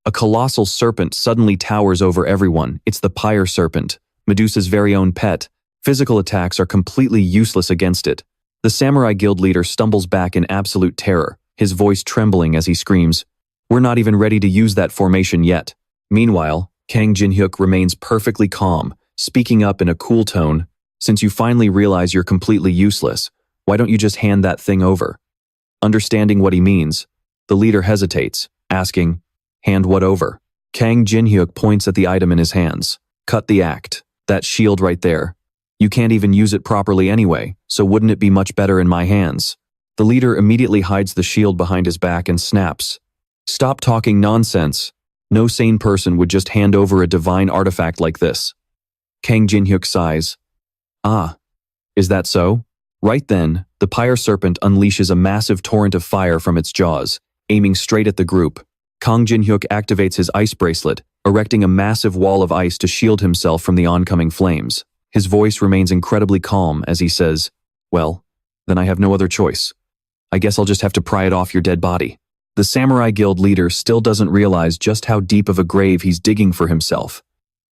A colossal serpent suddenly towers over everyone. It's the pyre serpent, Medusa's very own pet. Physical attacks are completely useless against it. The Samurai Guild leader stumbles back in absolute terror, his voice trembling as he screams, "We're not even ready to use that formation yet." Meanwhile, Kang Jinhyuk remains perfectly calm, speaking up in a cool tone, "Since you finally realize you're completely useless, why don't you just hand that thing over?" Understanding what he means, the leader hesitates, asking, "Hand what over?" Kang Jinhyuk points at the item in his hands. "Cut the act. That shield right there. You can't even use it properly anyway, so wouldn't it be much better in my hands?" The leader immediately hides the shield behind his back and snaps, "Stop talking nonsense. No sane person would just hand over a divine artifact like this." Kang Jinhyuk sighs. "Ah, is that so?" Right then, the pyre serpent unleashes a massive torrent of fire from its jaws, aiming straight at the group. Kang Jinhyuk activates his ice bracelet, erecting a massive wall of ice to shield himself from the oncoming flames. His voice remains incredibly calm as he says, "Well, then I have no other choice. I guess I'll just have to pry it off your dead body." The Samurai Guild leader still doesn't realize just how deep of a grave he's digging for himself.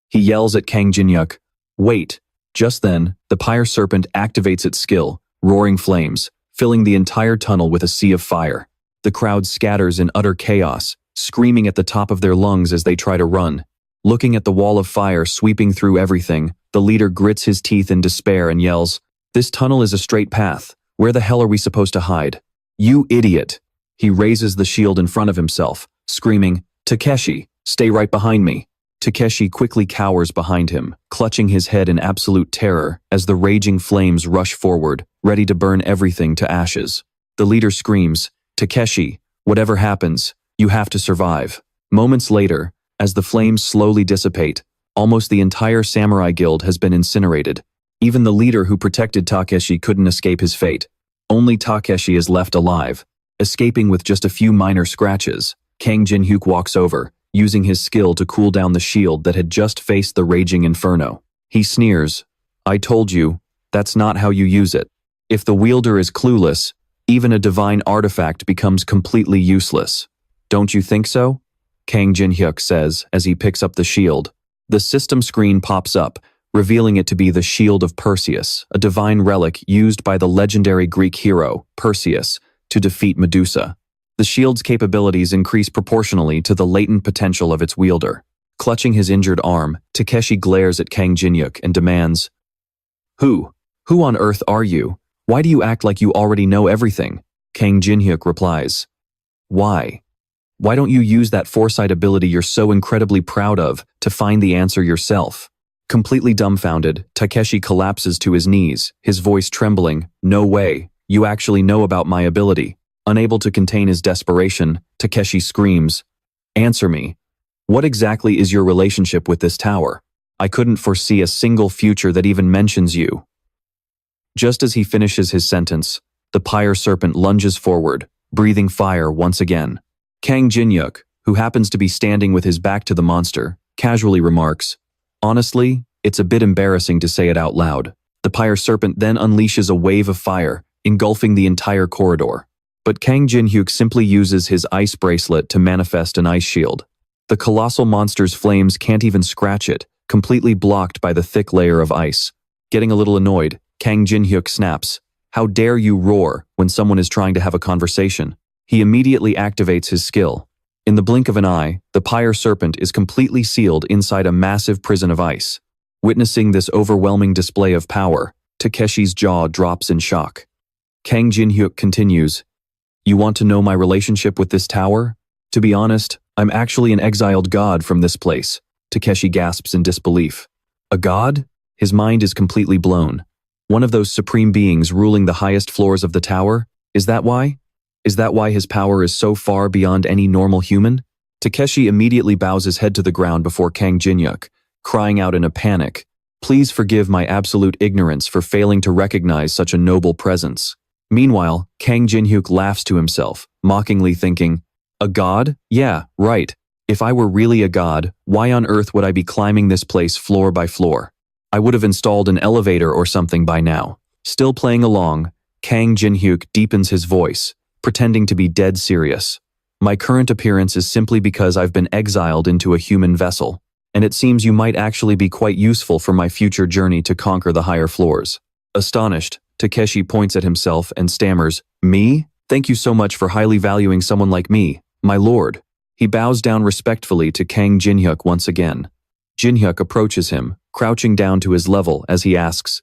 He yells at Kang Jinhyuk, "Wait." Just then, the pyre serpent activates its skill, roaring flames, filling the entire tunnel with a sea of fire. The crowd scatters in utter chaos, screaming at the top of their lungs as they try to run. Looking at the wall of fire sweeping through everything, the leader grits his teeth in despair and yells, "This tunnel is a straight path. Where the hell are we supposed to hide?" "You idiot!" He raises the shield in front of himself, screaming, "Takeshi, stay right behind me." Takeshi quickly cowers behind him, clutching his head in absolute terror as the raging flames rush forward, ready to burn everything to ashes. The leader screams, "Takeshi, whatever happens, you have to survive." Moments later, as the flames slowly dissipate, almost the entire Samurai Guild has been incinerated. Even the leader who protected Takeshi couldn't escape his fate. Only Takeshi is left alive, escaping with just a few minor scratches. Kang Jinhyuk walks over, using his skill to cool down the shield that had just faced the raging inferno. He sneers, "I told you, that's not how you use it. If the wielder is clueless, even a divine artifact becomes completely useless. Don't you think so?" Kang Jinhyuk says as he picks up the shield. The system screen pops up, revealing it to be the Shield of Perseus, a divine relic used by the legendary Greek hero, Perseus, to defeat Medusa. The shield's capabilities increase proportionally to the latent potential of its wielder. Clutching his injured arm, Takeshi glares at Kang Jinhyuk and demands, Who on earth are you? Why do you act like you already know everything?" Kang Jinhyuk replies, "Why? Why don't you use that foresight ability you're so incredibly proud of to find the answer yourself?" Completely dumbfounded, Takeshi collapses to his knees, his voice trembling, "No way, you actually know about my ability." Unable to contain his desperation, Takeshi screams, "Answer me. What exactly is your relationship with this tower? I couldn't foresee a single future that even mentions you." Just as he finishes his sentence, the pyre serpent lunges forward, breathing fire once again. Kang Jinhyuk, who happens to be standing with his back to the monster, casually remarks, "Honestly, it's a bit embarrassing to say it out loud." The pyre serpent then unleashes a wave of fire, engulfing the entire corridor. But Kang Jinhyuk simply uses his ice bracelet to manifest an ice shield. The colossal monster's flames can't even scratch it, completely blocked by the thick layer of ice. Getting a little annoyed, Kang Jinhyuk snaps, "How dare you roar when someone is trying to have a conversation?" He immediately activates his skill. In the blink of an eye, the pyre serpent is completely sealed inside a massive prison of ice. Witnessing this overwhelming display of power, Takeshi's jaw drops in shock. Kang Jinhyuk continues, "You want to know my relationship with this tower? To be honest, I'm actually an exiled god from this place." Takeshi gasps in disbelief. "A god?" His mind is completely blown. One of those supreme beings ruling the highest floors of the tower? Is that why? Is that why his power is so far beyond any normal human? Takeshi immediately bows his head to the ground before Kang Jinhyuk, crying out in a panic, "Please forgive my absolute ignorance for failing to recognize such a noble presence." Meanwhile, Kang Jinhyuk laughs to himself, mockingly thinking, "A god? Yeah, right. If I were really a god, why on earth would I be climbing this place floor by floor? I would have installed an elevator or something by now." Still playing along, Kang Jinhyuk deepens his voice, pretending to be dead serious. My current appearance is simply because I've been exiled into a human vessel, and it seems you might actually be quite useful for my future journey to conquer the higher floors. Astonished, Takeshi points at himself and stammers, "Me? Thank you so much for highly valuing someone like me, my lord." He bows down respectfully to Kang Jinhyuk once again. Jinhyuk approaches him, crouching down to his level as he asks,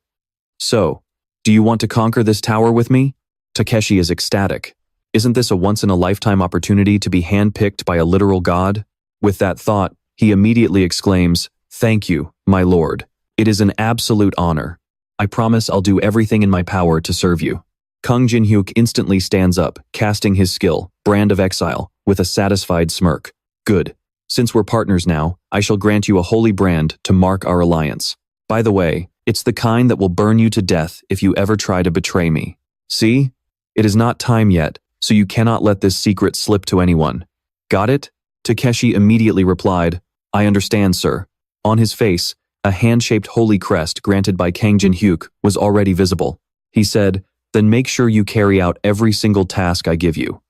"So, do you want to conquer this tower with me?" Takeshi is ecstatic. Isn't this a once-in-a-lifetime opportunity to be handpicked by a literal god? With that thought, he immediately exclaims, "Thank you, my lord. It is an absolute honor. I promise I'll do everything in my power to serve you." Kang Jinhyuk instantly stands up, casting his skill, Brand of Exile, with a satisfied smirk. "Good. Since we're partners now, I shall grant you a holy brand to mark our alliance. By the way, it's the kind that will burn you to death if you ever try to betray me. See? It is not time yet, so you cannot let this secret slip to anyone. Got it?" Takeshi immediately replied, "I understand, sir." On his face, a hand-shaped holy crest granted by Kang Jinhyuk was already visible. He said, "Then make sure you carry out every single task I give you."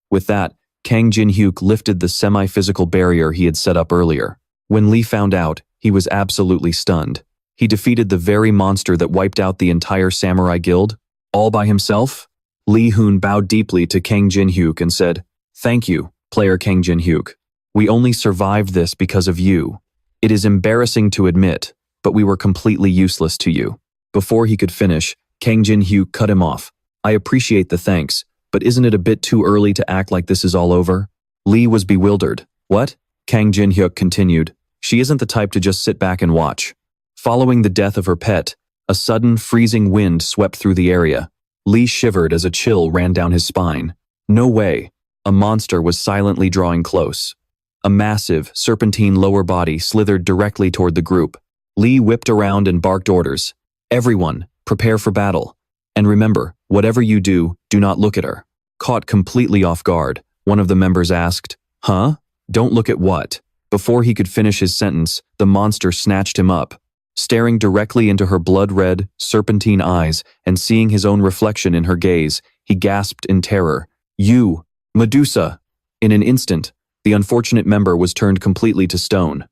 With that, Kang Jinhyuk lifted the semi-physical barrier he had set up earlier. When Lee found out, he was absolutely stunned. He defeated the very monster that wiped out the entire Samurai Guild, all by himself? Lee Hoon bowed deeply to Kang Jinhyuk and said, "Thank you, player Kang Jinhyuk. We only survived this because of you. It is embarrassing to admit, but we were completely useless to you." Before he could finish, Kang Jinhyuk cut him off. "I appreciate the thanks, but isn't it a bit too early to act like this is all over?" Lee was bewildered. "What?" Kang Jinhyuk continued. "She isn't the type to just sit back and watch." Following the death of her pet, a sudden freezing wind swept through the area. Lee shivered as a chill ran down his spine. No way. A monster was silently drawing close. A massive, serpentine lower body slithered directly toward the group. Lee whipped around and barked orders. "Everyone, prepare for battle. And remember, whatever you do, do not look at her." Caught completely off guard, one of the members asked, "Huh? Don't look at what?" Before he could finish his sentence, the monster snatched him up. Staring directly into her blood-red, serpentine eyes and seeing his own reflection in her gaze, he gasped in terror, "You, Medusa!" In an instant, the unfortunate member was turned completely to stone.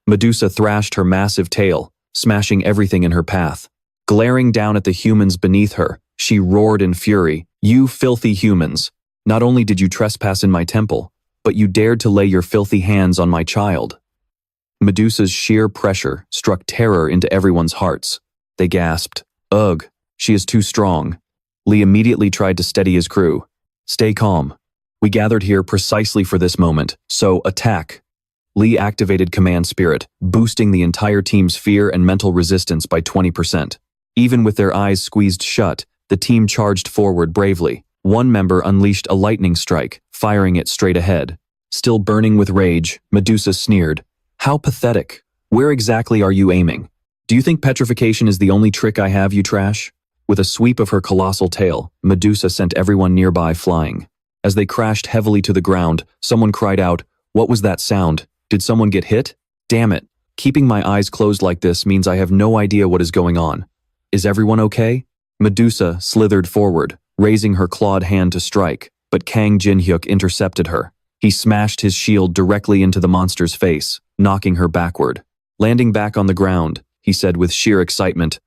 Medusa thrashed her massive tail, smashing everything in her path. Glaring down at the humans beneath her, she roared in fury, "You filthy humans! Not only did you trespass in my temple, but you dared to lay your filthy hands on my child." Medusa's sheer pressure struck terror into everyone's hearts. They gasped, "Ugh, she is too strong." Lee immediately tried to steady his crew. "Stay calm. We gathered here precisely for this moment, so attack." Lee activated Command Spirit, boosting the entire team's fear and mental resistance by 20%. Even with their eyes squeezed shut, the team charged forward bravely. One member unleashed a lightning strike, firing it straight ahead. Still burning with rage, Medusa sneered, "How pathetic. Where exactly are you aiming? Do you think petrification is the only trick I have, you trash?" With a sweep of her colossal tail, Medusa sent everyone nearby flying. As they crashed heavily to the ground, someone cried out, "What was that sound? Did someone get hit? Damn it. Keeping my eyes closed like this means I have no idea what is going on. Is everyone okay?" Medusa slithered forward, raising her clawed hand to strike, but Kang Jinhyuk intercepted her. He smashed his shield directly into the monster's face, knocking her backward. Landing back on the ground, he said with sheer excitement,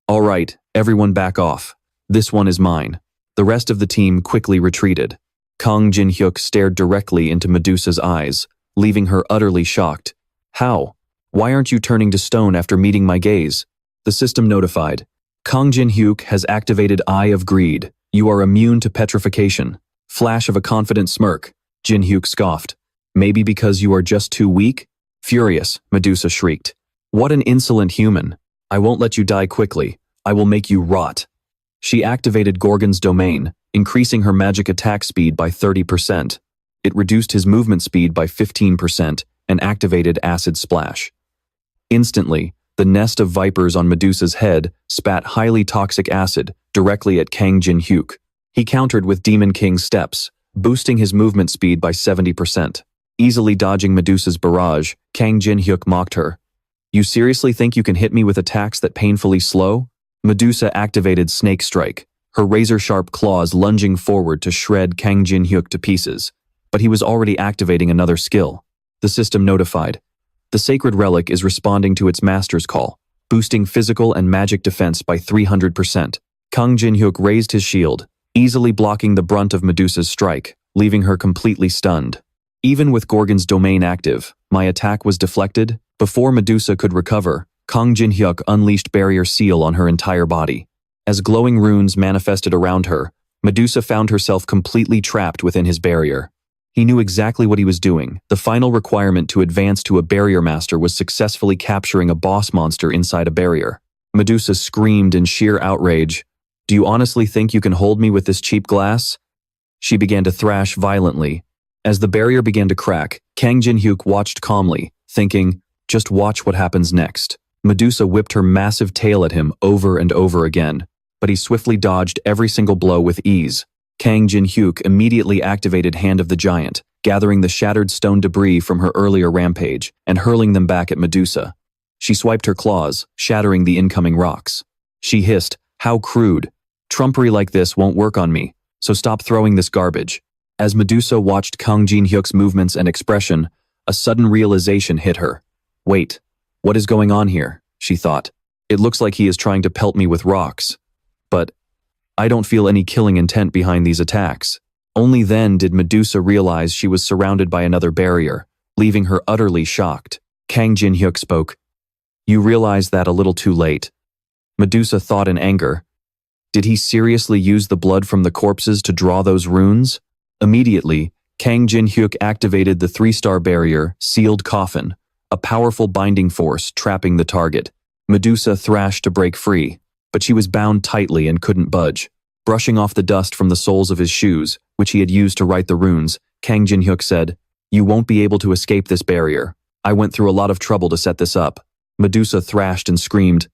"All right, everyone back off. This one is mine." The rest of the team quickly retreated. Kang Jinhyuk stared directly into Medusa's eyes, leaving her utterly shocked. "How? Why aren't you turning to stone after meeting my gaze?" The system notified. "Kang Jinhyuk has activated Eye of Greed. You are immune to petrification." Flash of a confident smirk. Jinhyuk scoffed. "Maybe because you are just too weak?" Furious, Medusa shrieked. "What an insolent human. I won't let you die quickly. I will make you rot." She activated Gorgon's domain, increasing her magic attack speed by 30%. It reduced his movement speed by 15% and activated Acid Splash. Instantly, the nest of vipers on Medusa's head spat highly toxic acid directly at Kang Jinhyuk. He countered with Demon King's steps, boosting his movement speed by 70%. Easily dodging Medusa's barrage, Kang Jinhyuk mocked her. "You seriously think you can hit me with attacks that painfully slow?" Medusa activated Snake Strike, her razor-sharp claws lunging forward to shred Kang Jinhyuk to pieces. but he was already activating another skill. The system notified. The sacred relic is responding to its master's call, boosting physical and magic defense by 300%. Kang Jin-hyuk raised his shield, easily blocking the brunt of Medusa's strike, leaving her completely stunned. Even with Gorgon's domain active, my attack was deflected. Before Medusa could recover, Kang Jin-hyuk unleashed Barrier Seal on her entire body. As glowing runes manifested around her, Medusa found herself completely trapped within his barrier. He knew exactly what he was doing. The final requirement to advance to a barrier master was successfully capturing a boss monster inside a barrier. Medusa screamed in sheer outrage. "Do you honestly think you can hold me with this cheap glass?" She began to thrash violently. As the barrier began to crack, Kang Jin-hyuk watched calmly, thinking, just watch what happens next. Medusa whipped her massive tail at him over and over again, but he swiftly dodged every single blow with ease. Kang Jin-hyuk immediately activated Hand of the Giant, gathering the shattered stone debris from her earlier rampage and hurling them back at Medusa. She swiped her claws, shattering the incoming rocks. She hissed, "How crude. Trumpery like this won't work on me, so stop throwing this garbage." As Medusa watched Kang Jin-hyuk's movements and expression, a sudden realization hit her. "Wait, what is going on here?" she thought. "It looks like he is trying to pelt me with rocks. But I don't feel any killing intent behind these attacks." Only then did Medusa realize she was surrounded by another barrier, leaving her utterly shocked. Kang Jin-hyuk spoke. "You realize that a little too late." Medusa thought in anger. Did he seriously use the blood from the corpses to draw those runes? Immediately, Kang Jin-hyuk activated the 3-star barrier, Sealed Coffin, a powerful binding force trapping the target. Medusa thrashed to break free, but she was bound tightly and couldn't budge. Brushing off the dust from the soles of his shoes, which he had used to write the runes, Kang Jin-hyuk said, "You won't be able to escape this barrier. I went through a lot of trouble to set this up." Medusa thrashed and screamed.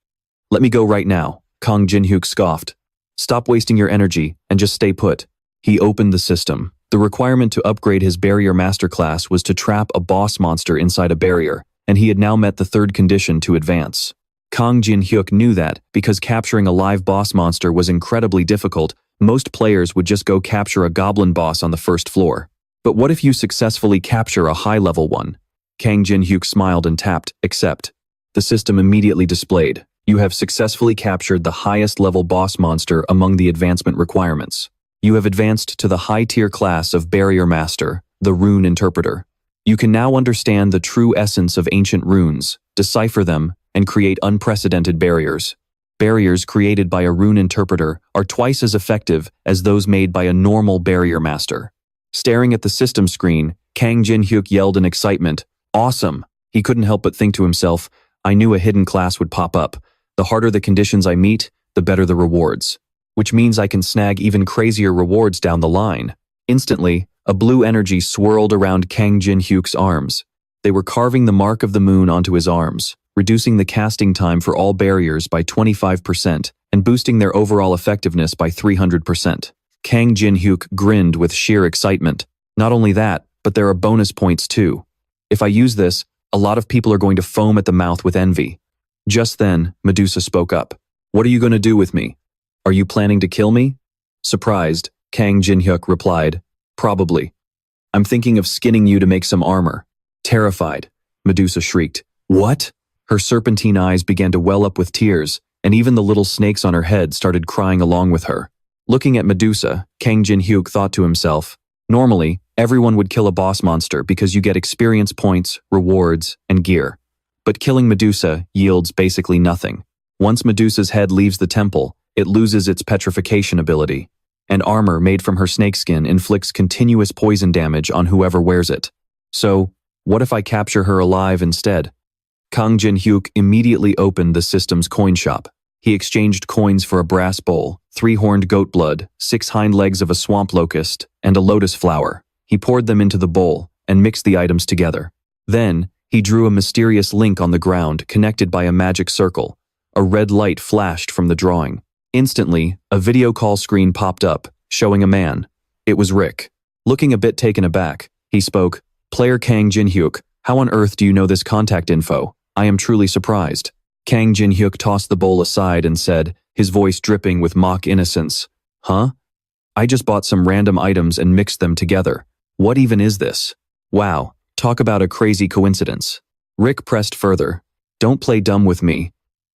"Let me go right now," Kang Jin-hyuk scoffed. "Stop wasting your energy and just stay put." He opened the system. The requirement to upgrade his barrier masterclass was to trap a boss monster inside a barrier, and he had now met the third condition to advance. Kang Jin-hyuk knew that, because capturing a live boss monster was incredibly difficult, most players would just go capture a goblin boss on the first floor. But what if you successfully capture a high-level one? Kang Jin-hyuk smiled and tapped Accept. The system immediately displayed, "You have successfully captured the highest-level boss monster among the advancement requirements. You have advanced to the high-tier class of Barrier Master, the Rune Interpreter. You can now understand the true essence of ancient runes, decipher them, and create unprecedented barriers. Barriers created by a rune interpreter are twice as effective as those made by a normal barrier master." Staring at the system screen, Kang Jin-hyuk yelled in excitement, "Awesome!" He couldn't help but think to himself, "I knew a hidden class would pop up. The harder the conditions I meet, the better the rewards. Which means I can snag even crazier rewards down the line." Instantly, a blue energy swirled around Kang Jin-hyuk's arms. They were carving the mark of the moon onto his arms, reducing the casting time for all barriers by 25% and boosting their overall effectiveness by 300%. Kang Jin-hyuk grinned with sheer excitement. "Not only that, but there are bonus points too. If I use this, a lot of people are going to foam at the mouth with envy." Just then, Medusa spoke up. "What are you going to do with me? Are you planning to kill me?" Surprised, Kang Jin-hyuk replied, "Probably. I'm thinking of skinning you to make some armor." Terrified, Medusa shrieked, "What?" Her serpentine eyes began to well up with tears, and even the little snakes on her head started crying along with her. Looking at Medusa, Kang Jin-hyuk thought to himself, normally, everyone would kill a boss monster because you get experience points, rewards, and gear. But killing Medusa yields basically nothing. Once Medusa's head leaves the temple, it loses its petrification ability, and armor made from her snakeskin inflicts continuous poison damage on whoever wears it. So, what if I capture her alive instead? Kang Jin-hyuk immediately opened the system's coin shop. He exchanged coins for a brass bowl, 3 horned goat blood, 6 hind legs of a swamp locust, and a lotus flower. He poured them into the bowl and mixed the items together. Then, he drew a mysterious link on the ground connected by a magic circle. A red light flashed from the drawing. Instantly, a video call screen popped up, showing a man. It was Rick. Looking a bit taken aback, he spoke, "Player Kang Jin-hyuk, how on earth do you know this contact info? I am truly surprised." Kang Jin-hyuk tossed the bowl aside and said, his voice dripping with mock innocence, "Huh? I just bought some random items and mixed them together. What even is this? Wow, talk about a crazy coincidence. Rick pressed further. Don't play dumb with me.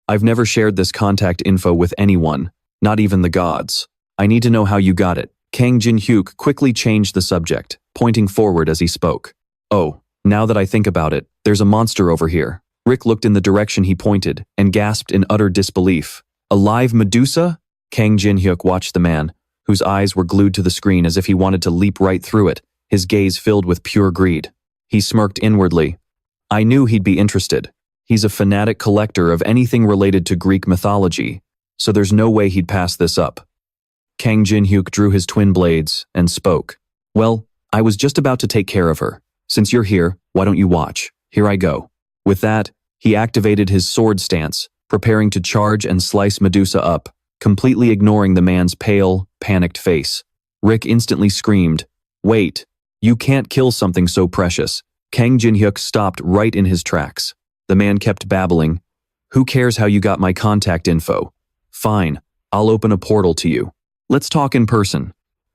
I've never shared this contact info with anyone, not even the gods. I need to know how you got it. Kang Jin-hyuk quickly changed the subject, pointing forward as he spoke. Oh, now that I think about it, there's a monster over here. Rick looked in the direction he pointed and gasped in utter disbelief. A live Medusa? Kang Jin-hyuk watched the man, whose eyes were glued to the screen as if he wanted to leap right through it, his gaze filled with pure greed. He smirked inwardly. I knew he'd be interested. He's a fanatic collector of anything related to Greek mythology, so there's no way he'd pass this up. Kang Jin-hyuk drew his twin blades and spoke. Well, I was just about to take care of her. Since you're here, why don't you watch? Here I go. With that, he activated his sword stance, preparing to charge and slice Medusa up, completely ignoring the man's pale, panicked face. Rick instantly screamed, Wait, you can't kill something so precious. Kang Jin-hyuk stopped right in his tracks. The man kept babbling, Who cares how you got my contact info? Fine, I'll open a portal to you. Let's talk in person.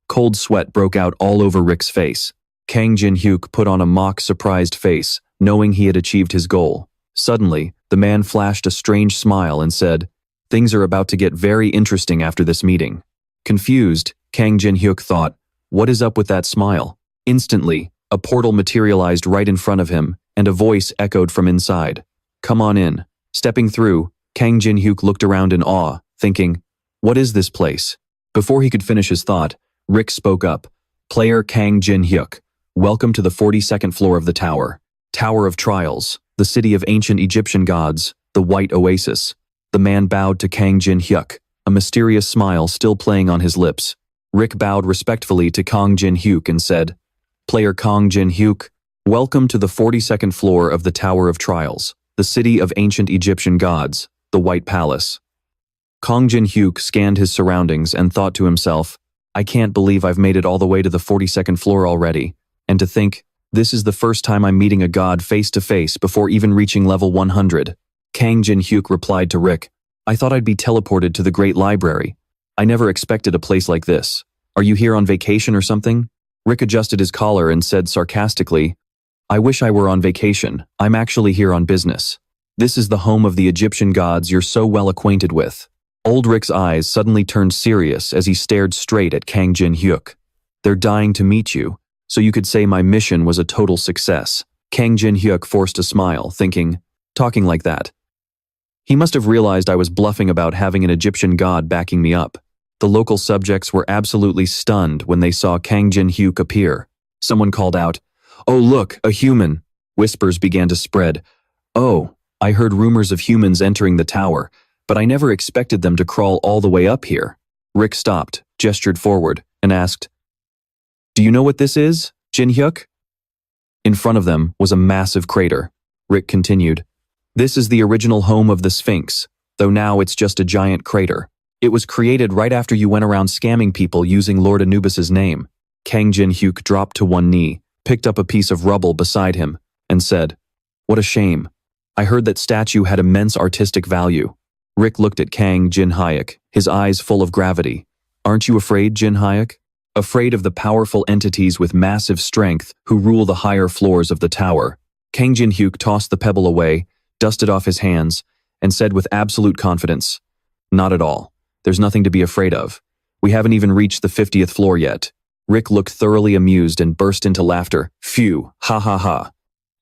Cold sweat broke out all over Rick's face. Kang Jin-hyuk put on a mock surprised face, knowing he had achieved his goal. Suddenly, the man flashed a strange smile and said, Things are about to get very interesting after this meeting. Confused, Kang Jin-hyuk thought, What is up with that smile? Instantly, a portal materialized right in front of him, and a voice echoed from inside. Come on in. Stepping through, Kang Jin-hyuk looked around in awe, thinking, What is this place? Before he could finish his thought, Rick spoke up. Player Kang Jin-hyuk, welcome to the 42nd floor of the tower. Tower of Trials, the city of ancient Egyptian gods, the White Oasis. The man bowed to Kang Jin-hyuk, a mysterious smile still playing on his lips. Rick bowed respectfully to Kang Jin-hyuk and said, Player Kang Jin-hyuk, welcome to the 42nd floor of the Tower of Trials, the city of ancient Egyptian gods, the White Palace. Kang Jin-hyuk scanned his surroundings and thought to himself, I can't believe I've made it all the way to the 42nd floor already, and to think, this is the first time I'm meeting a god face to face before even reaching level 100. Kang Jin-hyuk replied to Rick, I thought I'd be teleported to the Great Library. I never expected a place like this. Are you here on vacation or something? Rick adjusted his collar and said sarcastically, I wish I were on vacation. I'm actually here on business. This is the home of the Egyptian gods you're so well acquainted with. Old Rick's eyes suddenly turned serious as he stared straight at Kang Jin-hyuk. They're dying to meet you, so you could say my mission was a total success. Kang Jin-hyuk forced a smile, thinking, talking like that. He must have realized I was bluffing about having an Egyptian god backing me up. The local subjects were absolutely stunned when they saw Kang Jin-hyuk appear. Someone called out, Oh look, a human. Whispers began to spread. Oh, I heard rumors of humans entering the tower, but I never expected them to crawl all the way up here. Rick stopped, gestured forward, and asked, Do you know what this is, Jin-hyuk? In front of them was a massive crater. Rick continued, This is the original home of the Sphinx, though now it's just a giant crater. It was created right after you went around scamming people using Lord Anubis's name. Kang Jin-hyuk dropped to one knee, picked up a piece of rubble beside him, and said, What a shame. I heard that statue had immense artistic value. Rick looked at Kang Jin-hyuk, his eyes full of gravity. Aren't you afraid, Jin-hyuk? Afraid of the powerful entities with massive strength who rule the higher floors of the tower. Kang Jin-hyuk tossed the pebble away, dusted off his hands, and said with absolute confidence, Not at all. There's nothing to be afraid of. We haven't even reached the 50th floor yet. Rick looked thoroughly amused and burst into laughter. Phew, ha ha ha.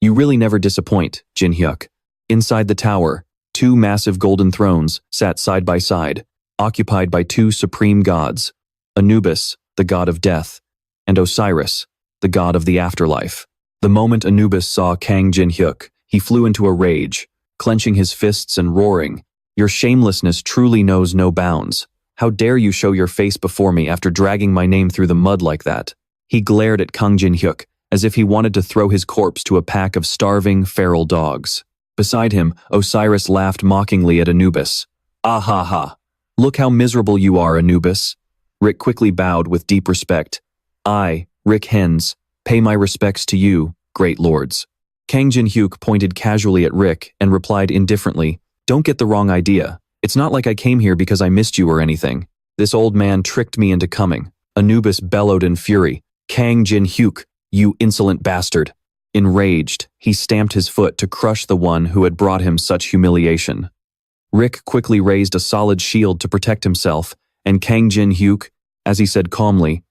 You really never disappoint, Jin-hyuk. Inside the tower, 2 massive golden thrones sat side by side, occupied by 2 supreme gods, Anubis, the god of death, and Osiris, the god of the afterlife. The moment Anubis saw Kang Jin-hyuk, he flew into a rage, clenching his fists and roaring, Your shamelessness truly knows no bounds. How dare you show your face before me after dragging my name through the mud like that? He glared at Kang Jin-hyuk, as if he wanted to throw his corpse to a pack of starving, feral dogs. Beside him, Osiris laughed mockingly at Anubis. Ah ha ha. Look how miserable you are, Anubis. Rick quickly bowed with deep respect. I, Rick Hens, pay my respects to you, great lords. Kang Jin-hyuk pointed casually at Rick and replied indifferently, Don't get the wrong idea. It's not like I came here because I missed you or anything. This old man tricked me into coming. Anubis bellowed in fury. Kang Jin-hyuk, You insolent bastard. Enraged, he stamped his foot to crush the one who had brought him such humiliation. Rick quickly raised a solid shield to protect himself, and Kang Jin-hyuk, as he said calmly,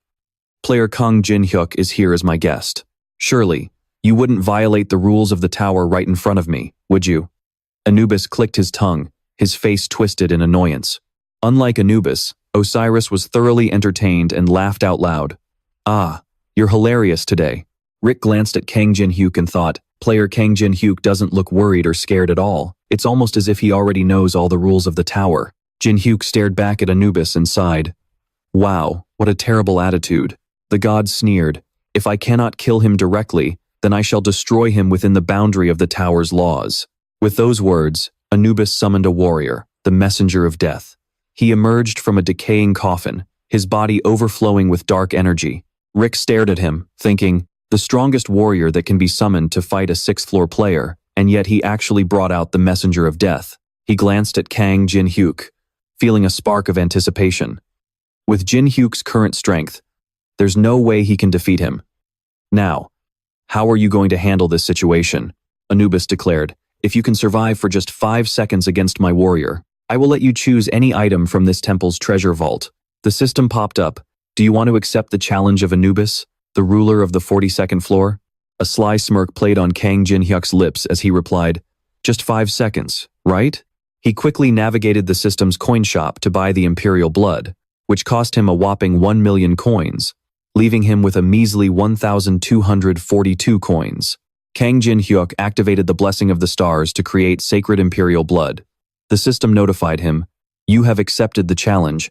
"Player Kang Jin-hyuk is here as my guest. Surely, you wouldn't violate the rules of the tower right in front of me, would you?" Anubis clicked his tongue, his face twisted in annoyance. Unlike Anubis, Osiris was thoroughly entertained and laughed out loud. "Ah, you're hilarious today." Rick glanced at Kang Jin-hyuk and thought, player Kang Jin-hyuk doesn't look worried or scared at all. It's almost as if he already knows all the rules of the tower. Jin-hyuk stared back at Anubis and sighed. "Wow, what a terrible attitude." The god sneered, "If I cannot kill him directly, then I shall destroy him within the boundary of the tower's laws." With those words, Anubis summoned a warrior, the messenger of death. He emerged from a decaying coffin, his body overflowing with dark energy. Rick stared at him, thinking, the strongest warrior that can be summoned to fight a sixth-floor player, and yet he actually brought out the messenger of death. He glanced at Kang Jin-hyuk, feeling a spark of anticipation. With Jin-hyuk's current strength, there's no way he can defeat him. "Now, how are you going to handle this situation?" Anubis declared. "If you can survive for just 5 seconds against my warrior, I will let you choose any item from this temple's treasure vault." The system popped up. "Do you want to accept the challenge of Anubis, the ruler of the 42nd floor?" A sly smirk played on Kang Jin-hyuk's lips as he replied, "Just 5 seconds, right?" He quickly navigated the system's coin shop to buy the Imperial Blood, which cost him a whopping 1 million coins, leaving him with a measly 1,242 coins. Kang Jin-hyuk activated the Blessing of the Stars to create Sacred Imperial Blood. The system notified him, "You have accepted the challenge,"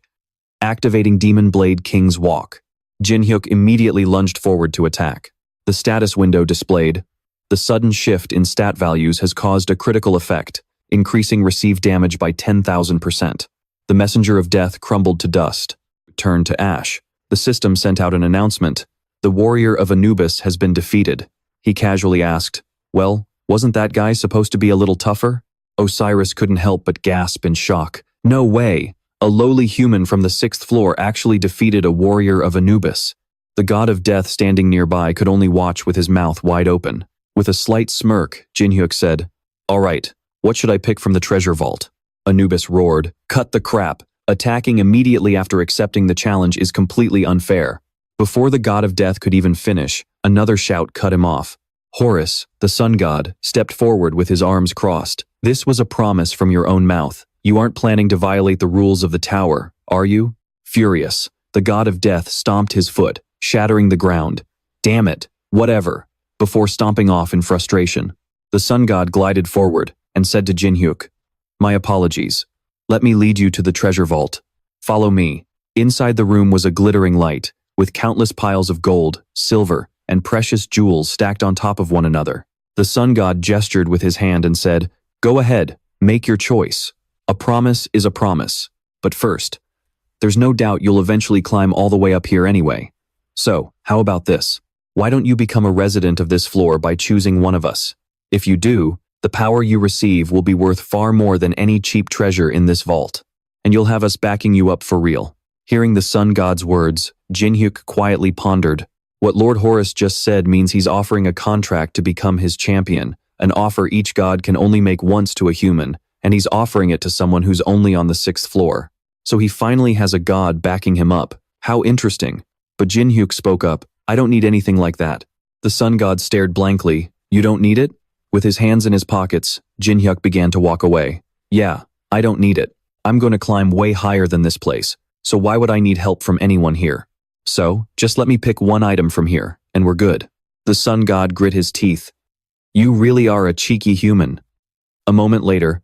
activating Demon Blade King's Walk. Jin-hyuk immediately lunged forward to attack. The status window displayed, "The sudden shift in stat values has caused a critical effect, increasing received damage by 10,000%. The messenger of death crumbled to dust, turned to ash. The system sent out an announcement, "The warrior of Anubis has been defeated." He casually asked, "Well, wasn't that guy supposed to be a little tougher?" Osiris couldn't help but gasp in shock. No way! A lowly human from the 6th floor actually defeated a warrior of Anubis. The god of death standing nearby could only watch with his mouth wide open. With a slight smirk, Jin-hyuk said, "All right, what should I pick from the treasure vault?" Anubis roared, "Cut the crap! Attacking immediately after accepting the challenge is completely unfair." Before the god of death could even finish, another shout cut him off. Horus, the sun god, stepped forward with his arms crossed. "This was a promise from your own mouth. You aren't planning to violate the rules of the tower, are you?" Furious, the god of death stomped his foot, shattering the ground. "Damn it, whatever," before stomping off in frustration. The sun god glided forward and said to Jin-hyuk, "My apologies. Let me lead you to the treasure vault. Follow me." Inside the room was a glittering light, with countless piles of gold, silver, and precious jewels stacked on top of one another. The sun god gestured with his hand and said, "Go ahead, make your choice. A promise is a promise. But first, there's no doubt you'll eventually climb all the way up here anyway. So, how about this? Why don't you become a resident of this floor by choosing one of us? If you do, the power you receive will be worth far more than any cheap treasure in this vault. And you'll have us backing you up for real." Hearing the sun god's words, Jin-hyuk quietly pondered. What Lord Horus just said means he's offering a contract to become his champion, an offer each god can only make once to a human, and he's offering it to someone who's only on the 6th floor. So he finally has a god backing him up. How interesting. But Jin-hyuk spoke up, "I don't need anything like that." The sun god stared blankly. "You don't need it?" With his hands in his pockets, Jin-hyuk began to walk away. "Yeah, I don't need it. I'm going to climb way higher than this place, so why would I need help from anyone here? So, just let me pick one item from here, and we're good." The sun god grit his teeth. "You really are a cheeky human." A moment later,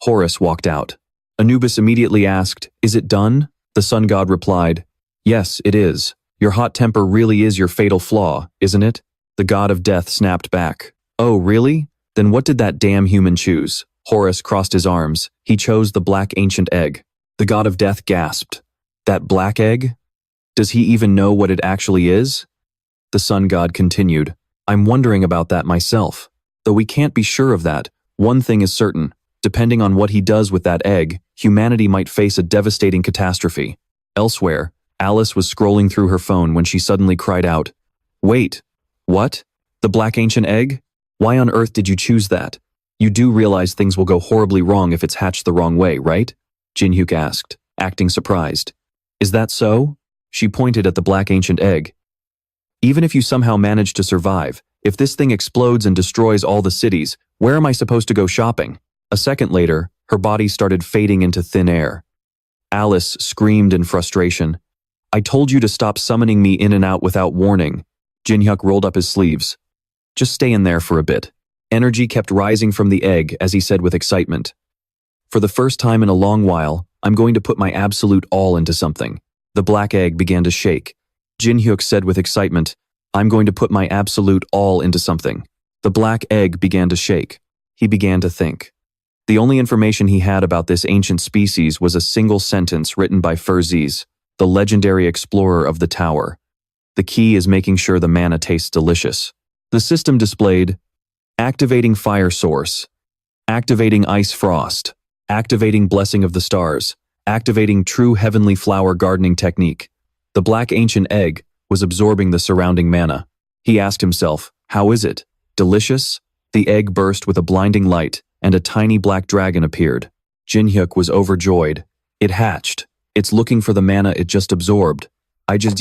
Horus walked out. Anubis immediately asked, "Is it done?" The sun god replied, "Yes, it is. Your hot temper really is your fatal flaw, isn't it?" The god of death snapped back. "Oh, really? Then what did that damn human choose?" Horus crossed his arms. "He chose the black ancient egg." The god of death gasped. "That black egg? Does he even know what it actually is?" The sun god continued, "I'm wondering about that myself. Though we can't be sure of that, one thing is certain. Depending on what he does with that egg, humanity might face a devastating catastrophe." Elsewhere, Alice was scrolling through her phone when she suddenly cried out, "Wait, What? The Black Ancient Egg? Why on earth did you choose that? You do realize things will go horribly wrong if it's hatched the wrong way, right? Jinhyuk asked, acting surprised. Is that so? She pointed at the Black Ancient Egg. Even if you somehow manage to survive, if this thing explodes and destroys all the cities, where am I supposed to go shopping? A second later, her body started fading into thin air. Alice screamed in frustration. I told you to stop summoning me in and out without warning. Jinhyuk rolled up his sleeves. Just stay in there for a bit. Energy kept rising from the egg as he said with excitement. For the first time in a long while, I'm going to put my absolute all into something. The black egg began to shake. Jinhyuk said with excitement, I'm going to put my absolute all into something. The black egg began to shake. He began to think. The only information he had about this ancient species was a single sentence written by Furzis, the legendary explorer of the tower. The key is making sure the mana tastes delicious. The system displayed, activating fire source, activating ice frost, activating blessing of the stars, activating true heavenly flower gardening technique. The black ancient egg was absorbing the surrounding mana. He asked himself, how is it? Delicious? The egg burst with a blinding light, and a tiny black dragon appeared. Jinhyuk was overjoyed. It hatched. It's looking for the mana it just absorbed. I just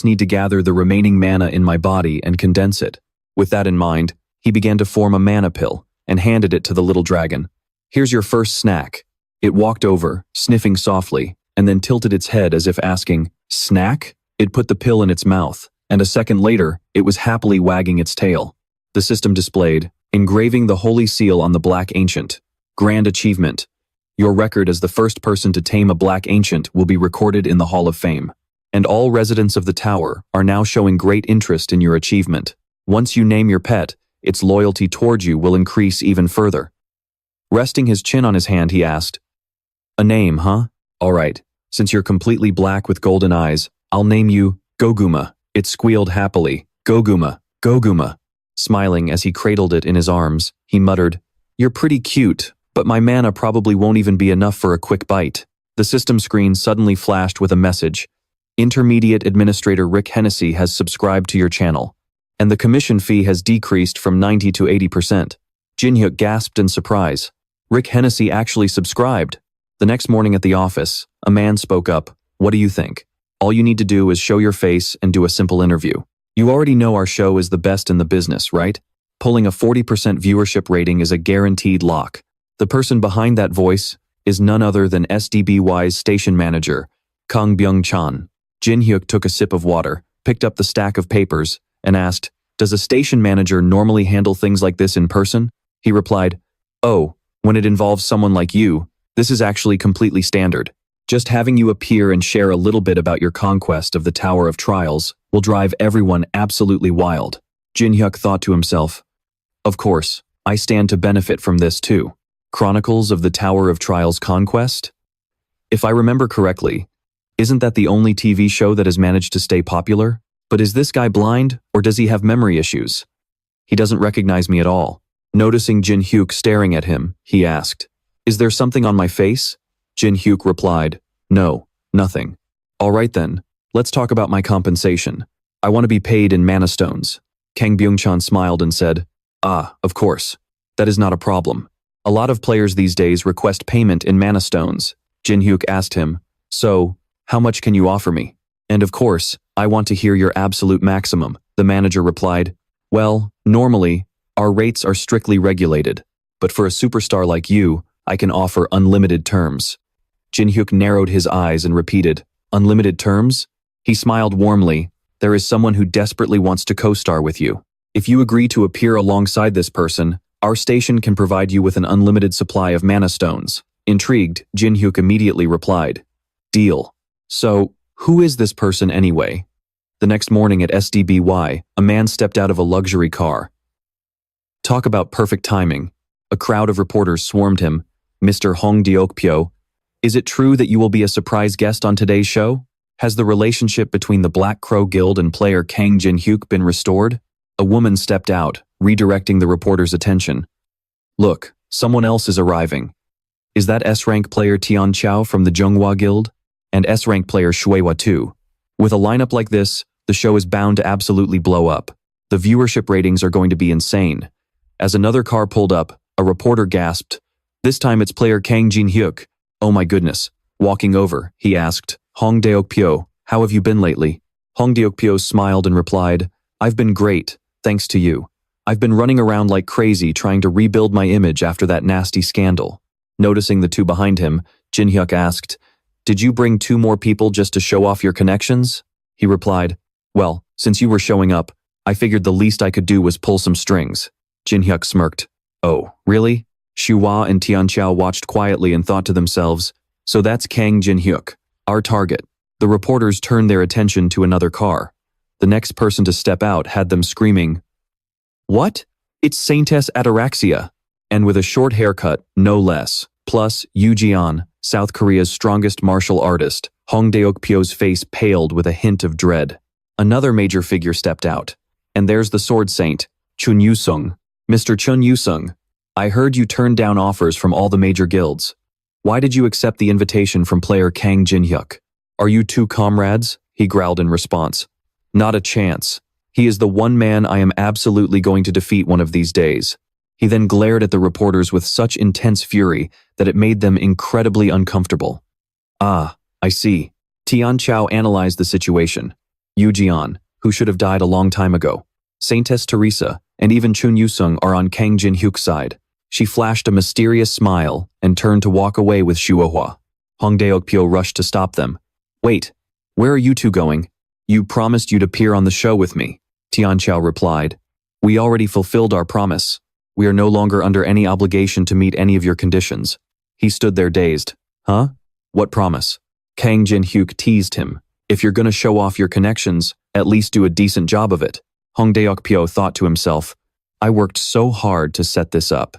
need to gather the remaining mana in my body and condense it. With that in mind, he began to form a mana pill and handed it to the little dragon. Here's your first snack. It walked over, sniffing softly, and then tilted its head as if asking, snack? It put the pill in its mouth, and a second later, it was happily wagging its tail. The system displayed, engraving the holy seal on the Black Ancient. Grand achievement. Your record as the first person to tame a Black Ancient will be recorded in the Hall of Fame. And all residents of the tower are now showing great interest in your achievement. Once you name your pet, its loyalty toward you will increase even further. Resting his chin on his hand, he asked, a name, huh? All right, since you're completely black with golden eyes, I'll name you Goguma. It squealed happily, Goguma, Goguma. Smiling as he cradled it in his arms, he muttered, you're pretty cute, but my mana probably won't even be enough for a quick bite. The system screen suddenly flashed with a message. Intermediate Administrator Rick Hennessy has subscribed to your channel, and the commission fee has decreased from 90 to 80%. Jinhyuk gasped in surprise. Rick Hennessy actually subscribed. The next morning at the office, a man spoke up. What do you think? All you need to do is show your face and do a simple interview. You already know our show is the best in the business, right? Pulling a 40% viewership rating is a guaranteed lock. The person behind that voice is none other than SDBY's station manager, Kang Byung-chan. Jinhyuk took a sip of water, picked up the stack of papers, and asked, does a station manager normally handle things like this in person? He replied, oh, when it involves someone like you, this is actually completely standard. Just having you appear and share a little bit about your conquest of the Tower of Trials will drive everyone absolutely wild. Jinhyuk thought to himself, of course, I stand to benefit from this too. Chronicles of the Tower of Trials Conquest? If I remember correctly, isn't that the only TV show that has managed to stay popular? But is this guy blind, or does he have memory issues? He doesn't recognize me at all. Noticing Jinhyuk staring at him, he asked, is there something on my face? Jinhyuk replied, no, nothing. All right then, let's talk about my compensation. I want to be paid in mana stones. Kang Byung-chan smiled and said, of course. That is not a problem. A lot of players these days request payment in mana stones. Jinhyuk asked him, so, how much can you offer me? And of course, I want to hear your absolute maximum, the manager replied. Well, normally, our rates are strictly regulated, but for a superstar like you, I can offer unlimited terms. Jinhyuk narrowed his eyes and repeated, unlimited terms? He smiled warmly. There is someone who desperately wants to co-star with you. If you agree to appear alongside this person, our station can provide you with an unlimited supply of mana stones. Intrigued, Jinhyuk immediately replied, deal. So, who is this person anyway? The next morning at SDBY, a man stepped out of a luxury car. Talk about perfect timing. A crowd of reporters swarmed him. Mr. Hong Deokpyo, is it true that you will be a surprise guest on today's show? Has the relationship between the Black Crow Guild and player Kang Jinhyuk been restored? A woman stepped out, redirecting the reporter's attention. Look, someone else is arriving. Is that S-rank player Tian Chao from the Zhonghua Guild? And S-rank player Shueihua too. With a lineup like this, the show is bound to absolutely blow up. The viewership ratings are going to be insane. As another car pulled up, a reporter gasped. This time it's player Kang Jin-hyuk. Oh my goodness. Walking over, he asked, Hong Deok-pyo, how have you been lately? Hong Deok-pyo smiled and replied, I've been great, thanks to you. I've been running around like crazy trying to rebuild my image after that nasty scandal. Noticing the two behind him, Jin-hyuk asked, Did you bring 2 more people just to show off your connections? He replied, Well, since you were showing up, I figured the least I could do was pull some strings. Jin-hyuk smirked. Oh, really? Shuhua and Tianqiao watched quietly and thought to themselves, So that's Kang Jin-hyuk, our target. The reporters turned their attention to another car. The next person to step out had them screaming, What? It's Saintess Ataraxia. And with a short haircut, no less. Plus, Yu Jian, South Korea's strongest martial artist. Hong Deok-pyo's face paled with a hint of dread. Another major figure stepped out. And there's the sword saint, Chun Yu-sung. Mr. Chun Yu-sung, I heard you turned down offers from all the major guilds. Why did you accept the invitation from player Kang Jin-hyuk? Are you 2 comrades? He growled in response. Not a chance. He is the one man I am absolutely going to defeat one of these days. He then glared at the reporters with such intense fury that it made them incredibly uncomfortable. Ah, I see. Tianqiao analyzed the situation. Yu Jian, who should have died a long time ago, Saintess Teresa, and even Chun Yu-sung are on Kang Jin-hyuk's side. She flashed a mysterious smile and turned to walk away with Shuhua. Hong Deok-pyo rushed to stop them. Wait, where are you 2 going? You promised you'd appear on the show with me, Tianqiao replied. We already fulfilled our promise. We are no longer under any obligation to meet any of your conditions. He stood there dazed. Huh? What promise? Kang Jin-hyuk teased him. If you're gonna show off your connections, at least do a decent job of it. Hong Deok-pyo thought to himself, I worked so hard to set this up.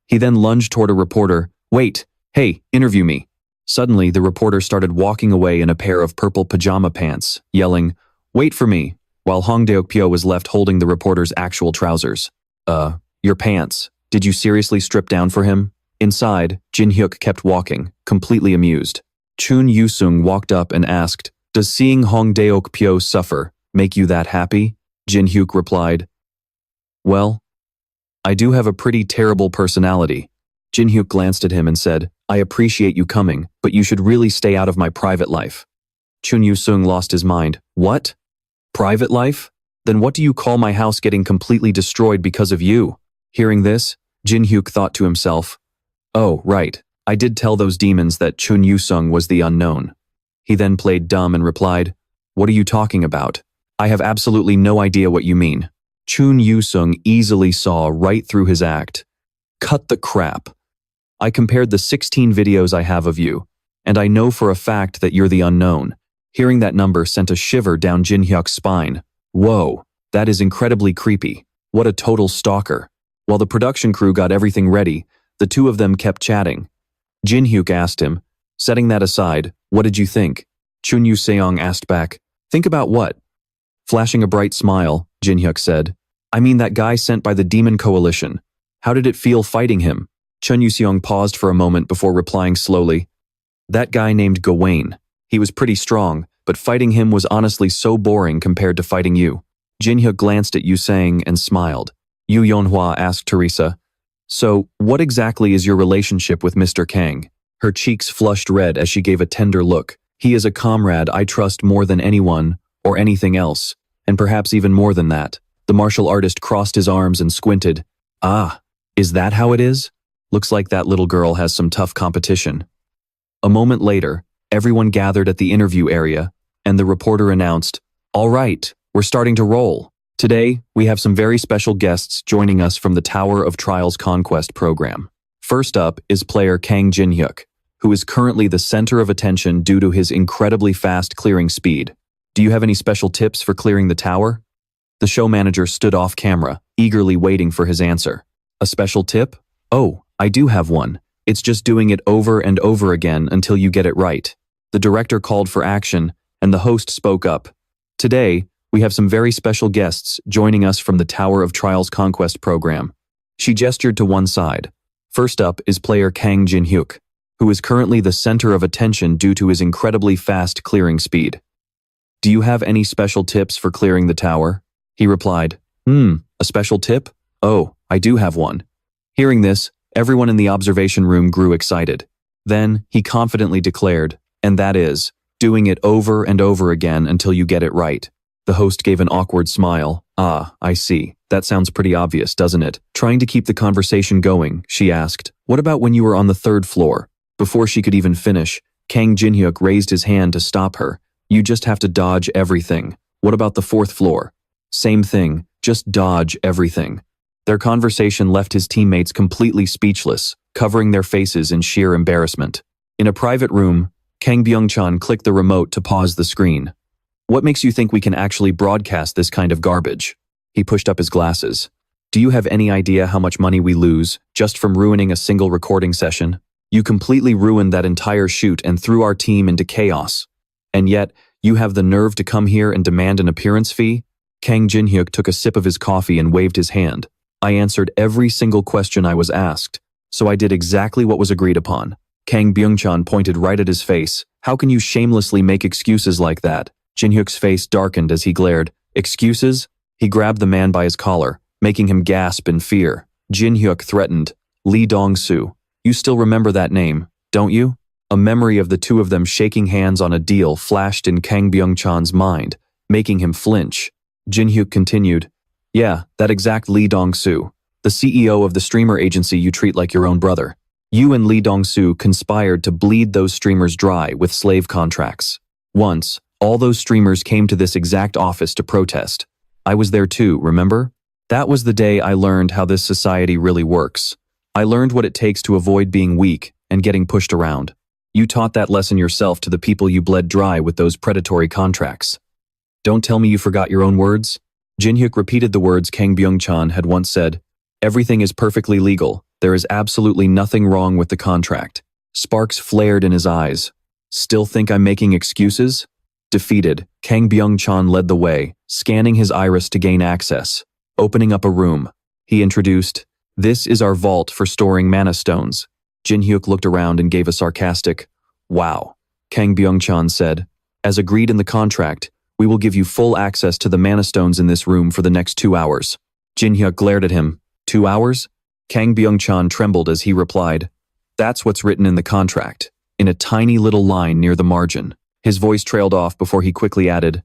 He then lunged toward a reporter. Wait, hey, interview me. Suddenly, the reporter started walking away in a pair of purple pajama pants, yelling, Wait for me, while Hong Deok-pyo was left holding the reporter's actual trousers. Your pants. Did you seriously strip down for him? Inside, Jin-hyuk kept walking, completely amused. Chun Yu-sung walked up and asked, Does seeing Hong Deok-pyo suffer make you that happy? Jin-hyuk replied, Well, I do have a pretty terrible personality. Jin-hyuk glanced at him and said, I appreciate you coming, but you should really stay out of my private life. Chun Yu-sung lost his mind. What? Private life? Then what do you call my house getting completely destroyed because of you? Hearing this, Jin-hyuk thought to himself, Oh, right, I did tell those demons that Chun Yu-sung was the unknown. He then played dumb and replied, What are you talking about? I have absolutely no idea what you mean. Chun Yu-sung easily saw right through his act. Cut the crap. I compared the 16 videos I have of you, and I know for a fact that you're the unknown. Hearing that number sent a shiver down Jin-hyuk's spine. Whoa, that is incredibly creepy. What a total stalker. While the production crew got everything ready, the 2 of them kept chatting. Jin-hyuk asked him, Setting that aside, what did you think? Chun Yu-seong asked back, Think about what? Flashing a bright smile, Jin-hyuk said, I mean that guy sent by the Demon Coalition. How did it feel fighting him? Chun Yu-seong paused for a moment before replying slowly. That guy named Gawain. He was pretty strong, but fighting him was honestly so boring compared to fighting you. Jin-hyuk glanced at Yu-seong and smiled. Yu Yonhua asked Teresa, So, what exactly is your relationship with Mr. Kang? Her cheeks flushed red as she gave a tender look. He is a comrade I trust more than anyone or anything else, and perhaps even more than that. The martial artist crossed his arms and squinted. Ah, is that how it is? Looks like that little girl has some tough competition. A moment later, everyone gathered at the interview area, and the reporter announced, All right, we're starting to roll. Today, we have some very special guests joining us from the Tower of Trials Conquest program. First up is player Kang Jin-hyuk, who is currently the center of attention due to his incredibly fast clearing speed. Do you have any special tips for clearing the tower? The show manager stood off camera, eagerly waiting for his answer. A special tip? Oh, I do have one. It's just doing it over and over again until you get it right. The director called for action, and the host spoke up. Today, we have some very special guests joining us from the Tower of Trials Conquest program. She gestured to one side. First up is player Kang Jin-hyuk, who is currently the center of attention due to his incredibly fast clearing speed. Do you have any special tips for clearing the tower? He replied, A special tip? Oh, I do have one. Hearing this, everyone in the observation room grew excited. Then, he confidently declared, and that is, doing it over and over again until you get it right. The host gave an awkward smile. Ah, I see. That sounds pretty obvious, doesn't it? Trying to keep the conversation going, she asked, what about when you were on the 3rd floor? Before she could even finish, Kang Jinhyuk raised his hand to stop her. You just have to dodge everything. What about the 4th floor? Same thing, just dodge everything. Their conversation left his teammates completely speechless, covering their faces in sheer embarrassment. In a private room, Kang Byung-chan clicked the remote to pause the screen. What makes you think we can actually broadcast this kind of garbage? He pushed up his glasses. Do you have any idea how much money we lose just from ruining a single recording session? You completely ruined that entire shoot and threw our team into chaos. And yet, you have the nerve to come here and demand an appearance fee? Kang Jinhyuk took a sip of his coffee and waved his hand. I answered every single question I was asked, so I did exactly what was agreed upon. Kang Byung-chan pointed right at his face. How can you shamelessly make excuses like that? Jinhyuk's face darkened as he glared. Excuses? He grabbed the man by his collar, making him gasp in fear. Jinhyuk threatened. Lee Dong-soo. You still remember that name, don't you? A memory of the two of them shaking hands on a deal flashed in Kang Byung-chan's mind, making him flinch. Jinhyuk continued. Yeah, that exact Lee Dong-soo, the CEO of the streamer agency you treat like your own brother. You and Lee Dong-soo conspired to bleed those streamers dry with slave contracts. Once, all those streamers came to this exact office to protest. I was there too, remember? That was the day I learned how this society really works. I learned what it takes to avoid being weak and getting pushed around. You taught that lesson yourself to the people you bled dry with those predatory contracts. Don't tell me you forgot your own words. Jinhyuk repeated the words Kang Byung-chan had once said. Everything is perfectly legal. There is absolutely nothing wrong with the contract. Sparks flared in his eyes. Still think I'm making excuses? Defeated, Kang Byung-chan led the way, scanning his iris to gain access. Opening up a room, he introduced, This is our vault for storing mana stones. Jinhyuk looked around and gave a sarcastic, Wow. Kang Byung-chan said, As agreed in the contract, we will give you full access to the mana stones in this room for the next 2 hours. Jinhyuk glared at him. 2 hours? Kang Byung-chan trembled as he replied, That's what's written in the contract, in a tiny little line near the margin. His voice trailed off before he quickly added,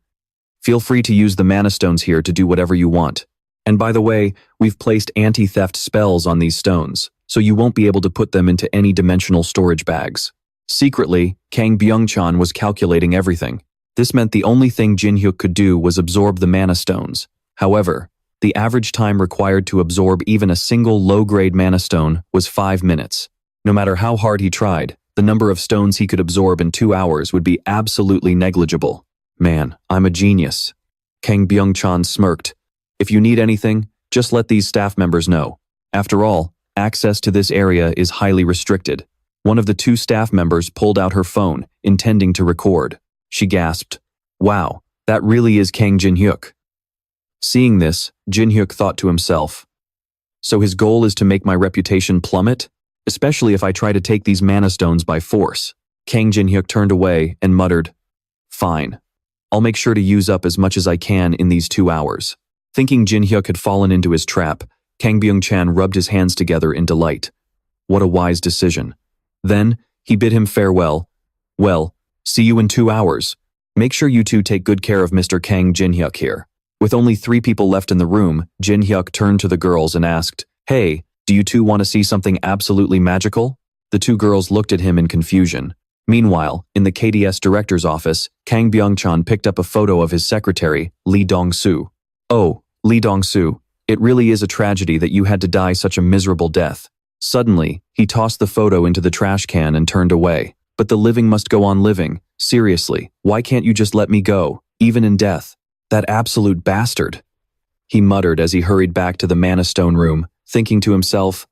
Feel free to use the mana stones here to do whatever you want. And by the way, we've placed anti-theft spells on these stones, so you won't be able to put them into any dimensional storage bags. Secretly, Kang Byung-chan was calculating everything. This meant the only thing Jinhyuk could do was absorb the mana stones. However, the average time required to absorb even a single low-grade mana stone was 5 minutes. No matter how hard he tried, the number of stones he could absorb in 2 hours would be absolutely negligible. Man, I'm a genius. Kang Byung-chan smirked. If you need anything, just let these staff members know. After all, access to this area is highly restricted. One of the 2 staff members pulled out her phone, intending to record. She gasped, Wow, that really is Kang Jinhyuk. Seeing this, Jinhyuk thought to himself, So his goal is to make my reputation plummet? Especially if I try to take these mana stones by force. Kang Jinhyuk turned away and muttered, Fine. I'll make sure to use up as much as I can in these 2 hours. Thinking Jinhyuk had fallen into his trap, Kang Byung-chan rubbed his hands together in delight. What a wise decision. Then, he bid him farewell. Well, see you in 2 hours. Make sure you two take good care of Mr. Kang Jinhyuk here. With only 3 people left in the room, Jinhyuk turned to the girls and asked, Hey, do you two want to see something absolutely magical? The 2 girls looked at him in confusion. Meanwhile, in the KDS director's office, Kang Byung-chan picked up a photo of his secretary, Lee Dong-soo. Oh, Lee Dong-soo, it really is a tragedy that you had to die such a miserable death. Suddenly, he tossed the photo into the trash can and turned away. But the living must go on living. Seriously, why can't you just let me go, even in death? That absolute bastard. He muttered as he hurried back to the mana stone room, thinking to himself,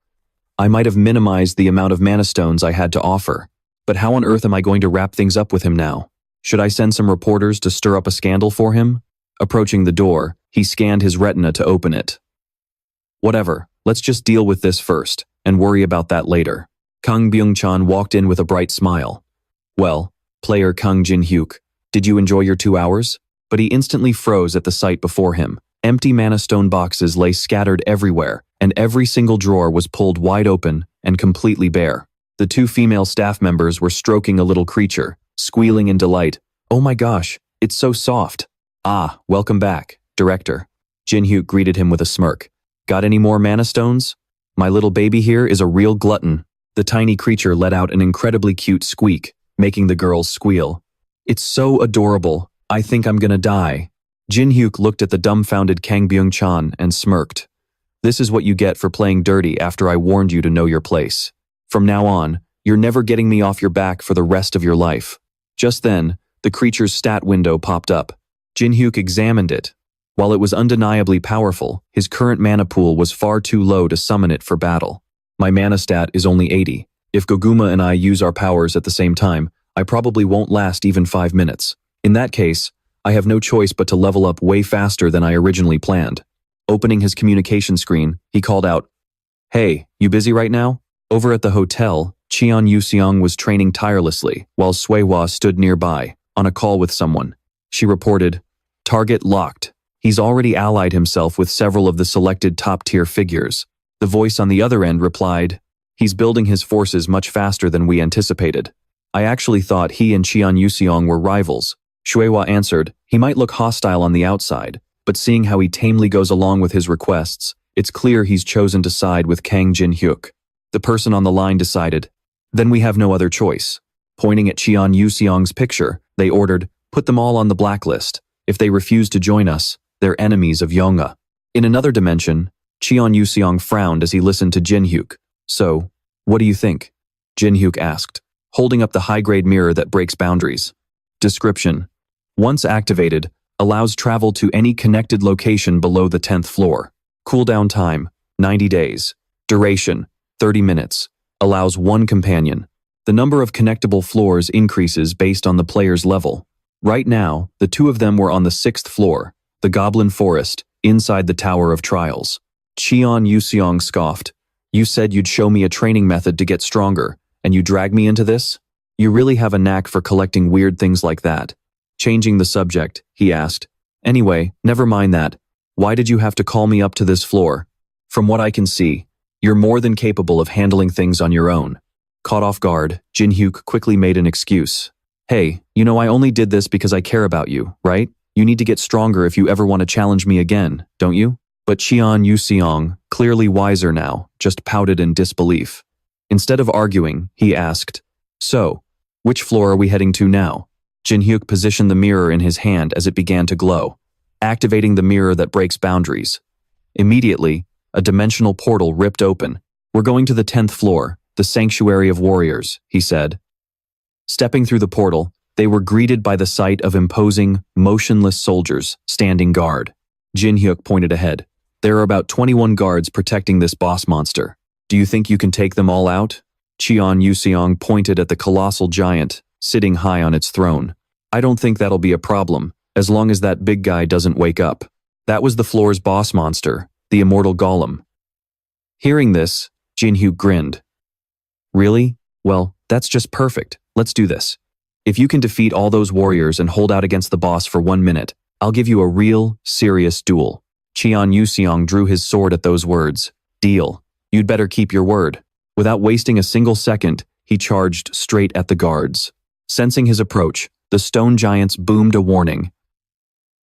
I might have minimized the amount of mana stones I had to offer, but how on earth am I going to wrap things up with him now? Should I send some reporters to stir up a scandal for him? Approaching the door, he scanned his retina to open it. Whatever, let's just deal with this first, and worry about that later. Kang Byung-chan walked in with a bright smile. Well, player Kang Jinhyuk, did you enjoy your 2 hours? But he instantly froze at the sight before him. Empty mana stone boxes lay scattered everywhere, and every single drawer was pulled wide open and completely bare. The two female staff members were stroking a little creature, squealing in delight. "Oh my gosh, it's so soft." "Ah, welcome back, Director." Jinhyuk greeted him with a smirk. "Got any more mana stones? My little baby here is a real glutton." The tiny creature let out an incredibly cute squeak, making the girls squeal. "It's so adorable. I think I'm gonna die." Jinhyuk looked at the dumbfounded Kang Byung-chan and smirked. "This is what you get for playing dirty after I warned you to know your place. From now on, you're never getting me off your back for the rest of your life." Just then, the creature's stat window popped up. Jinhyuk examined it. While it was undeniably powerful, his current mana pool was far too low to summon it for battle. "My mana stat is only 80. If Goguma and I use our powers at the same time, I probably won't last even 5 minutes. In that case, I have no choice but to level up way faster than I originally planned." Opening his communication screen, he called out, "Hey, you busy right now?" Over at the hotel, Cheon Yuseong was training tirelessly, while Suihua stood nearby, on a call with someone. She reported, "Target locked. He's already allied himself with several of the selected top-tier figures." The voice on the other end replied, "He's building his forces much faster than we anticipated. I actually thought he and Cheon Yuseong were rivals." Suihua answered, "He might look hostile on the outside, but seeing how he tamely goes along with his requests, it's clear he's chosen to side with Kang Jin-hyuk." The person on the line decided, "Then we have no other choice." Pointing at Cheon Yuseong's picture, they ordered, "Put them all on the blacklist. If they refuse to join us, they're enemies of Yonga." In another dimension, Cheon Yuseong frowned as he listened to Jin-hyuk. "So, what do you think?" Jin-hyuk asked, holding up the high-grade mirror that breaks boundaries. Description: once activated, allows travel to any connected location below the 10th floor. Cooldown time, 90 days. Duration, 30 minutes. Allows one companion. The number of connectable floors increases based on the player's level. Right now, the two of them were on the 6th floor, the Goblin Forest, inside the Tower of Trials. Cheon Yuseong scoffed. "You said you'd show me a training method to get stronger, and you drag me into this? You really have a knack for collecting weird things like that." Changing the subject, he asked, "Anyway, never mind that. Why did you have to call me up to this floor? From what I can see, you're more than capable of handling things on your own." Caught off guard, Jin-hyuk quickly made an excuse. "Hey, you know I only did this because I care about you, right? You need to get stronger if you ever want to challenge me again, don't you?" But Cheon Yuseong, clearly wiser now, just pouted in disbelief. Instead of arguing, he asked, "So, which floor are we heading to now?" Jin-hyuk positioned the mirror in his hand as it began to glow, activating the mirror that breaks boundaries. Immediately, a dimensional portal ripped open. "We're going to the 10th floor, the Sanctuary of Warriors," he said. Stepping through the portal, they were greeted by the sight of imposing, motionless soldiers standing guard. Jin-hyuk pointed ahead. "There are about 21 guards protecting this boss monster. Do you think you can take them all out?" Cheon Yuseong pointed at the colossal giant, sitting high on its throne. "I don't think that'll be a problem, as long as that big guy doesn't wake up." That was the floor's boss monster, the Immortal Golem. Hearing this, Jin-hyuk grinned. "Really? Well, that's just perfect. Let's do this. If you can defeat all those warriors and hold out against the boss for 1 minute, I'll give you a real, serious duel." Cheon Yuseong drew his sword at those words. "Deal. You'd better keep your word." Without wasting a single second, he charged straight at the guards. Sensing his approach, the stone giants boomed a warning.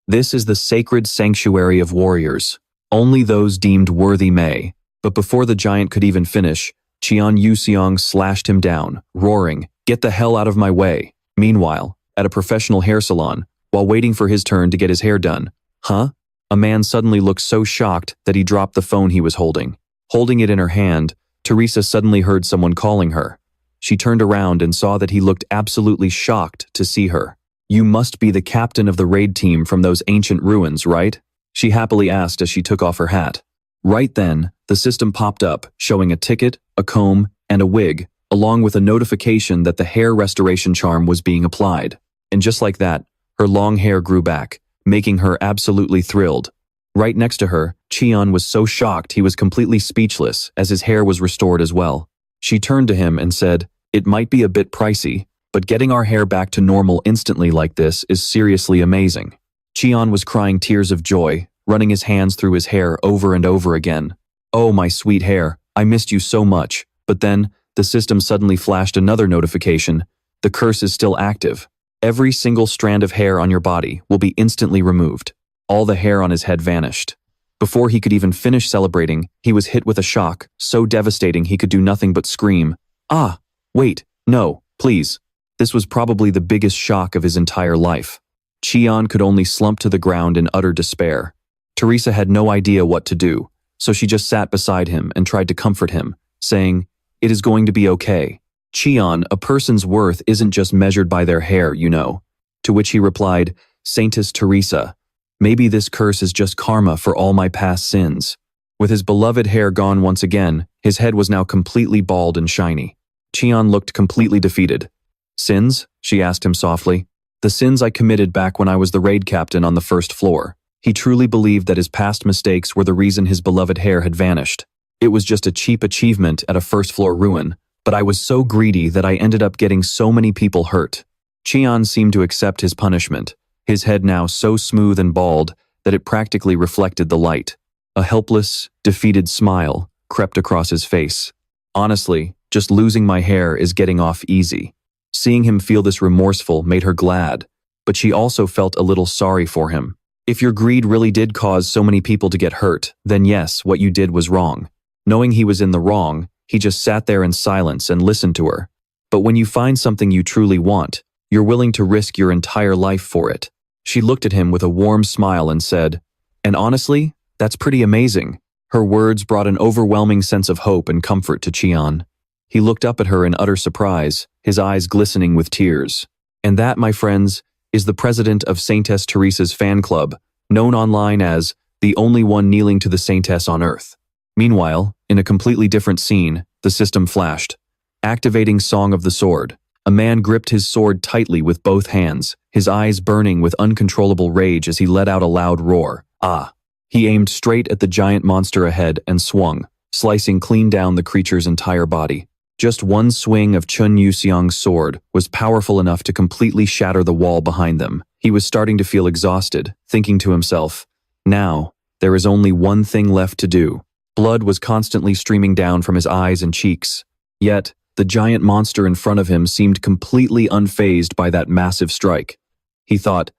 "This is the sacred sanctuary of warriors. Only those deemed worthy may." But before the giant could even finish, Cheon Yuseong slashed him down, roaring, "Get the hell out of my way." Meanwhile, at a professional hair salon, while waiting for his turn to get his hair done, a man suddenly looked so shocked that he dropped the phone he was holding. Holding it in her hand, Teresa suddenly heard someone calling her. She turned around and saw that he looked absolutely shocked to see her. "You must be the captain of the raid team from those ancient ruins, right?" she happily asked as she took off her hat. Right then, the system popped up, showing a ticket, a comb, and a wig, along with a notification that the hair restoration charm was being applied. And just like that, her long hair grew back, making her absolutely thrilled. Right next to her, Cheon was so shocked he was completely speechless as his hair was restored as well. She turned to him and said, "It might be a bit pricey, but getting our hair back to normal instantly like this is seriously amazing." Cheon was crying tears of joy, running his hands through his hair over and over again. "Oh, my sweet hair, I missed you so much." But then, the system suddenly flashed another notification. The curse is still active. Every single strand of hair on your body will be instantly removed. All the hair on his head vanished. Before he could even finish celebrating, he was hit with a shock, so devastating he could do nothing but scream. "Ah, wait, no, please." This was probably the biggest shock of his entire life. Qian could only slump to the ground in utter despair. Teresa had no idea what to do, so she just sat beside him and tried to comfort him, saying, "It is going to be okay. Qian, a person's worth isn't just measured by their hair, you know." To which he replied, "Saintess Teresa, maybe this curse is just karma for all my past sins." With his beloved hair gone once again, his head was now completely bald and shiny. Qian looked completely defeated. "Sins?" she asked him softly. "The sins I committed back when I was the raid captain on the first floor." He truly believed that his past mistakes were the reason his beloved hair had vanished. It was just a cheap achievement at a first-floor ruin, but I was so greedy that I ended up getting so many people hurt. Qian seemed to accept his punishment, his head now so smooth and bald that it practically reflected the light. A helpless, defeated smile crept across his face. "Honestly, just losing my hair is getting off easy." Seeing him feel this remorseful made her glad, but she also felt a little sorry for him. If your greed really did cause so many people to get hurt, then yes, what you did was wrong. Knowing he was in the wrong, he just sat there in silence and listened to her. But when you find something you truly want, you're willing to risk your entire life for it. She looked at him with a warm smile and said, "And honestly, that's pretty amazing." Her words brought an overwhelming sense of hope and comfort to Qian. He looked up at her in utter surprise, his eyes glistening with tears. And that, my friends, is the president of Saintess Teresa's fan club, known online as the only one kneeling to the Saintess on Earth. Meanwhile, in a completely different scene, the system flashed. Activating Song of the Sword. A man gripped his sword tightly with both hands, his eyes burning with uncontrollable rage as he let out a loud roar. "Ah!" He aimed straight at the giant monster ahead and swung, slicing clean down the creature's entire body. Just one swing of Chun Yuxiang's sword was powerful enough to completely shatter the wall behind them. He was starting to feel exhausted, thinking to himself, "Now, there is only one thing left to do." Blood was constantly streaming down from his eyes and cheeks. Yet, the giant monster in front of him seemed completely unfazed by that massive strike. He thought,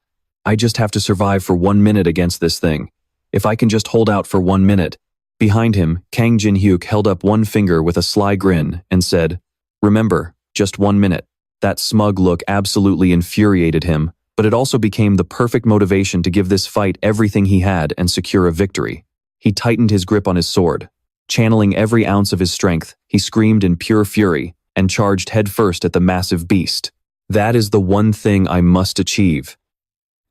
"I just have to survive for 1 minute against this thing. If I can just hold out for 1 minute. Behind him, Kang Jin-hyuk held up one finger with a sly grin and said, "Remember, just 1 minute." That smug look absolutely infuriated him, but it also became the perfect motivation to give this fight everything he had and secure a victory. He tightened his grip on his sword. Channeling every ounce of his strength, he screamed in pure fury and charged headfirst at the massive beast. "That is the one thing I must achieve.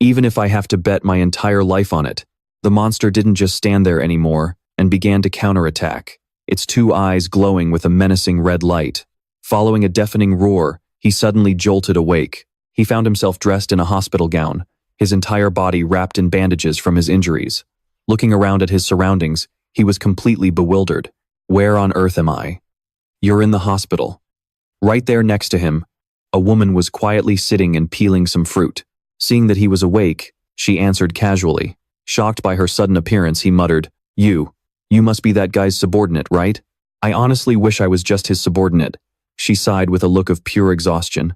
Even if I have to bet my entire life on it." The monster didn't just stand there anymore and began to counterattack, its two eyes glowing with a menacing red light. Following a deafening roar, he suddenly jolted awake. He found himself dressed in a hospital gown, his entire body wrapped in bandages from his injuries. Looking around at his surroundings, he was completely bewildered. Where on earth am I? "You're in the hospital." Right there next to him, a woman was quietly sitting and peeling some fruit. Seeing that he was awake, she answered casually. Shocked by her sudden appearance, he muttered, You must be that guy's subordinate, right?" "I honestly wish I was just his subordinate," she sighed with a look of pure exhaustion.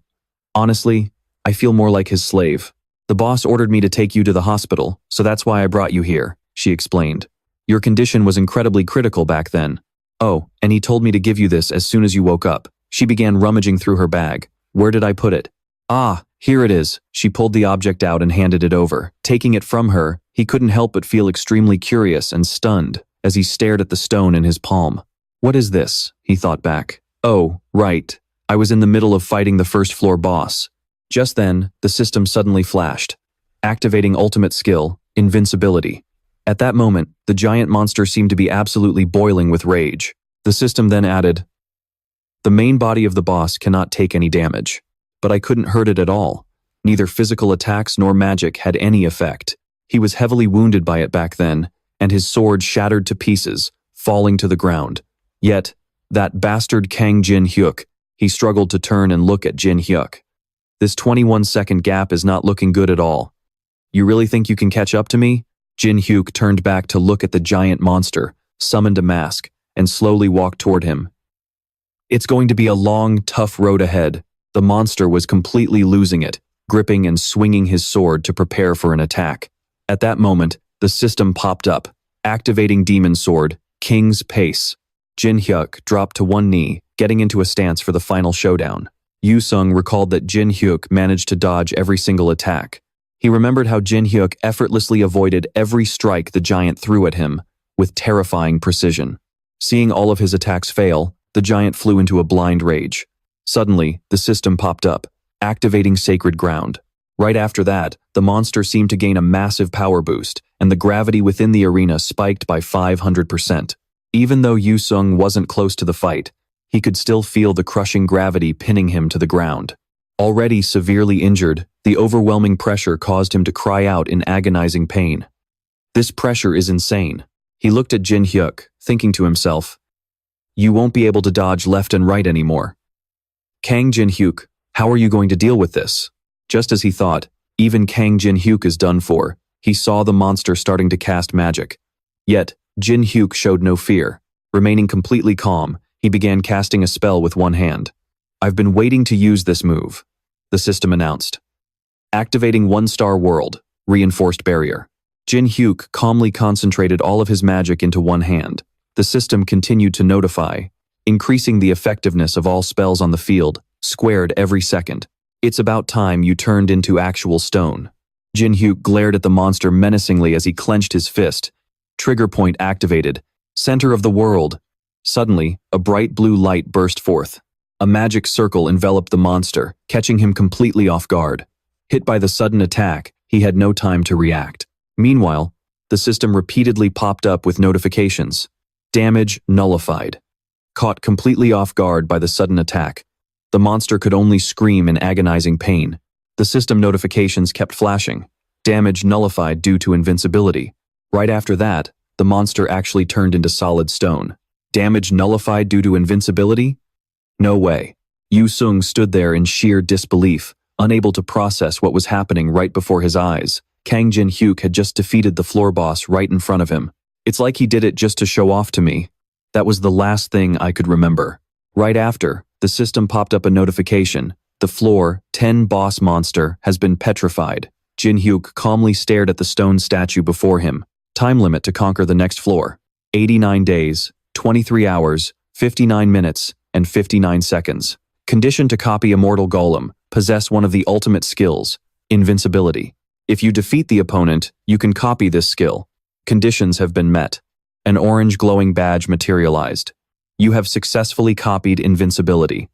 "Honestly, I feel more like his slave. The boss ordered me to take you to the hospital, so that's why I brought you here," she explained. "Your condition was incredibly critical back then. Oh, and he told me to give you this as soon as you woke up." She began rummaging through her bag. "Where did I put it?" "Ah, here it is." She pulled the object out and handed it over. Taking it from her, he couldn't help but feel extremely curious and stunned as he stared at the stone in his palm. "What is this?" he thought back. "Oh, right. I was in the middle of fighting the first-floor boss." Just then, the system suddenly flashed, activating ultimate skill, Invincibility. At that moment, the giant monster seemed to be absolutely boiling with rage. The system then added, "The main body of the boss cannot take any damage." But I couldn't hurt it at all. Neither physical attacks nor magic had any effect. He was heavily wounded by it back then, and his sword shattered to pieces, falling to the ground. Yet, that bastard Kang Jin-hyuk, he struggled to turn and look at Jin-hyuk. "This 21-second gap is not looking good at all. You really think you can catch up to me?" Jin Hyuk turned back to look at the giant monster, summoned a mask, and slowly walked toward him. It's going to be a long, tough road ahead. The monster was completely losing it, gripping and swinging his sword to prepare for an attack. At that moment, the system popped up, activating Demon Sword, King's Pace. Jin Hyuk dropped to one knee, getting into a stance for the final showdown. Yu Sung recalled that Jin Hyuk managed to dodge every single attack. He remembered how Jin Hyuk effortlessly avoided every strike the giant threw at him, with terrifying precision. Seeing all of his attacks fail, the giant flew into a blind rage. Suddenly, the system popped up, activating Sacred Ground. Right after that, the monster seemed to gain a massive power boost, and the gravity within the arena spiked by 500%. Even though Yu Sung wasn't close to the fight, he could still feel the crushing gravity pinning him to the ground. Already severely injured, the overwhelming pressure caused him to cry out in agonizing pain. This pressure is insane. He looked at Jin Hyuk, thinking to himself, "You won't be able to dodge left and right anymore." Kang Jin Hyuk, how are you going to deal with this? Just as he thought, even Kang Jin Hyuk is done for. He saw the monster starting to cast magic. Yet, Jin Hyuk showed no fear. Remaining completely calm, he began casting a spell with one hand. "I've been waiting to use this move," the system announced. Activating One-Star World, Reinforced Barrier. Jin Hyuk calmly concentrated all of his magic into one hand. The system continued to notify, increasing the effectiveness of all spells on the field, squared every second. "It's about time you turned into actual stone." Jin Hyuk glared at the monster menacingly as he clenched his fist. Trigger point activated. Center of the world. Suddenly, a bright blue light burst forth. A magic circle enveloped the monster, catching him completely off guard. Hit by the sudden attack, he had no time to react. Meanwhile, the system repeatedly popped up with notifications. Damage nullified. Caught completely off guard by the sudden attack, the monster could only scream in agonizing pain. The system notifications kept flashing. Damage nullified due to invincibility. Right after that, the monster actually turned into solid stone. Damage nullified due to invincibility? No way. Yu Sung stood there in sheer disbelief, unable to process what was happening right before his eyes. Kang Jin Hyuk had just defeated the floor boss right in front of him. It's like he did it just to show off to me. That was the last thing I could remember. Right after, the system popped up a notification. The floor 10 boss monster has been petrified. Jin Hyuk calmly stared at the stone statue before him. Time limit to conquer the next floor. 89 days, 23 hours, 59 minutes, and 59 seconds. Condition to copy Immortal Golem. Possess one of the ultimate skills, Invincibility. If you defeat the opponent, you can copy this skill. Conditions have been met. An orange glowing badge materialized. You have successfully copied Invincibility.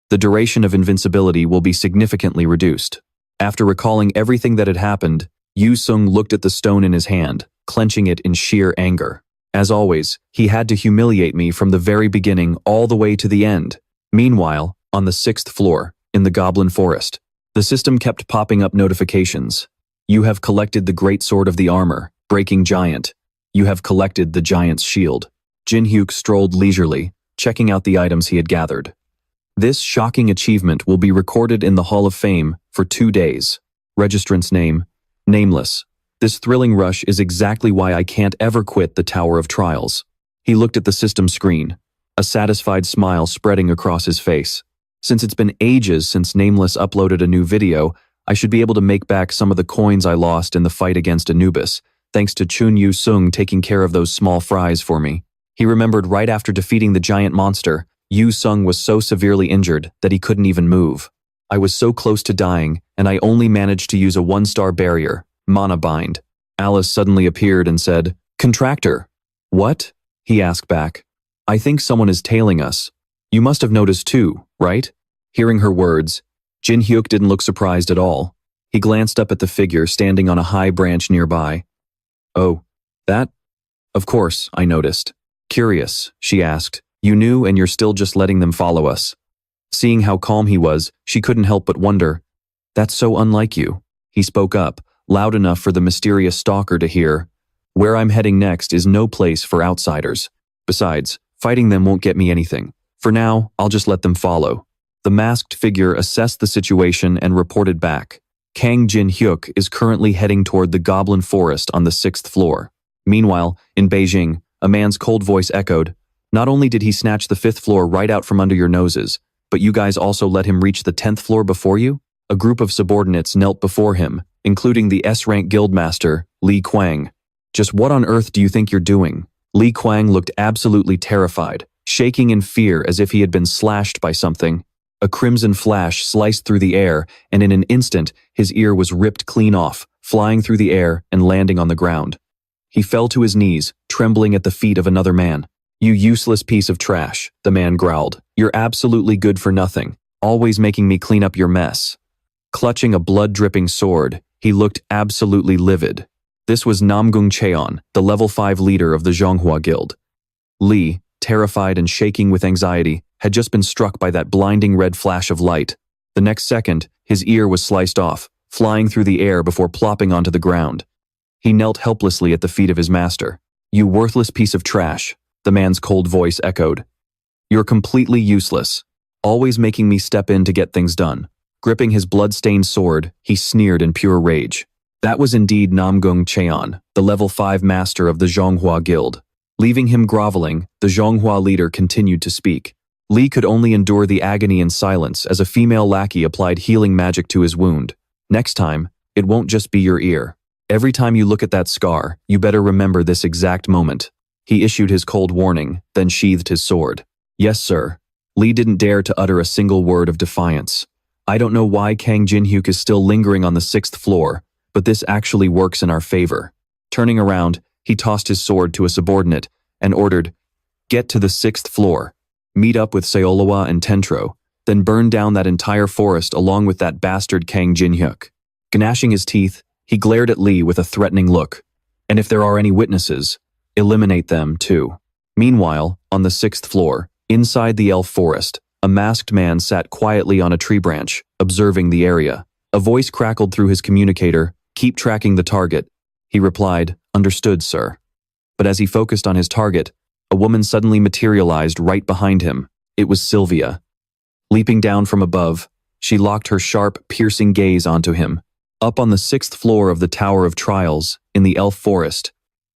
The duration of Invincibility will be significantly reduced. After recalling everything that had happened, Yu Sung looked at the stone in his hand, clenching it in sheer anger. As always, he had to humiliate me from the very beginning all the way to the end. Meanwhile, on the 6th floor, in the Goblin Forest, the system kept popping up notifications. You have collected the Great Sword of the Armor, Breaking Giant. You have collected the Giant's Shield. Jin Hyuk strolled leisurely, checking out the items he had gathered. This shocking achievement will be recorded in the Hall of Fame for 2 days. Registrant's name, Nameless. This thrilling rush is exactly why I can't ever quit the Tower of Trials. He looked at the system screen, a satisfied smile spreading across his face. Since it's been ages since Nameless uploaded a new video, I should be able to make back some of the coins I lost in the fight against Anubis, thanks to Chun Yu Sung taking care of those small fries for me. He remembered right after defeating the giant monster, Yu Sung was so severely injured that he couldn't even move. I was so close to dying, and I only managed to use a 1-star barrier, Mana Bind. Alice suddenly appeared and said, "Contractor." "What?" he asked back. "I think someone is tailing us. You must have noticed too, right?" Hearing her words, Jin Hyuk didn't look surprised at all. He glanced up at the figure standing on a high branch nearby. "Oh, that? Of course, I noticed." "Curious," she asked. "You knew and you're still just letting them follow us." Seeing how calm he was, she couldn't help but wonder. "That's so unlike you." He spoke up, loud enough for the mysterious stalker to hear. "Where I'm heading next is no place for outsiders. Besides, fighting them won't get me anything. For now, I'll just let them follow." The masked figure assessed the situation and reported back. Kang Jin-hyuk is currently heading toward the Goblin Forest on the 6th floor. Meanwhile, in Beijing, a man's cold voice echoed, "Not only did he snatch the 5th floor right out from under your noses, but you guys also let him reach the 10th floor before you?" A group of subordinates knelt before him, including the S-rank guildmaster, Li Kuang. "Just what on earth do you think you're doing?" Li Kuang looked absolutely terrified, shaking in fear as if he had been slashed by something. A crimson flash sliced through the air, and in an instant, his ear was ripped clean off, flying through the air and landing on the ground. He fell to his knees, trembling at the feet of another man. "You useless piece of trash," the man growled. "You're absolutely good for nothing, always making me clean up your mess." Clutching a blood-dripping sword, he looked absolutely livid. This was Namgung Cheon, the level 5 leader of the Zhonghua Guild. Li, terrified and shaking with anxiety, had just been struck by that blinding red flash of light. The next second, his ear was sliced off, flying through the air before plopping onto the ground. He knelt helplessly at the feet of his master. "You worthless piece of trash," the man's cold voice echoed. "You're completely useless, always making me step in to get things done." Gripping his blood-stained sword, he sneered in pure rage. That was indeed Namgung Cheon, the level 5 master of the Zhonghua Guild. Leaving him groveling, the Zhonghua leader continued to speak. Li could only endure the agony in silence as a female lackey applied healing magic to his wound. "Next time, it won't just be your ear. Every time you look at that scar, you better remember this exact moment." He issued his cold warning, then sheathed his sword. "Yes, sir." Li didn't dare to utter a single word of defiance. "I don't know why Kang Jin-hyuk is still lingering on the 6th floor, but this actually works in our favor." Turning around, he tossed his sword to a subordinate and ordered, "Get to the 6th floor. Meet up with Seolawa and Tentro, then burn down that entire forest along with that bastard Kang Jin-hyuk." Gnashing his teeth, he glared at Li with a threatening look. "And if there are any witnesses, eliminate them too." Meanwhile, on the 6th floor, inside the elf forest, a masked man sat quietly on a tree branch, observing the area. A voice crackled through his communicator, "Keep tracking the target." He replied, "Understood, sir." But as he focused on his target, a woman suddenly materialized right behind him. It was Sylvia. Leaping down from above, she locked her sharp, piercing gaze onto him. Up on the 6th floor of the Tower of Trials, in the elf forest,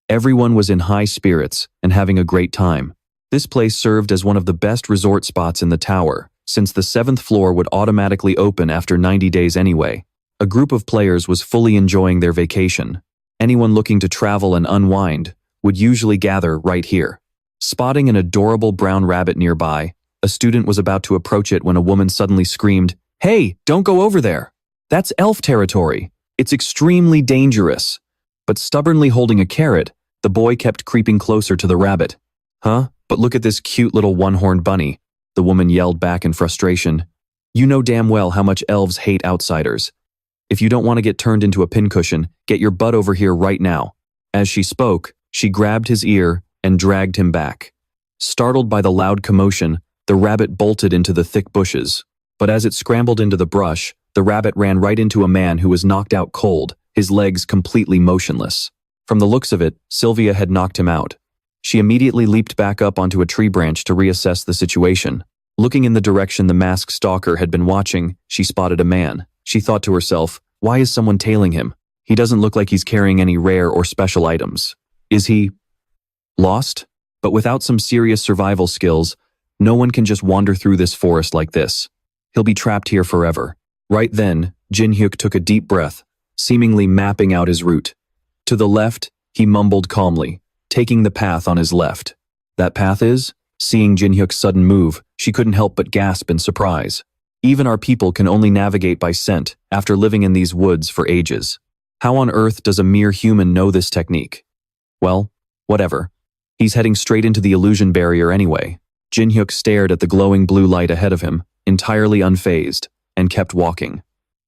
everyone was in high spirits and having a great time. This place served as one of the best resort spots in the tower, since the 7th floor would automatically open after 90 days anyway. A group of players was fully enjoying their vacation. Anyone looking to travel and unwind would usually gather right here. Spotting an adorable brown rabbit nearby, a student was about to approach it when a woman suddenly screamed, "Hey, don't go over there! That's elf territory! It's extremely dangerous!" But stubbornly holding a carrot, the boy kept creeping closer to the rabbit. "Huh? But look at this cute little one-horned bunny," the woman yelled back in frustration. "You know damn well how much elves hate outsiders. If you don't want to get turned into a pincushion, get your butt over here right now." As she spoke, she grabbed his ear and dragged him back. Startled by the loud commotion, the rabbit bolted into the thick bushes. But as it scrambled into the brush, the rabbit ran right into a man who was knocked out cold, his legs completely motionless. From the looks of it, Sylvia had knocked him out. She immediately leaped back up onto a tree branch to reassess the situation. Looking in the direction the masked stalker had been watching, she spotted a man. She thought to herself, "Why is someone tailing him? He doesn't look like he's carrying any rare or special items. Is he lost?" But without some serious survival skills, no one can just wander through this forest like this. He'll be trapped here forever. Right then, Jin-hyuk took a deep breath, seemingly mapping out his route. To the left, he mumbled calmly, taking the path on his left. "That path is?" Seeing Jin-hyuk's sudden move, she couldn't help but gasp in surprise. Even our people can only navigate by scent after living in these woods for ages. How on earth does a mere human know this technique? Well, whatever. He's heading straight into the illusion barrier anyway. Jin-hyuk stared at the glowing blue light ahead of him, entirely unfazed, and kept walking.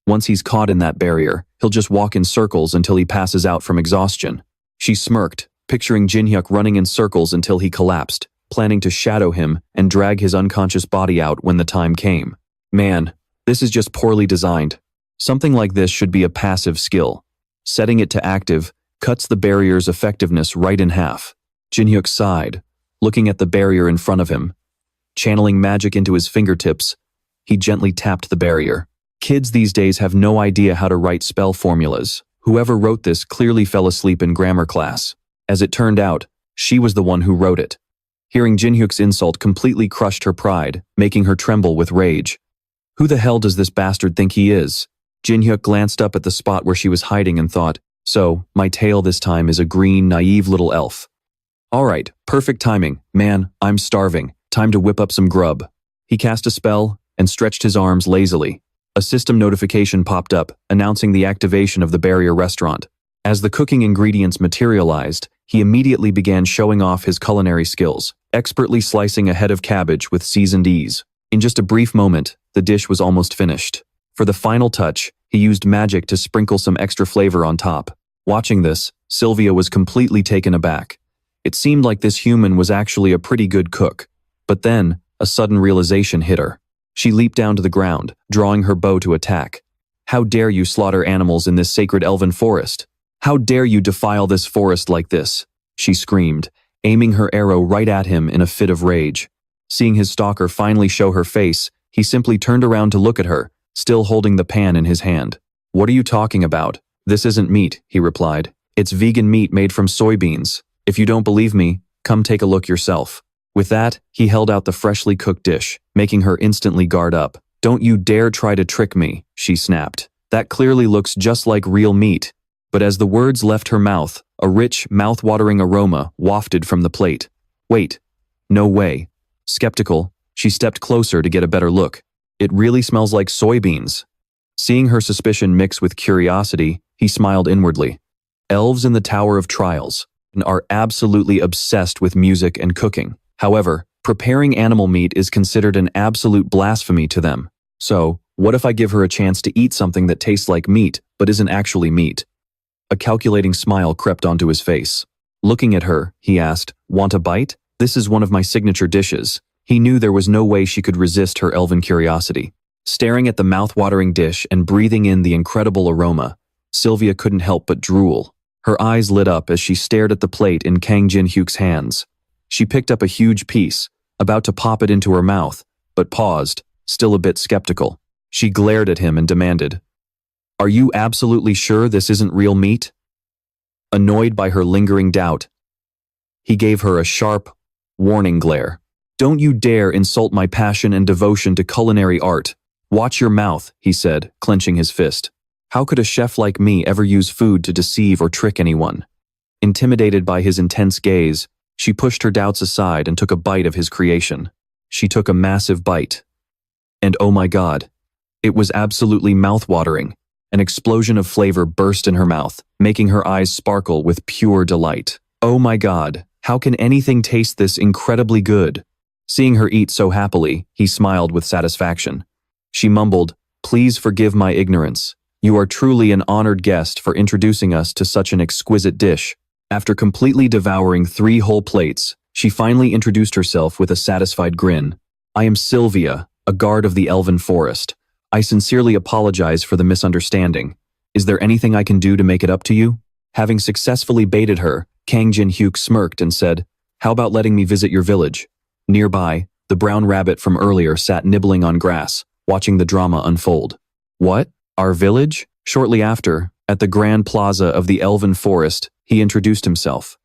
Once he's caught in that barrier, he'll just walk in circles until he passes out from exhaustion. She smirked, picturing Jin-hyuk running in circles until he collapsed, planning to shadow him and drag his unconscious body out when the time came. Man, this is just poorly designed. Something like this should be a passive skill. Setting it to active cuts the barrier's effectiveness right in half. Jin-hyuk sighed, looking at the barrier in front of him. Channeling magic into his fingertips, he gently tapped the barrier. Kids these days have no idea how to write spell formulas. Whoever wrote this clearly fell asleep in grammar class. As it turned out, she was the one who wrote it. Hearing Jinhyuk's insult completely crushed her pride, making her tremble with rage. Who the hell does this bastard think he is? Jinhyuk glanced up at the spot where she was hiding and thought, so, my tail this time is a green, naive little elf. Alright, perfect timing. Man, I'm starving. Time to whip up some grub. He cast a spell and stretched his arms lazily. A system notification popped up, announcing the activation of the barrier restaurant. As the cooking ingredients materialized, he immediately began showing off his culinary skills, expertly slicing a head of cabbage with seasoned ease. In just a brief moment, the dish was almost finished. For the final touch, he used magic to sprinkle some extra flavor on top. Watching this, Sylvia was completely taken aback. It seemed like this human was actually a pretty good cook. But then, a sudden realization hit her. She leaped down to the ground, drawing her bow to attack. How dare you slaughter animals in this sacred elven forest? How dare you defile this forest like this? She screamed, aiming her arrow right at him in a fit of rage. Seeing his stalker finally show her face, he simply turned around to look at her, still holding the pan in his hand. What are you talking about? This isn't meat, he replied. It's vegan meat made from soybeans. If you don't believe me, come take a look yourself. With that, he held out the freshly cooked dish, making her instantly guard up. Don't you dare try to trick me, she snapped. That clearly looks just like real meat. But as the words left her mouth, a rich, mouth-watering aroma wafted from the plate. Wait, no way. Skeptical, she stepped closer to get a better look. It really smells like soybeans. Seeing her suspicion mix with curiosity, he smiled inwardly. Elves in the Tower of Trials are absolutely obsessed with music and cooking. However, preparing animal meat is considered an absolute blasphemy to them. So, what if I give her a chance to eat something that tastes like meat, but isn't actually meat? A calculating smile crept onto his face. Looking at her, he asked, "Want a bite? This is one of my signature dishes." He knew there was no way she could resist her elven curiosity. Staring at the mouth-watering dish and breathing in the incredible aroma, Sylvia couldn't help but drool. Her eyes lit up as she stared at the plate in Kang Jin-hyuk's hands. She picked up a huge piece, about to pop it into her mouth, but paused, still a bit skeptical. She glared at him and demanded, "Are you absolutely sure this isn't real meat?" Annoyed by her lingering doubt, he gave her a sharp, warning glare. "Don't you dare insult my passion and devotion to culinary art. Watch your mouth," he said, clenching his fist. How could a chef like me ever use food to deceive or trick anyone? Intimidated by his intense gaze, she pushed her doubts aside and took a bite of his creation. She took a massive bite. And oh my God, it was absolutely mouth-watering. An explosion of flavor burst in her mouth, making her eyes sparkle with pure delight. Oh my God, how can anything taste this incredibly good? Seeing her eat so happily, he smiled with satisfaction. She mumbled, "Please forgive my ignorance. You are truly an honored guest for introducing us to such an exquisite dish." After completely devouring 3 whole plates, she finally introduced herself with a satisfied grin. "I am Sylvia, a guard of the Elven Forest. I sincerely apologize for the misunderstanding. Is there anything I can do to make it up to you?" Having successfully baited her, Kang Jin-hyuk smirked and said, "How about letting me visit your village?" Nearby, the brown rabbit from earlier sat nibbling on grass, watching the drama unfold. "What? Our village?" Shortly after, at the Grand Plaza of the Elven Forest, he introduced himself.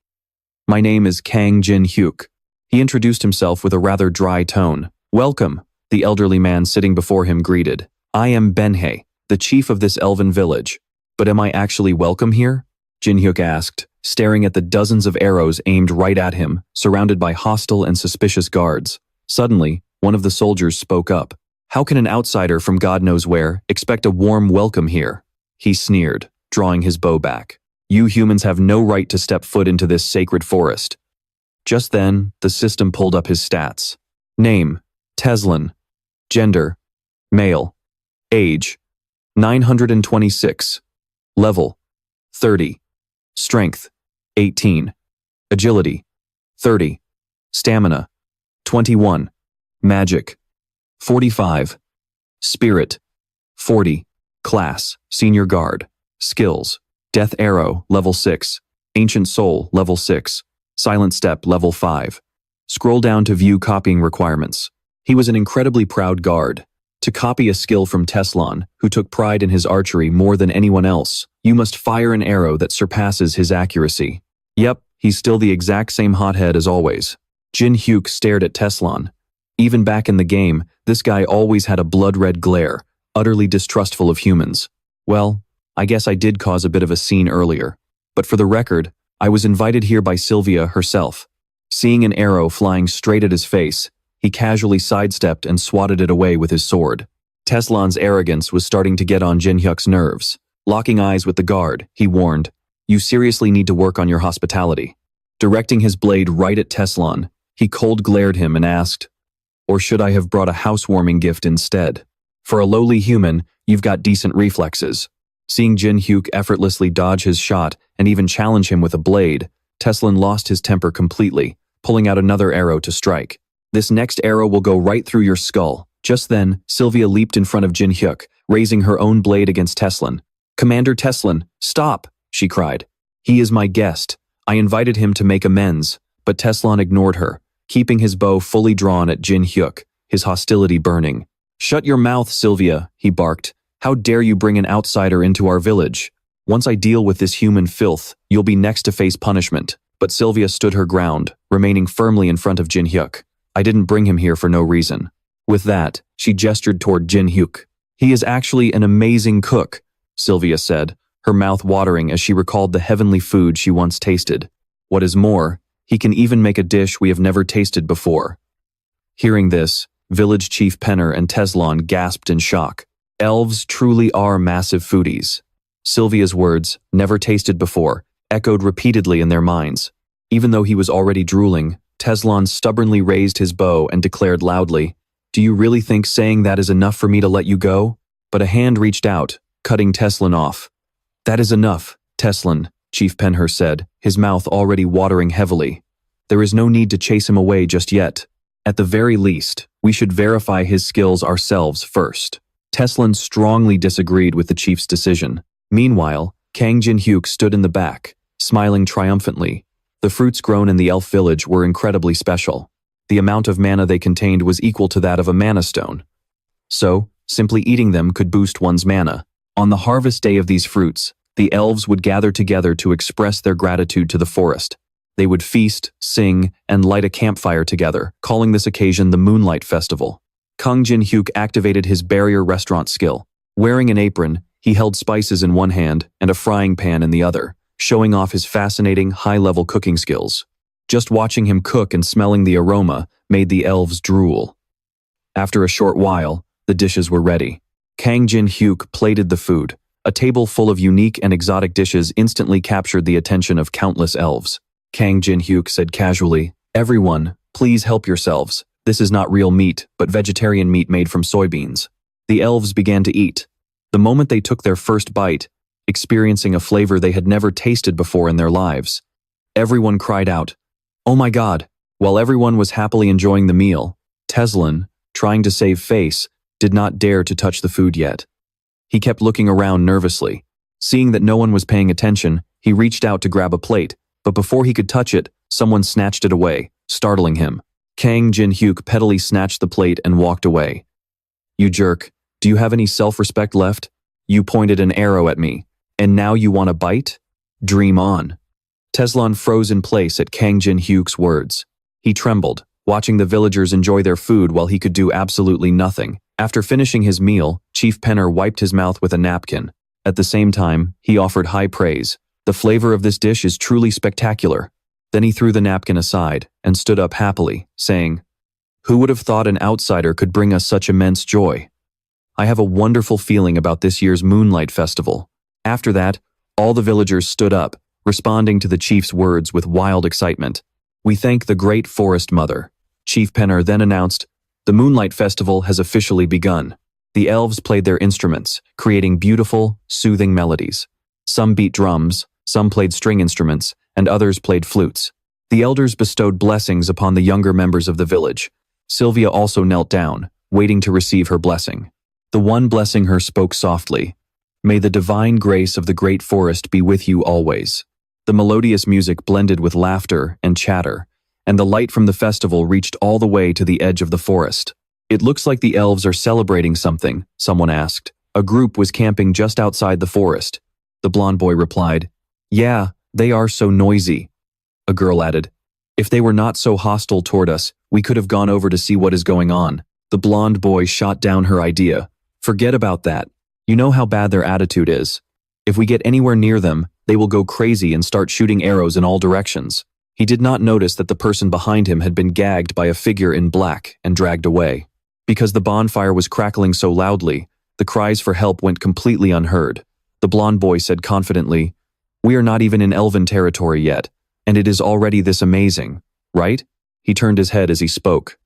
"My name is Kang Jin-hyuk." He introduced himself with a rather dry tone. "Welcome," the elderly man sitting before him greeted. "I am Benhei, the chief of this elven village. But am I actually welcome here?" Jin-hyuk asked, staring at the dozens of arrows aimed right at him, surrounded by hostile and suspicious guards. Suddenly, one of the soldiers spoke up. "How can an outsider from God knows where expect a warm welcome here?" He sneered, drawing his bow back. "You humans have no right to step foot into this sacred forest." Just then, the system pulled up his stats. Name, Teslin. Gender, male. Age, 926. Level, 30. Strength, 18. Agility, 30. Stamina, 21. Magic, 45. Spirit, 40. Class, Senior Guard. Skills, Death Arrow, Level 6. Ancient Soul, Level 6. Silent Step, Level 5. Scroll down to view copying requirements. He was an incredibly proud guard. To copy a skill from Teslan, who took pride in his archery more than anyone else, you must fire an arrow that surpasses his accuracy. Yep, he's still the exact same hothead as always. Jin Hyuk stared at Teslan. Even back in the game, this guy always had a blood-red glare, utterly distrustful of humans. Well, I guess I did cause a bit of a scene earlier. But for the record, I was invited here by Sylvia herself. Seeing an arrow flying straight at his face, he casually sidestepped and swatted it away with his sword. Teslan's arrogance was starting to get on Jin Hyuk's nerves. Locking eyes with the guard, he warned, "You seriously need to work on your hospitality." Directing his blade right at Teslan, he cold glared him and asked, "Or should I have brought a housewarming gift instead? For a lowly human, you've got decent reflexes." Seeing Jin Hyuk effortlessly dodge his shot and even challenge him with a blade, Teslan lost his temper completely, pulling out another arrow to strike. "This next arrow will go right through your skull." Just then, Sylvia leaped in front of Jin Hyuk, raising her own blade against Teslan. "Commander Teslan, stop!" she cried. "He is my guest. I invited him to make amends." But Teslan ignored her, keeping his bow fully drawn at Jin Hyuk, his hostility burning. "Shut your mouth, Sylvia," he barked. "How dare you bring an outsider into our village? Once I deal with this human filth, you'll be next to face punishment." But Sylvia stood her ground, remaining firmly in front of Jin Hyuk. "I didn't bring him here for no reason." With that, she gestured toward Jin Hyuk. "He is actually an amazing cook," Sylvia said, her mouth watering as she recalled the heavenly food she once tasted. "What is more, he can even make a dish we have never tasted before." Hearing this, village chief Penner and Teslan gasped in shock. Elves truly are massive foodies. Sylvia's words, "never tasted before," echoed repeatedly in their minds. Even though he was already drooling, Teslan stubbornly raised his bow and declared loudly, "Do you really think saying that is enough for me to let you go?" But a hand reached out, cutting Teslan off. "That is enough, Teslan," Chief Penher said, his mouth already watering heavily. "There is no need to chase him away just yet. At the very least, we should verify his skills ourselves first." Teslan strongly disagreed with the chief's decision. Meanwhile, Kang Jin Hyuk stood in the back, smiling triumphantly. The fruits grown in the elf village were incredibly special. The amount of mana they contained was equal to that of a mana stone. So, simply eating them could boost one's mana. On the harvest day of these fruits, the elves would gather together to express their gratitude to the forest. They would feast, sing, and light a campfire together, calling this occasion the Moonlight Festival. Kang Jin Hyuk activated his barrier restaurant skill. Wearing an apron, he held spices in one hand and a frying pan in the other, showing off his fascinating, high-level cooking skills. Just watching him cook and smelling the aroma made the elves drool. After a short while, the dishes were ready. Kang Jin Hyuk plated the food. A table full of unique and exotic dishes instantly captured the attention of countless elves. Kang Jin Hyuk said casually, "Everyone, please help yourselves. This is not real meat, but vegetarian meat made from soybeans." The elves began to eat. The moment they took their first bite, experiencing a flavor they had never tasted before in their lives, everyone cried out, "Oh my God!" While everyone was happily enjoying the meal, Teslan, trying to save face, did not dare to touch the food yet. He kept looking around nervously. Seeing that no one was paying attention, he reached out to grab a plate, but before he could touch it, someone snatched it away, startling him. Kang Jin Hyuk pettily snatched the plate and walked away. "You jerk, do you have any self-respect left? You pointed an arrow at me, and now you want a bite? Dream on." Teslan froze in place at Kang Jin Hyuk's words. He trembled, watching the villagers enjoy their food while he could do absolutely nothing. After finishing his meal, Chief Penner wiped his mouth with a napkin. At the same time, he offered high praise. "The flavor of this dish is truly spectacular." Then he threw the napkin aside and stood up happily, saying, "Who would have thought an outsider could bring us such immense joy? I have a wonderful feeling about this year's Moonlight Festival." After that, all the villagers stood up, responding to the chief's words with wild excitement. "We thank the Great Forest Mother." Chief Penner then announced, "The Moonlight Festival has officially begun." The elves played their instruments, creating beautiful, soothing melodies. Some beat drums, some played string instruments, and others played flutes. The elders bestowed blessings upon the younger members of the village. Sylvia also knelt down, waiting to receive her blessing. The one blessing her spoke softly, "May the divine grace of the great forest be with you always." The melodious music blended with laughter and chatter, and the light from the festival reached all the way to the edge of the forest. It looks like the elves are celebrating something, someone asked. A group was camping just outside the forest. The blonde boy replied, "Yeah, they are so noisy." A girl added, "If they were not so hostile toward us, we could have gone over to see what is going on." The blonde boy shot down her idea. "Forget about that. You know how bad their attitude is. If we get anywhere near them, they will go crazy and start shooting arrows in all directions." He did not notice that the person behind him had been gagged by a figure in black and dragged away. Because the bonfire was crackling so loudly, the cries for help went completely unheard. The blonde boy said confidently, "We are not even in elven territory yet, and it is already this amazing, right?" He turned his head as he spoke.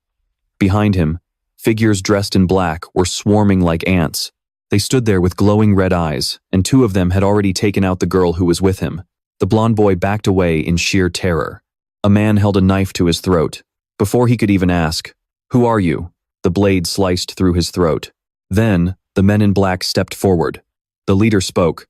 Behind him, figures dressed in black were swarming like ants. They stood there with glowing red eyes, and two of them had already taken out the girl who was with him. The blonde boy backed away in sheer terror. A man held a knife to his throat. Before he could even ask, "Who are you?" the blade sliced through his throat. Then, the men in black stepped forward. The leader spoke,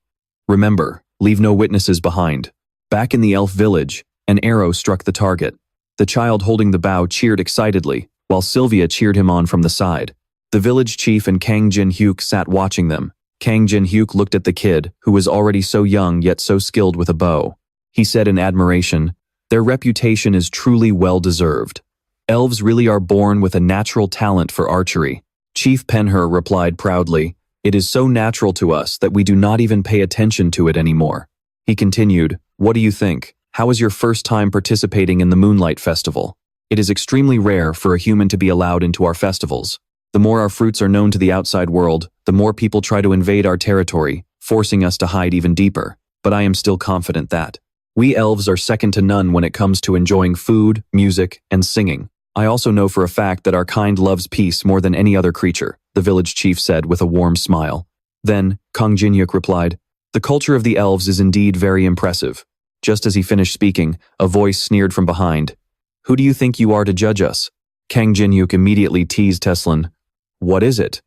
"Remember, leave no witnesses behind." Back in the elf village, an arrow struck the target. The child holding the bow cheered excitedly, while Sylvia cheered him on from the side. The village chief and Kang Jin-hyuk sat watching them. Kang Jin-hyuk looked at the kid, who was already so young yet so skilled with a bow. He said in admiration, "Their reputation is truly well-deserved. Elves really are born with a natural talent for archery." Chief Penher replied proudly, "It is so natural to us that we do not even pay attention to it anymore." He continued, "What do you think? How is your first time participating in the Moonlight Festival? It is extremely rare for a human to be allowed into our festivals. The more our fruits are known to the outside world, the more people try to invade our territory, forcing us to hide even deeper. But I am still confident that we elves are second to none when it comes to enjoying food, music, and singing. I also know for a fact that our kind loves peace more than any other creature," the village chief said with a warm smile. Then, Kang Jin-hyuk replied, "The culture of the elves is indeed very impressive." Just as he finished speaking, a voice sneered from behind, "Who do you think you are to judge us?" Kang Jin-hyuk immediately teased Teslan, "What is it?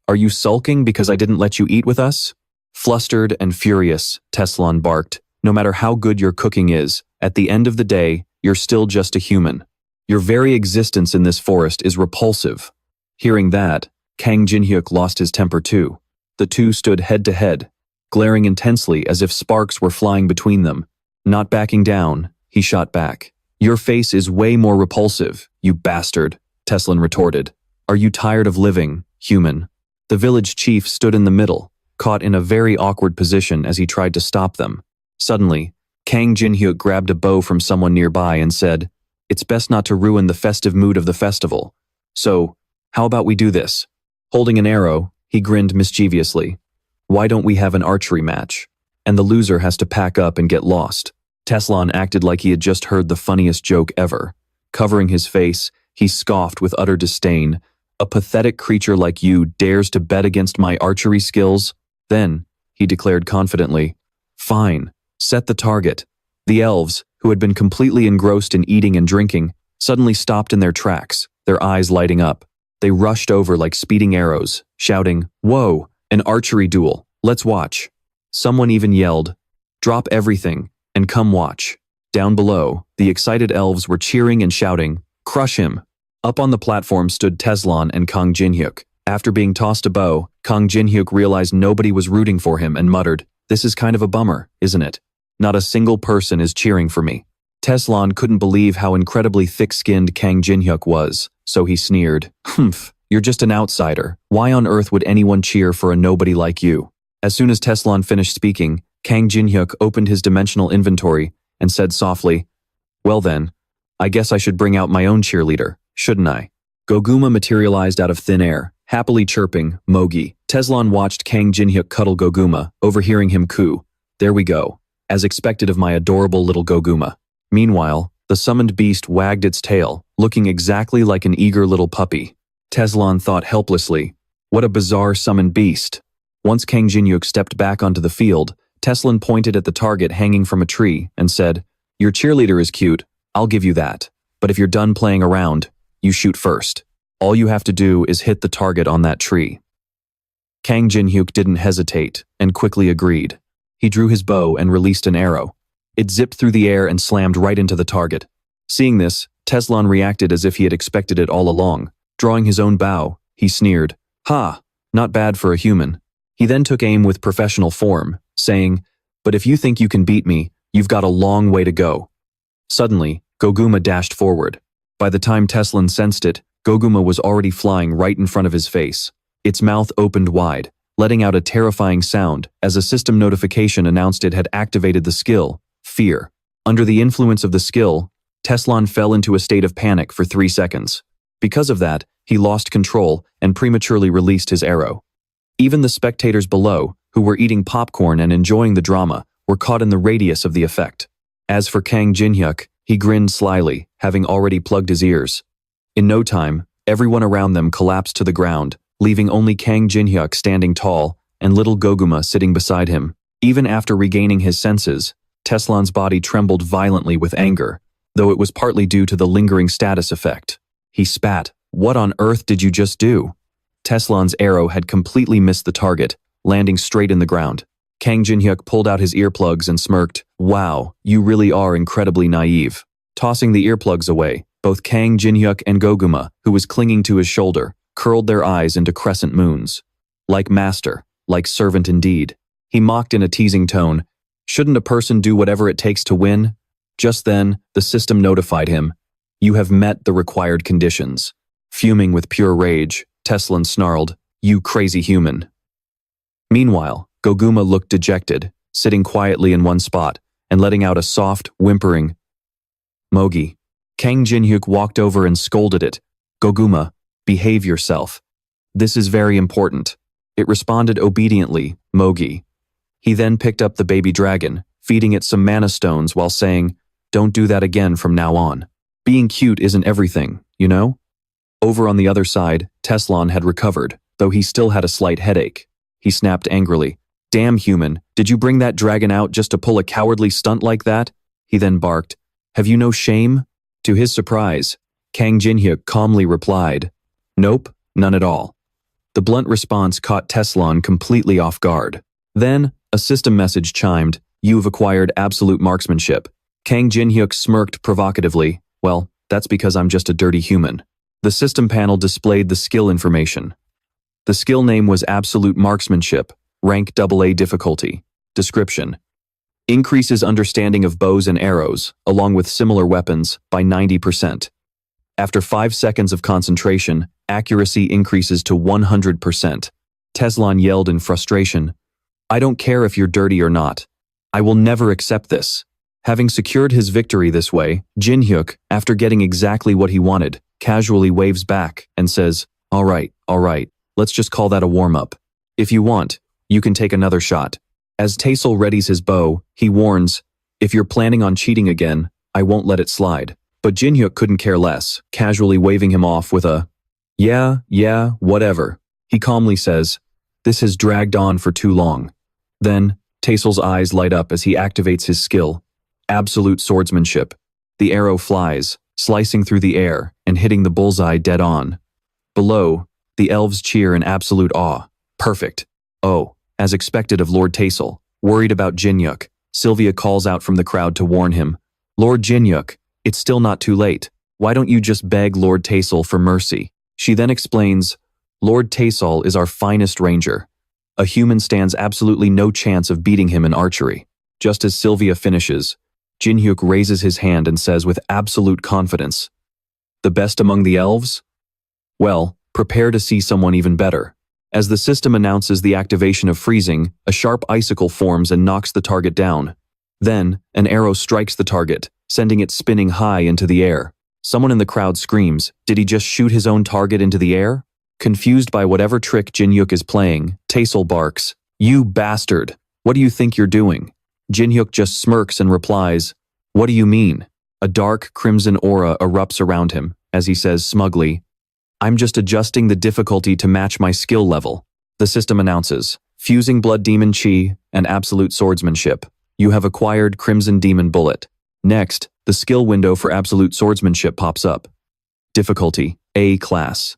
Are you sulking because I didn't let you eat with us?" Flustered and furious, Teslan barked, "No matter how good your cooking is, at the end of the day, you're still just a human. Your very existence in this forest is repulsive." Hearing that, Kang Jin-hyuk lost his temper too. The two stood head to head, glaring intensely as if sparks were flying between them. Not backing down, he shot back. "Your face is way more repulsive, you bastard," Teslan retorted. "Are you tired of living, human?" The village chief stood in the middle, caught in a very awkward position as he tried to stop them. Suddenly, Kang Jin-hyuk grabbed a bow from someone nearby and said, "It's best not to ruin the festive mood of the festival. So, how about we do this?" Holding an arrow, he grinned mischievously. "Why don't we have an archery match? And the loser has to pack up and get lost." Teslan acted like he had just heard the funniest joke ever. Covering his face, he scoffed with utter disdain. "A pathetic creature like you dares to bet against my archery skills?" Then, he declared confidently, "Fine, set the target." The elves, who had been completely engrossed in eating and drinking, suddenly stopped in their tracks, their eyes lighting up. They rushed over like speeding arrows, shouting, "Whoa, an archery duel, let's watch." Someone even yelled, "Drop everything, and come watch." Down below, the excited elves were cheering and shouting, "Crush him." Up on the platform stood Teslan and Kang Jin-hyuk. After being tossed a bow, Kang Jin-hyuk realized nobody was rooting for him and muttered, "This is kind of a bummer, isn't it? Not a single person is cheering for me." Teslan couldn't believe how incredibly thick-skinned Kang Jin-hyuk was, so he sneered, "Humph, you're just an outsider. Why on earth would anyone cheer for a nobody like you?" As soon as Teslan finished speaking, Kang Jin-hyuk opened his dimensional inventory and said softly, "Well then, I guess I should bring out my own cheerleader, shouldn't I?" Goguma materialized out of thin air, happily chirping, "Mogi." Teslan watched Kang Jin-hyuk cuddle Goguma, overhearing him coo, "There we go, as expected of my adorable little Goguma." Meanwhile, the summoned beast wagged its tail, looking exactly like an eager little puppy. Teslan thought helplessly, "What a bizarre summoned beast." Once Kang Jin-hyuk stepped back onto the field, Teslan pointed at the target hanging from a tree and said, "Your cheerleader is cute, I'll give you that. But if you're done playing around, you shoot first. All you have to do is hit the target on that tree." Kang Jin-hyuk didn't hesitate and quickly agreed. He drew his bow and released an arrow. It zipped through the air and slammed right into the target. Seeing this, Teslan reacted as if he had expected it all along. Drawing his own bow, He sneered. Ha, not bad for a human. He then took aim with professional form, saying, but if you think you can beat me, you've got a long way to go. Suddenly, Goguma dashed forward. By the time Teslan sensed it, Goguma was already flying right in front of his face. Its mouth opened wide, letting out a terrifying sound as a system notification announced it had activated the skill, Fear. Under the influence of the skill, Teslan fell into a state of panic for 3 seconds. Because of that, he lost control and prematurely released his arrow. Even the spectators below, who were eating popcorn and enjoying the drama, were caught in the radius of the effect. As for Kang Jinhyuk, he grinned slyly, having already plugged his ears. In no time, everyone around them collapsed to the ground, leaving only Kang Jinhyuk standing tall and little Goguma sitting beside him. Even after regaining his senses, Teslan's body trembled violently with anger, though it was partly due to the lingering status effect. He spat. What on earth did you just do? Teslan's arrow had completely missed the target, landing straight in the ground. Kang Jinhyuk pulled out his earplugs and smirked. Wow, you really are incredibly naive. Tossing the earplugs away, both Kang Jinhyuk and Goguma, who was clinging to his shoulder, curled their eyes into crescent moons. Like master, like servant indeed. He mocked in a teasing tone. Shouldn't a person do whatever it takes to win? Just then, the system notified him. You have met the required conditions. Fuming with pure rage, Teslan snarled, you crazy human. Meanwhile, Goguma looked dejected, sitting quietly in one spot and letting out a soft, whimpering Mogi. Kang Jinhyuk walked over and scolded it. Goguma, behave yourself. This is very important. It responded obediently, Mogi. He then picked up the baby dragon, feeding it some mana stones while saying, don't do that again from now on. Being cute isn't everything, you know? Over on the other side, Teslan had recovered, though he still had a slight headache. He snapped angrily. Damn human, did you bring that dragon out just to pull a cowardly stunt like that? He then barked. Have you no shame? To his surprise, Kang Jinhyuk calmly replied, nope, none at all. The blunt response caught Teslan completely off guard. Then, a system message chimed, you've acquired absolute marksmanship. Kang Jinhyuk smirked provocatively, well, that's because I'm just a dirty human. The system panel displayed the skill information. The skill name was Absolute Marksmanship, rank AA difficulty. Description: increases understanding of bows and arrows, along with similar weapons, by 90%. After 5 seconds of concentration, accuracy increases to 100%. Teslan yelled in frustration, I don't care if you're dirty or not. I will never accept this. Having secured his victory this way, Jinhyuk, after getting exactly what he wanted, casually waves back and says, all right, let's just call that a warm-up. If you want, you can take another shot. As Taisel readies his bow, he warns, if you're planning on cheating again, I won't let it slide. But Jinhyuk couldn't care less, casually waving him off with a, yeah, whatever. He calmly says, this has dragged on for too long. Then, Taisel's eyes light up as he activates his skill, Absolute Swordsmanship. The arrow flies, slicing through the air and hitting the bullseye dead on. Below, the elves cheer in absolute awe. Perfect. Oh, as expected of Lord Taisel. Worried about Jinhyuk, Sylvia calls out from the crowd to warn him. Lord Jinhyuk, it's still not too late. Why don't you just beg Lord Taisel for mercy? She then explains, Lord Taisel is our finest ranger. A human stands absolutely no chance of beating him in archery. Just as Sylvia finishes, Jinhyuk raises his hand and says with absolute confidence, the best among the elves? Well, prepare to see someone even better. As the system announces the activation of freezing, a sharp icicle forms and knocks the target down. Then, an arrow strikes the target, sending it spinning high into the air. Someone in the crowd screams, did he just shoot his own target into the air? Confused by whatever trick Jinhyuk is playing, Taisel barks, you bastard! What do you think you're doing? Jinhyuk just smirks and replies, what do you mean? A dark, crimson aura erupts around him, as he says smugly, I'm just adjusting the difficulty to match my skill level. The system announces, fusing Blood Demon Chi and Absolute Swordsmanship. You have acquired Crimson Demon Bullet. Next, the skill window for Absolute Swordsmanship pops up. Difficulty, A class.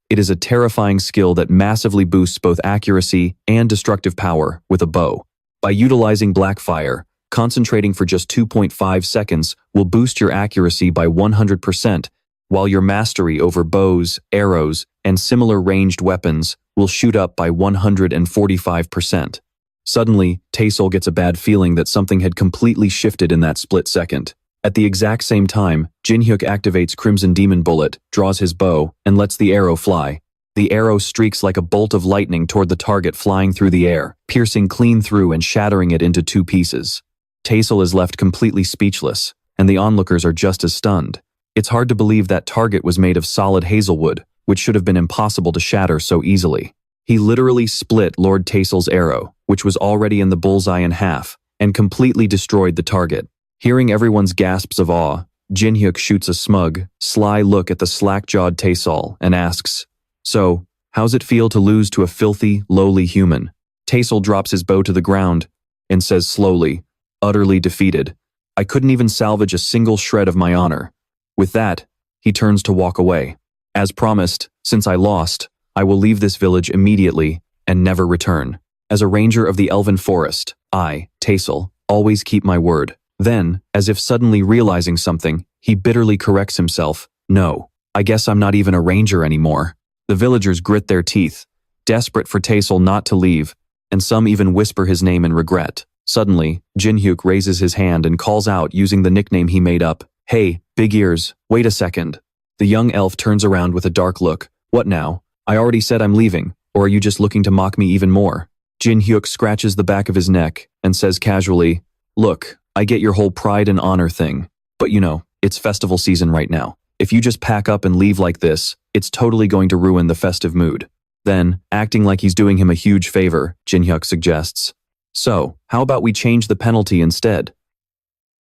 It is a terrifying skill that massively boosts both accuracy and destructive power with a bow. By utilizing Blackfire, concentrating for just 2.5 seconds will boost your accuracy by 100%, while your mastery over bows, arrows, and similar ranged weapons will shoot up by 145%. Suddenly, Taesol gets a bad feeling that something had completely shifted in that split second. At the exact same time, Jinhyuk activates Crimson Demon Bullet, draws his bow, and lets the arrow fly. The arrow streaks like a bolt of lightning toward the target flying through the air, piercing clean through and shattering it into 2 pieces. Taesol is left completely speechless, and the onlookers are just as stunned. It's hard to believe that target was made of solid hazelwood, which should have been impossible to shatter so easily. He literally split Lord Taesol's arrow, which was already in the bullseye, in half, and completely destroyed the target. Hearing everyone's gasps of awe, Jinhyuk shoots a smug, sly look at the slack-jawed Taesol and asks, "So, how's it feel to lose to a filthy, lowly human?" Taesol drops his bow to the ground and says slowly, utterly defeated, "I couldn't even salvage a single shred of my honor." With that, he turns to walk away. As promised, since I lost, I will leave this village immediately and never return. As a ranger of the Elven Forest, I, Taesol, always keep my word. Then, as if suddenly realizing something, he bitterly corrects himself. "No, I guess I'm not even a ranger anymore." The villagers grit their teeth, desperate for Taesol not to leave, and some even whisper his name in regret. Suddenly, Jinhyuk raises his hand and calls out using the nickname he made up, "Hey, Big Ears, wait a second." The young elf turns around with a dark look. "What now? I already said I'm leaving, or are you just looking to mock me even more?" Jinhyuk scratches the back of his neck and says casually, "Look, I get your whole pride and honor thing, but you know, it's festival season right now. If you just pack up and leave like this, it's totally going to ruin the festive mood." Then, acting like he's doing him a huge favor, Jinhyuk suggests, "So, how about we change the penalty instead?"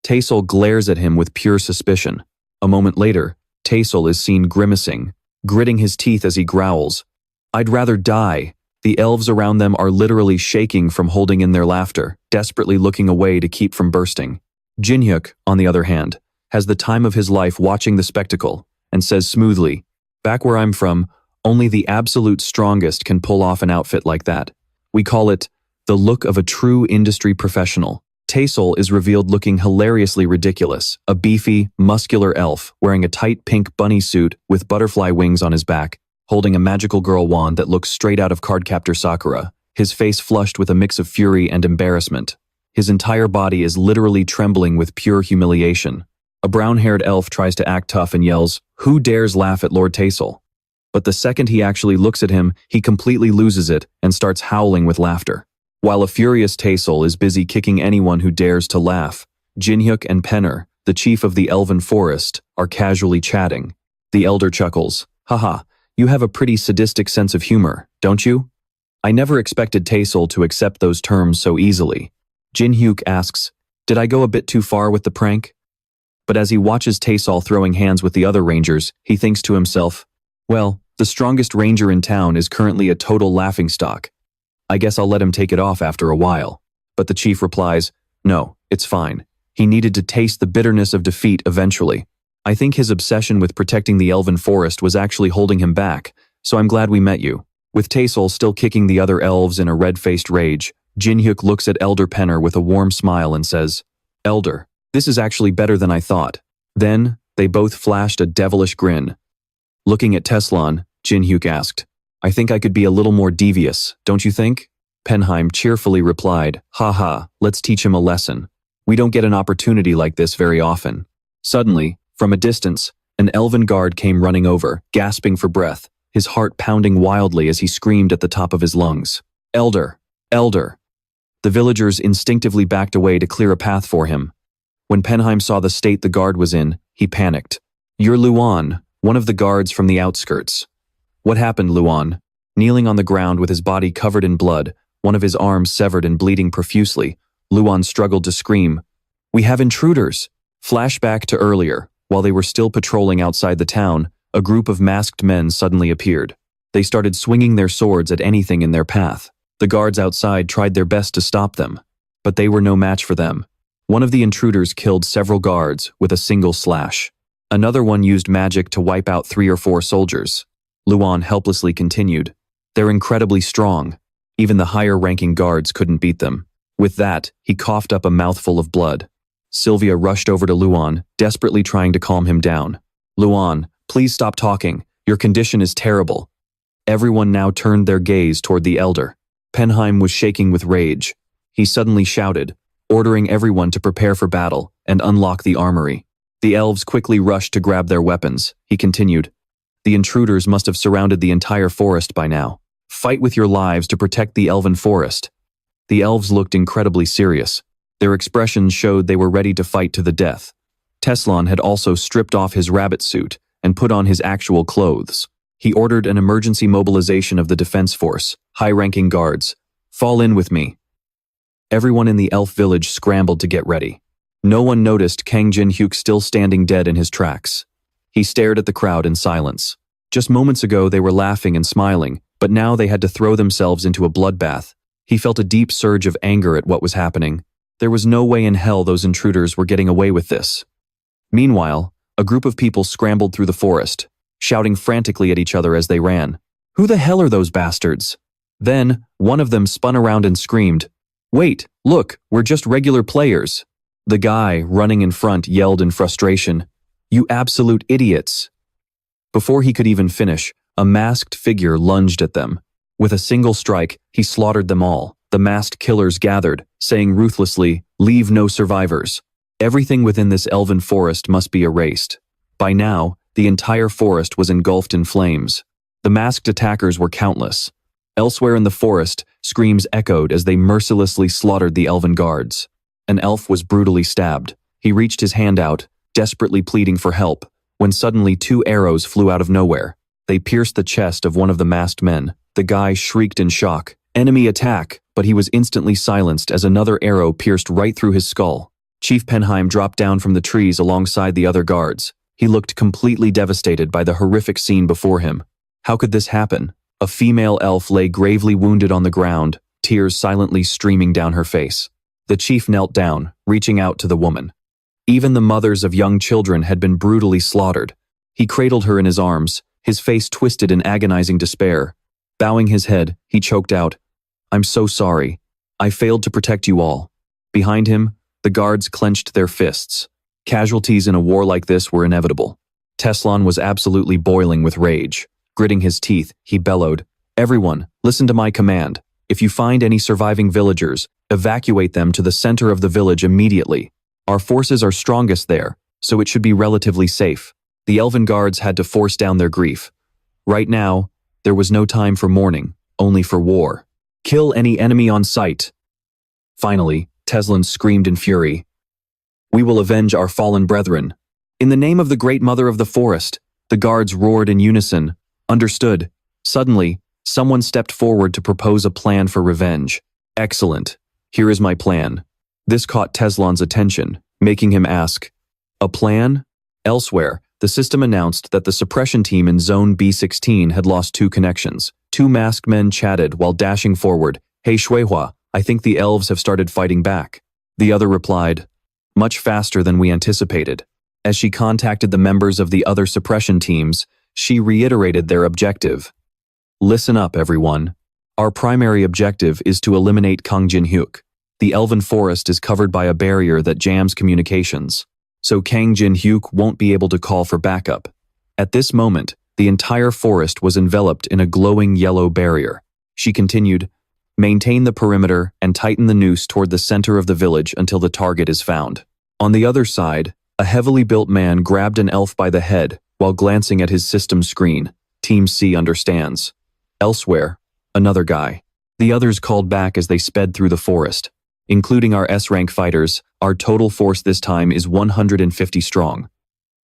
Taesol glares at him with pure suspicion. A moment later, Taesol is seen grimacing, gritting his teeth as he growls, "I'd rather die." The elves around them are literally shaking from holding in their laughter, desperately looking away to keep from bursting. Jinhyuk, on the other hand, has the time of his life watching the spectacle, and says smoothly, "Back where I'm from, only the absolute strongest can pull off an outfit like that. We call it the look of a true industry professional." Taesol is revealed looking hilariously ridiculous, a beefy, muscular elf wearing a tight pink bunny suit with butterfly wings on his back, holding a magical girl wand that looks straight out of Cardcaptor Sakura, his face flushed with a mix of fury and embarrassment. His entire body is literally trembling with pure humiliation. A brown-haired elf tries to act tough and yells, "Who dares laugh at Lord Taesol?" But the second he actually looks at him, he completely loses it and starts howling with laughter. While a furious Taesol is busy kicking anyone who dares to laugh, Jinhyuk and Penner, the chief of the Elven Forest, are casually chatting. The elder chuckles, "Haha, you have a pretty sadistic sense of humor, don't you?" I never expected Taesol to accept those terms so easily. Jinhyuk asks, "Did I go a bit too far with the prank?" But as he watches Taesol throwing hands with the other rangers, he thinks to himself, "Well, the strongest ranger in town is currently a total laughingstock. I guess I'll let him take it off after a while." But the chief replies, "No, it's fine. He needed to taste the bitterness of defeat eventually. I think his obsession with protecting the Elven Forest was actually holding him back, so I'm glad we met you." With Taesol still kicking the other elves in a red-faced rage, Jinhyuk looks at Elder Penner with a warm smile and says, "Elder, this is actually better than I thought." Then, they both flashed a devilish grin. Looking at Teslan, Jinhyuk asked, "I think I could be a little more devious, don't you think?" Penheim cheerfully replied, "Haha, let's teach him a lesson. We don't get an opportunity like this very often." Suddenly, from a distance, an elven guard came running over, gasping for breath, his heart pounding wildly as he screamed at the top of his lungs, "Elder! Elder!" The villagers instinctively backed away to clear a path for him. When Penheim saw the state the guard was in, he panicked. "You're Luan, one of the guards from the outskirts." "What happened, Luan?" Kneeling on the ground with his body covered in blood, one of his arms severed and bleeding profusely, Luan struggled to scream, "We have intruders!" Flashback to earlier, while they were still patrolling outside the town, a group of masked men suddenly appeared. They started swinging their swords at anything in their path. The guards outside tried their best to stop them, but they were no match for them. One of the intruders killed several guards with a single slash. Another one used magic to wipe out 3 or 4 soldiers. Luan helplessly continued, "They're incredibly strong. Even the higher-ranking guards couldn't beat them." With that, he coughed up a mouthful of blood. Sylvia rushed over to Luan, desperately trying to calm him down. "Luan, Please stop talking. Your condition is terrible. Everyone now turned their gaze toward the elder. Penheim was shaking with rage. He suddenly shouted, ordering everyone to prepare for battle and unlock the armory. The elves quickly rushed to grab their weapons. He continued, the intruders must have surrounded the entire forest by now. Fight with your lives to protect the elven forest. The elves looked incredibly serious. Their expressions showed they were ready to fight to the death. Teslan had also stripped off his rabbit suit and put on his actual clothes. He ordered an emergency mobilization of the defense force. High-ranking guards, fall in with me. Everyone in the elf village scrambled to get ready. No one noticed Kang Jin-hyuk still standing dead in his tracks. He stared at the crowd in silence. Just moments ago they were laughing and smiling, but now they had to throw themselves into a bloodbath. He felt a deep surge of anger at what was happening. There was no way in hell those intruders were getting away with this. Meanwhile, a group of people scrambled through the forest, shouting frantically at each other as they ran. Who the hell are those bastards? Then, one of them spun around and screamed, wait, look, we're just regular players. The guy, running in front, yelled in frustration, you absolute idiots. Before he could even finish, a masked figure lunged at them. With a single strike, he slaughtered them all. The masked killers gathered, saying ruthlessly, leave no survivors. Everything within this elven forest must be erased. By now, the entire forest was engulfed in flames. The masked attackers were countless. Elsewhere in the forest, screams echoed as they mercilessly slaughtered the elven guards. An elf was brutally stabbed. He reached his hand out, desperately pleading for help, when suddenly 2 arrows flew out of nowhere. They pierced the chest of one of the masked men. The guy shrieked in shock, enemy attack, but he was instantly silenced as another arrow pierced right through his skull. Chief Penheim dropped down from the trees alongside the other guards. He looked completely devastated by the horrific scene before him. How could this happen? A female elf lay gravely wounded on the ground, tears silently streaming down her face. The chief knelt down, reaching out to the woman. Even the mothers of young children had been brutally slaughtered. He cradled her in his arms, his face twisted in agonizing despair. Bowing his head, he choked out, I'm so sorry. I failed to protect you all. Behind him, the guards clenched their fists. Casualties in a war like this were inevitable. Teslan was absolutely boiling with rage. Gritting his teeth, he bellowed, everyone, listen to my command. If you find any surviving villagers, evacuate them to the center of the village immediately. Our forces are strongest there, so it should be relatively safe. The elven guards had to force down their grief. Right now, there was no time for mourning, only for war. Kill any enemy on sight. Finally, Teslan screamed in fury. We will avenge our fallen brethren. In the name of the great mother of the forest, the guards roared in unison. Understood. Suddenly, someone stepped forward to propose a plan for revenge. Excellent. Here is my plan. This caught Teslan's attention, making him ask, a plan? Elsewhere, the system announced that the suppression team in Zone B16 had lost 2 connections. 2 masked men chatted while dashing forward. Hey Shuihua, I think the elves have started fighting back. The other replied, much faster than we anticipated. As she contacted the members of the other suppression teams, she reiterated their objective. Listen up, everyone. Our primary objective is to eliminate Kang Jin-hyuk. The elven forest is covered by a barrier that jams communications, so Kang Jin-hyuk won't be able to call for backup. At this moment, the entire forest was enveloped in a glowing yellow barrier. She continued, maintain the perimeter and tighten the noose toward the center of the village until the target is found. On the other side, a heavily built man grabbed an elf by the head while glancing at his system screen. Team C understands. Elsewhere, another guy. The others called back as they sped through the forest. Including our S-rank fighters, our total force this time is 150 strong.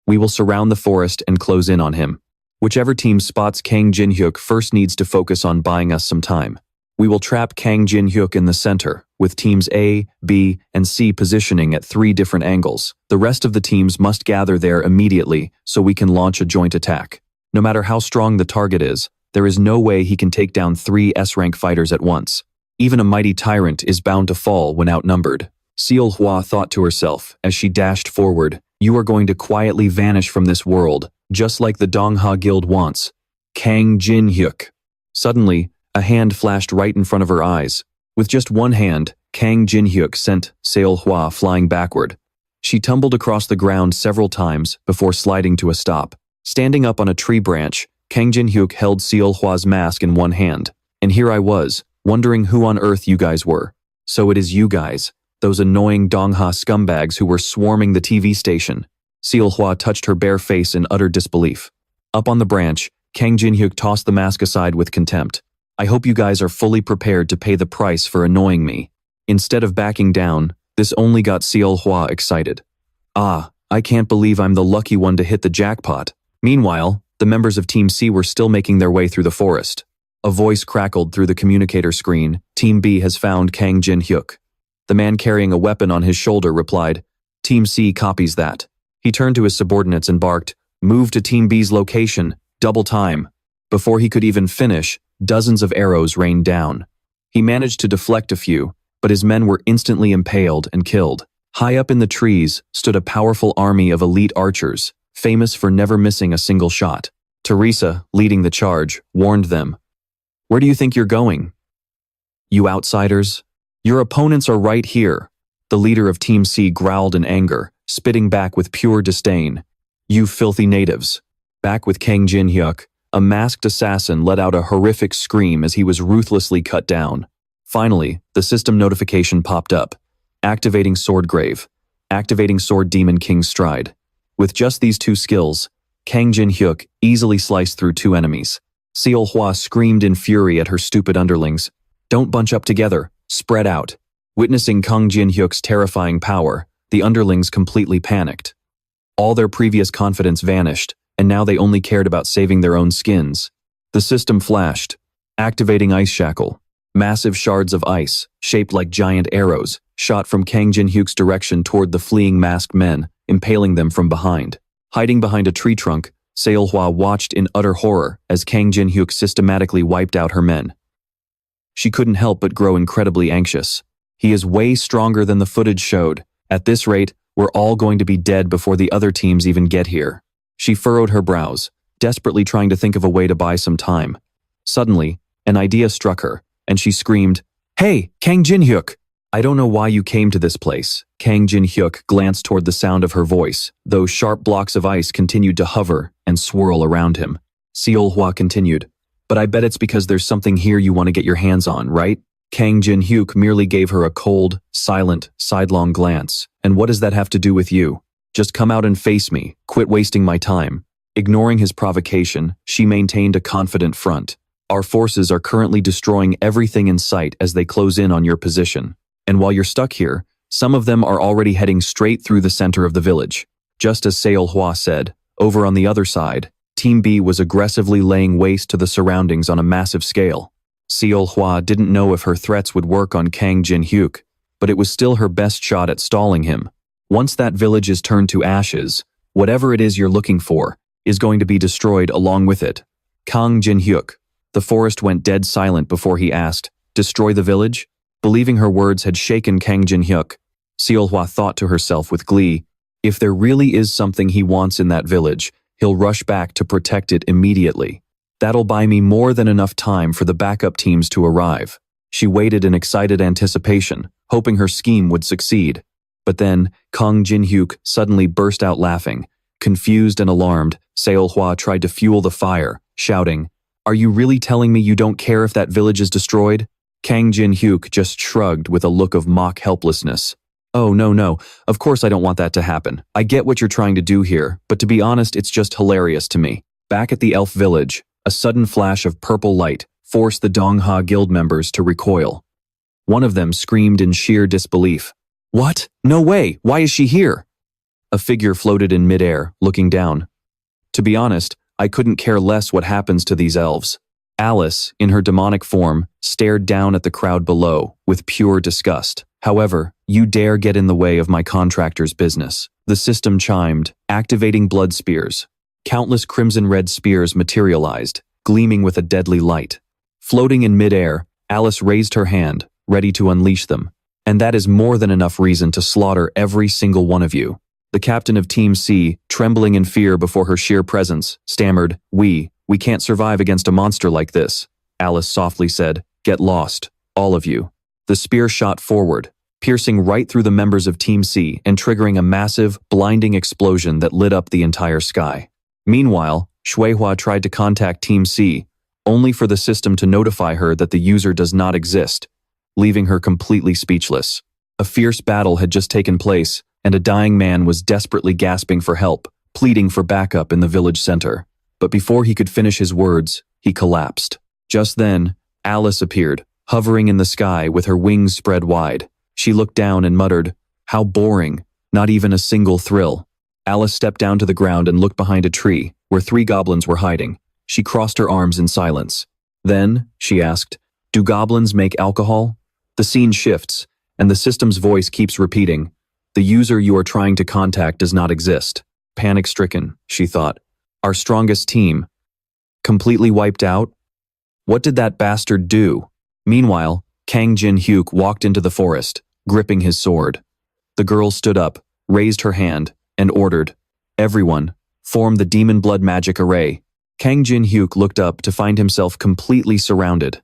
We will surround the forest and close in on him. Whichever team spots Kang Jin-hyuk first needs to focus on buying us some time. We will trap Kang Jin-hyuk in the center, with teams A, B, and C positioning at 3 different angles. The rest of the teams must gather there immediately so we can launch a joint attack. No matter how strong the target is, there is no way he can take down 3 S-rank fighters at once. Even a mighty tyrant is bound to fall when outnumbered. Seol-hua thought to herself as she dashed forward, you are going to quietly vanish from this world, just like the Zhonghua Guild wants. Kang Jin-hyuk. Suddenly, a hand flashed right in front of her eyes. With just one hand, Kang Jin-hyuk sent Seol-hua flying backward. She tumbled across the ground several times before sliding to a stop. Standing up on a tree branch, Kang Jin-hyuk held Seolhwa's mask in one hand. And here I was, wondering who on earth you guys were. So it is you guys, those annoying Zhonghua scumbags who were swarming the TV station. Seolhwa touched her bare face in utter disbelief. Up on the branch, Kang Jin-hyuk tossed the mask aside with contempt. I hope you guys are fully prepared to pay the price for annoying me. Instead of backing down, this only got Seolhwa excited. Ah, I can't believe I'm the lucky one to hit the jackpot. Meanwhile, the members of Team C were still making their way through the forest. A voice crackled through the communicator screen. Team B has found Kang Jin-hyuk. The man carrying a weapon on his shoulder replied, Team C copies that. He turned to his subordinates and barked, Move to Team B's location, double time. Before he could even finish, dozens of arrows rained down. He managed to deflect a few, but his men were instantly impaled and killed. High up in the trees stood a powerful army of elite archers, famous for never missing a single shot. Teresa, leading the charge, warned them. Where do you think you're going? You outsiders? Your opponents are right here. The leader of Team C growled in anger, spitting back with pure disdain. You filthy natives. Back with Kang Jin-hyuk, a masked assassin let out a horrific scream as he was ruthlessly cut down. Finally, the system notification popped up. Activating Sword Grave. Activating Sword Demon King's Stride. With just these two skills, Kang Jin-hyuk easily sliced through two enemies. Seolhwa screamed in fury at her stupid underlings. Don't bunch up together, spread out. Witnessing Kang Jin-hyuk's terrifying power, the underlings completely panicked. All their previous confidence vanished, and now they only cared about saving their own skins. The system flashed, activating Ice Shackle. Massive shards of ice, shaped like giant arrows, shot from Kang Jin-hyuk's direction toward the fleeing masked men, impaling them from behind. Hiding behind a tree trunk, Seolhwa watched in utter horror as Kang Jin-hyuk systematically wiped out her men. She couldn't help but grow incredibly anxious. He is way stronger than the footage showed. At this rate, we're all going to be dead before the other teams even get here. She furrowed her brows, desperately trying to think of a way to buy some time. Suddenly, an idea struck her, and she screamed, Hey, Kang Jin-hyuk! I don't know why you came to this place. Kang Jin-hyuk glanced toward the sound of her voice, though sharp blocks of ice continued to hover and swirl around him. Seolhwa continued, But I bet it's because there's something here you want to get your hands on, right? Kang Jin-hyuk merely gave her a cold, silent, sidelong glance. And what does that have to do with you? Just come out and face me, quit wasting my time. Ignoring his provocation, she maintained a confident front. Our forces are currently destroying everything in sight as they close in on your position. And while you're stuck here, some of them are already heading straight through the center of the village. Just as Seolhwa said, over on the other side, Team B was aggressively laying waste to the surroundings on a massive scale. Seolhwa didn't know if her threats would work on Kang Jin-hyuk, but it was still her best shot at stalling him. Once that village is turned to ashes, whatever it is you're looking for is going to be destroyed along with it. Kang Jin-hyuk. The forest went dead silent before he asked, Destroy the village? Believing her words had shaken Kang Jin-hyuk, Seolhwa thought to herself with glee, if there really is something he wants in that village, he'll rush back to protect it immediately. That'll buy me more than enough time for the backup teams to arrive. She waited in excited anticipation, hoping her scheme would succeed. But then, Kang Jin-hyuk suddenly burst out laughing. Confused and alarmed, Seolhwa tried to fuel the fire, shouting, Are you really telling me you don't care if that village is destroyed? Kang Jin-hyuk just shrugged with a look of mock helplessness. Oh no, of course I don't want that to happen. I get what you're trying to do here, but to be honest, it's just hilarious to me. Back at the elf village, a sudden flash of purple light forced the Zhonghua Guild members to recoil. One of them screamed in sheer disbelief. What? No way! Why is she here? A figure floated in midair, looking down. To be honest, I couldn't care less what happens to these elves. Alice, in her demonic form, stared down at the crowd below with pure disgust. However, you dare get in the way of my contractor's business. The system chimed, activating blood spears. Countless crimson-red spears materialized, gleaming with a deadly light. Floating in midair, Alice raised her hand, ready to unleash them. And that is more than enough reason to slaughter every single one of you. The captain of Team C, trembling in fear before her sheer presence, stammered, We can't survive against a monster like this. Alice softly said, Get lost, all of you. The spear shot forward, piercing right through the members of Team C and triggering a massive, blinding explosion that lit up the entire sky. Meanwhile, Shuihua tried to contact Team C, only for the system to notify her that the user does not exist, leaving her completely speechless. A fierce battle had just taken place, and a dying man was desperately gasping for help, pleading for backup in the village center. But before he could finish his words, he collapsed. Just then, Alice appeared, hovering in the sky with her wings spread wide. She looked down and muttered, "How boring, not even a single thrill." Alice stepped down to the ground and looked behind a tree, where 3 goblins were hiding. She crossed her arms in silence. Then, she asked, "Do goblins make alcohol?" The scene shifts, and the system's voice keeps repeating, "The user you are trying to contact does not exist." Panic-stricken, she thought. Our strongest team. Completely wiped out? What did that bastard do? Meanwhile, Kang Jin-hyuk walked into the forest, gripping his sword. The girl stood up, raised her hand, and ordered, "Everyone, form the demon blood magic array." Kang Jin-hyuk looked up to find himself completely surrounded.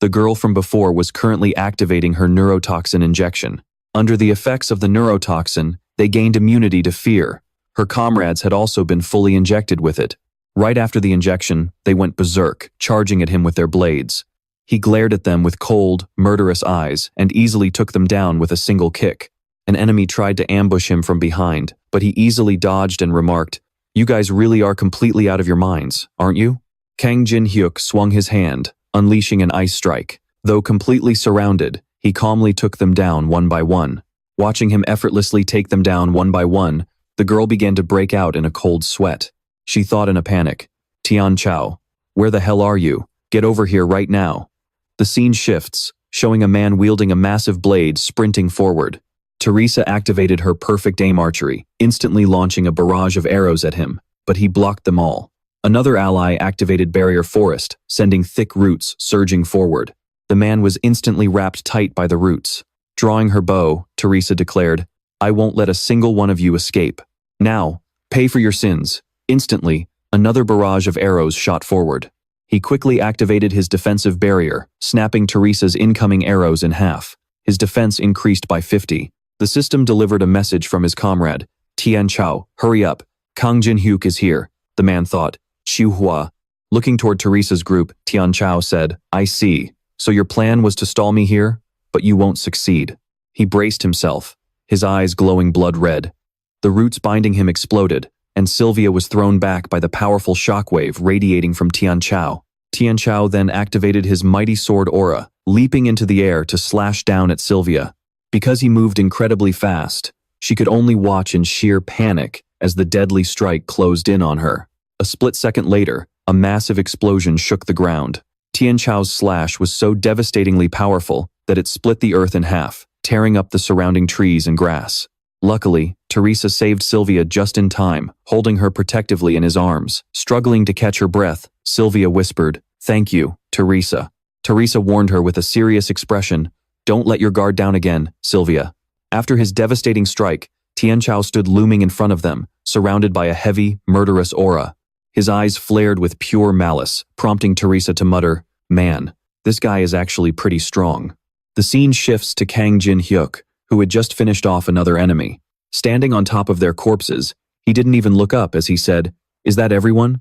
The girl from before was currently activating her neurotoxin injection. Under the effects of the neurotoxin, they gained immunity to fear. Her comrades had also been fully injected with it. Right after the injection, they went berserk, charging at him with their blades. He glared at them with cold, murderous eyes and easily took them down with a single kick. An enemy tried to ambush him from behind, but he easily dodged and remarked, "You guys really are completely out of your minds, aren't you?" Kang Jin-hyuk swung his hand, unleashing an ice strike. Though completely surrounded, he calmly took them down one by one. Watching him effortlessly take them down one by one, the girl began to break out in a cold sweat. She thought in a panic, "Tian Chao, where the hell are you? Get over here right now." The scene shifts, showing a man wielding a massive blade sprinting forward. Teresa activated her perfect aim archery, instantly launching a barrage of arrows at him, but he blocked them all. Another ally activated Barrier Forest, sending thick roots surging forward. The man was instantly wrapped tight by the roots. Drawing her bow, Teresa declared, "I won't let a single one of you escape. Now, pay for your sins." Instantly, another barrage of arrows shot forward. He quickly activated his defensive barrier, snapping Teresa's incoming arrows in half. His defense increased by 50. The system delivered a message from his comrade, "Tian Chao, hurry up. Kang Jin-hyuk is here," the man thought. Shuihua. Looking toward Teresa's group, Tian Chao said, "I see. So your plan was to stall me here? But you won't succeed." He braced himself, his eyes glowing blood red. The roots binding him exploded, and Sylvia was thrown back by the powerful shockwave radiating from Tian Chao. Tian Chao then activated his mighty sword aura, leaping into the air to slash down at Sylvia. Because he moved incredibly fast, she could only watch in sheer panic as the deadly strike closed in on her. A split second later, a massive explosion shook the ground. Tian Chao's slash was so devastatingly powerful that it split the earth in half, tearing up the surrounding trees and grass. Luckily, Teresa saved Sylvia just in time, holding her protectively in his arms. Struggling to catch her breath, Sylvia whispered, "Thank you, Teresa." Teresa warned her with a serious expression, "Don't let your guard down again, Sylvia." After his devastating strike, Tian Chao stood looming in front of them, surrounded by a heavy, murderous aura. His eyes flared with pure malice, prompting Teresa to mutter, "Man, this guy is actually pretty strong." The scene shifts to Kang Jin-hyuk, who had just finished off another enemy. Standing on top of their corpses, he didn't even look up as he said, "Is that everyone?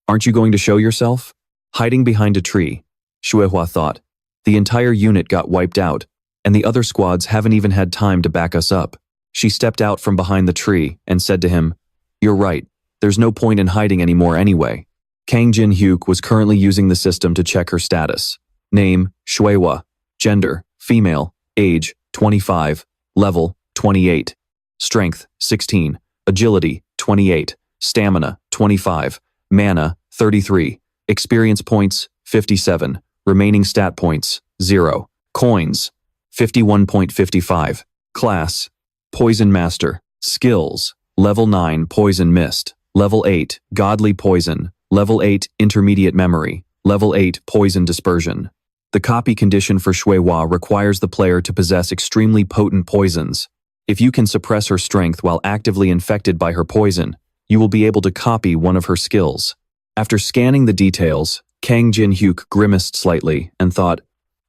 Aren't you going to show yourself?" Hiding behind a tree, Shuihua thought, "The entire unit got wiped out, and the other squads haven't even had time to back us up." She stepped out from behind the tree and said to him, "You're right, there's no point in hiding anymore anyway." Kang Jin-hyuk was currently using the system to check her status. Name, Shuihua. Gender, female. Age, 25. Level, 28. Strength, 16. Agility, 28. Stamina, 25. Mana, 33. Experience points, 57. Remaining stat points, 0. Coins, 51.55. Class, Poison Master. Skills, Level 9 Poison Mist. Level 8 Godly Poison. Level 8 Intermediate Memory. Level 8 Poison Dispersion. The copy condition for Shuihua requires the player to possess extremely potent poisons. If you can suppress her strength while actively infected by her poison, you will be able to copy one of her skills. After scanning the details, Kang Jin-hyuk grimaced slightly and thought,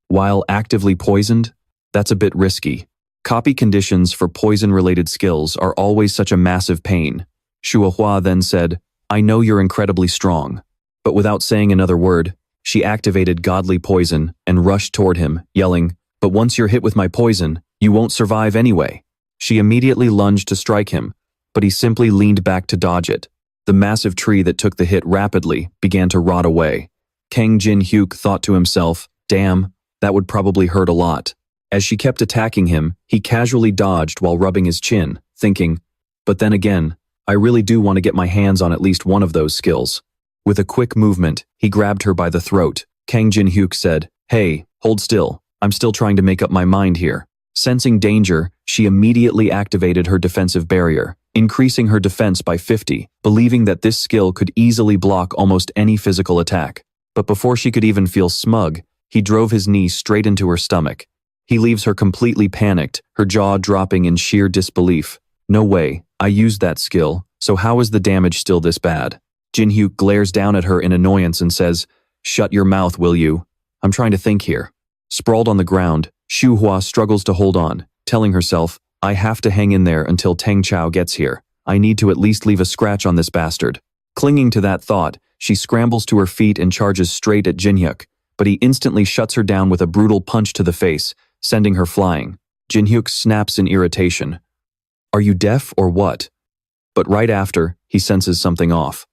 "While actively poisoned? That's a bit risky." Copy conditions for poison-related skills are always such a massive pain. Shuihua then said, I know you're incredibly strong. But without saying another word, she activated godly poison and rushed toward him, yelling, "But once you're hit with my poison, you won't survive anyway." She immediately lunged to strike him, but he simply leaned back to dodge it. The massive tree that took the hit rapidly began to rot away. Kang Jin-hyuk thought to himself, "Damn, that would probably hurt a lot." As she kept attacking him, he casually dodged while rubbing his chin, thinking, "But then again, I really do want to get my hands on at least one of those skills." With a quick movement, he grabbed her by the throat. Kang Jin-hyuk said, "Hey, hold still. I'm still trying to make up my mind here." Sensing danger, she immediately activated her defensive barrier, increasing her defense by 50, believing that this skill could easily block almost any physical attack. But before she could even feel smug, he drove his knee straight into her stomach. He leaves her completely panicked, her jaw dropping in sheer disbelief. "No way, I used that skill, so how is the damage still this bad?" Jin-hyuk glares down at her in annoyance and says, "Shut your mouth, will you? I'm trying to think here." Sprawled on the ground, Shu-hua struggles to hold on, telling herself, "I have to hang in there until Teng Chao gets here. I need to at least leave a scratch on this bastard." Clinging to that thought, she scrambles to her feet and charges straight at Jin-hyuk, but he instantly shuts her down with a brutal punch to the face, sending her flying. Jin-hyuk snaps in irritation. "Are you deaf or what?" But right after, he senses something off.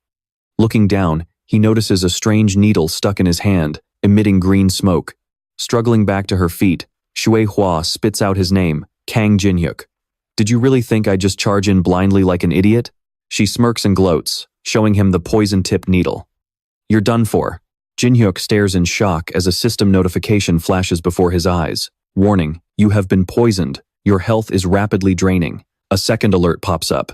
Looking down, he notices a strange needle stuck in his hand, emitting green smoke. Struggling back to her feet, Shui Hua spits out his name, Kang Jin-hyuk. "Did you really think I'd just charge in blindly like an idiot?" She smirks and gloats, showing him the poison-tipped needle. "You're done for." Jin-hyuk stares in shock as a system notification flashes before his eyes. "Warning, you have been poisoned. Your health is rapidly draining." A second alert pops up.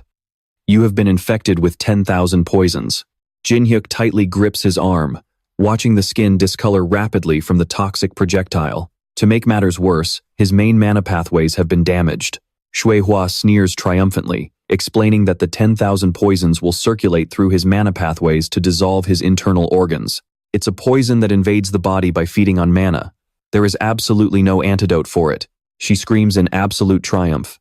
"You have been infected with 10,000 poisons." Jin-hyuk tightly grips his arm, watching the skin discolor rapidly from the toxic projectile. To make matters worse, his main mana pathways have been damaged. Shui Hua sneers triumphantly, explaining that the 10,000 poisons will circulate through his mana pathways to dissolve his internal organs. It's a poison that invades the body by feeding on mana. There is absolutely no antidote for it. She screams in absolute triumph.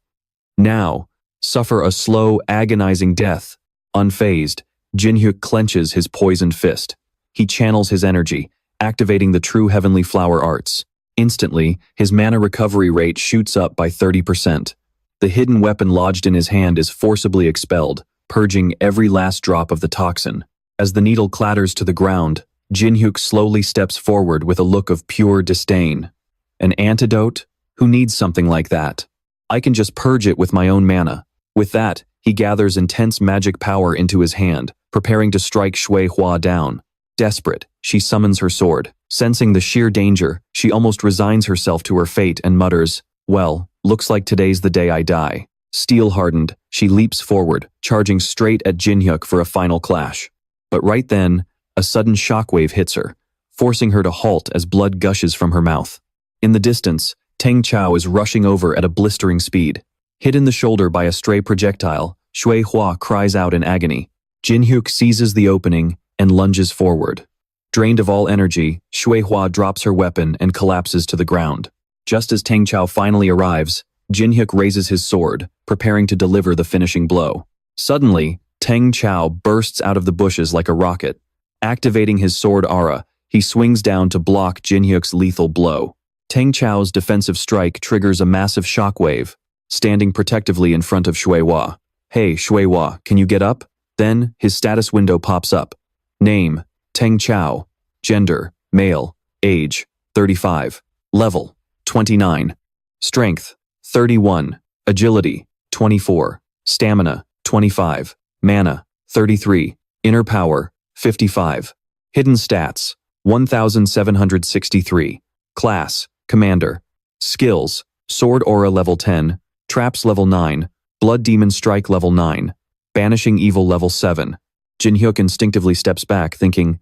"Now, suffer a slow, agonizing death." Unfazed, Jin-hyuk clenches his poisoned fist. He channels his energy, activating the true heavenly flower arts. Instantly, his mana recovery rate shoots up by 30%. The hidden weapon lodged in his hand is forcibly expelled, purging every last drop of the toxin. As the needle clatters to the ground, Jin-hyuk slowly steps forward with a look of pure disdain. "An antidote? Who needs something like that? I can just purge it with my own mana." With that, he gathers intense magic power into his hand, preparing to strike Shui Hua down. Desperate, she summons her sword. Sensing the sheer danger, she almost resigns herself to her fate and mutters, "Well, looks like today's the day I die." Steel-hardened, she leaps forward, charging straight at Jin-hyuk for a final clash. But right then, a sudden shockwave hits her, forcing her to halt as blood gushes from her mouth. In the distance, Teng Chao is rushing over at a blistering speed. Hit in the shoulder by a stray projectile, Shui Hua cries out in agony. Jin-hyuk seizes the opening and lunges forward. Drained of all energy, Shui Hua drops her weapon and collapses to the ground. Just as Teng Chao finally arrives, Jin-hyuk raises his sword, preparing to deliver the finishing blow. Suddenly, Teng Chao bursts out of the bushes like a rocket. Activating his sword aura, he swings down to block Jin-hyuk's lethal blow. Teng Chao's defensive strike triggers a massive shockwave, standing protectively in front of Shui Hua. "Hey, Shui Hua, can you get up?" Then, his status window pops up. Name, Teng Chao. Gender, male. Age, 35. Level, 29. Strength, 31. Agility, 24. Stamina, 25. Mana, 33. Inner power, 55. Hidden stats, 1763. Class, Commander. Skills, Sword Aura level 10. Traps level 9. Blood Demon Strike level 9. Banishing Evil level 7. Jin-hyuk instinctively steps back, thinking,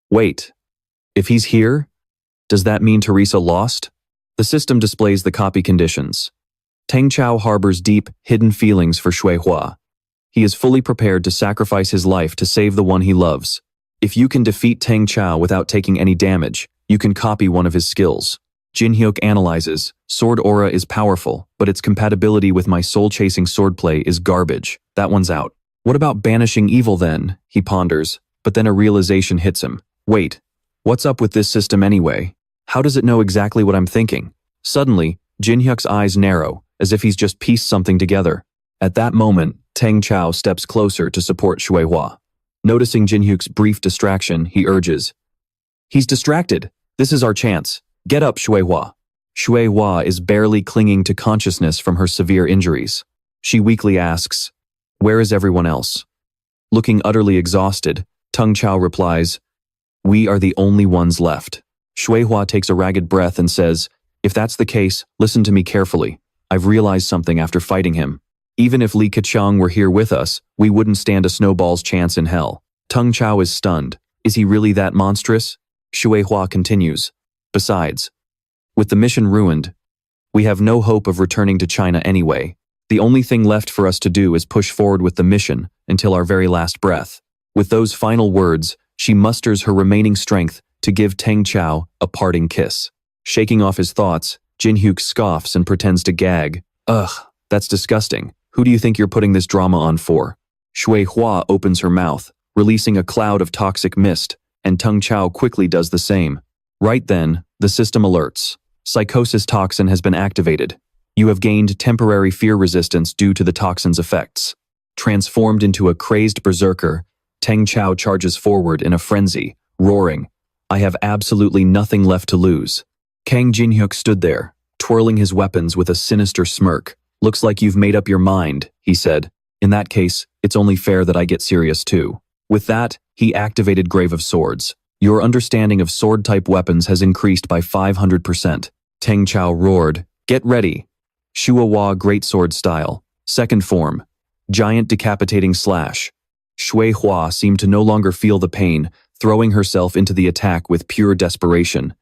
"Wait, if he's here, does that mean Teresa lost?" The system displays the copy conditions. Teng Chao harbors deep, hidden feelings for Shui Hua. He is fully prepared to sacrifice his life to save the one he loves. If you can defeat Teng Chao without taking any damage, you can copy one of his skills. Jin-hyuk analyzes, Sword Aura is powerful, but its compatibility with my soul-chasing swordplay is garbage. That one's out. What about banishing evil then? He ponders, but then a realization hits him. Wait, what's up with this system anyway? How does it know exactly what I'm thinking? Suddenly, Jinhyuk's eyes narrow, as if he's just pieced something together. At that moment, Teng Chao steps closer to support Shueihua. Noticing Jinhyuk's brief distraction, he urges, "He's distracted. This is our chance. Get up, Shueihua." Shueihua is barely clinging to consciousness from her severe injuries. She weakly asks, "Where is everyone else?" Looking utterly exhausted, Teng Chao replies, "We are the only ones left." Shueihua takes a ragged breath and says, "If that's the case, listen to me carefully. I've realized something after fighting him. Even if Li Keqiang were here with us, we wouldn't stand a snowball's chance in hell." Teng Chao is stunned. Is he really that monstrous? Shueihua continues, "Besides, with the mission ruined, we have no hope of returning to China anyway. The only thing left for us to do is push forward with the mission until our very last breath." With those final words, she musters her remaining strength to give Teng Chao a parting kiss. Shaking off his thoughts, Jinhyuk scoffs and pretends to gag. "Ugh, that's disgusting. Who do you think you're putting this drama on for?" Shueihua opens her mouth, releasing a cloud of toxic mist, and Teng Chao quickly does the same. Right then, the system alerts. Psychosis toxin has been activated. You have gained temporary fear resistance due to the toxin's effects. Transformed into a crazed berserker, Teng Chao charges forward in a frenzy, roaring, "I have absolutely nothing left to lose." Kang Jinhyuk stood there, twirling his weapons with a sinister smirk. "Looks like you've made up your mind," he said. "In that case, it's only fair that I get serious too." With that, he activated Grave of Swords. "Your understanding of sword-type weapons has increased by 500%. Teng Chao roared, "Get ready." Shueihua Greatsword Style. Second form. Giant Decapitating Slash. Shueihua seemed to no longer feel the pain, throwing herself into the attack with pure desperation.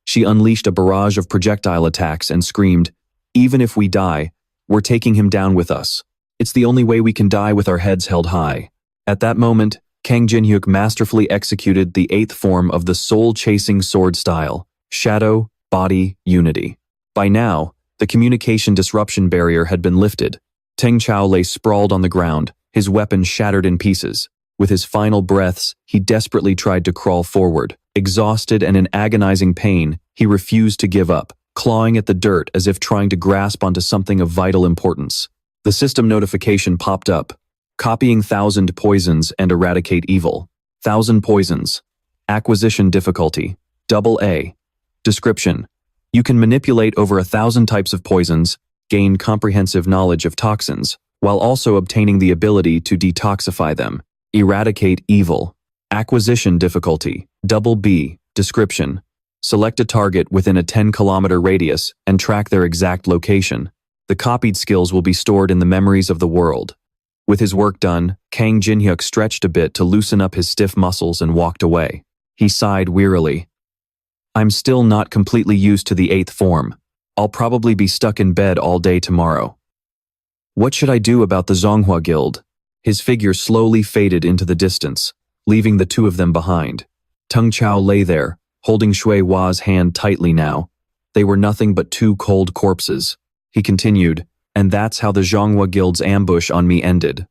She unleashed a barrage of projectile attacks and screamed, "Even if we die, we're taking him down with us. It's the only way we can die with our heads held high." At that moment, Kang Jinhyuk masterfully executed the 8th form of the soul-chasing sword style, Shadow, Body, Unity. By now, the communication disruption barrier had been lifted. Teng Chao lay sprawled on the ground, his weapon shattered in pieces. With his final breaths, he desperately tried to crawl forward. Exhausted and in agonizing pain, he refused to give up, clawing at the dirt as if trying to grasp onto something of vital importance. The system notification popped up. Copying 1,000 poisons and eradicate evil. 1,000 poisons. Acquisition difficulty. AA. Description. You can manipulate over 1,000 types of poisons, gain comprehensive knowledge of toxins, while also obtaining the ability to detoxify them. Eradicate evil. Acquisition difficulty. B. Description. Select a target within a 10-kilometer radius and track their exact location. The copied skills will be stored in the memories of the world. With his work done, Kang Jinhyuk stretched a bit to loosen up his stiff muscles and walked away. He sighed wearily. "I'm still not completely used to the 8th form. I'll probably be stuck in bed all day tomorrow. What should I do about the Zhonghua Guild?" His figure slowly faded into the distance, leaving the two of them behind. Teng Chao lay there, holding Shueihua's hand tightly now. They were nothing but two cold corpses. He continued, "And that's how the Zhonghua Guild's ambush on me ended.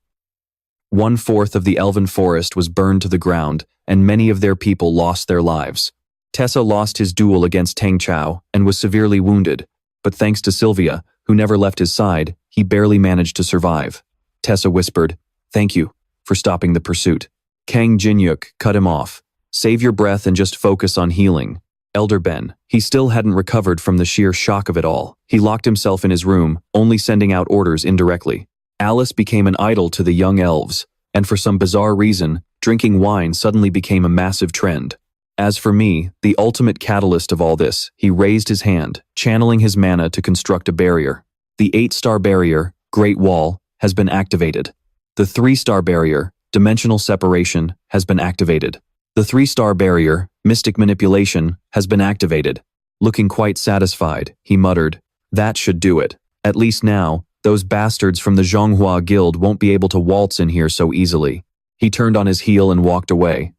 1/4 of the elven forest was burned to the ground, and many of their people lost their lives. Tessa lost his duel against Teng Chao and was severely wounded, but thanks to Sylvia, who never left his side, he barely managed to survive." Tessa whispered, "Thank you for stopping the pursuit." Kang Jinhyuk cut him off. "Save your breath and just focus on healing." Elder Ben, he still hadn't recovered from the sheer shock of it all. He locked himself in his room, only sending out orders indirectly. Alice became an idol to the young elves, and for some bizarre reason, drinking wine suddenly became a massive trend. As for me, the ultimate catalyst of all this, he raised his hand, channeling his mana to construct a barrier. The 8-star barrier, Great Wall, has been activated. The 3-star barrier, Dimensional Separation, has been activated. The 3-star barrier, Mystic Manipulation, has been activated. Looking quite satisfied, he muttered, "That should do it. At least now, those bastards from the Zhonghua Guild won't be able to waltz in here so easily." He turned on his heel and walked away.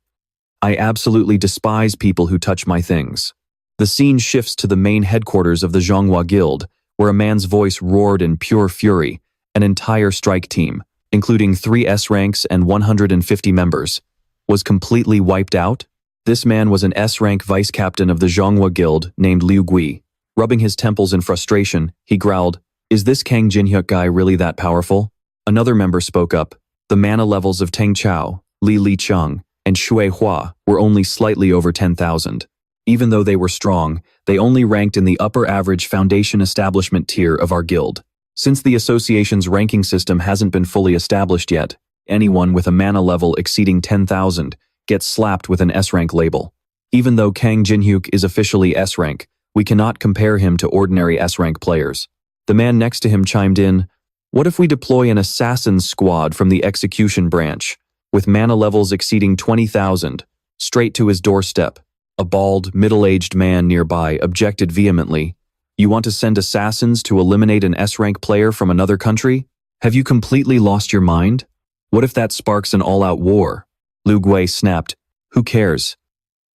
"I absolutely despise people who touch my things." The scene shifts to the main headquarters of the Zhonghua Guild, where a man's voice roared in pure fury. An entire strike team, including 3 S ranks and 150 members, was completely wiped out? This man was an S-rank vice-captain of the Zhonghua Guild named Liu Gui. Rubbing his temples in frustration, he growled, "Is this Kang Jinhyuk guy really that powerful?" Another member spoke up. The mana levels of Teng Chao, Li Liqiang, and Shui Hua were only slightly over 10,000. Even though they were strong, they only ranked in the upper average foundation establishment tier of our guild. Since the association's ranking system hasn't been fully established yet, anyone with a mana level exceeding 10,000 gets slapped with an S-rank label. Even though Kang Jinhyuk is officially S-rank, we cannot compare him to ordinary S-rank players. The man next to him chimed in, "What if we deploy an assassin squad from the execution branch, with mana levels exceeding 20,000, straight to his doorstep?" A bald, middle-aged man nearby objected vehemently, "You want to send assassins to eliminate an S-rank player from another country? Have you completely lost your mind? What if that sparks an all-out war?" Liu Gui snapped, "Who cares?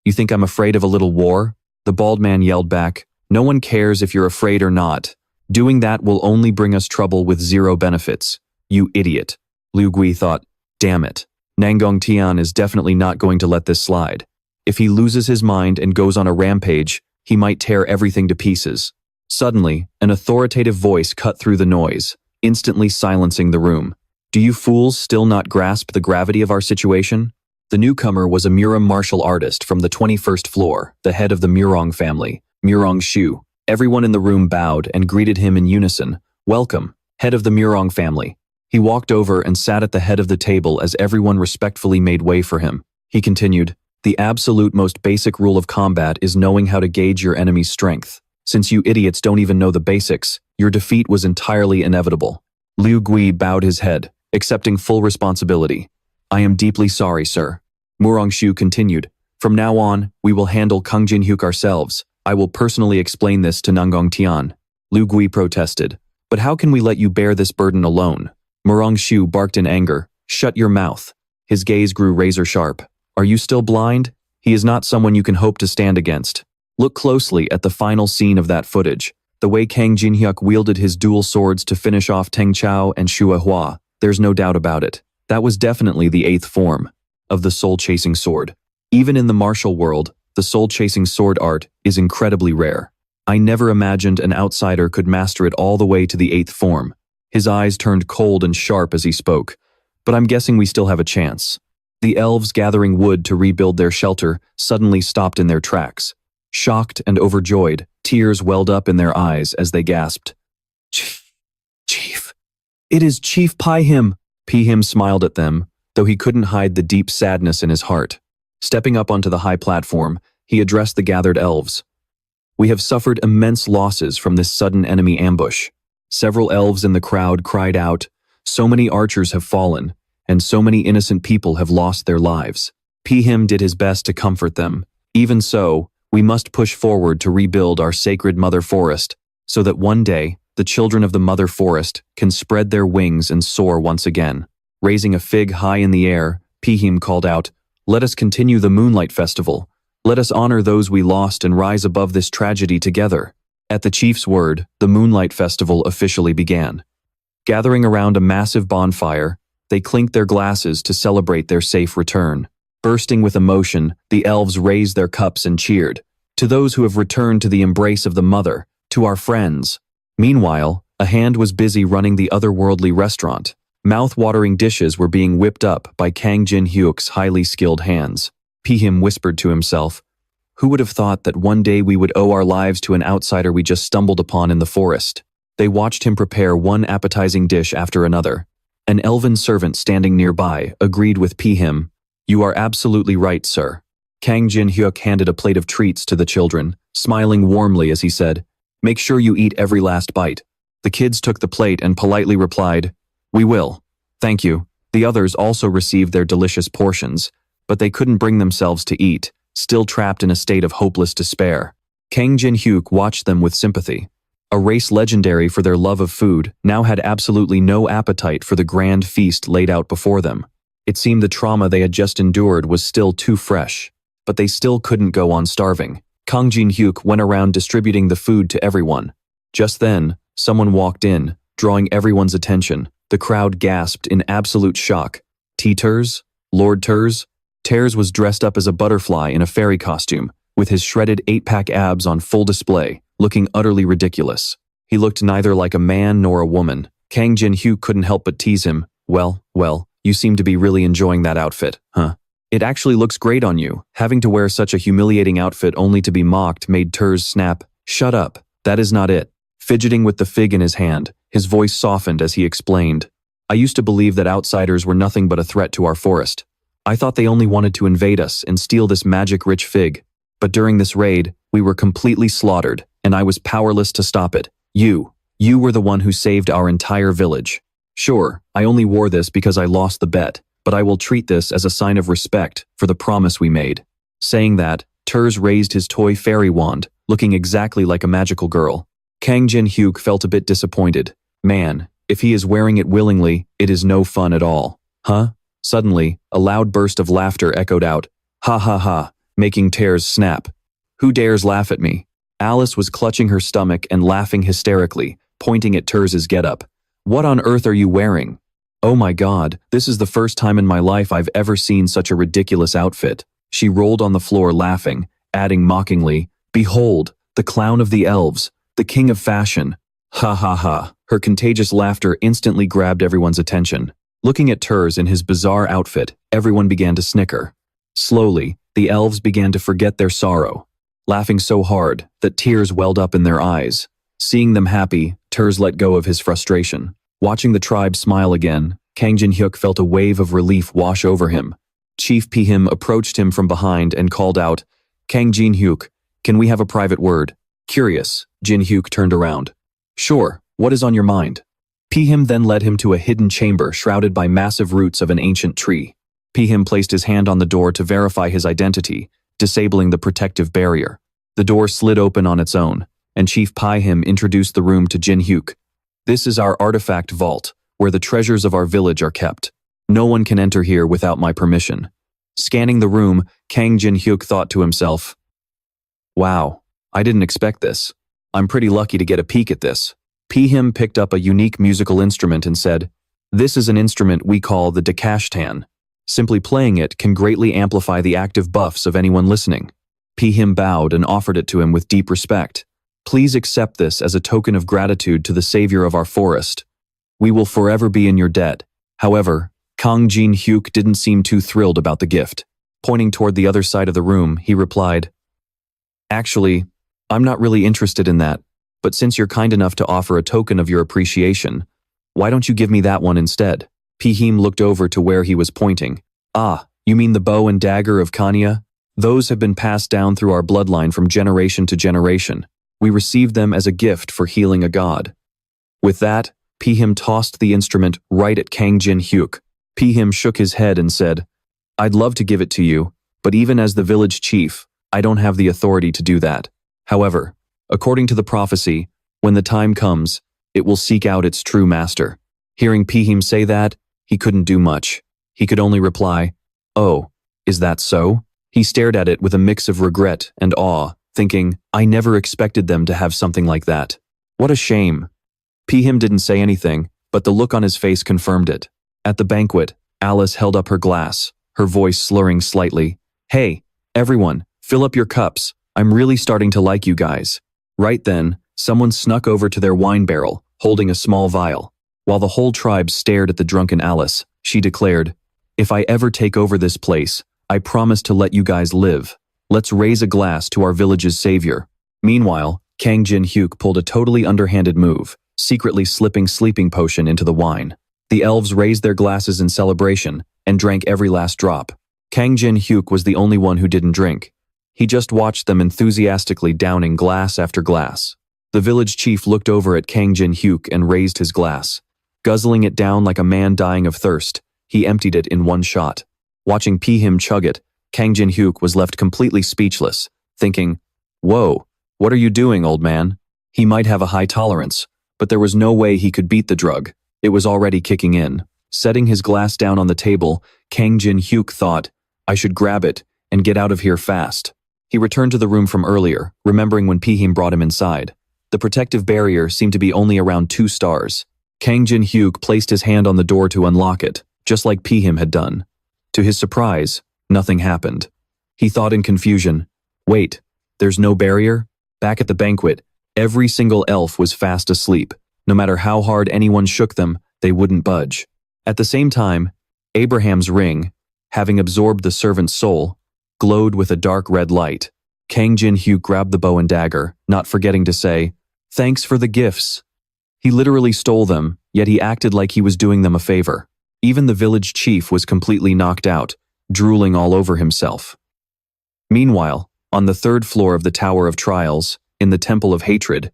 You think I'm afraid of a little war?" The bald man yelled back, "No one cares if you're afraid or not. Doing that will only bring us trouble with 0 benefits. You idiot." Liu Gui thought, "Damn it. Nangong Tian is definitely not going to let this slide. If he loses his mind and goes on a rampage, he might tear everything to pieces." Suddenly, an authoritative voice cut through the noise, instantly silencing the room. "Do you fools still not grasp the gravity of our situation?" The newcomer was a Murong martial artist from the 21st floor, the head of the Murong family, Murong Shu. Everyone in the room bowed and greeted him in unison. "Welcome, head of the Murong family." He walked over and sat at the head of the table as everyone respectfully made way for him. He continued, "The absolute most basic rule of combat is knowing how to gauge your enemy's strength. Since you idiots don't even know the basics, your defeat was entirely inevitable." Liu Gui bowed his head, accepting full responsibility. "I am deeply sorry, sir." Murong Shu continued, "From now on, we will handle Kang Jinhyuk ourselves. I will personally explain this to Nangong Tian." Liu Gui protested, "But how can we let you bear this burden alone?" Murong Shu barked in anger, "Shut your mouth." His gaze grew razor sharp. "Are you still blind? He is not someone you can hope to stand against. Look closely at the final scene of that footage. The way Kang Jinhyuk wielded his dual swords to finish off Teng Chao and Shui Hua, there's no doubt about it. That was definitely the 8th form of the soul-chasing sword. Even in the martial world, the soul-chasing sword art is incredibly rare. I never imagined an outsider could master it all the way to the 8th form." His eyes turned cold and sharp as he spoke, "But I'm guessing we still have a chance." The elves gathering wood to rebuild their shelter suddenly stopped in their tracks. Shocked and overjoyed, tears welled up in their eyes as they gasped, Chief! It is Chief Pai-him!" Pai-him smiled at them, though he couldn't hide the deep sadness in his heart. Stepping up onto the high platform, he addressed the gathered elves. "We have suffered immense losses from this sudden enemy ambush." Several elves in the crowd cried out, "So many archers have fallen, and so many innocent people have lost their lives." Pai-him did his best to comfort them. "Even so, we must push forward to rebuild our sacred mother forest, so that one day, the children of the mother forest can spread their wings and soar once again." Raising a fig high in the air, Pai-him called out, "Let us continue the Moonlight Festival. Let us honor those we lost and rise above this tragedy together." At the chief's word, the Moonlight Festival officially began. Gathering around a massive bonfire, they clinked their glasses to celebrate their safe return. Bursting with emotion, the elves raised their cups and cheered. "To those who have returned to the embrace of the mother, to our friends." Meanwhile, a hand was busy running the otherworldly restaurant. Mouth-watering dishes were being whipped up by Kang Jinhyuk's highly skilled hands. Pai-him whispered to himself, "Who would have thought that one day we would owe our lives to an outsider we just stumbled upon in the forest?" They watched him prepare one appetizing dish after another. An elven servant standing nearby agreed with Pai-him. "You are absolutely right, sir." Kang Jinhyuk handed a plate of treats to the children, smiling warmly as he said, "Make sure you eat every last bite." The kids took the plate and politely replied, "We will. Thank you." The others also received their delicious portions, but they couldn't bring themselves to eat, still trapped in a state of hopeless despair. Kang Jinhyuk watched them with sympathy. A race legendary for their love of food now had absolutely no appetite for the grand feast laid out before them. It seemed the trauma they had just endured was still too fresh, but they still couldn't go on starving. Kang Jinhyuk went around distributing the food to everyone. Just then, someone walked in, drawing everyone's attention. The crowd gasped in absolute shock. T-Ters? Lord Ters? Ters was dressed up as a butterfly in a fairy costume, with his shredded 8-pack abs on full display, looking utterly ridiculous. He looked neither like a man nor a woman. Kang Jin-hyuk couldn't help but tease him. Well, you seem to be really enjoying that outfit, huh? It actually looks great on you. Having to wear such a humiliating outfit only to be mocked made Ters snap. Shut up. That is not it. Fidgeting with the fig in his hand, his voice softened as he explained. I used to believe that outsiders were nothing but a threat to our forest. I thought they only wanted to invade us and steal this magic-rich fig. But during this raid, we were completely slaughtered, and I was powerless to stop it. You were the one who saved our entire village. Sure, I only wore this because I lost the bet, but I will treat this as a sign of respect for the promise we made. Saying that, Ters raised his toy fairy wand, looking exactly like a magical girl. Kang Jin-hyuk felt a bit disappointed. Man, if he is wearing it willingly, it is no fun at all. Huh? Suddenly, a loud burst of laughter echoed out. Ha ha ha, making Ters snap. Who dares laugh at me? Alice was clutching her stomach and laughing hysterically, pointing at Ters's getup. What on earth are you wearing? Oh my god, this is the first time in my life I've ever seen such a ridiculous outfit. She rolled on the floor laughing, adding mockingly, Behold, the clown of the elves, the king of fashion. Ha ha ha. Her contagious laughter instantly grabbed everyone's attention. Looking at Ters in his bizarre outfit, everyone began to snicker. Slowly, the elves began to forget their sorrow, laughing so hard that tears welled up in their eyes. Seeing them happy, Ters let go of his frustration. Watching the tribe smile again, Kang Jin-hyuk felt a wave of relief wash over him. Chief Pihim approached him from behind and called out, Kang Jin-hyuk, can we have a private word? Curious, Jin-hyuk turned around. Sure, what is on your mind? Pihim then led him to a hidden chamber shrouded by massive roots of an ancient tree. Pihim placed his hand on the door to verify his identity, disabling the protective barrier. The door slid open on its own, and Chief Pihim introduced the room to Jin-hyuk. This is our artifact vault, where the treasures of our village are kept. No one can enter here without my permission. Scanning the room, Kang Jin-hyuk thought to himself, Wow, I didn't expect this. I'm pretty lucky to get a peek at this. Pihim picked up a unique musical instrument and said, This is an instrument we call the Dakashtan. Simply playing it can greatly amplify the active buffs of anyone listening. Pihim bowed and offered it to him with deep respect. Please accept this as a token of gratitude to the savior of our forest. We will forever be in your debt. However, Kang Jin-hyuk didn't seem too thrilled about the gift. Pointing toward the other side of the room, he replied, Actually, I'm not really interested in that, but since you're kind enough to offer a token of your appreciation, why don't you give me that one instead? Pihim looked over to where he was pointing. Ah, you mean the bow and dagger of Kanya? Those have been passed down through our bloodline from generation to generation. We received them as a gift for healing a god. With that, Pihim tossed the instrument right at Kang Jin-hyuk. Pihim shook his head and said, I'd love to give it to you, but even as the village chief, I don't have the authority to do that. However, according to the prophecy, when the time comes, it will seek out its true master. Hearing Pihim say that, he couldn't do much. He could only reply, Oh, is that so? He stared at it with a mix of regret and awe, thinking, I never expected them to have something like that. What a shame. Pihim didn't say anything, but the look on his face confirmed it. At the banquet, Alice held up her glass, her voice slurring slightly. Hey, everyone, fill up your cups. I'm really starting to like you guys. Right then, someone snuck over to their wine barrel, holding a small vial. While the whole tribe stared at the drunken Alice, she declared, If I ever take over this place, I promise to let you guys live. Let's raise a glass to our village's savior. Meanwhile, Kang Jin-hyuk pulled a totally underhanded move, secretly slipping sleeping potion into the wine. The elves raised their glasses in celebration and drank every last drop. Kang Jin-hyuk was the only one who didn't drink. He just watched them enthusiastically downing glass after glass. The village chief looked over at Kang Jin-hyuk and raised his glass. Guzzling it down like a man dying of thirst, he emptied it in one shot. Watching Pihim chug it, Kang Jin-hyuk was left completely speechless, thinking, Whoa, what are you doing, old man? He might have a high tolerance, but there was no way he could beat the drug. It was already kicking in. Setting his glass down on the table, Kang Jin-hyuk thought, I should grab it and get out of here fast. He returned to the room from earlier, remembering when Pihim brought him inside. The protective barrier seemed to be only around 2 stars. Kang Jin-hyuk placed his hand on the door to unlock it, just like Pihim had done. To his surprise, nothing happened. He thought in confusion, wait, there's no barrier? Back at the banquet, every single elf was fast asleep. No matter how hard anyone shook them, they wouldn't budge. At the same time, Abraham's ring, having absorbed the servant's soul, glowed with a dark red light. Kang Jin-hyuk grabbed the bow and dagger, not forgetting to say, "Thanks for the gifts." He literally stole them, yet he acted like he was doing them a favor. Even the village chief was completely knocked out, drooling all over himself. Meanwhile, on the 3rd floor of the Tower of Trials, in the Temple of Hatred,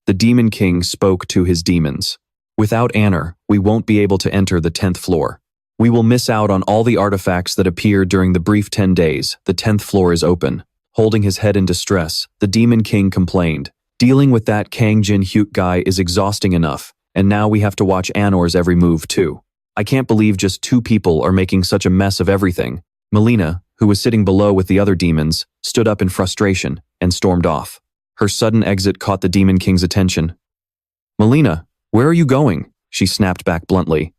the Demon King spoke to his demons. "Without Anner, we won't be able to enter the 10th floor. We will miss out on all the artifacts that appeared during the brief 10 days. The 10th floor is open." Holding his head in distress, the Demon King complained, "Dealing with that Kang Jin-hyuk guy is exhausting enough, and now we have to watch Annor's every move too. I can't believe just 2 people are making such a mess of everything." Melina, who was sitting below with the other demons, stood up in frustration and stormed off. Her sudden exit caught the Demon King's attention. "Melina, where are you going?" she snapped back bluntly.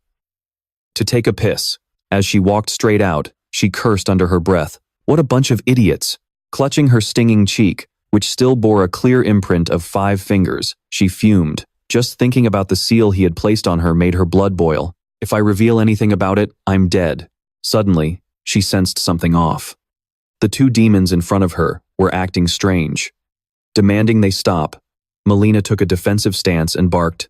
"To take a piss." As she walked straight out, she cursed under her breath. What a bunch of idiots. Clutching her stinging cheek, which still bore a clear imprint of 5 fingers, she fumed. Just thinking about the seal he had placed on her made her blood boil. If I reveal anything about it, I'm dead. Suddenly, she sensed something off. The 2 demons in front of her were acting strange. Demanding they stop, Melina took a defensive stance and barked,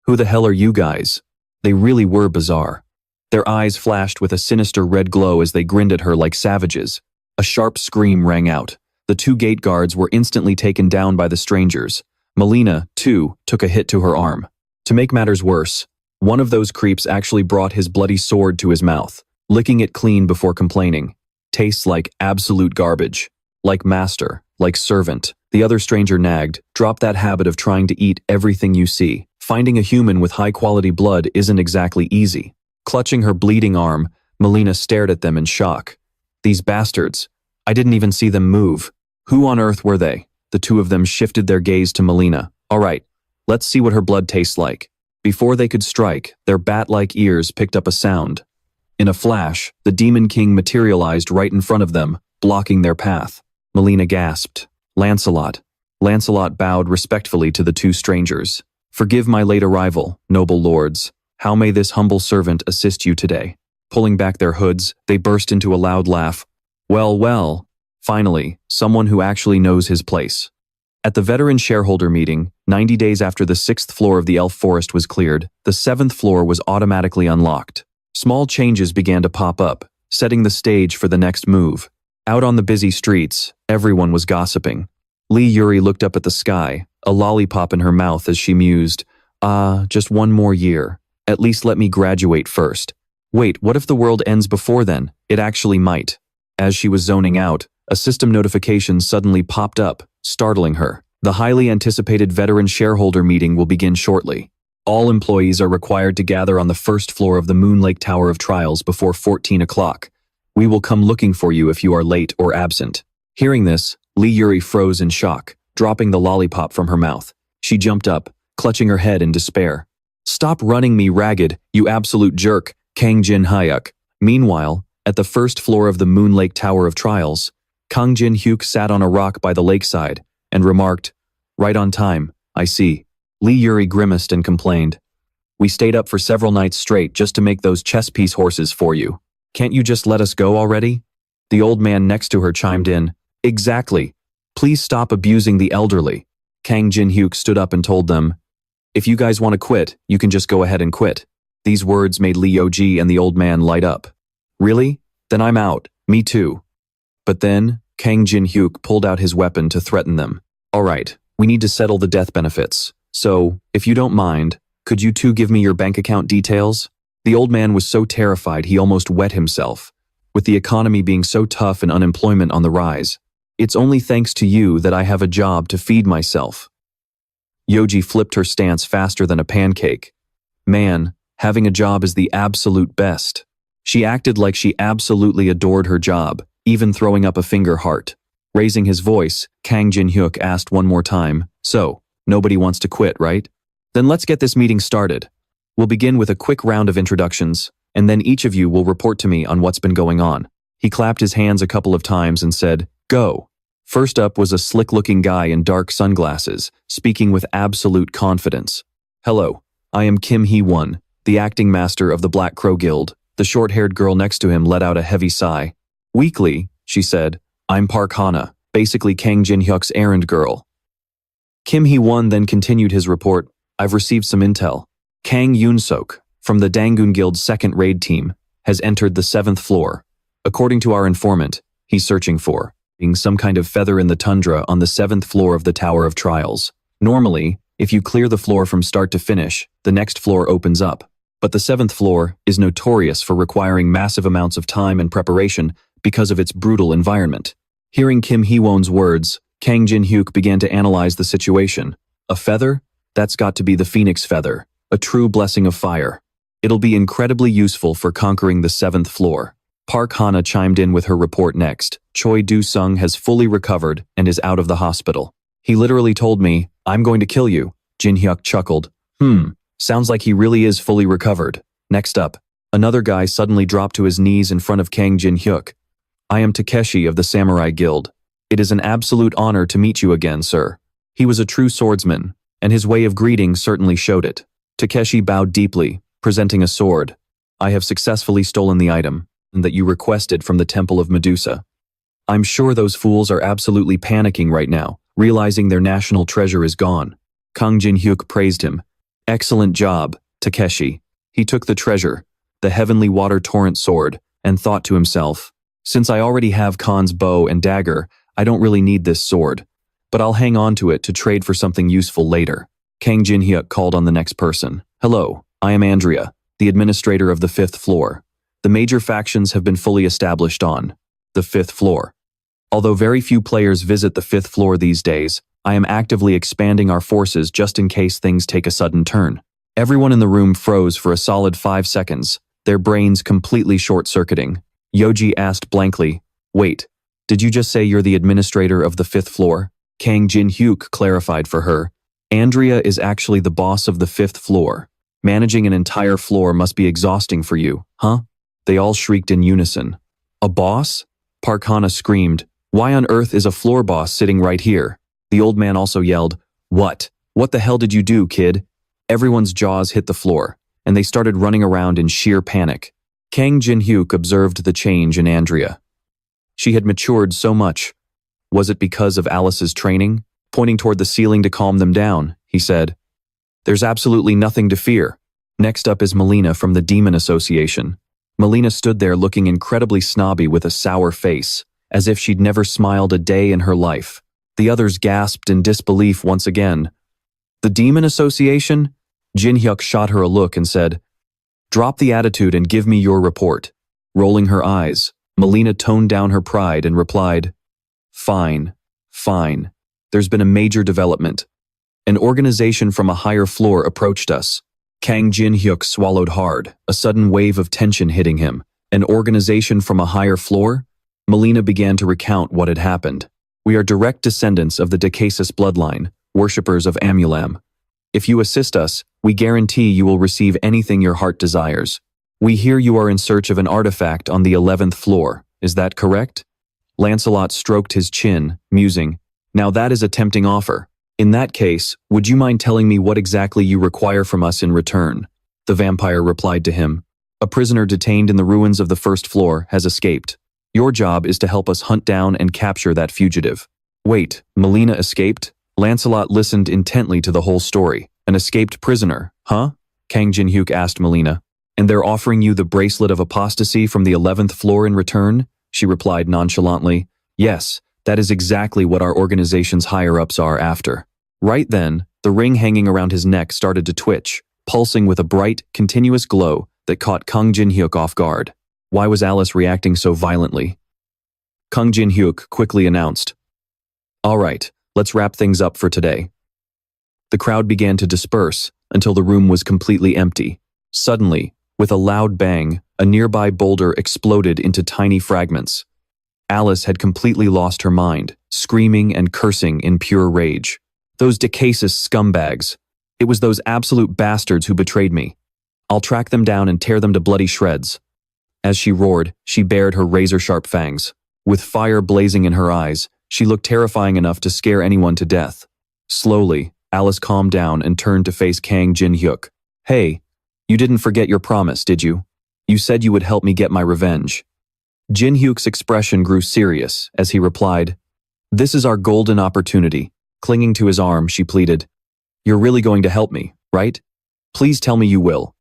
"Who the hell are you guys?" They really were bizarre. Their eyes flashed with a sinister red glow as they grinned at her like savages. A sharp scream rang out. The 2 gate guards were instantly taken down by the strangers. Melina, too, took a hit to her arm. To make matters worse, one of those creeps actually brought his bloody sword to his mouth, licking it clean before complaining. "Tastes like absolute garbage. Like master, like servant." The other stranger nagged, "Drop that habit of trying to eat everything you see. Finding a human with high-quality blood isn't exactly easy." Clutching her bleeding arm, Melina stared at them in shock. "These bastards. I didn't even see them move. Who on earth were they?" The 2 of them shifted their gaze to Melina. "All right, let's see what her blood tastes like." Before they could strike, their bat-like ears picked up a sound. In a flash, the Demon King materialized right in front of them, blocking their path. Melina gasped, "Lancelot." Lancelot bowed respectfully to the 2 strangers. "Forgive my late arrival, noble lords. How may this humble servant assist you today?" Pulling back their hoods, they burst into a loud laugh. Well, well, finally, someone who actually knows his place. At the veteran shareholder meeting, 90 days after the 6th floor of the elf forest was cleared, the 7th floor was automatically unlocked. Small changes began to pop up, setting the stage for the next move. Out on the busy streets, everyone was gossiping. Lee Yuri looked up at the sky, a lollipop in her mouth as she mused, just 1 more year. At least let me graduate first. Wait, what if the world ends before then? It actually might. As she was zoning out, a system notification suddenly popped up, startling her. The highly anticipated veteran shareholder meeting will begin shortly. All employees are required to gather on the 1st floor of the Moon Lake Tower of Trials before 14 o'clock. We will come looking for you if you are late or absent. Hearing this, Lee Yuri froze in shock, dropping the lollipop from her mouth. She jumped up, clutching her head in despair. "Stop running me ragged, you absolute jerk, Kang Jin-hyuk." Meanwhile, at the 1st floor of the Moon Lake Tower of Trials, Kang Jin-hyuk sat on a rock by the lakeside and remarked, "Right on time, I see." Lee Yuri grimaced and complained, "We stayed up for several nights straight just to make those chess piece horses for you. Can't you just let us go already?" The old man next to her chimed in, "Exactly. Please stop abusing the elderly." Kang Jin-hyuk stood up and told them, "If you guys want to quit, you can just go ahead and quit." These words made Lee Yoji and the old man light up. "Really? Then I'm out. Me too." But then, Kang Jin-hyuk pulled out his weapon to threaten them. "All right, we need to settle the death benefits. So, if you don't mind, could you 2 give me your bank account details?" The old man was so terrified he almost wet himself. With the economy being so tough and unemployment on the rise, it's only thanks to you that I have a job to feed myself. Yoji flipped her stance faster than a pancake. Man, having a job is the absolute best. She acted like she absolutely adored her job, even throwing up a finger heart. Raising his voice, Kang Jin-hyuk asked one more time, "So, nobody wants to quit, right?" Then let's get this meeting started. We'll begin with a quick round of introductions, and then each of you will report to me on what's been going on. He clapped his hands a couple of times and said, "Go." First up was a slick-looking guy in dark sunglasses, speaking with absolute confidence. "Hello, I am Kim Hee-won, the acting master of the Black Crow Guild." The short-haired girl next to him let out a heavy sigh. "Weakly," she said, "I'm Park Hana, basically Kang Jin-hyuk's errand girl." Kim Hee-won then continued his report. "I've received some intel. Kang Yoon-sok, from the Dangun Guild's second raid team, has entered the 7th floor. According to our informant, he's searching for some kind of feather in the tundra on the 7th floor of the Tower of Trials. Normally, if you clear the floor from start to finish, the next floor opens up. But the 7th floor is notorious for requiring massive amounts of time and preparation because of its brutal environment." Hearing Kim Hee-won's words, Kang Jin-hyuk began to analyze the situation. "A feather? That's got to be the phoenix feather, a true blessing of fire. It'll be incredibly useful for conquering the 7th floor." Park Hana chimed in with her report next. "Choi Do-sung has fully recovered and is out of the hospital. He literally told me, 'I'm going to kill you.'" Jin-hyuk chuckled. Sounds like he really is fully recovered." Next up, another guy suddenly dropped to his knees in front of Kang Jin-hyuk. "I am Takeshi of the Samurai Guild. It is an absolute honor to meet you again, sir." He was a true swordsman, and his way of greeting certainly showed it. Takeshi bowed deeply, presenting a sword. "I have successfully stolen the item that you requested from the Temple of Medusa. I'm sure those fools are absolutely panicking right now, realizing their national treasure is gone." Kang Jin-hyuk praised him. "Excellent job, Takeshi." He took the treasure, the heavenly water torrent sword, and thought to himself, "Since I already have Khan's bow and dagger, I don't really need this sword, but I'll hang on to it to trade for something useful later." Kang Jin-hyuk called on the next person. "Hello, I am Andrea, the administrator of the 5th floor. The major factions have been fully established on the 5th floor. Although very few players visit the 5th floor these days, I am actively expanding our forces just in case things take a sudden turn." Everyone in the room froze for a solid 5 seconds, their brains completely short-circuiting. Yoji asked blankly, "Wait, did you just say you're the administrator of the 5th floor?" Kang Jin-hyuk clarified for her. "Andrea is actually the boss of the 5th floor. Managing an entire floor must be exhausting for you, huh?" They all shrieked in unison. "A boss?" Park Hana screamed. "Why on earth is a floor boss sitting right here?" The old man also yelled, "What? What the hell did you do, kid?" Everyone's jaws hit the floor, and they started running around in sheer panic. Kang Jin-hyuk observed the change in Andrea. She had matured so much. Was it because of Alice's training? Pointing toward the ceiling to calm them down, he said, "There's absolutely nothing to fear." Next up is Melina from the Demon Association. Melina stood there looking incredibly snobby with a sour face, as if she'd never smiled a day in her life. The others gasped in disbelief once again. "The Demon Association?" Jin-hyuk shot her a look and said, "Drop the attitude and give me your report." Rolling her eyes, Melina toned down her pride and replied, Fine. There's been a major development. An organization from a higher floor approached us." Kang Jin-hyuk swallowed hard, a sudden wave of tension hitting him. "An organization from a higher floor?" Melina began to recount what had happened. "We are direct descendants of the Decasus bloodline, worshippers of Amulam. If you assist us, we guarantee you will receive anything your heart desires. We hear you are in search of an artifact on the 11th floor. Is that correct?" Lancelot stroked his chin, musing. "Now that is a tempting offer. In that case, would you mind telling me what exactly you require from us in return?" The vampire replied to him. "A prisoner detained in the ruins of the 1st floor has escaped. Your job is to help us hunt down and capture that fugitive." "Wait, Melina escaped?" Lancelot listened intently to the whole story. "An escaped prisoner, huh?" Kang Jin-hyuk asked Melina. "And they're offering you the bracelet of apostasy from the 11th floor in return?" She replied nonchalantly. "Yes, that is exactly what our organization's higher-ups are after." Right then, the ring hanging around his neck started to twitch, pulsing with a bright, continuous glow that caught Kang Jin-hyuk off guard. Why was Alice reacting so violently? Kang Jin-hyuk quickly announced, "All right, let's wrap things up for today." The crowd began to disperse until the room was completely empty. Suddenly, with a loud bang, a nearby boulder exploded into tiny fragments. Alice had completely lost her mind, screaming and cursing in pure rage. "Those Decasus scumbags! It was those absolute bastards who betrayed me. I'll track them down and tear them to bloody shreds. As she roared, she bared her razor-sharp fangs. With fire blazing in her eyes, she looked terrifying enough to scare anyone to death. Slowly, Alice calmed down and turned to face Kang Jin-hyuk. Hey, you didn't forget your promise, did you? You said you would help me get my revenge. Jin-hyuk's expression grew serious as he replied, This is our golden opportunity. Clinging to his arm, she pleaded, You're really going to help me, right? Please tell me you will.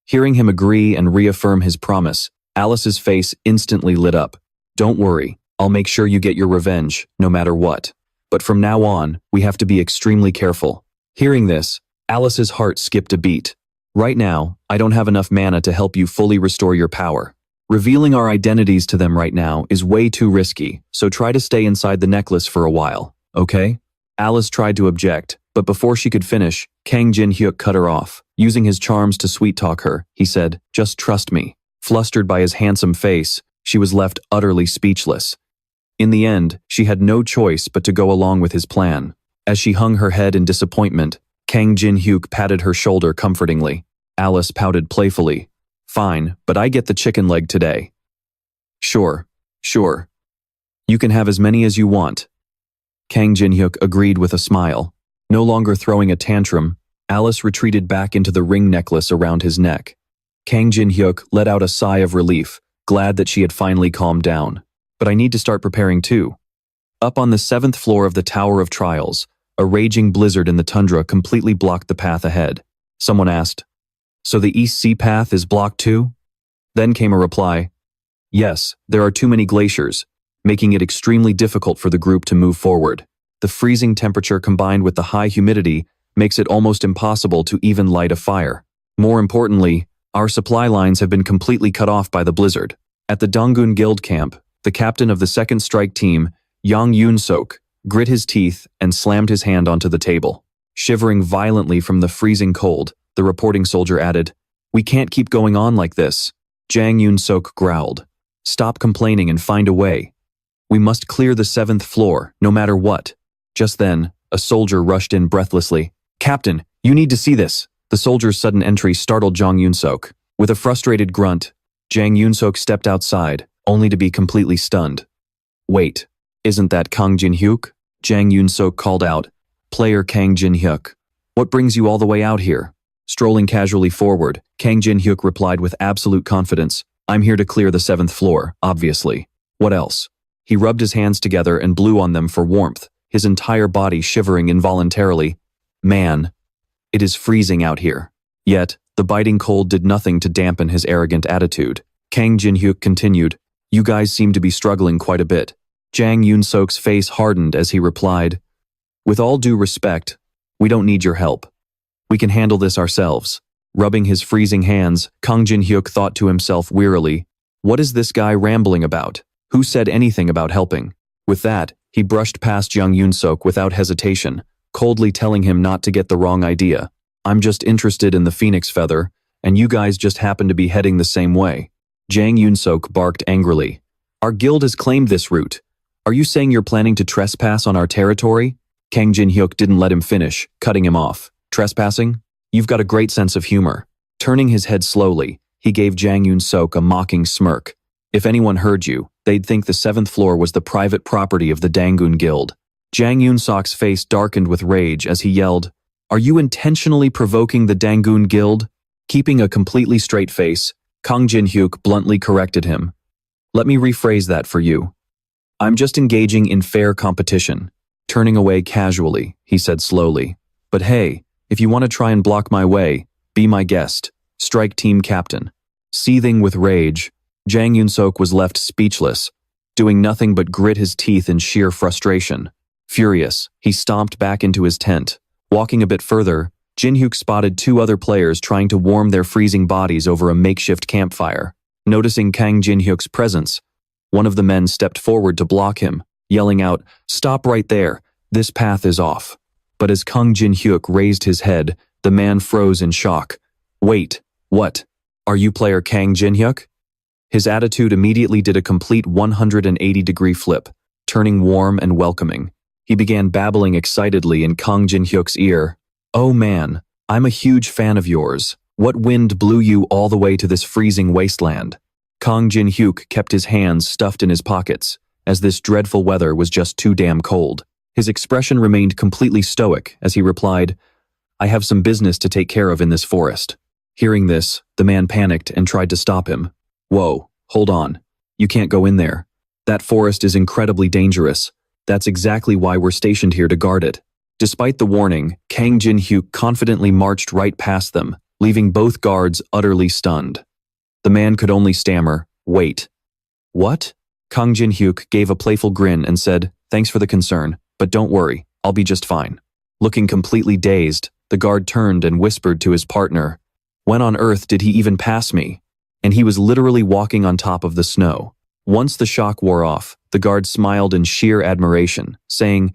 Hearing him agree and reaffirm his promise, Alice's face instantly lit up. Don't worry, I'll make sure you get your revenge, no matter what. But from now on, we have to be extremely careful. Hearing this, Alice's heart skipped a beat. Right now, I don't have enough mana to help you fully restore your power. Revealing our identities to them right now is way too risky, so try to stay inside the necklace for a while, okay? Alice tried to object, but before she could finish, Kang Jin-hyuk cut her off. Using his charms to sweet-talk her, he said, Just trust me. Flustered by his handsome face, she was left utterly speechless. In the end, she had no choice but to go along with his plan. As she hung her head in disappointment, Kang Jin-hyuk patted her shoulder comfortingly. Alice pouted playfully. Fine, but I get the chicken leg today. Sure. You can have as many as you want. Kang Jin-hyuk agreed with a smile. No longer throwing a tantrum, Alice retreated back into the ring necklace around his neck. Kang Jin-hyuk let out a sigh of relief, glad that she had finally calmed down. But I need to start preparing too. Up on the 7th floor of the Tower of Trials, a raging blizzard in the tundra completely blocked the path ahead. Someone asked, So the East Sea path is blocked too? Then came a reply, Yes, there are too many glaciers, making it extremely difficult for the group to move forward. The freezing temperature combined with the high humidity makes it almost impossible to even light a fire. More importantly, our supply lines have been completely cut off by the blizzard. At the Zhonghua Guild camp, the captain of the 2nd Strike Team, Yang Yoon-sok, grit his teeth and slammed his hand onto the table. Shivering violently from the freezing cold, the reporting soldier added, We can't keep going on like this. Jang Yoon-sok growled, Stop complaining and find a way. We must clear the 7th floor, no matter what. Just then, a soldier rushed in breathlessly. Captain, you need to see this. The soldier's sudden entry startled Jang Yoon-sok. With a frustrated grunt, Jang Yoon-sok stepped outside, only to be completely stunned. Wait, isn't that Kang Jin-hyuk? Jang Yoon-sok called out. Player Kang Jin-hyuk. What brings you all the way out here? Strolling casually forward, Kang Jin-hyuk replied with absolute confidence. I'm here to clear the 7th floor, obviously. What else? He rubbed his hands together and blew on them for warmth, his entire body shivering involuntarily. Man, it is freezing out here. Yet, the biting cold did nothing to dampen his arrogant attitude. Kang Jin-hyuk continued, You guys seem to be struggling quite a bit. Jang Yoon-sok's face hardened as he replied, With all due respect, we don't need your help. We can handle this ourselves. Rubbing his freezing hands, Kang Jin-hyuk thought to himself wearily, What is this guy rambling about? Who said anything about helping? With that, he brushed past Jang Yoon-sok without hesitation, coldly telling him not to get the wrong idea. I'm just interested in the phoenix feather, and you guys just happen to be heading the same way. Jang Yoon-sok barked angrily. Our guild has claimed this route. Are you saying you're planning to trespass on our territory? Kang Jin-hyuk didn't let him finish, cutting him off. Trespassing? You've got a great sense of humor. Turning his head slowly, he gave Jang Yoon-sok a mocking smirk. If anyone heard you, they'd think the 7th floor was the private property of the Zhonghua Guild. Jang Yoon-sok's face darkened with rage as he yelled, Are you intentionally provoking the Zhonghua Guild? Keeping a completely straight face, Kang Jin-hyuk bluntly corrected him. Let me rephrase that for you. I'm just engaging in fair competition. Turning away casually, he said slowly. But hey, if you want to try and block my way, be my guest. Strike Team Captain. Seething with rage, Jang Yoon-sok was left speechless, doing nothing but grit his teeth in sheer frustration. Furious, he stomped back into his tent. Walking a bit further, Jin-hyuk spotted 2 other players trying to warm their freezing bodies over a makeshift campfire. Noticing Kang Jin-hyuk's presence, one of the men stepped forward to block him, yelling out, Stop right there, this path is off. But as Kang Jin-hyuk raised his head, the man froze in shock. Wait, what? Are you player Kang Jin-hyuk? His attitude immediately did a complete 180-degree flip, turning warm and welcoming. He began babbling excitedly in Kang Jin-hyuk's ear. Oh man, I'm a huge fan of yours. What wind blew you all the way to this freezing wasteland? Kang Jin-hyuk kept his hands stuffed in his pockets, as this dreadful weather was just too damn cold. His expression remained completely stoic as he replied, I have some business to take care of in this forest. Hearing this, the man panicked and tried to stop him. Whoa, hold on. You can't go in there. That forest is incredibly dangerous. That's exactly why we're stationed here to guard it. Despite the warning, Kang Jin-hyuk confidently marched right past them, leaving both guards utterly stunned. The man could only stammer, wait. What? Kang Jin-hyuk gave a playful grin and said, thanks for the concern, but don't worry, I'll be just fine. Looking completely dazed, the guard turned and whispered to his partner, when on earth did he even pass me? And he was literally walking on top of the snow. Once the shock wore off, the guard smiled in sheer admiration, saying,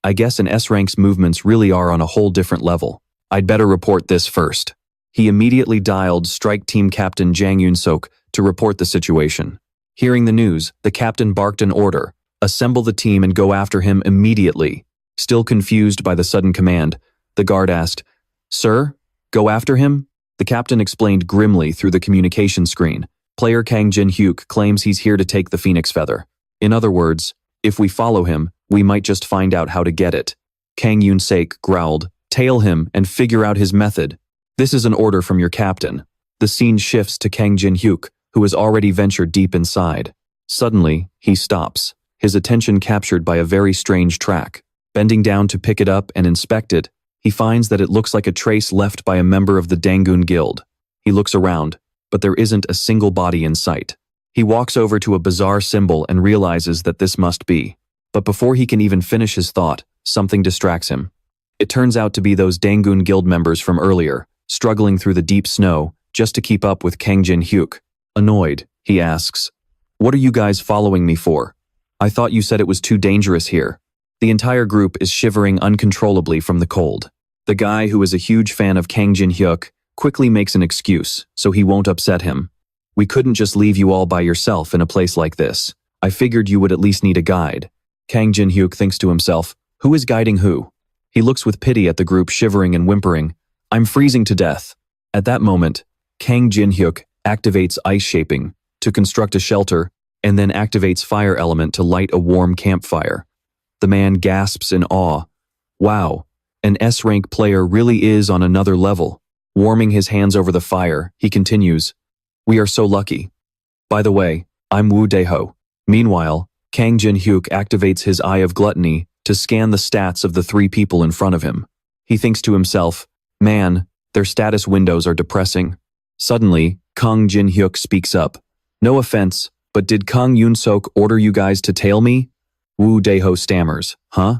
I guess an S-rank's movements really are on a whole different level. I'd better report this first. He immediately dialed Strike Team Captain Jang Yoon-sok to report the situation. Hearing the news, the captain barked an order, assemble the team and go after him immediately. Still confused by the sudden command, the guard asked, Sir, go after him? The captain explained grimly through the communication screen. Player Kang Jin-hyuk claims he's here to take the Phoenix Feather. In other words, if we follow him, we might just find out how to get it. Kang Yoon-sok growled, tail him and figure out his method. This is an order from your captain. The scene shifts to Kang Jin-hyuk, who has already ventured deep inside. Suddenly, he stops, his attention captured by a very strange track. Bending down to pick it up and inspect it, he finds that it looks like a trace left by a member of the Zhonghua Guild. He looks around, but there isn't a single body in sight. He walks over to a bizarre symbol and realizes that this must be. But before he can even finish his thought, something distracts him. It turns out to be those Zhonghua Guild members from earlier, struggling through the deep snow just to keep up with Kang Jin-hyuk. Annoyed, he asks, What are you guys following me for? I thought you said it was too dangerous here. The entire group is shivering uncontrollably from the cold. The guy who is a huge fan of Kang Jin-hyuk quickly makes an excuse so he won't upset him. We couldn't just leave you all by yourself in a place like this. I figured you would at least need a guide. Kang Jin-hyuk thinks to himself, who is guiding who? He looks with pity at the group shivering and whimpering. I'm freezing to death. At that moment, Kang Jin-hyuk activates ice shaping to construct a shelter and then activates fire element to light a warm campfire. The man gasps in awe. Wow, an S-rank player really is on another level. Warming his hands over the fire, he continues, We are so lucky. By the way, I'm Woo Dae-ho. Meanwhile, Kang Jin-hyuk activates his Eye of Gluttony to scan the stats of the three people in front of him. He thinks to himself, man, their status windows are depressing. Suddenly, Kang Jin-hyuk speaks up. No offense, but did Kang Yoon-sok order you guys to tail me? Woo Dae-ho stammers. Huh?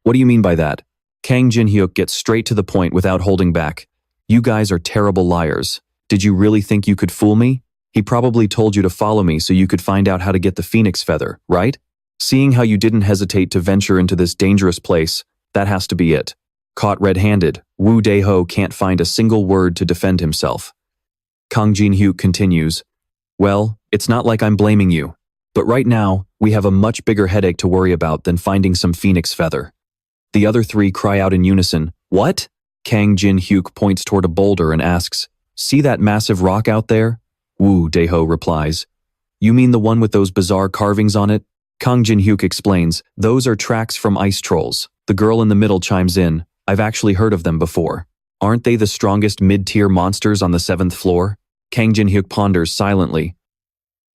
What do you mean by that? Kang Jin-hyuk gets straight to the point without holding back. You guys are terrible liars. Did you really think you could fool me? He probably told you to follow me so you could find out how to get the Phoenix Feather, right? Seeing how you didn't hesitate to venture into this dangerous place, that has to be it. Caught red-handed, Woo Dae-ho can't find a single word to defend himself. Kang Jin-hyuk continues, Well, it's not like I'm blaming you. But right now, we have a much bigger headache to worry about than finding some Phoenix Feather. The other three cry out in unison, What? Kang Jin-hyuk points toward a boulder and asks, See that massive rock out there? Woo Dae-ho replies, You mean the one with those bizarre carvings on it? Kang Jin-hyuk explains, Those are tracks from ice trolls. The girl in the middle chimes in, I've actually heard of them before. Aren't they the strongest mid-tier monsters on the 7th floor? Kang Jin-hyuk ponders silently.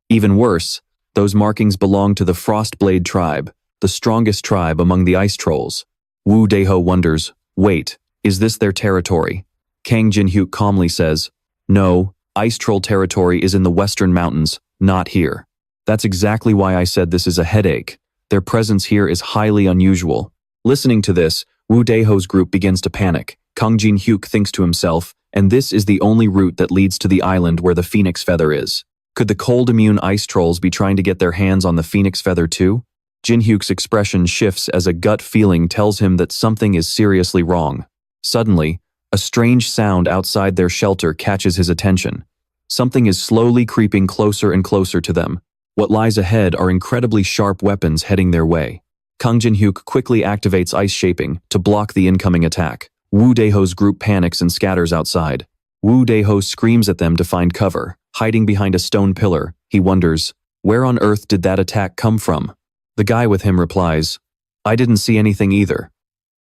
Even worse, those markings belong to the Frostblade tribe, the strongest tribe among the ice trolls. Woo Dae-ho wonders, Wait, is this their territory? Kang Jin-hyuk calmly says, No, ice troll territory is in the western mountains, not here. That's exactly why I said this is a headache. Their presence here is highly unusual. Listening to this, Woo Dae-ho's group begins to panic. Kang Jin-hyuk thinks to himself, and this is the only route that leads to the island where the Phoenix Feather is. Could the cold-immune ice trolls be trying to get their hands on the Phoenix Feather too? Jin-hyuk's expression shifts as a gut feeling tells him that something is seriously wrong. Suddenly, a strange sound outside their shelter catches his attention. Something is slowly creeping closer and closer to them. What lies ahead are incredibly sharp weapons heading their way. Kang Jin-hyuk quickly activates ice shaping to block the incoming attack. Wu Deho's group panics and scatters outside. Wu Deho screams at them to find cover. Hiding behind a stone pillar, he wonders, where on earth did that attack come from? The guy with him replies, I didn't see anything either.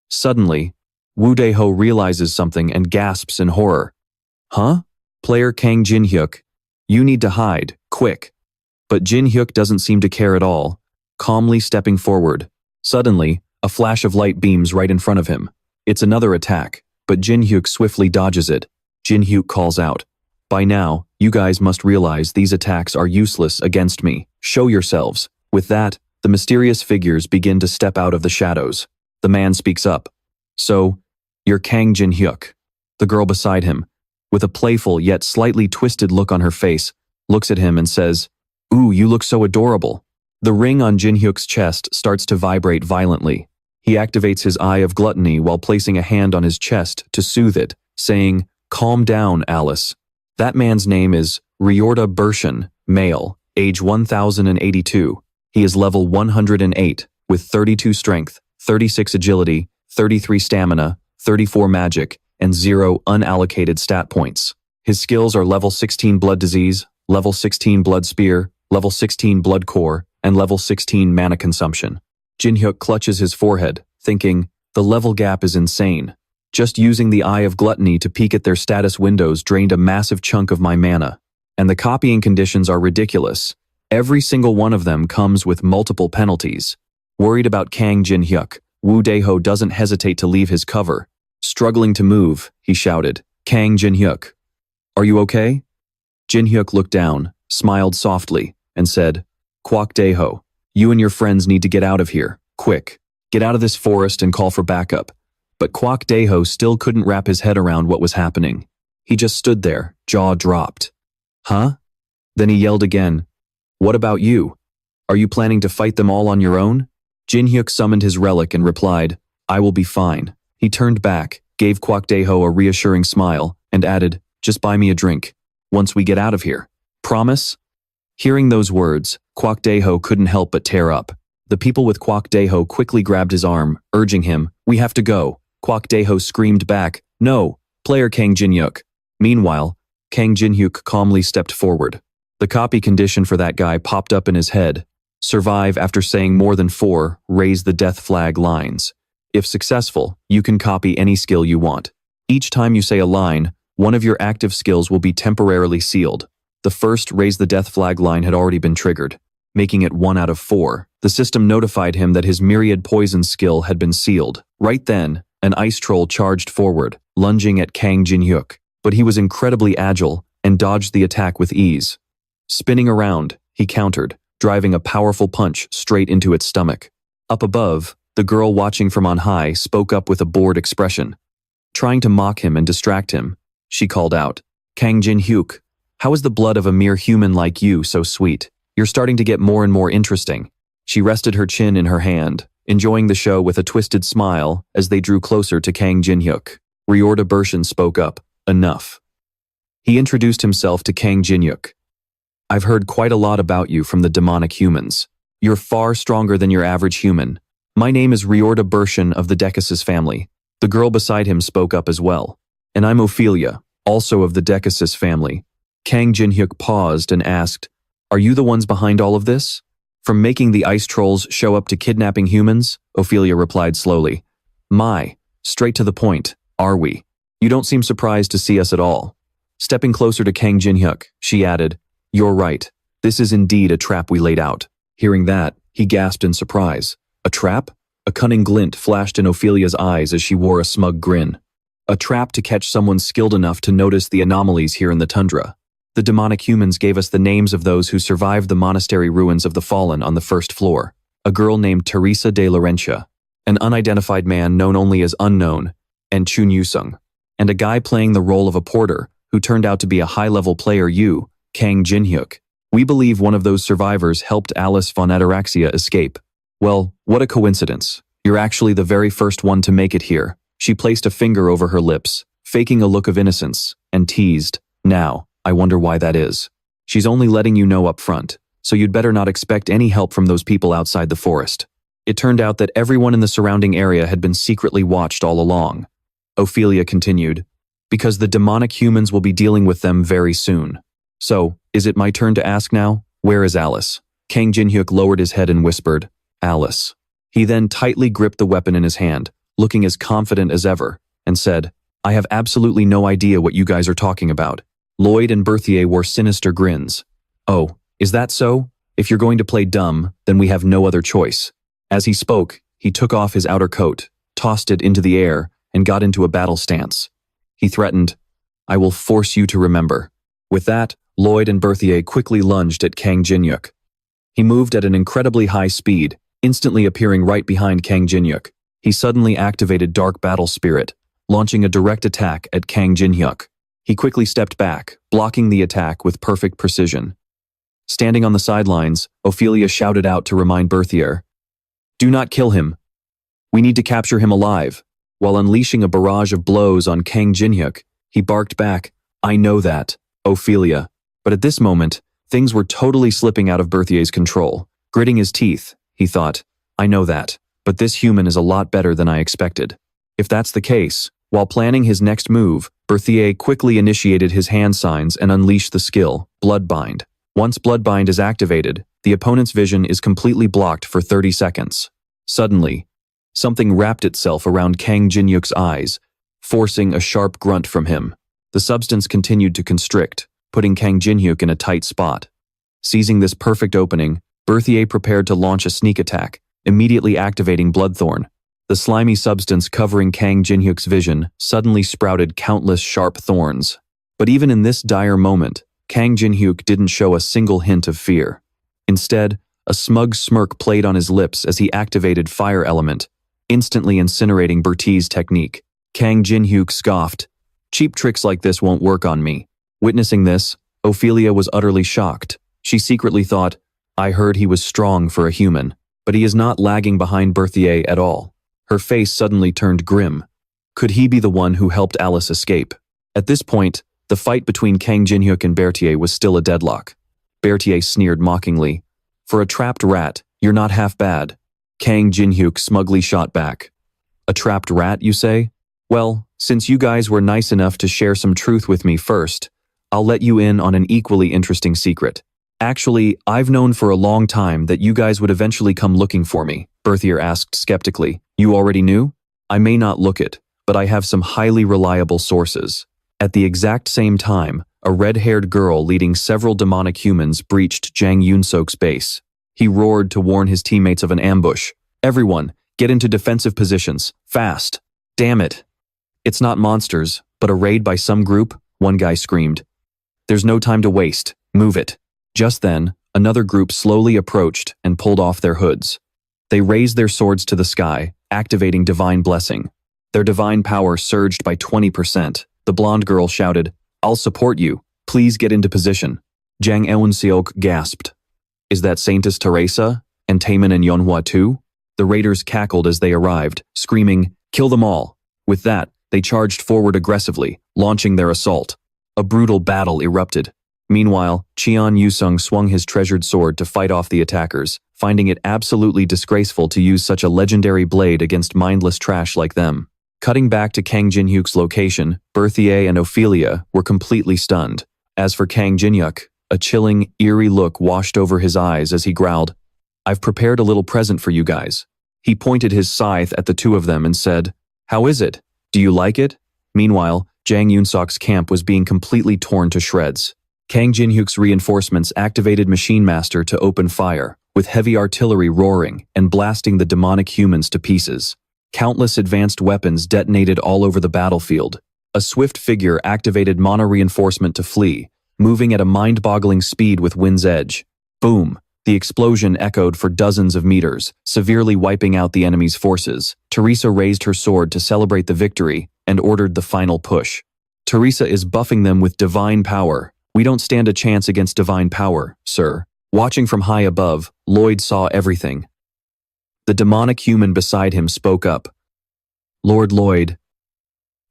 Suddenly, Wu Deho realizes something and gasps in horror. Huh? Player Kang Jin-hyuk, you need to hide, quick. But Jin-hyuk doesn't seem to care at all, calmly stepping forward. Suddenly, a flash of light beams right in front of him. It's another attack, but Jin-hyuk swiftly dodges it. Jin-hyuk calls out, by now, you guys must realize these attacks are useless against me. Show yourselves. With that, the mysterious figures begin to step out of the shadows. The man speaks up. So, you're Kang Jin-hyuk. The girl beside him, with a playful yet slightly twisted look on her face, looks at him and says, ooh, you look so adorable. The ring on Jin-hyuk's chest starts to vibrate violently. He activates his Eye of Gluttony while placing a hand on his chest to soothe it, saying, calm down, Alice. That man's name is Riorda Bershin, male, age 1082. He is level 108, with 32 strength, 36 agility, 33 stamina, 34 magic, and 0 unallocated stat points. His skills are level 16 Blood Disease, level 16 Blood Spear, level 16 Blood Core, and level 16 Mana Consumption. Jin-hyuk clutches his forehead, thinking, the level gap is insane. Just using the Eye of Gluttony to peek at their status windows drained a massive chunk of my mana. And the copying conditions are ridiculous. Every single one of them comes with multiple penalties. Worried about Kang Jin-hyuk, Wu Deho doesn't hesitate to leave his cover. Struggling to move, he shouted, Kang Jin-hyuk, are you okay? Jin-hyuk looked down, smiled softly, and said, Kwok Deho, you and your friends need to get out of here, quick. Get out of this forest and call for backup. But Kwok Deho still couldn't wrap his head around what was happening. He just stood there, jaw dropped. Huh? Then he yelled again, what about you? Are you planning to fight them all on your own? Jin-hyuk summoned his relic and replied, I will be fine. He turned back, gave Kwok Deho a reassuring smile, and added, just buy me a drink, once we get out of here. Promise? Hearing those words, Kwok Deho couldn't help but tear up. The people with Kwok Deho quickly grabbed his arm, urging him, we have to go. Kwok Deho screamed back, no, player Kang Jin-hyuk. Meanwhile, Kang Jin-hyuk calmly stepped forward. The copy condition for that guy popped up in his head. Survive after saying more than 4, raise the death flag lines. If successful, you can copy any skill you want. Each time you say a line, one of your active skills will be temporarily sealed. The first raise the death flag line had already been triggered, making it 1 out of 4. The system notified him that his myriad poison skill had been sealed. Right then, an ice troll charged forward, lunging at Kang Jin-hyuk, but he was incredibly agile and dodged the attack with ease. Spinning around, he countered, driving a powerful punch straight into its stomach. Up above, the girl watching from on high spoke up with a bored expression. Trying to mock him and distract him, she called out, Kang Jin-hyuk, how is the blood of a mere human like you so sweet? You're starting to get more and more interesting. She rested her chin in her hand, enjoying the show with a twisted smile as they drew closer to Kang Jin-hyuk. Riorda Bershin spoke up, enough. He introduced himself to Kang Jin-hyuk. I've heard quite a lot about you from the demonic humans. You're far stronger than your average human. My name is Riorda Bershin of the Decasus family. The girl beside him spoke up as well. And I'm Ophelia, also of the Decasus family. Kang Jin-hyuk paused and asked, are you the ones behind all of this? From making the ice trolls show up to kidnapping humans, Ophelia replied slowly. My, straight to the point, are we? You don't seem surprised to see us at all. Stepping closer to Kang Jin-hyuk, she added, you're right. This is indeed a trap we laid out. Hearing that, he gasped in surprise. A trap? A cunning glint flashed in Ophelia's eyes as she wore a smug grin. A trap to catch someone skilled enough to notice the anomalies here in the tundra. The demonic humans gave us the names of those who survived the monastery ruins of the fallen on the first floor. A girl named Teresa de Laurentia, an unidentified man known only as Unknown, and Chun Yusung, and a guy playing the role of a porter who turned out to be a high-level player Kang Jin-hyuk. We believe one of those survivors helped Alice von Ataraxia escape. Well, what a coincidence. You're actually the very first one to make it here. She placed a finger over her lips, faking a look of innocence, and teased, now, I wonder why that is. She's only letting you know up front, so you'd better not expect any help from those people outside the forest. It turned out that everyone in the surrounding area had been secretly watched all along. Ophelia continued, because the demonic humans will be dealing with them very soon. So, is it my turn to ask now? Where is Alice? Kang Jinhyuk lowered his head and whispered, Alice. He then tightly gripped the weapon in his hand, looking as confident as ever, and said, I have absolutely no idea what you guys are talking about. Lloyd and Berthier wore sinister grins. Oh, is that so? If you're going to play dumb, then we have no other choice. As he spoke, he took off his outer coat, tossed it into the air, and got into a battle stance. He threatened, I will force you to remember. With that, Lloyd and Berthier quickly lunged at Kang Jinhyuk. He moved at an incredibly high speed, instantly appearing right behind Kang Jinhyuk. He suddenly activated Dark Battle Spirit, launching a direct attack at Kang Jinhyuk. He quickly stepped back, blocking the attack with perfect precision. Standing on the sidelines, Ophelia shouted out to remind Berthier, Do not kill him. We need to capture him alive. While unleashing a barrage of blows on Kang Jinhyuk, he barked back, I know that, Ophelia. But at this moment, things were totally slipping out of Berthier's control. Gritting his teeth, he thought, I know that, but this human is a lot better than I expected. If that's the case, while planning his next move, Berthier quickly initiated his hand signs and unleashed the skill, Bloodbind. Once Bloodbind is activated, the opponent's vision is completely blocked for 30 seconds. Suddenly, something wrapped itself around Kang Jinhyuk's eyes, forcing a sharp grunt from him. The substance continued to constrict, putting Kang Jinhyuk in a tight spot. Seizing this perfect opening, Berthier prepared to launch a sneak attack, immediately activating Bloodthorn. The slimy substance covering Kang Jinhyuk's vision suddenly sprouted countless sharp thorns. But even in this dire moment, Kang Jinhyuk didn't show a single hint of fear. Instead, a smug smirk played on his lips as he activated Fire Element, instantly incinerating Bertie's technique. Kang Jinhyuk scoffed, Cheap tricks like this won't work on me. Witnessing this, Ophelia was utterly shocked. She secretly thought, I heard he was strong for a human, but he is not lagging behind Berthier at all. Her face suddenly turned grim. Could he be the one who helped Alice escape? At this point, the fight between Kang Jinhyuk and Berthier was still a deadlock. Berthier sneered mockingly. For a trapped rat, you're not half bad. Kang Jinhyuk smugly shot back. A trapped rat, you say? Well, since you guys were nice enough to share some truth with me first, I'll let you in on an equally interesting secret. Actually, I've known for a long time that you guys would eventually come looking for me, Berthier asked skeptically. You already knew? I may not look it, but I have some highly reliable sources. At the exact same time, a red-haired girl leading several demonic humans breached Jang Yunsok's base. He roared to warn his teammates of an ambush. Everyone, get into defensive positions, fast. Damn it. It's not monsters, but a raid by some group, one guy screamed. There's no time to waste, move it. Just then, another group slowly approached and pulled off their hoods. They raised their swords to the sky, activating Divine Blessing. Their divine power surged by 20%. The blonde girl shouted, I'll support you. Please get into position. Jang Eunseok gasped. Is that Saintess Teresa? And Taemin and Yeonhwa too? The raiders cackled as they arrived, screaming, Kill them all. With that, they charged forward aggressively, launching their assault. A brutal battle erupted. Meanwhile, Cheon Yusung swung his treasured sword to fight off the attackers, finding it absolutely disgraceful to use such a legendary blade against mindless trash like them. Cutting back to Kang Jinhyuk's location, Berthier and Ophelia were completely stunned. As for Kang Jinhyuk, a chilling, eerie look washed over his eyes as he growled, I've prepared a little present for you guys. He pointed his scythe at the two of them and said, How is it? Do you like it? Meanwhile, Jang Yunsok's camp was being completely torn to shreds. Kang Jinhyuk's reinforcements activated Machine Master to open fire, with heavy artillery roaring and blasting the demonic humans to pieces. Countless advanced weapons detonated all over the battlefield. A swift figure activated Mana Reinforcement to flee, moving at a mind-boggling speed with Wind's Edge. Boom! The explosion echoed for dozens of meters, severely wiping out the enemy's forces. Teresa raised her sword to celebrate the victory and ordered the final push. Teresa is buffing them with divine power. We don't stand a chance against divine power, sir. Watching from high above, Lloyd saw everything. The demonic human beside him spoke up. Lord Lloyd,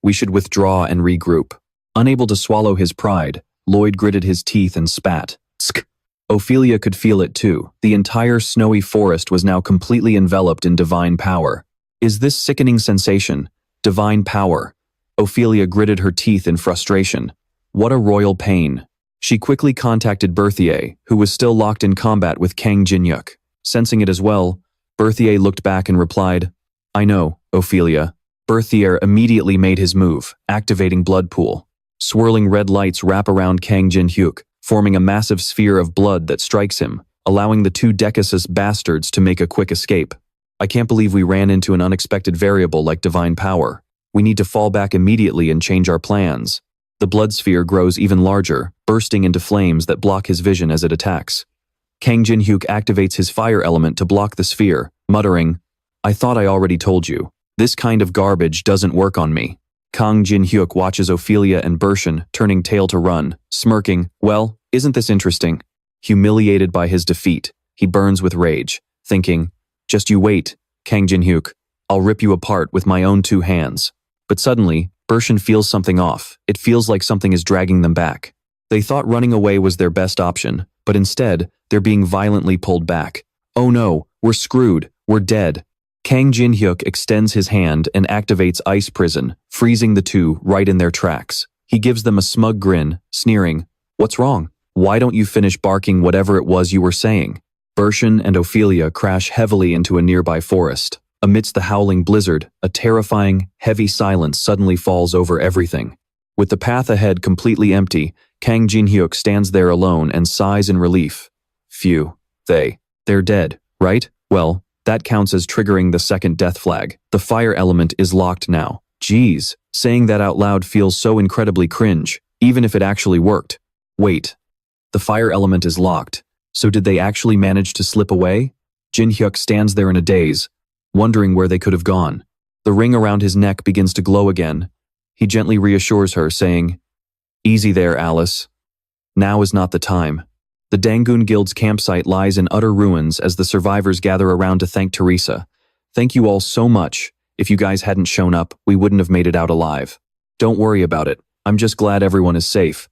we should withdraw and regroup. Unable to swallow his pride, Lloyd gritted his teeth and spat. Tsk. Ophelia could feel it too. The entire snowy forest was now completely enveloped in divine power. Is this sickening sensation, divine power, Ophelia gritted her teeth in frustration. What a royal pain. She quickly contacted Berthier, who was still locked in combat with Kang Jinhyuk. Sensing it as well, Berthier looked back and replied, I know, Ophelia. Berthier immediately made his move, activating Blood Pool. Swirling red lights wrap around Kang Jinhyuk, forming a massive sphere of blood that strikes him, allowing the two Decasus bastards to make a quick escape. I can't believe we ran into an unexpected variable like divine power. We need to fall back immediately and change our plans. The blood sphere grows even larger, bursting into flames that block his vision as it attacks. Kang Jinhyuk activates his fire element to block the sphere, muttering, I thought I already told you. This kind of garbage doesn't work on me. Kang Jinhyuk watches Ophelia and Bershin turning tail to run, smirking, well, isn't this interesting? Humiliated by his defeat, he burns with rage, thinking, just you wait, Kang Jinhyuk. I'll rip you apart with my own two hands. But suddenly, Bershin feels something off. It feels like something is dragging them back. They thought running away was their best option, but instead, they're being violently pulled back. Oh no, we're screwed, we're dead. Kang Jinhyuk extends his hand and activates Ice Prison, freezing the two right in their tracks. He gives them a smug grin, sneering, what's wrong? Why don't you finish barking whatever it was you were saying? Bershin and Ophelia crash heavily into a nearby forest. Amidst the howling blizzard, a terrifying, heavy silence suddenly falls over everything. With the path ahead completely empty, Kang Jinhyuk stands there alone and sighs in relief. Phew. They're dead, right? Well, that counts as triggering the second death flag. The fire element is locked now. Geez, saying that out loud feels so incredibly cringe, even if it actually worked. Wait. The fire element is locked. So did they actually manage to slip away? Jinhyuk stands there in a daze, wondering where they could have gone. The ring around his neck begins to glow again. He gently reassures her, saying, easy there, Alice. Now is not the time. The Dangoon Guild's campsite lies in utter ruins as the survivors gather around to thank Teresa. Thank you all so much. If you guys hadn't shown up, we wouldn't have made it out alive. Don't worry about it. I'm just glad everyone is safe.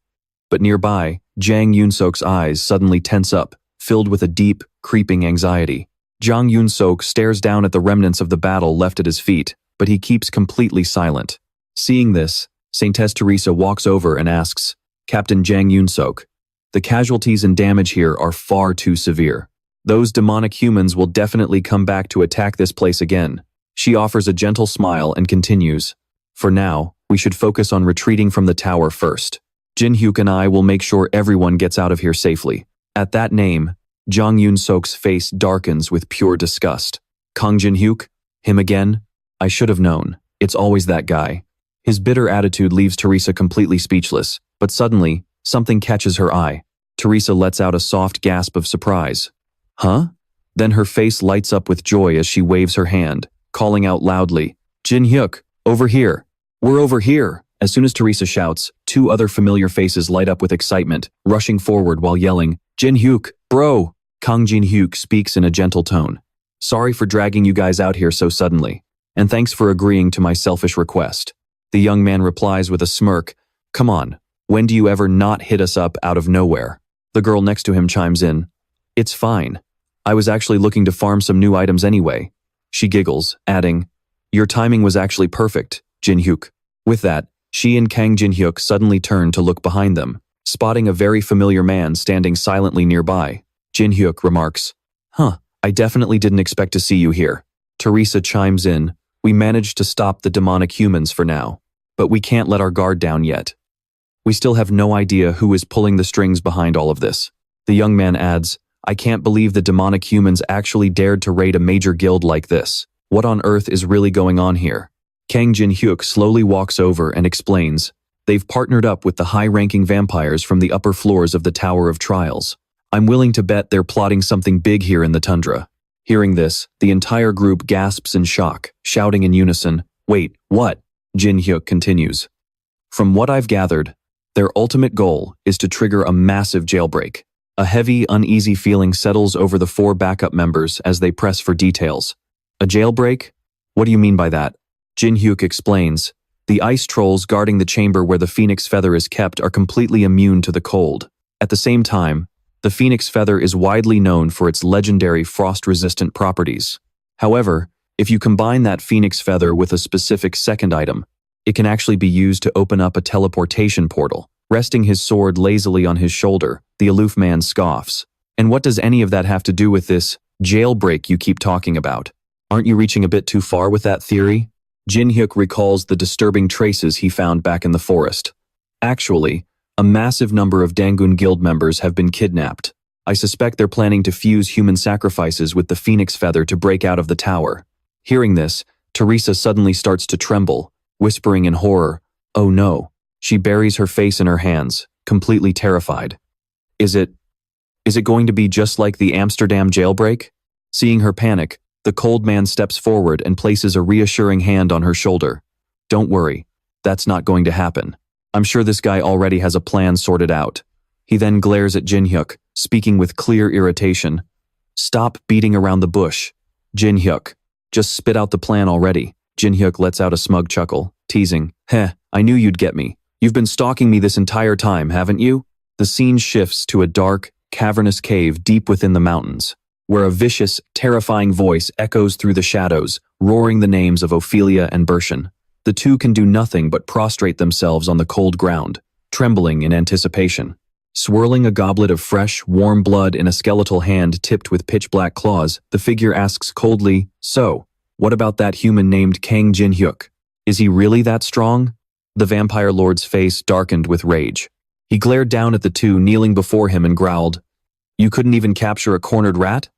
But nearby, Jang Yoon-sok's eyes suddenly tense up, filled with a deep, creeping anxiety. Jang Yoon-sok stares down at the remnants of the battle left at his feet, but he keeps completely silent. Seeing this, Saintess Teresa walks over and asks, Captain Jang Yoon-sok, the casualties and damage here are far too severe. Those demonic humans will definitely come back to attack this place again. She offers a gentle smile and continues, for now, we should focus on retreating from the tower first. Jinhyuk and I will make sure everyone gets out of here safely. At that name, Jang Yoon-sok's face darkens with pure disgust. Kang Jinhyuk? Him again? I should have known. It's always that guy. His bitter attitude leaves Teresa completely speechless, but suddenly, something catches her eye. Teresa lets out a soft gasp of surprise. Huh? Then her face lights up with joy as she waves her hand, calling out loudly, Jinhyuk, over here. We're over here. As soon as Teresa shouts, two other familiar faces light up with excitement, rushing forward while yelling, Jinhyuk, bro! Kang Jinhyuk speaks in a gentle tone. Sorry for dragging you guys out here so suddenly, and thanks for agreeing to my selfish request. The young man replies with a smirk, come on, when do you ever not hit us up out of nowhere? The girl next to him chimes in, it's fine. I was actually looking to farm some new items anyway. She giggles, adding, your timing was actually perfect, Jinhyuk. With that, she and Kang Jinhyuk suddenly turn to look behind them, spotting a very familiar man standing silently nearby. Jinhyuk remarks, I definitely didn't expect to see you here. Teresa chimes in, we managed to stop the demonic humans for now, but we can't let our guard down yet. We still have no idea who is pulling the strings behind all of this. The young man adds, I can't believe the demonic humans actually dared to raid a major guild like this. What on earth is really going on here? Kang Jinhyuk slowly walks over and explains, they've partnered up with the high-ranking vampires from the upper floors of the Tower of Trials. I'm willing to bet they're plotting something big here in the tundra. Hearing this, the entire group gasps in shock, shouting in unison, wait, what? Jinhyuk continues. From what I've gathered, their ultimate goal is to trigger a massive jailbreak. A heavy, uneasy feeling settles over the four backup members as they press for details. A jailbreak? What do you mean by that? Jinhyuk explains, the ice trolls guarding the chamber where the phoenix feather is kept are completely immune to the cold. At the same time, the phoenix feather is widely known for its legendary frost-resistant properties. However, if you combine that phoenix feather with a specific second item, It can actually be used to open up a teleportation portal. Resting his sword lazily on his shoulder, the aloof man scoffs. And what does any of that have to do with this jailbreak you keep talking about? Aren't you reaching a bit too far with that theory? Jin Hyuk recalls the disturbing traces he found back in the forest. Actually, a massive number of Dangun Guild members have been kidnapped. I suspect they're planning to fuse human sacrifices with the phoenix feather to break out of the tower. Hearing this, Teresa suddenly starts to tremble, whispering in horror, "Oh no." She buries her face in her hands, completely terrified. Is it going to be just like the Amsterdam jailbreak? Seeing her panic, the cold man steps forward and places a reassuring hand on her shoulder. Don't worry, that's not going to happen. I'm sure this guy already has a plan sorted out. He then glares at Jin Hyuk, speaking with clear irritation. Stop beating around the bush. Jin Hyuk, just spit out the plan already. Jin Hyuk lets out a smug chuckle, teasing, Heh, I knew you'd get me. You've been stalking me this entire time, haven't you? The scene shifts to a dark, cavernous cave deep within the mountains, where a vicious, terrifying voice echoes through the shadows, roaring the names of Ophelia and Bershan. The two can do nothing but prostrate themselves on the cold ground, trembling in anticipation. Swirling a goblet of fresh, warm blood in a skeletal hand tipped with pitch-black claws, the figure asks coldly, So, what about that human named Kang Jin Hyuk? Is he really that strong? The vampire lord's face darkened with rage. He glared down at the two kneeling before him and growled, You couldn't even capture a cornered rat?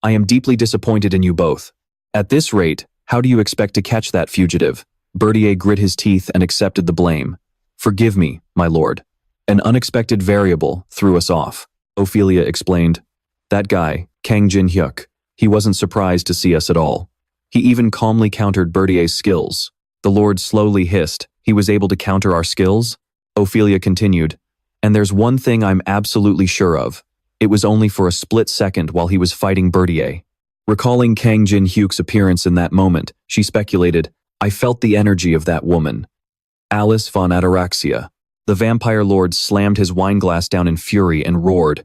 I am deeply disappointed in you both. At this rate, how do you expect to catch that fugitive? Bertier grit his teeth and accepted the blame. Forgive me, my lord. An unexpected variable threw us off, Ophelia explained. That guy, Kang Jin Hyuk, he wasn't surprised to see us at all. He even calmly countered Bertier's skills. The lord slowly hissed, He was able to counter our skills? Ophelia continued, And there's one thing I'm absolutely sure of. It was only for a split second while he was fighting Bertier. Recalling Kang Jin Hyuk's appearance in that moment, she speculated, I felt the energy of that woman. Alice von Ataraxia. The vampire lord slammed his wineglass down in fury and roared.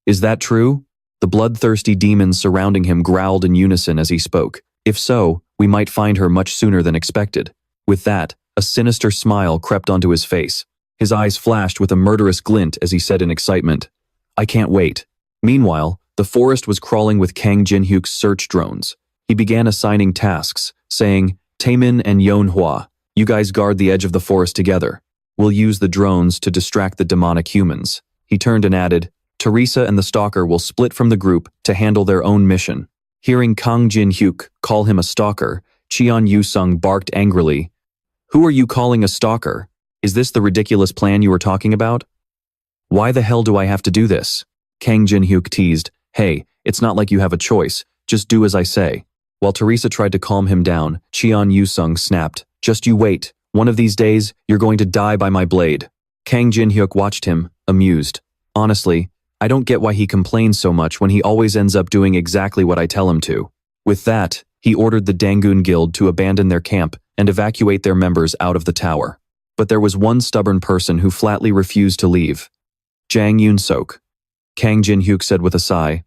Is that true? The bloodthirsty demons surrounding him growled in unison as he spoke. If so, we might find her much sooner than expected. With that, a sinister smile crept onto his face. His eyes flashed with a murderous glint as he said in excitement, I can't wait. Meanwhile, the forest was crawling with Kang Jin Hyuk's search drones. He began assigning tasks, saying, Taemin and Zhonghua, you guys guard the edge of the forest together. We'll use the drones to distract the demonic humans. He turned and added, Teresa and the stalker will split from the group to handle their own mission. Hearing Kang Jin Hyuk call him a stalker, Cheon Yu-sung barked angrily, Who are you calling a stalker? Is this the ridiculous plan you were talking about? Why the hell do I have to do this? Kang Jin Hyuk teased, Hey, it's not like you have a choice, just do as I say. While Teresa tried to calm him down, Cheon Yu-sung snapped, Just you wait, one of these days, you're going to die by my blade. Kang Jin Hyuk watched him, amused. Honestly, I don't get why he complains so much when he always ends up doing exactly what I tell him to. With that, he ordered the Dangun Guild to abandon their camp and evacuate their members out of the tower. But there was one stubborn person who flatly refused to leave. Jang Yoon-sok. Kang Jin Hyuk said with a sigh,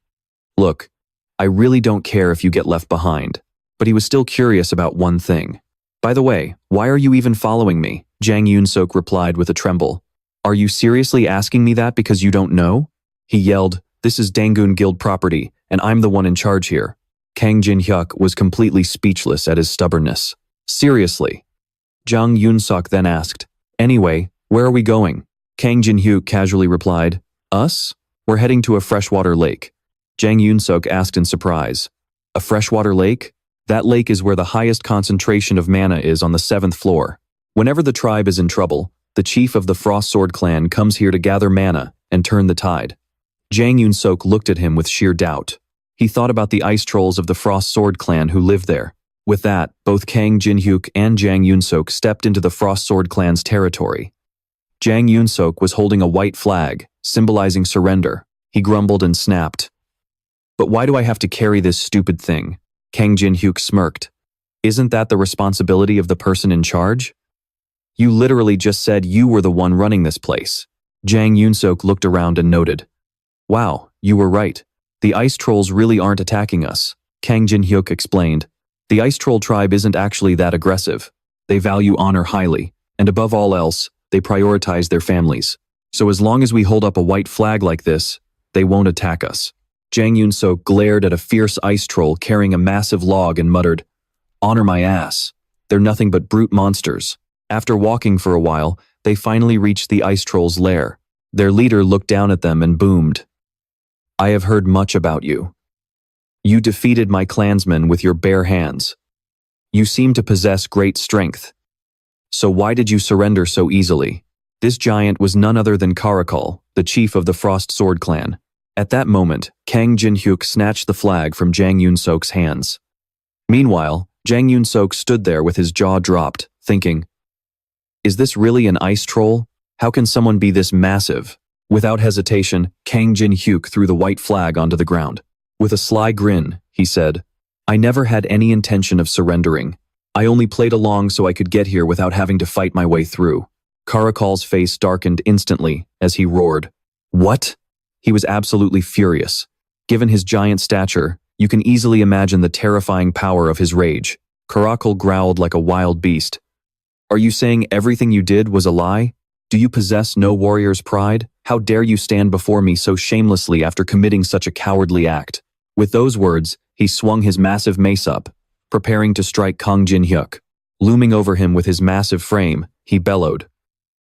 Look, I really don't care if you get left behind. But he was still curious about one thing. By the way, why are you even following me? Jang Yoon-sok replied with a tremble. Are you seriously asking me that because you don't know? He yelled, This is Dangun Guild property, and I'm the one in charge here. Kang Jin Hyuk was completely speechless at his stubbornness. Seriously? Jang Yoon-sok then asked, Anyway, where are we going? Kang Jin Hyuk casually replied, Us? We're heading to a freshwater lake. Jang Yoon-sok asked in surprise, A freshwater lake? That lake is where the highest concentration of mana is on the 7th floor. Whenever the tribe is in trouble, the chief of the Frost Sword clan comes here to gather mana and turn the tide. Jang Yoon-sok looked at him with sheer doubt. He thought about the ice trolls of the Frost Sword clan who lived there. With that, both Kang Jin Hyuk and Jang Yoon-sok stepped into the Frost Sword clan's territory. Jang Yoon-sok was holding a white flag, symbolizing surrender. He grumbled and snapped. But why do I have to carry this stupid thing? Kang Jin Hyuk smirked. Isn't that the responsibility of the person in charge? You literally just said you were the one running this place. Jang Yoon-sok looked around and noted. Wow, you were right. The ice trolls really aren't attacking us. Kang Jin Hyuk explained. The ice troll tribe isn't actually that aggressive. They value honor highly, and above all else, they prioritize their families. So as long as we hold up a white flag like this, they won't attack us. Jang Yun-sok glared at a fierce ice troll carrying a massive log and muttered, "Honor my ass. They're nothing but brute monsters." After walking for a while, they finally reached the ice troll's lair. Their leader looked down at them and boomed, "I have heard much about you. You defeated my clansmen with your bare hands. You seem to possess great strength. So why did you surrender so easily?" This giant was none other than Karakul, the chief of the Frost Sword clan. At that moment, Kang Jin-hyuk snatched the flag from Jang Yun-sok's hands. Meanwhile, Jang Yun-sok stood there with his jaw dropped, thinking, "Is this really an ice troll? How can someone be this massive?" Without hesitation, Kang Jin-hyuk threw the white flag onto the ground. With a sly grin, he said, "I never had any intention of surrendering. I only played along so I could get here without having to fight my way through." Karakul's face darkened instantly as he roared, "What?" He was absolutely furious. Given his giant stature, you can easily imagine the terrifying power of his rage. Karakul growled like a wild beast. "Are you saying everything you did was a lie? Do you possess no warrior's pride? How dare you stand before me so shamelessly after committing such a cowardly act?" With those words, he swung his massive mace up, preparing to strike Kang Jin-hyuk. Looming over him with his massive frame, he bellowed,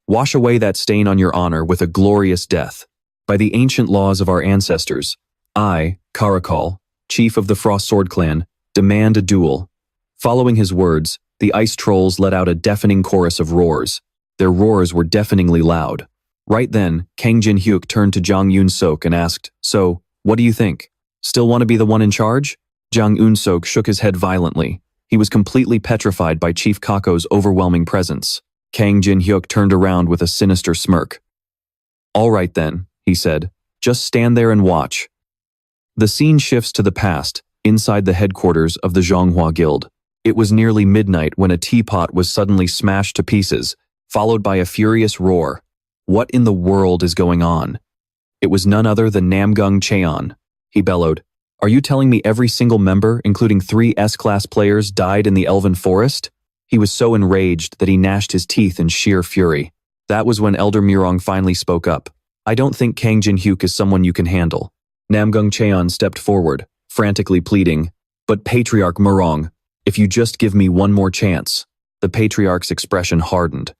"Wash away that stain on your honor with a glorious death. By the ancient laws of our ancestors, I, Karakul, chief of the Frost Sword clan, demand a duel." Following his words, the ice trolls let out a deafening chorus of roars. Their roars were deafeningly loud. Right then, Kang Jin-hyuk turned to Jang Yun-sok and asked, "So, what do you think? Still want to be the one in charge?" Jang Yun-sok shook his head violently. He was completely petrified by Chief Kako's overwhelming presence. Kang Jin-hyuk turned around with a sinister smirk. "All right then," he said. "Just stand there and watch." The scene shifts to the past, inside the headquarters of the Zhonghua Guild. It was nearly midnight when a teapot was suddenly smashed to pieces, followed by a furious roar. What in the world is going on? It was none other than Namgung Cheon. He bellowed, "Are you telling me every single member, including 3 S-class players, died in the Elven Forest?" He was so enraged that he gnashed his teeth in sheer fury. That was when Elder Murong finally spoke up. "I don't think Kang Jin-hyuk is someone you can handle." Namgung Cheon stepped forward, frantically pleading, "But Patriarch Murong, if you just give me one more chance." The Patriarch's expression hardened.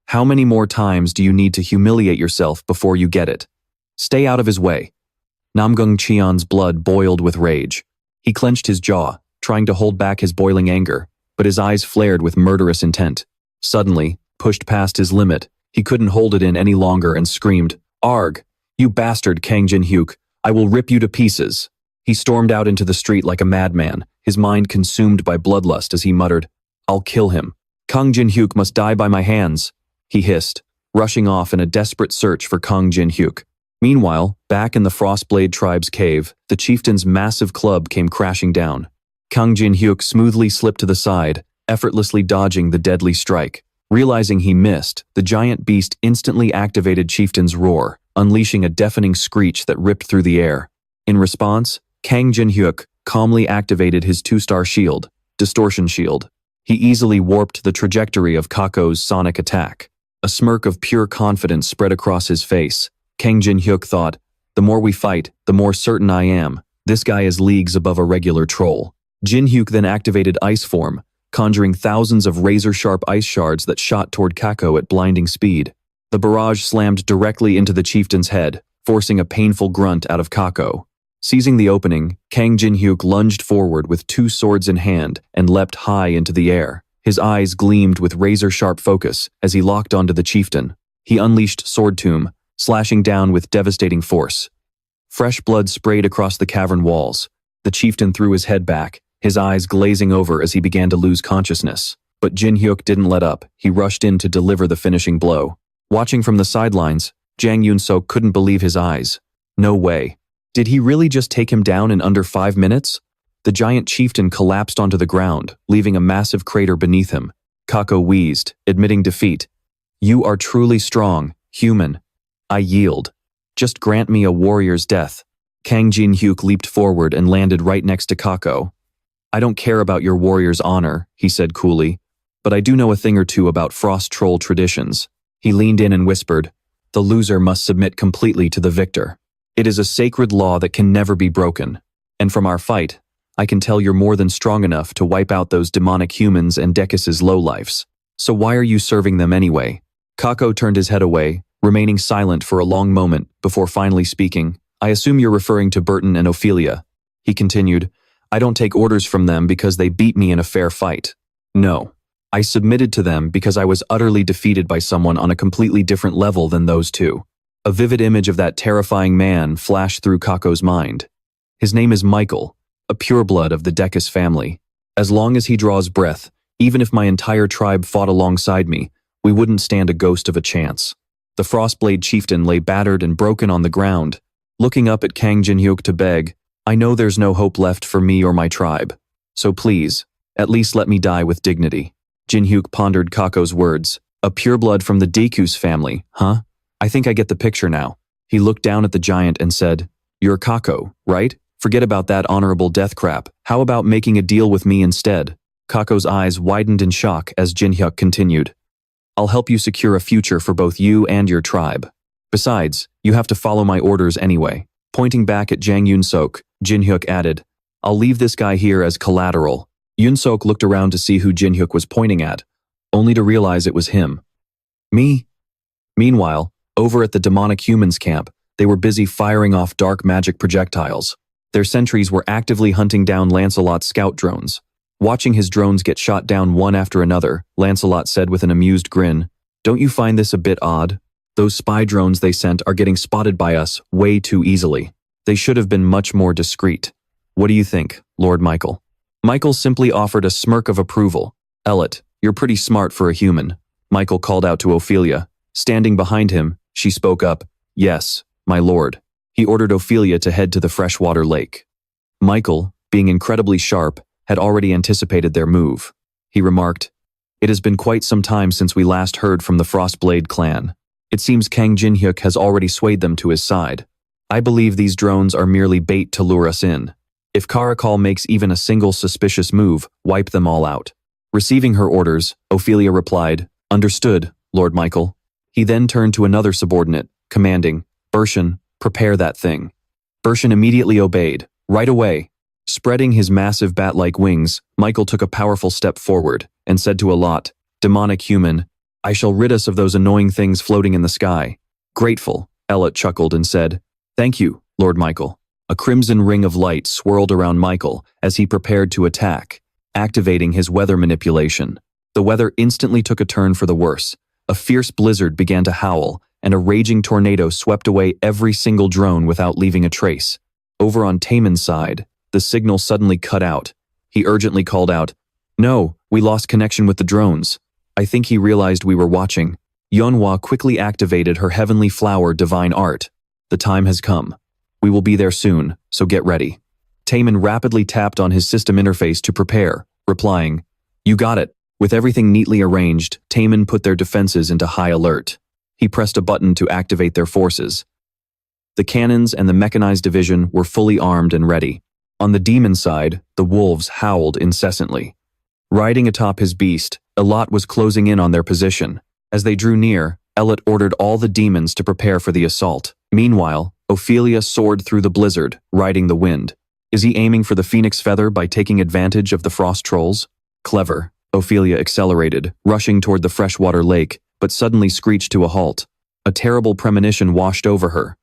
"How many more times do you need to humiliate yourself before you get it? Stay out of his way." Namgung Cheon's blood boiled with rage. He clenched his jaw, trying to hold back his boiling anger, but his eyes flared with murderous intent. Suddenly, pushed past his limit, he couldn't hold it in any longer and screamed, "Arg! You bastard, Kang Jin-hyuk! I will rip you to pieces!" He stormed out into the street like a madman, his mind consumed by bloodlust as he muttered, "I'll kill him. Kang Jin-hyuk must die by my hands," he hissed, rushing off in a desperate search for Kang Jin-hyuk. Meanwhile, back in the Frostblade tribe's cave, the chieftain's massive club came crashing down. Kang Jin-hyuk smoothly slipped to the side, effortlessly dodging the deadly strike. Realizing he missed, the giant beast instantly activated Chieftain's roar, unleashing a deafening screech that ripped through the air. In response, Kang Jin-hyuk calmly activated his 2-star shield, Distortion Shield. He easily warped the trajectory of Kako's sonic attack. A smirk of pure confidence spread across his face. Kang Jin-hyuk thought, "The more we fight, the more certain I am. This guy is leagues above a regular troll." Jin-hyuk then activated Ice Form, conjuring thousands of razor-sharp ice shards that shot toward Kako at blinding speed. The barrage slammed directly into the chieftain's head, forcing a painful grunt out of Kako. Seizing the opening, Kang Jin-hyuk lunged forward with 2 swords in hand and leapt high into the air. His eyes gleamed with razor-sharp focus as he locked onto the chieftain. He unleashed Sword Tomb, slashing down with devastating force. Fresh blood sprayed across the cavern walls. The chieftain threw his head back, his eyes glazing over as he began to lose consciousness. But Jin-hyuk didn't let up. He rushed in to deliver the finishing blow. Watching from the sidelines, Jang Yun-sok couldn't believe his eyes. No way. Did he really just take him down in under 5 minutes? The giant chieftain collapsed onto the ground, leaving a massive crater beneath him. Kako wheezed, admitting defeat. "You are truly strong, human. I yield. Just grant me a warrior's death." Kang Jin-hyuk leaped forward and landed right next to Kako. "I don't care about your warrior's honor," he said coolly. but I do know a thing or two about frost troll traditions. He leaned in and whispered, the loser must submit completely to the victor. It is a sacred law that can never be broken. And from our fight, I can tell you're more than strong enough to wipe out those demonic humans and Decus's lowlifes. So why are you serving them anyway? Kako turned his head away, remaining silent for a long moment before finally speaking. I assume you're referring to Burton and Ophelia. He continued, I don't take orders from them because they beat me in a fair fight. No. I submitted to them because I was utterly defeated by someone on a completely different level than those two. A vivid image of that terrifying man flashed through Kako's mind. His name is Michael, a pureblood of the Decus family. As long as he draws breath, even if my entire tribe fought alongside me, we wouldn't stand a ghost of a chance. The Frostblade chieftain lay battered and broken on the ground, looking up at Kang Jinhyuk to beg, I know there's no hope left for me or my tribe. So please, at least let me die with dignity. Jinhyuk pondered Kako's words. A pureblood from the Decus family, huh? I think I get the picture now. He looked down at the giant and said, You're Kako, right? Forget about that honorable death crap. How about making a deal with me instead? Kako's eyes widened in shock as Jinhyuk continued. I'll help you secure a future for both you and your tribe. Besides, you have to follow my orders anyway. Pointing back at Jang Yunsok, Jinhyuk added, I'll leave this guy here as collateral. Yunsok looked around to see who Jinhyuk was pointing at, only to realize it was him. Me? Meanwhile, over at the demonic humans camp, they were busy firing off dark magic projectiles. Their sentries were actively hunting down Lancelot's scout drones. Watching his drones get shot down one after another, Lancelot said with an amused grin, Don't you find this a bit odd? Those spy drones they sent are getting spotted by us way too easily. They should have been much more discreet. What do you think, Lord Michael? Michael simply offered a smirk of approval. Ellet, you're pretty smart for a human. Michael called out to Ophelia. Standing behind him, she spoke up, Yes, my lord. He ordered Ophelia to head to the freshwater lake. Michael, being incredibly sharp, had already anticipated their move. He remarked, It has been quite some time since we last heard from the Frostblade clan. It seems Kang Jinhyuk has already swayed them to his side. I believe these drones are merely bait to lure us in. If Karakal makes even a single suspicious move, wipe them all out. Receiving her orders, Ophelia replied, Understood, Lord Michael. He then turned to another subordinate, commanding, Bershan, prepare that thing. Bershan immediately obeyed, right away. Spreading his massive bat-like wings, Michael took a powerful step forward and said to Alot, Demonic human, I shall rid us of those annoying things floating in the sky. Grateful, Ellet chuckled and said, Thank you, Lord Michael. A crimson ring of light swirled around Michael as he prepared to attack, activating his weather manipulation. The weather instantly took a turn for the worse. A fierce blizzard began to howl, and a raging tornado swept away every single drone without leaving a trace. Over on Taemin's side, the signal suddenly cut out. He urgently called out, No, we lost connection with the drones. I think he realized we were watching. Zhonghua quickly activated her heavenly flower divine art. The time has come. We will be there soon, so get ready. Taemin rapidly tapped on his system interface to prepare, replying, You got it. With everything neatly arranged, Taemin put their defenses into high alert. He pressed a button to activate their forces. The cannons and the mechanized division were fully armed and ready. On the demon side, the wolves howled incessantly. Riding atop his beast, Elot was closing in on their position. As they drew near, Ellet ordered all the demons to prepare for the assault. Meanwhile, Ophelia soared through the blizzard, riding the wind. Is he aiming for the phoenix feather by taking advantage of the frost trolls? Clever. Ophelia accelerated, rushing toward the freshwater lake, but suddenly screeched to a halt. A terrible premonition washed over her.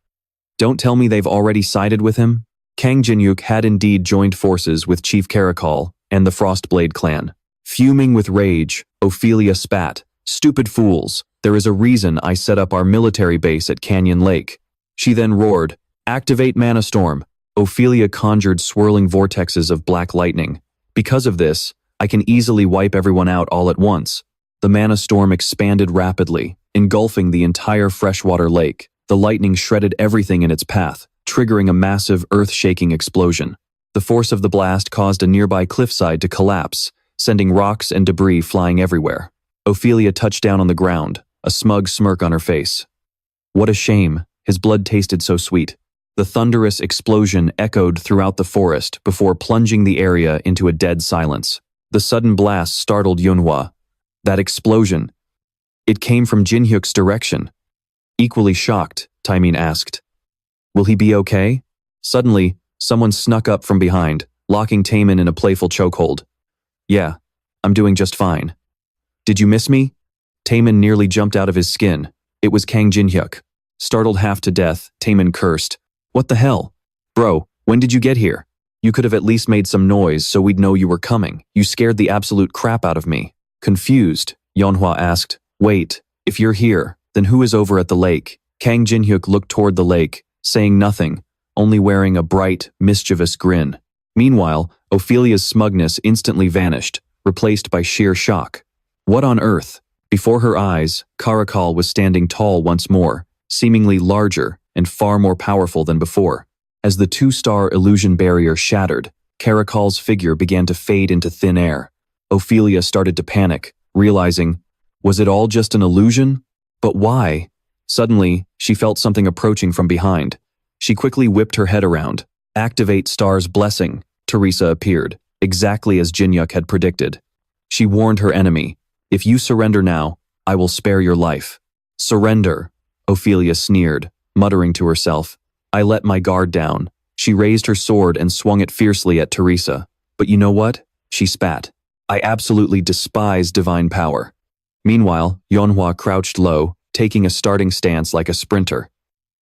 Don't tell me they've already sided with him? Kang Jinhyuk had indeed joined forces with Chief Karakal and the Frostblade clan. Fuming with rage, Ophelia spat, Stupid fools, there is a reason I set up our military base at Canyon Lake. She then roared, Activate Mana Storm. Ophelia conjured swirling vortexes of black lightning. Because of this, I can easily wipe everyone out all at once. The Mana Storm expanded rapidly, engulfing the entire freshwater lake. The lightning shredded everything in its path, triggering a massive earth-shaking explosion. The force of the blast caused a nearby cliffside to collapse, sending rocks and debris flying everywhere. Ophelia touched down on the ground, a smug smirk on her face. What a shame, his blood tasted so sweet. The thunderous explosion echoed throughout the forest before plunging the area into a dead silence. The sudden blast startled Zhonghua. That explosion. It came from Jinhyuk's direction. Equally shocked, Taemin asked, "Will he be okay?" Suddenly, someone snuck up from behind, locking Taemin in a playful chokehold. "Yeah, I'm doing just fine." "Did you miss me?" Taemin nearly jumped out of his skin. It was Kang Jinhyuk. Startled half to death, Taemin cursed. "What the hell? Bro, when did you get here? You could have at least made some noise so we'd know you were coming. You scared the absolute crap out of me." Confused, Zhonghua asked, "Wait, if you're here, then who is over at the lake?" Kang Jinhyuk looked toward the lake, saying nothing, only wearing a bright, mischievous grin. Meanwhile, Ophelia's smugness instantly vanished, replaced by sheer shock. What on earth? Before her eyes, Karakal was standing tall once more, seemingly larger and far more powerful than before. As the two-star illusion barrier shattered, Karakal's figure began to fade into thin air. Ophelia started to panic, realizing, was it all just an illusion? But why? Suddenly, she felt something approaching from behind. She quickly whipped her head around. Activate Star's blessing. Teresa appeared, exactly as Jinhyuk had predicted. She warned her enemy, "If you surrender now, I will spare your life." "Surrender," Ophelia sneered, muttering to herself. "I let my guard down." She raised her sword and swung it fiercely at Teresa. "But you know what?" She spat. "I absolutely despise divine power." Meanwhile, Zhonghua crouched low, taking a starting stance like a sprinter.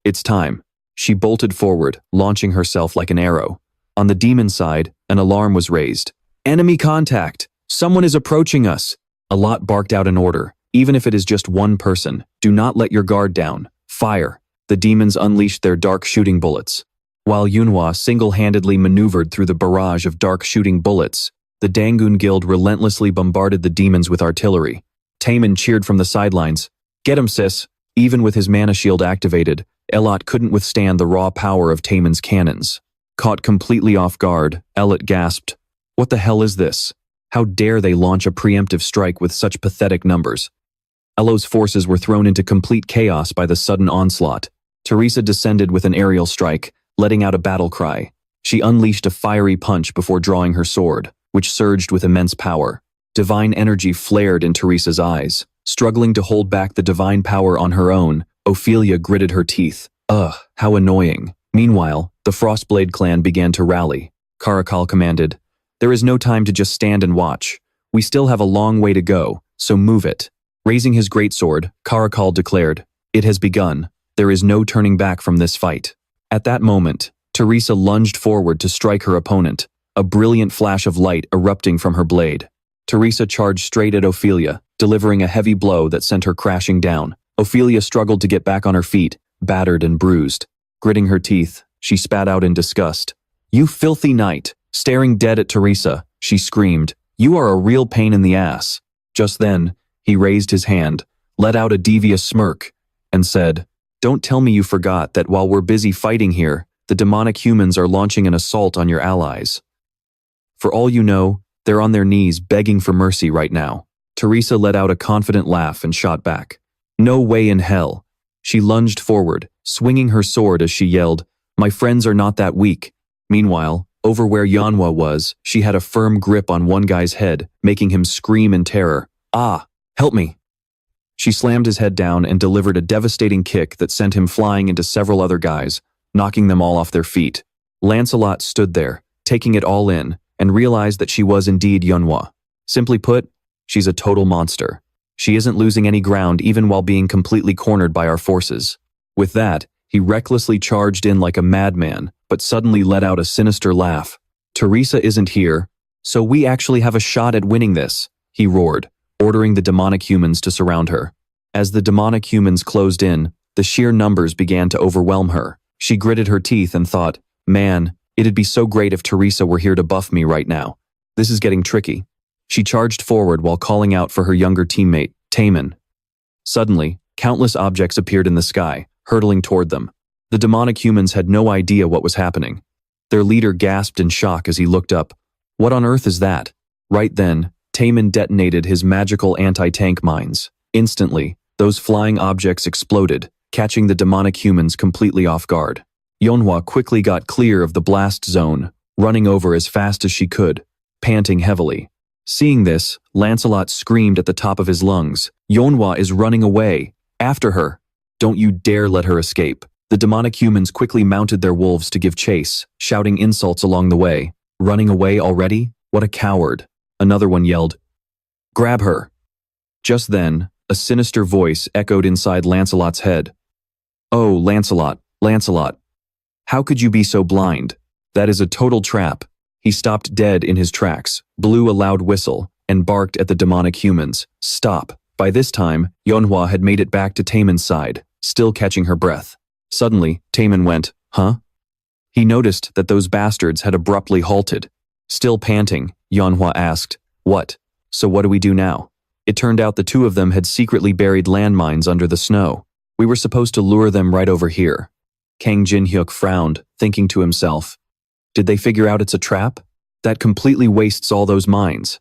"It's time." She bolted forward, launching herself like an arrow. On the demon side, an alarm was raised. "Enemy contact! Someone is approaching us!" A lot barked out an order. "Even if it is just one person, do not let your guard down. Fire." The demons unleashed their dark shooting bullets. While Zhonghua single-handedly maneuvered through the barrage of dark shooting bullets, the Dangun Guild relentlessly bombarded the demons with artillery. Taemin cheered from the sidelines. "Get him, sis." Even with his mana shield activated, Elot couldn't withstand the raw power of Taemin's cannons. Caught completely off guard, Elot gasped, "What the hell is this? How dare they launch a preemptive strike with such pathetic numbers?" Elo's forces were thrown into complete chaos by the sudden onslaught. Teresa descended with an aerial strike, letting out a battle cry. She unleashed a fiery punch before drawing her sword, which surged with immense power. Divine energy flared in Teresa's eyes. Struggling to hold back the divine power on her own, Ophelia gritted her teeth. Ugh, how annoying. Meanwhile, the Frostblade clan began to rally. Karakal commanded, "There is no time to just stand and watch. We still have a long way to go, so move it." Raising his greatsword, Karakal declared, "It has begun. There is no turning back from this fight." At that moment, Teresa lunged forward to strike her opponent, a brilliant flash of light erupting from her blade. Teresa charged straight at Ophelia, delivering a heavy blow that sent her crashing down. Ophelia struggled to get back on her feet, battered and bruised. Gritting her teeth, she spat out in disgust. "You filthy knight!" Staring dead at Teresa, she screamed, "You are a real pain in the ass." Just then, he raised his hand, let out a devious smirk, and said, "Don't tell me you forgot that while we're busy fighting here, the demonic humans are launching an assault on your allies. For all you know, they're on their knees begging for mercy right now." Teresa let out a confident laugh and shot back. "No way in hell." She lunged forward, swinging her sword as she yelled, "My friends are not that weak." Meanwhile, over where Zhonghua was, she had a firm grip on one guy's head, making him scream in terror. "Ah, help me." She slammed his head down and delivered a devastating kick that sent him flying into several other guys, knocking them all off their feet. Lancelot stood there, taking it all in, and realized that she was indeed Zhonghua. Simply put, she's a total monster. She isn't losing any ground even while being completely cornered by our forces. With that, he recklessly charged in like a madman, but suddenly let out a sinister laugh. "Teresa isn't here, so we actually have a shot at winning this," he roared, ordering the demonic humans to surround her. As the demonic humans closed in, the sheer numbers began to overwhelm her. She gritted her teeth and thought, "Man, it'd be so great if Teresa were here to buff me right now. This is getting tricky." She charged forward while calling out for her younger teammate, Taemin. Suddenly, countless objects appeared in the sky, hurtling toward them. The demonic humans had no idea what was happening. Their leader gasped in shock as he looked up. "What on earth is that?" Right then, Taemin detonated his magical anti-tank mines. Instantly, those flying objects exploded, catching the demonic humans completely off guard. Zhonghua quickly got clear of the blast zone, running over as fast as she could, panting heavily. Seeing this, Lancelot screamed at the top of his lungs. Zhonghua is running away. After her. Don't you dare let her escape. The demonic humans quickly mounted their wolves to give chase, shouting insults along the way. Running away already? What a coward. Another one yelled, "Grab her." Just then, a sinister voice echoed inside Lancelot's head. "Oh, Lancelot, Lancelot. How could you be so blind? That is a total trap." He stopped dead in his tracks, blew a loud whistle, and barked at the demonic humans. "Stop." By this time, Zhonghua had made it back to Taemin's side, still catching her breath. Suddenly, Taemin went, "Huh?" He noticed that those bastards had abruptly halted. Still panting, Zhonghua asked, "What? So what do we do now?" It turned out the two of them had secretly buried landmines under the snow. We were supposed to lure them right over here. Kang Jin-hyuk frowned, thinking to himself, "Did they figure out it's a trap? That completely wastes all those mines."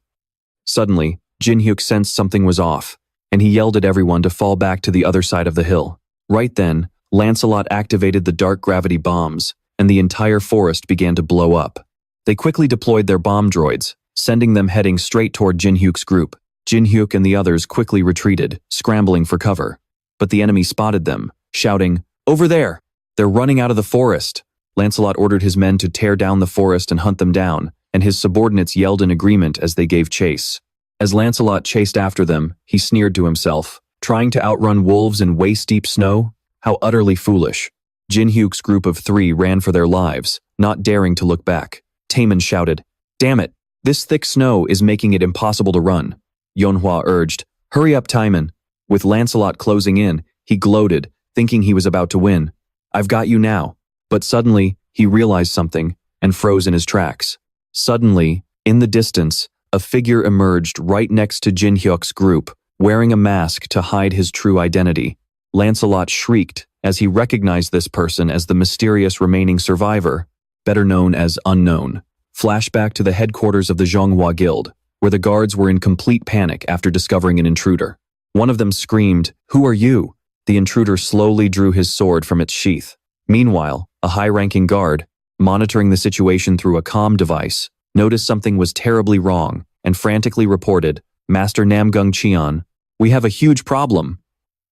Suddenly, Jin-hyuk sensed something was off, and he yelled at everyone to fall back to the other side of the hill. Right then, Lancelot activated the dark gravity bombs, and the entire forest began to blow up. They quickly deployed their bomb droids, sending them heading straight toward Jin-hyuk's group. Jin-hyuk and the others quickly retreated, scrambling for cover. But the enemy spotted them, shouting, "Over there! They're running out of the forest!" Lancelot ordered his men to tear down the forest and hunt them down, and his subordinates yelled in agreement as they gave chase. As Lancelot chased after them, he sneered to himself, "Trying to outrun wolves in waist-deep snow? How utterly foolish." Jin-hyuk's group of 3 ran for their lives, not daring to look back. Taemin shouted, "Damn it! This thick snow is making it impossible to run." Zhonghua urged, "Hurry up, Taemin." With Lancelot closing in, he gloated, thinking he was about to win. "I've got you now." But suddenly, he realized something, and froze in his tracks. Suddenly, in the distance, a figure emerged right next to Jin-hyuk's group, wearing a mask to hide his true identity. Lancelot shrieked as he recognized this person as the mysterious remaining survivor, better known as Unknown. Flashback to the headquarters of the Zhonghua Guild, where the guards were in complete panic after discovering an intruder. One of them screamed, "Who are you?" The intruder slowly drew his sword from its sheath. Meanwhile, a high-ranking guard, monitoring the situation through a comm device, noticed something was terribly wrong and frantically reported, "Master Namgung Cheon, we have a huge problem."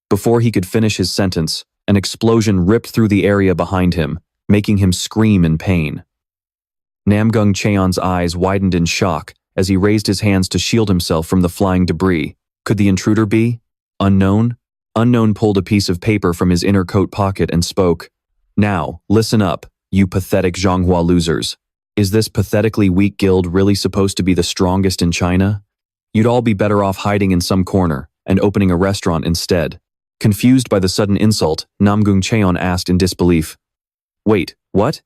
Before he could finish his sentence, an explosion ripped through the area behind him, making him scream in pain. Namgung Cheon's eyes widened in shock as he raised his hands to shield himself from the flying debris. Could the intruder be Unknown? Unknown pulled a piece of paper from his inner coat pocket and spoke, "Now, listen up, you pathetic Zhonghua losers. Is this pathetically weak guild really supposed to be the strongest in China? You'd all be better off hiding in some corner and opening a restaurant instead." Confused by the sudden insult, Namgung Cheon asked in disbelief, "Wait, what?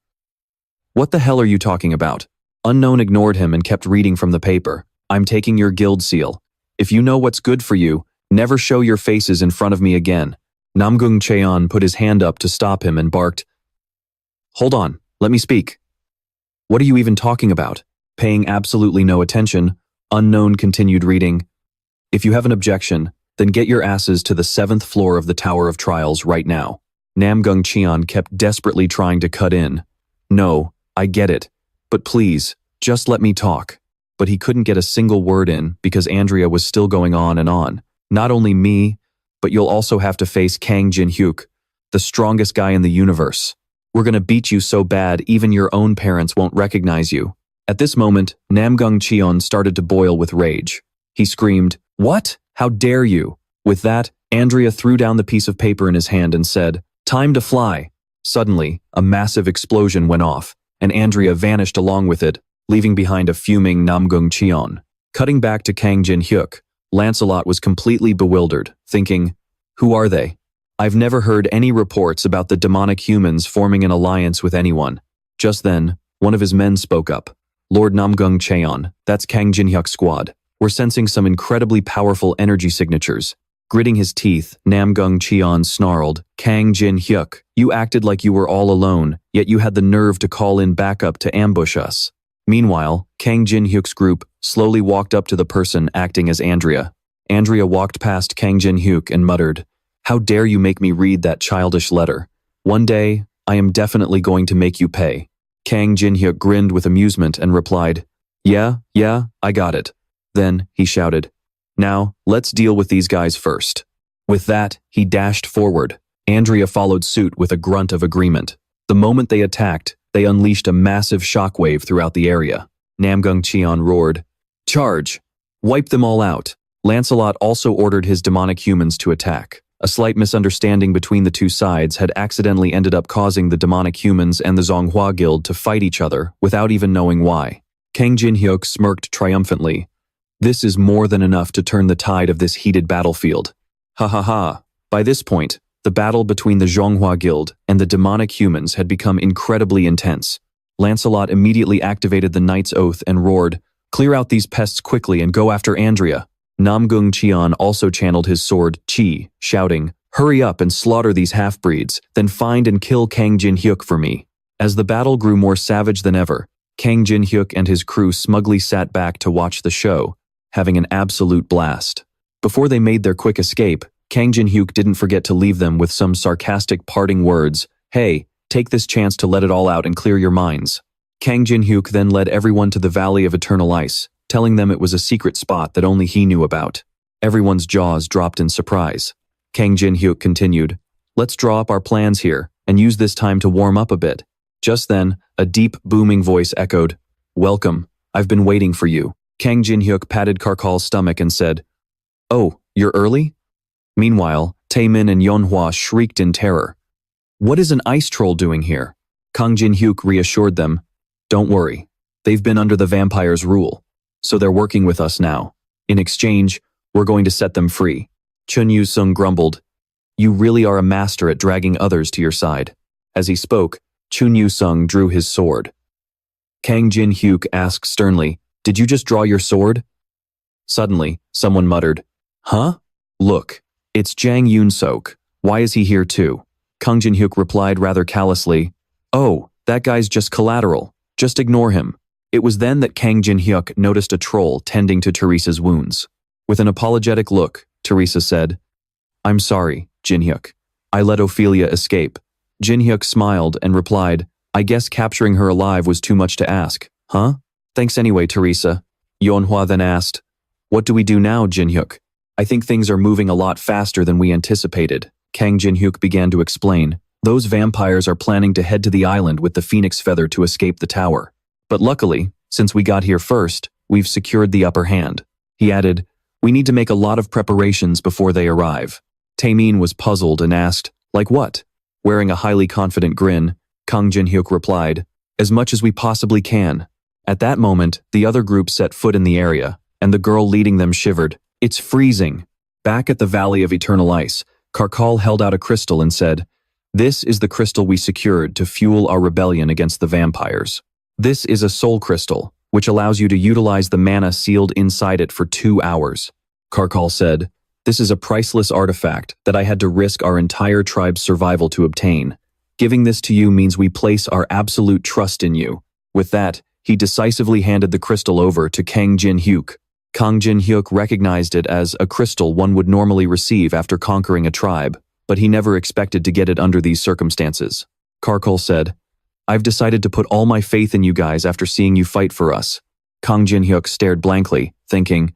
What the hell are you talking about?" Unknown ignored him and kept reading from the paper. "I'm taking your guild seal. If you know what's good for you, never show your faces in front of me again." Namgung Cheon put his hand up to stop him and barked, "Hold on, let me speak." "What are you even talking about?" Paying absolutely no attention, Unknown continued reading, "If you have an objection, then get your asses to the 7th floor of the Tower of Trials right now." Namgung Cheon kept desperately trying to cut in. "No, I get it, but please, just let me talk." But he couldn't get a single word in because Andrea was still going on and on. "Not only me, but you'll also have to face Kang Jin-hyuk, the strongest guy in the universe. We're gonna beat you so bad even your own parents won't recognize you." At this moment, Namgung Cheon started to boil with rage. He screamed, "What? How dare you?" With that, Andrea threw down the piece of paper in his hand and said, "Time to fly." Suddenly, a massive explosion went off, and Andrea vanished along with it, leaving behind a fuming Namgung Cheon. Cutting back to Kang Jin-hyuk, Lancelot was completely bewildered, thinking, "Who are they? I've never heard any reports about the demonic humans forming an alliance with anyone." Just then, one of his men spoke up. "Lord Namgung Cheon, that's Kang Jin-hyuk's squad. We're sensing some incredibly powerful energy signatures." Gritting his teeth, Namgung Cheon snarled, "Kang Jin-hyuk, you acted like you were all alone, yet you had the nerve to call in backup to ambush us." Meanwhile, Kang Jin-hyuk's group slowly walked up to the person acting as Andrea. Andrea walked past Kang Jin-hyuk and muttered, "How dare you make me read that childish letter? One day, I am definitely going to make you pay." Kang Jin-hyuk grinned with amusement and replied, Yeah, I got it. Then, he shouted, "Now, let's deal with these guys first." With that, he dashed forward. Andrea followed suit with a grunt of agreement. The moment they attacked, they unleashed a massive shockwave throughout the area. Namgung Cheon roared, "Charge! Wipe them all out." Lancelot also ordered his demonic humans to attack. A slight misunderstanding between the two sides had accidentally ended up causing the demonic humans and the Zhonghua Guild to fight each other without even knowing why. Kang Jin-hyuk smirked triumphantly. This is more than enough to turn the tide of this heated battlefield. Ha ha ha. By this point, the battle between the Zhonghua Guild and the demonic humans had become incredibly intense. Lancelot immediately activated the Knight's Oath and roared, "Clear out these pests quickly and go after Andrea." Namgung Cheon also channeled his sword, Chi, shouting, "Hurry up and slaughter these half-breeds, then find and kill Kang Jin-hyuk for me." As the battle grew more savage than ever, Kang Jin-hyuk and his crew smugly sat back to watch the show, having an absolute blast. Before they made their quick escape, Kang Jin-hyuk didn't forget to leave them with some sarcastic parting words. "Hey, take this chance to let it all out and clear your minds." Kang Jin-hyuk then led everyone to the Valley of Eternal Ice, telling them it was a secret spot that only he knew about. Everyone's jaws dropped in surprise. Kang Jin-hyuk continued, "Let's draw up our plans here, and use this time to warm up a bit." Just then, a deep, booming voice echoed, "Welcome, I've been waiting for you." Kang Jin-hyuk patted Karkal's stomach and said, "Oh, you're early?" Meanwhile, Taemin and Yeonhwa shrieked in terror. "What is an ice troll doing here?" Kang Jin-hyuk reassured them, "Don't worry, they've been under the vampire's rule, so they're working with us now. In exchange, we're going to set them free." Chun Yu-sung grumbled, "You really are a master at dragging others to your side." As he spoke, Chun Yu-sung drew his sword. Kang Jin-hyuk asked sternly, "Did you just draw your sword?" Suddenly, someone muttered, "Huh? Look, it's Jang Yoon-sok. Why is he here too?" Kang Jin-hyuk replied rather callously, "Oh, that guy's just collateral. Just ignore him." It was then that Kang Jin-hyuk noticed a troll tending to Teresa's wounds. With an apologetic look, Teresa said, "I'm sorry, Jin-hyuk. I let Ophelia escape." Jin-hyuk smiled and replied, "I guess capturing her alive was too much to ask, huh? Thanks anyway, Teresa." Yeonhwa then asked, "What do we do now, Jin-hyuk?" "I think things are moving a lot faster than we anticipated." Kang Jin-hyuk began to explain, "Those vampires are planning to head to the island with the phoenix feather to escape the tower. But luckily, since we got here first, we've secured the upper hand." He added, "We need to make a lot of preparations before they arrive." Taemin was puzzled and asked, "Like what?" Wearing a highly confident grin, Kang Jin-hyuk replied, "As much as we possibly can." At that moment, the other group set foot in the area, and the girl leading them shivered. "It's freezing." Back at the Valley of Eternal Ice, Karkal held out a crystal and said, "This is the crystal we secured to fuel our rebellion against the vampires. This is a soul crystal, which allows you to utilize the mana sealed inside it for 2 hours." Karkal said, "This is a priceless artifact that I had to risk our entire tribe's survival to obtain. Giving this to you means we place our absolute trust in you." With that, he decisively handed the crystal over to Kang Jin-hyuk. Kang Jin-hyuk recognized it as a crystal one would normally receive after conquering a tribe, but he never expected to get it under these circumstances. Karkal said, "I've decided to put all my faith in you guys after seeing you fight for us." Kang Jin-hyuk stared blankly, thinking,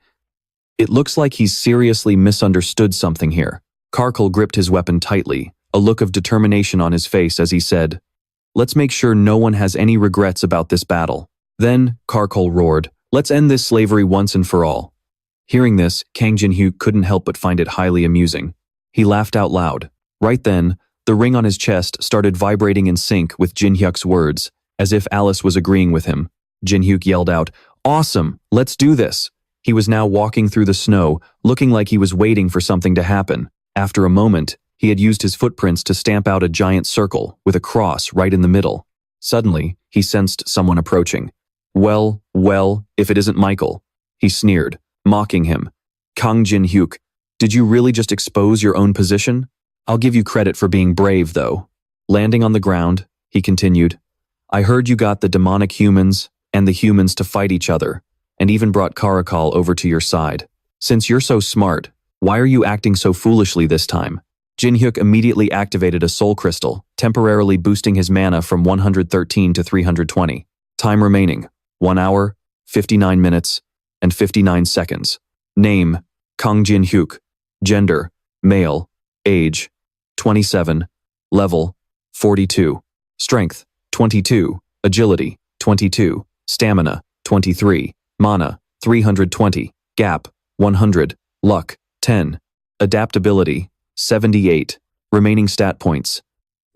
"It looks like he's seriously misunderstood something here." Karkal gripped his weapon tightly, a look of determination on his face as he said, "Let's make sure no one has any regrets about this battle." Then, Karkal roared, "Let's end this slavery once and for all." Hearing this, Kang Jin-hyuk couldn't help but find it highly amusing. He laughed out loud. Right then, the ring on his chest started vibrating in sync with Jin-hyuk's words, as if Alice was agreeing with him. Jin-hyuk yelled out, "Awesome, let's do this." He was now walking through the snow, looking like he was waiting for something to happen. After a moment, he had used his footprints to stamp out a giant circle with a cross right in the middle. Suddenly, he sensed someone approaching. Well, if it isn't Michael," he sneered, mocking him. "Kang Jin-hyuk, did you really just expose your own position? I'll give you credit for being brave, though." Landing on the ground, he continued, "I heard you got the demonic humans and the humans to fight each other, and even brought Karakal over to your side. Since you're so smart, why are you acting so foolishly this time?" Jin-hyuk immediately activated a soul crystal, temporarily boosting his mana from 113 to 320. Time remaining, 1 hour, 59 minutes, and 59 seconds. Name, Kang Jin-hyuk. Gender, male. Age, 27. Level, 42. Strength, 22. Agility, 22. Stamina, 23. Mana, 320. Gap, 100. Luck, 10. Adaptability, 78. Remaining stat points,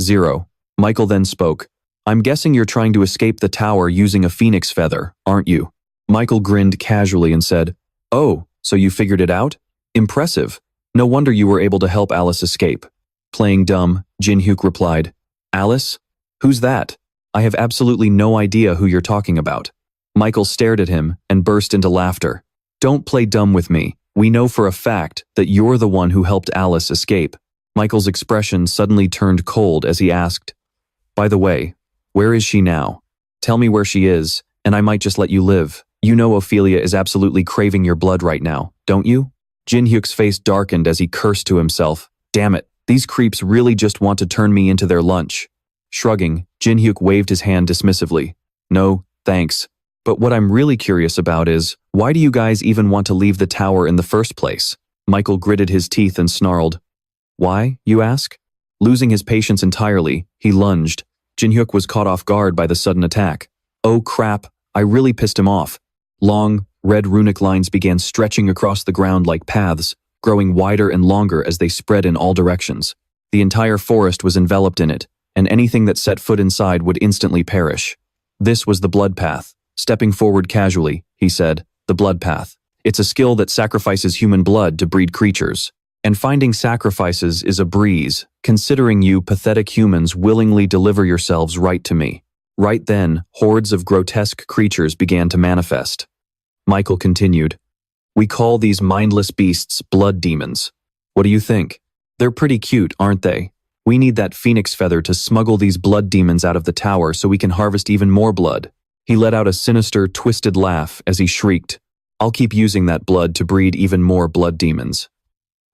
0. Michael then spoke. I'm guessing you're trying to escape the tower using a phoenix feather, aren't you? Michael grinned casually and said, Oh, so you figured it out? Impressive. No wonder you were able to help Alice escape. Playing dumb, Jin-hyuk replied, Alice? Who's that? I have absolutely no idea who you're talking about. Michael stared at him and burst into laughter. Don't play dumb with me. We know for a fact that you're the one who helped Alice escape. Michael's expression suddenly turned cold as he asked, By the way, where is she now? Tell me where she is, and I might just let you live. You know Ophelia is absolutely craving your blood right now, don't you? Jin-hyuk's face darkened as he cursed to himself. Damn it, these creeps really just want to turn me into their lunch. Shrugging, Jin-hyuk waved his hand dismissively. No, thanks. But what I'm really curious about is, why do you guys even want to leave the tower in the first place? Michael gritted his teeth and snarled. Why, you ask? Losing his patience entirely, he lunged. Jin-hyuk was caught off guard by the sudden attack. Oh crap, I really pissed him off. Long, red runic lines began stretching across the ground like paths, growing wider and longer as they spread in all directions. The entire forest was enveloped in it, and anything that set foot inside would instantly perish. This was the blood path. Stepping forward casually, he said, the blood path. It's a skill that sacrifices human blood to breed creatures. And finding sacrifices is a breeze, considering you pathetic humans willingly deliver yourselves right to me. Right then, hordes of grotesque creatures began to manifest. Michael continued, We call these mindless beasts blood demons. What do you think? They're pretty cute, aren't they? We need that phoenix feather to smuggle these blood demons out of the tower so we can harvest even more blood. He let out a sinister, twisted laugh as he shrieked, I'll keep using that blood to breed even more blood demons.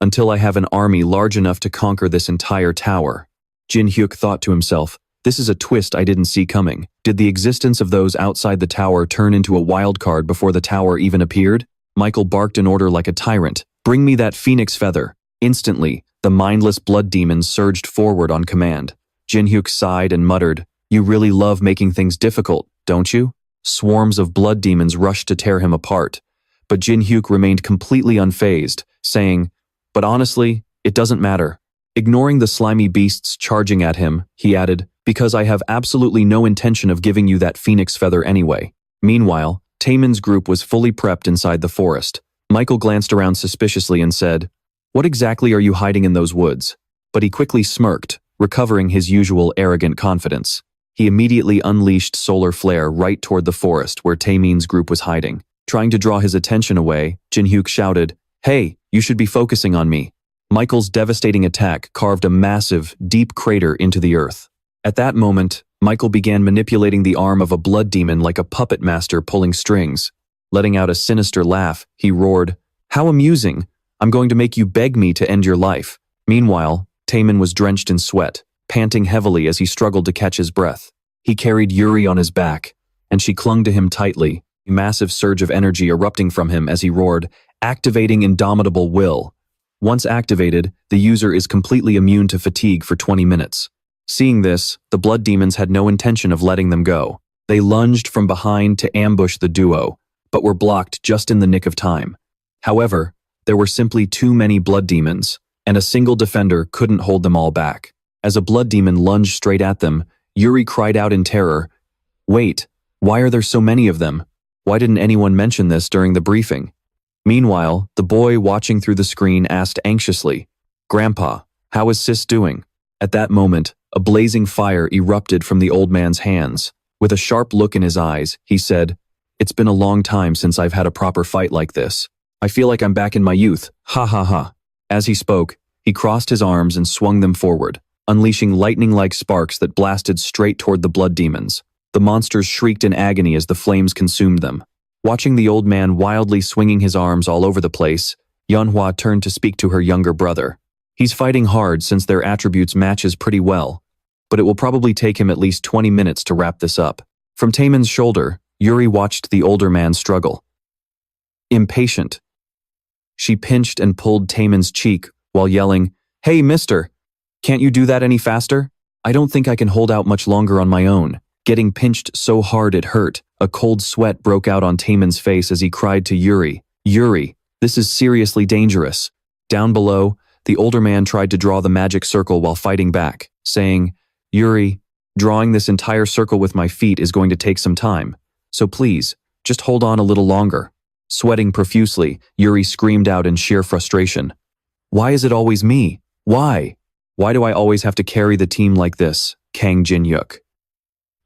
Until I have an army large enough to conquer this entire tower. Jin-hyuk thought to himself, this is a twist I didn't see coming. Did the existence of those outside the tower turn into a wild card before the tower even appeared? Michael barked an order like a tyrant. Bring me that phoenix feather. Instantly, the mindless blood demons surged forward on command. Jin-hyuk sighed and muttered, You really love making things difficult, don't you? Swarms of blood demons rushed to tear him apart. But Jin-hyuk remained completely unfazed, saying, But honestly, it doesn't matter. Ignoring the slimy beasts charging at him, he added, Because I have absolutely no intention of giving you that phoenix feather anyway. Meanwhile, Taemin's group was fully prepped inside the forest. Michael glanced around suspiciously and said, What exactly are you hiding in those woods? But he quickly smirked, recovering his usual arrogant confidence. He immediately unleashed solar flare right toward the forest where Taemin's group was hiding. Trying to draw his attention away, Jin-hyuk shouted, Hey, you should be focusing on me. Michael's devastating attack carved a massive, deep crater into the earth. At that moment, Michael began manipulating the arm of a blood demon like a puppet master pulling strings. Letting out a sinister laugh, he roared, How amusing! I'm going to make you beg me to end your life. Meanwhile, Taemin was drenched in sweat, panting heavily as he struggled to catch his breath. He carried Yuri on his back, and she clung to him tightly, a massive surge of energy erupting from him as he roared, activating indomitable will. Once activated, the user is completely immune to fatigue for 20 minutes. Seeing this, the blood demons had no intention of letting them go. They lunged from behind to ambush the duo, but were blocked just in the nick of time. However, there were simply too many blood demons, and a single defender couldn't hold them all back. As a blood demon lunged straight at them, Yuri cried out in terror, Wait, why are there so many of them? Why didn't anyone mention this during the briefing? Meanwhile, the boy watching through the screen asked anxiously, Grandpa, how is Sis doing? At that moment, a blazing fire erupted from the old man's hands. With a sharp look in his eyes, he said, It's been a long time since I've had a proper fight like this. I feel like I'm back in my youth, ha ha ha. As he spoke, he crossed his arms and swung them forward, unleashing lightning-like sparks that blasted straight toward the blood demons. The monsters shrieked in agony as the flames consumed them. Watching the old man wildly swinging his arms all over the place, Zhonghua turned to speak to her younger brother. He's fighting hard since their attributes matches pretty well, but it will probably take him at least 20 minutes to wrap this up. From Taemin's shoulder, Yuri watched the older man struggle. impatient. She pinched and pulled Taemin's cheek while yelling, "Hey, mister! Can't you do that any faster? I don't think I can hold out much longer on my own." Getting pinched so hard it hurt, a cold sweat broke out on Taemin's face as he cried to Yuri, "Yuri, this is seriously dangerous." Down below, the older man tried to draw the magic circle while fighting back, saying, "Yuri, drawing this entire circle with my feet is going to take some time, so please, just hold on a little longer." Sweating profusely, Yuri screamed out in sheer frustration. "Why is it always me? Why? Why do I always have to carry the team like this, Kang Jin-hyuk?"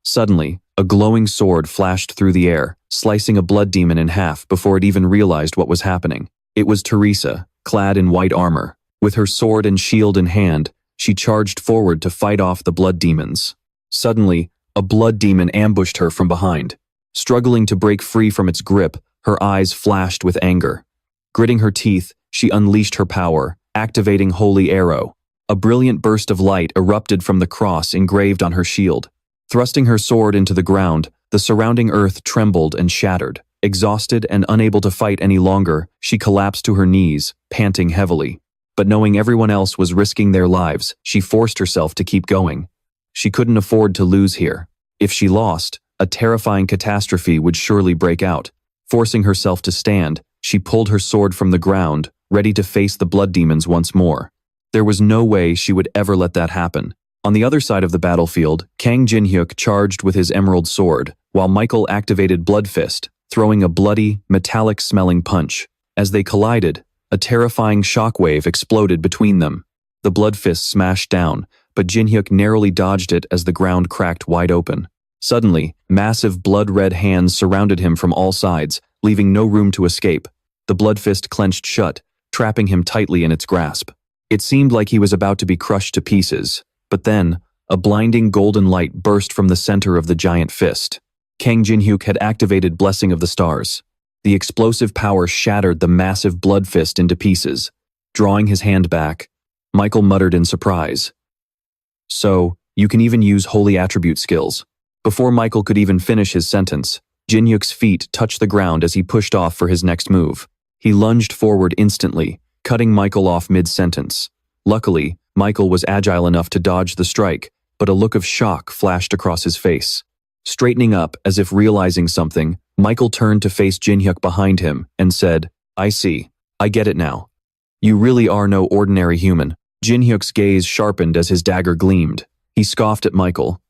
Suddenly, a glowing sword flashed through the air, slicing a blood demon in half before it even realized what was happening. It was Teresa, clad in white armor. With her sword and shield in hand, she charged forward to fight off the blood demons. Suddenly, a blood demon ambushed her from behind. Struggling to break free from its grip, her eyes flashed with anger. Gritting her teeth, she unleashed her power, activating Holy Arrow. A brilliant burst of light erupted from the cross engraved on her shield. Thrusting her sword into the ground, the surrounding earth trembled and shattered. Exhausted and unable to fight any longer, she collapsed to her knees, panting heavily. But knowing everyone else was risking their lives, she forced herself to keep going. She couldn't afford to lose here. If she lost, a terrifying catastrophe would surely break out. Forcing herself to stand, she pulled her sword from the ground, ready to face the blood demons once more. There was no way she would ever let that happen. On the other side of the battlefield, Kang Jin-hyuk charged with his emerald sword, while Michael activated Blood Fist, throwing a bloody, metallic-smelling punch. As they collided, a terrifying shockwave exploded between them. The Blood Fist smashed down, but Jin-hyuk narrowly dodged it as the ground cracked wide open. Suddenly, massive blood-red hands surrounded him from all sides, leaving no room to escape. The Blood Fist clenched shut, trapping him tightly in its grasp. It seemed like he was about to be crushed to pieces. But then, a blinding golden light burst from the center of the giant fist. Kang Jin-hyuk had activated Blessing of the Stars. The explosive power shattered the massive blood fist into pieces. Drawing his hand back, Michael muttered in surprise, "So, you can even use holy attribute skills." Before Michael could even finish his sentence, Jin-hyuk's feet touched the ground as he pushed off for his next move. He lunged forward instantly, cutting Michael off mid-sentence. Luckily, Michael was agile enough to dodge the strike, but a look of shock flashed across his face. Straightening up as if realizing something, Michael turned to face Jin-hyuk behind him and said, "I see. I get it now. You really are no ordinary human." Jin-hyuk's gaze sharpened as his dagger gleamed. He scoffed at Michael.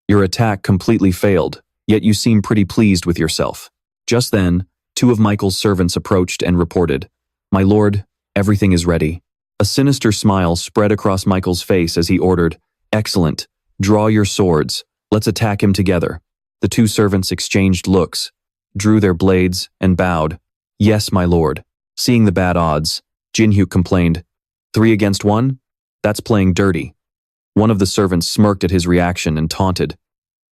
"Your attack completely failed, yet you seem pretty pleased with yourself." Just then, two of Michael's servants approached and reported, "My lord, everything is ready." A sinister smile spread across Michael's face as he ordered, "Excellent. Draw your swords. Let's attack him together." The two servants exchanged looks, drew their blades, and bowed. "Yes, my lord." Seeing the bad odds, Jin-hyuk complained, "3 against 1? That's playing dirty." One of the servants smirked at his reaction and taunted,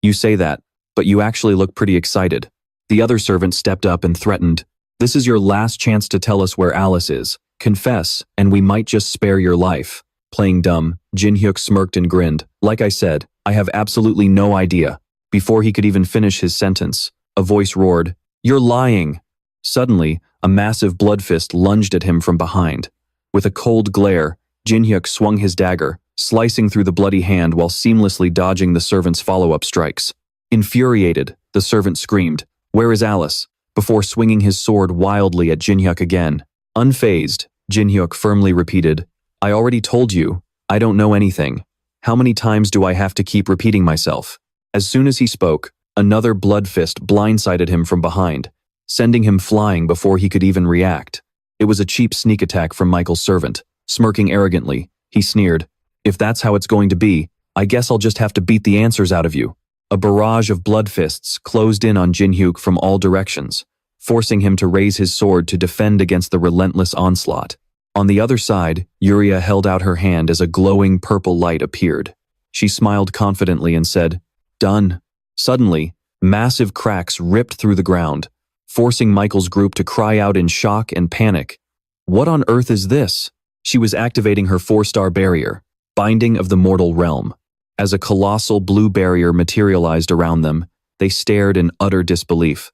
"You say that, but you actually look pretty excited." The other servant stepped up and threatened, "This is your last chance to tell us where Alice is. Confess, and we might just spare your life." Playing dumb, Jin-hyuk smirked and grinned. "Like I said, I have absolutely no idea." Before he could even finish his sentence, a voice roared, "You're lying!" Suddenly, a massive blood fist lunged at him from behind. With a cold glare, Jin-hyuk swung his dagger, slicing through the bloody hand while seamlessly dodging the servant's follow-up strikes. Infuriated, the servant screamed, "Where is Alice?" before swinging his sword wildly at Jin-hyuk again. Unfazed, Jin-hyuk firmly repeated, "I already told you, I don't know anything. How many times do I have to keep repeating myself?" As soon as he spoke, another blood fist blindsided him from behind, sending him flying before he could even react. It was a cheap sneak attack from Michael's servant. Smirking arrogantly, he sneered, "If that's how it's going to be, I guess I'll just have to beat the answers out of you." A barrage of blood fists closed in on Jin-hyuk from all directions, forcing him to raise his sword to defend against the relentless onslaught. On the other side, Yuria held out her hand as a glowing purple light appeared. She smiled confidently and said, "Done." Suddenly, massive cracks ripped through the ground, forcing Michael's group to cry out in shock and panic. What on earth is this? She was activating her 4-star barrier, Binding of the Mortal Realm. As a colossal blue barrier materialized around them, they stared in utter disbelief.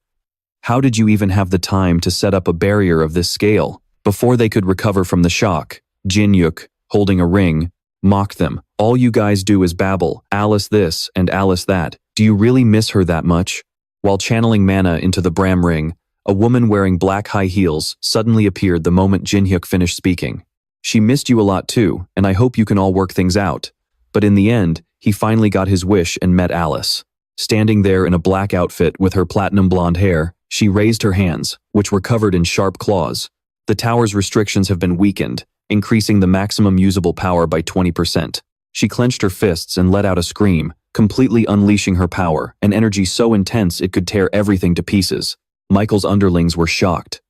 How did you even have the time to set up a barrier of this scale? Before they could recover from the shock, Jin Hyuk, holding a ring, mocked them. All you guys do is babble, Alice this and Alice that. Do you really miss her that much? While channeling mana into the Bram ring, a woman wearing black high heels suddenly appeared the moment Jin Hyuk finished speaking. She missed you a lot too, and I hope you can all work things out. But in the end, he finally got his wish and met Alice. Standing there in a black outfit with her platinum blonde hair, she raised her hands, which were covered in sharp claws. The tower's restrictions have been weakened, increasing the maximum usable power by 20%. She clenched her fists and let out a scream, completely unleashing her power, an energy so intense it could tear everything to pieces. Michael's underlings were shocked.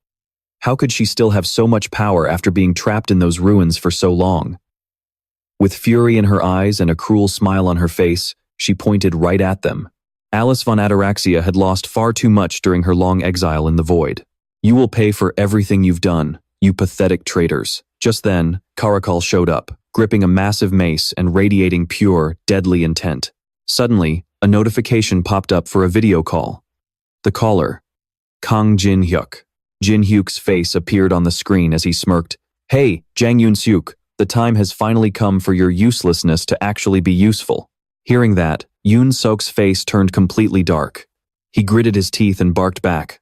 How could she still have so much power after being trapped in those ruins for so long? With fury in her eyes and a cruel smile on her face, she pointed right at them. Alice von Ataraxia had lost far too much during her long exile in the void. You will pay for everything you've done, you pathetic traitors. Just then, Karakal showed up, gripping a massive mace and radiating pure, deadly intent. Suddenly, a notification popped up for a video call. The caller, Kang Jin Hyuk. Jin Hyuk's face appeared on the screen as he smirked. Hey, Jang Yoon Suk, the time has finally come for your uselessness to actually be useful. Hearing that, Yoon Suk's face turned completely dark. He gritted his teeth and barked back.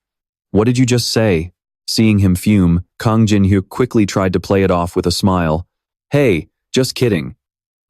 What did you just say? Seeing him fume, Kang Jin Hyuk quickly tried to play it off with a smile. Hey, just kidding.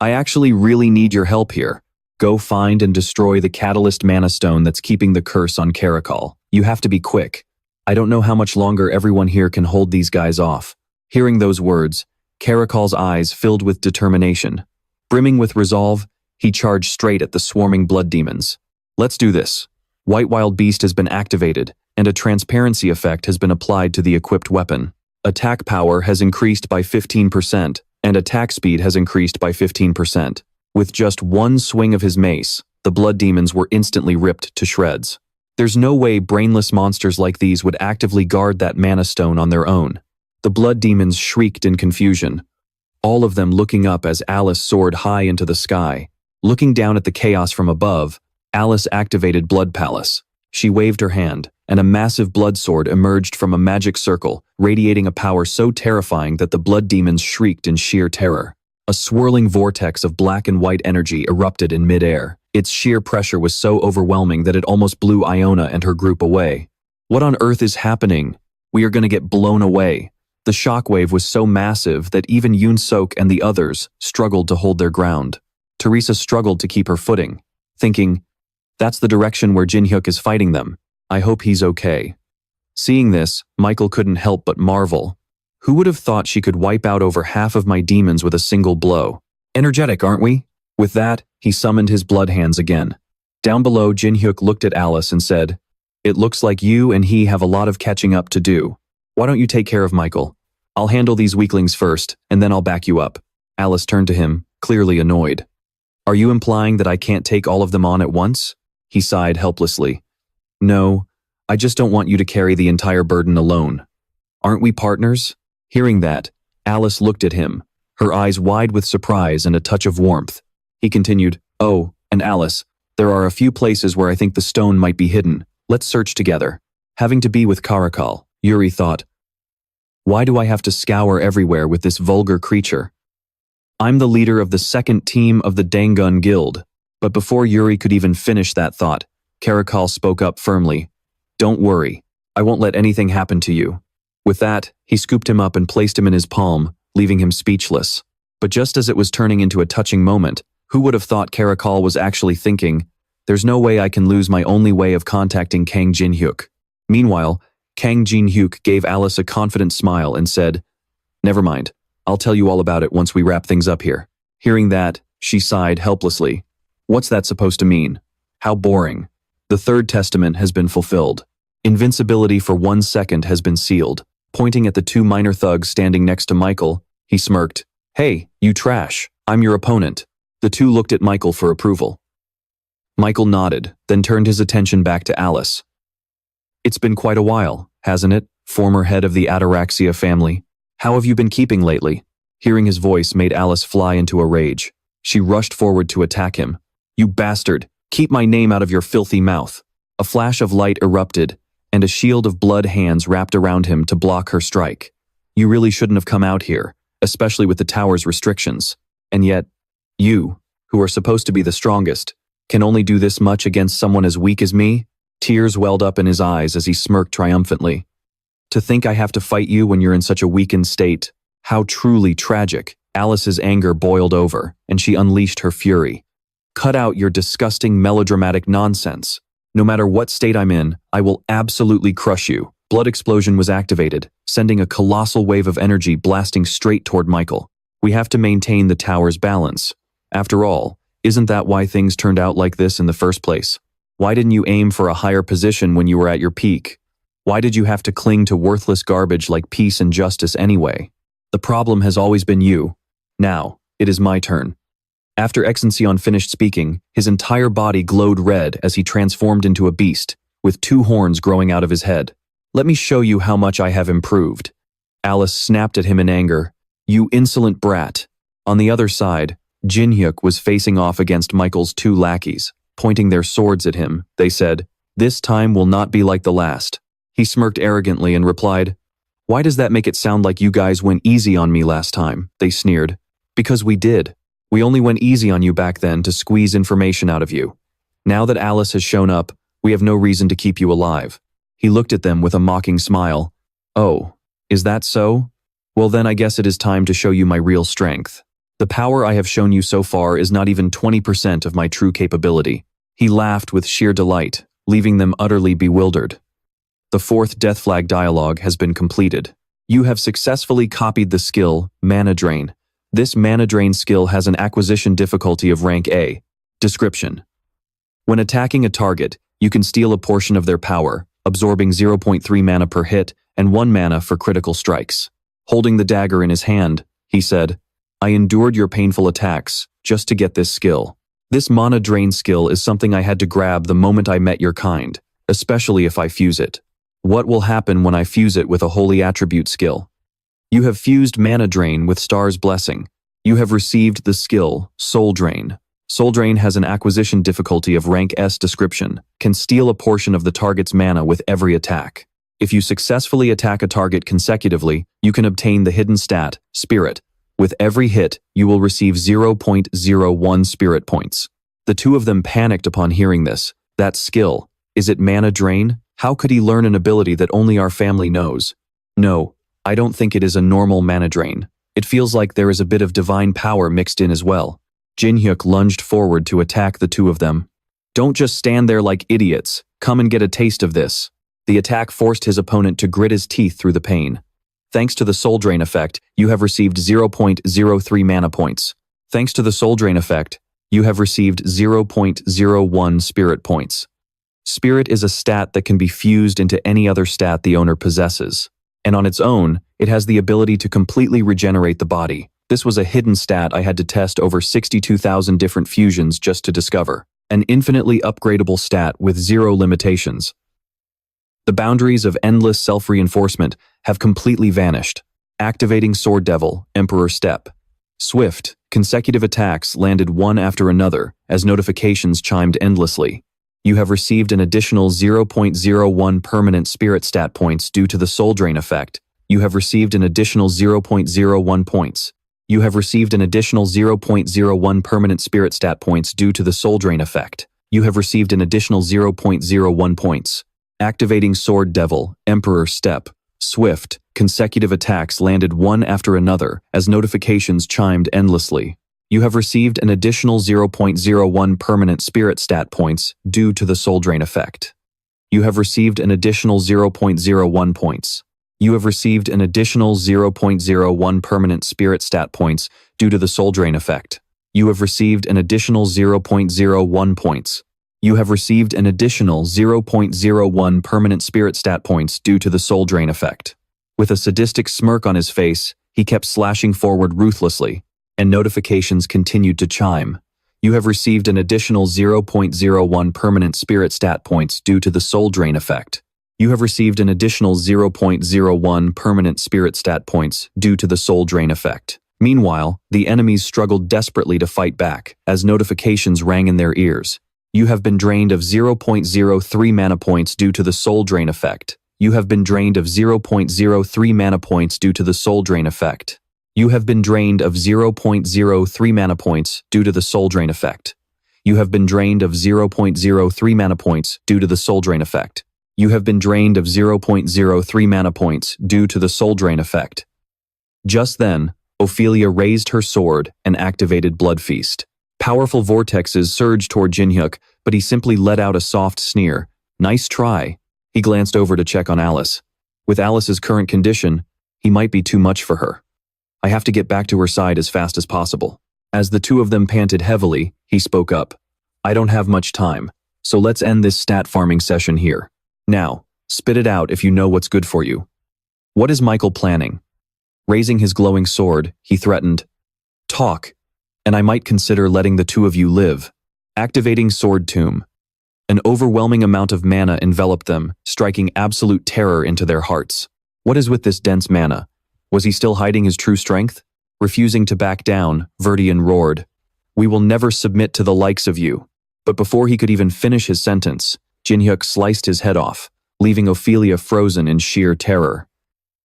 I actually really need your help here. Go find and destroy the Catalyst Mana Stone that's keeping the curse on Karakal. You have to be quick. I don't know how much longer everyone here can hold these guys off. Hearing those words, Karakal's eyes filled with determination. Brimming with resolve, he charged straight at the swarming blood demons. Let's do this. White Wild Beast has been activated, and a transparency effect has been applied to the equipped weapon. Attack power has increased by 15%, and attack speed has increased by 15%. With just one swing of his mace, the blood demons were instantly ripped to shreds. There's no way brainless monsters like these would actively guard that mana stone on their own. The blood demons shrieked in confusion, all of them looking up as Alice soared high into the sky. Looking down at the chaos from above, Alice activated Blood Palace. She waved her hand, and a massive blood sword emerged from a magic circle, radiating a power so terrifying that the blood demons shrieked in sheer terror. A swirling vortex of black and white energy erupted in midair. Its sheer pressure was so overwhelming that it almost blew Iona and her group away. What on earth is happening? We are going to get blown away. The shockwave was so massive that even Yoon Sok and the others struggled to hold their ground. Teresa struggled to keep her footing, thinking, that's the direction where Jin Hyuk is fighting them. I hope he's okay. Seeing this, Michael couldn't help but marvel. Who would have thought she could wipe out over half of my demons with a single blow? Energetic, aren't we? With that, he summoned his blood hands again. Down below, Jin Hyuk looked at Alice and said, it looks like you and he have a lot of catching up to do. Why don't you take care of Michael? I'll handle these weaklings first, and then I'll back you up. Alice turned to him, clearly annoyed. Are you implying that I can't take all of them on at once? He sighed helplessly. No, I just don't want you to carry the entire burden alone. Aren't we partners? Hearing that, Alice looked at him, her eyes wide with surprise and a touch of warmth. He continued, oh, and Alice, there are a few places where I think the stone might be hidden. Let's search together. Having to be with Karakal, Yuri thought, why do I have to scour everywhere with this vulgar creature? I'm the leader of the second team of the Zhonghua Guild. But before Yuri could even finish that thought, Karakal spoke up firmly. Don't worry, I won't let anything happen to you. With that, he scooped him up and placed him in his palm, leaving him speechless. But just as it was turning into a touching moment, who would have thought Karakal was actually thinking, there's no way I can lose my only way of contacting Kang Jin Hyuk. Meanwhile, Kang Jin Hyuk gave Alice a confident smile and said, never mind, I'll tell you all about it once we wrap things up here. Hearing that, she sighed helplessly. What's that supposed to mean? How boring. The third testament has been fulfilled. Invincibility for 1 second has been sealed. Pointing at the two minor thugs standing next to Michael, he smirked. Hey, you trash. I'm your opponent. The two looked at Michael for approval. Michael nodded, then turned his attention back to Alice. It's been quite a while, hasn't it, former head of the Ataraxia family? How have you been keeping lately? Hearing his voice made Alice fly into a rage. She rushed forward to attack him. You bastard! Keep my name out of your filthy mouth. A flash of light erupted, and a shield of blood hands wrapped around him to block her strike. You really shouldn't have come out here, especially with the tower's restrictions. And yet, you, who are supposed to be the strongest, can only do this much against someone as weak as me? Tears welled up in his eyes as he smirked triumphantly. To think I have to fight you when you're in such a weakened state. How truly tragic. Alice's anger boiled over, and she unleashed her fury. Cut out your disgusting melodramatic nonsense. No matter what state I'm in, I will absolutely crush you. Blood explosion was activated, sending a colossal wave of energy blasting straight toward Michael. We have to maintain the tower's balance. After all, isn't that why things turned out like this in the first place? Why didn't you aim for a higher position when you were at your peak? Why did you have to cling to worthless garbage like peace and justice anyway? The problem has always been you. Now, it is my turn. After Exension finished speaking, his entire body glowed red as he transformed into a beast, with 2 horns growing out of his head. Let me show you how much I have improved. Alice snapped at him in anger. You insolent brat. On the other side, Jinhyuk was facing off against Michael's 2 lackeys. Pointing their swords at him, they said, "This time will not be like the last." He smirked arrogantly and replied, "Why does that make it sound like you guys went easy on me last time?" They sneered. "Because we did. We only went easy on you back then to squeeze information out of you. Now that Alice has shown up, we have no reason to keep you alive." He looked at them with a mocking smile. "Oh, is that so? Well then I guess it is time to show you my real strength. The power I have shown you so far is not even 20% of my true capability." He laughed with sheer delight, leaving them utterly bewildered. The 4th Death Flag dialogue has been completed. You have successfully copied the skill, Mana Drain. This Mana Drain skill has an acquisition difficulty of rank A. Description: when attacking a target, you can steal a portion of their power, absorbing 0.3 mana per hit and 1 mana for critical strikes. Holding the dagger in his hand, he said, "I endured your painful attacks just to get this skill. This Mana Drain skill is something I had to grab the moment I met your kind, especially if I fuse it. What will happen when I fuse it with a holy attribute skill? You have fused Mana Drain with Star's Blessing. You have received the skill, Soul Drain. Soul Drain has an acquisition difficulty of rank S. Description, can steal a portion of the target's mana with every attack. If you successfully attack a target consecutively, you can obtain the hidden stat, Spirit. With every hit, you will receive 0.01 spirit points." The 2 of them panicked upon hearing this. That skill, is it Mana Drain? How could he learn an ability that only our family knows? No, I don't think it is a normal Mana Drain. It feels like there is a bit of divine power mixed in as well. Jinhyuk lunged forward to attack the 2 of them. "Don't just stand there like idiots. Come and get a taste of this." The attack forced his opponent to grit his teeth through the pain. Thanks to the Soul Drain effect, you have received 0.03 mana points. Thanks to the Soul Drain effect, you have received 0.01 spirit points. Spirit is a stat that can be fused into any other stat the owner possesses. And on its own, it has the ability to completely regenerate the body. This was a hidden stat I had to test over 62,000 different fusions just to discover. An infinitely upgradable stat with 0 limitations. The boundaries of endless self-reinforcement have completely vanished. Activating Sword Devil, Emperor Step. Swift, consecutive attacks landed one after another as notifications chimed endlessly. You have received an additional 0.01 permanent spirit stat points due to the Soul Drain effect. You have received an additional 0.01 points. You have received an additional 0.01 permanent spirit stat points due to the Soul Drain effect. You have received an additional 0.01 points. Activating Sword Devil, Emperor Step. Swift, consecutive attacks landed one after another as notifications chimed endlessly. You have received an additional 0.01 permanent spirit stat points due to the Soul Drain effect. You have received an additional 0.01 points. You have received an additional 0.01 permanent spirit stat points due to the Soul Drain effect. You have received an additional 0.01 points. You have received an additional 0.01 permanent spirit stat points due to the Soul Drain effect. With a sadistic smirk on his face, he kept slashing forward ruthlessly, and notifications continued to chime. You have received an additional 0.01 permanent spirit stat points due to the Soul Drain effect. You have received an additional 0.01 permanent spirit stat points due to the Soul Drain effect. Meanwhile, the enemies struggled desperately to fight back as notifications rang in their ears. You have been drained of 0.03 mana points due to the soul drain effect. You have been drained of 0.03 mana points due to the soul drain effect. You have been drained of 0.03 mana points due to the soul drain effect. You have been drained of 0.03 mana points due to the soul drain effect. You have been drained of 0.03 mana points due to the soul drain effect. Just then, Ophelia raised her sword and activated Blood Feast. Powerful vortexes surged toward Jinhyuk, but he simply let out a soft sneer. Nice try. He glanced over to check on Alice. With Alice's current condition, he might be too much for her. I have to get back to her side as fast as possible. As the two of them panted heavily, he spoke up. I don't have much time, so let's end this stat farming session here. Now, spit it out if you know what's good for you. What is Michael planning? Raising his glowing sword, he threatened. Talk, and I might consider letting the two of you live. Activating Sword Tomb. An overwhelming amount of mana enveloped them, striking absolute terror into their hearts. What is with this dense mana? Was he still hiding his true strength? Refusing to back down, Verdian roared. We will never submit to the likes of you. But before he could even finish his sentence, Jinhyuk sliced his head off, leaving Ophelia frozen in sheer terror.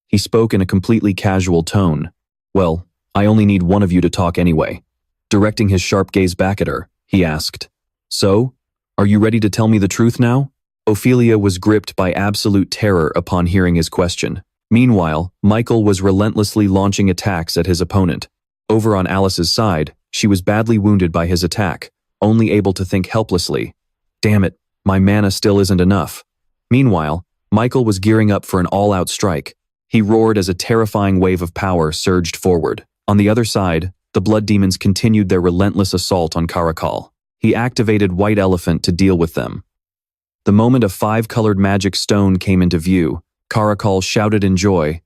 He spoke in a completely casual tone. Well, I only need one of you to talk anyway. Directing his sharp gaze back at her, he asked. So, are you ready to tell me the truth now? Ophelia was gripped by absolute terror upon hearing his question. Meanwhile, Michael was relentlessly launching attacks at his opponent. Over on Alice's side, she was badly wounded by his attack, only able to think helplessly. Damn it, my mana still isn't enough. Meanwhile, Michael was gearing up for an all-out strike. He roared as a terrifying wave of power surged forward. On the other side, the blood demons continued their relentless assault on Caracal. He activated White Elephant to deal with them. The moment a 5-colored magic stone came into view, Caracal shouted in joy.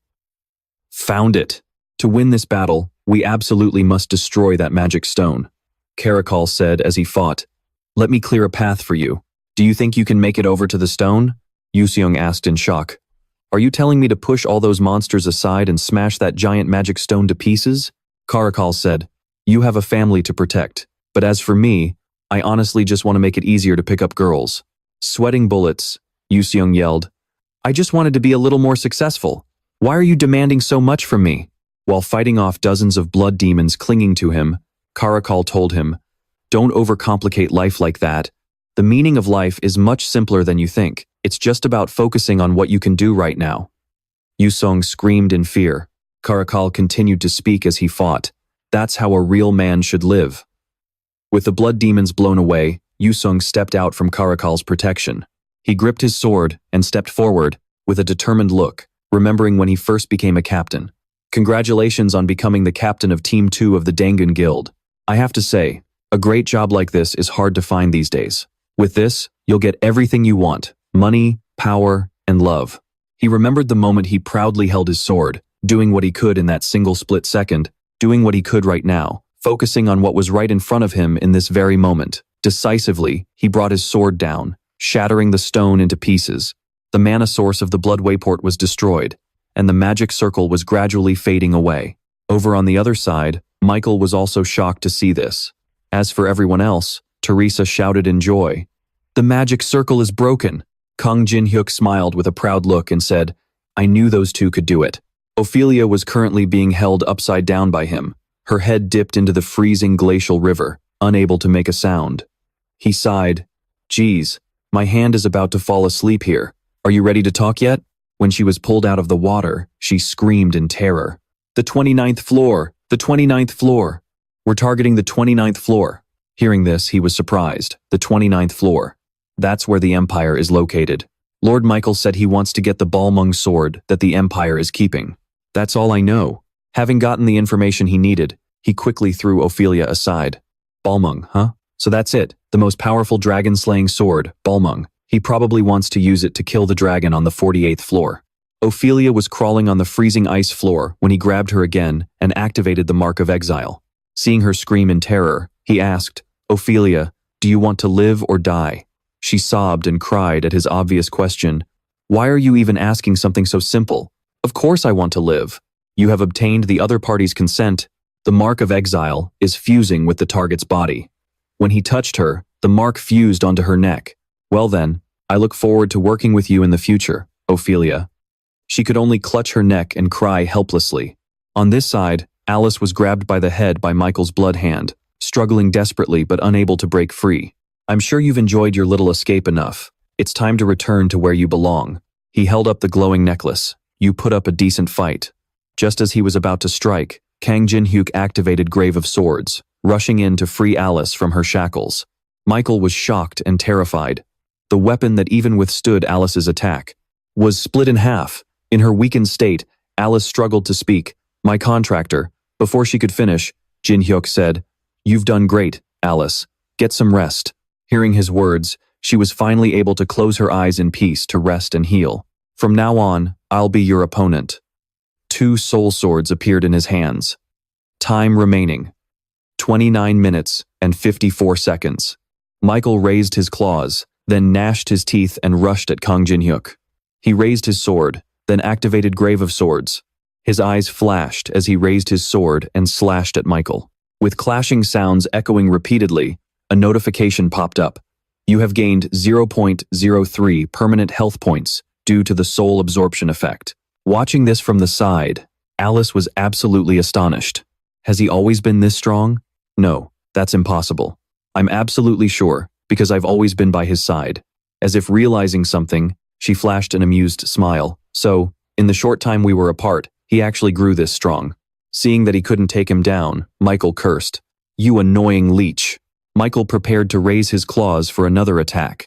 Found it! To win this battle, we absolutely must destroy that magic stone. Caracal said as he fought. Let me clear a path for you. Do you think you can make it over to the stone? Yuseong asked in shock. Are you telling me to push all those monsters aside and smash that giant magic stone to pieces? Caracal said, you have a family to protect, but as for me, I honestly just want to make it easier to pick up girls. Sweating bullets, Yuseong yelled. I just wanted to be a little more successful. Why are you demanding so much from me? While fighting off dozens of blood demons clinging to him, Caracal told him, don't overcomplicate life like that. The meaning of life is much simpler than you think. It's just about focusing on what you can do right now. Yuseong screamed in fear. Caracal continued to speak as he fought. That's how a real man should live. With the blood demons blown away, Yuseong stepped out from Caracal's protection. He gripped his sword and stepped forward with a determined look, remembering when he first became a captain. Congratulations on becoming the captain of Team 2 of the Zhonghua Guild. I have to say, a great job like this is hard to find these days. With this, you'll get everything you want. Money, power, and love. He remembered the moment he proudly held his sword, doing what he could in that single split second, doing what he could right now, focusing on what was right in front of him in this very moment. Decisively, he brought his sword down, shattering the stone into pieces. The mana source of the blood wayport was destroyed, and the magic circle was gradually fading away. Over on the other side, Michael was also shocked to see this. As for everyone else, Teresa shouted in joy. The magic circle is broken. Kang Jinhyuk smiled with a proud look and said, I knew those two could do it. Ophelia was currently being held upside down by him, her head dipped into the freezing glacial river, unable to make a sound. He sighed, Geez, my hand is about to fall asleep here. Are you ready to talk yet? When she was pulled out of the water, she screamed in terror. The 29th floor! The 29th floor! We're targeting the 29th floor. Hearing this, he was surprised. The 29th floor. That's where the Empire is located. Lord Michael said he wants to get the Balmung sword that the Empire is keeping. That's all I know. Having gotten the information he needed, he quickly threw Ophelia aside. Balmung, huh? So that's it, the most powerful dragon-slaying sword, Balmung. He probably wants to use it to kill the dragon on the 48th floor. Ophelia was crawling on the freezing ice floor when he grabbed her again and activated the Mark of Exile. Seeing her scream in terror, he asked, Ophelia, do you want to live or die? She sobbed and cried at his obvious question. Why are you even asking something so simple? Of course I want to live. You have obtained the other party's consent. The Mark of Exile is fusing with the target's body. When he touched her, The mark fused onto her neck. Well then, I look forward to working with you in the future, Ophelia. She could only clutch her neck and cry helplessly. On this side, Alice was grabbed by the head by Michael's blood hand, struggling desperately but unable to break free. I'm sure you've enjoyed your little escape enough. It's time to return to where you belong. He held up the glowing necklace. You put up a decent fight. Just as he was about to strike, Kang Jin-hyuk activated Grave of Swords, rushing in to free Alice from her shackles. Michael was shocked and terrified. The weapon that even withstood Alice's attack was split in half. In her weakened state, Alice struggled to speak. My contractor. Before she could finish, Jin-hyuk said, You've done great, Alice. Get some rest. Hearing his words, she was finally able to close her eyes in peace to rest and heal. From now on, I'll be your opponent. 2 soul swords appeared in his hands. Time remaining. 29 minutes and 54 seconds. Michael raised his claws, then gnashed his teeth and rushed at Kang Jin-hyuk. He raised his sword, then activated Grave of Swords. His eyes flashed as he raised his sword and slashed at Michael. With clashing sounds echoing repeatedly, a notification popped up. You have gained 0.03 permanent health points due to the soul absorption effect. Watching this from the side, Alice was absolutely astonished. Has he always been this strong? No, that's impossible. I'm absolutely sure, because I've always been by his side. As if realizing something, she flashed an amused smile. So, in the short time we were apart, he actually grew this strong. Seeing that he couldn't take him down, Michael cursed. You annoying leech. Michael prepared to raise his claws for another attack.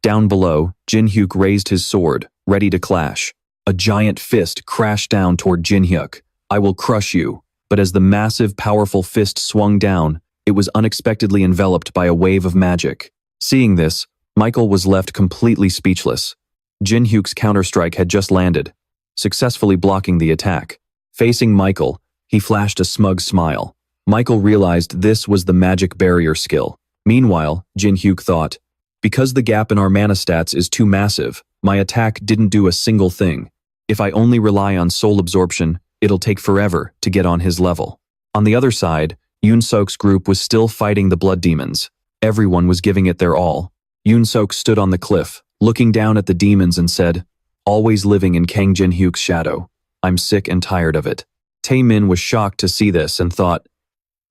Down below, Jin-hyuk raised his sword, ready to clash. A giant fist crashed down toward Jin-hyuk. I will crush you. But as the massive, powerful fist swung down, it was unexpectedly enveloped by a wave of magic. Seeing this, Michael was left completely speechless. Jin-hyuk's counterstrike had just landed, successfully blocking the attack. Facing Michael, he flashed a smug smile. Michael realized this was the magic barrier skill. Meanwhile, Jin-hyuk thought, because the gap in our mana stats is too massive, my attack didn't do a single thing. If I only rely on soul absorption, it'll take forever to get on his level. On the other side, Yoon-suk's group was still fighting the blood demons. Everyone was giving it their all. Yoon-suk stood on the cliff, looking down at the demons and said, always living in Kang Jin-hyuk's shadow. I'm sick and tired of it. Tae-min was shocked to see this and thought,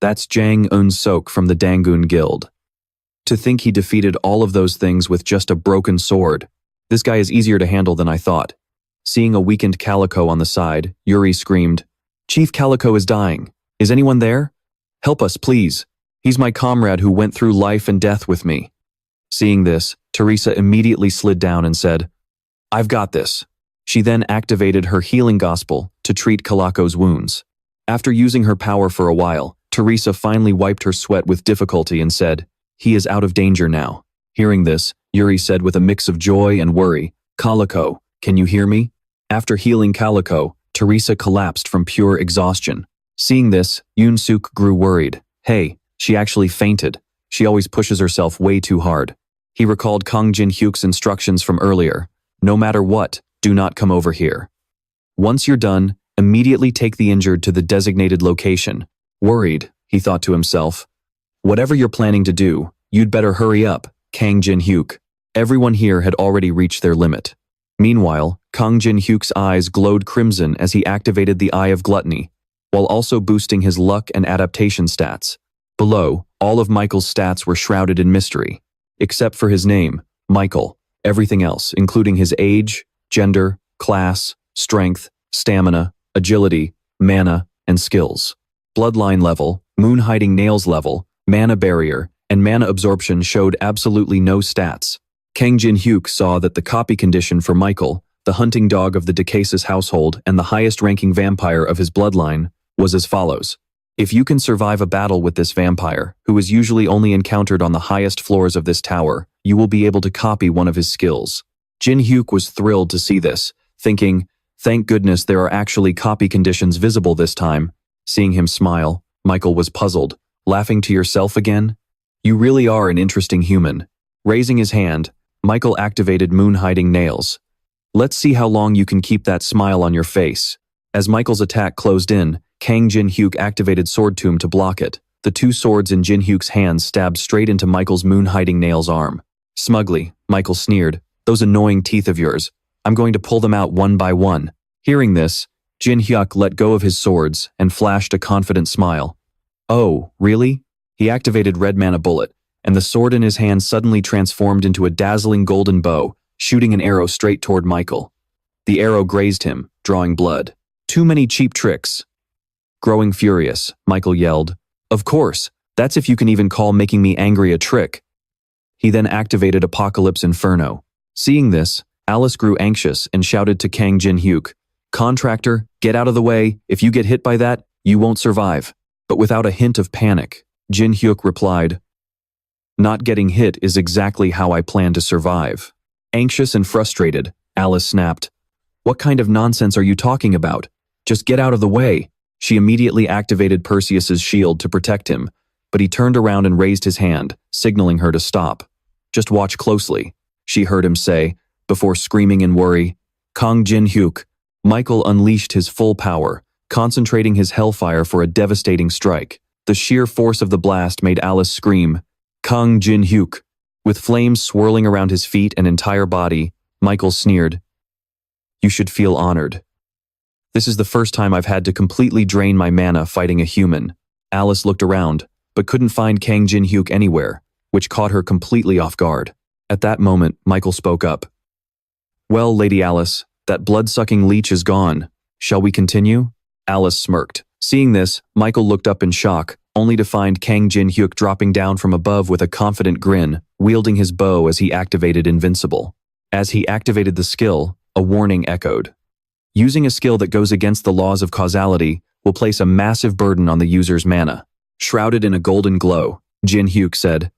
that's Jang Eun-sok from the Dangun Guild. To think he defeated all of those things with just a broken sword. This guy is easier to handle than I thought. Seeing a weakened Calico on the side, Yuri screamed, Chief Calico is dying. Is anyone there? Help us, please. He's my comrade who went through life and death with me. Seeing this, Teresa immediately slid down and said, I've got this. She then activated her healing gospel to treat Calico's wounds. After using her power for a while, Teresa finally wiped her sweat with difficulty and said, he is out of danger now. Hearing this, Yuri said with a mix of joy and worry, Calico, can you hear me? After healing Calico, Teresa collapsed from pure exhaustion. Seeing this, Yoon-suk grew worried. Hey, she actually fainted. She always pushes herself way too hard. He recalled Kang Jin-hyuk's instructions from earlier. No matter what, do not come over here. Once you're done, immediately take the injured to the designated location. Worried, he thought to himself. Whatever you're planning to do, you'd better hurry up, Kang Jin-hyuk. Everyone here had already reached their limit. Meanwhile, Kang Jin-hyuk's eyes glowed crimson as he activated the Eye of Gluttony, while also boosting his luck and adaptation stats. Below, all of Michael's stats were shrouded in mystery. Except for his name, Michael. Everything else, including his age, gender, class, strength, stamina, agility, mana, and skills. Bloodline level, moon-hiding nails level, mana barrier, and mana absorption showed absolutely no stats. Kang Jin-hyuk saw that the copy condition for Michael, the hunting dog of the Decasis household and the highest-ranking vampire of his bloodline, was as follows. If you can survive a battle with this vampire, who is usually only encountered on the highest floors of this tower, you will be able to copy one of his skills. Jin-hyuk was thrilled to see this, thinking, thank goodness there are actually copy conditions visible this time. Seeing him smile, Michael was puzzled. Laughing to yourself again? You really are an interesting human. Raising his hand, Michael activated moon-hiding nails. Let's see how long you can keep that smile on your face. As Michael's attack closed in, Kang Jin-hyuk activated Sword Tomb to block it. The two swords in Jin Hyuk's hands stabbed straight into Michael's moon-hiding nail's arm. Smugly, Michael sneered, "Those annoying teeth of yours. I'm going to pull them out one by one." Hearing this, Jin Hyuk let go of his swords and flashed a confident smile. "Oh, really?" He activated Red Mana Bullet, and the sword in his hand suddenly transformed into a dazzling golden bow, shooting an arrow straight toward Michael. The arrow grazed him, drawing blood. "Too many cheap tricks." Growing furious, Michael yelled, "Of course, that's if you can even call making me angry a trick." He then activated Apocalypse Inferno. Seeing this, Alice grew anxious and shouted to Kang Jin Hyuk, "Contractor, get out of the way. If you get hit by that, you won't survive." But without a hint of panic, Jin Hyuk replied, "Not getting hit is exactly how I plan to survive." Anxious and frustrated, Alice snapped, "What kind of nonsense are you talking about? Just get out of the way." She immediately activated Perseus's shield to protect him, but he turned around and raised his hand, signaling her to stop. "Just watch closely," she heard him say, before screaming in worry, "Kang Jin Hyuk." Michael unleashed his full power, concentrating his hellfire for a devastating strike. The sheer force of the blast made Alice scream, "Kang Jin Hyuk." With flames swirling around his feet and entire body, Michael sneered, "You should feel honored. This is the first time I've had to completely drain my mana fighting a human." Alice looked around, but couldn't find Kang Jin Hyuk anywhere, which caught her completely off guard. At that moment, Michael spoke up. "Well, Lady Alice, that blood-sucking leech is gone. Shall we continue?" Alice smirked. Seeing this, Michael looked up in shock, only to find Kang Jin Hyuk dropping down from above with a confident grin, wielding his bow as he activated Invincible. As he activated the skill, a warning echoed. Using a skill that goes against the laws of causality will place a massive burden on the user's mana. Shrouded in a golden glow, Jin Hyuk said,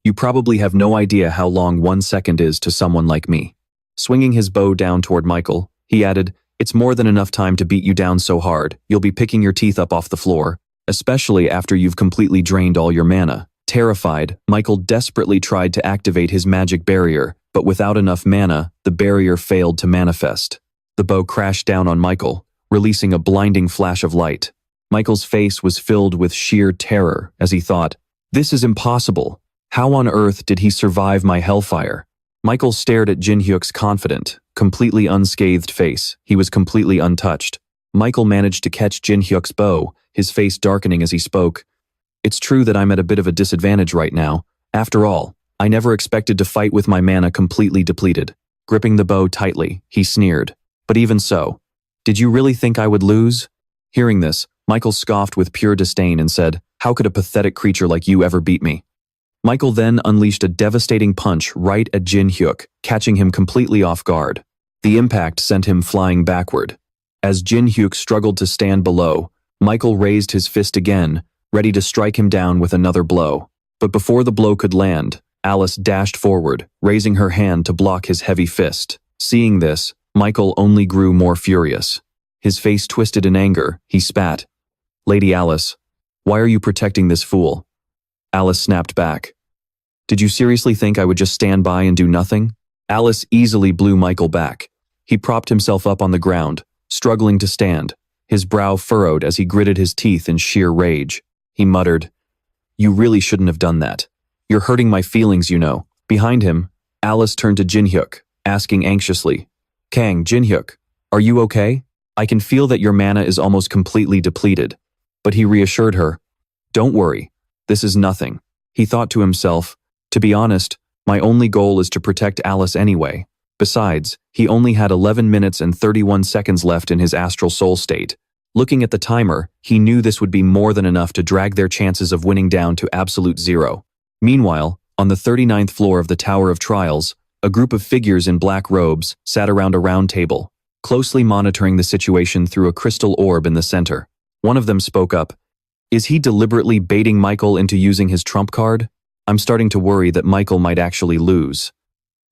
"You probably have no idea how long 1 second is to someone like me." Swinging his bow down toward Michael, he added, "It's more than enough time to beat you down so hard, you'll be picking your teeth up off the floor, especially after you've completely drained all your mana." Terrified, Michael desperately tried to activate his magic barrier, but without enough mana, the barrier failed to manifest. The bow crashed down on Michael, releasing a blinding flash of light. Michael's face was filled with sheer terror as he thought, "This is impossible. How on earth did he survive my hellfire?" Michael stared at Jin Hyuk's confident, completely unscathed face. He was completely untouched. Michael managed to catch Jin Hyuk's bow, his face darkening as he spoke. "It's true that I'm at a bit of a disadvantage right now. After all, I never expected to fight with my mana completely depleted." Gripping the bow tightly, he sneered. "But even so, did you really think I would lose?" Hearing this, Michael scoffed with pure disdain and said, "How could a pathetic creature like you ever beat me?" Michael then unleashed a devastating punch right at Jin Hyuk, catching him completely off guard. The impact sent him flying backward. As Jin Hyuk struggled to stand below, Michael raised his fist again, ready to strike him down with another blow. But before the blow could land, Alice dashed forward, raising her hand to block his heavy fist. Seeing this, Michael only grew more furious. His face twisted in anger, he spat. "Lady Alice, why are you protecting this fool?" Alice snapped back. "Did you seriously think I would just stand by and do nothing?" Alice easily blew Michael back. He propped himself up on the ground, struggling to stand, his brow furrowed as he gritted his teeth in sheer rage. He muttered, "You really shouldn't have done that. You're hurting my feelings, you know." Behind him, Alice turned to Jin Hyuk, asking anxiously, "Kang, Jin Hyuk, are you okay? I can feel that your mana is almost completely depleted." But he reassured her, "Don't worry, this is nothing." He thought to himself, "To be honest, my only goal is to protect Alice anyway." Besides, he only had 11 minutes and 31 seconds left in his astral soul state. Looking at the timer, he knew this would be more than enough to drag their chances of winning down to absolute zero. Meanwhile, on the 39th floor of the Tower of Trials, a group of figures in black robes sat around a round table, closely monitoring the situation through a crystal orb in the center. One of them spoke up. "Is he deliberately baiting Michael into using his trump card? I'm starting to worry that Michael might actually lose."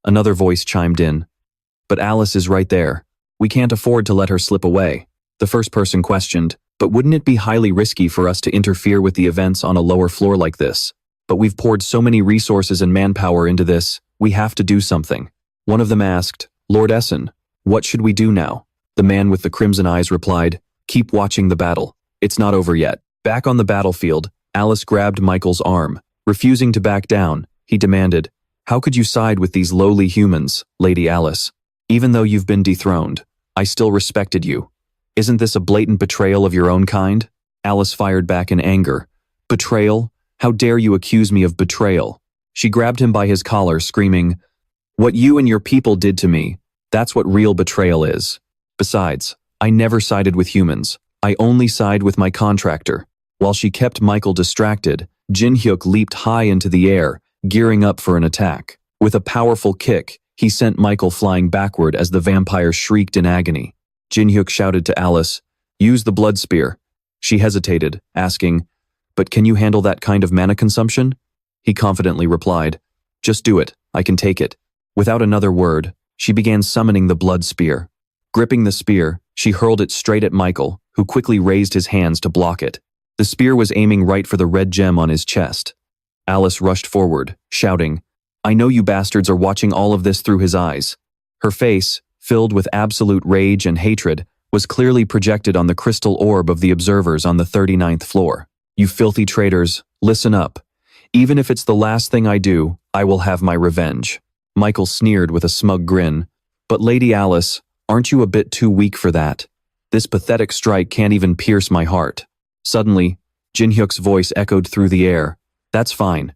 Another voice chimed in. "But Alice is right there. We can't afford to let her slip away." The first person questioned, "But wouldn't it be highly risky for us to interfere with the events on a lower floor like this? But we've poured so many resources and manpower into this, we have to do something." One of them asked, "Lord Essen, what should we do now?" The man with the crimson eyes replied, "Keep watching the battle. It's not over yet." Back on the battlefield, Alice grabbed Michael's arm. Refusing to back down, he demanded, "How could you side with these lowly humans, Lady Alice? Even though you've been dethroned, I still respected you. Isn't this a blatant betrayal of your own kind?" Alice fired back in anger. "Betrayal? How dare you accuse me of betrayal?" She grabbed him by his collar, screaming, "What you and your people did to me, that's what real betrayal is. Besides, I never sided with humans. I only side with my contractor." While she kept Michael distracted, Jin-hyuk leaped high into the air, gearing up for an attack. With a powerful kick, he sent Michael flying backward as the vampire shrieked in agony. Jin-hyuk shouted to Alice, "Use the blood spear." She hesitated, asking, "But can you handle that kind of mana consumption?" He confidently replied, "Just do it, I can take it." Without another word, she began summoning the blood spear. Gripping the spear, she hurled it straight at Michael, who quickly raised his hands to block it. The spear was aiming right for the red gem on his chest. Alice rushed forward, shouting, "I know you bastards are watching all of this through his eyes." Her face, filled with absolute rage and hatred, was clearly projected on the crystal orb of the observers on the 39th floor. "You filthy traitors, listen up. Even if it's the last thing I do, I will have my revenge." Michael sneered with a smug grin. "But Lady Alice, aren't you a bit too weak for that? This pathetic strike can't even pierce my heart." Suddenly, Jin-hyuk's voice echoed through the air. "That's fine,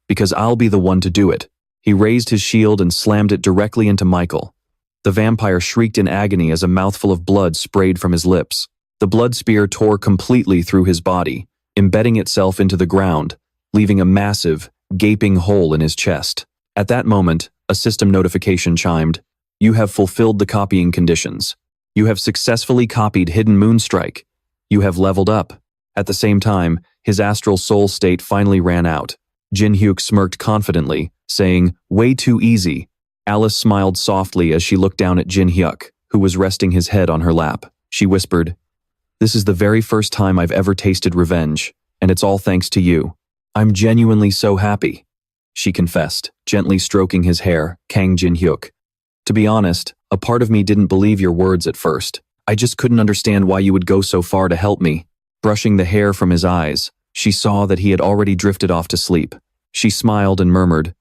because I'll be the one to do it." He raised his shield and slammed it directly into Michael. The vampire shrieked in agony as a mouthful of blood sprayed from his lips. The blood spear tore completely through his body, embedding itself into the ground, leaving a massive, gaping hole in his chest. At that moment, a system notification chimed. "You have fulfilled the copying conditions. You have successfully copied Hidden Moonstrike. You have leveled up." At the same time, his astral soul state finally ran out. Jin-hyuk smirked confidently, saying, "Way too easy." Alice smiled softly as she looked down at Jin-hyuk, who was resting his head on her lap. She whispered, "This is the very first time I've ever tasted revenge, and it's all thanks to you. I'm genuinely so happy," she confessed, gently stroking his hair, Kang Jin-hyuk. "To be honest, a part of me didn't believe your words at first. I just couldn't understand why you would go so far to help me." Brushing the hair from his eyes, she saw that he had already drifted off to sleep. She smiled and murmured,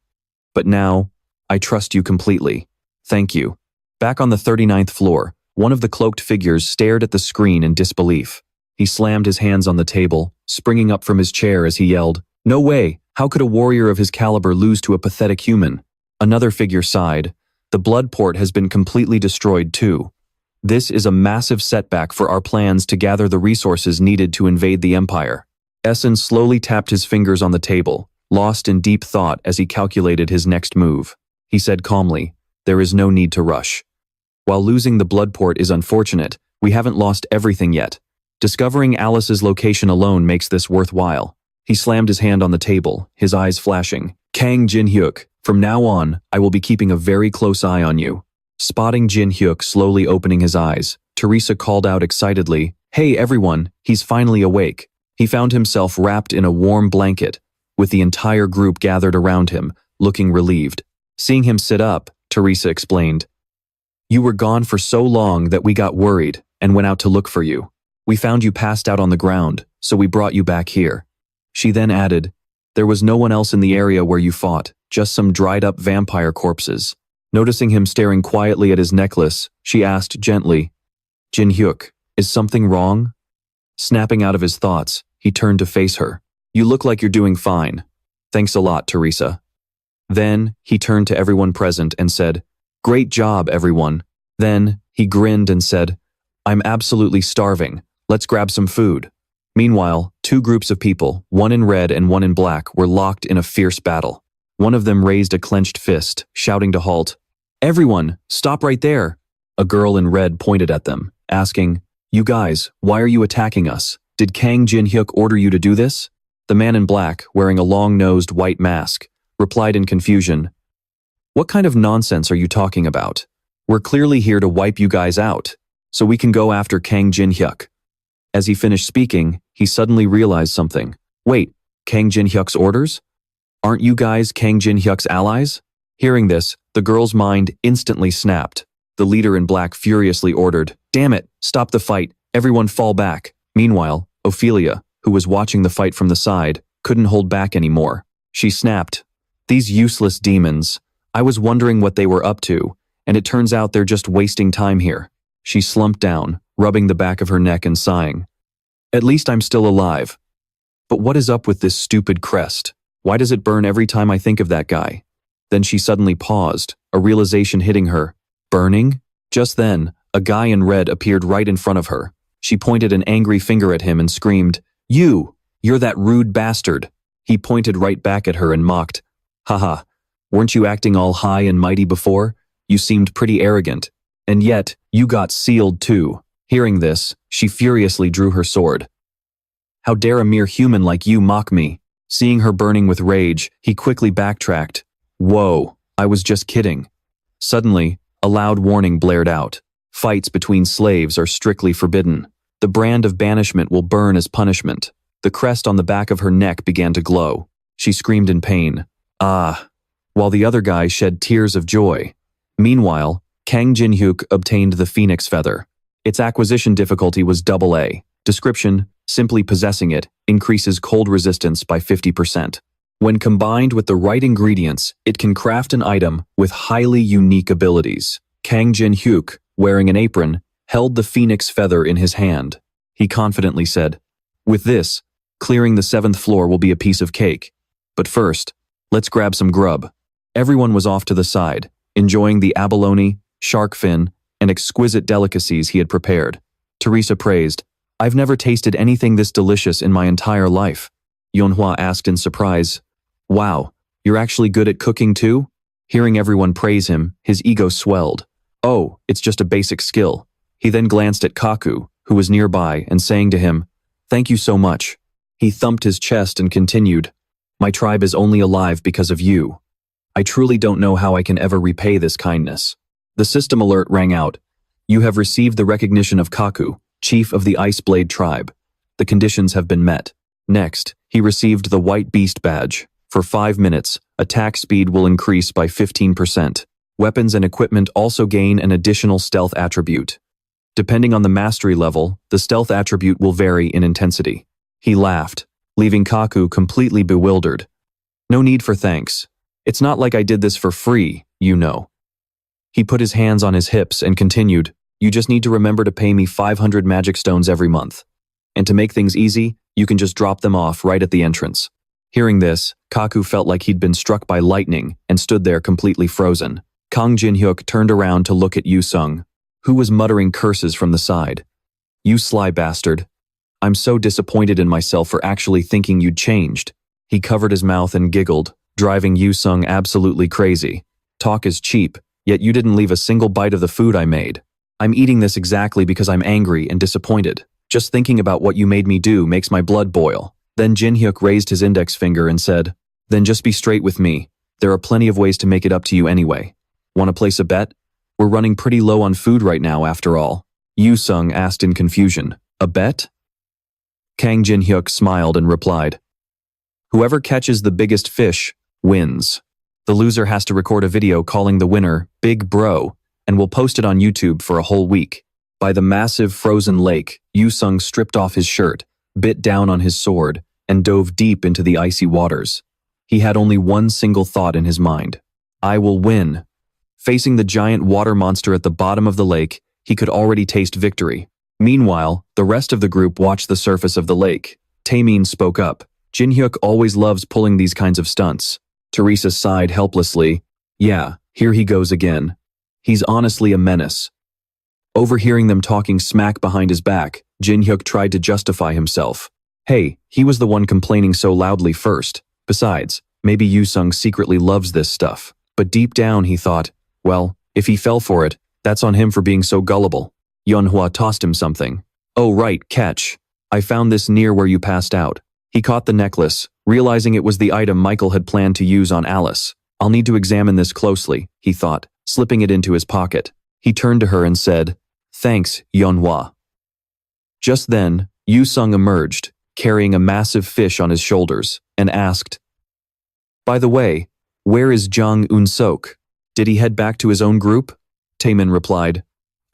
"But now, I trust you completely. Thank you." Back on the 39th floor, one of the cloaked figures stared at the screen in disbelief. He slammed his hands on the table, springing up from his chair as he yelled, "No way! How could a warrior of his caliber lose to a pathetic human?" Another figure sighed. "The blood port has been completely destroyed too. This is a massive setback for our plans to gather the resources needed to invade the Empire." Essen slowly tapped his fingers on the table, lost in deep thought as he calculated his next move. He said calmly, "There is no need to rush. While losing the blood port is unfortunate, we haven't lost everything yet. Discovering Alice's location alone makes this worthwhile." He slammed his hand on the table, his eyes flashing. "Kang Jin-hyuk, from now on, I will be keeping a very close eye on you." Spotting Jin-hyuk slowly opening his eyes, Teresa called out excitedly, "Hey everyone, he's finally awake." He found himself wrapped in a warm blanket, with the entire group gathered around him, looking relieved. Seeing him sit up, Teresa explained, "You were gone for so long that we got worried and went out to look for you. We found you passed out on the ground, so we brought you back here." She then added, "There was no one else in the area where you fought, just some dried-up vampire corpses." Noticing him staring quietly at his necklace, she asked gently, "Jin-hyuk, is something wrong?" Snapping out of his thoughts, he turned to face her. "You look like you're doing fine. Thanks a lot, Teresa." Then, he turned to everyone present and said, "Great job, everyone." Then, he grinned and said, "I'm absolutely starving. Let's grab some food." Meanwhile, two groups of people, one in red and one in black, were locked in a fierce battle. One of them raised a clenched fist, shouting to halt. "Everyone, stop right there!" A girl in red pointed at them, asking, "You guys, why are you attacking us? Did Kang Jin-hyuk order you to do this?" The man in black, wearing a long-nosed white mask, replied in confusion, "What kind of nonsense are you talking about? We're clearly here to wipe you guys out, so we can go after Kang Jin-hyuk." As he finished speaking, he suddenly realized something. "Wait, Kang Jin-hyuk's orders? Aren't you guys Kang Jin-hyuk's allies?" Hearing this, the girl's mind instantly snapped. The leader in black furiously ordered, "Damn it, stop the fight, everyone fall back." Meanwhile, Ophelia, who was watching the fight from the side, couldn't hold back anymore. She snapped, "These useless demons. I was wondering what they were up to, and it turns out they're just wasting time here." She slumped down, rubbing the back of her neck and sighing. "At least I'm still alive. But what is up with this stupid crest? Why does it burn every time I think of that guy?" Then she suddenly paused, a realization hitting her. Burning? Just then, a guy in red appeared right in front of her. She pointed an angry finger at him and screamed, You're that rude bastard." He pointed right back at her and mocked, "Haha, weren't you acting all high and mighty before? You seemed pretty arrogant. And yet, you got sealed too." Hearing this, she furiously drew her sword. "How dare a mere human like you mock me?" Seeing her burning with rage, he quickly backtracked. "Whoa, I was just kidding." Suddenly, a loud warning blared out. Fights between slaves are strictly forbidden. The brand of banishment will burn as punishment. The crest on the back of her neck began to glow. She screamed in pain. "Ah," while the other guy shed tears of joy. Meanwhile, Kang Jin-hyuk obtained the Phoenix Feather. Its acquisition difficulty was AA. Description: simply possessing it increases cold resistance by 50%. When combined with the right ingredients, it can craft an item with highly unique abilities. Kang Jin-hyuk, wearing an apron, held the Phoenix Feather in his hand. He confidently said, "With this, clearing the 7th floor will be a piece of cake. But first, let's grab some grub." Everyone was off to the side, enjoying the abalone, shark fin, and exquisite delicacies he had prepared. Teresa praised, "I've never tasted anything this delicious in my entire life." Zhonghua asked in surprise, "Wow, you're actually good at cooking too?" Hearing everyone praise him, his ego swelled. "Oh, it's just a basic skill." He then glanced at Kaku, who was nearby, and saying to him, "Thank you so much." He thumped his chest and continued, "My tribe is only alive because of you. I truly don't know how I can ever repay this kindness." The system alert rang out. "You have received the recognition of Kaku, chief of the Ice Blade tribe. The conditions have been met." Next, he received the White Beast badge. For 5 minutes, attack speed will increase by 15%. Weapons and equipment also gain an additional stealth attribute. Depending on the mastery level, the stealth attribute will vary in intensity. He laughed, leaving Kaku completely bewildered. "No need for thanks. It's not like I did this for free, you know." He put his hands on his hips and continued, "You just need to remember to pay me 500 magic stones every month. And to make things easy, you can just drop them off right at the entrance." Hearing this, Kaku felt like he'd been struck by lightning and stood there completely frozen. Kang Jin-hyuk turned around to look at Yu Sung, who was muttering curses from the side. "You sly bastard. I'm so disappointed in myself for actually thinking you'd changed." He covered his mouth and giggled, driving Yu Sung absolutely crazy. "Talk is cheap, yet you didn't leave a single bite of the food I made. I'm eating this exactly because I'm angry and disappointed. Just thinking about what you made me do makes my blood boil." Then Jin-hyuk raised his index finger and said, "Then just be straight with me. There are plenty of ways to make it up to you anyway. Want to place a bet? We're running pretty low on food right now after all." Yu Sung asked in confusion, "A bet?" Kang Jin-hyuk smiled and replied, "Whoever catches the biggest fish wins. The loser has to record a video calling the winner Big Bro, and we'll post it on YouTube for a whole week." By the massive frozen lake, Yu Sung stripped off his shirt, bit down on his sword, and dove deep into the icy waters. He had only one single thought in his mind: "I will win." Facing the giant water monster at the bottom of the lake, he could already taste victory. Meanwhile, the rest of the group watched the surface of the lake. Taemin spoke up, "Jin-hyuk always loves pulling these kinds of stunts." Teresa sighed helplessly. "Yeah, here he goes again. He's honestly a menace." Overhearing them talking smack behind his back, Jin-hyuk tried to justify himself. Hey, he was the one complaining so loudly first. Besides, maybe Yu Sung secretly loves this stuff. But deep down he thought, well, if he fell for it, that's on him for being so gullible. Zhonghua tossed him something. "Oh right, catch. I found this near where you passed out." He caught the necklace, realizing it was the item Michael had planned to use on Alice. "I'll need to examine this closely," he thought, slipping it into his pocket. He turned to her and said, "Thanks, Zhonghua." Just then, Yu Sung emerged, carrying a massive fish on his shoulders, and asked, "By the way, where is Jang Un-sok? Did he head back to his own group?" Taemin replied,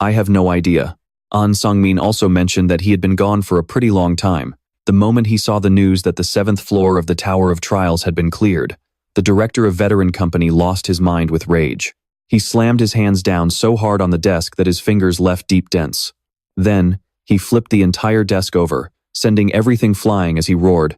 "I have no idea." An Sangmin also mentioned that he had been gone for a pretty long time. The moment he saw the news that the 7th floor of the Tower of Trials had been cleared, the director of Veteran Company lost his mind with rage. He slammed his hands down so hard on the desk that his fingers left deep dents. Then, he flipped the entire desk over, sending everything flying as he roared.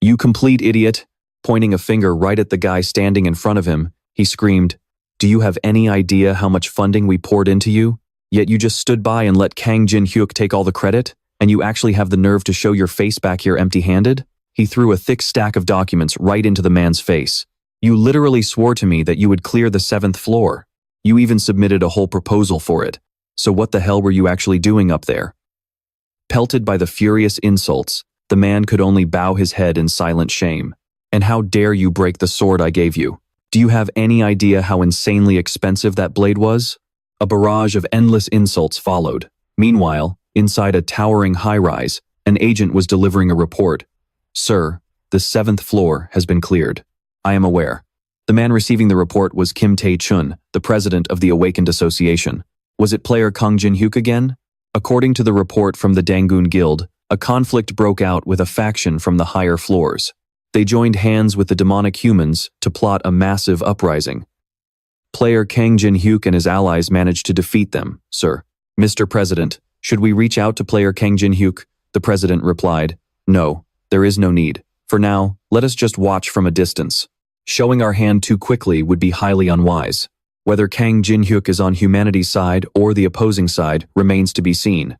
"You complete idiot!" Pointing a finger right at the guy standing in front of him, he screamed, "Do you have any idea how much funding we poured into you? Yet you just stood by and let Kang Jin-hyuk take all the credit? And you actually have the nerve to show your face back here empty-handed?" He threw a thick stack of documents right into the man's face. "You literally swore to me that you would clear the 7th floor. You even submitted a whole proposal for it. So what the hell were you actually doing up there?" Pelted by the furious insults, the man could only bow his head in silent shame. "And how dare you break the sword I gave you? Do you have any idea how insanely expensive that blade was?" A barrage of endless insults followed. Meanwhile, inside a towering high-rise, an agent was delivering a report. "Sir, the 7th floor has been cleared. I am aware." The man receiving the report was Kim Tae-chun, the president of the Awakened Association. Was it player Kang Jin-hyuk again? According to the report from the Zhonghua Guild, a conflict broke out with a faction from the higher floors. They joined hands with the demonic humans to plot a massive uprising. Player Kang Jin-hyuk and his allies managed to defeat them, sir. "Mr. President, should we reach out to player Kang Jin-hyuk?" The president replied, "No, there is no need. For now, let us just watch from a distance. Showing our hand too quickly would be highly unwise. Whether Kang Jin-hyuk is on humanity's side or the opposing side remains to be seen.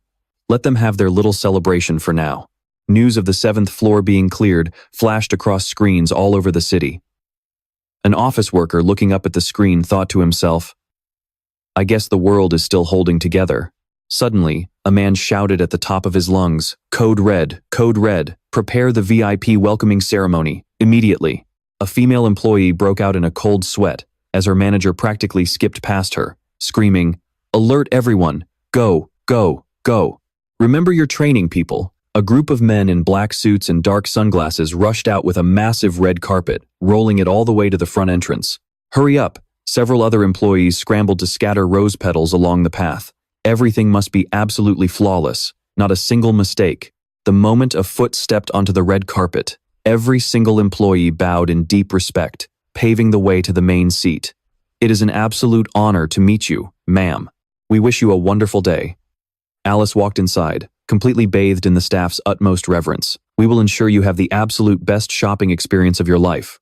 Let them have their little celebration for now." News of the 7th floor being cleared flashed across screens all over the city. An office worker looking up at the screen thought to himself, "I guess the world is still holding together." Suddenly, a man shouted at the top of his lungs, Code Red, prepare the VIP welcoming ceremony, immediately." A female employee broke out in a cold sweat as her manager practically skipped past her, screaming, "Alert everyone, go, go, go. Remember your training, people." A group of men in black suits and dark sunglasses rushed out with a massive red carpet, rolling it all the way to the front entrance. "Hurry up." Several other employees scrambled to scatter rose petals along the path. Everything must be absolutely flawless, not a single mistake. The moment a foot stepped onto the red carpet, every single employee bowed in deep respect, paving the way to the main seat. "It is an absolute honor to meet you, ma'am. We wish you a wonderful day." Alice walked inside, completely bathed in the staff's utmost reverence. "We will ensure you have the absolute best shopping experience of your life.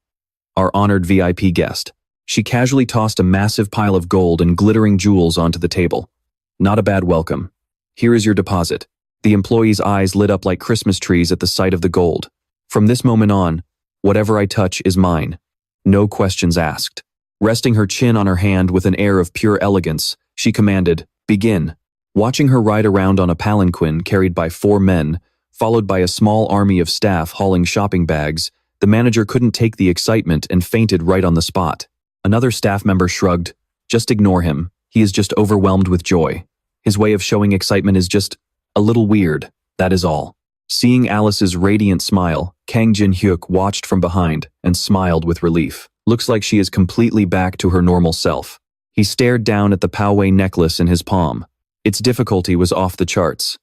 Our honored VIP guest." She casually tossed a massive pile of gold and glittering jewels onto the table. "Not a bad welcome. Here is your deposit." The employee's eyes lit up like Christmas trees at the sight of the gold. "From this moment on, whatever I touch is mine. No questions asked." Resting her chin on her hand with an air of pure elegance, she commanded, "Begin." Watching her ride around on a palanquin carried by 4 men, followed by a small army of staff hauling shopping bags, the manager couldn't take the excitement and fainted right on the spot. Another staff member shrugged, "Just ignore him. He is just overwhelmed with joy. His way of showing excitement is just a little weird, that is all." Seeing Alice's radiant smile, Kang Jin-hyuk watched from behind and smiled with relief. Looks like she is completely back to her normal self. He stared down at the Poway necklace in his palm. Its difficulty was off the charts.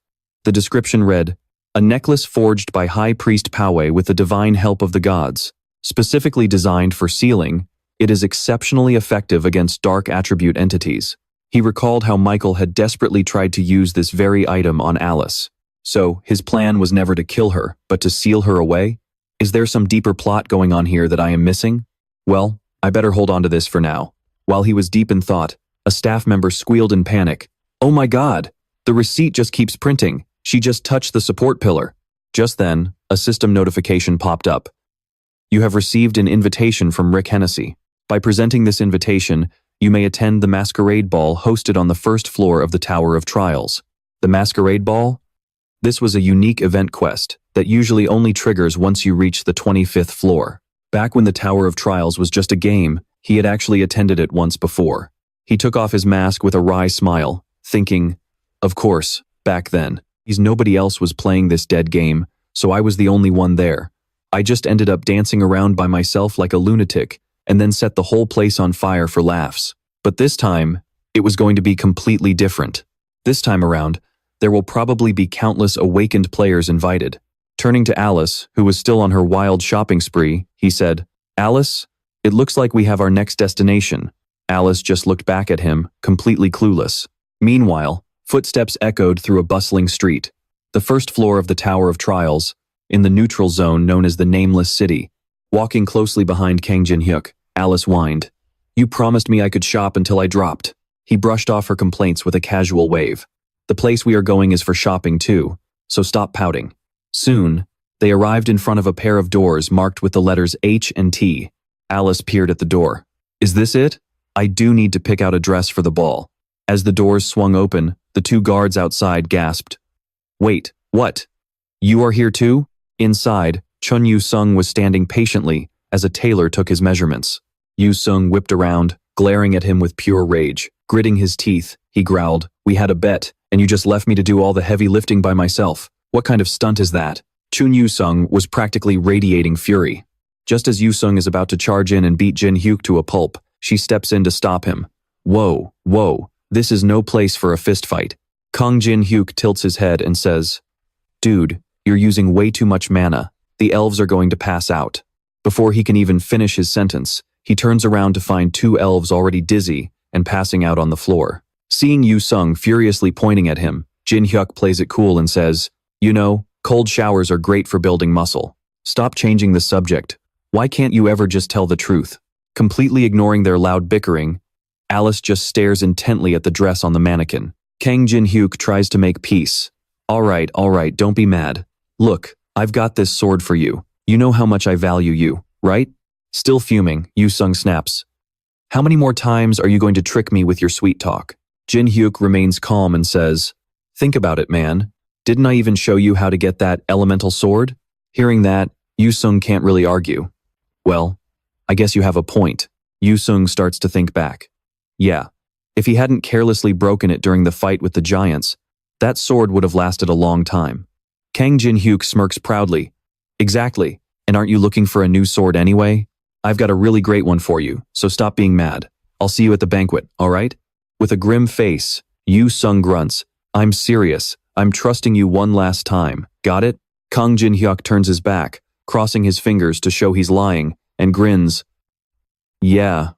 The description read, "A necklace forged by High Priest Poway with the divine help of the gods. Specifically designed for sealing, it is exceptionally effective against dark attribute entities." He recalled how Michael had desperately tried to use this very item on Alice. So, his plan was never to kill her, but to seal her away? Is there some deeper plot going on here that I am missing? Well, I better hold on to this for now. While he was deep in thought, a staff member squealed in panic. "Oh my God! The receipt just keeps printing. She just touched the support pillar." Just then, a system notification popped up. "You have received an invitation from Rick Hennessy. By presenting this invitation, you may attend the Masquerade Ball hosted on the 1st floor of the Tower of Trials." The Masquerade Ball? This was a unique event quest that usually only triggers once you reach the 25th floor. Back when the Tower of Trials was just a game, he had actually attended it once before. He took off his mask with a wry smile, thinking, "Of course, back then, nobody else was playing this dead game, so I was the only one there. I just ended up dancing around by myself like a lunatic, and then set the whole place on fire for laughs. But this time, it was going to be completely different. This time around, there will probably be countless awakened players invited. Turning to Alice, who was still on her wild shopping spree, he said, "Alice, it looks like we have our next destination." Alice just looked back at him, completely clueless. Meanwhile, footsteps echoed through a bustling street. The first floor of the Tower of Trials, in the neutral zone known as the Nameless City. Walking closely behind Kang Jin-hyuk, Alice whined, "You promised me I could shop until I dropped." He brushed off her complaints with a casual wave. "The place we are going is for shopping too, so stop pouting." Soon, they arrived in front of a pair of doors marked with the letters H and T. Alice peered at the door. "Is this it? I do need to pick out a dress for the ball." As the doors swung open, the two guards outside gasped. "Wait, what? You are here too?" Inside, Chun Yu-sung was standing patiently as a tailor took his measurements. Yu-sung whipped around, glaring at him with pure rage. Gritting his teeth, he growled, "We had a bet, and you just left me to do all the heavy lifting by myself. What kind of stunt is that?" Chun Yu-sung was practically radiating fury. Just as Yu-sung is about to charge in and beat Jin-hyuk to a pulp, she steps in to stop him. Whoa, this is no place for a fistfight. Kang Jin-hyuk tilts his head and says, "Dude, you're using way too much mana. The elves are going to pass out." Before he can even finish his sentence, he turns around to find two elves already dizzy and passing out on the floor. Seeing Yu-sung furiously pointing at him, Jin-hyuk plays it cool and says, "You know, cold showers are great for building muscle. Stop changing the subject. Why can't you ever just tell the truth?" Completely ignoring their loud bickering, Alice just stares intently at the dress on the mannequin. Kang Jin-hyuk tries to make peace. All right, don't be mad. Look, I've got this sword for you. You know how much I value you, right?" Still fuming, Yu-sung snaps, "How many more times are you going to trick me with your sweet talk?" Jin-hyuk remains calm and says, "Think about it, man. Didn't I even show you how to get that elemental sword?" Hearing that, Yu-sung can't really argue. "Well, I guess you have a point." Yu-sung starts to think back. Yeah, if he hadn't carelessly broken it during the fight with the giants, that sword would have lasted a long time. Kang Jin-hyuk smirks proudly. "Exactly, and aren't you looking for a new sword anyway? I've got a really great one for you, so stop being mad. I'll see you at the banquet, all right?" With a grim face, Yu-sung grunts, "I'm serious. I'm trusting you one last time. Got it?" Kang Jin-hyuk turns his back, crossing his fingers to show he's lying, and grins. Yeah,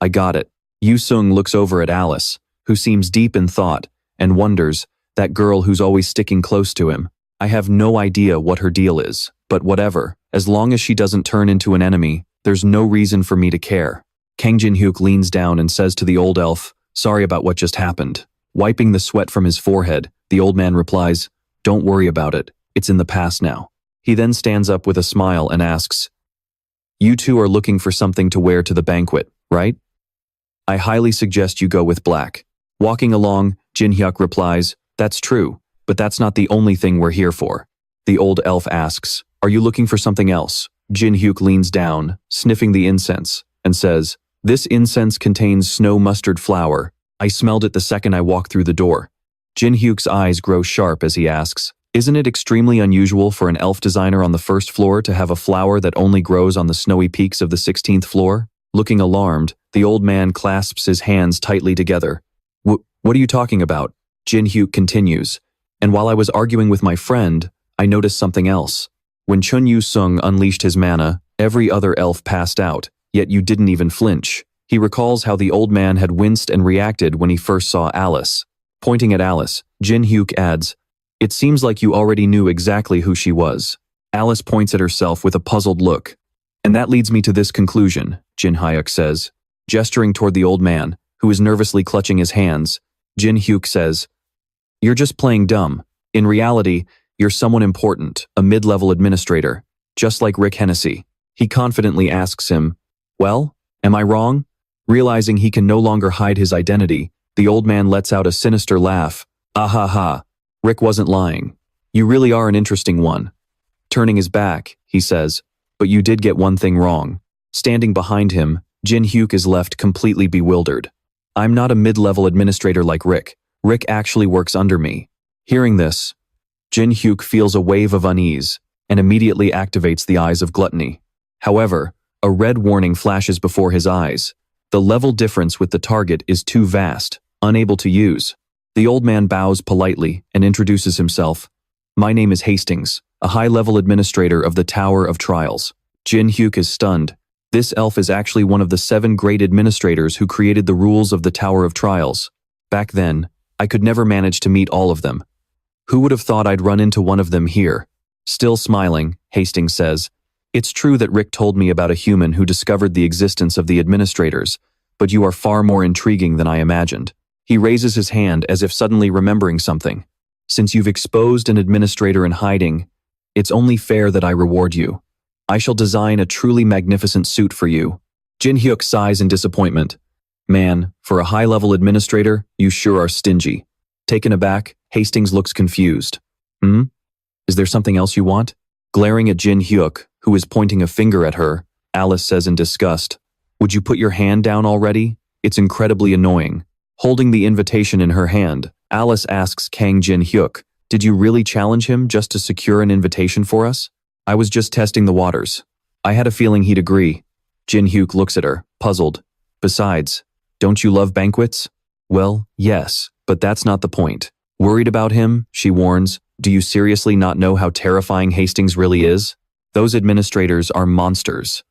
I got it." Yu-sung looks over at Alice, who seems deep in thought, and wonders, that girl who's always sticking close to him. I have no idea what her deal is, but whatever, as long as she doesn't turn into an enemy, there's no reason for me to care. Kang Jin-hyuk leans down and says to the old elf, "Sorry about what just happened." Wiping the sweat from his forehead, the old man replies, "Don't worry about it, it's in the past now." He then stands up with a smile and asks, "You two are looking for something to wear to the banquet, right? I highly suggest you go with black." Walking along, Jin-hyuk replies, "That's true, but that's not the only thing we're here for." The old elf asks, "Are you looking for something else?" Jin-hyuk leans down, sniffing the incense, and says, "This incense contains snow mustard flower. I smelled it the second I walked through the door." Jin-hyuk's eyes grow sharp as he asks, "Isn't it extremely unusual for an elf designer on the first floor to have a flower that only grows on the snowy peaks of the 16th floor?" Looking alarmed, the old man clasps his hands tightly together. What are you talking about?" Jin-hyuk continues, "And while I was arguing with my friend, I noticed something else. When Chun Yu-sung unleashed his mana, every other elf passed out, yet you didn't even flinch." He recalls how the old man had winced and reacted when he first saw Alice. Pointing at Alice, Jin-hyuk adds, "It seems like you already knew exactly who she was." Alice points at herself with a puzzled look. "And that leads me to this conclusion," Jin-hyuk says. Gesturing toward the old man, who is nervously clutching his hands, Jin-hyuk says, "You're just playing dumb. In reality, you're someone important, a mid-level administrator, just like Rick Hennessy." He confidently asks him, "Well, am I wrong?" Realizing he can no longer hide his identity, the old man lets out a sinister laugh. "Ah ha ha, Rick wasn't lying. You really are an interesting one." Turning his back, he says, "But you did get one thing wrong." Standing behind him, Jin-hyuk is left completely bewildered. "I'm not a mid-level administrator like Rick. Rick actually works under me." Hearing this, Jin-hyuk feels a wave of unease and immediately activates the Eyes of Gluttony. However, a red warning flashes before his eyes. The level difference with the target is too vast, unable to use. The old man bows politely and introduces himself. My name is Hastings, a high-level administrator of the Tower of Trials. Jin Hyuk is stunned. This elf is actually one of the 7 great administrators who created the rules of the Tower of Trials. Back then, I could never manage to meet all of them. Who would have thought I'd run into one of them here? Still smiling, Hastings says, "It's true that Rick told me about a human who discovered the existence of the administrators, but you are far more intriguing than I imagined." He raises his hand as if suddenly remembering something. "Since you've exposed an administrator in hiding, it's only fair that I reward you. I shall design a truly magnificent suit for you." Jin Hyuk sighs in disappointment. "Man, for a high-level administrator, you sure are stingy." Taken aback, Hastings looks confused. Is there something else you want?" Glaring at Jin Hyuk, who is pointing a finger at her, Alice says in disgust, "Would you put your hand down already? It's incredibly annoying." Holding the invitation in her hand, Alice asks Kang Jin Hyuk, "Did you really challenge him just to secure an invitation for us?" "I was just testing the waters. I had a feeling he'd agree." Jin Hyuk looks at her, puzzled. "Besides, don't you love banquets?" "Well, yes, but that's not the point." Worried about him, she warns, "Do you seriously not know how terrifying Hastings really is? Those administrators are monsters.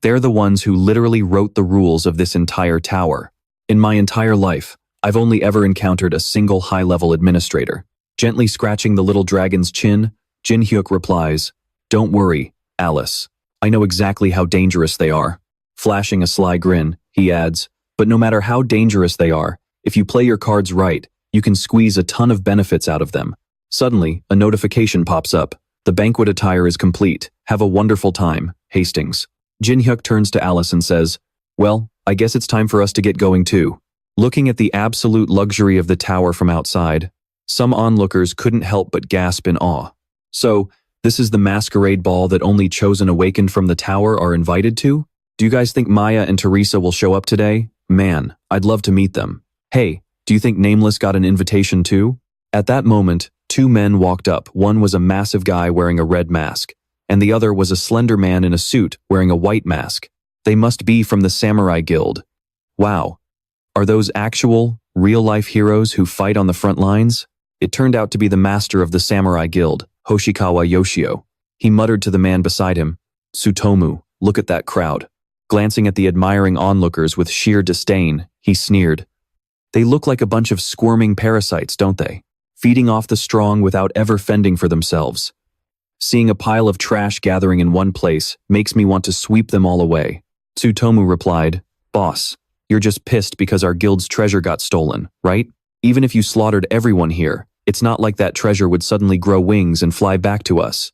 They're the ones who literally wrote the rules of this entire tower. In my entire life, I've only ever encountered a single high-level administrator." Gently scratching the little dragon's chin, Jin Hyuk replies, "Don't worry, Alice. I know exactly how dangerous they are." Flashing a sly grin, he adds, "But no matter how dangerous they are, if you play your cards right, you can squeeze a ton of benefits out of them." Suddenly, a notification pops up. "The banquet attire is complete. Have a wonderful time, Hastings." Jin Hyuk turns to Alice and says, "Well, I guess it's time for us to get going too." Looking at the absolute luxury of the tower from outside, some onlookers couldn't help but gasp in awe. "So, this is the masquerade ball that only chosen awakened from the tower are invited to? Do you guys think Maya and Teresa will show up today? Man, I'd love to meet them. Hey, do you think Nameless got an invitation too?" At that moment, 2 men walked up. One was a massive guy wearing a red mask, and the other was a slender man in a suit wearing a white mask. They must be from the Samurai Guild. Wow. Are those actual, real-life heroes who fight on the front lines? It turned out to be the master of the Samurai Guild, Hoshikawa Yoshio. He muttered to the man beside him, "Tsutomu, look at that crowd." Glancing at the admiring onlookers with sheer disdain, he sneered, "They look like a bunch of squirming parasites, don't they? Feeding off the strong without ever fending for themselves. Seeing a pile of trash gathering in one place makes me want to sweep them all away." Tsutomu replied, "Boss, you're just pissed because our guild's treasure got stolen, right? Even if you slaughtered everyone here, it's not like that treasure would suddenly grow wings and fly back to us."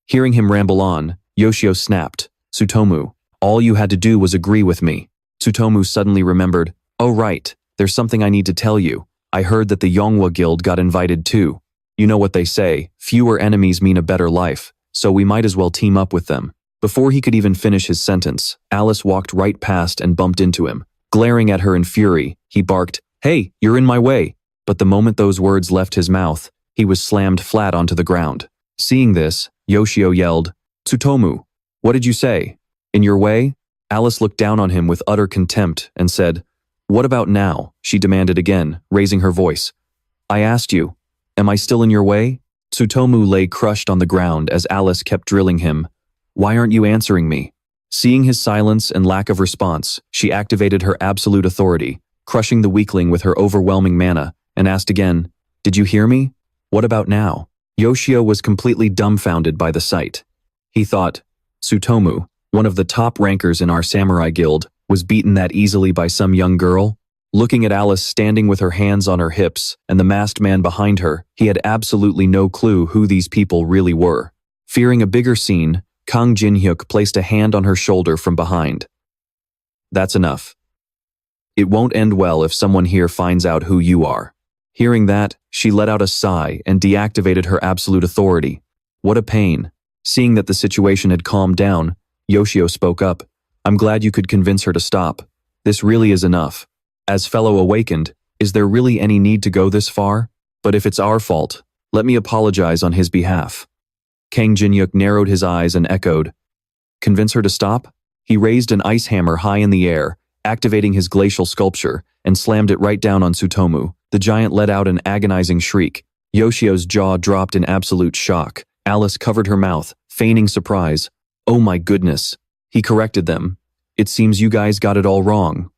Hearing him ramble on, Yoshio snapped, "Tsutomu, all you had to do was agree with me." Tsutomu suddenly remembered, "Oh right, there's something I need to tell you. I heard that the Zhonghua Guild got invited too. You know what they say, fewer enemies mean a better life, so we might as well team up with them." Before he could even finish his sentence, Alice walked right past and bumped into him. Glaring at her in fury, he barked, "Hey, you're in my way." But the moment those words left his mouth, he was slammed flat onto the ground. Seeing this, Yoshio yelled, "Tsutomu, what did you say? In your way?" Alice looked down on him with utter contempt and said, "What about now?" she demanded again, raising her voice. "I asked you, am I still in your way?" Tsutomu lay crushed on the ground as Alice kept drilling him. "Why aren't you answering me?" Seeing his silence and lack of response, she activated her absolute authority, crushing the weakling with her overwhelming mana, and asked again, "Did you hear me? What about now?" Yoshio was completely dumbfounded by the sight. He thought, Tsutomu, one of the top rankers in our Samurai Guild, was beaten that easily by some young girl? Looking at Alice standing with her hands on her hips and the masked man behind her, he had absolutely no clue who these people really were. Fearing a bigger scene, Kang Jin-hyuk placed a hand on her shoulder from behind. "That's enough. It won't end well if someone here finds out who you are." Hearing that, she let out a sigh and deactivated her absolute authority. What a pain. Seeing that the situation had calmed down, Yoshio spoke up, "I'm glad you could convince her to stop. This really is enough. As fellow awakened, is there really any need to go this far? But if it's our fault, let me apologize on his behalf." Kang Jin-hyuk narrowed his eyes and echoed, "Convince her to stop?" He raised an ice hammer high in the air, activating his glacial sculpture, and slammed it right down on Tsutomu. The giant let out an agonizing shriek. Yoshio's jaw dropped in absolute shock. Alice covered her mouth, feigning surprise. Oh my goodness. He corrected them. It seems you guys got it all wrong.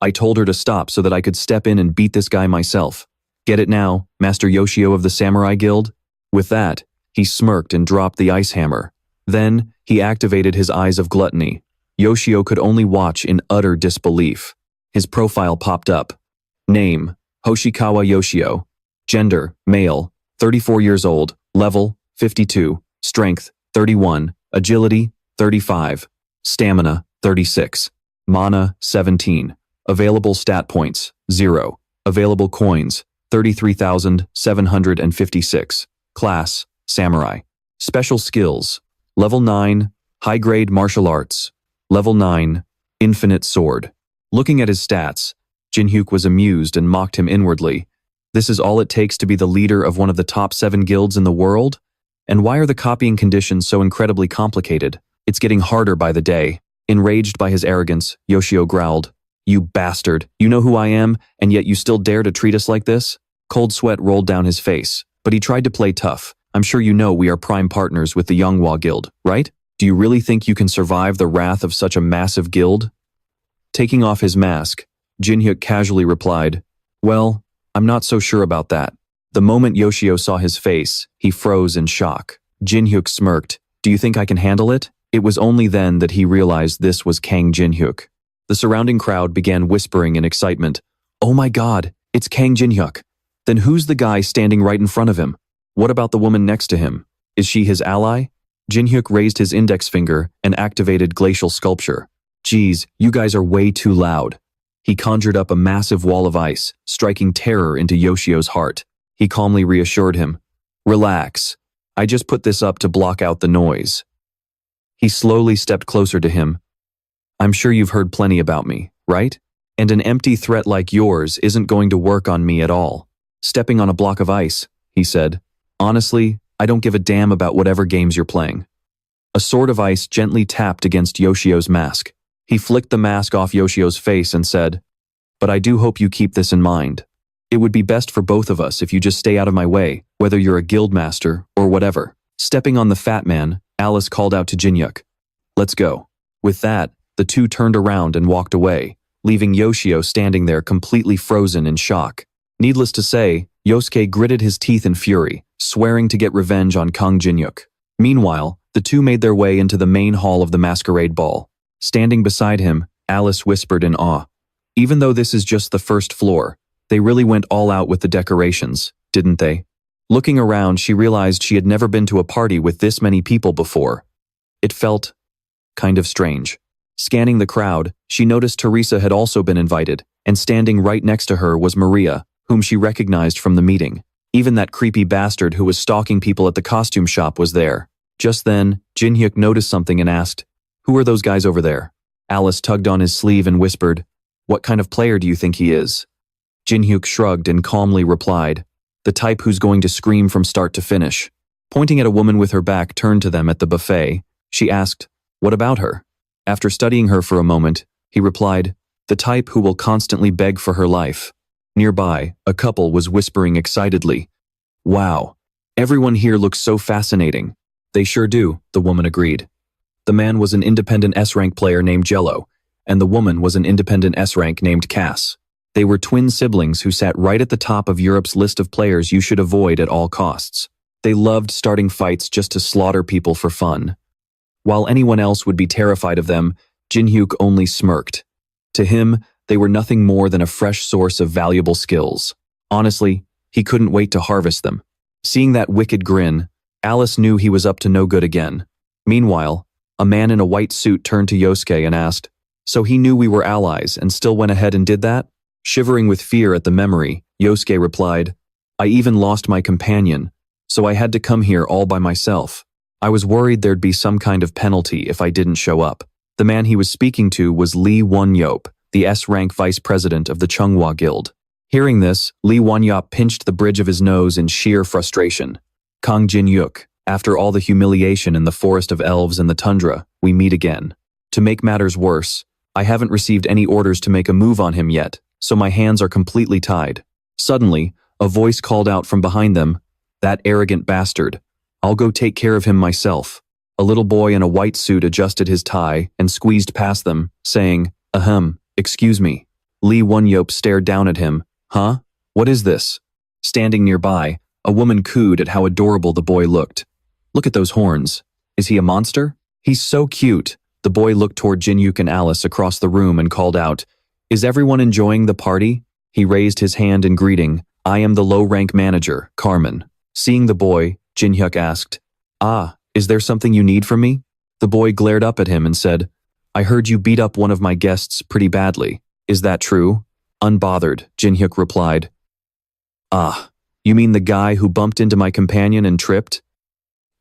I told her to stop so that I could step in and beat this guy myself. Get it now, Master Yoshio of the Samurai Guild? With that, he smirked and dropped the ice hammer. Then, he activated his Eyes of Gluttony. Yoshio could only watch in utter disbelief. His profile popped up. Name, Hoshikawa Yoshio. Gender, male, 34 years old, level, 52, strength, 31, agility, 35, stamina, 36, mana, 17, available stat points, 0, available coins, 33,756, class, samurai, special skills, level 9, high-grade martial arts, level 9, infinite sword. Looking at his stats, Jinhyuk was amused and mocked him inwardly. This is all it takes to be the leader of one of the top 7 guilds in the world? And why are the copying conditions so incredibly complicated? It's getting harder by the day. Enraged by his arrogance, Yoshio growled, "You bastard, you know who I am, and yet you still dare to treat us like this?" Cold sweat rolled down his face, but he tried to play tough. "I'm sure you know we are prime partners with the Zhonghua Guild, right? Do you really think you can survive the wrath of such a massive guild?" Taking off his mask, Jinhyuk casually replied, "Well, I'm not so sure about that." The moment Yoshio saw his face, he froze in shock. Jinhyuk smirked. "Do you think I can handle it?" It was only then that he realized this was Kang Jinhyuk. The surrounding crowd began whispering in excitement. "Oh my god, it's Kang Jinhyuk. Then who's the guy standing right in front of him? What about the woman next to him? Is she his ally?" Jinhyuk raised his index finger and activated glacial sculpture. "Geez, you guys are way too loud." He conjured up a massive wall of ice, striking terror into Yoshio's heart. He calmly reassured him, "Relax. I just put this up to block out the noise." He slowly stepped closer to him. "I'm sure you've heard plenty about me, right? And an empty threat like yours isn't going to work on me at all." Stepping on a block of ice, he said, "Honestly, I don't give a damn about whatever games you're playing." A sword of ice gently tapped against Yoshio's mask. He flicked the mask off Yoshio's face and said, "But I do hope you keep this in mind. It would be best for both of us if you just stay out of my way, whether you're a guild master or whatever." Stepping on the fat man, Alice called out to Jinhyuk, "Let's go." With that, the two turned around and walked away, leaving Yoshio standing there completely frozen in shock. Needless to say, Yosuke gritted his teeth in fury, swearing to get revenge on Kang Jinhyuk. Meanwhile, the two made their way into the main hall of the masquerade ball. Standing beside him, Alice whispered in awe, "Even though this is just the first floor, they really went all out with the decorations, didn't they?" Looking around, she realized she had never been to a party with this many people before. It felt kind of strange. Scanning the crowd, she noticed Teresa had also been invited, and standing right next to her was Maria, whom she recognized from the meeting. Even that creepy bastard who was stalking people at the costume shop was there. Just then, Jinhyuk noticed something and asked, "Who are those guys over there?" Alice tugged on his sleeve and whispered, "What kind of player do you think he is?" Jinhyuk shrugged and calmly replied, "The type who's going to scream from start to finish." Pointing at a woman with her back turned to them at the buffet, she asked, "What about her?" After studying her for a moment, he replied, "The type who will constantly beg for her life." Nearby, a couple was whispering excitedly, "Wow, everyone here looks so fascinating." "They sure do," the woman agreed. The man was an independent S-rank player named Jello, and the woman was an independent S-rank named Cass. They were twin siblings who sat right at the top of Europe's list of players you should avoid at all costs. They loved starting fights just to slaughter people for fun. While anyone else would be terrified of them, Jinhyuk only smirked. To him, they were nothing more than a fresh source of valuable skills. Honestly, he couldn't wait to harvest them. Seeing that wicked grin, Alice knew he was up to no good again. Meanwhile, a man in a white suit turned to Yosuke and asked, "So he knew we were allies and still went ahead and did that?" Shivering with fear at the memory, Yosuke replied, "I even lost my companion, so I had to come here all by myself. I was worried there'd be some kind of penalty if I didn't show up." The man he was speaking to was Lee Won-yop, the S-rank vice president of the Zhonghua Guild. Hearing this, Lee Won-yop pinched the bridge of his nose in sheer frustration. "Kang Jinhyuk, after all the humiliation in the Forest of Elves and the tundra, we meet again. To make matters worse, I haven't received any orders to make a move on him yet, so my hands are completely tied." Suddenly, a voice called out from behind them, That arrogant bastard. I'll go take care of him myself. A little boy in a white suit adjusted his tie and squeezed past them, saying, "Ahem, excuse me." Lee Won-Yop stared down at him. "Huh? What is this?" Standing nearby, a woman cooed at how adorable the boy looked. "Look at those horns. Is he a monster? He's so cute." The boy looked toward Jinhyuk and Alice across the room and called out, "Is everyone enjoying the party?" He raised his hand in greeting. "I am the low-rank manager, Carmen." Seeing the boy, Jinhyuk asked, "Ah, is there something you need from me?" The boy glared up at him and said, "I heard you beat up one of my guests pretty badly. Is that true?" Unbothered, Jinhyuk replied, "Ah, you mean the guy who bumped into my companion and tripped?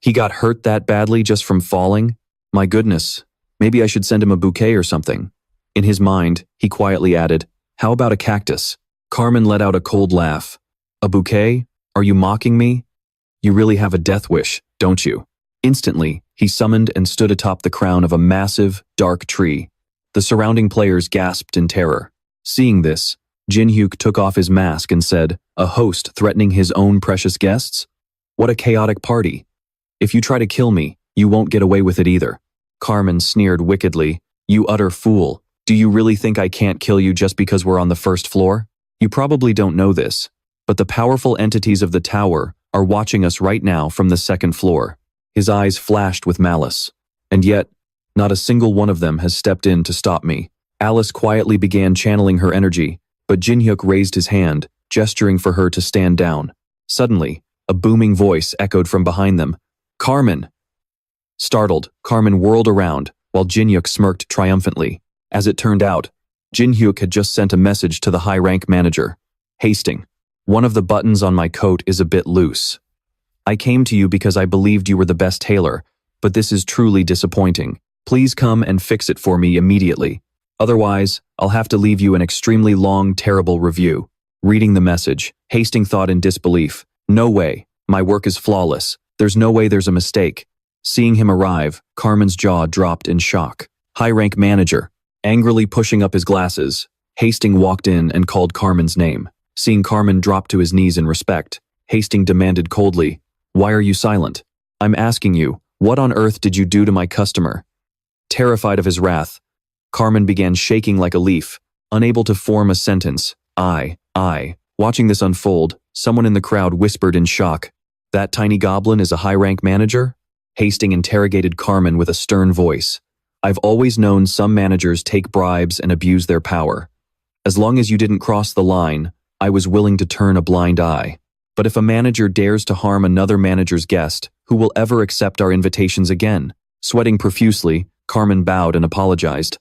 He got hurt that badly just from falling? My goodness, maybe I should send him a bouquet or something." In his mind, he quietly added, "How about a cactus?" Carmen let out a cold laugh. "A bouquet? Are you mocking me? You really have a death wish, don't you?" Instantly, he summoned and stood atop the crown of a massive, dark tree. The surrounding players gasped in terror. Seeing this, Jinhyuk took off his mask and said, "A host threatening his own precious guests? What a chaotic party. If you try to kill me, you won't get away with it either." Carmen sneered wickedly, "You utter fool. Do you really think I can't kill you just because we're on the first floor? You probably don't know this, but the powerful entities of the tower are watching us right now from the second floor." His eyes flashed with malice. "And yet, not a single one of them has stepped in to stop me." Alice quietly began channeling her energy, but Jinhyuk raised his hand, gesturing for her to stand down. Suddenly, a booming voice echoed from behind them. "Carmen!" Startled, Carmen whirled around, while Jinhyuk smirked triumphantly. As it turned out, Jinhyuk had just sent a message to the high-rank manager. "Hastings, one of the buttons on my coat is a bit loose. I came to you because I believed you were the best tailor, but this is truly disappointing. Please come and fix it for me immediately. Otherwise, I'll have to leave you an extremely long, terrible review." Reading the message, Hastings thought in disbelief, "No way, my work is flawless. There's no way there's a mistake." Seeing him arrive, Carmen's jaw dropped in shock. High-rank manager. Angrily pushing up his glasses, Hastings walked in and called Carmen's name. Seeing Carmen drop to his knees in respect, Hastings demanded coldly, "Why are you silent? I'm asking you, what on earth did you do to my customer?" Terrified of his wrath, Carmen began shaking like a leaf, unable to form a sentence. I. Watching this unfold, someone in the crowd whispered in shock, "That tiny goblin is a high-rank manager?" Hastings interrogated Carmen with a stern voice. "I've always known some managers take bribes and abuse their power. As long as you didn't cross the line, I was willing to turn a blind eye. But if a manager dares to harm another manager's guest, who will ever accept our invitations again?" Sweating profusely, Carmen bowed and apologized.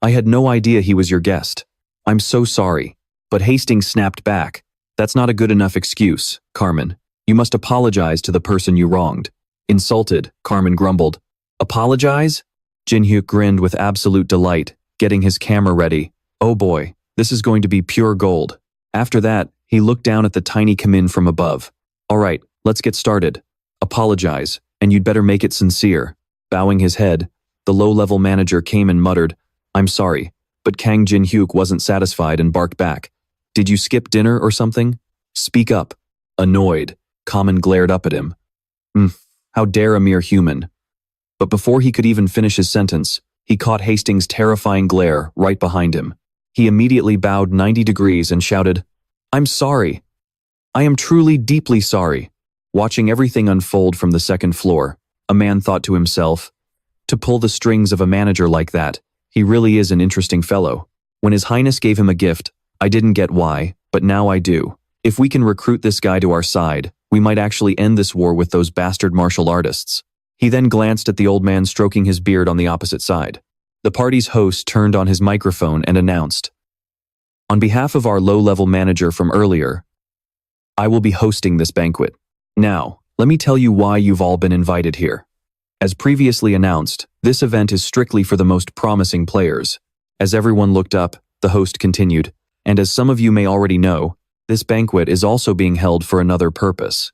"I had no idea he was your guest. I'm so sorry." But Hastings snapped back. "That's not a good enough excuse, Carmen. You must apologize to the person you wronged." Insulted, Carmen grumbled, "Apologize?" Jinhyuk grinned with absolute delight, getting his camera ready. "Oh boy, this is going to be pure gold." After that, he looked down at the tiny Kamin from above. "All right, let's get started. Apologize, and you'd better make it sincere." Bowing his head, the low-level manager came and muttered, "I'm sorry," but Kang Jinhyuk wasn't satisfied and barked back. "Did you skip dinner or something? Speak up." Annoyed, Kamen glared up at him. How dare a mere human?" But before he could even finish his sentence, he caught Hastings' terrifying glare right behind him. He immediately bowed 90 degrees and shouted, "I'm sorry. I am truly deeply sorry." Watching everything unfold from the second floor, a man thought to himself, "To pull the strings of a manager like that, he really is an interesting fellow. When His Highness gave him a gift, I didn't get why, but now I do. If we can recruit this guy to our side, we might actually end this war with those bastard martial artists." He then glanced at the old man stroking his beard on the opposite side. The party's host turned on his microphone and announced, "On behalf of our low-level manager from earlier, I will be hosting this banquet. Now, let me tell you why you've all been invited here. As previously announced, this event is strictly for the most promising players." As everyone looked up, the host continued, "And as some of you may already know, this banquet is also being held for another purpose."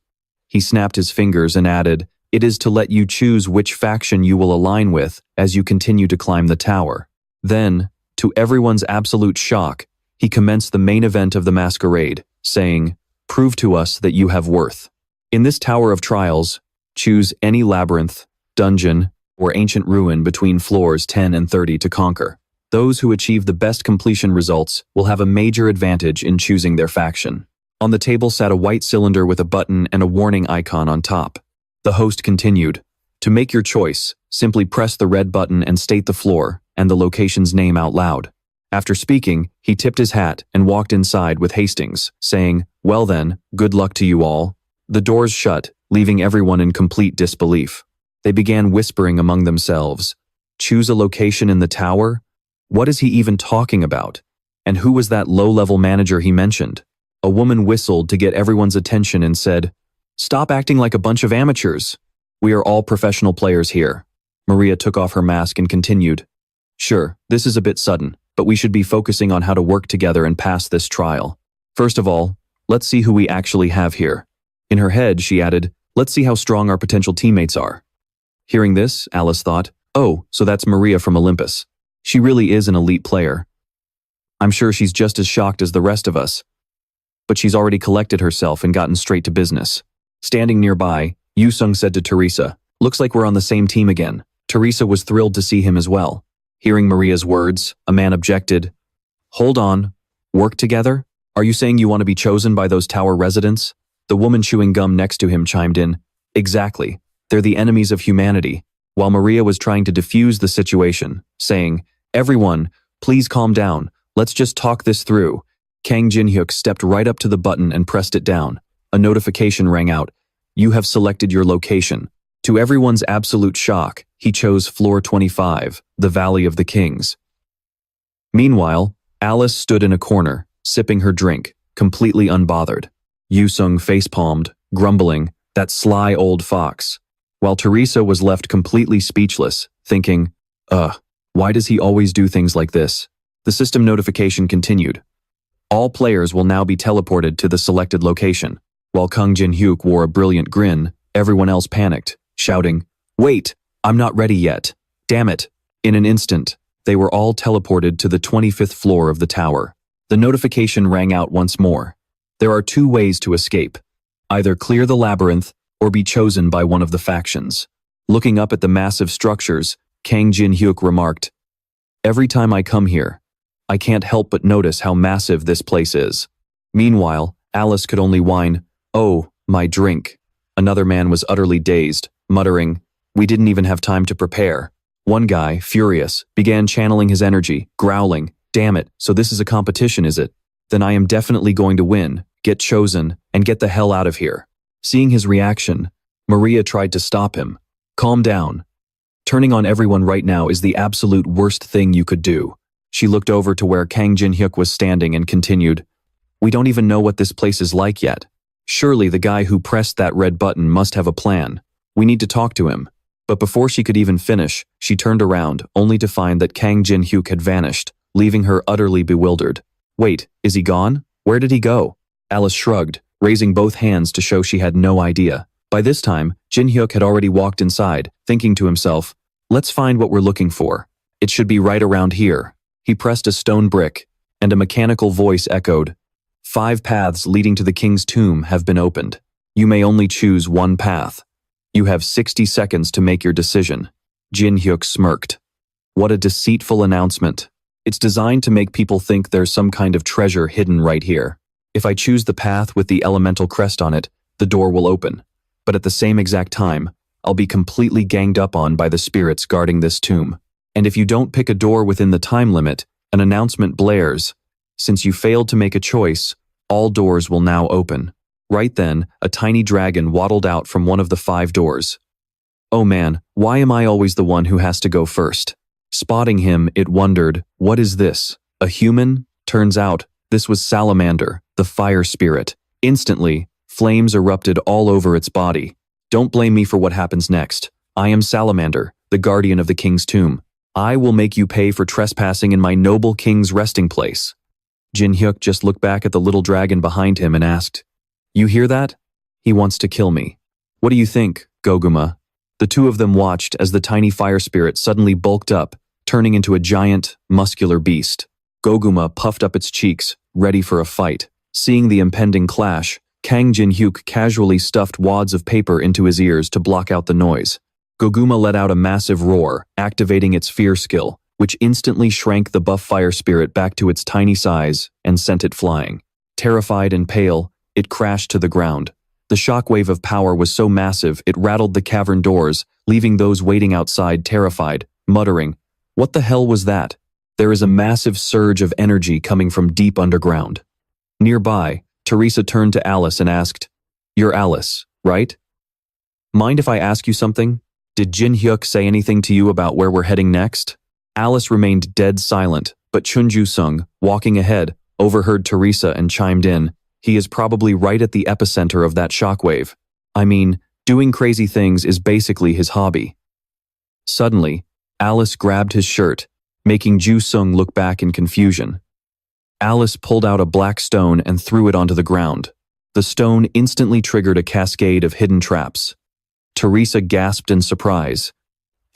He snapped his fingers and added, "It is to let you choose which faction you will align with as you continue to climb the tower." Then, to everyone's absolute shock, he commenced the main event of the masquerade, saying, "Prove to us that you have worth." In this tower of trials, choose any labyrinth, dungeon, or ancient ruin between floors 10 and 30 to conquer. Those who achieve the best completion results will have a major advantage in choosing their faction. On the table sat a white cylinder with a button and a warning icon on top. The host continued, "To make your choice, simply press the red button and state the floor and the location's name out loud." After speaking, he tipped his hat and walked inside with Hastings, saying, "Well then, good luck to you all." The doors shut, leaving everyone in complete disbelief. They began whispering among themselves. Choose a location in the tower? What is he even talking about? And who was that low-level manager he mentioned? A woman whistled to get everyone's attention and said, "Stop acting like a bunch of amateurs. We are all professional players here." Maria took off her mask and continued, "Sure, this is a bit sudden, but we should be focusing on how to work together and pass this trial. First of all, let's see who we actually have here." In her head, she added, "Let's see how strong our potential teammates are." Hearing this, Alice thought, "Oh, so that's Maria from Olympus. She really is an elite player. I'm sure she's just as shocked as the rest of us. But she's already collected herself and gotten straight to business." Standing nearby, Yusung said to Teresa, "Looks like we're on the same team again." Teresa was thrilled to see him as well. Hearing Maria's words, a man objected, "Hold on, work together? Are you saying you want to be chosen by those tower residents?" The woman chewing gum next to him chimed in, "Exactly. They're the enemies of humanity," while Maria was trying to defuse the situation, saying, "Everyone, please calm down. Let's just talk this through." Kang Jin-hyuk stepped right up to the button and pressed it down. A notification rang out. "You have selected your location." To everyone's absolute shock, he chose floor 25, the Valley of the Kings. Meanwhile, Alice stood in a corner, sipping her drink, completely unbothered. Yusung facepalmed, grumbling, "That sly old fox," while Teresa was left completely speechless, thinking, why does he always do things like this? The system notification continued. All players will now be teleported to the selected location. While Kang Jin-hyuk wore a brilliant grin, everyone else panicked, shouting, "Wait, I'm not ready yet. Damn it." In an instant, they were all teleported to the 25th floor of the tower. The notification rang out once more. There are two ways to escape. Either clear the labyrinth or be chosen by one of the factions. Looking up at the massive structures, Kang Jin-hyuk remarked, "Every time I come here, I can't help but notice how massive this place is." Meanwhile, Alice could only whine, "Oh, my drink." Another man was utterly dazed, muttering, "We didn't even have time to prepare." One guy, furious, began channeling his energy, growling, "Damn it, so this is a competition, is it? Then I am definitely going to win, get chosen, and get the hell out of here." Seeing his reaction, Maria tried to stop him. "Calm down. Turning on everyone right now is the absolute worst thing you could do." She looked over to where Kang Jin-hyuk was standing and continued, "We don't even know what this place is like yet. Surely the guy who pressed that red button must have a plan. We need to talk to him." But before she could even finish, she turned around, only to find that Kang Jin-hyuk had vanished, leaving her utterly bewildered. "Wait, is he gone? Where did he go?" Alice shrugged, raising both hands to show she had no idea. By this time, Jin-hyuk had already walked inside, thinking to himself, "Let's find what we're looking for. It should be right around here." He pressed a stone brick, and a mechanical voice echoed, "5 paths leading to the king's tomb have been opened. You may only choose one path. You have 60 seconds to make your decision." Jin-hyuk smirked. What a deceitful announcement. It's designed to make people think there's some kind of treasure hidden right here. If I choose the path with the elemental crest on it, the door will open. But at the same exact time, I'll be completely ganged up on by the spirits guarding this tomb. And if you don't pick a door within the time limit, an announcement blares. Since you failed to make a choice, all doors will now open. Right then, a tiny dragon waddled out from one of the 5 doors. "Oh man, why am I always the one who has to go first?" Spotting him, it wondered, "What is this? A human?" Turns out, this was Salamander, the fire spirit. Instantly, flames erupted all over its body. "Don't blame me for what happens next. I am Salamander, the guardian of the king's tomb. I will make you pay for trespassing in my noble king's resting place." Jin-hyuk just looked back at the little dragon behind him and asked, "You hear that? He wants to kill me. What do you think, Goguma?" The two of them watched as the tiny fire spirit suddenly bulked up, turning into a giant, muscular beast. Goguma puffed up its cheeks, ready for a fight. Seeing the impending clash, Kang Jin-hyuk casually stuffed wads of paper into his ears to block out the noise. Goguma let out a massive roar, activating its fear skill, which instantly shrank the buff fire spirit back to its tiny size and sent it flying. Terrified and pale, it crashed to the ground. The shockwave of power was so massive it rattled the cavern doors, leaving those waiting outside terrified, muttering, "What the hell was that?" There is a massive surge of energy coming from deep underground. Nearby, Teresa turned to Alice and asked, "You're Alice, right? Mind if I ask you something? Did Jin-hyuk say anything to you about where we're heading next?" Alice remained dead silent, but Chun-Ju-sung, walking ahead, overheard Teresa and chimed in, "He is probably right at the epicenter of that shockwave. I mean, doing crazy things is basically his hobby." Suddenly, Alice grabbed his shirt, making Ju-sung look back in confusion. Alice pulled out a black stone and threw it onto the ground. The stone instantly triggered a cascade of hidden traps. Teresa gasped in surprise.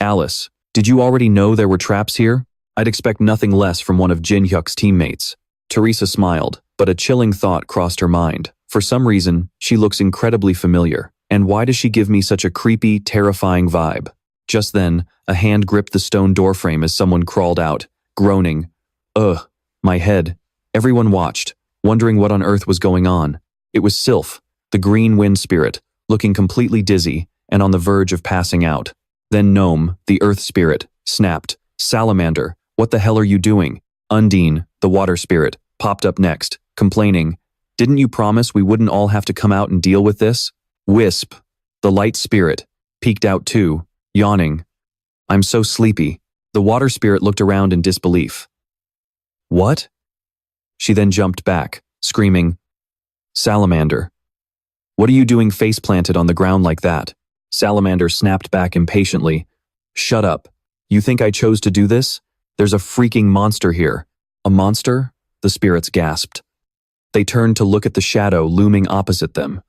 "Alice, did you already know there were traps here? I'd expect nothing less from one of Jin-hyuk's teammates." Teresa smiled, but a chilling thought crossed her mind. For some reason, she looks incredibly familiar, and why does she give me such a creepy, terrifying vibe? Just then, a hand gripped the stone doorframe as someone crawled out, groaning, "Ugh, my head." Everyone watched, wondering what on earth was going on. It was Sylph, the green wind spirit, looking completely dizzy and on the verge of passing out. Then Gnome, the earth spirit, snapped, "Salamander, what the hell are you doing?" Undine, the water spirit, popped up next, complaining, "Didn't you promise we wouldn't all have to come out and deal with this?" Wisp, the light spirit, peeked out too, yawning. "I'm so sleepy." The water spirit looked around in disbelief. "What?" She then jumped back, screaming, "Salamander, what are you doing face-planted on the ground like that?" Salamander snapped back impatiently, "Shut up. You think I chose to do this? There's a freaking monster here." "A monster?" the spirits gasped. They turned to look at the shadow looming opposite them.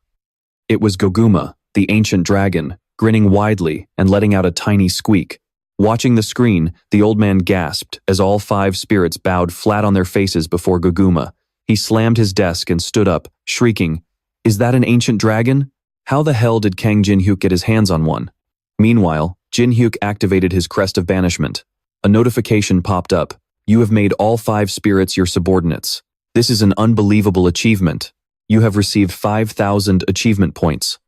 It was Goguma, the ancient dragon, grinning widely and letting out a tiny squeak. Watching the screen, the old man gasped as all 5 spirits bowed flat on their faces before Goguma. He slammed his desk and stood up, shrieking, "Is that an ancient dragon? How the hell did Kang Jin-hyuk get his hands on one?" Meanwhile, Jin-hyuk activated his crest of banishment. A notification popped up. "You have made all 5 spirits your subordinates. This is an unbelievable achievement. You have received 5,000 achievement points.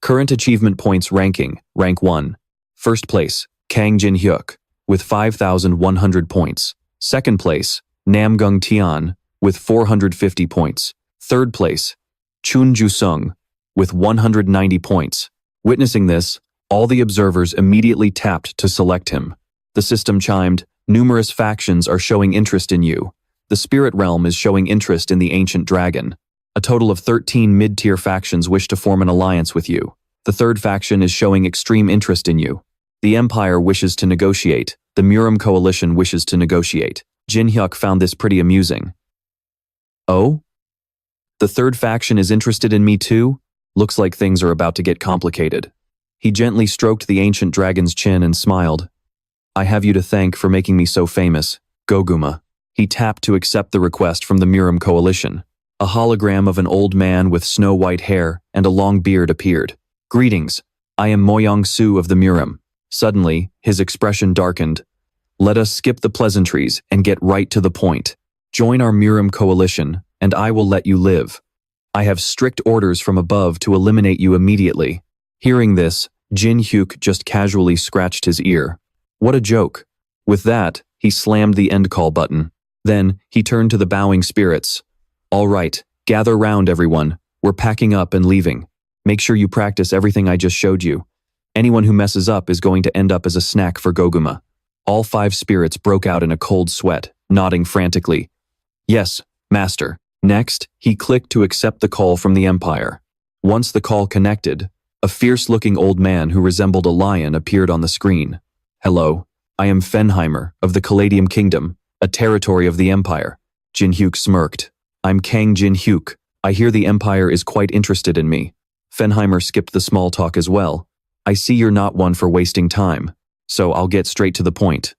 Current achievement points ranking, rank 1. First place, Kang Jin-hyuk, with 5,100 points. Second place, Namgung Tian, with 450 points. Third place, Chun-Ju-sung, with 190 points. Witnessing this, all the observers immediately tapped to select him. The system chimed, "Numerous factions are showing interest in you. The spirit realm is showing interest in the ancient dragon. A total of 13 mid-tier factions wish to form an alliance with you. The third faction is showing extreme interest in you. The Empire wishes to negotiate. The Murim Coalition wishes to negotiate." Jin-hyuk found this pretty amusing. "Oh? The third faction is interested in me too? Looks like things are about to get complicated." He gently stroked the ancient dragon's chin and smiled. "I have you to thank for making me so famous, Goguma." He tapped to accept the request from the Murim Coalition. A hologram of an old man with snow-white hair and a long beard appeared. "Greetings, I am Moyong-su of the Murim." Suddenly, his expression darkened. "Let us skip the pleasantries and get right to the point. Join our Murim Coalition, and I will let you live. I have strict orders from above to eliminate you immediately." Hearing this, Jin-hyuk just casually scratched his ear. What a joke. With that, he slammed the end call button. Then, he turned to the bowing spirits. "All right, gather round everyone. We're packing up and leaving. Make sure you practice everything I just showed you. Anyone who messes up is going to end up as a snack for Goguma." All 5 spirits broke out in a cold sweat, nodding frantically. "Yes, master." Next, he clicked to accept the call from the Empire. Once the call connected, a fierce-looking old man who resembled a lion appeared on the screen. "Hello, I am Fenheimer of the Caladium Kingdom, a territory of the Empire." Jin-hyuk smirked. "I'm Kang Jin-hyuk. I hear the Empire is quite interested in me." Fenheimer skipped the small talk as well. "I see you're not one for wasting time, so I'll get straight to the point.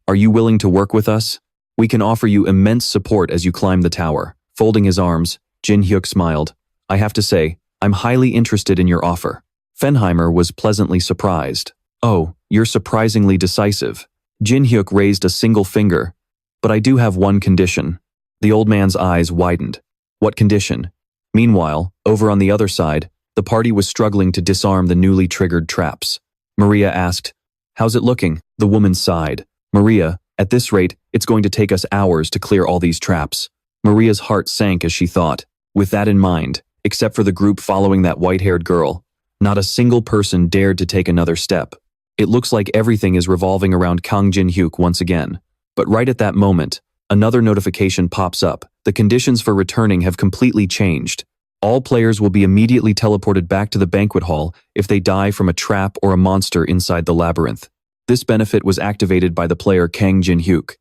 Are you willing to work with us? We can offer you immense support as you climb the tower." Folding his arms, Jin-hyuk smiled. I have to say, I'm highly interested in your offer. Fenheimer was pleasantly surprised. Oh, you're surprisingly decisive. Jin Hyuk raised a single finger. But I do have one condition. The old man's eyes widened. What condition? Meanwhile, over on the other side, the party was struggling to disarm the newly triggered traps. Maria asked, "How's it looking?" The woman sighed. "Maria, at this rate, it's going to take us hours to clear all these traps." Maria's heart sank as she thought. With that in mind, except for the group following that white-haired girl, not a single person dared to take another step. It looks like everything is revolving around Kang Jin Hyuk once again. But right at that moment, another notification pops up. The conditions for returning have completely changed. All players will be immediately teleported back to the banquet hall if they die from a trap or a monster inside the labyrinth. This benefit was activated by the player Kang Jin Hyuk.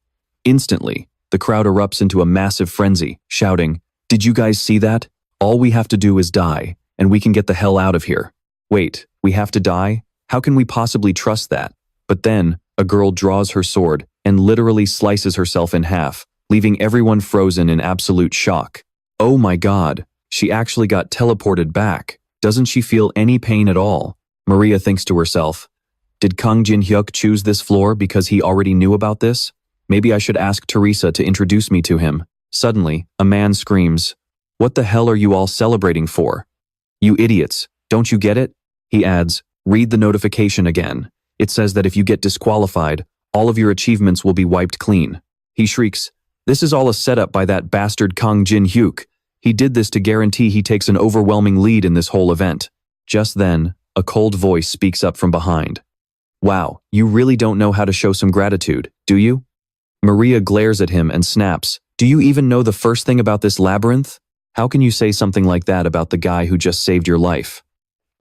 Instantly, the crowd erupts into a massive frenzy, shouting, "Did you guys see that? All we have to do is die, and we can get the hell out of here." Wait, we have to die? How can we possibly trust that? But then, a girl draws her sword and literally slices herself in half, leaving everyone frozen in absolute shock. Oh my god, she actually got teleported back. Doesn't she feel any pain at all? Maria thinks to herself, did Kang Jin Hyuk choose this floor because he already knew about this? Maybe I should ask Teresa to introduce me to him. Suddenly, a man screams, "What the hell are you all celebrating for? You idiots, don't you get it?" He adds, "Read the notification again. It says that if you get disqualified, all of your achievements will be wiped clean." He shrieks, "This is all a setup by that bastard Kang Jin Hyuk. He did this to guarantee he takes an overwhelming lead in this whole event." Just then, a cold voice speaks up from behind. "Wow, you really don't know how to show some gratitude, do you?" Maria glares at him and snaps, "Do you even know the first thing about this labyrinth? How can you say something like that about the guy who just saved your life?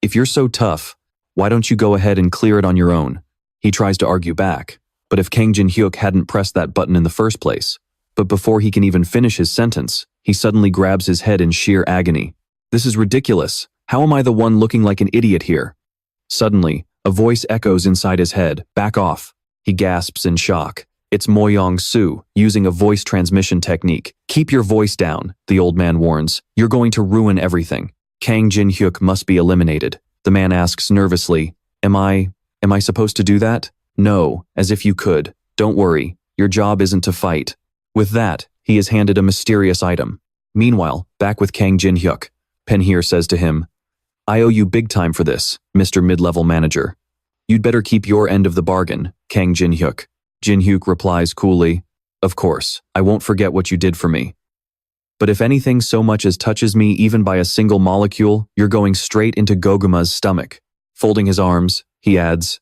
If you're so tough, why don't you go ahead and clear it on your own?" He tries to argue back, but if Kang Jin Hyuk hadn't pressed that button in the first place. But before he can even finish his sentence, he suddenly grabs his head in sheer agony. "This is ridiculous. How am I the one looking like an idiot here?" Suddenly, a voice echoes inside his head, "Back off." He gasps in shock. It's Mo Yong-soo, using a voice transmission technique. "Keep your voice down," the old man warns. "You're going to ruin everything." Kang Jin Hyuk must be eliminated. The man asks nervously, Am I supposed to do that?" "No, as if you could. Don't worry, your job isn't to fight." With that, he is handed a mysterious item. Meanwhile, back with Kang Jin Hyuk, Penheer says to him, "I owe you big time for this, Mr. Mid-Level Manager. You'd better keep your end of the bargain, Kang Jin Hyuk." Jin Hyuk replies coolly, "Of course, I won't forget what you did for me. But if anything so much as touches me even by a single molecule, you're going straight into Goguma's stomach." Folding his arms, he adds,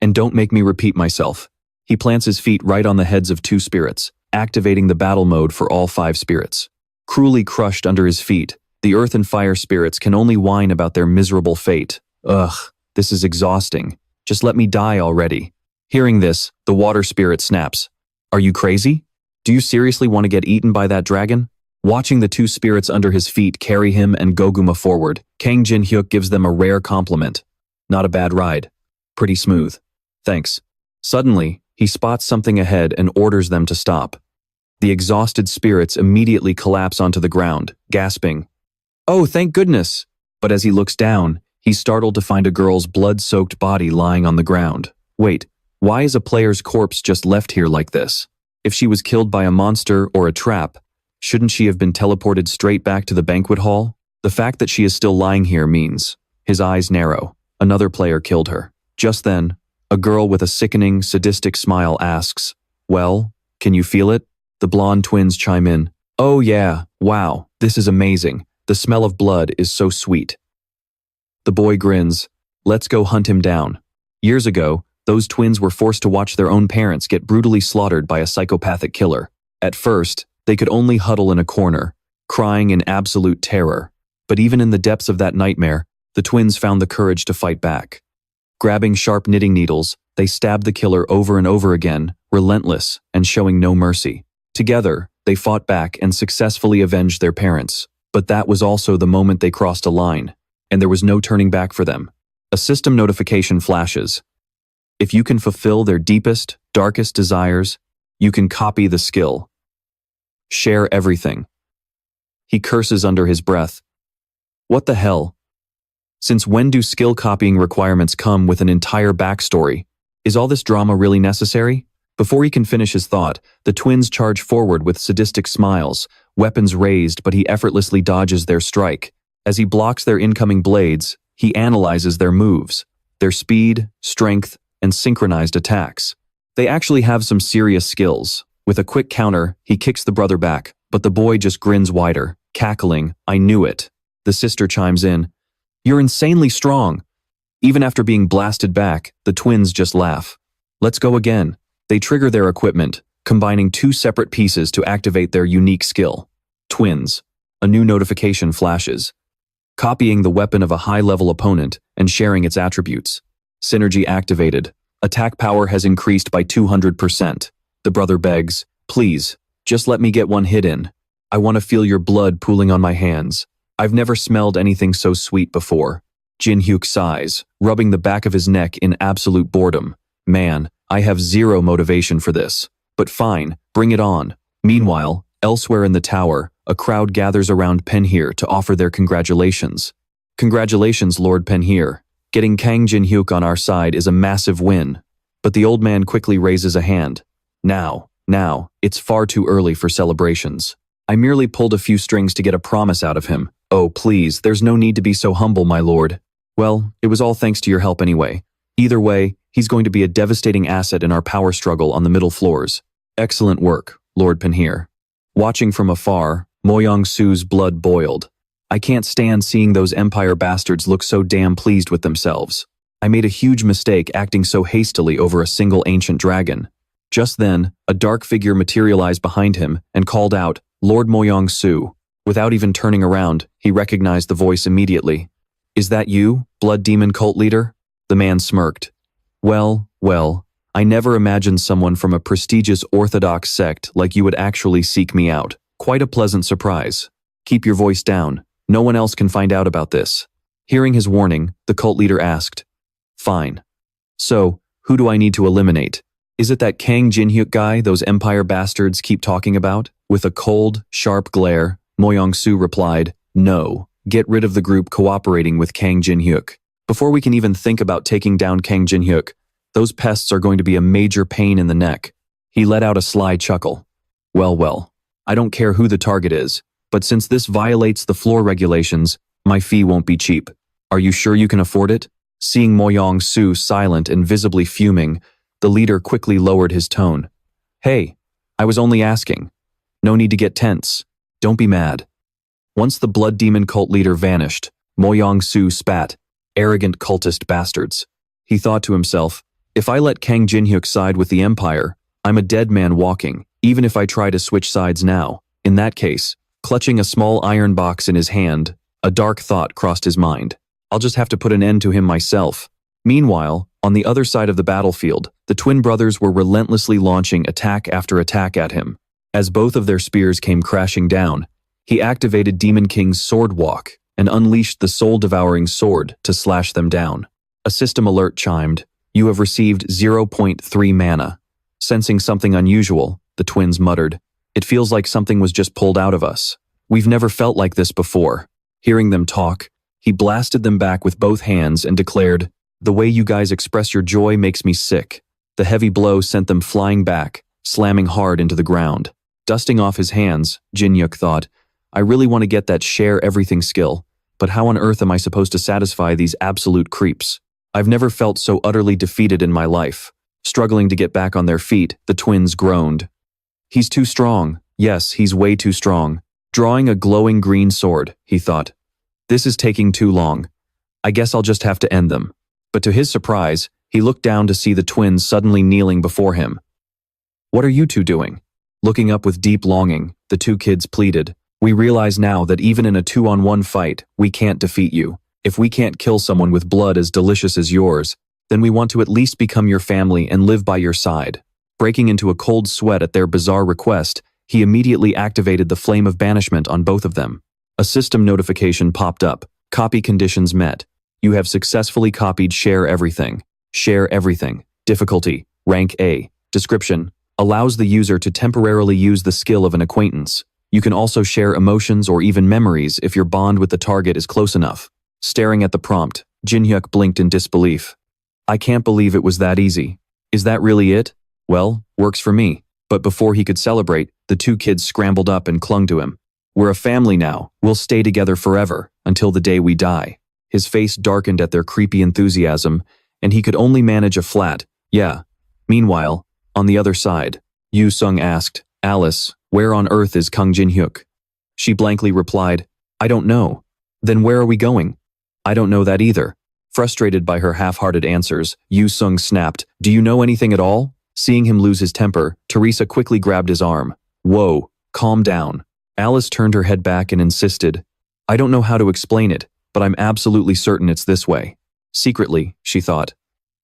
"And don't make me repeat myself." He plants his feet right on the heads of two spirits, activating the battle mode for all 5 spirits. Cruelly crushed under his feet, the earth and fire spirits can only whine about their miserable fate. Ugh, this is exhausting. Just let me die already. Hearing this, the water spirit snaps. "Are you crazy? Do you seriously want to get eaten by that dragon?" Watching the 2 spirits under his feet carry him and Goguma forward, Kang Jin Hyuk gives them a rare compliment. "Not a bad ride. Pretty smooth. Thanks." Suddenly, he spots something ahead and orders them to stop. The exhausted spirits immediately collapse onto the ground, gasping, "Oh, thank goodness!" But as he looks down, he's startled to find a girl's blood-soaked body lying on the ground. Wait, why is a player's corpse just left here like this? If she was killed by a monster or a trap, shouldn't she have been teleported straight back to the banquet hall? The fact that she is still lying here means, his eyes narrow, another player killed her. Just then, a girl with a sickening, sadistic smile asks, "Well, can you feel it?" The blonde twins chime in, "Oh yeah, wow, this is amazing. The smell of blood is so sweet." The boy grins, "Let's go hunt him down." Years ago, those twins were forced to watch their own parents get brutally slaughtered by a psychopathic killer. At first, they could only huddle in a corner, crying in absolute terror. But even in the depths of that nightmare, the twins found the courage to fight back. Grabbing sharp knitting needles, they stabbed the killer over and over again, relentless and showing no mercy. Together, they fought back and successfully avenged their parents. But that was also the moment they crossed a line, and there was no turning back for them. A system notification flashes. If you can fulfill their deepest, darkest desires, you can copy the skill. Share everything. He curses under his breath. What the hell? Since when do skill copying requirements come with an entire backstory? Is all this drama really necessary? Before he can finish his thought, the twins charge forward with sadistic smiles, weapons raised, but he effortlessly dodges their strike. As he blocks their incoming blades, he analyzes their moves, their speed, strength, and synchronized attacks. They actually have some serious skills. With a quick counter, he kicks the brother back, but the boy just grins wider, cackling, "I knew it." The sister chimes in, "You're insanely strong." Even after being blasted back, the twins just laugh. "Let's go again." They trigger their equipment, combining two separate pieces to activate their unique skill. Twins. A new notification flashes. Copying the weapon of a high-level opponent and sharing its attributes. Synergy activated. Attack power has increased by 200%. The brother begs, "Please, just let me get one hit in. I want to feel your blood pooling on my hands. I've never smelled anything so sweet before." Jin-hyuk sighs, rubbing the back of his neck in absolute boredom. "Man, I have zero motivation for this. But fine, bring it on." Meanwhile, elsewhere in the tower, a crowd gathers around Penheer to offer their congratulations. "Congratulations, Lord Penheer. Getting Kang Jin-hyuk on our side is a massive win." But the old man quickly raises a hand. Now, it's far too early for celebrations. I merely pulled a few strings to get a promise out of him. Oh, please, there's no need to be so humble, my lord. Well, it was all thanks to your help anyway. Either way, he's going to be a devastating asset in our power struggle on the middle floors. Excellent work, Lord Penheer. Watching from afar, Moyang-Su's blood boiled. I can't stand seeing those Empire bastards look so damn pleased with themselves. I made a huge mistake acting so hastily over a single ancient dragon. Just then, a dark figure materialized behind him and called out, "Lord Moyang-Su." Without even turning around, he recognized the voice immediately. "Is that you, Blood Demon cult leader?" The man smirked. Well, I never imagined someone from a prestigious Orthodox sect like you would actually seek me out. Quite a pleasant surprise. Keep your voice down. No one else can find out about this." Hearing his warning, the cult leader asked, "Fine. So, who do I need to eliminate? Is it that Kang Jin-hyuk guy those Empire bastards keep talking about?" With a cold, sharp glare, Moyang-Su replied, "No. Get rid of the group cooperating with Kang Jin-hyuk. Before we can even think about taking down Kang Jin-hyuk, those pests are going to be a major pain in the neck." He let out a sly chuckle. Well, I don't care who the target is, but since this violates the floor regulations, my fee won't be cheap. Are you sure you can afford it?" Seeing Moyang-Su silent and visibly fuming, the leader quickly lowered his tone. "Hey, I was only asking. No need to get tense. Don't be mad." Once the Blood Demon cult leader vanished, Moyang-Su spat, "Arrogant cultist bastards." He thought to himself, if I let Kang Jin-hyuk side with the Empire, I'm a dead man walking, even if I try to switch sides now. In that case, clutching a small iron box in his hand, a dark thought crossed his mind. I'll just have to put an end to him myself. Meanwhile, on the other side of the battlefield, the twin brothers were relentlessly launching attack after attack at him. As both of their spears came crashing down, he activated Demon King's Sword Walk and unleashed the soul-devouring sword to slash them down. A system alert chimed. "You have received 0.3 mana. Sensing something unusual, the twins muttered. "It feels like something was just pulled out of us. We've never felt like this before." Hearing them talk, he blasted them back with both hands and declared, "The way you guys express your joy makes me sick." The heavy blow sent them flying back, slamming hard into the ground. Dusting off his hands, Jin-hyuk thought, I really want to get that share everything skill, but how on earth am I supposed to satisfy these absolute creeps? I've never felt so utterly defeated in my life. Struggling to get back on their feet, the twins groaned. He's too strong. Yes, he's way too strong. Drawing a glowing green sword, he thought. This is taking too long. I guess I'll just have to end them. But to his surprise, he looked down to see the twins suddenly kneeling before him. What are you two doing? Looking up with deep longing, the two kids pleaded. We realize now that even in a 2-on-1 fight, we can't defeat you. If we can't kill someone with blood as delicious as yours, then we want to at least become your family and live by your side. Breaking into a cold sweat at their bizarre request, he immediately activated the flame of banishment on both of them. A system notification popped up. Copy conditions met. You have successfully copied Share Everything. Share Everything. Difficulty, Rank A. Description, allows the user to temporarily use the skill of an acquaintance. You can also share emotions or even memories if your bond with the target is close enough. Staring at the prompt, Jinhyuk blinked in disbelief. I can't believe it was that easy. Is that really it? Well, works for me. But before he could celebrate, the two kids scrambled up and clung to him. We're a family now. We'll stay together forever, until the day we die. His face darkened at their creepy enthusiasm, and he could only manage a flat, yeah. Meanwhile, on the other side, Yu Sung asked, Alice, where on earth is Kang Jinhyuk? She blankly replied, I don't know. Then where are we going? I don't know that either. Frustrated by her half-hearted answers, Yu Sung snapped, Do you know anything at all? Seeing him lose his temper, Teresa quickly grabbed his arm. Whoa, calm down. Alice turned her head back and insisted, I don't know how to explain it, but I'm absolutely certain it's this way. Secretly, she thought,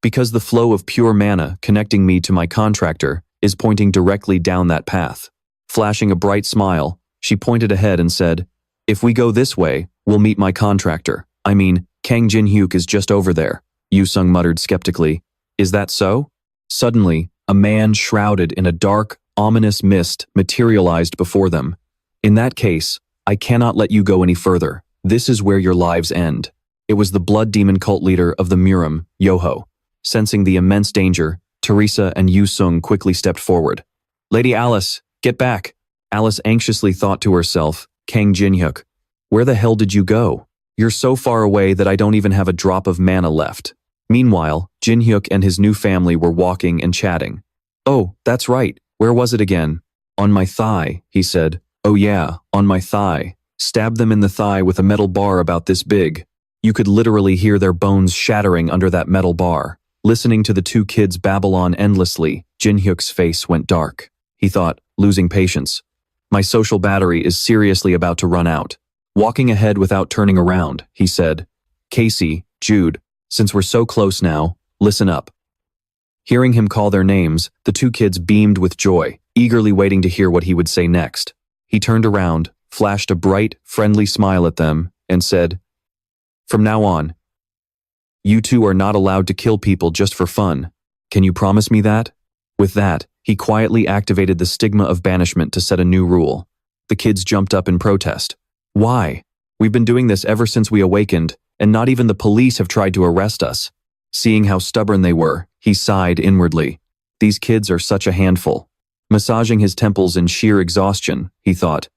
because the flow of pure mana connecting me to my contractor is pointing directly down that path. Flashing a bright smile, she pointed ahead and said, If we go this way, we'll meet my contractor. I mean, Kang Jinhyuk is just over there. Yu Sung muttered skeptically. Is that so? Suddenly, a man shrouded in a dark, ominous mist materialized before them. In that case, I cannot let you go any further. This is where your lives end. It was the blood demon cult leader of the Murim, Yoho. Sensing the immense danger, Teresa and Yu Sung quickly stepped forward. Lady Alice, get back. Alice anxiously thought to herself, Kang Jinhyuk, where the hell did you go? You're so far away that I don't even have a drop of mana left. Meanwhile, Jinhyuk and his new family were walking and chatting. Oh, that's right. Where was it again? On my thigh, he said. Oh yeah, on my thigh. Stabbed them in the thigh with a metal bar about this big. You could literally hear their bones shattering under that metal bar. Listening to the two kids babble on endlessly, Jinhyuk's face went dark. He thought, losing patience. My social battery is seriously about to run out. Walking ahead without turning around, he said, Casey, Jude, since we're so close now, listen up. Hearing him call their names, the two kids beamed with joy, eagerly waiting to hear what he would say next. He turned around, flashed a bright, friendly smile at them, and said, From now on, you two are not allowed to kill people just for fun. Can you promise me that? With that, he quietly activated the stigma of banishment to set a new rule. The kids jumped up in protest. Why? We've been doing this ever since we awakened, and not even the police have tried to arrest us. Seeing how stubborn they were, he sighed inwardly. These kids are such a handful. Massaging his temples in sheer exhaustion, he thought.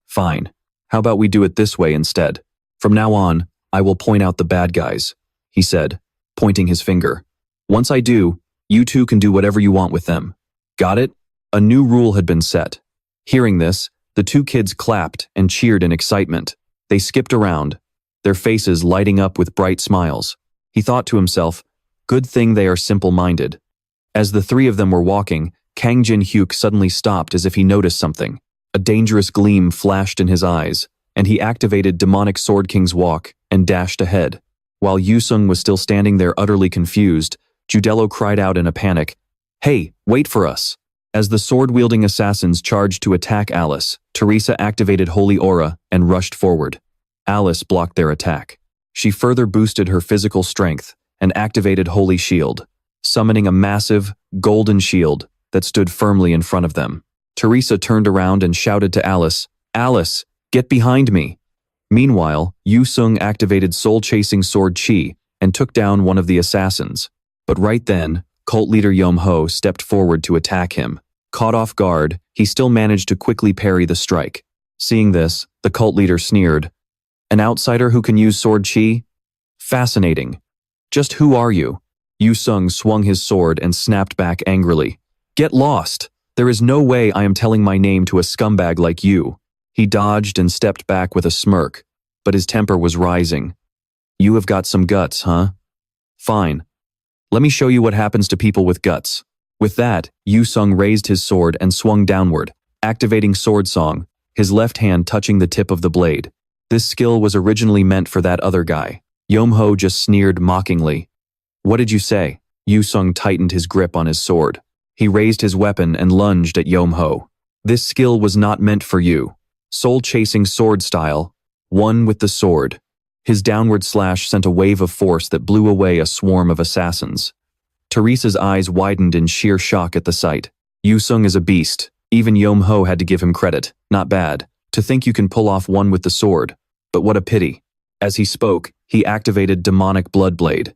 Fine. How about we do it this way instead? From now on, I will point out the bad guys, he said, pointing his finger. Once I do, you two can do whatever you want with them. Got it? A new rule had been set. Hearing this, the two kids clapped and cheered in excitement. They skipped around, their faces lighting up with bright smiles. He thought to himself, good thing they are simple-minded. As the three of them were walking, Kang Jinhyuk suddenly stopped as if he noticed something. A dangerous gleam flashed in his eyes, and he activated Demonic Sword King's Walk and dashed ahead. While Yu Sung was still standing there utterly confused, Judello cried out in a panic, Hey, wait for us! As the sword-wielding assassins charged to attack Alice, Teresa activated Holy Aura and rushed forward. Alice blocked their attack. She further boosted her physical strength and activated Holy Shield, summoning a massive, golden shield that stood firmly in front of them. Teresa turned around and shouted to Alice, Alice, get behind me! Meanwhile, Yu Sung activated soul-chasing sword Chi and took down one of the assassins. But right then, cult leader Yom Ho stepped forward to attack him. Caught off guard, he still managed to quickly parry the strike. Seeing this, the cult leader sneered, An outsider who can use sword Chi? Fascinating. Just who are you? Yu Sung swung his sword and snapped back angrily. Get lost! There is no way I am telling my name to a scumbag like you. He dodged and stepped back with a smirk, but his temper was rising. You have got some guts, huh? Fine. Let me show you what happens to people with guts. With that, Yu Sung raised his sword and swung downward, activating Sword Song, his left hand touching the tip of the blade. This skill was originally meant for that other guy. Yom Ho just sneered mockingly. What did you say? Yu Sung tightened his grip on his sword. He raised his weapon and lunged at Yom Ho. This skill was not meant for you. Soul-chasing sword style, one with the sword. His downward slash sent a wave of force that blew away a swarm of assassins. Teresa's eyes widened in sheer shock at the sight. Yu Sung is a beast. Even Yom Ho had to give him credit. Not bad. To think you can pull off one with the sword. But what a pity. As he spoke, he activated demonic blood blade.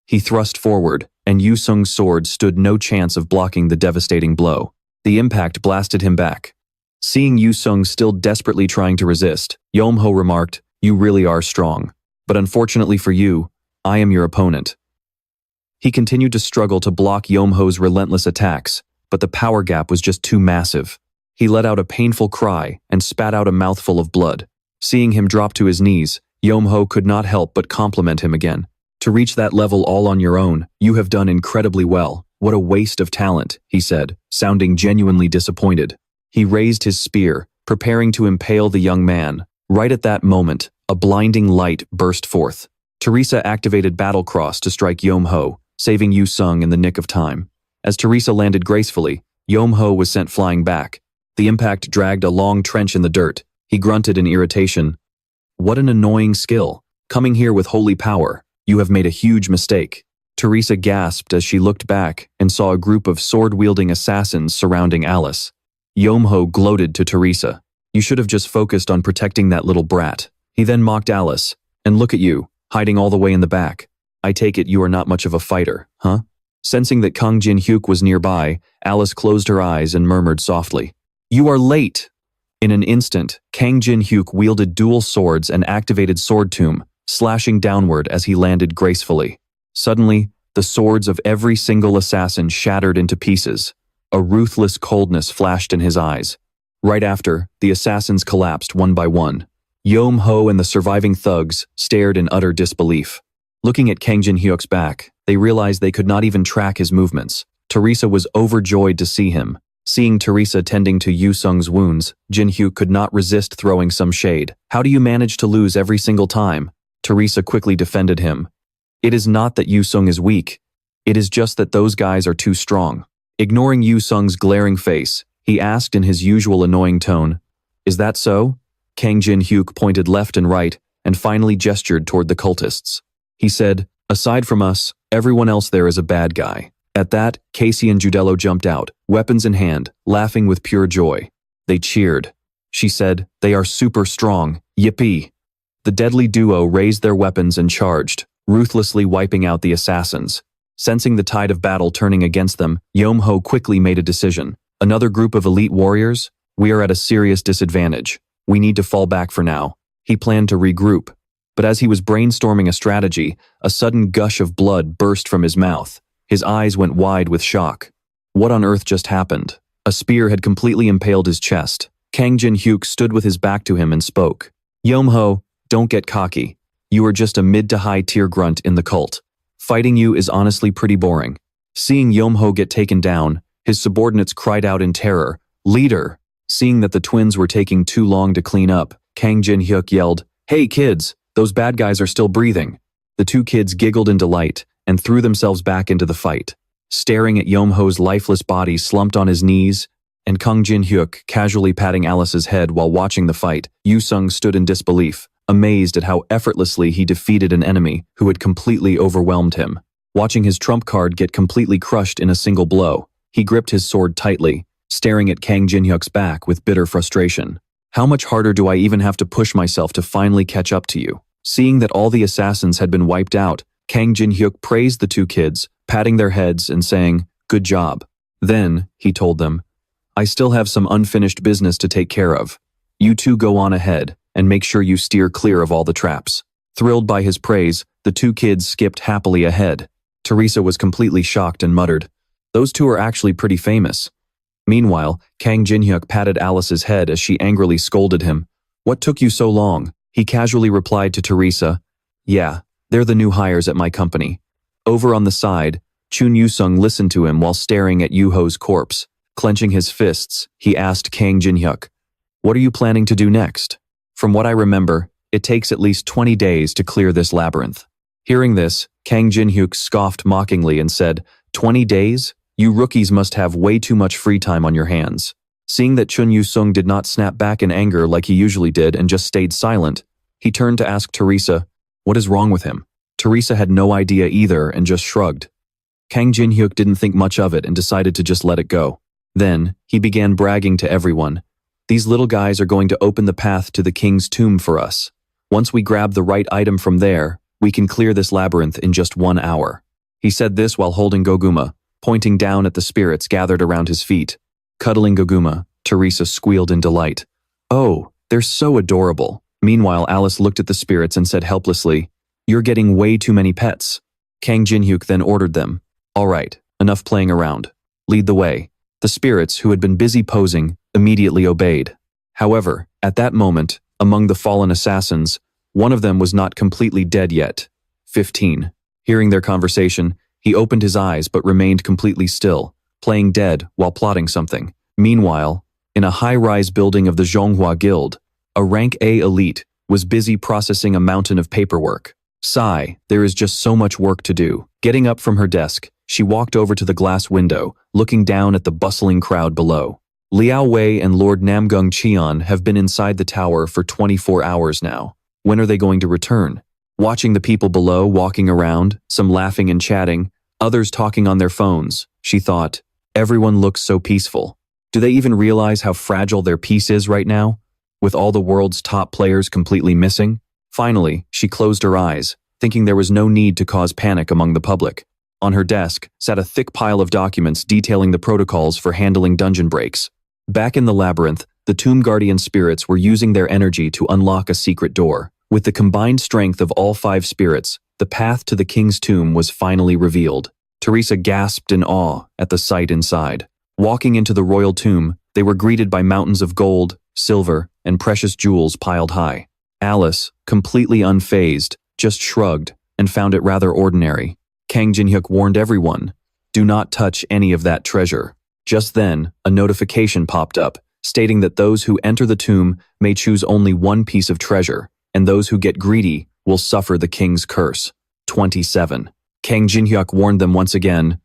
He thrust forward, and Yu Sung's sword stood no chance of blocking the devastating blow. The impact blasted him back. Seeing Yu Sung still desperately trying to resist, Yomho remarked, "You really are strong. But unfortunately for you, I am your opponent." He continued to struggle to block Yomho's relentless attacks, but the power gap was just too massive. He let out a painful cry and spat out a mouthful of blood. Seeing him drop to his knees, Yomho could not help but compliment him again. "To reach that level all on your own, you have done incredibly well. What a waste of talent," he said, sounding genuinely disappointed. He raised his spear, preparing to impale the young man. Right at that moment, a blinding light burst forth. Teresa activated Battle Cross to strike Yomho, saving Yu Sung in the nick of time. As Teresa landed gracefully, Yomho was sent flying back. The impact dragged a long trench in the dirt. He grunted in irritation. "What an annoying skill. Coming here with holy power. You have made a huge mistake." Teresa gasped as she looked back and saw a group of sword-wielding assassins surrounding Alice. Yomho gloated to Teresa. "You should have just focused on protecting that little brat." He then mocked Alice. "And look at you, hiding all the way in the back. I take it you are not much of a fighter, huh?" Sensing that Kang Jin-hyuk was nearby, Alice closed her eyes and murmured softly, "You are late." In an instant, Kang Jin-hyuk wielded dual swords and activated Sword Tomb, slashing downward as he landed gracefully. Suddenly, the swords of every single assassin shattered into pieces. A ruthless coldness flashed in his eyes. Right after, the assassins collapsed one by one. Yomho and the surviving thugs stared in utter disbelief. Looking at Kang Jin-hyuk's back, they realized they could not even track his movements. Teresa was overjoyed to see him. Seeing Teresa tending to Yu Sung's wounds, Jin-hyuk could not resist throwing some shade. "How do you manage to lose every single time?" Teresa quickly defended him. "It is not that Yu Sung is weak. It is just that those guys are too strong." Ignoring Yu Sung's glaring face, he asked in his usual annoying tone, "Is that so?" Kang Jin-hyuk pointed left and right and finally gestured toward the cultists. He said, "Aside from us, everyone else there is a bad guy." At that, Casey and Judello jumped out, weapons in hand, laughing with pure joy. They cheered. She said, "They are super strong, yippee." The deadly duo raised their weapons and charged, ruthlessly wiping out the assassins. Sensing the tide of battle turning against them, Yomho quickly made a decision. "Another group of elite warriors? We are at a serious disadvantage. We need to fall back for now." He planned to regroup. But as he was brainstorming a strategy, a sudden gush of blood burst from his mouth. His eyes went wide with shock. What on earth just happened? A spear had completely impaled his chest. Kang Jin-hyuk stood with his back to him and spoke. "Yomho, don't get cocky. You are just a mid to high tier grunt in the cult. Fighting you is honestly pretty boring." Seeing Yomho get taken down, his subordinates cried out in terror, "Leader!" Seeing that the twins were taking too long to clean up, Kang Jin-hyuk yelled, "Hey kids, those bad guys are still breathing." The two kids giggled in delight and threw themselves back into the fight. Staring at Yomho's lifeless body slumped on his knees, and Kang Jin-hyuk casually patting Alice's head while watching the fight, Yu Sung stood in disbelief, amazed at how effortlessly he defeated an enemy who had completely overwhelmed him. Watching his trump card get completely crushed in a single blow, he gripped his sword tightly, staring at Kang Jin-hyuk's back with bitter frustration. "How much harder do I even have to push myself to finally catch up to you?" Seeing that all the assassins had been wiped out, Kang Jin-hyuk praised the two kids, patting their heads and saying, "Good job." Then, he told them, "I still have some unfinished business to take care of. You two go on ahead and make sure you steer clear of all the traps." Thrilled by his praise, the two kids skipped happily ahead. Teresa was completely shocked and muttered, "Those two are actually pretty famous." Meanwhile, Kang Jin-hyuk patted Alice's head as she angrily scolded him. "What took you so long?" He casually replied to Teresa, "Yeah, they're the new hires at my company." Over on the side, Chun Yu-sung listened to him while staring at Yuho's corpse. Clenching his fists, he asked Kang Jin-hyuk, "What are you planning to do next?" "From what I remember, it takes at least 20 days to clear this labyrinth." Hearing this, Kang Jin-hyuk scoffed mockingly and said, "20 days? You rookies must have way too much free time on your hands." Seeing that Chun Yu-sung did not snap back in anger like he usually did and just stayed silent, he turned to ask Teresa, "What is wrong with him?" Teresa had no idea either and just shrugged. Kang Jin-hyuk didn't think much of it and decided to just let it go. Then, he began bragging to everyone. These little guys are going to open the path to the king's tomb for us. Once we grab the right item from there, we can clear this labyrinth in just 1 hour." He said this while holding Goguma, pointing down at the spirits gathered around his feet. Cuddling Goguma, Teresa squealed in delight. "Oh, they're so adorable." Meanwhile, Alice looked at the spirits and said helplessly, "You're getting way too many pets." Kang Jinhyuk then ordered them, "All right, enough playing around. Lead the way." The spirits, who had been busy posing, immediately obeyed. However, at that moment, among the fallen assassins, one of them was not completely dead yet. 15. Hearing their conversation, he opened his eyes but remained completely still, playing dead while plotting something. Meanwhile, in a high-rise building of the Zhonghua Guild, a rank A elite was busy processing a mountain of paperwork. Sigh, there is just so much work to do. Getting up from her desk, she walked over to the glass window, looking down at the bustling crowd below. Liao Wei and Lord Namgung Cheon have been inside the tower for 24 hours now. When are they going to return? Watching the people below walking around, some laughing and chatting, others talking on their phones, she thought, everyone looks so peaceful. Do they even realize how fragile their peace is right now? With all the world's top players completely missing? Finally, she closed her eyes, thinking there was no need to cause panic among the public. On her desk sat a thick pile of documents detailing the protocols for handling dungeon breaks. Back in the labyrinth, the Tomb Guardian spirits were using their energy to unlock a secret door. With the combined strength of all 5 spirits, the path to the king's tomb was finally revealed. Teresa gasped in awe at the sight inside. Walking into the royal tomb, they were greeted by mountains of gold, silver, and precious jewels piled high. Alice, completely unfazed, just shrugged and found it rather ordinary. Kang Jinhyuk warned everyone, "Do not touch any of that treasure." Just then, a notification popped up, stating that those who enter the tomb may choose only one piece of treasure, and those who get greedy will suffer the king's curse. 27. Kang Jinhyuk warned them once again,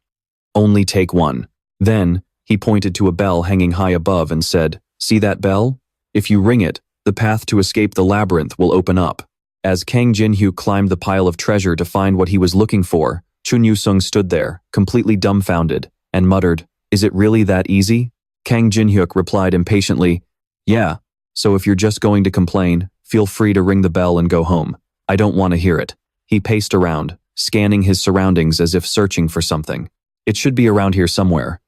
"Only take one." Then, he pointed to a bell hanging high above and said, "See that bell? If you ring it, the path to escape the labyrinth will open up." As Kang Jinhyuk climbed the pile of treasure to find what he was looking for, Chun Yu-sung stood there, completely dumbfounded, and muttered, "Is it really that easy?" Kang Jinhyuk replied impatiently, "Yeah, so if you're just going to complain, feel free to ring the bell and go home. I don't want to hear it." He paced around, scanning his surroundings as if searching for something. It should be around here somewhere.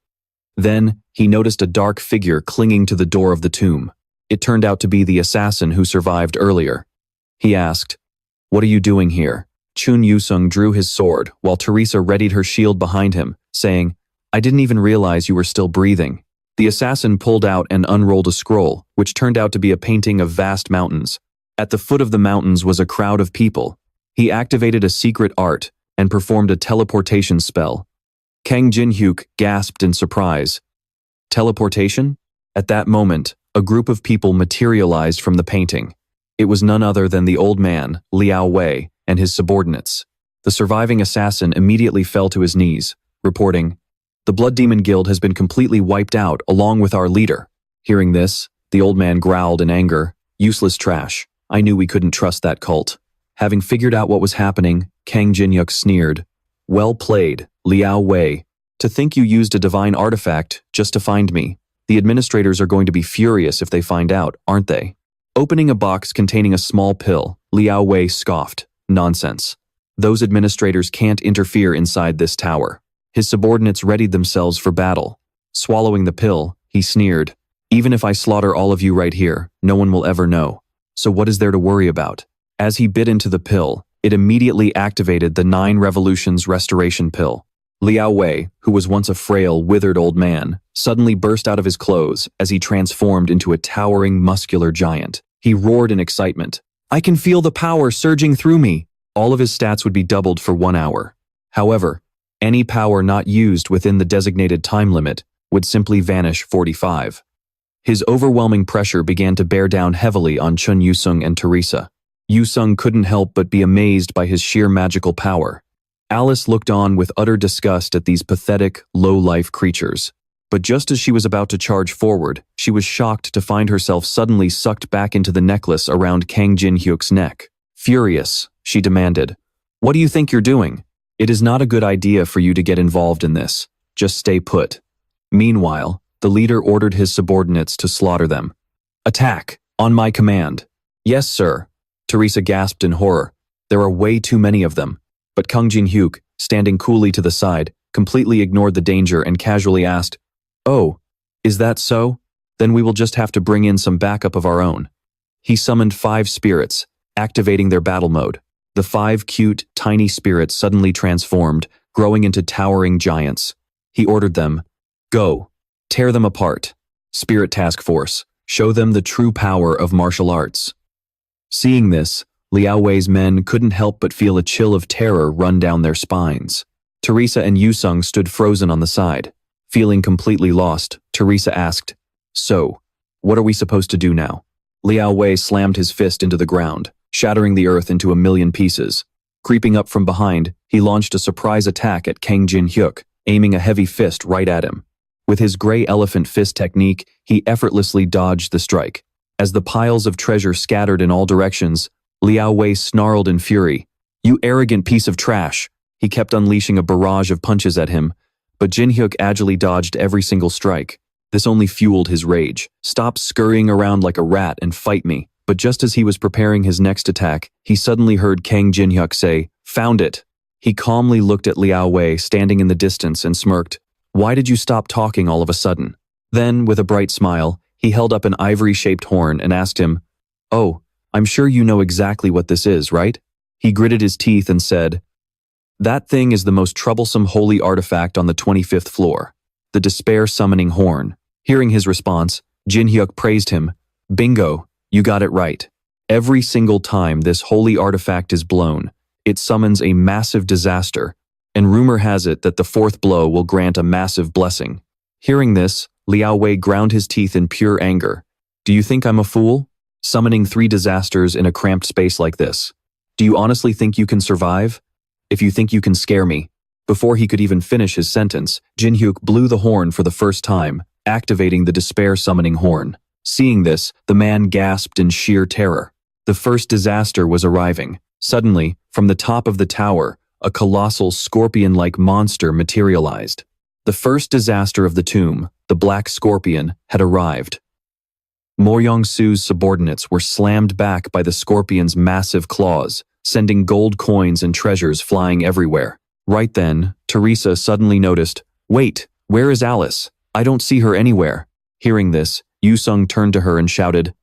Then, he noticed a dark figure clinging to the door of the tomb. It turned out to be the assassin who survived earlier. He asked, "What are you doing here?" Chun Yu-sung drew his sword while Teresa readied her shield behind him, saying, "I didn't even realize you were still breathing." The assassin pulled out and unrolled a scroll, which turned out to be a painting of vast mountains. At the foot of the mountains was a crowd of people. He activated a secret art and performed a teleportation spell. Kang Jinhyuk gasped in surprise. Teleportation? At that moment, a group of people materialized from the painting. It was none other than the old man, Liao Wei, and his subordinates. The surviving assassin immediately fell to his knees, reporting, "The Blood Demon Guild has been completely wiped out along with our leader." Hearing this, the old man growled in anger, "Useless trash. I knew we couldn't trust that cult." Having figured out what was happening, Kang Jinhyuk sneered, "Well played, Liao Wei. To think you used a divine artifact just to find me. The administrators are going to be furious if they find out, aren't they?" Opening a box containing a small pill, Liao Wei scoffed, "Nonsense. Those administrators can't interfere inside this tower." His subordinates readied themselves for battle. Swallowing the pill, he sneered, "Even if I slaughter all of you right here, no one will ever know. So what is there to worry about?" As he bit into the pill, it immediately activated the 9 Revolutions Restoration Pill. Liao Wei, who was once a frail, withered old man, suddenly burst out of his clothes as he transformed into a towering, muscular giant. He roared in excitement, "I can feel the power surging through me." All of his stats would be doubled for 1 hour. However, any power not used within the designated time limit would simply vanish 45. His overwhelming pressure began to bear down heavily on Chun Yu-sung and Teresa. Yu-sung couldn't help but be amazed by his sheer magical power. Alice looked on with utter disgust at these pathetic, low-life creatures. But just as she was about to charge forward, she was shocked to find herself suddenly sucked back into the necklace around Kang Jinhyuk's neck. Furious, she demanded, "What do you think you're doing? It is not a good idea for you to get involved in this. Just stay put." Meanwhile, the leader ordered his subordinates to slaughter them. Attack! On my command. Yes, sir. Teresa gasped in horror. There are way too many of them. But Kang Jin-hyuk, standing coolly to the side, completely ignored the danger and casually asked, "Oh, is that so? Then we will just have to bring in some backup of our own." He summoned 5 spirits, activating their battle mode. The 5 cute, tiny spirits suddenly transformed, growing into towering giants. He ordered them, "Go. Tear them apart. Spirit Task Force. Show them the true power of martial arts." Seeing this, Liao Wei's men couldn't help but feel a chill of terror run down their spines. Teresa and Yusung stood frozen on the side. Feeling completely lost, Teresa asked, "So, what are we supposed to do now?" Liao Wei slammed his fist into the ground, shattering the earth into a million pieces. Creeping up from behind, he launched a surprise attack at Kang Jin-hyuk, aiming a heavy fist right at him. With his gray elephant fist technique, he effortlessly dodged the strike. As the piles of treasure scattered in all directions, Liao Wei snarled in fury. "You arrogant piece of trash!" He kept unleashing a barrage of punches at him, but Jin-hyuk agilely dodged every single strike. This only fueled his rage. "Stop scurrying around like a rat and fight me." But just as he was preparing his next attack, he suddenly heard Kang Jin-hyuk say, "Found it." He calmly looked at Liao Wei standing in the distance and smirked. "Why did you stop talking all of a sudden?" Then, with a bright smile, he held up an ivory-shaped horn and asked him, "Oh, I'm sure you know exactly what this is, right?" He gritted his teeth and said, "That thing is the most troublesome holy artifact on the 25th floor, the Despair Summoning Horn." Hearing his response, Jin-hyuk praised him. "Bingo, you got it right. Every single time this holy artifact is blown, it summons a massive disaster, and rumor has it that the 4th blow will grant a massive blessing." Hearing this, Liao Wei ground his teeth in pure anger. "Do you think I'm a fool? Summoning 3 disasters in a cramped space like this. Do you honestly think you can survive? If you think you can scare me." Before he could even finish his sentence, Jin-hyuk blew the horn for the first time, activating the Despair Summoning Horn. Seeing this, the man gasped in sheer terror. The first disaster was arriving. Suddenly, from the top of the tower, a colossal scorpion-like monster materialized. The first disaster of the tomb, the Black Scorpion, had arrived. Mo Yong-su's subordinates were slammed back by the scorpion's massive claws, sending gold coins and treasures flying everywhere. Right then, Teresa suddenly noticed, "Wait, where is Alice? I don't see her anywhere." Hearing this, Yusung turned to her and shouted,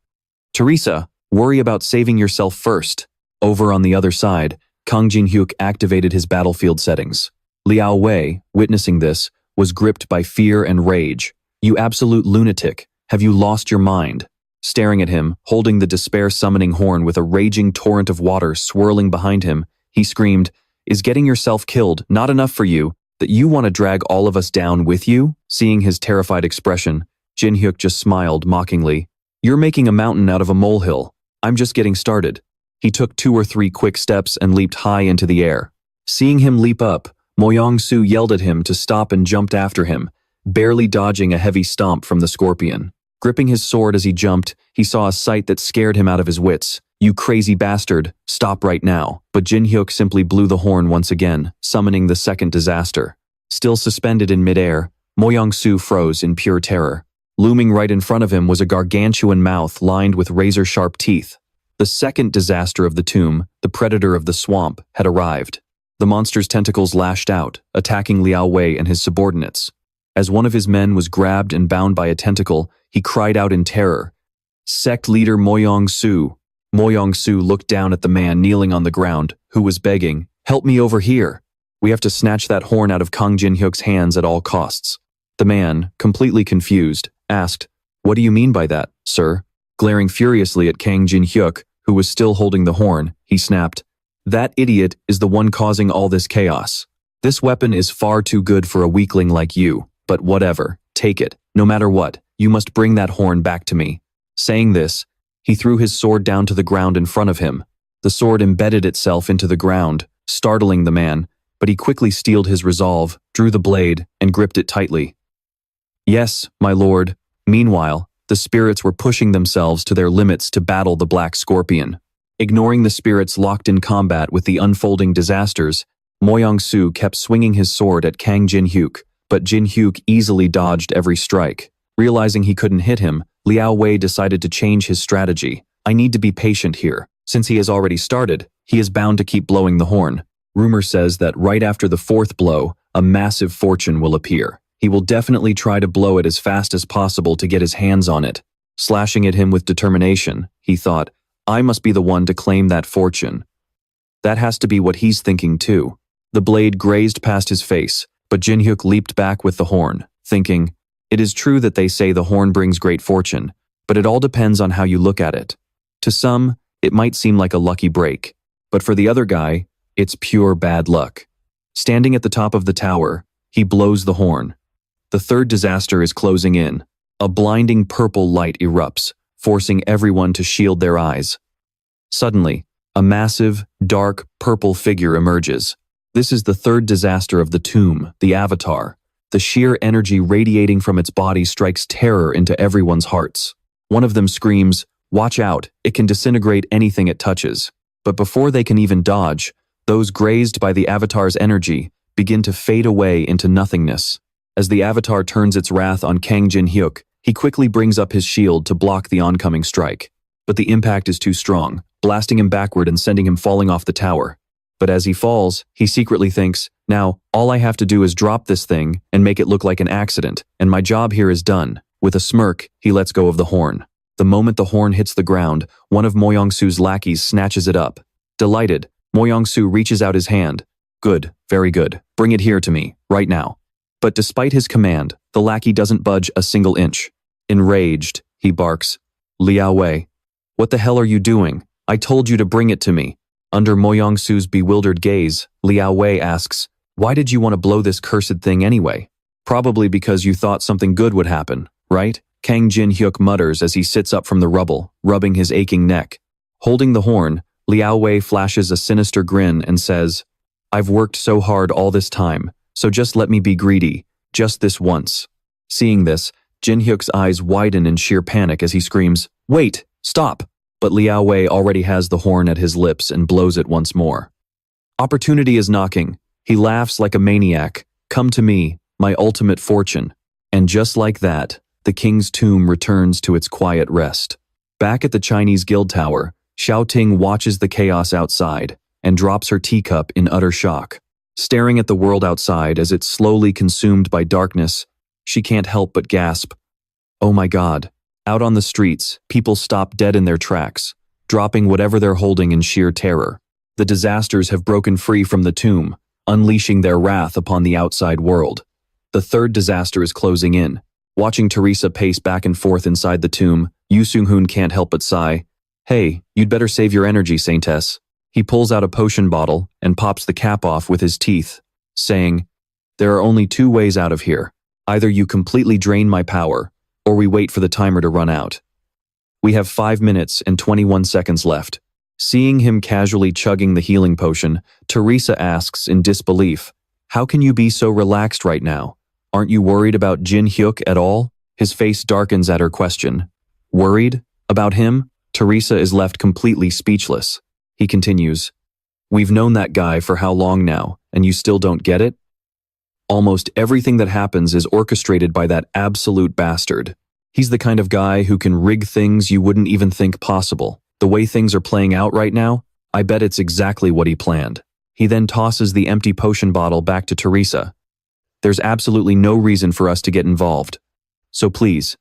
"Teresa, worry about saving yourself first." Over on the other side, Kang Jin-hyuk activated his battlefield settings. Liao Wei, witnessing this, was gripped by fear and rage. "You absolute lunatic, have you lost your mind?" Staring at him, holding the Despair Summoning Horn with a raging torrent of water swirling behind him, he screamed, "Is getting yourself killed not enough for you, that you want to drag all of us down with you?" Seeing his terrified expression, Jin-hyuk just smiled mockingly. "You're making a mountain out of a molehill. I'm just getting started." He took 2 or 3 quick steps and leaped high into the air. Seeing him leap up, Mo Yong-su yelled at him to stop and jumped after him, barely dodging a heavy stomp from the scorpion. Gripping his sword as he jumped, he saw a sight that scared him out of his wits. "You crazy bastard, stop right now." But Jin-hyuk simply blew the horn once again, summoning the second disaster. Still suspended in midair, Mo Yong-su froze in pure terror. Looming right in front of him was a gargantuan mouth lined with razor-sharp teeth. The second disaster of the tomb, the predator of the swamp, had arrived. The monster's tentacles lashed out, attacking Liao Wei and his subordinates. As one of his men was grabbed and bound by a tentacle, he cried out in terror, "Sect leader Mo Yong-su." Mo Yong-su looked down at the man kneeling on the ground, who was begging, "Help me over here. We have to snatch that horn out of Kang Jin-hyuk's hands at all costs." The man, completely confused, asked, "What do you mean by that, sir?" Glaring furiously at Kang Jin-hyuk, who was still holding the horn, he snapped, "That idiot is the one causing all this chaos. This weapon is far too good for a weakling like you, but whatever, take it. No matter what, you must bring that horn back to me." Saying this, he threw his sword down to the ground in front of him. The sword embedded itself into the ground, startling the man, but he quickly steeled his resolve, drew the blade, and gripped it tightly. "Yes, my lord." Meanwhile, the spirits were pushing themselves to their limits to battle the Black Scorpion. Ignoring the spirits locked in combat with the unfolding disasters, Mo Yong-su kept swinging his sword at Kang Jin-hyuk, but Jin-hyuk easily dodged every strike. Realizing he couldn't hit him, Liao Wei decided to change his strategy. I need to be patient here. Since he has already started, he is bound to keep blowing the horn. Rumor says that right after the fourth blow, a massive fortune will appear. He will definitely try to blow it as fast as possible to get his hands on it. Slashing at him with determination, he thought, I must be the one to claim that fortune. That has to be what he's thinking too. The blade grazed past his face, but Jinhyuk leaped back with the horn, thinking, it is true that they say the horn brings great fortune, but it all depends on how you look at it. To some, it might seem like a lucky break, but for the other guy, it's pure bad luck. Standing at the top of the tower, he blows the horn. The third disaster is closing in. A blinding purple light erupts, forcing everyone to shield their eyes. Suddenly, a massive, dark, purple figure emerges. This is the third disaster of the tomb, the Avatar. The sheer energy radiating from its body strikes terror into everyone's hearts. One of them screams, watch out, it can disintegrate anything it touches. But before they can even dodge, those grazed by the Avatar's energy begin to fade away into nothingness. As the Avatar turns its wrath on Kang Jin-hyuk, he quickly brings up his shield to block the oncoming strike. But the impact is too strong, blasting him backward and sending him falling off the tower. But as he falls, he secretly thinks, now, all I have to do is drop this thing and make it look like an accident, and my job here is done. With a smirk, he lets go of the horn. The moment the horn hits the ground, one of Mo Yong-su's lackeys snatches it up. Delighted, Mo Yong-su reaches out his hand. Good, very good. Bring it here to me, right now. But despite his command, the lackey doesn't budge a single inch. Enraged, he barks, Liao Wei, what the hell are you doing? I told you to bring it to me. Under Mo Yong-su's bewildered gaze, Liao Wei asks, why did you want to blow this cursed thing anyway? Probably because you thought something good would happen, right? Kang Jin-hyuk mutters as he sits up from the rubble, rubbing his aching neck. Holding the horn, Liao Wei flashes a sinister grin and says, I've worked so hard all this time, so just let me be greedy, just this once. Seeing this, Jin-hyuk's eyes widen in sheer panic as he screams, wait, stop! But Liao Wei already has the horn at his lips and blows it once more. Opportunity is knocking. He laughs like a maniac. Come to me, my ultimate fortune. And just like that, the king's tomb returns to its quiet rest. Back at the Chinese guild tower, Xiao Ting watches the chaos outside and drops her teacup in utter shock. Staring at the world outside as it's slowly consumed by darkness, she can't help but gasp. Oh my God. Out on the streets, people stop dead in their tracks, dropping whatever they're holding in sheer terror. The disasters have broken free from the tomb, unleashing their wrath upon the outside world. The third disaster is closing in. Watching Teresa pace back and forth inside the tomb, Yu Sung-hoon can't help but sigh. Hey, you'd better save your energy, Saintess. He pulls out a potion bottle and pops the cap off with his teeth, saying, there are only two ways out of here. Either you completely drain my power, or we wait for the timer to run out. We have 5 minutes and 21 seconds left. Seeing him casually chugging the healing potion, Teresa asks in disbelief, how can you be so relaxed right now? Aren't you worried about Jin-hyuk at all? His face darkens at her question. Worried? About him? Teresa is left completely speechless. He continues, we've known that guy for how long now, and you still don't get it? Almost everything that happens is orchestrated by that absolute bastard. He's the kind of guy who can rig things you wouldn't even think possible. The way things are playing out right now, I bet it's exactly what he planned. He then tosses the empty potion bottle back to Teresa. There's absolutely no reason for us to get involved. So please,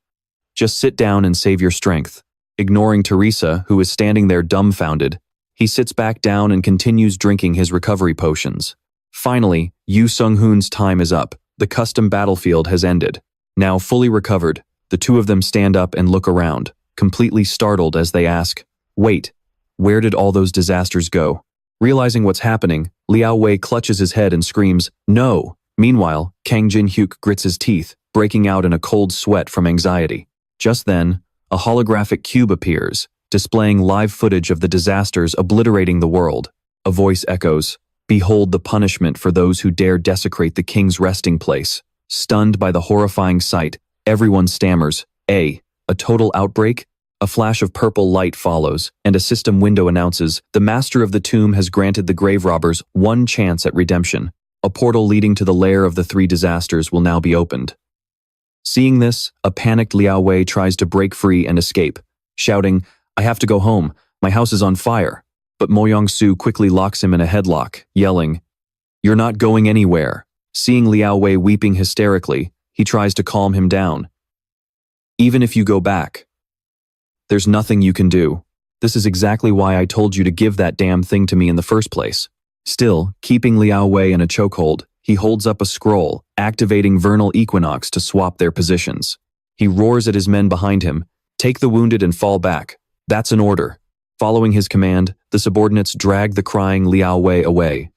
just sit down and save your strength. Ignoring Teresa, who is standing there dumbfounded, he sits back down and continues drinking his recovery potions. Finally, Yu Sung-hoon's time is up. The custom battlefield has ended. Now fully recovered, the two of them stand up and look around, completely startled as they ask, wait, where did all those disasters go? Realizing what's happening, Liao Wei clutches his head and screams, no! Meanwhile, Kang Jin-hyuk grits his teeth, breaking out in a cold sweat from anxiety. Just then, a holographic cube appears, displaying live footage of the disasters obliterating the world. A voice echoes, behold the punishment for those who dare desecrate the king's resting place. Stunned by the horrifying sight, everyone stammers, a total outbreak? A flash of purple light follows, and a system window announces, the master of the tomb has granted the grave robbers one chance at redemption. A portal leading to the lair of the three disasters will now be opened. Seeing this, a panicked Liao Wei tries to break free and escape, shouting, "I have to go home, my house is on fire." But Mo Yong-su quickly locks him in a headlock, yelling, "You're not going anywhere." Seeing Liao Wei weeping hysterically, he tries to calm him down. "Even if you go back, there's nothing you can do. This is exactly why I told you to give that damn thing to me in the first place." Still, keeping Liao Wei in a chokehold, he holds up a scroll, activating Vernal Equinox to swap their positions. He roars at his men behind him, "Take the wounded and fall back. That's an order." Following his command, the subordinates drag the crying Liao Wei away.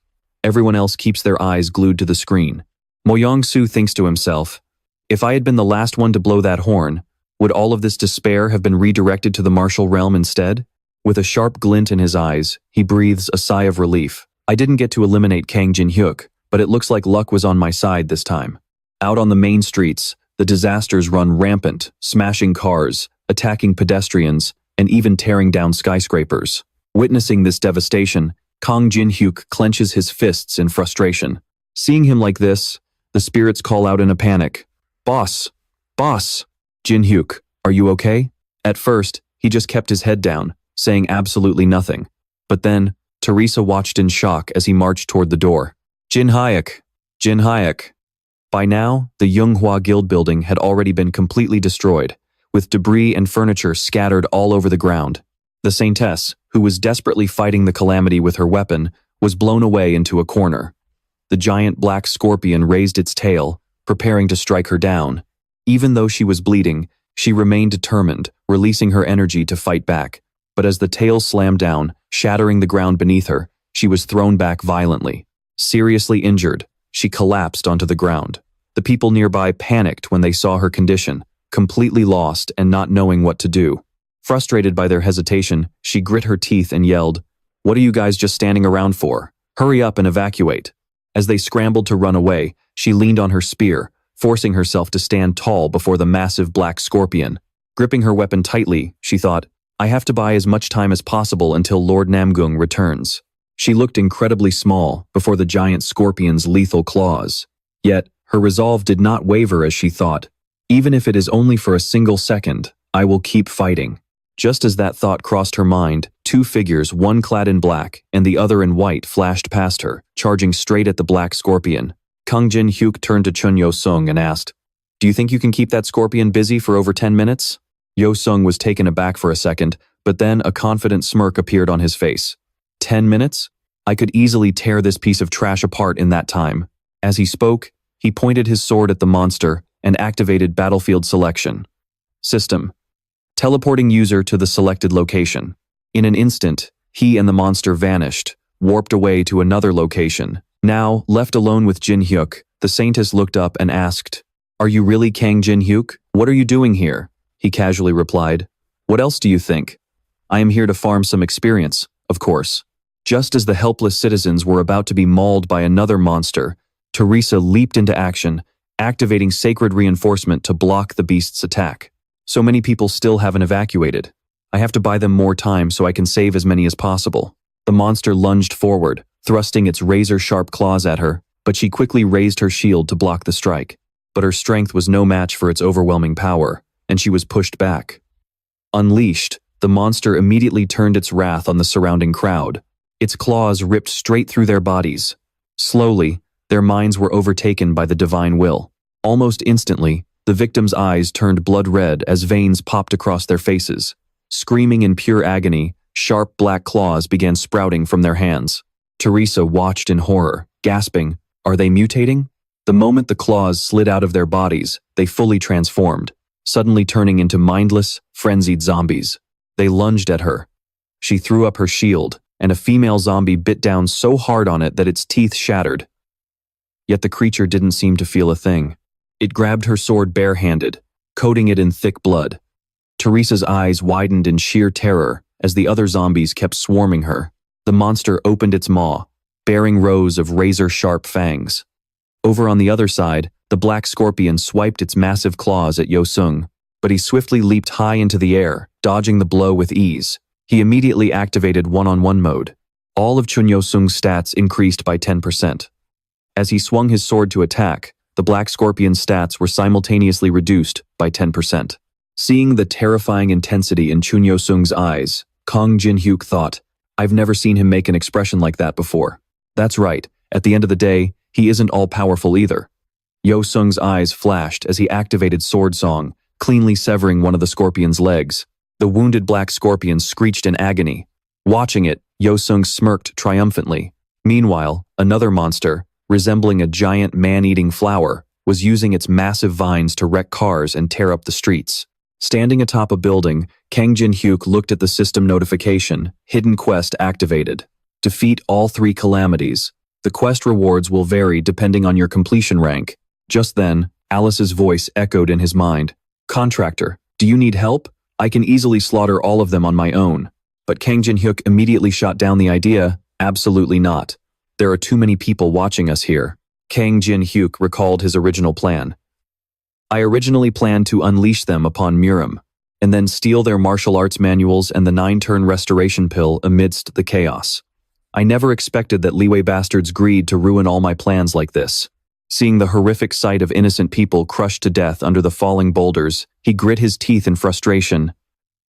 Everyone else keeps their eyes glued to the screen. Mo Yong-su thinks to himself, "If I had been the last one to blow that horn, would all of this despair have been redirected to the martial realm instead?" With a sharp glint in his eyes, he breathes a sigh of relief. "I didn't get to eliminate Kang Jin-hyuk, but it looks like luck was on my side this time." Out on the main streets, the disasters run rampant, smashing cars, attacking pedestrians, and even tearing down skyscrapers. Witnessing this devastation, Kang Jin-hyuk clenches his fists in frustration. Seeing him like this, the spirits call out in a panic, "Boss! Boss! Jin-hyuk, are you okay?" At first, he just kept his head down, saying absolutely nothing. But then, Teresa watched in shock as he marched toward the door. Jin-hyuk! Jin-hyuk! By now, the Zhonghua Guild building had already been completely destroyed, with debris and furniture scattered all over the ground. The Saintess, who was desperately fighting the calamity with her weapon, was blown away into a corner. The giant black scorpion raised its tail, preparing to strike her down. Even though she was bleeding, she remained determined, releasing her energy to fight back. But as the tail slammed down, shattering the ground beneath her, she was thrown back violently. Seriously injured, she collapsed onto the ground. The people nearby panicked when they saw her condition, completely lost and not knowing what to do. Frustrated by their hesitation, she grit her teeth and yelled, "What are you guys just standing around for? Hurry up and evacuate." As they scrambled to run away, she leaned on her spear, forcing herself to stand tall before the massive black scorpion. Gripping her weapon tightly, she thought, "I have to buy as much time as possible until Lord Namgung returns." She looked incredibly small before the giant scorpion's lethal claws. Yet, her resolve did not waver as she thought, "Even if it is only for a single second, I will keep fighting." Just as that thought crossed her mind, two figures, one clad in black and the other in white, flashed past her, charging straight at the black scorpion. Kang Jin-hyuk turned to Chun Yo-sung and asked, "Do you think you can keep that scorpion busy for over 10 minutes? Yo-sung was taken aback for a second, but then a confident smirk appeared on his face. 10 minutes? I could easily tear this piece of trash apart in that time." As he spoke, he pointed his sword at the monster and activated battlefield selection. System. Teleporting user to the selected location. In an instant, he and the monster vanished, warped away to another location. Now, left alone with Jin-hyuk, the Saintess looked up and asked, "Are you really Kang Jin-hyuk? What are you doing here?" He casually replied, "What else do you think? I am here to farm some experience, of course." Just as the helpless citizens were about to be mauled by another monster, Teresa leaped into action, activating sacred reinforcement to block the beast's attack. "So many people still haven't evacuated. I have to buy them more time so I can save as many as possible." The monster lunged forward, thrusting its razor-sharp claws at her, but she quickly raised her shield to block the strike. But her strength was no match for its overwhelming power, and she was pushed back. Unleashed, the monster immediately turned its wrath on the surrounding crowd. Its claws ripped straight through their bodies. Slowly, their minds were overtaken by the divine will. Almost instantly, the victims' eyes turned blood red as veins popped across their faces. Screaming in pure agony, sharp black claws began sprouting from their hands. Teresa watched in horror, gasping, "Are they mutating?" The moment the claws slid out of their bodies, they fully transformed, suddenly turning into mindless, frenzied zombies. They lunged at her. She threw up her shield, and a female zombie bit down so hard on it that its teeth shattered. Yet the creature didn't seem to feel a thing. It grabbed her sword barehanded, coating it in thick blood. Teresa's eyes widened in sheer terror as the other zombies kept swarming her. The monster opened its maw, bearing rows of razor-sharp fangs. Over on the other side, the black scorpion swiped its massive claws at Yo-sung, but he swiftly leaped high into the air, dodging the blow with ease. He immediately activated one-on-one mode. All of Chun Yo-sung's stats increased by 10%. As he swung his sword to attack, the Black Scorpion's stats were simultaneously reduced by 10%. Seeing the terrifying intensity in Chun Yo-sung's eyes, Kang Jin-hyuk thought, I've never seen him make an expression like that before. That's right, at the end of the day, he isn't all-powerful either. Yo-sung's eyes flashed as he activated Sword Song, cleanly severing one of the scorpion's legs. The wounded Black Scorpion screeched in agony. Watching it, Yo-sung smirked triumphantly. Meanwhile, another monster, resembling a giant man-eating flower, was using its massive vines to wreck cars and tear up the streets. Standing atop a building, Kang Jin-hyuk looked at the system notification, Hidden Quest activated. Defeat all 3 calamities. The quest rewards will vary depending on your completion rank. Just then, Alice's voice echoed in his mind. Contractor, do you need help? I can easily slaughter all of them on my own. But Kang Jin-hyuk immediately shot down the idea. Absolutely not. There are too many people watching us here. Kang Jin-hyuk recalled his original plan. I originally planned to unleash them upon Murim, and then steal their martial arts manuals and the 9-turn restoration pill amidst the chaos. I never expected that Leeway Bastard's greed to ruin all my plans like this. Seeing the horrific sight of innocent people crushed to death under the falling boulders, he grit his teeth in frustration.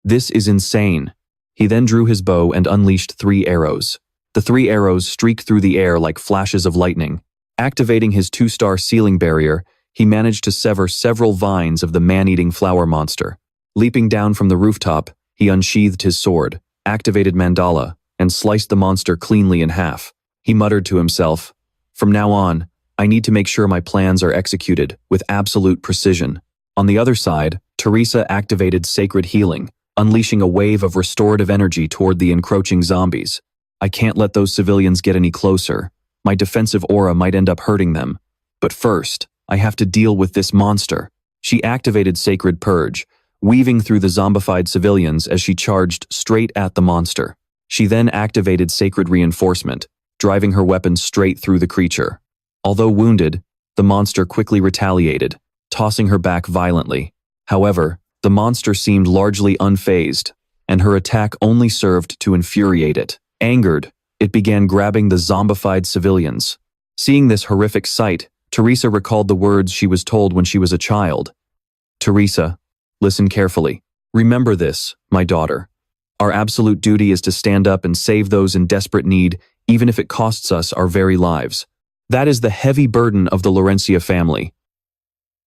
This is insane. He then drew his bow and unleashed 3 arrows. The 3 arrows streaked through the air like flashes of lightning. Activating his 2-star ceiling barrier, he managed to sever several vines of the man-eating flower monster. Leaping down from the rooftop, he unsheathed his sword, activated Mandala, and sliced the monster cleanly in half. He muttered to himself, from now on, I need to make sure my plans are executed with absolute precision. On the other side, Teresa activated Sacred Healing, unleashing a wave of restorative energy toward the encroaching zombies. I can't let those civilians get any closer. My defensive aura might end up hurting them. But first, I have to deal with this monster. She activated Sacred Purge, weaving through the zombified civilians as she charged straight at the monster. She then activated Sacred Reinforcement, driving her weapon straight through the creature. Although wounded, the monster quickly retaliated, tossing her back violently. However, the monster seemed largely unfazed, and her attack only served to infuriate it. Angered, it began grabbing the zombified civilians. Seeing this horrific sight, Teresa recalled the words she was told when she was a child. Teresa, listen carefully. Remember this, my daughter. Our absolute duty is to stand up and save those in desperate need, even if it costs us our very lives. That is the heavy burden of the Laurencia family.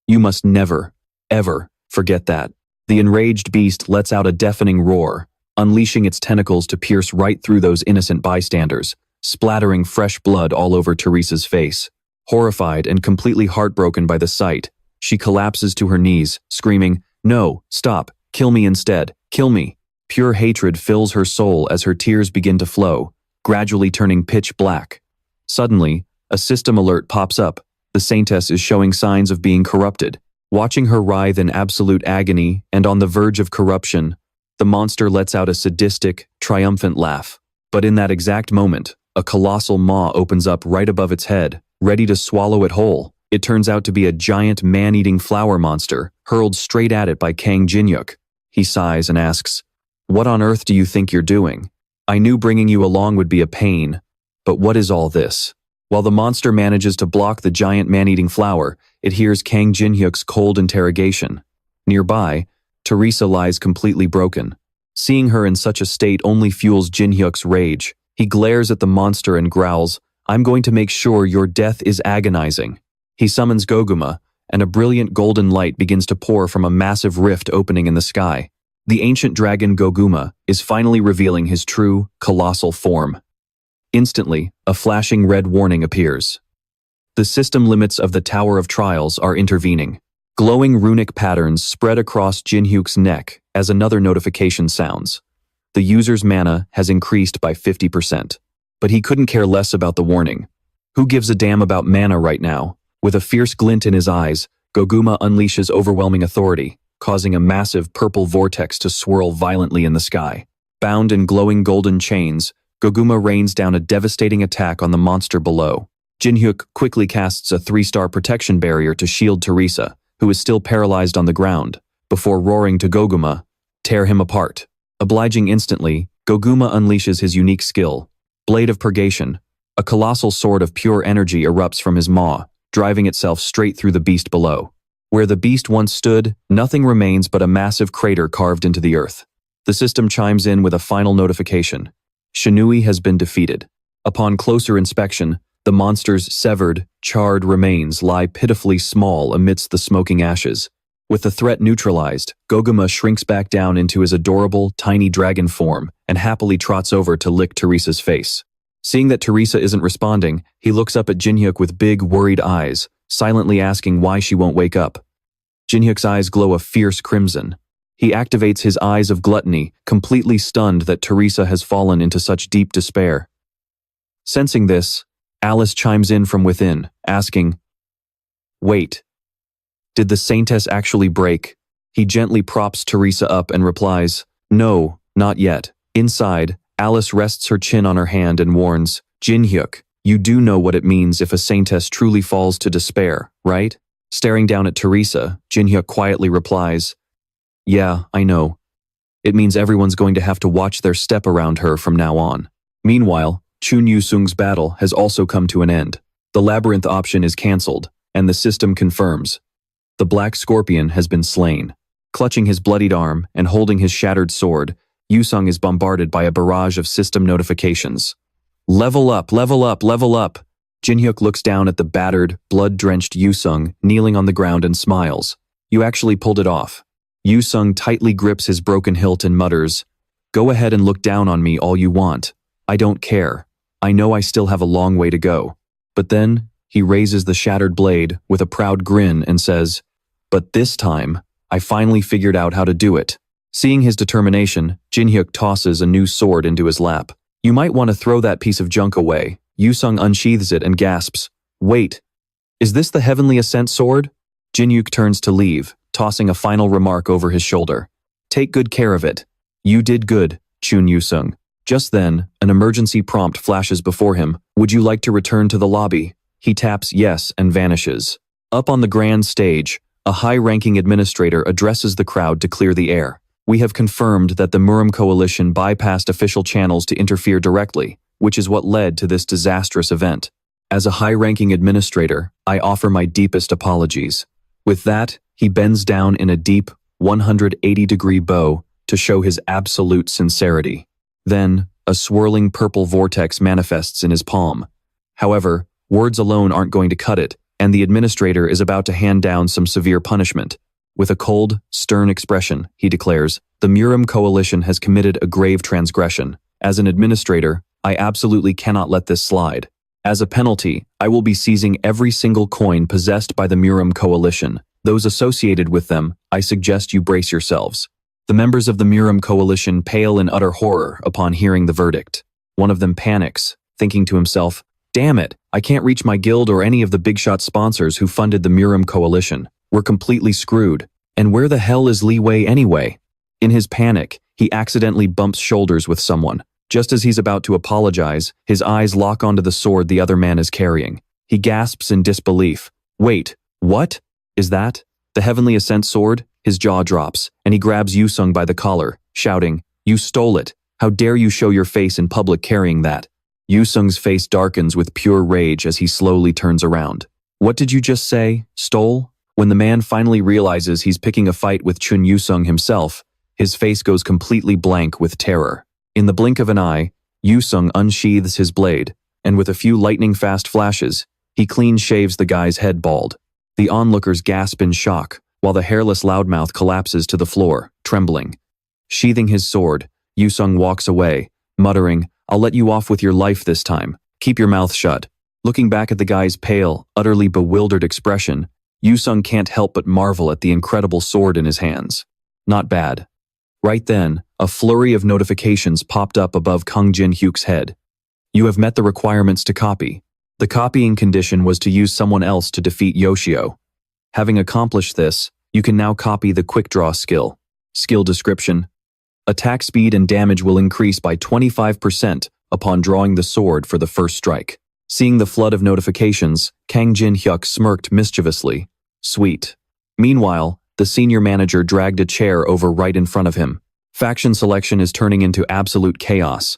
You must never, ever forget that. The enraged beast lets out a deafening roar, unleashing its tentacles to pierce right through those innocent bystanders, splattering fresh blood all over Teresa's face. Horrified and completely heartbroken by the sight, she collapses to her knees, screaming, "No, stop, kill me instead, kill me." Pure hatred fills her soul as her tears begin to flow, gradually turning pitch black. Suddenly, a system alert pops up. The Saintess is showing signs of being corrupted. Watching her writhe in absolute agony and on the verge of corruption, the monster lets out a sadistic, triumphant laugh. But in that exact moment, a colossal maw opens up right above its head, ready to swallow it whole. It turns out to be a giant man-eating flower monster, hurled straight at it by Kang Jin-hyuk. He sighs and asks, "What on earth do you think you're doing? I knew bringing you along would be a pain, but what is all this?" While the monster manages to block the giant man-eating flower, it hears Kang Jin-hyuk's cold interrogation. Nearby, Teresa lies completely broken. Seeing her in such a state only fuels Jin-hyuk's rage. He glares at the monster and growls, "I'm going to make sure your death is agonizing." He summons Goguma, and a brilliant golden light begins to pour from a massive rift opening in the sky. The ancient dragon Goguma is finally revealing his true, colossal form. Instantly, a flashing red warning appears. The system limits of the Tower of Trials are intervening. Glowing runic patterns spread across Jin-hyuk's neck as another notification sounds. The user's mana has increased by 50%. But he couldn't care less about the warning. Who gives a damn about mana right now? With a fierce glint in his eyes, Goguma unleashes overwhelming authority, causing a massive purple vortex to swirl violently in the sky. Bound in glowing golden chains, Goguma rains down a devastating attack on the monster below. Jin-hyuk quickly casts a 3-star protection barrier to shield Teresa, who is still paralyzed on the ground, before roaring to Goguma, "Tear him apart." Obliging instantly, Goguma unleashes his unique skill, Blade of Purgation. A colossal sword of pure energy erupts from his maw, driving itself straight through the beast below. Where the beast once stood, nothing remains but a massive crater carved into the earth. The system chimes in with a final notification. Shinui has been defeated. Upon closer inspection, the monster's severed, charred remains lie pitifully small amidst the smoking ashes. With the threat neutralized, Goguma shrinks back down into his adorable, tiny dragon form and happily trots over to lick Teresa's face. Seeing that Teresa isn't responding, he looks up at Jinhyuk with big, worried eyes, silently asking why she won't wake up. Jinhyuk's eyes glow a fierce crimson. He activates his Eyes of Gluttony, completely stunned that Teresa has fallen into such deep despair. Sensing this, Alice chimes in from within, asking, "Wait. Did the Saintess actually break?" He gently props Teresa up and replies, "No, not yet." Inside, Alice rests her chin on her hand and warns, "Jinhyuk, you do know what it means if a Saintess truly falls to despair, right?" Staring down at Teresa, Jinhyuk quietly replies, "Yeah, I know. It means everyone's going to have to watch their step around her from now on." Meanwhile, Chun Yu-sung's battle has also come to an end. The labyrinth option is cancelled, and the system confirms. The Black Scorpion has been slain. Clutching his bloodied arm and holding his shattered sword, Yu-sung is bombarded by a barrage of system notifications. "Level up, level up, level up!" Jinhyuk looks down at the battered, blood-drenched Yu-sung kneeling on the ground and smiles. "You actually pulled it off." Yu-sung tightly grips his broken hilt and mutters, "Go ahead and look down on me all you want. I don't care. I know I still have a long way to go." But then, he raises the shattered blade with a proud grin and says, "But this time, I finally figured out how to do it." Seeing his determination, Jinhyuk tosses a new sword into his lap. "You might want to throw that piece of junk away." Yu-sung unsheathes it and gasps, "Wait, is this the Heavenly Ascent sword?" Jinhyuk turns to leave, tossing a final remark over his shoulder. "Take good care of it." "You did good, Chun Yu-sung." Just then, an emergency prompt flashes before him. "Would you like to return to the lobby?" He taps yes and vanishes. Up on the grand stage, a high-ranking administrator addresses the crowd to clear the air. "We have confirmed that the Murim Coalition bypassed official channels to interfere directly, which is what led to this disastrous event. As a high-ranking administrator, I offer my deepest apologies." With that, he bends down in a deep, 180-degree bow to show his absolute sincerity. Then, a swirling purple vortex manifests in his palm. However, words alone aren't going to cut it, and the administrator is about to hand down some severe punishment. With a cold, stern expression, he declares, "The Murim Coalition has committed a grave transgression. As an administrator, I absolutely cannot let this slide. As a penalty, I will be seizing every single coin possessed by the Murim Coalition. Those associated with them, I suggest you brace yourselves." The members of the Murim Coalition pale in utter horror upon hearing the verdict. One of them panics, thinking to himself, "Damn it, I can't reach my guild or any of the big-shot sponsors who funded the Murim Coalition. We're completely screwed. And where the hell is Li Wei anyway?" In his panic, he accidentally bumps shoulders with someone. Just as he's about to apologize, his eyes lock onto the sword the other man is carrying. He gasps in disbelief. "Wait, what? Is that the Heavenly Ascent sword?" His jaw drops, and he grabs Yu-sung by the collar, shouting, "You stole it! How dare you show your face in public carrying that?" Yu-sung's face darkens with pure rage as he slowly turns around. "What did you just say? Stole?" When the man finally realizes he's picking a fight with Chun Yu-sung himself, his face goes completely blank with terror. In the blink of an eye, Yu-sung unsheathes his blade, and with a few lightning-fast flashes, he clean shaves the guy's head bald. The onlookers gasp in shock, while the hairless loudmouth collapses to the floor, trembling. Sheathing his sword, Yu-sung walks away, muttering, "I'll let you off with your life this time. Keep your mouth shut." Looking back at the guy's pale, utterly bewildered expression, Yu-sung can't help but marvel at the incredible sword in his hands. Not bad. Right then, a flurry of notifications popped up above Kung Jin-hyuk's head. "You have met the requirements to copy." The copying condition was to use someone else to defeat Yoshio. Having accomplished this, you can now copy the Quick Draw skill. Skill description: attack speed and damage will increase by 25% upon drawing the sword for the first strike. Seeing the flood of notifications, Kang Jin-hyuk smirked mischievously. Sweet. Meanwhile, the senior manager dragged a chair over right in front of him. Faction selection is turning into absolute chaos.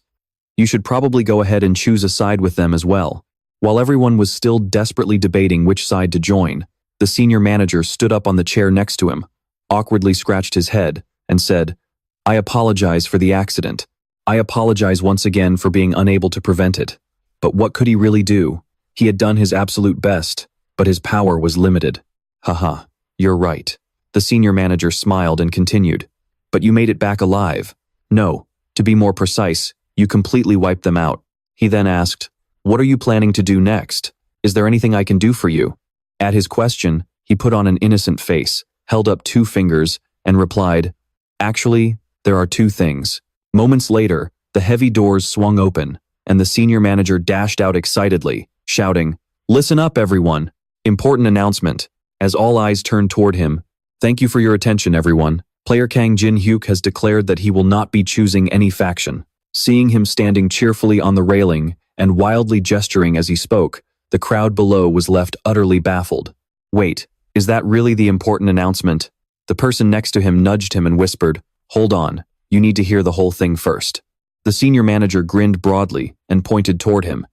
You should probably go ahead and choose a side with them as well. While everyone was still desperately debating which side to join, the senior manager stood up on the chair next to him, awkwardly scratched his head, and said, "I apologize for the accident. I apologize once again for being unable to prevent it. But what could he really do? He had done his absolute best, but his power was limited." "Haha, you're right." The senior manager smiled and continued, "But you made it back alive. No, to be more precise, you completely wiped them out." He then asked, "What are you planning to do next? Is there anything I can do for you?" At his question, he put on an innocent face, held up 2 fingers, and replied, "Actually, there are 2 things." Moments later, the heavy doors swung open, and the senior manager dashed out excitedly, shouting, "Listen up, everyone! Important announcement." As all eyes turned toward him, "Thank you for your attention, everyone. Player Kang Jin-hyuk has declared that he will not be choosing any faction." Seeing him standing cheerfully on the railing and wildly gesturing as he spoke, the crowd below was left utterly baffled. "Wait, is that really the important announcement?" The person next to him nudged him and whispered, "Hold on, you need to hear the whole thing first." The senior manager grinned broadly and pointed toward him.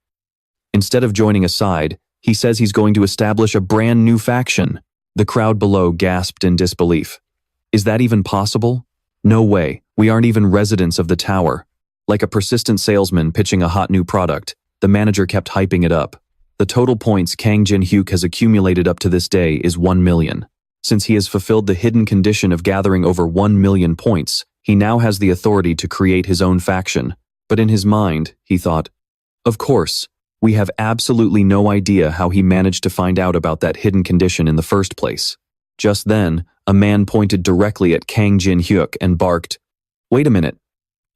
Instead of joining a side, he says he's going to establish a brand new faction. The crowd below gasped in disbelief. "Is that even possible? No way, we aren't even residents of the tower." Like a persistent salesman pitching a hot new product, the manager kept hyping it up. The total points Kang Jin-hyuk has accumulated up to this day is 1 million. Since he has fulfilled the hidden condition of gathering over 1 million points, he now has the authority to create his own faction. But in his mind, he thought, "Of course, we have absolutely no idea how he managed to find out about that hidden condition in the first place." Just then, a man pointed directly at Kang Jin-hyuk and barked, "Wait a minute.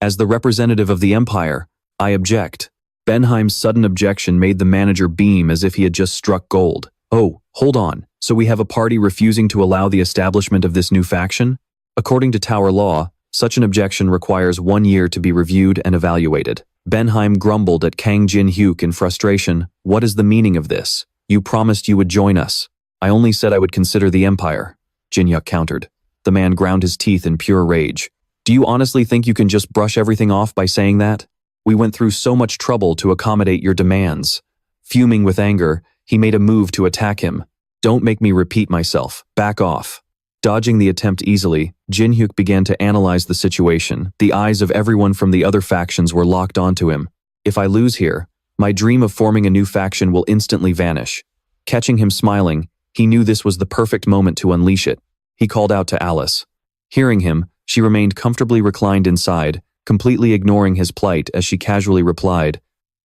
As the representative of the Empire, I object." Benheim's sudden objection made the manager beam as if he had just struck gold. "Oh, hold on, so we have a party refusing to allow the establishment of this new faction? According to Tower law, such an objection requires 1 year to be reviewed and evaluated." Benheim grumbled at Kang Jin-hyuk in frustration. "What is the meaning of this? You promised you would join us." "I only said I would consider the Empire," Jin-hyuk countered. The man ground his teeth in pure rage. "Do you honestly think you can just brush everything off by saying that? We went through so much trouble to accommodate your demands." Fuming with anger, he made a move to attack him. "Don't make me repeat myself. Back off." Dodging the attempt easily, Jin-hyuk began to analyze the situation. The eyes of everyone from the other factions were locked onto him. "If I lose here, my dream of forming a new faction will instantly vanish." Catching him smiling, he knew this was the perfect moment to unleash it. He called out to Alice. Hearing him, she remained comfortably reclined inside, completely ignoring his plight as she casually replied,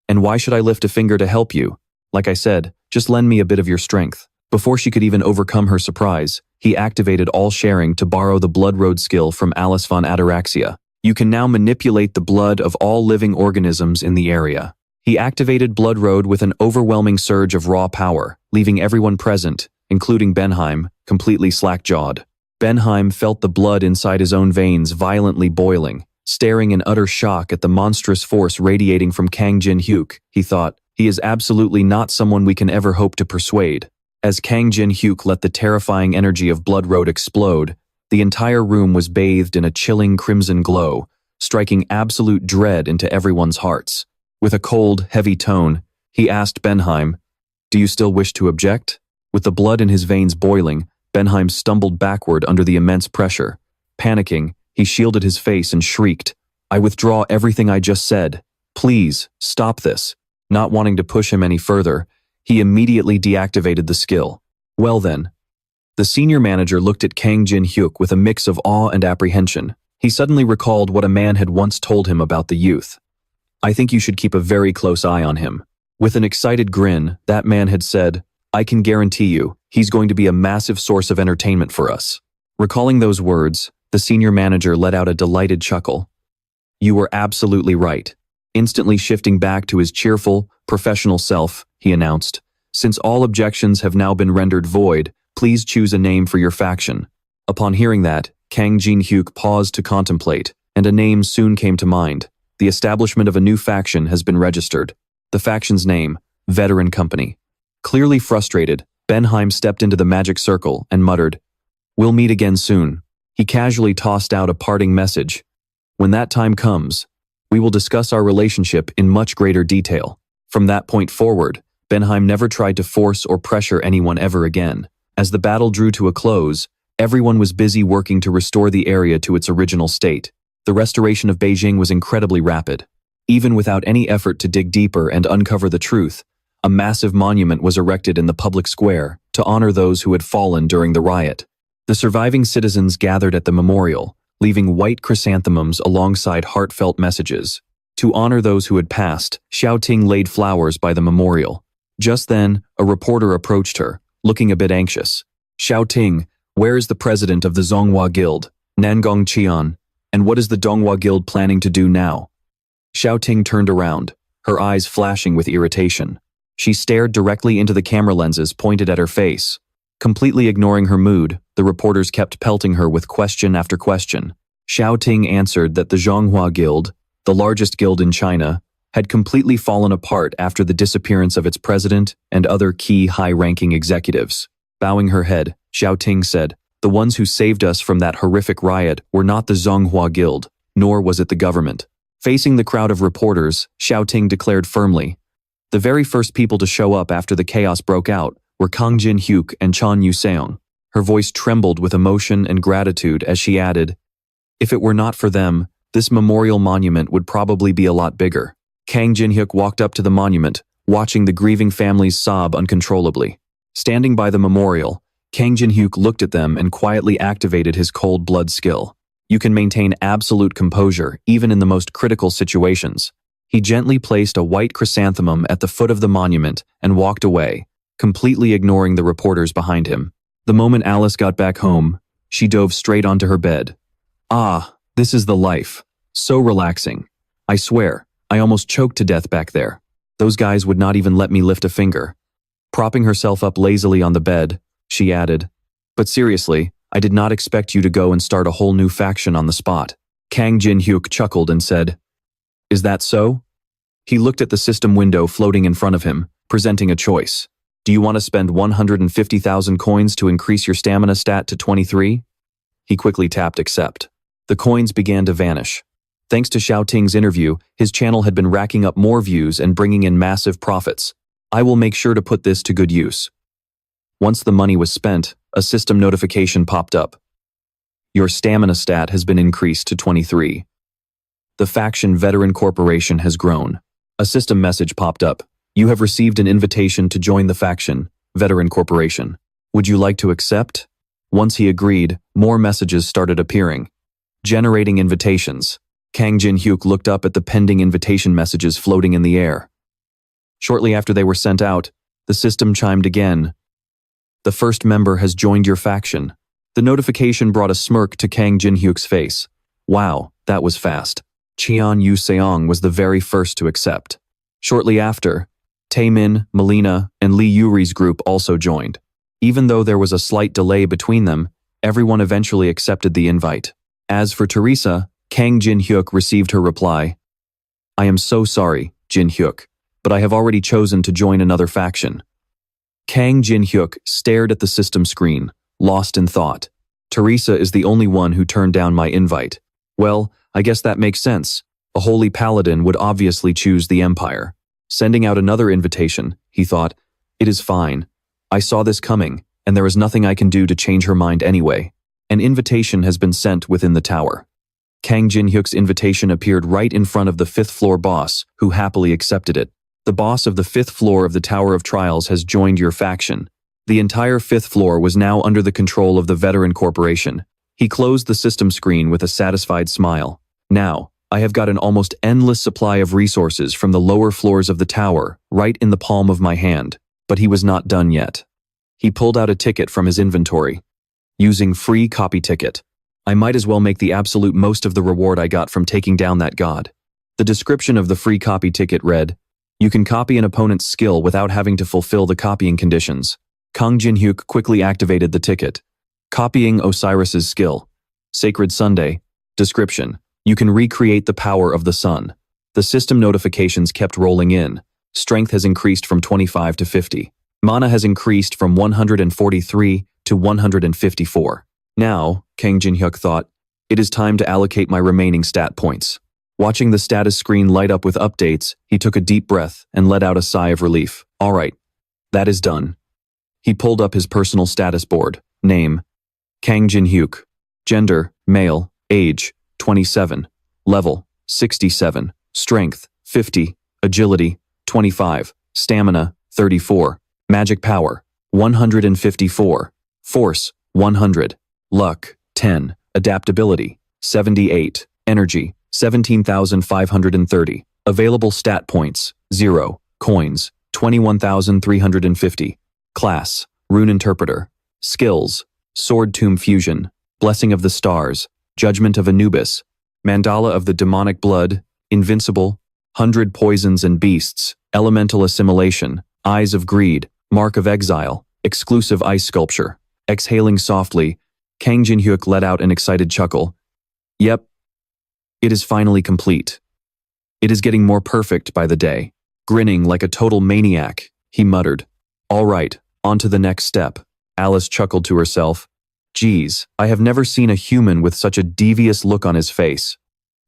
"And why should I lift a finger to help you? Like I said, just lend me a bit of your strength." Before she could even overcome her surprise, he activated all sharing to borrow the blood road skill from Alice von Ataraxia. You can now manipulate the blood of all living organisms in the area. He activated blood road with an overwhelming surge of raw power, leaving everyone present, including Benheim, completely slack-jawed. Benheim felt the blood inside his own veins violently boiling. Staring in utter shock at the monstrous force radiating from Kang Jin-hyuk, he thought, "He is absolutely not someone we can ever hope to persuade." As Kang Jin-hyuk let the terrifying energy of Blood Road explode, the entire room was bathed in a chilling crimson glow, striking absolute dread into everyone's hearts. With a cold, heavy tone, he asked Benheim, "Do you still wish to object?" With the blood in his veins boiling, Benheim stumbled backward under the immense pressure. Panicking, he shielded his face and shrieked, "I withdraw everything I just said. Please, stop this." Not wanting to push him any further, he immediately deactivated the skill. Well then. The senior manager looked at Kang Jin-hyuk with a mix of awe and apprehension. He suddenly recalled what a man had once told him about the youth. "I think you should keep a very close eye on him." With an excited grin, that man had said, "I can guarantee you, he's going to be a massive source of entertainment for us." Recalling those words, the senior manager let out a delighted chuckle. "You were absolutely right." Instantly shifting back to his cheerful, professional self, he announced, "Since all objections have now been rendered void, please choose a name for your faction." Upon hearing that, Kang Jin-hyuk paused to contemplate, and a name soon came to mind. The establishment of a new faction has been registered. The faction's name, Veteran Company. Clearly frustrated, Benheim stepped into the magic circle and muttered, "We'll meet again soon." He casually tossed out a parting message. "When that time comes, we will discuss our relationship in much greater detail." From that point forward, Benheim never tried to force or pressure anyone ever again. As the battle drew to a close, everyone was busy working to restore the area to its original state. The restoration of Beijing was incredibly rapid. Even without any effort to dig deeper and uncover the truth, a massive monument was erected in the public square to honor those who had fallen during the riot. The surviving citizens gathered at the memorial, leaving white chrysanthemums alongside heartfelt messages. To honor those who had passed, Xiaoting laid flowers by the memorial. Just then, a reporter approached her, looking a bit anxious. "Xiaoting, where is the president of the Zhonghua Guild, Nangong Qian, and what is the Zhonghua Guild planning to do now?" Xiaoting turned around, her eyes flashing with irritation. She stared directly into the camera lenses pointed at her face. Completely ignoring her mood, the reporters kept pelting her with question after question. Xiaoting answered that the Zhonghua Guild, the largest guild in China, had completely fallen apart after the disappearance of its president and other key high-ranking executives. Bowing her head, Xiaoting said, "The ones who saved us from that horrific riot were not the Zhonghua Guild, nor was it the government." Facing the crowd of reporters, Xiaoting declared firmly, "The very first people to show up after the chaos broke out were Kang Jin-hyuk and Chan Yu-seong." Her voice trembled with emotion and gratitude as she added, "If it were not for them, this memorial monument would probably be a lot bigger." Kang Jin-hyuk walked up to the monument, watching the grieving families sob uncontrollably. Standing by the memorial, Kang Jin-hyuk looked at them and quietly activated his cold blood skill. You can maintain absolute composure even in the most critical situations. He gently placed a white chrysanthemum at the foot of the monument and walked away, completely ignoring the reporters behind him. The moment Alice got back home, she dove straight onto her bed. "Ah, this is the life. So relaxing. I swear, I almost choked to death back there. Those guys would not even let me lift a finger." Propping herself up lazily on the bed, she added, "But seriously, I did not expect you to go and start a whole new faction on the spot." Kang Jin-hyuk chuckled and said, "Is that so?" He looked at the system window floating in front of him, presenting a choice. "Do you want to spend 150,000 coins to increase your stamina stat to 23? He quickly tapped accept. The coins began to vanish. Thanks to Xiaoting's interview, his channel had been racking up more views and bringing in massive profits. "I will make sure to put this to good use." Once the money was spent, a system notification popped up. "Your stamina stat has been increased to 23. The faction Veteran Corporation has grown." A system message popped up. "You have received an invitation to join the faction, Veteran Corporation. Would you like to accept?" Once he agreed, more messages started appearing. Generating invitations. Kang Jin-hyuk looked up at the pending invitation messages floating in the air. Shortly after they were sent out, the system chimed again. "The first member has joined your faction." The notification brought a smirk to Kang Jin-hyuk's face. Wow, that was fast. Chan Yu-seong was the very first to accept. Shortly after, Taemin, Melina, and Lee Yuri's group also joined. Even though there was a slight delay between them, everyone eventually accepted the invite. As for Teresa, Kang Jin-hyuk received her reply. "I am so sorry, Jin-hyuk, but I have already chosen to join another faction." Kang Jin-hyuk stared at the system screen, lost in thought. "Teresa is the only one who turned down my invite. Well, I guess that makes sense. A holy paladin would obviously choose the Empire." Sending out another invitation, he thought, "It is fine. I saw this coming, and there is nothing I can do to change her mind anyway." An invitation has been sent within the tower. Kang Jin-hyuk's invitation appeared right in front of the 5th floor boss, who happily accepted it. "The boss of the 5th floor of the Tower of Trials has joined your faction." The entire 5th floor was now under the control of the Veteran Corporation. He closed the system screen with a satisfied smile. "Now, I have got an almost endless supply of resources from the lower floors of the tower, right in the palm of my hand." But he was not done yet. He pulled out a ticket from his inventory. "Using free copy ticket. I might as well make the absolute most of the reward I got from taking down that god." The description of the free copy ticket read, "You can copy an opponent's skill without having to fulfill the copying conditions." Kang Jin-hyuk quickly activated the ticket. Copying Osiris's skill. Sacred Sunday. Description. You can recreate the power of the sun. The system notifications kept rolling in. Strength has increased from 25 to 50. Mana has increased from 143 to 154. Now, Kang Jin-hyuk thought, it is time to allocate my remaining stat points. Watching the status screen light up with updates, he took a deep breath and let out a sigh of relief. All right, that is done. He pulled up his personal status board. Name: Kang Jin-hyuk. Gender: male. Age: 27. Level: 67. Strength: 50. Agility: 25. Stamina: 34. Magic power: 154. Force: 100. Luck: 10. Adaptability: 78. Energy: 17,530. Available stat points: 0. Coins: 21,350. Class: Rune Interpreter. Skills: Sword Tomb Fusion, Blessing of the Stars, Judgment of Anubis, Mandala of the Demonic Blood, Invincible, 100 Poisons and Beasts, Elemental Assimilation, Eyes of Greed, Mark of Exile, Exclusive Ice Sculpture. Exhaling softly, Kang Jin-hyuk let out an excited chuckle. Yep, it is finally complete. It is getting more perfect by the day. Grinning like a total maniac, he muttered. All right, on to the next step. Alice chuckled to herself. Geez, I have never seen a human with such a devious look on his face.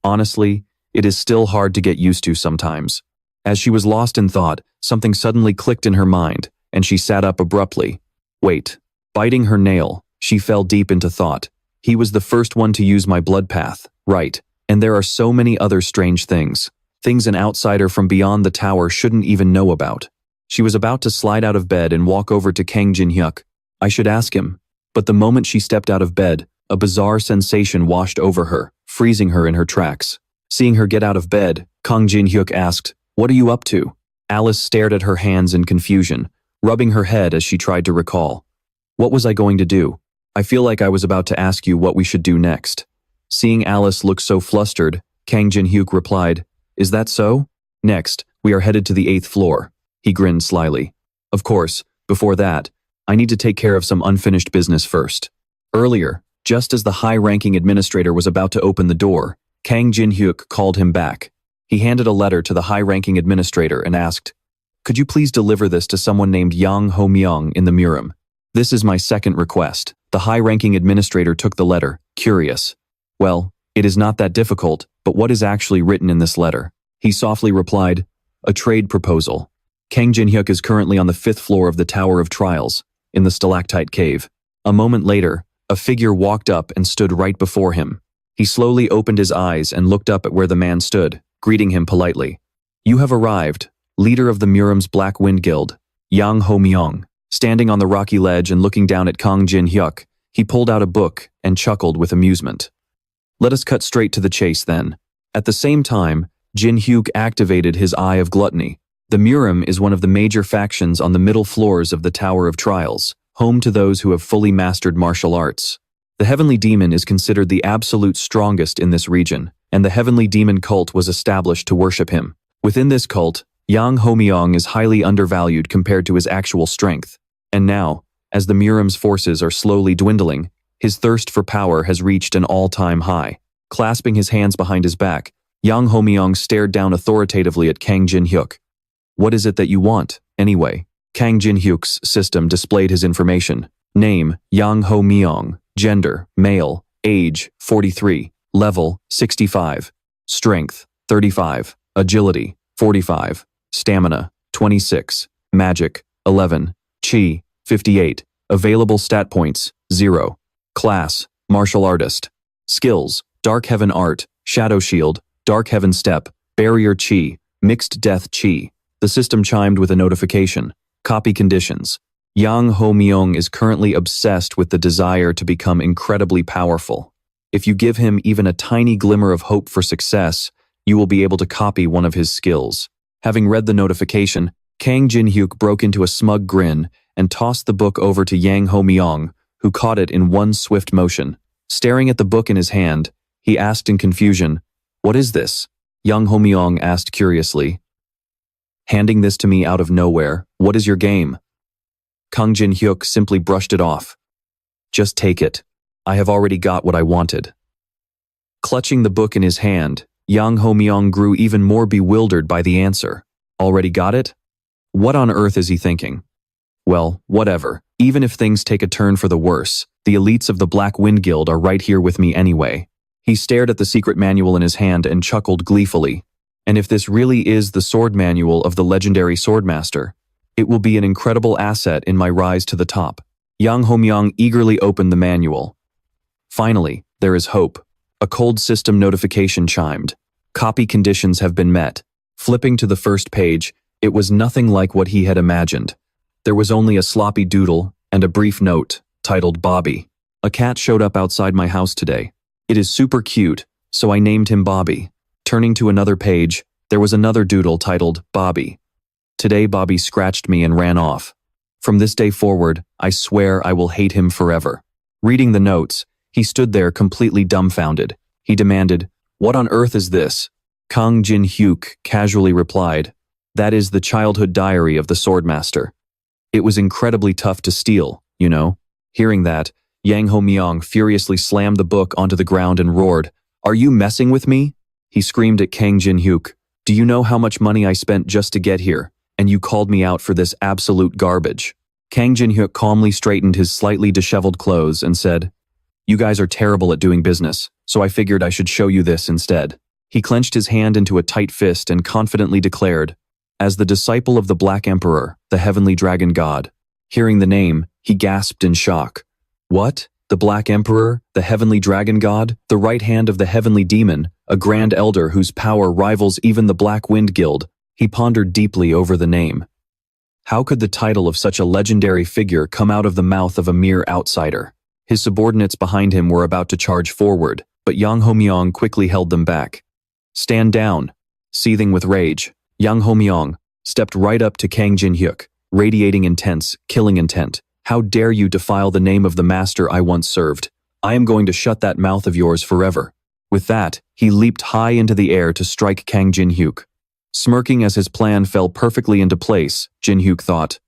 Honestly, it is still hard to get used to sometimes. As she was lost in thought, something suddenly clicked in her mind, and she sat up abruptly. Wait. Biting her nail, she fell deep into thought. He was the first one to use my blood path, right, and there are so many other strange things. Things an outsider from beyond the tower shouldn't even know about. She was about to slide out of bed and walk over to Kang Jin-hyuk. I should ask him. But the moment she stepped out of bed, a bizarre sensation washed over her, freezing her in her tracks. Seeing her get out of bed, Kang Jin-hyuk asked, "What are you up to?" Alice stared at her hands in confusion, rubbing her head as she tried to recall. What was I going to do? I feel like I was about to ask you what we should do next. Seeing Alice look so flustered, Kang Jin-hyuk replied, "Is that so? Next, we are headed to the 8th floor." He grinned slyly. Of course, before that, I need to take care of some unfinished business first. Earlier, just as the high-ranking administrator was about to open the door, Kang Jin-hyuk called him back. He handed a letter to the high-ranking administrator and asked, "Could you please deliver this to someone named Yang Ho-myung in the Murim? This is my second request." The high-ranking administrator took the letter, curious. Well, it is not that difficult, but what is actually written in this letter? He softly replied, "A trade proposal. Kang Jin-hyuk is currently on the 5th floor of the Tower of Trials, in the stalactite cave." A moment later, a figure walked up and stood right before him. He slowly opened his eyes and looked up at where the man stood, greeting him politely. "You have arrived, leader of the Murim's Black Wind Guild, Yang Ho-myung." Standing on the rocky ledge and looking down at Kang Jin-hyuk, he pulled out a book and chuckled with amusement. Let us cut straight to the chase then. At the same time, Jin-hyuk activated his Eye of Gluttony. The Murim is one of the major factions on the middle floors of the Tower of Trials, home to those who have fully mastered martial arts. The Heavenly Demon is considered the absolute strongest in this region, and the Heavenly Demon cult was established to worship him. Within this cult, Yang Ho-myung is highly undervalued compared to his actual strength. And now, as the Murim's forces are slowly dwindling, his thirst for power has reached an all-time high. Clasping his hands behind his back, Yang Ho-myung stared down authoritatively at Kang Jin-hyuk. "What is it that you want, anyway?" Kang Jin-hyuk's system displayed his information. Name: Yang Ho-myung. Gender: male. Age: 43. Level: 65. Strength: 35. Agility: 45. Stamina: 26. Magic: 11. Chi: 58. Available stat points: 0. Class: Martial Artist. Skills: Dark Heaven Art, Shadow Shield, Dark Heaven Step, Barrier Chi, Mixed Death Chi. The system chimed with a notification. Copy conditions. Yang Ho-myung is currently obsessed with the desire to become incredibly powerful. If you give him even a tiny glimmer of hope for success, you will be able to copy one of his skills. Having read the notification, Kang Jin-hyuk broke into a smug grin and tossed the book over to Yang Ho-myung, who caught it in one swift motion. Staring at the book in his hand, he asked in confusion, "What is this?" Yang Ho-myung asked curiously. "Handing this to me out of nowhere, what is your game?" Kang Jin-hyuk simply brushed it off. "Just take it. I have already got what I wanted." Clutching the book in his hand, Yang Ho-myung grew even more bewildered by the answer. Already got it? What on earth is he thinking? Well, whatever. Even if things take a turn for the worse, the elites of the Black Wind Guild are right here with me anyway. He stared at the secret manual in his hand and chuckled gleefully. And if this really is the sword manual of the legendary swordmaster, it will be an incredible asset in my rise to the top. Yang Homyang eagerly opened the manual. Finally, there is hope. A cold system notification chimed. Copy conditions have been met. Flipping to the first page, it was nothing like what he had imagined. There was only a sloppy doodle and a brief note, titled Bobby. A cat showed up outside my house today. It is super cute, so I named him Bobby. Turning to another page, there was another doodle titled Bobby. Today Bobby scratched me and ran off. From this day forward, I swear I will hate him forever. Reading the notes, he stood there completely dumbfounded. He demanded, "What on earth is this?" Kang Jin-hyuk casually replied, "That is the childhood diary of the swordmaster. It was incredibly tough to steal, you know." Hearing that, Yang Homyang furiously slammed the book onto the ground and roared, "Are you messing with me?" He screamed at Kang Jin-hyuk, "Do you know how much money I spent just to get here, and you called me out for this absolute garbage?" Kang Jin-hyuk calmly straightened his slightly disheveled clothes and said, "You guys are terrible at doing business, so I figured I should show you this instead." He clenched his hand into a tight fist and confidently declared, "As the disciple of the Black Emperor, the heavenly dragon god." Hearing the name, he gasped in shock. What? The Black Emperor, the heavenly dragon god, the right hand of the heavenly demon, a grand elder whose power rivals even the Black Wind Guild? He pondered deeply over the name. How could the title of such a legendary figure come out of the mouth of a mere outsider? His subordinates behind him were about to charge forward, but Yang Homyang quickly held them back. "Stand down." Seething with rage, Yang Homyang stepped right up to Kang Jin-hyuk, radiating intense, killing intent. "How dare you defile the name of the master I once served? I am going to shut that mouth of yours forever." With that, he leaped high into the air to strike Kang Jin-hyuk. Smirking as his plan fell perfectly into place, Jin-hyuk thought,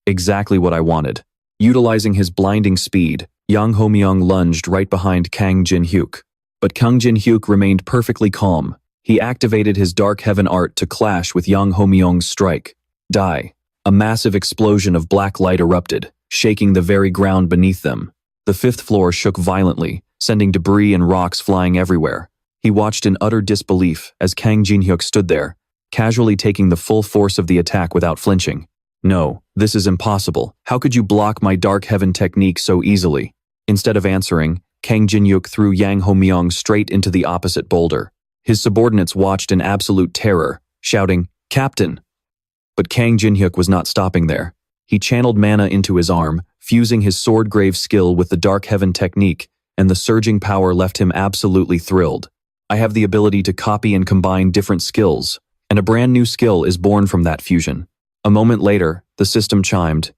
"Exactly what I wanted." Utilizing his blinding speed, Yang Homyang lunged right behind Kang Jin-hyuk. But Kang Jin-hyuk remained perfectly calm. He activated his Dark Heaven art to clash with Yang Homyang's strike. Die. A massive explosion of black light erupted, shaking the very ground beneath them. The fifth floor shook violently, sending debris and rocks flying everywhere. He watched in utter disbelief as Kang Jin-hyuk stood there, casually taking the full force of the attack without flinching. "No, this is impossible. How could you block my Dark Heaven technique so easily?" Instead of answering, Kang Jin-hyuk threw Yang Homyang straight into the opposite boulder. His subordinates watched in absolute terror, shouting, "Captain!" But Kang Jin-hyuk was not stopping there. He channeled mana into his arm, fusing his sword-grave skill with the Dark Heaven technique, and the surging power left him absolutely thrilled. "I have the ability to copy and combine different skills, and a brand new skill is born from that fusion." A moment later, the system chimed.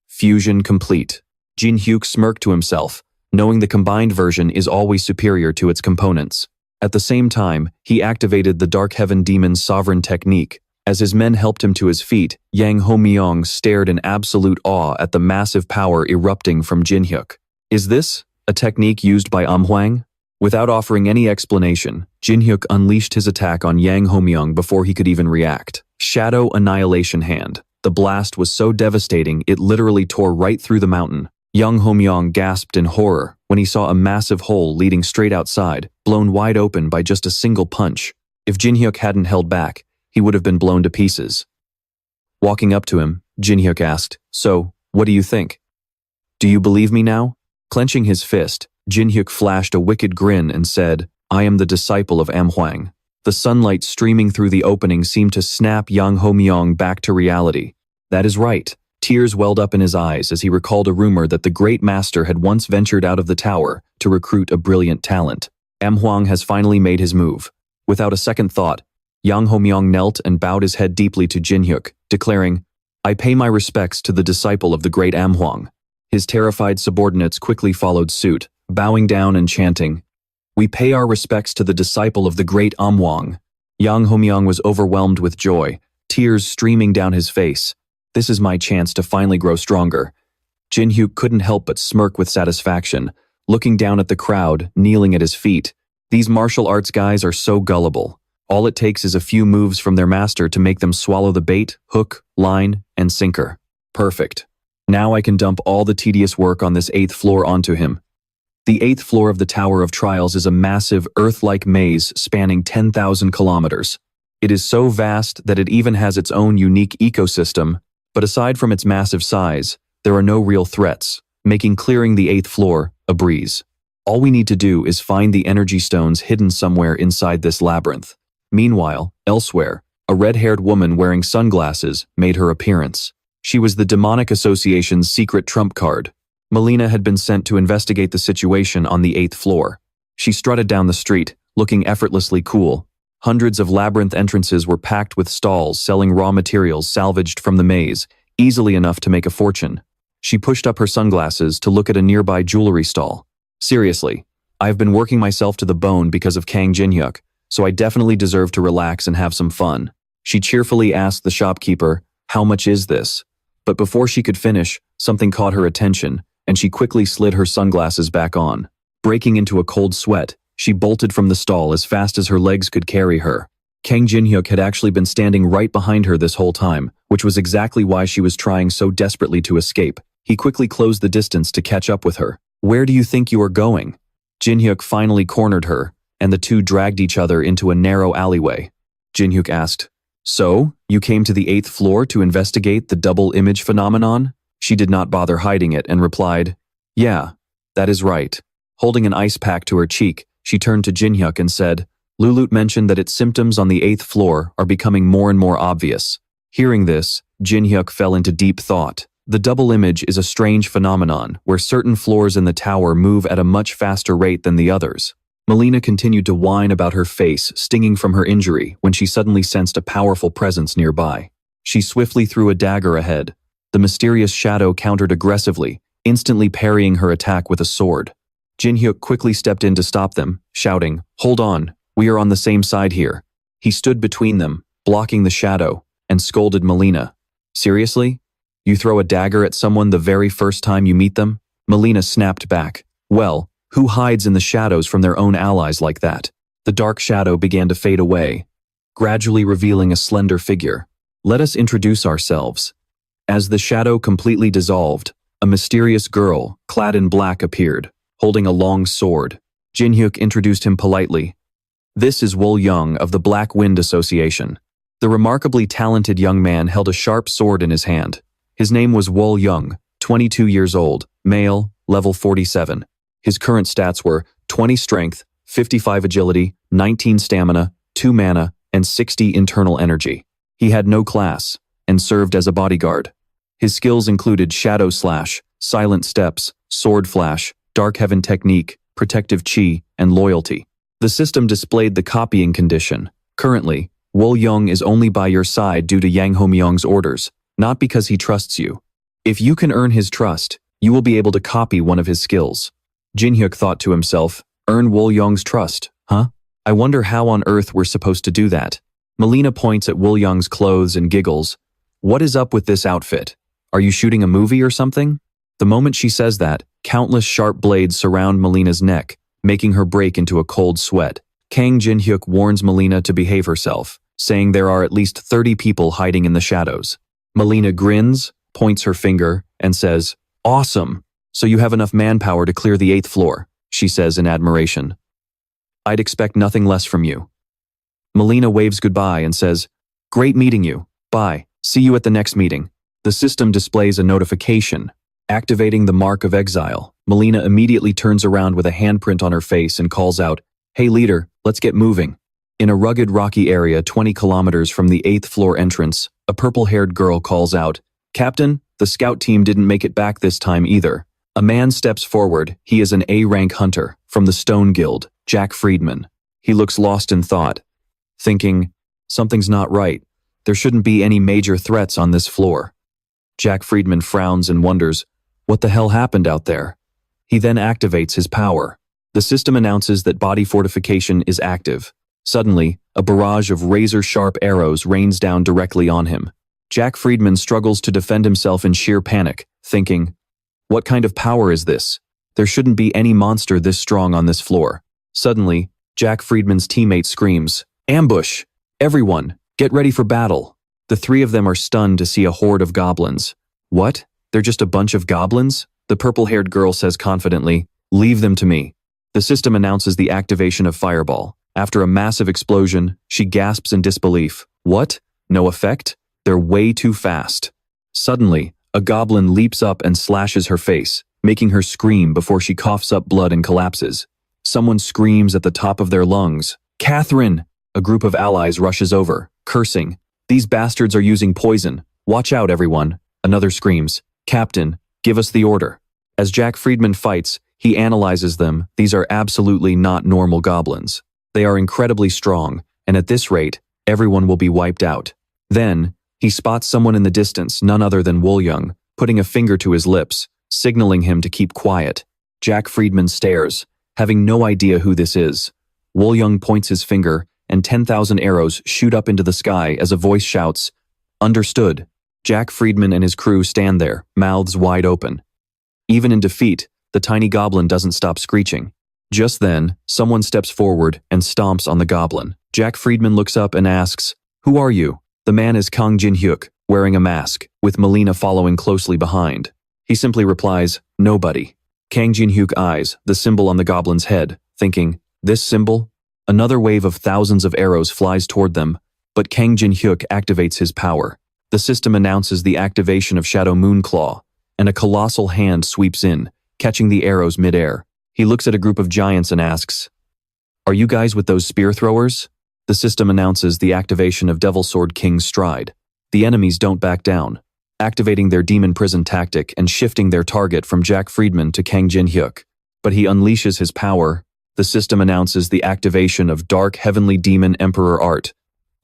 Fusion complete. Jin-hyuk smirked to himself, knowing the combined version is always superior to its components. At the same time, he activated the Dark Heaven Demon's sovereign technique. As his men helped him to his feet, Yang Homyang stared in absolute awe at the massive power erupting from Jin-hyuk. "Is this a technique used by Hwang?" Without offering any explanation, Jin-hyuk unleashed his attack on Yang Homyang before he could even react. Shadow Annihilation Hand. The blast was so devastating it literally tore right through the mountain. Yang Homyang gasped in horror when he saw a massive hole leading straight outside, blown wide open by just a single punch. If Jin-hyuk hadn't held back, he would have been blown to pieces. Walking up to him, Jin-hyuk asked, "So, what do you think? Do you believe me now?" Clenching his fist, Jin-hyuk flashed a wicked grin and said, "I am the disciple of Hwang." The sunlight streaming through the opening seemed to snap Yang Homyang back to reality. That is right. Tears welled up in his eyes as he recalled a rumor that the great master had once ventured out of the tower to recruit a brilliant talent. Hwang has finally made his move. Without a second thought, Yang Homyang knelt and bowed his head deeply to Jin-hyuk, declaring, "I pay my respects to the disciple of the great Hwang." His terrified subordinates quickly followed suit, bowing down and chanting, "We pay our respects to the disciple of the great Hwang." Yang Homyang was overwhelmed with joy, tears streaming down his face. "This is my chance to finally grow stronger." Jin-hyuk couldn't help but smirk with satisfaction, looking down at the crowd, kneeling at his feet. These martial arts guys are so gullible. All it takes is a few moves from their master to make them swallow the bait, hook, line, and sinker. Perfect. Now I can dump all the tedious work on this 8th floor onto him. The 8th floor of the Tower of Trials is a massive, Earth-like maze spanning 10,000 kilometers. It is so vast that it even has its own unique ecosystem, but aside from its massive size, there are no real threats, making clearing the 8th floor a breeze. All we need to do is find the energy stones hidden somewhere inside this labyrinth. Meanwhile, elsewhere, a red-haired woman wearing sunglasses made her appearance. She was the Demonic Association's secret trump card. Melina had been sent to investigate the situation on the 8th floor. She strutted down the street, looking effortlessly cool. Hundreds of labyrinth entrances were packed with stalls selling raw materials salvaged from the maze, easily enough to make a fortune. She pushed up her sunglasses to look at a nearby jewelry stall. Seriously, I've been working myself to the bone because of Kang Jinhyuk, so I definitely deserve to relax and have some fun. She cheerfully asked the shopkeeper, "How much is this?" But before she could finish, something caught her attention, and she quickly slid her sunglasses back on. Breaking into a cold sweat, she bolted from the stall as fast as her legs could carry her. Kang Jinhyuk had actually been standing right behind her this whole time, which was exactly why she was trying so desperately to escape. He quickly closed the distance to catch up with her. "Where do you think you are going?" Jinhyuk finally cornered her, and the two dragged each other into a narrow alleyway. Jinhyuk asked, "So, you came to the 8th floor to investigate the double image phenomenon?" She did not bother hiding it and replied, "Yeah, that is right." Holding an ice pack to her cheek, she turned to Jinhyuk and said, "Lulut mentioned that its symptoms on the 8th floor are becoming more and more obvious." Hearing this, Jinhyuk fell into deep thought. The double image is a strange phenomenon where certain floors in the tower move at a much faster rate than the others. Melina continued to whine about her face stinging from her injury when she suddenly sensed a powerful presence nearby. She swiftly threw a dagger ahead. The mysterious shadow countered aggressively, instantly parrying her attack with a sword. Jinhyuk quickly stepped in to stop them, shouting, "Hold on, we are on the same side here." He stood between them, blocking the shadow, and scolded Melina. "Seriously? You throw a dagger at someone the very first time you meet them?" Melina snapped back. "Well, who hides in the shadows from their own allies like that?" The dark shadow began to fade away, gradually revealing a slender figure. "Let us introduce ourselves." As the shadow completely dissolved, a mysterious girl, clad in black, appeared, holding a long sword. Jinhyuk introduced him politely. "This is Wool Young of the Black Wind Association." The remarkably talented young man held a sharp sword in his hand. His name was Wool Young, 22 years old, male, level 47. His current stats were 20 strength, 55 agility, 19 stamina, 2 mana, and 60 internal energy. He had no class, and served as a bodyguard. His skills included Shadow Slash, Silent Steps, Sword Flash, Dark Heaven Technique, Protective Chi, and Loyalty. The system displayed the copying condition. Currently, Wool Young is only by your side due to Yang Homyong's orders, not because he trusts you. If you can earn his trust, you will be able to copy one of his skills. Jinhyuk thought to himself, earn Wool Young's trust, huh? I wonder how on earth we're supposed to do that. Melina points at Wool Young's clothes and giggles. What is up with this outfit? Are you shooting a movie or something? The moment she says that, countless sharp blades surround Melina's neck, making her break into a cold sweat. Kang Jinhyuk warns Melina to behave herself, saying there are at least 30 people hiding in the shadows. Melina grins, points her finger, and says, "Awesome! So you have enough manpower to clear the 8th floor," she says in admiration. "I'd expect nothing less from you." Melina waves goodbye and says, "Great meeting you. Bye. See you at the next meeting." The system displays a notification. Activating the Mark of Exile, Melina immediately turns around with a handprint on her face and calls out, "Hey leader, let's get moving." In a rugged rocky area 20 kilometers from the 8th floor entrance, a purple-haired girl calls out, "Captain, the scout team didn't make it back this time either." A man steps forward. He is an A-rank hunter from the Stone Guild, Jack Friedman. He looks lost in thought, thinking, something's not right. There shouldn't be any major threats on this floor. Jack Friedman frowns and wonders, what the hell happened out there? He then activates his power. The system announces that body fortification is active. Suddenly, a barrage of razor-sharp arrows rains down directly on him. Jack Friedman struggles to defend himself in sheer panic, thinking, what kind of power is this? There shouldn't be any monster this strong on this floor. Suddenly, Jack Friedman's teammate screams, "Ambush! Everyone, get ready for battle!" The three of them are stunned to see a horde of goblins. "What? They're just a bunch of goblins?" The purple-haired girl says confidently, Leave them to me. The system announces the activation of Fireball. After a massive explosion, she gasps in disbelief. What? No effect? They're way too fast. Suddenly, a goblin leaps up and slashes her face, making her scream before she coughs up blood and collapses. Someone screams at the top of their lungs. Catherine! A group of allies rushes over, cursing. These bastards are using poison. Watch out, everyone. Another screams. Captain, give us the order. As Jack Friedman fights, he analyzes them. These are absolutely not normal goblins. They are incredibly strong, and at this rate, everyone will be wiped out. Then, he spots someone in the distance, none other than Wool-Young, putting a finger to his lips, signaling him to keep quiet. Jack Friedman stares, having no idea who this is. Wool-Young points his finger, and 10,000 arrows shoot up into the sky as a voice shouts, "Understood." Jack Friedman and his crew stand there, mouths wide open. Even in defeat, the tiny goblin doesn't stop screeching. Just then, someone steps forward and stomps on the goblin. Jack Friedman looks up and asks, "Who are you?" The man is Kang Jin-hyuk, wearing a mask, with Melina following closely behind. He simply replies, "Nobody." Kang Jin-hyuk eyes the symbol on the goblin's head, thinking, "This symbol?" Another wave of thousands of arrows flies toward them, but Kang Jin-hyuk activates his power. The system announces the activation of Shadow Moonclaw, and a colossal hand sweeps in, catching the arrows mid-air. He looks at a group of giants and asks, "Are you guys with those spear throwers?" The system announces the activation of Devil Sword King's Stride. The enemies don't back down, activating their demon prison tactic and shifting their target from Jack Friedman to Kang Jin-hyuk. But he unleashes his power. The system announces the activation of Dark Heavenly Demon Emperor Art,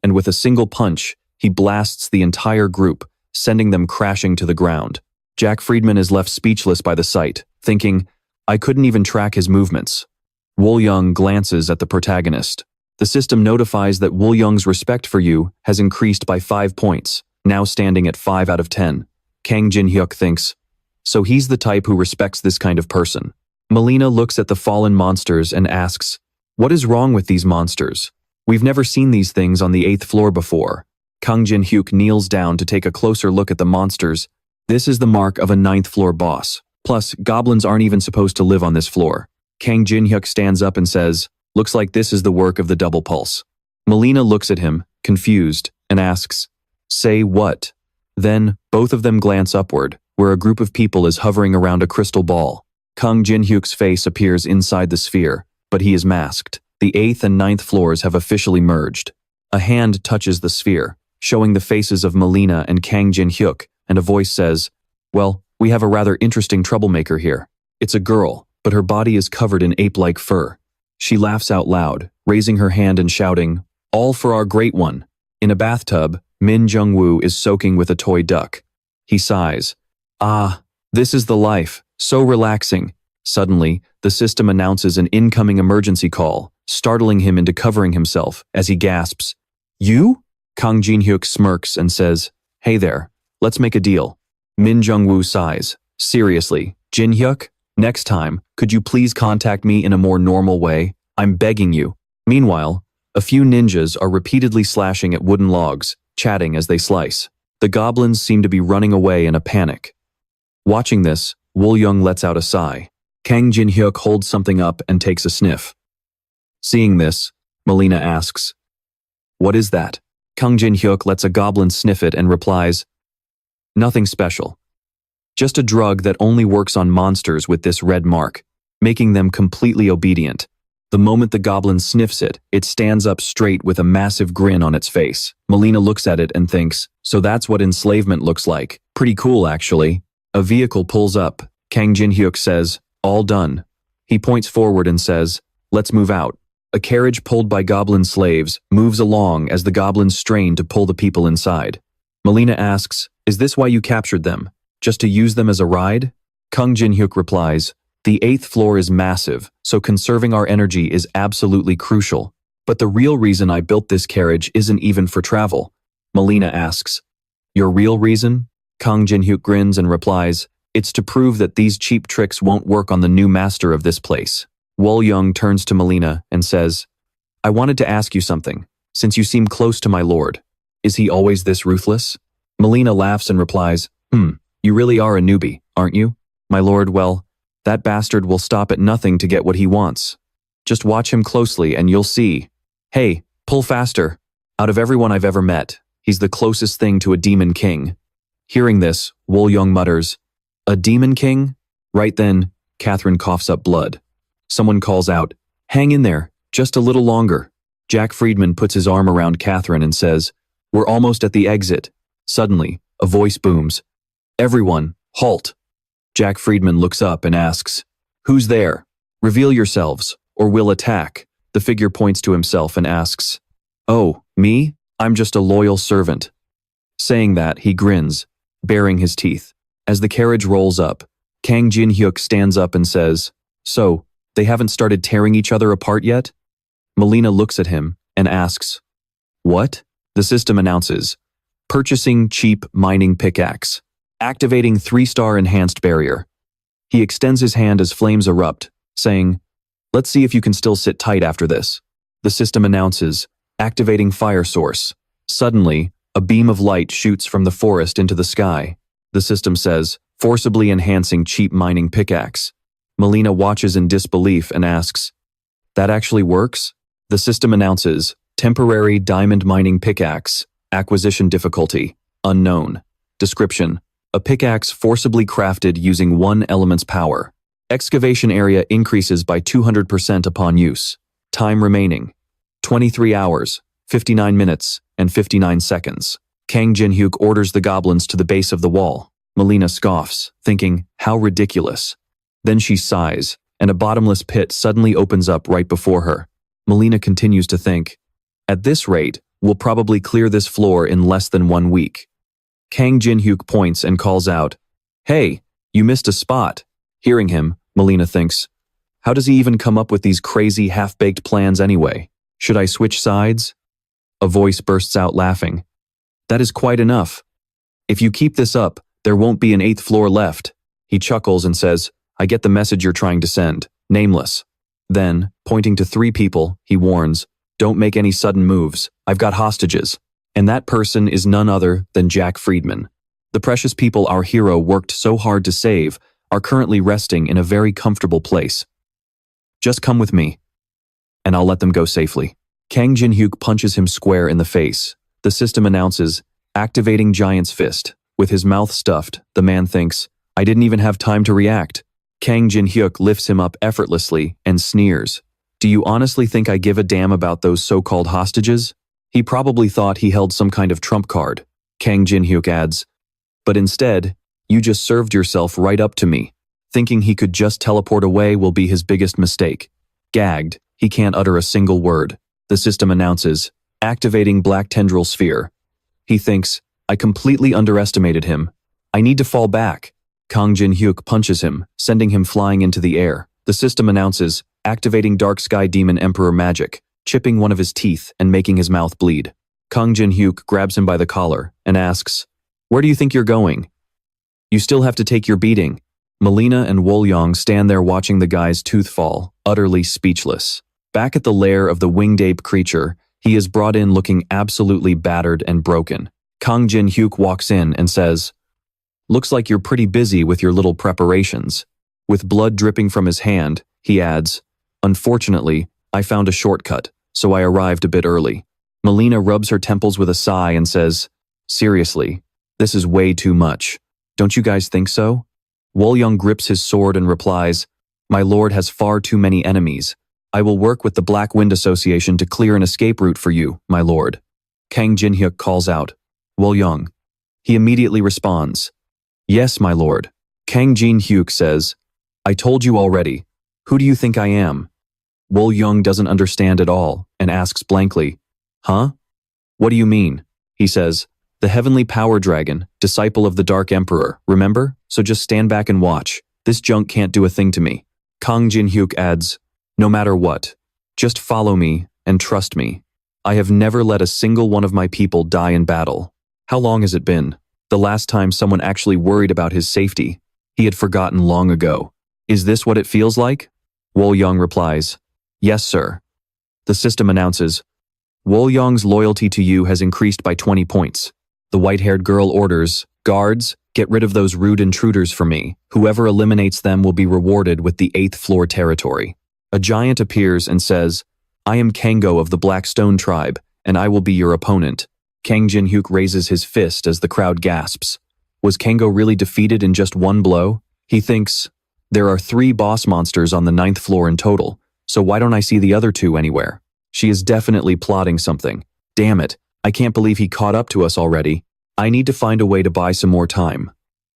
and with a single punch, he blasts the entire group, sending them crashing to the ground. Jack Friedman is left speechless by the sight, thinking, "I couldn't even track his movements." Wool-Young glances at the protagonist. The system notifies that Wool-Young's respect for you has increased by 5 points, now standing at 5 out of 10. Kang Jin-hyuk thinks, so he's the type who respects this kind of person. Melina looks at the fallen monsters and asks, "What is wrong with these monsters? We've never seen these things on the 8th floor before." Kang Jin-hyuk kneels down to take a closer look at the monsters. This is the mark of a 9th floor boss. Plus, goblins aren't even supposed to live on this floor. Kang Jin-hyuk stands up and says, "Looks like this is the work of the Double Pulse." Melina looks at him, confused, and asks, "Say what?" Then, both of them glance upward, where a group of people is hovering around a crystal ball. Kang Jin-hyuk's face appears inside the sphere, but he is masked. The 8th and 9th floors have officially merged. A hand touches the sphere, showing the faces of Melina and Kang Jin-hyuk, and a voice says, "Well, we have a rather interesting troublemaker here. It's a girl, but her body is covered in ape-like fur." She laughs out loud, raising her hand and shouting, "All for our great one." In a bathtub, Min Jung-woo is soaking with a toy duck. He sighs, "Ah, this is the life, so relaxing." Suddenly, the system announces an incoming emergency call, startling him into covering himself as he gasps, "You?" Kang Jin-hyuk smirks and says, "Hey there, let's make a deal." Min Jung-woo sighs, "Seriously, Jin-hyuk? Next time, could you please contact me in a more normal way? I'm begging you." Meanwhile, a few ninjas are repeatedly slashing at wooden logs, chatting as they slice. The goblins seem to be running away in a panic. Watching this, Wool-Young lets out a sigh. Kang Jin-hyuk holds something up and takes a sniff. Seeing this, Melina asks, "What is that?" Kang Jin-hyuk lets a goblin sniff it and replies, "Nothing special. Just a drug that only works on monsters with this red mark, making them completely obedient." The moment the goblin sniffs it, it stands up straight with a massive grin on its face. Melina looks at it and thinks, so that's what enslavement looks like. Pretty cool, actually. A vehicle pulls up. Kang Jin-hyuk says, "All done." He points forward and says, "Let's move out." A carriage pulled by goblin slaves moves along as the goblins strain to pull the people inside. Melina asks, "Is this why you captured them? Just to use them as a ride?" Kang Jin-hyuk replies, "The 8th floor is massive, so conserving our energy is absolutely crucial. But the real reason I built this carriage isn't even for travel." Melina asks, "Your real reason?" Kang Jin-hyuk grins and replies, "It's to prove that these cheap tricks won't work on the new master of this place." Wool-Young turns to Melina and says, "I wanted to ask you something, since you seem close to my lord. Is he always this ruthless?" Melina laughs and replies, You really are a newbie, aren't you? My lord, well, That bastard will stop at nothing to get what he wants. Just watch him closely and you'll see. Hey, pull faster. Out of everyone I've ever met, he's the closest thing to a demon king. Hearing this, Wolyung mutters, a demon king? Right then, Catherine coughs up blood. Someone calls out, hang in there, just a little longer. Jack Friedman puts his arm around Catherine and says, we're almost at the exit. Suddenly, a voice booms. Everyone, halt. Jack Friedman looks up and asks, who's there? Reveal yourselves, or we'll attack. The figure points to himself and asks, oh, me? I'm just a loyal servant. Saying that, he grins, baring his teeth. As the carriage rolls up, Kang Jin-hyuk stands up and says, so, they haven't started tearing each other apart yet? Melina looks at him and asks, what? The system announces, purchasing cheap mining pickaxe. Activating 3-star enhanced barrier. He extends his hand as flames erupt, saying, let's see if you can still sit tight after this. The system announces, activating fire source. Suddenly, a beam of light shoots from the forest into the sky. The system says, forcibly enhancing cheap mining pickaxe. Melina watches in disbelief and asks, that actually works? The system announces, temporary diamond mining pickaxe. Acquisition difficulty, unknown. Description, a pickaxe forcibly crafted using one element's power. Excavation area increases by 200% upon use. Time remaining, 23 hours, 59 minutes, and 59 seconds. Kang Jin-hyuk orders the goblins to the base of the wall. Melina scoffs, thinking, how ridiculous. Then she sighs, and a bottomless pit suddenly opens up right before her. Melina continues to think, at this rate, we'll probably clear this floor in less than 1 week. Kang Jin-hyuk points and calls out, hey, you missed a spot. Hearing him, Melina thinks, how does he even come up with these crazy half-baked plans anyway? Should I switch sides? A voice bursts out laughing. That is quite enough. If you keep this up, there won't be an 8th floor left. He chuckles and says, I get the message you're trying to send, nameless. Then, pointing to 3 people, he warns, don't make any sudden moves, I've got hostages. And that person is none other than Jack Friedman. The precious people our hero worked so hard to save are currently resting in a very comfortable place. Just come with me, and I'll let them go safely. Kang Jin-hyuk punches him square in the face. The system announces, activating Giant's Fist. With his mouth stuffed, the man thinks, I didn't even have time to react. Kang Jin-hyuk lifts him up effortlessly and sneers. Do you honestly think I give a damn about those so-called hostages? He probably thought he held some kind of trump card. Kang Jin-hyuk adds, but instead, you just served yourself right up to me. Thinking he could just teleport away will be his biggest mistake. Gagged, he can't utter a single word. The system announces, activating Black Tendril Sphere. He thinks, I completely underestimated him. I need to fall back. Kang Jin-hyuk punches him, sending him flying into the air. The system announces, activating Dark Sky Demon Emperor magic, chipping one of his teeth and making his mouth bleed. Kang Jin-hyuk grabs him by the collar and asks, where do you think you're going? You still have to take your beating. Melina and Wolyung stand there watching the guy's tooth fall, utterly speechless. Back at the lair of the winged ape creature, he is brought in looking absolutely battered and broken. Kang Jin-hyuk walks in and says, looks like you're pretty busy with your little preparations. With blood dripping from his hand, he adds, unfortunately, I found a shortcut, so I arrived a bit early. Melina rubs her temples with a sigh and says, seriously, this is way too much. Don't you guys think so? Wolyung grips his sword and replies, my lord has far too many enemies. I will work with the Black Wind Association to clear an escape route for you, my lord. Kang Jin-hyuk calls out, Wolyung. He immediately responds, yes, my lord. Kang Jin-hyuk says, I told you already. Who do you think I am? Wolyung doesn't understand at all and asks blankly, huh? What do you mean? He says, the heavenly power dragon, disciple of the Dark Emperor, remember? So just stand back and watch. This junk can't do a thing to me. Kang Jin-hyuk adds, no matter what, just follow me and trust me. I have never let a single one of my people die in battle. How long has it been? The last time someone actually worried about his safety. He had forgotten long ago. Is this what it feels like? Wolyung replies, yes, sir. The system announces, Wolyung's loyalty to you has increased by 20 points. The white-haired girl orders, guards, Get rid of those rude intruders for me. Whoever eliminates them will be rewarded with the 8th floor territory. A giant appears and says, I am Kango of the Black Stone tribe, and I will be your opponent. Kang Jin-hyuk raises his fist as the crowd gasps. Was Kango really defeated in just one blow? He thinks, there are 3 boss monsters on the 9th floor in total, so why don't I see the other 2 anywhere? She is definitely plotting something. Damn it, I can't believe he caught up to us already. I need to find a way to buy some more time.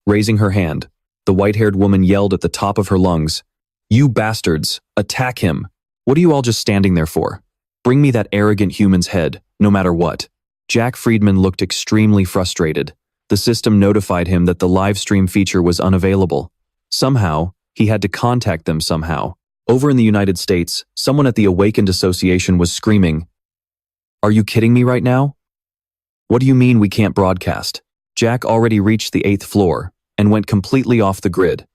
Raising her hand, the white-haired woman yelled at the top of her lungs, You bastards, attack him. What are you all just standing there for? Bring me that arrogant human's head, no matter what. Jack Friedman looked extremely frustrated. The system notified him that the live stream feature was unavailable. Somehow, he had to contact them somehow. Over in the United States, someone at the Awakened Association was screaming, Are you kidding me right now? What do you mean we can't broadcast? Jack already reached the 8th floor and went completely off the grid.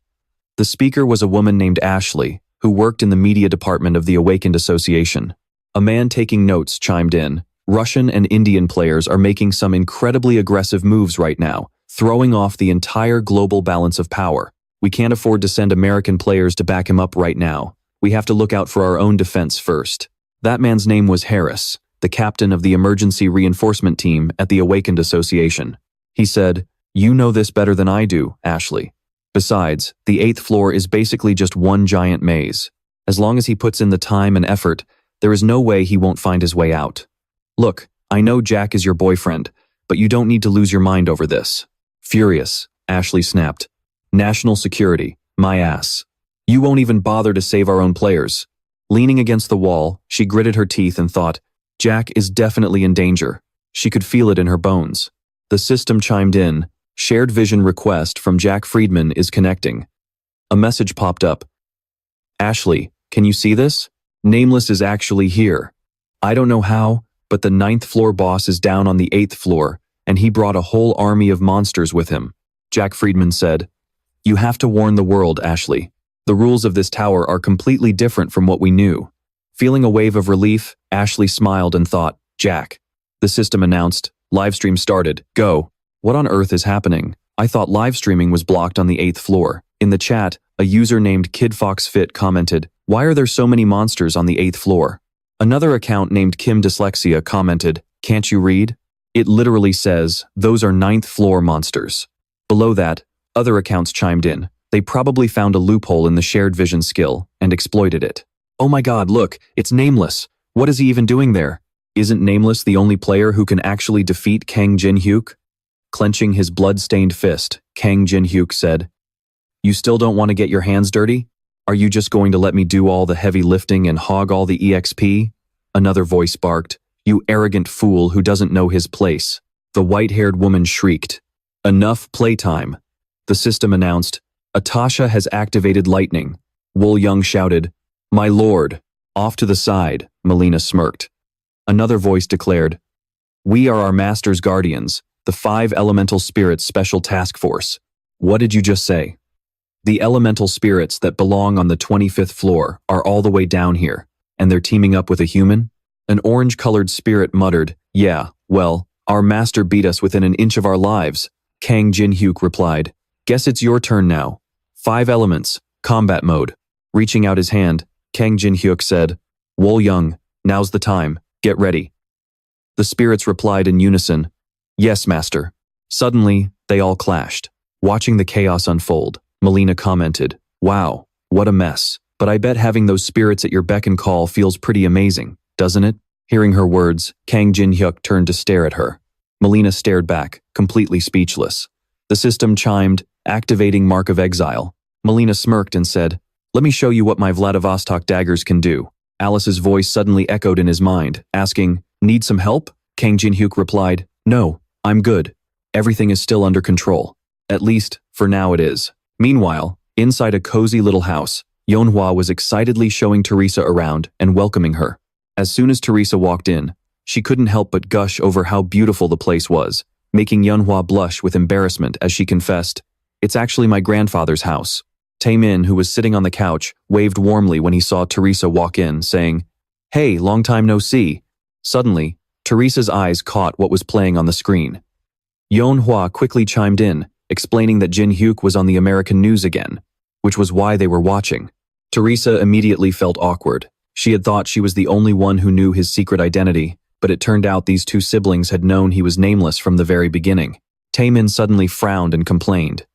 The speaker was a woman named Ashley, who worked in the media department of the Awakened Association. A man taking notes chimed in, Russian and Indian players are making some incredibly aggressive moves right now, throwing off the entire global balance of power. We can't afford to send American players to back him up right now. We have to look out for our own defense first. That man's name was Harris, the captain of the emergency reinforcement team at the Awakened Association. He said, You know this better than I do, Ashley. Besides, the 8th floor is basically just one giant maze. As long as he puts in the time and effort, there is no way he won't find his way out. Look, I know Jack is your boyfriend, but you don't need to lose your mind over this. Furious, Ashley snapped. National security, my ass. You won't even bother to save our own players. Leaning against the wall, she gritted her teeth and thought, Jack is definitely in danger. She could feel it in her bones. The system chimed in. Shared vision request from Jack Friedman is connecting. A message popped up. Ashley, can you see this? Nameless is actually here. I don't know how, but the 9th floor boss is down on the 8th floor, and he brought a whole army of monsters with him. Jack Friedman said, You have to warn the world, Ashley. The rules of this tower are completely different from what we knew. Feeling a wave of relief, Ashley smiled and thought, Jack. The system announced, Livestream started, go. What on earth is happening? I thought live streaming was blocked on the 8th floor. In the chat, a user named KidFoxFit commented, Why are there so many monsters on the 8th floor? Another account named Kim Dyslexia commented, Can't you read? It literally says, Those are 9th floor monsters. Below that, other accounts chimed in. They probably found a loophole in the shared vision skill and exploited it. Oh my god, look, it's Nameless. What is he even doing there? Isn't Nameless the only player who can actually defeat Kang Jin-hyuk? Clenching his blood-stained fist, Kang Jin-hyuk said, You still don't want to get your hands dirty? Are you just going to let me do all the heavy lifting and hog all the EXP? Another voice barked, You arrogant fool who doesn't know his place. The white-haired woman shrieked, Enough playtime. The system announced, Atasha has activated lightning. Wool Young shouted, My lord. Off to the side, Melina smirked. Another voice declared, We are our master's guardians, the 5 elemental spirits special task force. What did you just say? The elemental spirits that belong on the 25th floor are all the way down here, and they're teaming up with a human? An orange-colored spirit muttered, Yeah, well, our master beat us within an inch of our lives. Kang Jin-hyuk replied, Guess it's your turn now. 5 elements, combat mode. Reaching out his hand, Kang Jin-hyuk said, Wool Young, now's the time, get ready. The spirits replied in unison, Yes, master. Suddenly, they all clashed. Watching the chaos unfold, Melina commented, Wow, what a mess. But I bet having those spirits at your beck and call feels pretty amazing, doesn't it? Hearing her words, Kang Jin-hyuk turned to stare at her. Melina stared back, completely speechless. The system chimed, activating Mark of Exile. Melina smirked and said, Let me show you what my Vladivostok daggers can do. Alice's voice suddenly echoed in his mind, asking, Need some help? Kang Jin-hyuk replied, No, I'm good. Everything is still under control. At least, for now it is. Meanwhile, inside a cozy little house, Zhonghua was excitedly showing Teresa around and welcoming her. As soon as Teresa walked in, she couldn't help but gush over how beautiful the place was, making Zhonghua blush with embarrassment as she confessed, It's actually my grandfather's house. Taemin, who was sitting on the couch, waved warmly when he saw Teresa walk in, saying, Hey, long time no see. Suddenly, Teresa's eyes caught what was playing on the screen. Zhonghua quickly chimed in, explaining that Jin Hyuk was on the American news again, which was why they were watching. Teresa immediately felt awkward. She had thought she was the only one who knew his secret identity, but it turned out these two siblings had known he was nameless from the very beginning. Taemin suddenly frowned and complained.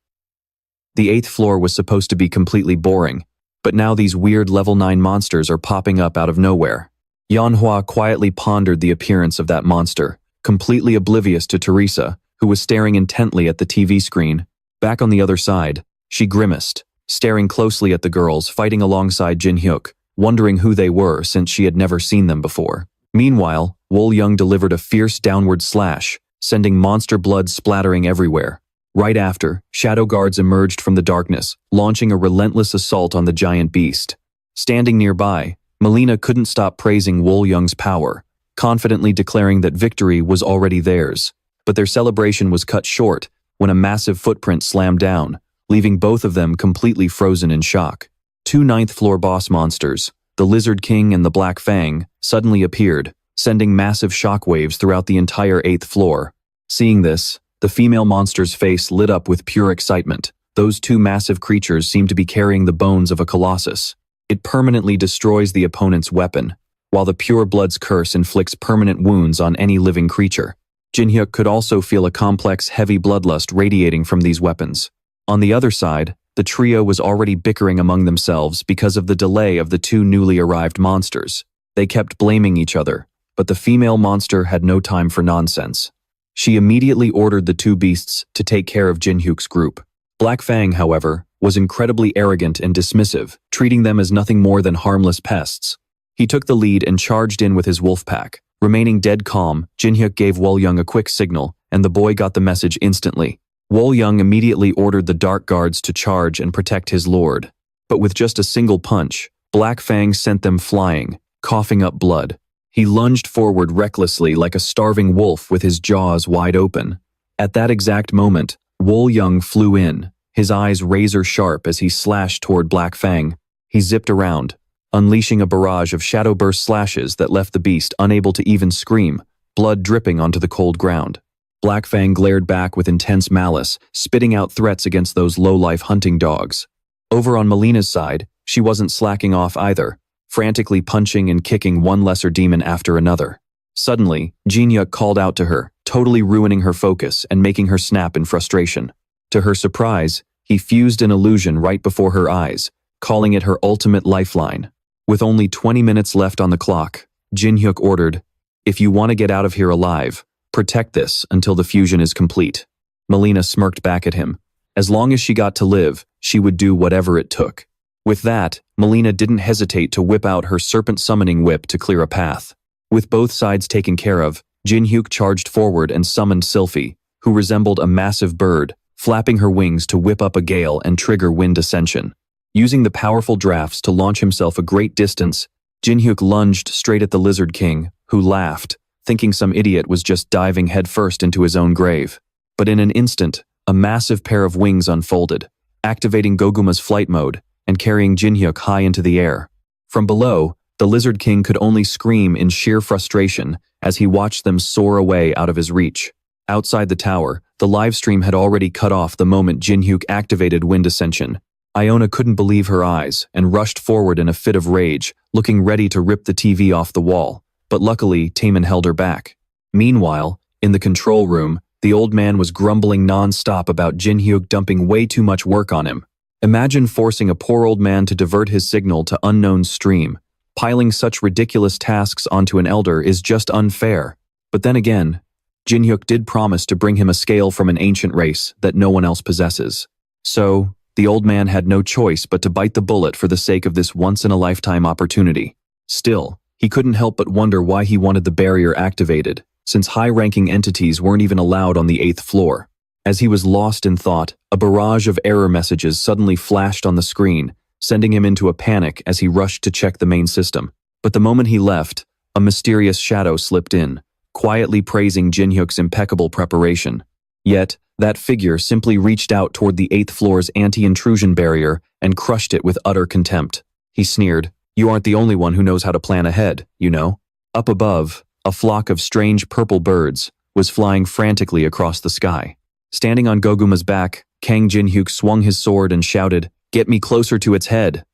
The 8th floor was supposed to be completely boring, but now these weird level 9 monsters are popping up out of nowhere. Zhonghua quietly pondered the appearance of that monster, completely oblivious to Teresa, who was staring intently at the TV screen. Back on the other side, she grimaced, staring closely at the girls fighting alongside Jin Hyuk, wondering who they were since she had never seen them before. Meanwhile, Wol Young delivered a fierce downward slash, sending monster blood splattering everywhere. Right after, shadow guards emerged from the darkness, launching a relentless assault on the giant beast. Standing nearby, Melina couldn't stop praising Wol Young's power, confidently declaring that victory was already theirs. But their celebration was cut short when a massive footprint slammed down, leaving both of them completely frozen in shock. 2 9th floor boss monsters, the Lizard King and the Black Fang, suddenly appeared, sending massive shockwaves throughout the entire 8th floor. Seeing this, the female monster's face lit up with pure excitement. Those 2 massive creatures seemed to be carrying the bones of a colossus. It permanently destroys the opponent's weapon, while the Pure Blood's curse inflicts permanent wounds on any living creature. Jin Hyuk could also feel a complex, heavy bloodlust radiating from these weapons. On the other side, the trio was already bickering among themselves because of the delay of the 2 newly arrived monsters. They kept blaming each other, but the female monster had no time for nonsense. She immediately ordered the 2 beasts to take care of Jin Hyuk's group. Black Fang, however, was incredibly arrogant and dismissive, treating them as nothing more than harmless pests. He took the lead and charged in with his wolf pack. Remaining dead calm, Jin Hyuk gave Wol Young a quick signal, and the boy got the message instantly. Wol Young immediately ordered the dark guards to charge and protect his lord. But with just a single punch, Black Fang sent them flying, coughing up blood. He lunged forward recklessly like a starving wolf with his jaws wide open. At that exact moment, Wol Young flew in, his eyes razor sharp as he slashed toward Black Fang. He zipped around, unleashing a barrage of shadow burst slashes that left the beast unable to even scream, blood dripping onto the cold ground. Black Fang glared back with intense malice, spitting out threats against those low-life hunting dogs. Over on Melina's side, she wasn't slacking off either, frantically punching and kicking one lesser demon after another. Suddenly, Jin Hyuk called out to her, totally ruining her focus and making her snap in frustration. To her surprise, he fused an illusion right before her eyes, calling it her ultimate lifeline. With only 20 minutes left on the clock, Jin Hyuk ordered, "If you want to get out of here alive, protect this until the fusion is complete." Melina smirked back at him. As long as she got to live, she would do whatever it took. With that, Melina didn't hesitate to whip out her serpent summoning whip to clear a path. With both sides taken care of, Jin Hyuk charged forward and summoned Sylphie, who resembled a massive bird, flapping her wings to whip up a gale and trigger wind ascension. Using the powerful drafts to launch himself a great distance, Jin Hyuk lunged straight at the Lizard King, who laughed, thinking some idiot was just diving headfirst into his own grave. But in an instant, a massive pair of wings unfolded, activating Goguma's flight mode and carrying Jin Hyuk high into the air. From below, the Lizard King could only scream in sheer frustration as he watched them soar away out of his reach. Outside the tower, the livestream had already cut off the moment Jin Hyuk activated Wind Ascension. Iona couldn't believe her eyes and rushed forward in a fit of rage, looking ready to rip the TV off the wall. But luckily, Taemin held her back. Meanwhile, in the control room, the old man was grumbling non-stop about Jin Hyuk dumping way too much work on him. Imagine forcing a poor old man to divert his signal to unknown stream. Piling such ridiculous tasks onto an elder is just unfair. But then again, Jin Hyuk did promise to bring him a scale from an ancient race that no one else possesses. So, the old man had no choice but to bite the bullet for the sake of this once-in-a-lifetime opportunity. Still, he couldn't help but wonder why he wanted the barrier activated, since high-ranking entities weren't even allowed on the 8th floor. As he was lost in thought, a barrage of error messages suddenly flashed on the screen, sending him into a panic as he rushed to check the main system. But the moment he left, a mysterious shadow slipped in, quietly praising Jin Hyuk's impeccable preparation. Yet, that figure simply reached out toward the 8th floor's anti-intrusion barrier and crushed it with utter contempt. He sneered, "You aren't the only one who knows how to plan ahead, you know." Up above, a flock of strange purple birds was flying frantically across the sky. Standing on Goguma's back, Kang Jin-hyuk swung his sword and shouted, "Get me closer to its head."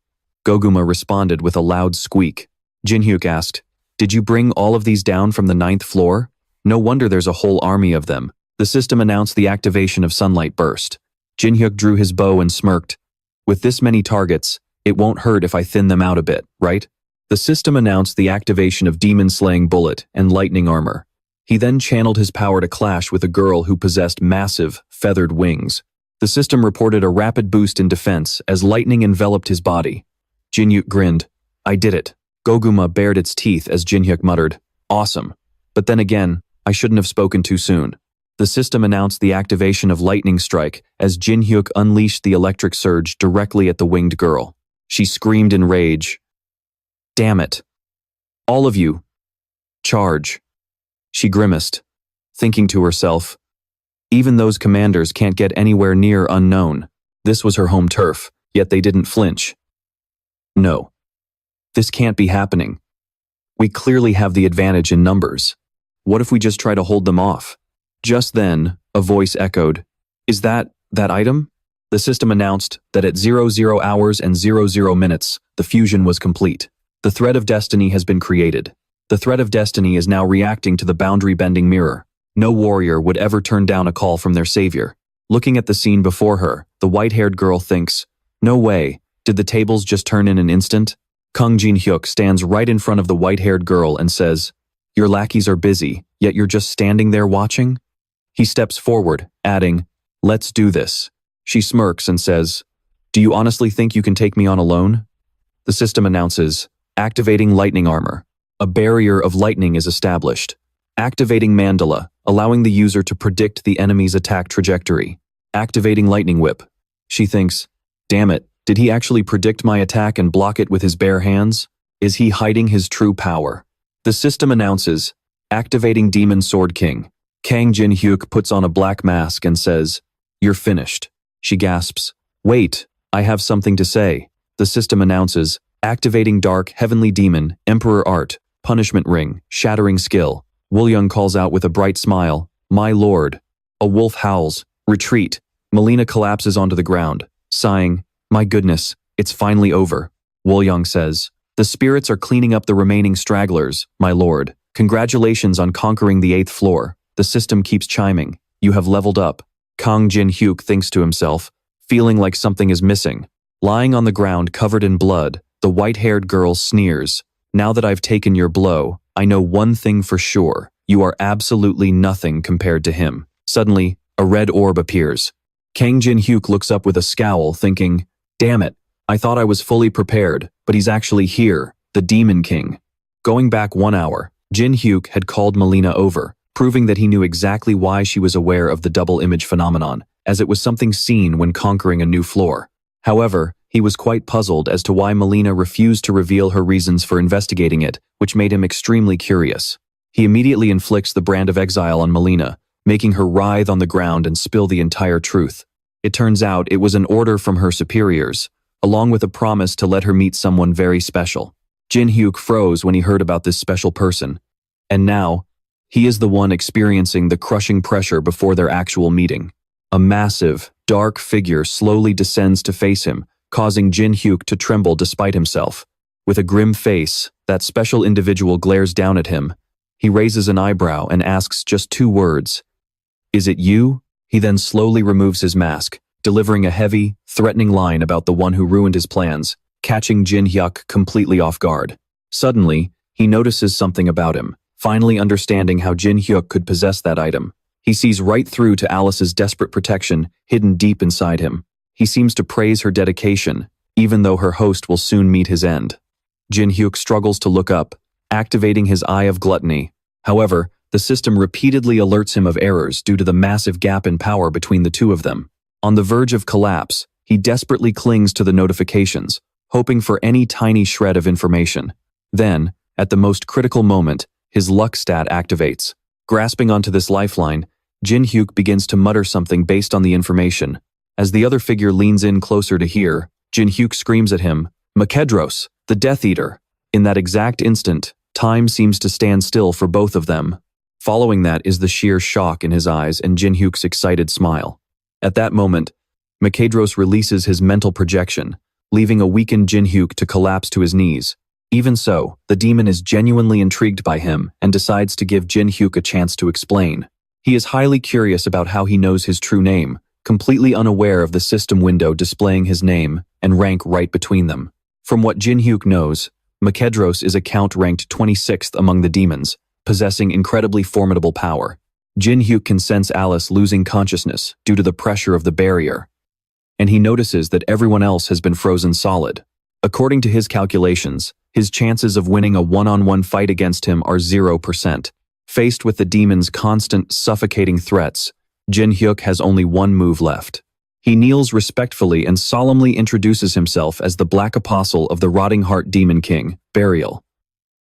Goguma responded with a loud squeak. Jin-hyuk asked, "Did you bring all of these down from the 9th floor? No wonder there's a whole army of them." The system announced the activation of Sunlight Burst. Jin-hyuk drew his bow and smirked. "With this many targets, it won't hurt if I thin them out a bit, right?" The system announced the activation of Demon Slaying Bullet and Lightning Armor. He then channeled his power to clash with a girl who possessed massive, feathered wings. The system reported a rapid boost in defense as lightning enveloped his body. Jin-hyuk grinned. "I did it." Goguma bared its teeth as Jin-hyuk muttered, "Awesome. But then again, I shouldn't have spoken too soon." The system announced the activation of Lightning Strike as Jin-hyuk unleashed the electric surge directly at the winged girl. She screamed in rage. "Damn it. All of you. Charge." She grimaced, thinking to herself, even those commanders can't get anywhere near unknown. This was her home turf, yet they didn't flinch. No. This can't be happening. We clearly have the advantage in numbers. What if we just try to hold them off? Just then, a voice echoed, "Is that item?" The system announced that at 00 hours and 00 minutes, the fusion was complete. The thread of destiny has been created. The thread of destiny is now reacting to the boundary-bending mirror. No warrior would ever turn down a call from their savior. Looking at the scene before her, the white-haired girl thinks, "No way, did the tables just turn in an instant?" Kang Jin-hyuk stands right in front of the white-haired girl and says, "Your lackeys are busy, yet you're just standing there watching?" He steps forward, adding, "Let's do this." She smirks and says, "Do you honestly think you can take me on alone?" The system announces, activating Lightning Armor. A barrier of lightning is established. Activating Mandala, allowing the user to predict the enemy's attack trajectory. Activating Lightning Whip. She thinks, "Damn it, did he actually predict my attack and block it with his bare hands? Is he hiding his true power?" The system announces, activating Demon Sword King. Kang Jin-hyuk puts on a black mask and says, "You're finished." She gasps, "Wait, I have something to say." The system announces, activating Dark Heavenly Demon, Emperor Art, Punishment Ring, Shattering Skill. Woolyung calls out with a bright smile, "My lord." A wolf howls, "Retreat." Melina collapses onto the ground, sighing, "My goodness, it's finally over." Woolyung says, "The spirits are cleaning up the remaining stragglers, my lord. Congratulations on conquering the 8th floor. The system keeps chiming. You have leveled up." Kang Jin-hyuk thinks to himself, feeling like something is missing. Lying on the ground covered in blood, the white-haired girl sneers, "Now that I've taken your blow, I know one thing for sure. You are absolutely nothing compared to him." Suddenly, a red orb appears. Kang Jin-hyuk looks up with a scowl, thinking, "Damn it, I thought I was fully prepared, but he's actually here, the Demon King." Going back 1 hour, Jin-hyuk had called Melina over, proving that he knew exactly why she was aware of the double image phenomenon, as it was something seen when conquering a new floor. However, he was quite puzzled as to why Melina refused to reveal her reasons for investigating it, which made him extremely curious. He immediately inflicts the brand of exile on Melina, making her writhe on the ground and spill the entire truth. It turns out it was an order from her superiors, along with a promise to let her meet someone very special. Jin-hyuk froze when he heard about this special person. And now, he is the one experiencing the crushing pressure before their actual meeting. A massive, dark figure slowly descends to face him, causing Jin-hyuk to tremble despite himself. With a grim face, that special individual glares down at him. He raises an eyebrow and asks just 2 words. "Is it you?" He then slowly removes his mask, delivering a heavy, threatening line about the one who ruined his plans, catching Jin-hyuk completely off guard. Suddenly, he notices something about him, finally understanding how Jin-hyuk could possess that item. He sees right through to Alice's desperate protection hidden deep inside him. He seems to praise her dedication, even though her host will soon meet his end. Jin-hyuk struggles to look up, activating his Eye of Gluttony. However, the system repeatedly alerts him of errors due to the massive gap in power between the two of them. On the verge of collapse, he desperately clings to the notifications, hoping for any tiny shred of information. Then, at the most critical moment, his luck stat activates. Grasping onto this lifeline, Jin-hyuk begins to mutter something based on the information. As the other figure leans in closer to hear, Jin-hyuk screams at him, "Makedros, the Death Eater." In that exact instant, time seems to stand still for both of them. Following that is the sheer shock in his eyes and Jin-hyuk's excited smile. At that moment, Makadros releases his mental projection, leaving a weakened Jinhyuk to collapse to his knees. Even so, the demon is genuinely intrigued by him and decides to give Jinhyuk a chance to explain. He is highly curious about how he knows his true name, completely unaware of the system window displaying his name and rank right between them. From what Jinhyuk knows, Makadros is a count ranked 26th among the demons, possessing incredibly formidable power. Jinhyuk can sense Alice losing consciousness due to the pressure of the barrier, and he notices that everyone else has been frozen solid. According to his calculations, his chances of winning a one-on-one fight against him are 0%. Faced with the demon's constant, suffocating threats, Jinhyuk has only one move left. He kneels respectfully and solemnly introduces himself as the Black Apostle of the Rotting Heart Demon King, Burial.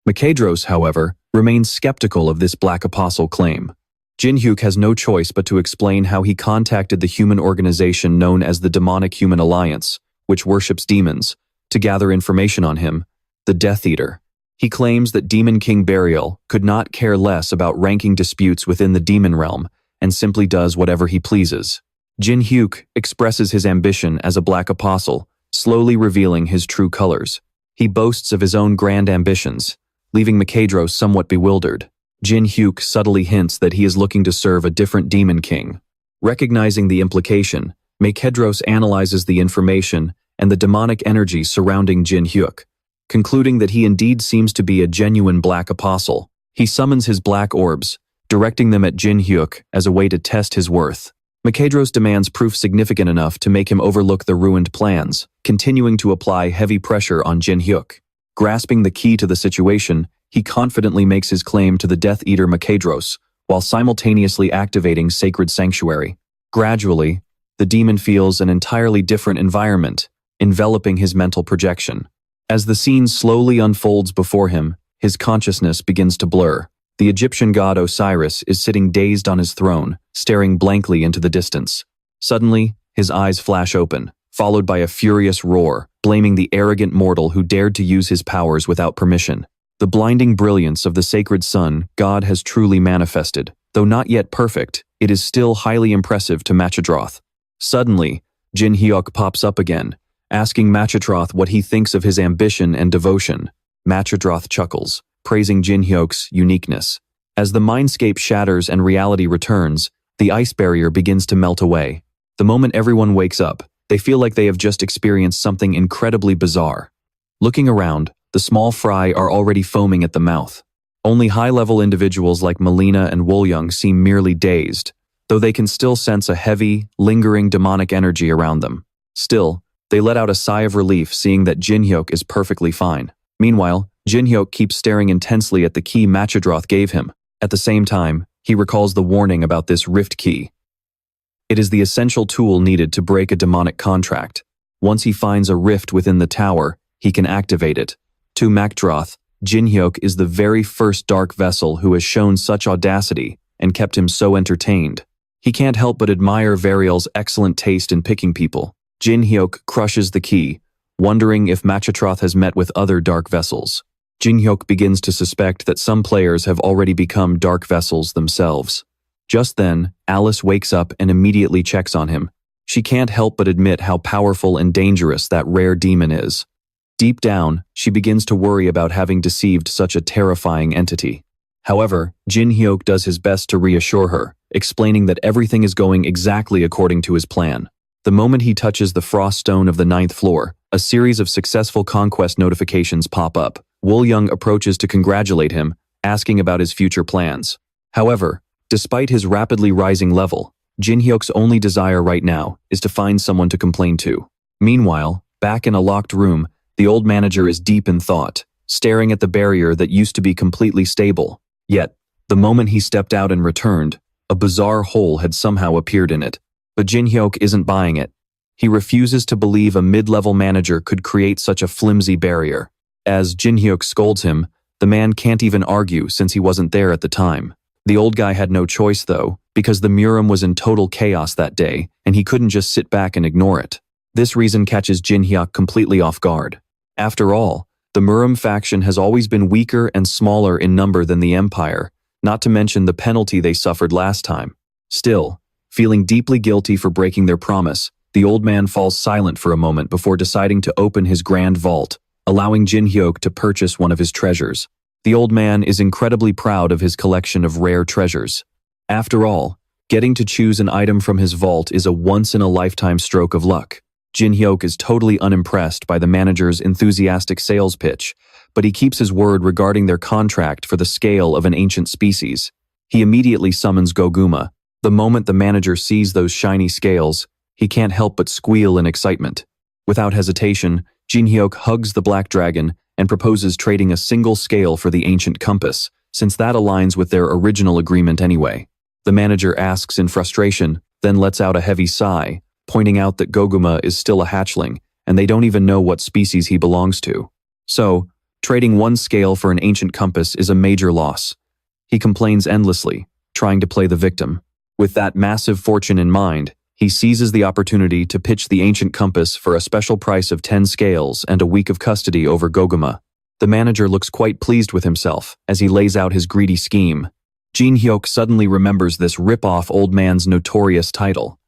Makadros, however, remains skeptical of this Black Apostle claim. Jinhyuk has no choice but to explain how he contacted the human organization known as the Demonic Human Alliance, which worships demons, to gather information on him, the Death Eater. He claims that Demon King Burial could not care less about ranking disputes within the demon realm and simply does whatever he pleases. Jinhyuk expresses his ambition as a Black Apostle, slowly revealing his true colors. He boasts of his own grand ambitions, leaving Makadros somewhat bewildered. Jinhyuk subtly hints that he is looking to serve a different demon king. Recognizing the implication, Makadros analyzes the information and the demonic energy surrounding Jinhyuk. Concluding that he indeed seems to be a genuine Black Apostle, he summons his black orbs, directing them at Jinhyuk as a way to test his worth. Makadros demands proof significant enough to make him overlook the ruined plans, continuing to apply heavy pressure on Jinhyuk. Grasping the key to the situation, he confidently makes his claim to the Death Eater Makadros, while simultaneously activating Sacred Sanctuary. Gradually, the demon feels an entirely different environment, enveloping his mental projection. As the scene slowly unfolds before him, his consciousness begins to blur. The Egyptian god Osiris is sitting dazed on his throne, staring blankly into the distance. Suddenly, his eyes flash open, followed by a furious roar, blaming the arrogant mortal who dared to use his powers without permission. The blinding brilliance of the sacred sun God has truly manifested. Though not yet perfect, it is still highly impressive to Makadros. Suddenly, Jinhyuk pops up again, asking Makadros what he thinks of his ambition and devotion. Makadros chuckles, praising Jinhyuk's uniqueness. As the mindscape shatters and reality returns, the ice barrier begins to melt away. The moment everyone wakes up, they feel like they have just experienced something incredibly bizarre. Looking around, the small fry are already foaming at the mouth. Only high-level individuals like Melina and Woolyung seem merely dazed, though they can still sense a heavy, lingering demonic energy around them. Still, they let out a sigh of relief seeing that Jinhyuk is perfectly fine. Meanwhile, Jinhyuk keeps staring intensely at the key Makadros gave him. At the same time, he recalls the warning about this rift key. It is the essential tool needed to break a demonic contract. Once he finds a rift within the tower, he can activate it. To Makadros, Jinhyuk is the very first dark vessel who has shown such audacity and kept him so entertained. He can't help but admire Variel's excellent taste in picking people. Jinhyuk crushes the key, wondering if Makadros has met with other dark vessels. Jinhyuk begins to suspect that some players have already become dark vessels themselves. Just then, Alice wakes up and immediately checks on him. She can't help but admit how powerful and dangerous that rare demon is. Deep down, she begins to worry about having deceived such a terrifying entity. However, Jinhyuk does his best to reassure her, explaining that everything is going exactly according to his plan. The moment he touches the frost stone of the 9th floor, a series of successful conquest notifications pop up. Woolyung approaches to congratulate him, asking about his future plans. However, despite his rapidly rising level, Jinhyuk's only desire right now is to find someone to complain to. Meanwhile, back in a locked room, the old manager is deep in thought, staring at the barrier that used to be completely stable. Yet, the moment he stepped out and returned, a bizarre hole had somehow appeared in it. But Jinhyuk isn't buying it. He refuses to believe a mid-level manager could create such a flimsy barrier. As Jinhyuk scolds him, the man can't even argue since he wasn't there at the time. The old guy had no choice though, because the Murim was in total chaos that day, and he couldn't just sit back and ignore it. This reason catches Jinhyuk completely off guard. After all, the Murim faction has always been weaker and smaller in number than the Empire, not to mention the penalty they suffered last time. Still, feeling deeply guilty for breaking their promise, The old man falls silent for a moment before deciding to open his grand vault, allowing Jin Hyuk to purchase one of his treasures. The old man is incredibly proud of his collection of rare treasures. After all, getting to choose an item from his vault is a once-in-a-lifetime stroke of luck. Jin Hyuk is totally unimpressed by the manager's enthusiastic sales pitch, but he keeps his word regarding their contract for the scale of an ancient species. He immediately summons Goguma. The moment the manager sees those shiny scales, he can't help but squeal in excitement. Without hesitation, Jin Hyuk hugs the black dragon and proposes trading a single scale for the ancient compass, since that aligns with their original agreement anyway. The manager asks in frustration, then lets out a heavy sigh, pointing out that Goguma is still a hatchling, and they don't even know what species he belongs to. So, trading one scale for an ancient compass is a major loss. He complains endlessly, trying to play the victim. With that massive fortune in mind, he seizes the opportunity to pitch the ancient compass for a special price of 10 scales and a week of custody over Goguma. The manager looks quite pleased with himself as he lays out his greedy scheme. Jin Hyuk suddenly remembers this rip-off old man's notorious title,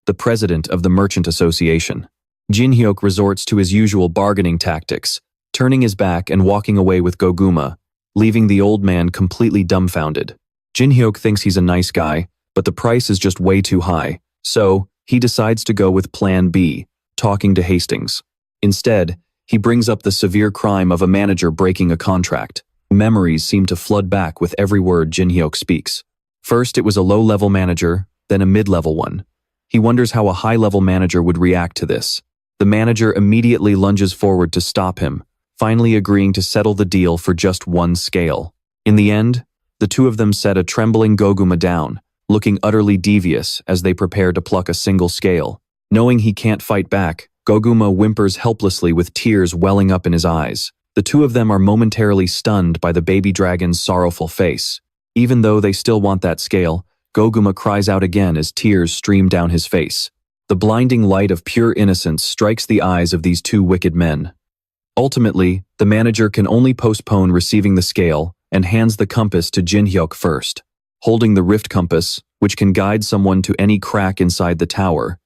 the president of the Merchant Association. Jin Hyuk resorts to his usual bargaining tactics, turning his back and walking away with Goguma, leaving the old man completely dumbfounded. Jin Hyuk thinks he's a nice guy, but the price is just way too high, so he decides to go with Plan B, talking to Hastings. Instead, he brings up the severe crime of a manager breaking a contract. Memories seem to flood back with every word Jin Hyuk speaks. First, it was a low-level manager, then a mid-level one. He wonders how a high-level manager would react to this. The manager immediately lunges forward to stop him, finally agreeing to settle the deal for just one scale. In the end, the two of them set a trembling Goguma down, looking utterly devious as they prepare to pluck a single scale. Knowing he can't fight back, Goguma whimpers helplessly with tears welling up in his eyes. The two of them are momentarily stunned by the baby dragon's sorrowful face. Even though they still want that scale, Goguma cries out again as tears stream down his face. The blinding light of pure innocence strikes the eyes of these two wicked men. Ultimately, the manager can only postpone receiving the scale and hands the compass to Jin Hyuk first. Holding the rift compass, which can guide someone to any crack inside the tower,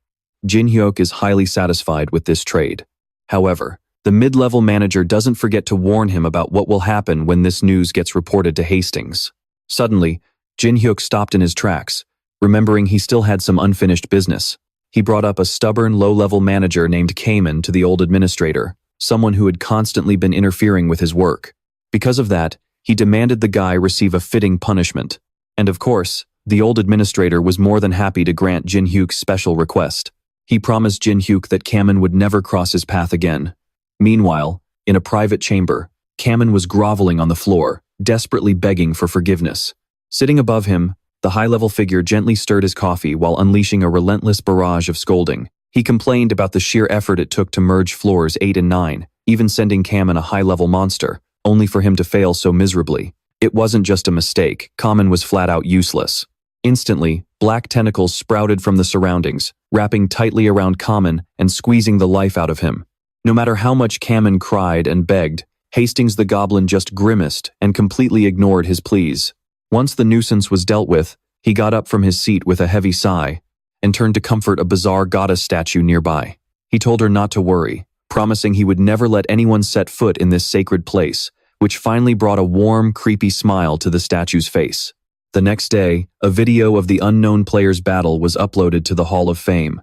Jin Hyuk is highly satisfied with this trade. However, the mid-level manager doesn't forget to warn him about what will happen when this news gets reported to Hastings. Suddenly, Jin Hyuk stopped in his tracks, remembering he still had some unfinished business. He brought up a stubborn, low-level manager named Kamen to the old administrator, someone who had constantly been interfering with his work. Because of that, he demanded the guy receive a fitting punishment. And of course, the old administrator was more than happy to grant Jin Hyuk's special request. He promised Jin Hyuk that Kamen would never cross his path again. Meanwhile, in a private chamber, Kamen was groveling on the floor, desperately begging for forgiveness. Sitting above him, the high-level figure gently stirred his coffee while unleashing a relentless barrage of scolding. He complained about the sheer effort it took to merge floors 8 and 9, even sending Kamen a high-level monster, only for him to fail so miserably. It wasn't just a mistake, Kamen was flat-out useless. Instantly, black tentacles sprouted from the surroundings, wrapping tightly around Kamen and squeezing the life out of him. No matter how much Kamen cried and begged, Hastings the Goblin just grimaced and completely ignored his pleas. Once the nuisance was dealt with, he got up from his seat with a heavy sigh and turned to comfort a bizarre goddess statue nearby. He told her not to worry, promising he would never let anyone set foot in this sacred place, which finally brought a warm, creepy smile to the statue's face. The next day, a video of the unknown player's battle was uploaded to the Hall of Fame,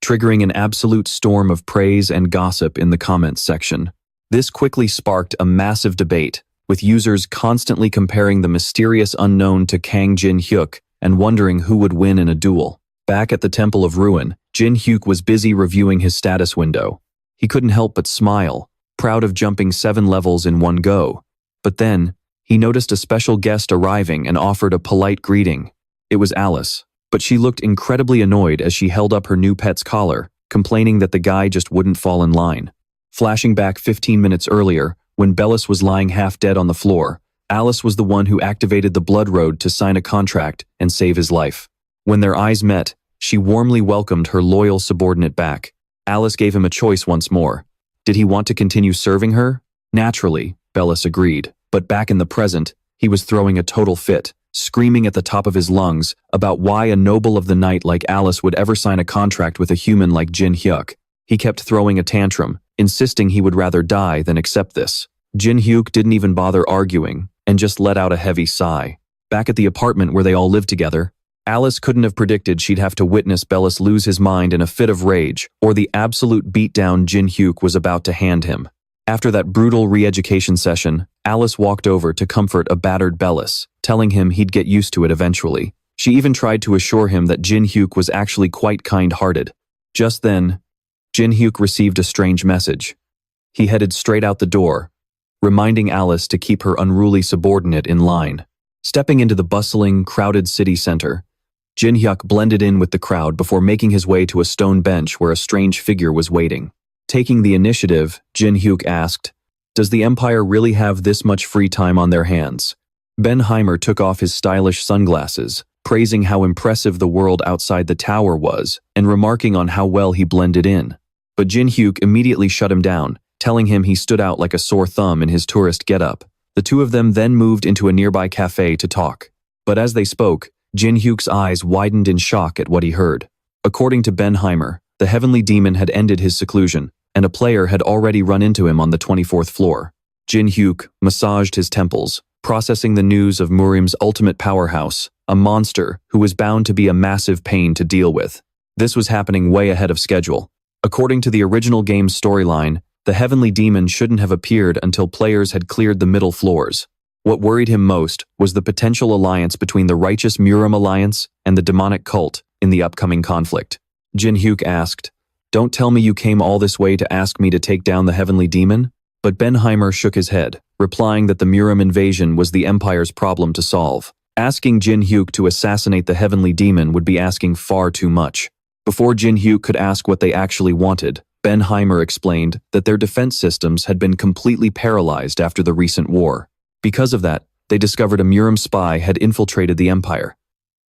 triggering an absolute storm of praise and gossip in the comments section. This quickly sparked a massive debate, with users constantly comparing the mysterious unknown to Kang Jin Hyuk and wondering who would win in a duel. Back at the Temple of Ruin, Jin Hyuk was busy reviewing his status window. He couldn't help but smile, proud of jumping 7 levels in one go. But then, he noticed a special guest arriving and offered a polite greeting. It was Alice, but she looked incredibly annoyed as she held up her new pet's collar, complaining that the guy just wouldn't fall in line. Flashing back 15 minutes earlier, when Bellis was lying half dead on the floor, Alice was the one who activated the Blood Road to sign a contract and save his life. When their eyes met, she warmly welcomed her loyal subordinate back. Alice gave him a choice once more. Did he want to continue serving her? Naturally, Bellis agreed, but back in the present, he was throwing a total fit, screaming at the top of his lungs about why a noble of the night like Alice would ever sign a contract with a human like Jin Hyuk. He kept throwing a tantrum, insisting he would rather die than accept this. Jin Hyuk didn't even bother arguing, and just let out a heavy sigh. Back at the apartment where they all lived together, Alice couldn't have predicted she'd have to witness Bellis lose his mind in a fit of rage, or the absolute beatdown Jin Hyuk was about to hand him. After that brutal re-education session, Alice walked over to comfort a battered Bellis, telling him he'd get used to it eventually. She even tried to assure him that Jin Hyuk was actually quite kind-hearted. Just then, Jin Hyuk received a strange message. He headed straight out the door, reminding Alice to keep her unruly subordinate in line. Stepping into the bustling, crowded city center, Jin Hyuk blended in with the crowd before making his way to a stone bench where a strange figure was waiting. Taking the initiative, Jin Hyuk asked, "Does the Empire really have this much free time on their hands?" Benheimer took off his stylish sunglasses, praising how impressive the world outside the tower was, and remarking on how well he blended in. But Jin Hyuk immediately shut him down, telling him he stood out like a sore thumb in his tourist getup. The two of them then moved into a nearby cafe to talk. But as they spoke, Jin Hyuk's eyes widened in shock at what he heard. According to Benheimer, the heavenly demon had ended his seclusion, and a player had already run into him on the 24th floor. Jin Hyuk massaged his temples, processing the news of Murim's ultimate powerhouse, a monster who was bound to be a massive pain to deal with. This was happening way ahead of schedule. According to the original game's storyline, the heavenly demon shouldn't have appeared until players had cleared the middle floors. What worried him most was the potential alliance between the righteous Murim alliance and the demonic cult in the upcoming conflict. Jin Hyuk asked, "Don't tell me you came all this way to ask me to take down the heavenly demon?" But Benheimer shook his head, replying that the Murim invasion was the Empire's problem to solve. Asking Jin Hyuk to assassinate the heavenly demon would be asking far too much. Before Jin Hyuk could ask what they actually wanted, Benheimer explained that their defense systems had been completely paralyzed after the recent war. Because of that, they discovered a Murim spy had infiltrated the Empire.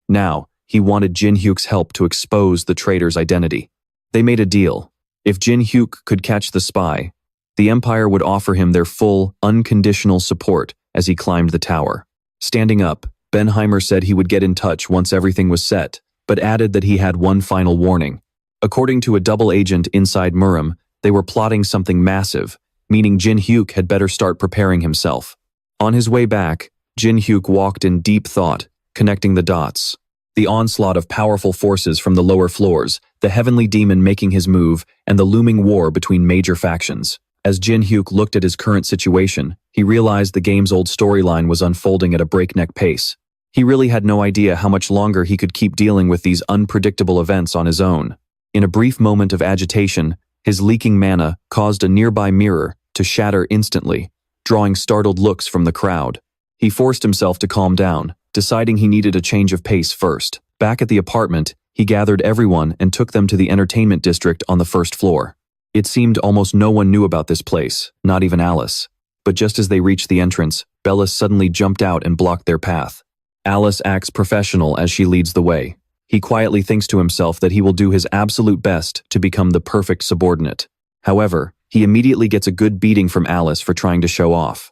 Now, he wanted Jin Hyuk's help to expose the traitor's identity. They made a deal. If Jin Hyuk could catch the spy, the Empire would offer him their full, unconditional support as he climbed the tower. Standing up, Benheimer said he would get in touch once everything was set, but added that he had one final warning. According to a double agent inside Murim, they were plotting something massive, meaning Jin Hyuk had better start preparing himself. On his way back, Jin Hyuk walked in deep thought, connecting the dots. The onslaught of powerful forces from the lower floors, the heavenly demon making his move, and the looming war between major factions. As Jin Hyuk looked at his current situation, he realized the game's old storyline was unfolding at a breakneck pace. He really had no idea how much longer he could keep dealing with these unpredictable events on his own. In a brief moment of agitation, his leaking mana caused a nearby mirror to shatter instantly, drawing startled looks from the crowd. He forced himself to calm down, deciding he needed a change of pace first. Back at the apartment, he gathered everyone and took them to the entertainment district on the first floor. It seemed almost no one knew about this place, not even Alice. But just as they reached the entrance, Bellis suddenly jumped out and blocked their path. Alice acts professional as she leads the way. He quietly thinks to himself that he will do his absolute best to become the perfect subordinate. However, he immediately gets a good beating from Alice for trying to show off.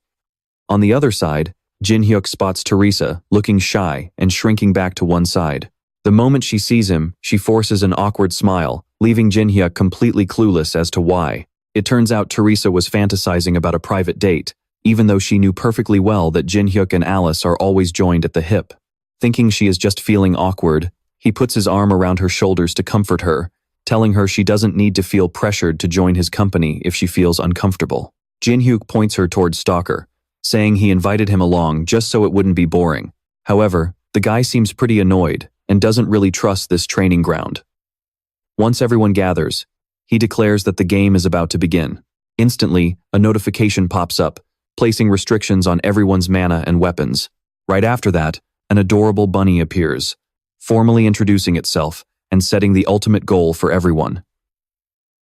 On the other side, Jin Hyuk spots Teresa, looking shy and shrinking back to one side. The moment she sees him, she forces an awkward smile, leaving Jin Hyuk completely clueless as to why. It turns out Teresa was fantasizing about a private date, even though she knew perfectly well that Jin Hyuk and Alice are always joined at the hip. Thinking she is just feeling awkward, he puts his arm around her shoulders to comfort her, telling her she doesn't need to feel pressured to join his company if she feels uncomfortable. Jin Hyuk points her towards Stalker, saying he invited him along just so it wouldn't be boring. However, the guy seems pretty annoyed and doesn't really trust this training ground. Once everyone gathers, he declares that the game is about to begin. Instantly, a notification pops up, placing restrictions on everyone's mana and weapons. Right after that, an adorable bunny appears, formally introducing itself and setting the ultimate goal for everyone.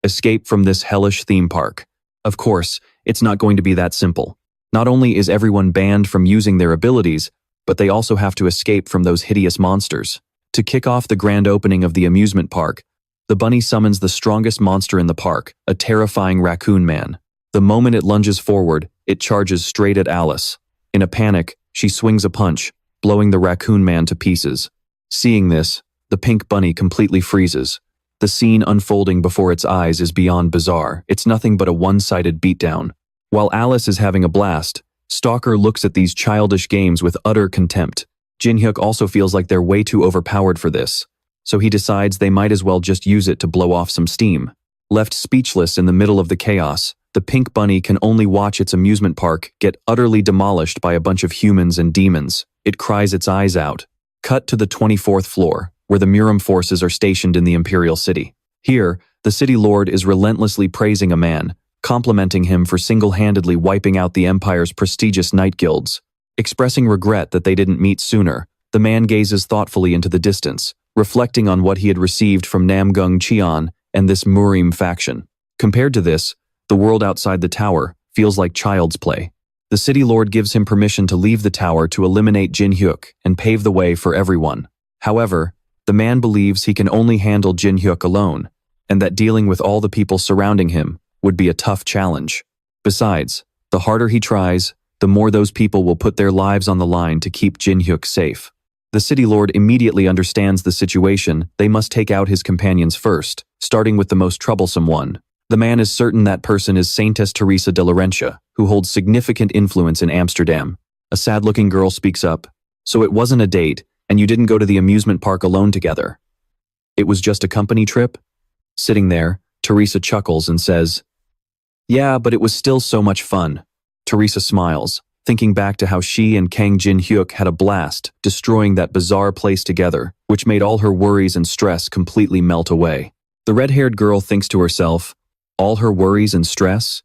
Escape from this hellish theme park. Of course, it's not going to be that simple. Not only is everyone banned from using their abilities, but they also have to escape from those hideous monsters. To kick off the grand opening of the amusement park, the bunny summons the strongest monster in the park, a terrifying raccoon man. The moment it lunges forward, it charges straight at Alice. In a panic, she swings a punch, blowing the raccoon man to pieces. Seeing this, the pink bunny completely freezes. The scene unfolding before its eyes is beyond bizarre. It's nothing but a one-sided beatdown. While Alice is having a blast, Stalker looks at these childish games with utter contempt. Jin-hyuk also feels like they're way too overpowered for this, so he decides they might as well just use it to blow off some steam. Left speechless in the middle of the chaos, the pink bunny can only watch its amusement park get utterly demolished by a bunch of humans and demons. It cries its eyes out. Cut to the 24th floor, where the Murim forces are stationed in the Imperial City. Here, the city lord is relentlessly praising a man, complimenting him for single-handedly wiping out the Empire's prestigious night guilds. Expressing regret that they didn't meet sooner, the man gazes thoughtfully into the distance, reflecting on what he had received from Namgung Cheon and this Murim faction. Compared to this, the world outside the tower feels like child's play. The city lord gives him permission to leave the tower to eliminate Jin-hyuk and pave the way for everyone. However, the man believes he can only handle Jin-hyuk alone, and that dealing with all the people surrounding him would be a tough challenge. Besides, the harder he tries, the more those people will put their lives on the line to keep Jin-hyuk safe. The city lord immediately understands the situation. They must take out his companions first, starting with the most troublesome one. The man is certain that person is Saintess Teresa de Laurentia, who holds significant influence in Amsterdam. A sad-looking girl speaks up. So it wasn't a date, and you didn't go to the amusement park alone together. It was just a company trip? Sitting there, Teresa chuckles and says, "Yeah, but it was still so much fun." Teresa smiles, thinking back to how she and Kang Jin-hyuk had a blast, destroying that bizarre place together, which made all her worries and stress completely melt away. The red-haired girl thinks to herself, all her worries and stress?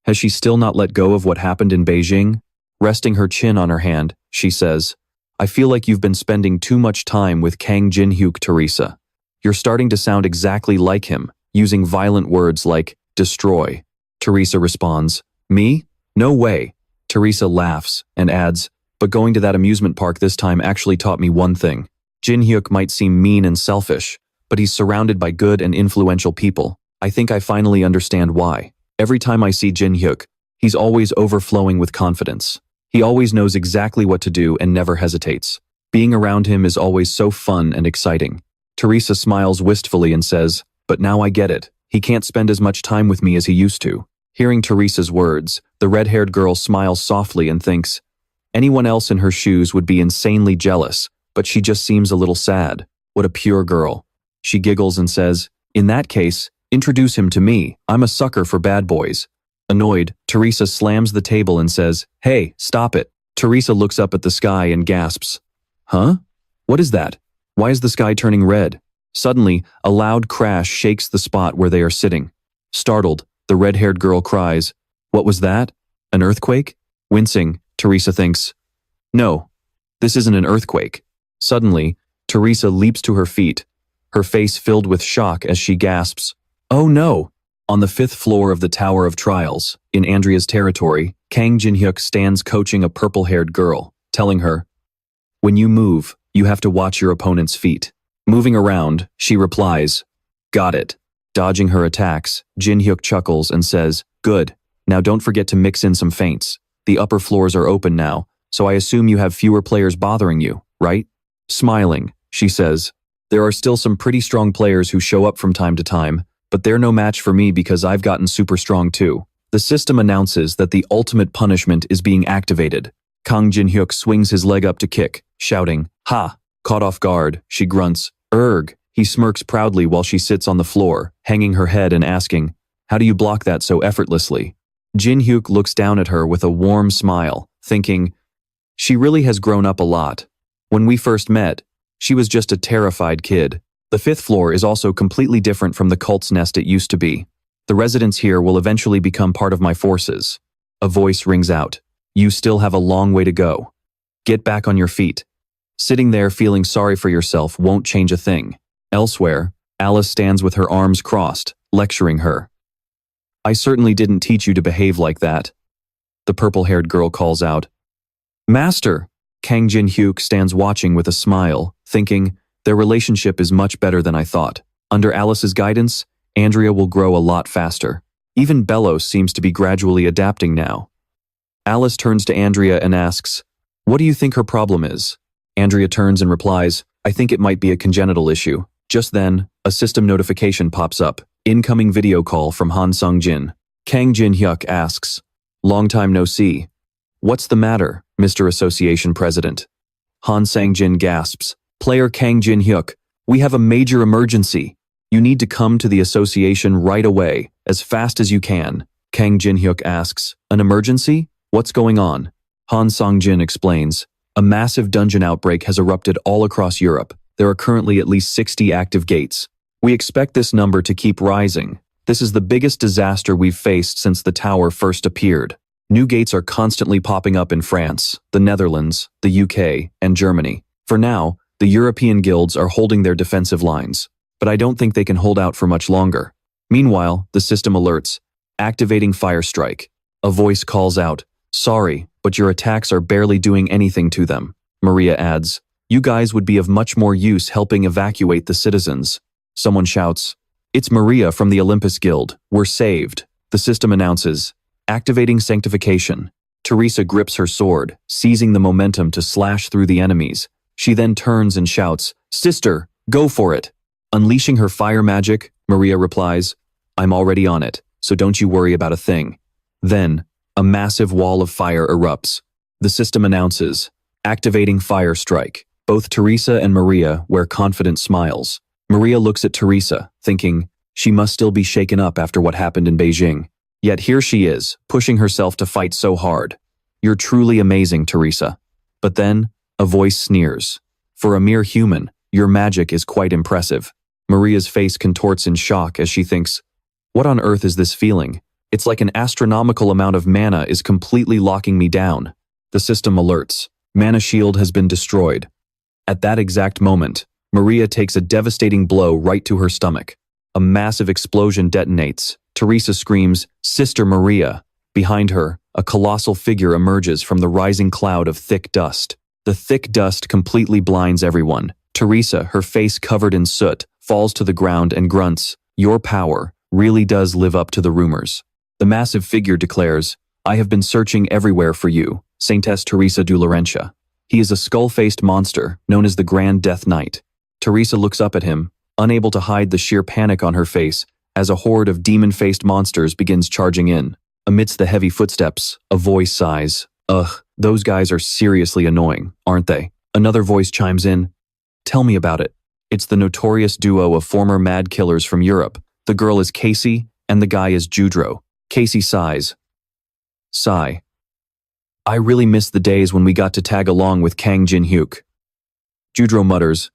Has she still not let go of what happened in Beijing? Resting her chin on her hand, she says, "I feel like you've been spending too much time with Kang Jin-hyuk, Teresa. You're starting to sound exactly like him, using violent words like destroy." Teresa responds, "Me? No way." Teresa laughs and adds, "But going to that amusement park this time actually taught me one thing. Jin-hyuk might seem mean and selfish, but he's surrounded by good and influential people. I think I finally understand why. Every time I see Jin-hyuk, he's always overflowing with confidence. He always knows exactly what to do and never hesitates. Being around him is always so fun and exciting." Teresa smiles wistfully and says, "But now I get it. He can't spend as much time with me as he used to." Hearing Teresa's words, the red-haired girl smiles softly and thinks, anyone else in her shoes would be insanely jealous, but she just seems a little sad. What a pure girl. She giggles and says, "In that case, introduce him to me. I'm a sucker for bad boys." Annoyed, Teresa slams the table and says, "Hey, stop it." Teresa looks up at the sky and gasps, "Huh? What is that? Why is the sky turning red?" Suddenly, a loud crash shakes the spot where they are sitting. Startled, the red-haired girl cries, "What was that? An earthquake?" Wincing, Teresa thinks, "No, this isn't an earthquake." Suddenly, Teresa leaps to her feet, her face filled with shock as she gasps, "Oh no!" On the 5th floor of the Tower of Trials, in Andrea's territory, Kang Jin-hyuk stands coaching a purple-haired girl, telling her, "When you move, you have to watch your opponent's feet." Moving around, she replies, "Got it." Dodging her attacks, Jin-hyuk chuckles and says, "Good. Now don't forget to mix in some feints. The upper floors are open now, so I assume you have fewer players bothering you, right?" Smiling, she says, "There are still some pretty strong players who show up from time to time, but they're no match for me because I've gotten super strong too." The system announces that the ultimate punishment is being activated. Kang Jin-hyuk swings his leg up to kick, shouting, "Ha!" Caught off guard, she grunts, "Erg." He smirks proudly while she sits on the floor, hanging her head and asking, "How do you block that so effortlessly?" Jin-hyuk looks down at her with a warm smile, thinking, she really has grown up a lot. When we first met, she was just a terrified kid. The 5th floor is also completely different from the cult's nest it used to be. The residents here will eventually become part of my forces. A voice rings out, "You still have a long way to go. Get back on your feet." Sitting there feeling sorry for yourself won't change a thing. Elsewhere, Alice stands with her arms crossed, lecturing her. "I certainly didn't teach you to behave like that." The purple-haired girl calls out, "Master!" Kang Jin-hyuk stands watching with a smile, thinking, their relationship is much better than I thought. Under Alice's guidance, Andrea will grow a lot faster. Even Belos seems to be gradually adapting now. Alice turns to Andrea and asks, "What do you think her problem is?" Andrea turns and replies, I think it might be a congenital issue. Just then, a system notification pops up. Incoming video call from Han Sung-jin. Kang Jin-hyuk asks, long time no see. What's the matter, Mr. Association President? Han Sang-jin gasps, player Kang Jin-hyuk, we have a major emergency. You need to come to the association right away, as fast as you can. Kang Jin-hyuk asks, an emergency? What's going on? Han Sang-jin explains, a massive dungeon outbreak has erupted all across Europe. There are currently at least 60 active gates. We expect this number to keep rising. This is the biggest disaster we've faced since the tower first appeared. New gates are constantly popping up in France, the Netherlands, the UK, and Germany. For now, the European guilds are holding their defensive lines, but I don't think they can hold out for much longer. Meanwhile, the system alerts, activating fire strike. A voice calls out, sorry, but your attacks are barely doing anything to them. Maria adds, you guys would be of much more use helping evacuate the citizens. Someone shouts, it's Maria from the Olympus Guild. We're saved. The system announces, activating sanctification. Teresa grips her sword, seizing the momentum to slash through the enemies. She then turns and shouts, sister, go for it. Unleashing her fire magic, Maria replies, I'm already on it, so don't you worry about a thing. Then, a massive wall of fire erupts. The system announces, activating fire strike. Both Teresa and Maria wear confident smiles. Maria looks at Teresa, thinking, she must still be shaken up after what happened in Beijing. Yet here she is, pushing herself to fight so hard. You're truly amazing, Teresa. But then, a voice sneers. For a mere human, your magic is quite impressive. Maria's face contorts in shock as she thinks, what on earth is this feeling? It's like an astronomical amount of mana is completely locking me down. The system alerts. Mana shield has been destroyed. At that exact moment, Maria takes a devastating blow right to her stomach. A massive explosion detonates. Teresa screams, Sister Maria. Behind her, a colossal figure emerges from the rising cloud of thick dust. The thick dust completely blinds everyone. Teresa, her face covered in soot, falls to the ground and grunts, your power really does live up to the rumors. The massive figure declares, I have been searching everywhere for you, Saintess Teresa du Laurentia. He is a skull-faced monster, known as the Grand Death Knight. Teresa looks up at him, unable to hide the sheer panic on her face, as a horde of demon-faced monsters begins charging in. Amidst the heavy footsteps, a voice sighs, ugh, those guys are seriously annoying, aren't they? Another voice chimes in, tell me about it. It's the notorious duo of former mad killers from Europe. The girl is Casey, and the guy is Judro. Casey sighs. Sigh. I really miss the days when we got to tag along with Kang Jin-hyuk. Judro mutters,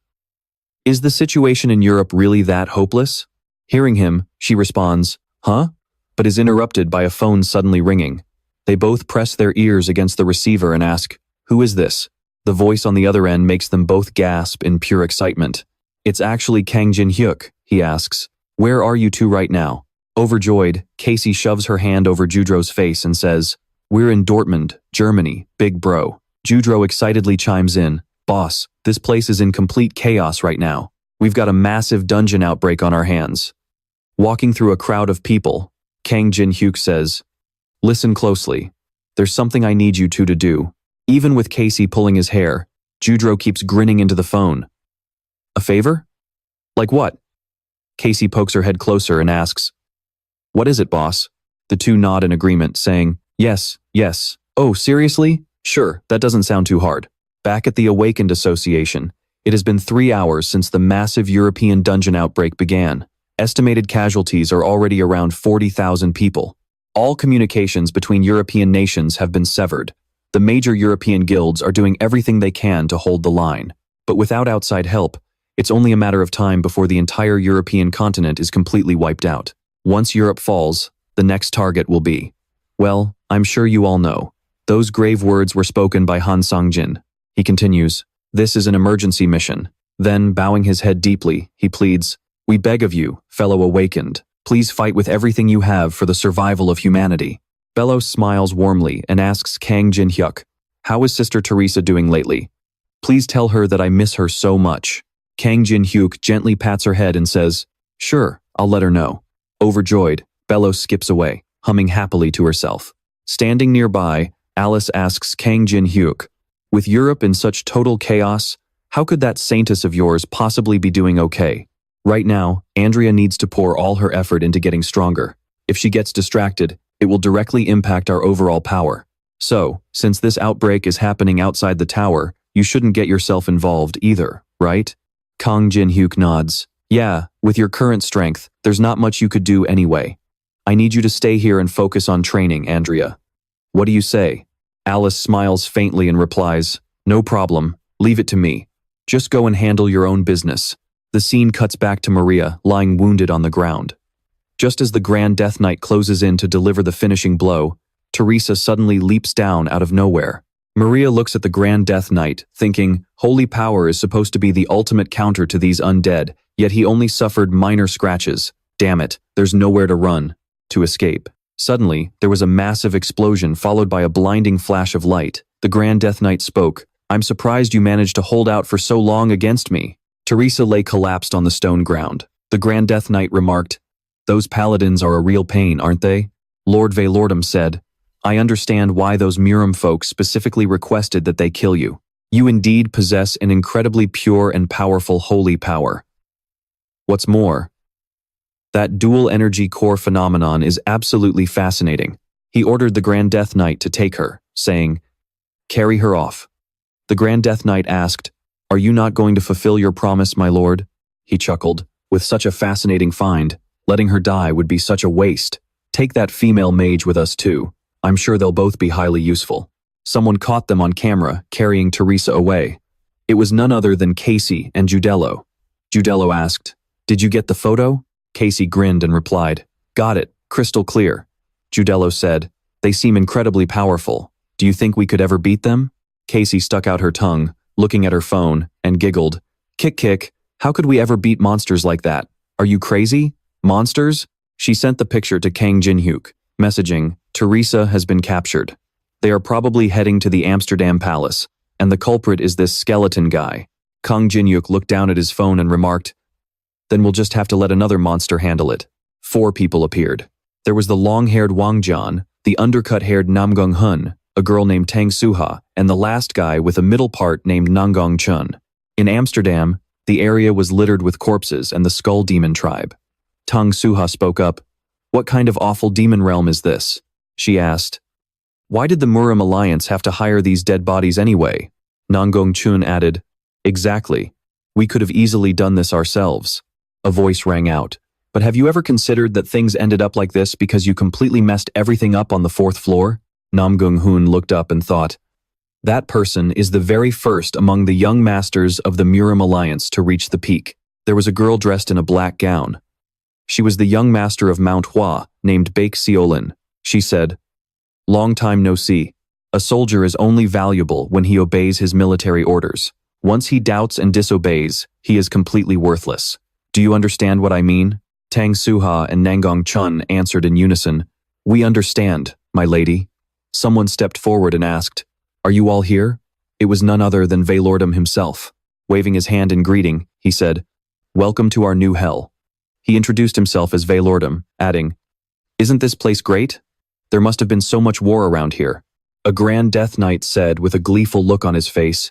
is the situation in Europe really that hopeless? Hearing him, she responds, huh? But is interrupted by a phone suddenly ringing. They both press their ears against the receiver and ask, who is this? The voice on the other end makes them both gasp in pure excitement. It's actually Kang Jin-hyuk, he asks. Where are you two right now? Overjoyed, Casey shoves her hand over Judro's face and says, we're in Dortmund, Germany, big bro. Judro excitedly chimes in, boss, this place is in complete chaos right now. We've got a massive dungeon outbreak on our hands. Walking through a crowd of people, Kang Jin-hyuk says, listen closely. There's something I need you two to do. Even with Casey pulling his hair, Judro keeps grinning into the phone. A favor? Like what? Casey pokes her head closer and asks, what is it, boss? The two nod in agreement, saying, yes, yes. Oh, seriously? Sure, that doesn't sound too hard. Back at the Awakened Association, it has been 3 hours since the massive European dungeon outbreak began. Estimated casualties are already around 40,000 people. All communications between European nations have been severed. The major European guilds are doing everything they can to hold the line. But without outside help, it's only a matter of time before the entire European continent is completely wiped out. Once Europe falls, the next target will be, well, I'm sure you all know. Those grave words were spoken by Han Sang-jin. He continues, this is an emergency mission. Then, bowing his head deeply, he pleads, we beg of you, fellow Awakened, please fight with everything you have for the survival of humanity. Belos smiles warmly and asks Kang Jin-hyuk, how is Sister Teresa doing lately? Please tell her that I miss her so much. Kang Jin-hyuk gently pats her head and says, sure, I'll let her know. Overjoyed, Belos skips away, humming happily to herself. Standing nearby, Alice asks Kang Jin-hyuk, With Europe in such total chaos, how could that saintess of yours possibly be doing okay? Right now, Andrea needs to pour all her effort into getting stronger. If she gets distracted, it will directly impact our overall power. So, since this outbreak is happening outside the tower, you shouldn't get yourself involved either, right? Kang Jin-hyuk nods. Yeah, with your current strength, there's not much you could do anyway. I need you to stay here and focus on training, Andrea. What do you say? Alice smiles faintly and replies, no problem, leave it to me. Just go and handle your own business. The scene cuts back to Maria, lying wounded on the ground. Just as the Grand Death Knight closes in to deliver the finishing blow, Teresa suddenly leaps down out of nowhere. Maria looks at the Grand Death Knight, thinking, holy power is supposed to be the ultimate counter to these undead, yet he only suffered minor scratches. Damn it, there's nowhere to run, to escape. Suddenly, there was a massive explosion followed by a blinding flash of light. The Grand Death Knight spoke, I'm surprised you managed to hold out for so long against me. Teresa lay collapsed on the stone ground. The Grand Death Knight remarked, those paladins are a real pain, aren't they? Lord Veilordum said, I understand why those Murim folks specifically requested that they kill you. You indeed possess an incredibly pure and powerful holy power. What's more, that dual energy core phenomenon is absolutely fascinating. He ordered the Grand Death Knight to take her, saying, carry her off. The Grand Death Knight asked, are you not going to fulfill your promise, my lord? He chuckled, with such a fascinating find, letting her die would be such a waste. Take that female mage with us too. I'm sure they'll both be highly useful. Someone caught them on camera, carrying Teresa away. It was none other than Casey and Judello. Judello asked, did you get the photo? Casey grinned and replied, got it, crystal clear. Judello said, they seem incredibly powerful. Do you think we could ever beat them? Casey stuck out her tongue, looking at her phone, and giggled. Kick, how could we ever beat monsters like that? Are you crazy? Monsters? She sent the picture to Kang Jin-hyuk, messaging, Teresa has been captured. They are probably heading to the Amsterdam Palace, and the culprit is this skeleton guy. Kang Jin-hyuk looked down at his phone and remarked, then we'll just have to let another monster handle it. 4 people appeared. There was the long-haired Wang Jian, the undercut-haired Namgung Hun, a girl named Tang Suha, and the last guy with a middle part named Nanggong Chun. In Amsterdam, the area was littered with corpses and the Skull Demon tribe. Tang Suha spoke up, what kind of awful demon realm is this? She asked. Why did the Murim Alliance have to hire these dead bodies anyway? Nanggong Chun added, exactly. We could have easily done this ourselves. A voice rang out. But have you ever considered that things ended up like this because you completely messed everything up on the 4th floor? Namgung Hun looked up and thought, that person is the very first among the young masters of the Murim Alliance to reach the peak. There was a girl dressed in a black gown. She was the young master of Manhwa, named Baek Seolin. She said, long time no see. A soldier is only valuable when he obeys his military orders. Once he doubts and disobeys, he is completely worthless. Do you understand what I mean? Tang Suha and Nanggong Chun answered in unison, we understand, my lady. Someone stepped forward and asked, are you all here? It was none other than Veilordum himself. Waving his hand in greeting, he said, welcome to our new hell. He introduced himself as Veilordum, adding, isn't this place great? There must have been so much war around here. A Grand Death Knight said with a gleeful look on his face,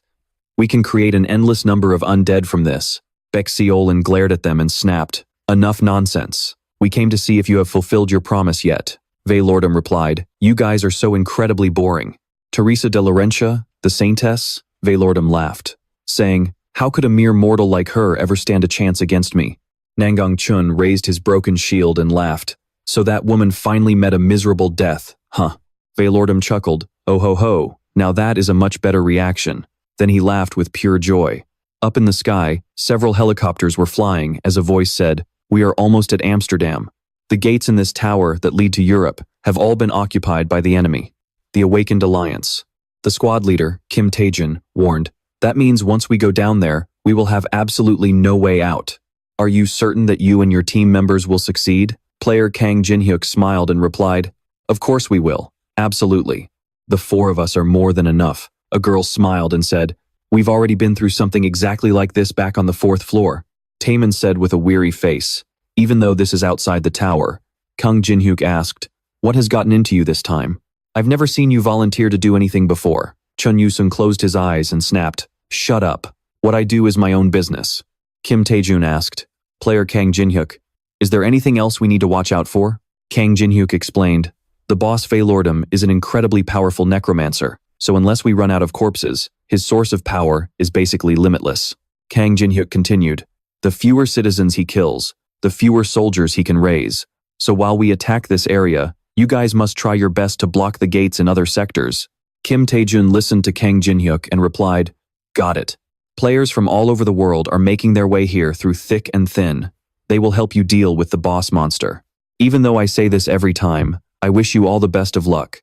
we can create an endless number of undead from this. Baek Seolin glared at them and snapped, enough nonsense. We came to see if you have fulfilled your promise yet. Veilordum replied, you guys are so incredibly boring. Teresa de Laurentia, the saintess? Veilordum laughed, saying, how could a mere mortal like her ever stand a chance against me? Nanggong Chun raised his broken shield and laughed. So that woman finally met a miserable death, huh? Veilordum chuckled, oh ho ho, now that is a much better reaction. Then he laughed with pure joy. Up in the sky, several helicopters were flying as a voice said, we are almost at Amsterdam. The gates in this tower that lead to Europe have all been occupied by the enemy, the Awakened Alliance. The squad leader, Kim Taejin, warned, that means once we go down there, we will have absolutely no way out. Are you certain that you and your team members will succeed? Player Kang Jin-hyuk smiled and replied, of course we will, absolutely. The 4 of us are more than enough. A girl smiled and said, we've already been through something exactly like this back on the 4th floor. Taemin said with a weary face, even though this is outside the tower. Kang Jin-hyuk asked, what has gotten into you this time? I've never seen you volunteer to do anything before. Chun Yu-sung closed his eyes and snapped, "Shut up. What I do is my own business." Kim Tae-jun asked, "Player Kang Jin-hyuk, is there anything else we need to watch out for?" Kang Jin-hyuk explained, "The boss Feilordum is an incredibly powerful necromancer, so unless we run out of corpses, his source of power is basically limitless." Kang Jin-hyuk continued, "The fewer citizens he kills, the fewer soldiers he can raise. So while we attack this area, you guys must try your best to block the gates in other sectors." Kim Tae-jun listened to Kang Jin-hyuk and replied, "Got it. Players from all over the world are making their way here through thick and thin. They will help you deal with the boss monster. Even though I say this every time, I wish you all the best of luck."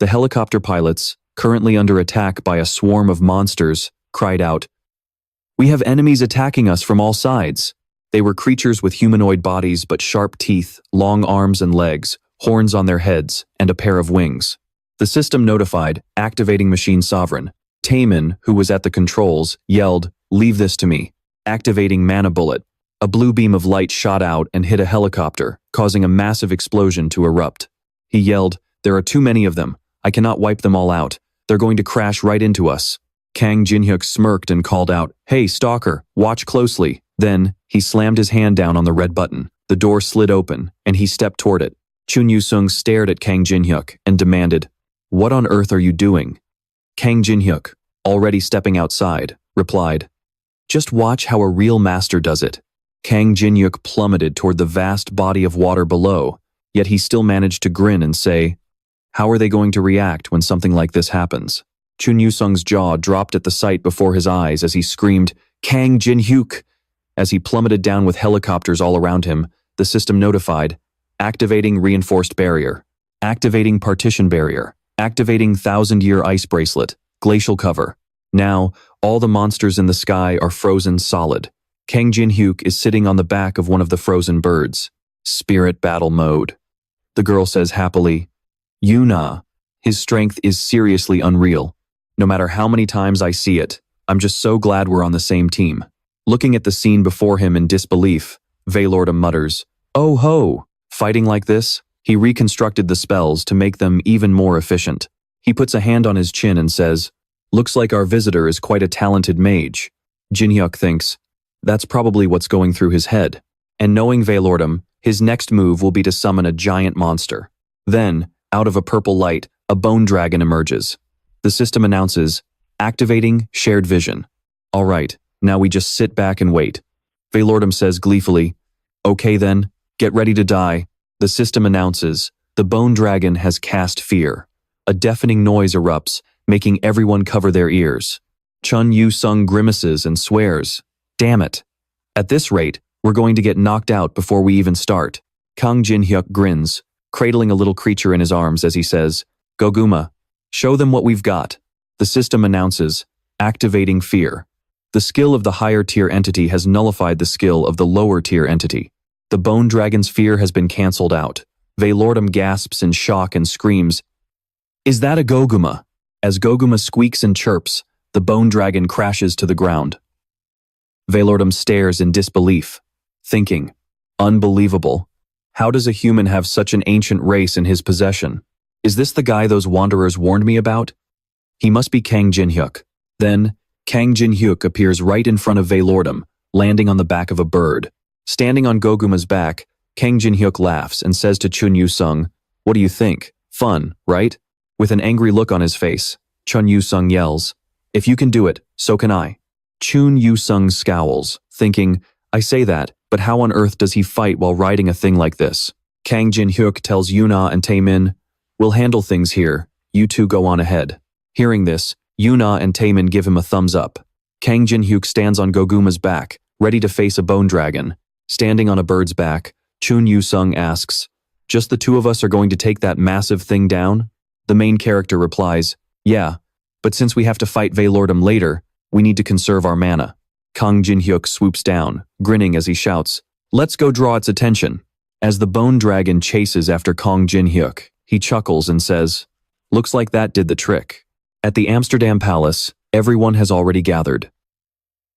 The helicopter pilots, currently under attack by a swarm of monsters, cried out, "We have enemies attacking us from all sides." They were creatures with humanoid bodies but sharp teeth, long arms and legs, horns on their heads, and a pair of wings. The system notified, activating Machine Sovereign. Taemin, who was at the controls, yelled, "Leave this to me." Activating Mana Bullet. A blue beam of light shot out and hit a helicopter, causing a massive explosion to erupt. He yelled, "There are too many of them. I cannot wipe them all out. They're going to crash right into us." Kang Jin-hyuk smirked and called out, "Hey, Stalker, watch closely." Then, he slammed his hand down on the red button. The door slid open, and he stepped toward it. Chun Yu-sung stared at Kang Jin-hyuk and demanded, "What on earth are you doing?" Kang Jin-hyuk, already stepping outside, replied, "Just watch how a real master does it." Kang Jin-hyuk plummeted toward the vast body of water below, yet he still managed to grin and say, "How are they going to react when something like this happens?" Chun Yu-sung's jaw dropped at the sight before his eyes as he screamed, "Kang Jin-hyuk!" As he plummeted down with helicopters all around him, the system notified, activating reinforced barrier, activating partition barrier, activating 1,000-year ice bracelet, glacial cover. Now, all the monsters in the sky are frozen solid. Kang Jin-hyuk is sitting on the back of one of the frozen birds. Spirit battle mode. The girl says happily, "Yuna, his strength is seriously unreal. No matter how many times I see it, I'm just so glad we're on the same team." Looking at the scene before him in disbelief, Veilordum mutters, "Oh ho! Fighting like this?" He reconstructed the spells to make them even more efficient. He puts a hand on his chin and says, "Looks like our visitor is quite a talented mage." Jin-hyuk thinks, that's probably what's going through his head. And knowing Veilordum, his next move will be to summon a giant monster. Then, out of a purple light, a bone dragon emerges. The system announces, activating shared vision. All right, now we just sit back and wait. Veilordum says gleefully, "Okay then, get ready to die." The system announces, the bone dragon has cast fear. A deafening noise erupts, making everyone cover their ears. Chun Yu-sung grimaces and swears, "Damn it. At this rate, we're going to get knocked out before we even start." Kang Jin-hyuk grins, cradling a little creature in his arms as he says, "Goguma, show them what we've got." The system announces, activating fear. The skill of the higher tier entity has nullified the skill of the lower tier entity. The bone dragon's fear has been cancelled out. Veilordum gasps in shock and screams, "Is that a Goguma?" As Goguma squeaks and chirps, the bone dragon crashes to the ground. Veilordum stares in disbelief, thinking, unbelievable. How does a human have such an ancient race in his possession? Is this the guy those wanderers warned me about? He must be Kang Jin-hyuk. Then, Kang Jin-hyuk appears right in front of Veilordum, landing on the back of a bird. Standing on Goguma's back, Kang Jin-hyuk laughs and says to Chun Yu-sung, "What do you think? Fun, right?" With an angry look on his face, Chun Yu-sung yells, "If you can do it, so can I." Chun Yu-sung scowls, thinking, I say that, but how on earth does he fight while riding a thing like this? Kang Jin-hyuk tells Yuna and Taemin, "We'll handle things here, you two go on ahead." Hearing this, Yuna and Taemin give him a thumbs up. Kang Jin-hyuk stands on Goguma's back, ready to face a bone dragon. Standing on a bird's back, Chun Yu-sung asks, "Just the two of us are going to take that massive thing down?" The main character replies, "Yeah, but since we have to fight Veilordum later, we need to conserve our mana." Kang Jin-hyuk swoops down, grinning as he shouts, "Let's go draw its attention." As the bone dragon chases after Kang Jin-hyuk, he chuckles and says, "Looks like that did the trick." At the Amsterdam Palace, everyone has already gathered.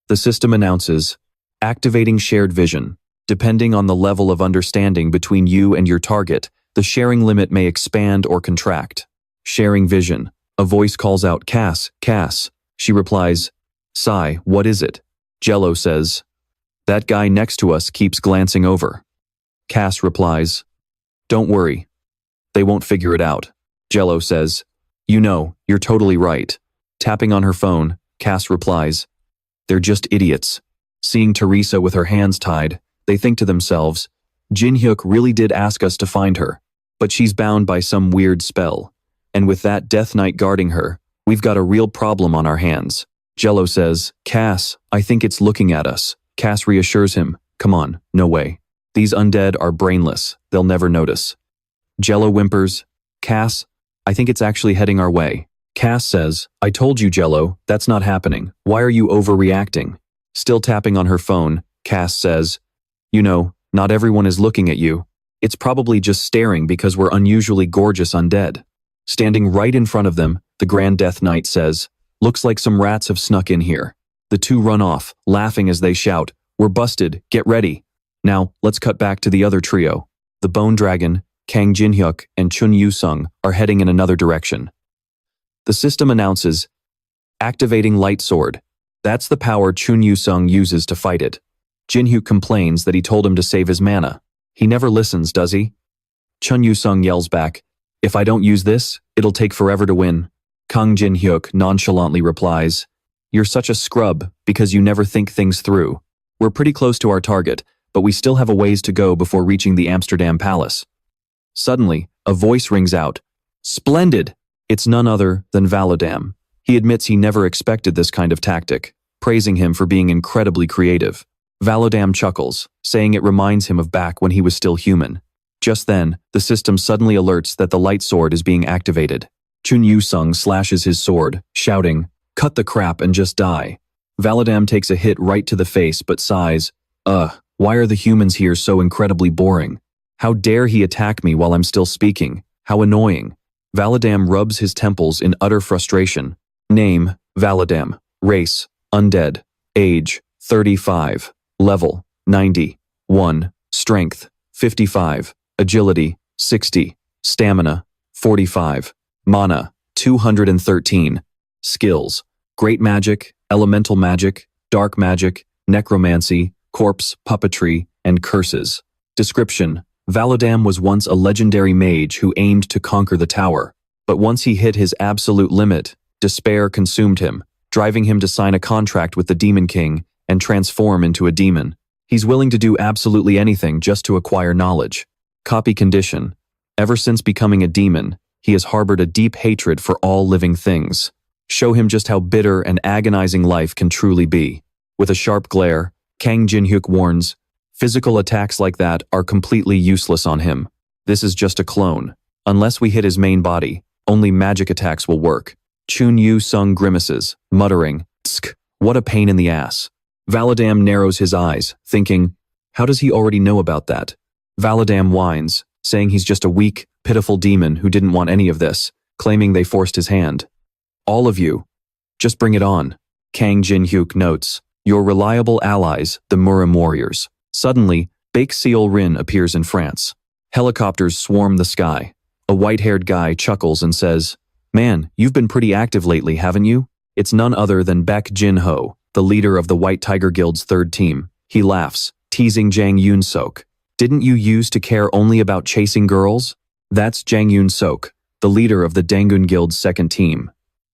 The system announces, activating shared vision. Depending on the level of understanding between you and your target, the sharing limit may expand or contract. Sharing vision. A voice calls out, Cass, Cass. She replies, Sigh, what is it? Jello says, that guy next to us keeps glancing over. Cass replies, don't worry. They won't figure it out. Jello says, you know, you're totally right. Tapping on her phone, Cass replies, they're just idiots. Seeing Teresa with her hands tied, they think to themselves, Jin-hyuk really did ask us to find her, but she's bound by some weird spell. And with that Death Knight guarding her, we've got a real problem on our hands. Jello says, Cass, I think it's looking at us. Cass reassures him, come on, no way. These undead are brainless, they'll never notice. Jello whimpers, Cass, I think it's actually heading our way. Cass says, I told you, Jello, that's not happening. Why are you overreacting? Still tapping on her phone, Cass says, you know, not everyone is looking at you. It's probably just staring because we're unusually gorgeous undead. Standing right in front of them, the Grand Death Knight says, looks like some rats have snuck in here. The two run off, laughing as they shout, we're busted, get ready. Now, let's cut back to the other trio. The Bone Dragon, Kang Jin-hyuk, and Chun Yu-sung are heading in another direction. The system announces, activating Light Sword. That's the power Chun Yu-sung uses to fight it. Jin-hyuk complains that he told him to save his mana. He never listens, does he? Chun Yu-sung yells back, if I don't use this, it'll take forever to win. Kang Jin-hyuk nonchalantly replies, you're such a scrub because you never think things through. We're pretty close to our target, but we still have a ways to go before reaching the Amsterdam Palace. Suddenly, a voice rings out, splendid! It's none other than Valodam. He admits he never expected this kind of tactic, praising him for being incredibly creative. Valodam chuckles, saying it reminds him of back when he was still human. Just then, the system suddenly alerts that the light sword is being activated. Chun Yu-sung slashes his sword, shouting, cut the crap and just die. Valodam takes a hit right to the face but sighs, why are the humans here so incredibly boring? How dare he attack me while I'm still speaking? How annoying. Valodam rubs his temples in utter frustration. Name, Valodam. Race, undead. Age, 35. Level, 90. 1. Strength, 55. Agility, 60. Stamina, 45. Mana, 213. Skills, Great Magic, Elemental Magic, Dark Magic, Necromancy, Corpse, Puppetry, and Curses. Description: Valodam was once a legendary mage who aimed to conquer the tower, but once he hit his absolute limit, despair consumed him, driving him to sign a contract with the Demon King and transform into a demon. He's willing to do absolutely anything just to acquire knowledge. Copy condition: ever since becoming a demon, he has harbored a deep hatred for all living things. Show him just how bitter and agonizing life can truly be. With a sharp glare, Kang Jin-hyuk warns, physical attacks like that are completely useless on him. This is just a clone. Unless we hit his main body, only magic attacks will work. Chun Yu-sung grimaces, muttering, tsk, what a pain in the ass. Valodam narrows his eyes, thinking, how does he already know about that? Valodam whines, saying he's just a weak, pitiful demon who didn't want any of this, claiming they forced his hand. All of you, just bring it on. Kang Jin-hyuk notes, your reliable allies, the Murim warriors. Suddenly, Baek Seol-rin appears in France. Helicopters swarm the sky. A white-haired guy chuckles and says, man, you've been pretty active lately, haven't you? It's none other than Baek Jin-ho, the leader of the White Tiger Guild's third team. He laughs, teasing Jang Yoon-sok. Didn't you used to care only about chasing girls? That's Jang Yoon-sok, the leader of the Dangun Guild's second team.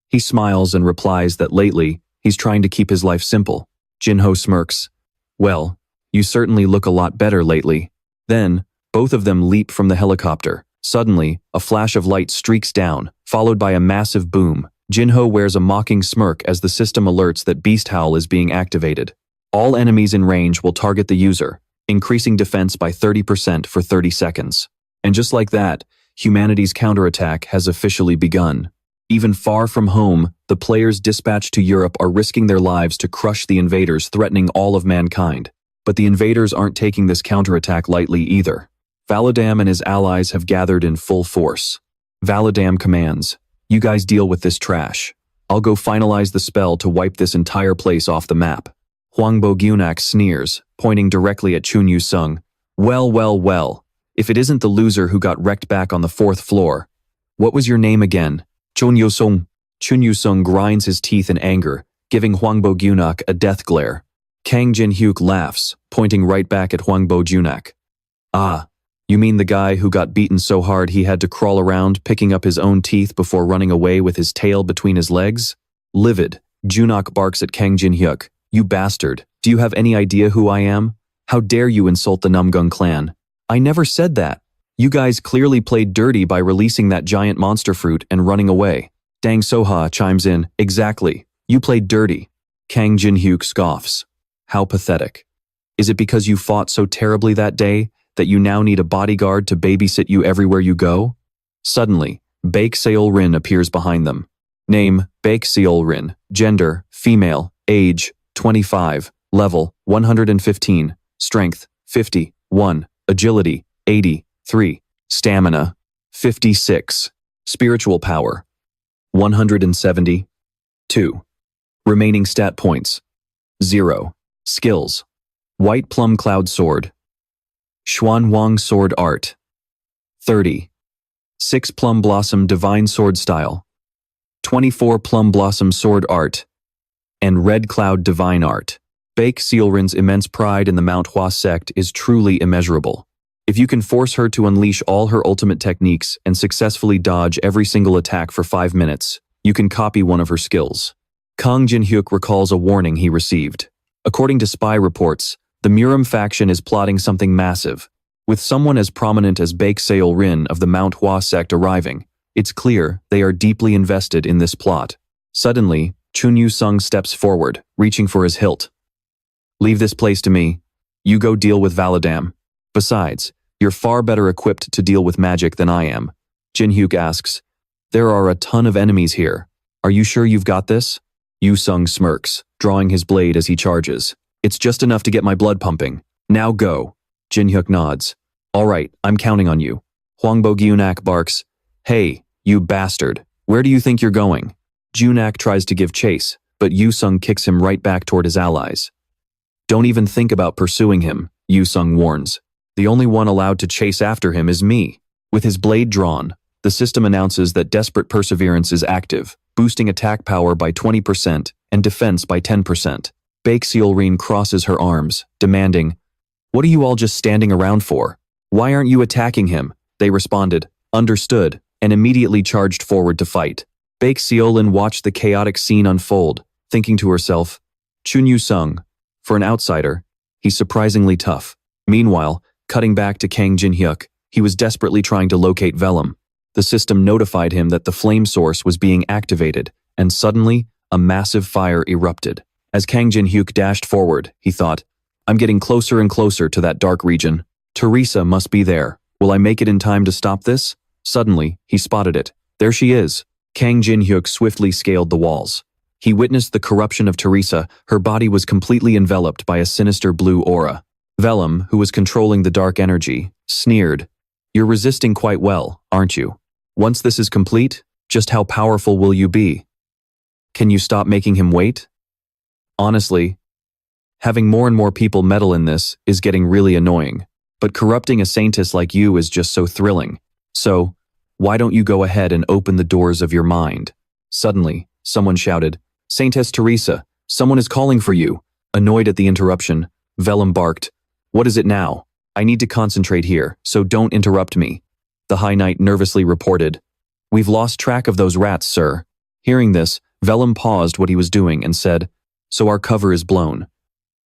He smiles and replies that lately, he's trying to keep his life simple. Jin-ho smirks. Well, you certainly look a lot better lately. Then, both of them leap from the helicopter. Suddenly, a flash of light streaks down, followed by a massive boom. Jin-ho wears a mocking smirk as the system alerts that Beast Howl is being activated. All enemies in range will target the user, increasing defense by 30% for 30 seconds. And just like that, humanity's counterattack has officially begun. Even far from home, the players dispatched to Europe are risking their lives to crush the invaders threatening all of mankind. But the invaders aren't taking this counterattack lightly either. Valodam and his allies have gathered in full force. Valodam commands, you guys deal with this trash. I'll go finalize the spell to wipe this entire place off the map. Hwangbo Gyunak sneers, pointing directly at Chun Yu-sung. Well. If it isn't the loser who got wrecked back on the 4th floor. What was your name again? Chun Yu-sung. Chun Yu-sung grinds his teeth in anger, giving Hwangbo Gyunak a death glare. Kang Jin-hyuk laughs, pointing right back at Hwangbo Gyunak. Ah, you mean the guy who got beaten so hard he had to crawl around picking up his own teeth before running away with his tail between his legs? Livid, Gyunak barks at Kang Jin-hyuk. You bastard, do you have any idea who I am? How dare you insult the Namgung clan? I never said that. You guys clearly played dirty by releasing that giant monster fruit and running away. Dang Soha chimes in, exactly. You played dirty. Kang Jin-hyuk scoffs. How pathetic. Is it because you fought so terribly that day that you now need a bodyguard to babysit you everywhere you go? Suddenly, Baek Seol-rin appears behind them. Name, Baek Seol-rin. Gender, female. Age, 25. Level, 115. Strength, 51. Agility, 83. Stamina, 56. Spiritual power, 170. 2. Remaining stat points, 0. Skills, White Plum Cloud Sword. Xuan Wang Sword Art, 30. 6 Plum Blossom Divine Sword Style, 24 Plum Blossom Sword Art, and Red Cloud Divine Art. Baek Seol-rin's immense pride in the Mount Hua sect is truly immeasurable. If you can force her to unleash all her ultimate techniques and successfully dodge every single attack for 5 minutes, you can copy one of her skills. Kang Jin-hyuk recalls a warning he received. According to spy reports, the Murim faction is plotting something massive. With someone as prominent as Baek Seol-rin of the Mount Hua sect arriving, it's clear they are deeply invested in this plot. Suddenly, Chun Yu-sung steps forward, reaching for his hilt. Leave this place to me. You go deal with Valadam. Besides, you're far better equipped to deal with magic than I am. Jin-hyuk asks, there are a ton of enemies here. Are you sure you've got this? Yu-sung smirks, drawing his blade as he charges. It's just enough to get my blood pumping. Now go. Jin-hyuk nods. All right, I'm counting on you. Hwangbo Gyunak barks, hey, you bastard. Where do you think you're going? Gyunak tries to give chase, but Yu-sung kicks him right back toward his allies. Don't even think about pursuing him, Yu-sung warns. The only one allowed to chase after him is me. With his blade drawn, the system announces that Desperate Perseverance is active, boosting attack power by 20% and defense by 10%. Baek Seol-rin crosses her arms, demanding, what are you all just standing around for? Why aren't you attacking him? They responded, understood, and immediately charged forward to fight. Baek Seol-rin watched the chaotic scene unfold, thinking to herself, Chun Yu-sung, for an outsider, he's surprisingly tough. Meanwhile, cutting back to Kang Jin-hyuk, he was desperately trying to locate Vellum. The system notified him that the flame source was being activated, and suddenly, a massive fire erupted. As Kang Jin-hyuk dashed forward, he thought, I'm getting closer and closer to that dark region. Teresa must be there. Will I make it in time to stop this? Suddenly, he spotted it. There she is. Kang Jin-hyuk swiftly scaled the walls. He witnessed the corruption of Teresa. Her body was completely enveloped by a sinister blue aura. Vellum, who was controlling the dark energy, sneered, you're resisting quite well, aren't you? Once this is complete, just how powerful will you be? Can you stop making him wait? Honestly, having more and more people meddle in this is getting really annoying, but corrupting a saintess like you is just so thrilling. So, why don't you go ahead and open the doors of your mind? Suddenly, someone shouted, Saintess Teresa, someone is calling for you. Annoyed at the interruption, Vellum barked, what is it now? I need to concentrate here, so don't interrupt me. The High Knight nervously reported, we've lost track of those rats, sir. Hearing this, Vellum paused what he was doing and said, so our cover is blown.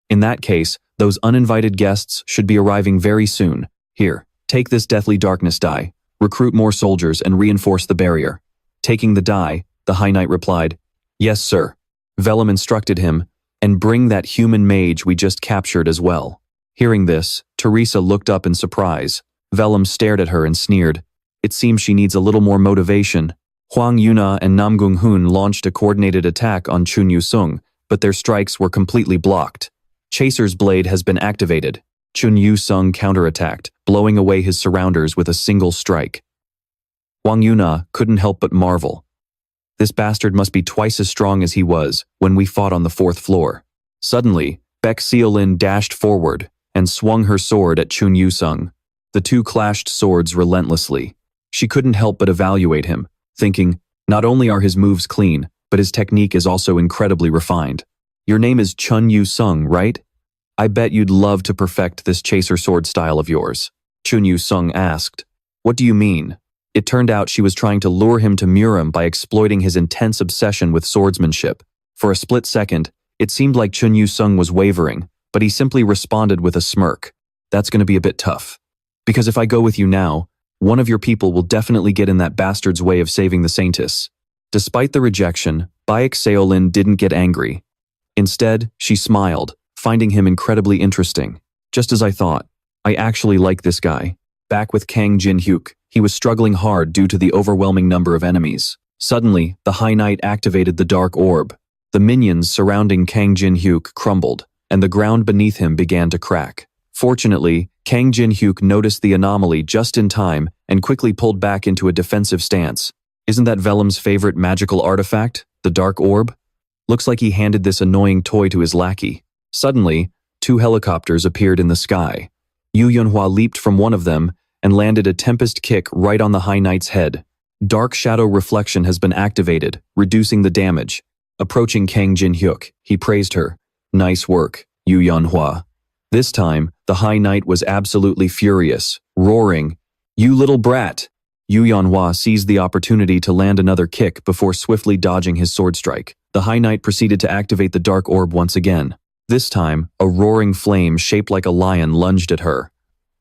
In that case, those uninvited guests should be arriving very soon. Here, take this deathly darkness die, recruit more soldiers and reinforce the barrier. Taking the die, the High Knight replied, yes, sir. Vellum instructed him, and bring that human mage we just captured as well. Hearing this, Teresa looked up in surprise. Vellum stared at her and sneered. It seems she needs a little more motivation. Huang Yuna and Namgung Hun launched a coordinated attack on Chun Yu-sung, but their strikes were completely blocked. Chaser's blade has been activated. Chun Yu-sung counterattacked, blowing away his surrounders with a single strike. Huang Yuna couldn't help but marvel. This bastard must be twice as strong as he was when we fought on the 4th floor. Suddenly, Baek Seol-rin dashed forward and swung her sword at Chun Yu-sung. The two clashed swords relentlessly. She couldn't help but evaluate him, thinking, Not only are his moves clean, but his technique is also incredibly refined. Your name is Chun Yu Sung, right? I bet you'd love to perfect this chaser sword style of yours. Chun Yu Sung asked. What do you mean? It turned out she was trying to lure him to Murim by exploiting his intense obsession with swordsmanship. For a split second, it seemed like Chun Yu Sung was wavering, but he simply responded with a smirk. That's going to be a bit tough. Because if I go with you now, one of your people will definitely get in that bastard's way of saving the Saintess. Despite the rejection, Baek Seolin didn't get angry. Instead, she smiled, finding him incredibly interesting. Just as I thought. I actually like this guy. Back with Kang Jin-hyuk, he was struggling hard due to the overwhelming number of enemies. Suddenly, the High Knight activated the Dark Orb. The minions surrounding Kang Jin-hyuk crumbled, and the ground beneath him began to crack. Fortunately, Kang Jin-hyuk noticed the anomaly just in time and quickly pulled back into a defensive stance. Isn't that Velem's favorite magical artifact, the Dark Orb? Looks like he handed this annoying toy to his lackey. Suddenly, 2 helicopters appeared in the sky. Yu Yunhua leaped from one of them and landed a Tempest kick right on the High Knight's head. Dark Shadow Reflection has been activated, reducing the damage. Approaching Kang Jin-hyuk, he praised her. Nice work, Yu Yunhua. This time, the High Knight was absolutely furious, roaring, You little brat! Yu Yunhua seized the opportunity to land another kick before swiftly dodging his sword strike. The High Knight proceeded to activate the Dark Orb once again. This time, a roaring flame shaped like a lion lunged at her.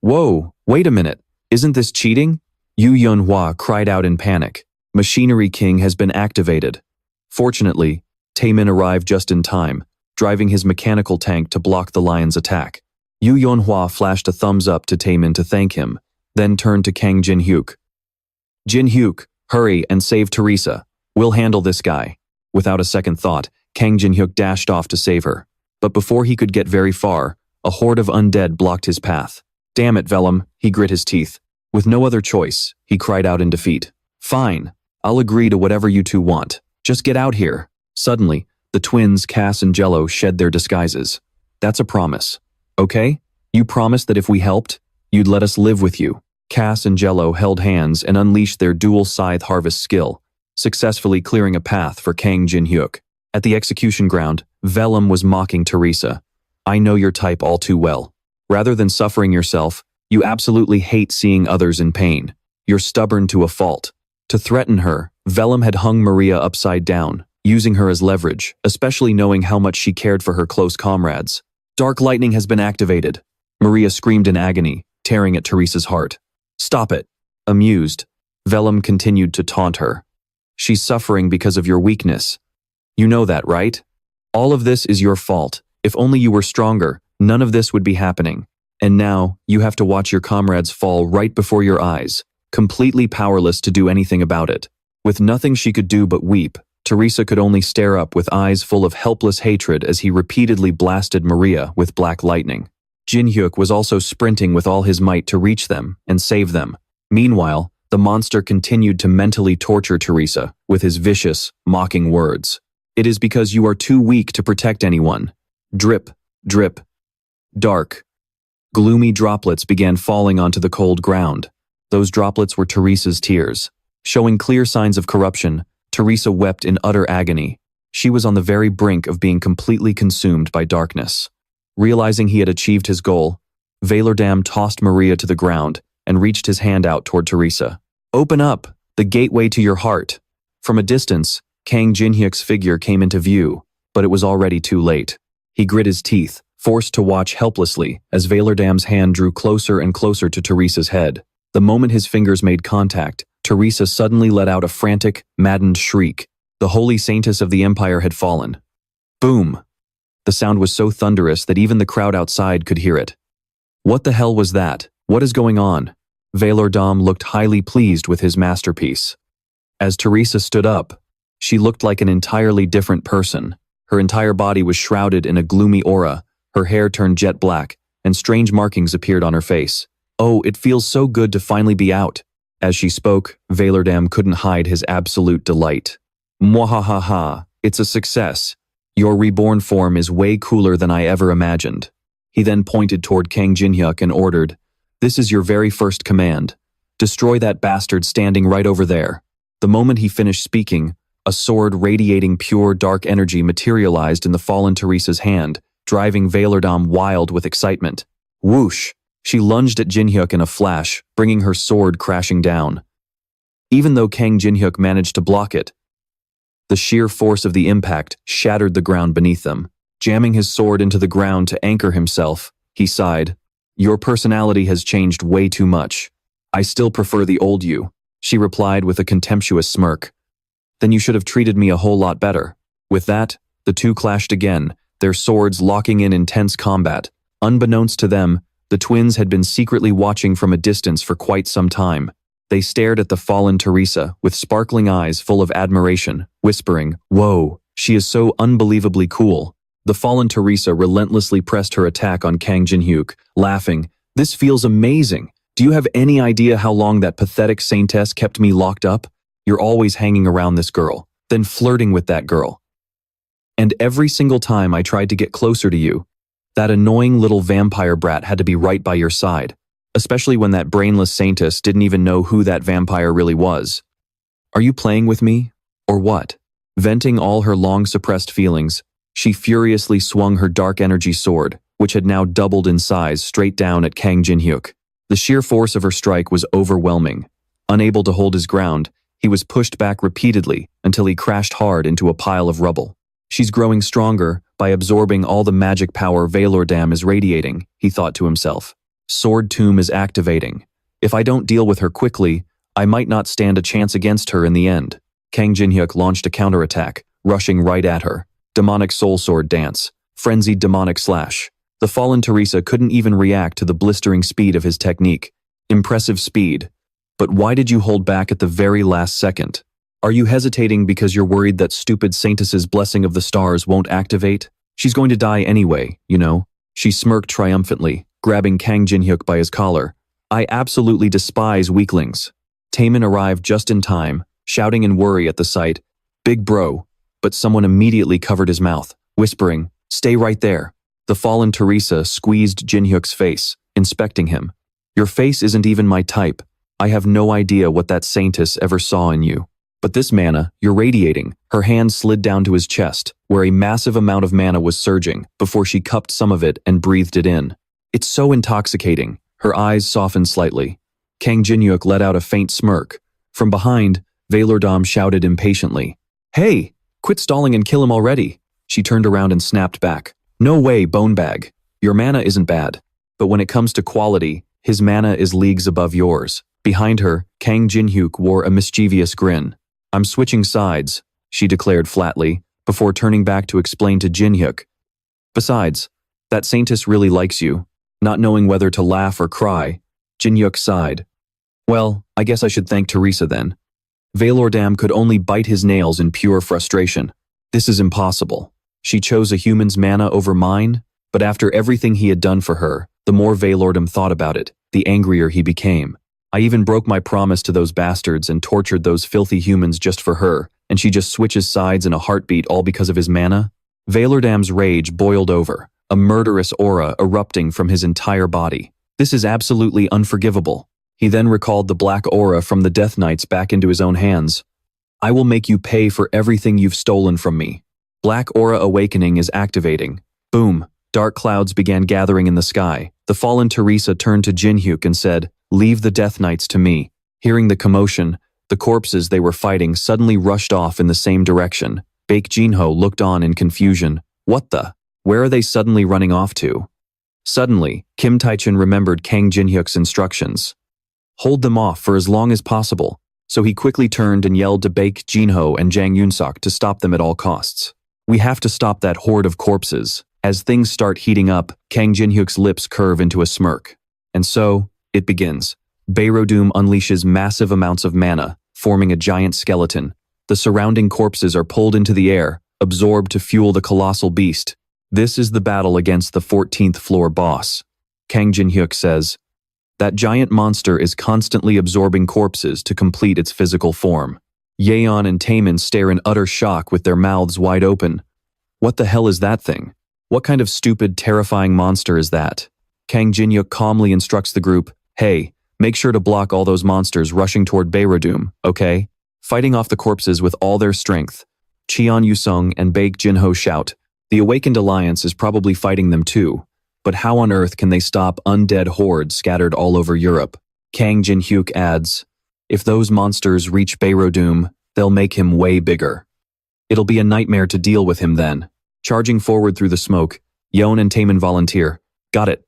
Whoa, wait a minute, isn't this cheating? Yu Yunhua cried out in panic. Machinery King has been activated. Fortunately, Taemin arrived just in time, driving his mechanical tank to block the lion's attack. Yu Yunhua flashed a thumbs up to Taemin to thank him, then turned to Kang Jin-hyuk. Jin-hyuk, hurry and save Teresa. We'll handle this guy. Without a second thought, Kang Jin-hyuk dashed off to save her. But before he could get very far, a horde of undead blocked his path. Damn it, Velem, he grit his teeth. With no other choice, he cried out in defeat. Fine, I'll agree to whatever you two want. Just get out here. Suddenly, the twins Cass and Jello shed their disguises. That's a promise. Okay? You promised that if we helped, you'd let us live with you. Cass and Jello held hands and unleashed their dual scythe harvest skill, successfully clearing a path for Kang Jin-hyuk. At the execution ground, Velem was mocking Teresa. I know your type all too well. Rather than suffering yourself, you absolutely hate seeing others in pain. You're stubborn to a fault. To threaten her, Velem had hung Maria upside down, using her as leverage, especially knowing how much she cared for her close comrades. Dark lightning has been activated. Maria screamed in agony, tearing at Teresa's heart. Stop it. Amused, Velem continued to taunt her. She's suffering because of your weakness. You know that, right? All of this is your fault. If only you were stronger, none of this would be happening. And now, you have to watch your comrades fall right before your eyes, completely powerless to do anything about it. With nothing she could do but weep, Teresa could only stare up with eyes full of helpless hatred as he repeatedly blasted Maria with black lightning. Jin-hyuk was also sprinting with all his might to reach them and save them. Meanwhile, the monster continued to mentally torture Teresa with his vicious, mocking words. It is because you are too weak to protect anyone. Drip, drip. Dark. Gloomy droplets began falling onto the cold ground. Those droplets were Teresa's tears. Showing clear signs of corruption, Teresa wept in utter agony. She was on the very brink of being completely consumed by darkness. Realizing he had achieved his goal, Valerdam tossed Maria to the ground and reached his hand out toward Teresa. Open up, the gateway to your heart. From a distance, Kang Jin-hyuk's figure came into view, but it was already too late. He grit his teeth, forced to watch helplessly as Valerdam's hand drew closer and closer to Teresa's head. The moment his fingers made contact, Teresa suddenly let out a frantic, maddened shriek. The holy saintess of the empire had fallen. Boom! The sound was so thunderous that even the crowd outside could hear it. What the hell was that? What is going on? Valerdam looked highly pleased with his masterpiece. As Teresa stood up, she looked like an entirely different person. Her entire body was shrouded in a gloomy aura, her hair turned jet black, and strange markings appeared on her face. Oh, it feels so good to finally be out. As she spoke, Valerdam couldn't hide his absolute delight. Mwahaha, it's a success. Your reborn form is way cooler than I ever imagined. He then pointed toward Kang Jin-hyuk and ordered, This is your very first command. Destroy that bastard standing right over there. The moment he finished speaking, a sword radiating pure dark energy materialized in the fallen Teresa's hand, driving Veilordam wild with excitement. Whoosh! She lunged at Jinhyuk in a flash, bringing her sword crashing down. Even though Kang Jinhyuk managed to block it, the sheer force of the impact shattered the ground beneath them. Jamming his sword into the ground to anchor himself, he sighed. "Your personality has changed way too much. I still prefer the old you," she replied with a contemptuous smirk. "Then you should have treated me a whole lot better." With that, the two clashed again, their swords locking in intense combat. Unbeknownst to them, the twins had been secretly watching from a distance for quite some time. They stared at the fallen Teresa with sparkling eyes full of admiration, whispering, "Whoa, she is so unbelievably cool." The fallen Teresa relentlessly pressed her attack on Kang Jinhyuk, laughing, "This feels amazing. Do you have any idea how long that pathetic saintess kept me locked up? You're always hanging around this girl, then flirting with that girl. And every single time I tried to get closer to you, that annoying little vampire brat had to be right by your side, especially when that brainless saintess didn't even know who that vampire really was. Are you playing with me, or what?" Venting all her long-suppressed feelings, she furiously swung her dark energy sword, which had now doubled in size, straight down at Kang Jinhyuk. The sheer force of her strike was overwhelming. Unable to hold his ground, he was pushed back repeatedly until he crashed hard into a pile of rubble. "She's growing stronger by absorbing all the magic power Veilordam is radiating," he thought to himself. "Sword Tomb is activating. If I don't deal with her quickly, I might not stand a chance against her in the end." Kang Jinhyuk launched a counterattack, rushing right at her. Demonic Soul Sword Dance. Frenzied Demonic Slash. The fallen Teresa couldn't even react to the blistering speed of his technique. Impressive speed. But why did you hold back at the very last second? Are you hesitating because you're worried that stupid Saintess's Blessing of the Stars won't activate? She's going to die anyway, you know? She smirked triumphantly, grabbing Kang Jinhyuk by his collar. "I absolutely despise weaklings." Taemin arrived just in time, shouting in worry at the sight, "Big bro," but someone immediately covered his mouth, whispering, "Stay right there." The fallen Teresa squeezed Jinhyuk's face, inspecting him. "Your face isn't even my type. I have no idea what that saintess ever saw in you. But this mana, you're radiating." Her hand slid down to his chest, where a massive amount of mana was surging, before she cupped some of it and breathed it in. "It's so intoxicating." Her eyes softened slightly. Kang Jinhyuk let out a faint smirk. From behind, Veilordam shouted impatiently, "Hey, quit stalling and kill him already." She turned around and snapped back. "No way, Bonebag. Your mana isn't bad. But when it comes to quality, his mana is leagues above yours." Behind her, Kang Jinhyuk wore a mischievous grin. "I'm switching sides," she declared flatly, before turning back to explain to Jinhyuk. "Besides, that saintess really likes you." Not knowing whether to laugh or cry, Jinhyuk sighed. "Well, I guess I should thank Teresa then." Veilordam could only bite his nails in pure frustration. This is impossible. She chose a human's mana over mine, but after everything he had done for her, the more Veilordam thought about it, the angrier he became. "I even broke my promise to those bastards and tortured those filthy humans just for her, and she just switches sides in a heartbeat all because of his mana?" Veilordam's rage boiled over, a murderous aura erupting from his entire body. "This is absolutely unforgivable." He then recalled the black aura from the Death Knights back into his own hands. "I will make you pay for everything you've stolen from me." Black Aura Awakening is activating. Boom. Dark clouds began gathering in the sky. The fallen Teresa turned to Jinhyuk and said, "Leave the Death Knights to me." Hearing the commotion, the corpses they were fighting suddenly rushed off in the same direction. Baek Jinho looked on in confusion. What the? Where are they suddenly running off to? Suddenly, Kim Taichin remembered Kang Jinhyuk's instructions. Hold them off for as long as possible. So he quickly turned and yelled to Baek Jinho and Jang Yunsok to stop them at all costs. "We have to stop that horde of corpses." As things start heating up, Kang Jinhyuk's lips curve into a smirk. And so, it begins. Beirodum unleashes massive amounts of mana, forming a giant skeleton. The surrounding corpses are pulled into the air, absorbed to fuel the colossal beast. This is the battle against the 14th floor boss. Kang Jinhyuk says, "That giant monster is constantly absorbing corpses to complete its physical form." Yeon and Taemin stare in utter shock with their mouths wide open. What the hell is that thing? What kind of stupid, terrifying monster is that? Kang Jinhyuk calmly instructs the group, "Hey, make sure to block all those monsters rushing toward Beirodum, okay?" fighting off the corpses with all their strength. Qian Yusung and Baek Jinho shout. The Awakened Alliance is probably fighting them too, but how on earth can they stop undead hordes scattered all over Europe? Kang Jin-hyuk adds, if those monsters reach Beirodum, they'll make him way bigger. It'll be a nightmare to deal with him then. Charging forward through the smoke, Yeon and Taemin volunteer. Got it.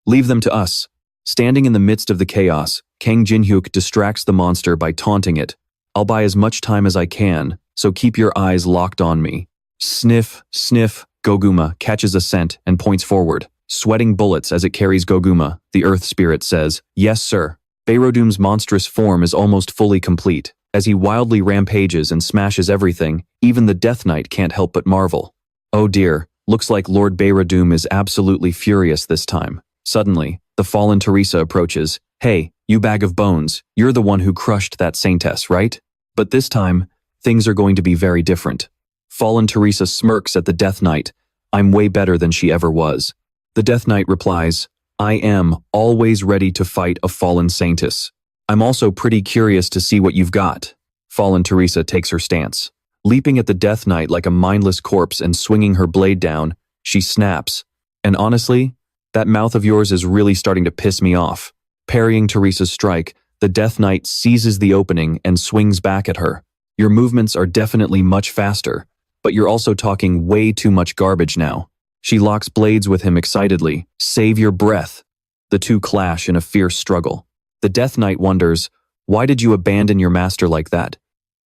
Leave them to us. Standing in the midst of the chaos, Kang Jin-hyuk distracts the monster by taunting it. I'll buy as much time as I can, so keep your eyes locked on me. Sniff, sniff, Goguma catches a scent and points forward, sweating bullets as it carries Goguma. The earth spirit says, yes sir. Beirodum's monstrous form is almost fully complete. As he wildly rampages and smashes everything, even the Death Knight can't help but marvel. Oh dear, looks like Lord Beirodum is absolutely furious this time. Suddenly, the fallen Teresa approaches. Hey, you bag of bones, you're the one who crushed that saintess, right? But this time, things are going to be very different. Fallen Teresa smirks at the Death Knight. I'm way better than she ever was. The Death Knight replies, I am always ready to fight a fallen saintess. I'm also pretty curious to see what you've got. Fallen Teresa takes her stance. Leaping at the Death Knight like a mindless corpse and swinging her blade down, she snaps. And honestly, that mouth of yours is really starting to piss me off. Parrying Teresa's strike, the Death Knight seizes the opening and swings back at her. Your movements are definitely much faster, but you're also talking way too much garbage now. She locks blades with him excitedly. Save your breath. The two clash in a fierce struggle. The Death Knight wonders, why did you abandon your master like that?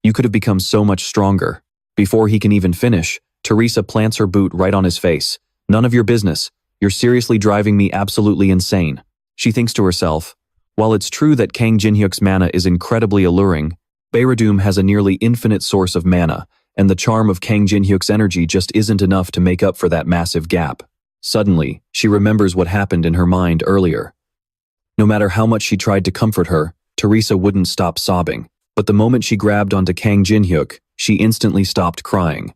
You could have become so much stronger. Before he can even finish, Teresa plants her boot right on his face. None of your business. You're seriously driving me absolutely insane. She thinks to herself, while it's true that Kang Jin-hyuk's mana is incredibly alluring, Beirodum has a nearly infinite source of mana, and the charm of Kang Jin-hyuk's energy just isn't enough to make up for that massive gap. Suddenly, she remembers what happened in her mind earlier. No matter how much she tried to comfort her, Teresa wouldn't stop sobbing. But the moment she grabbed onto Kang Jin-hyuk, she instantly stopped crying.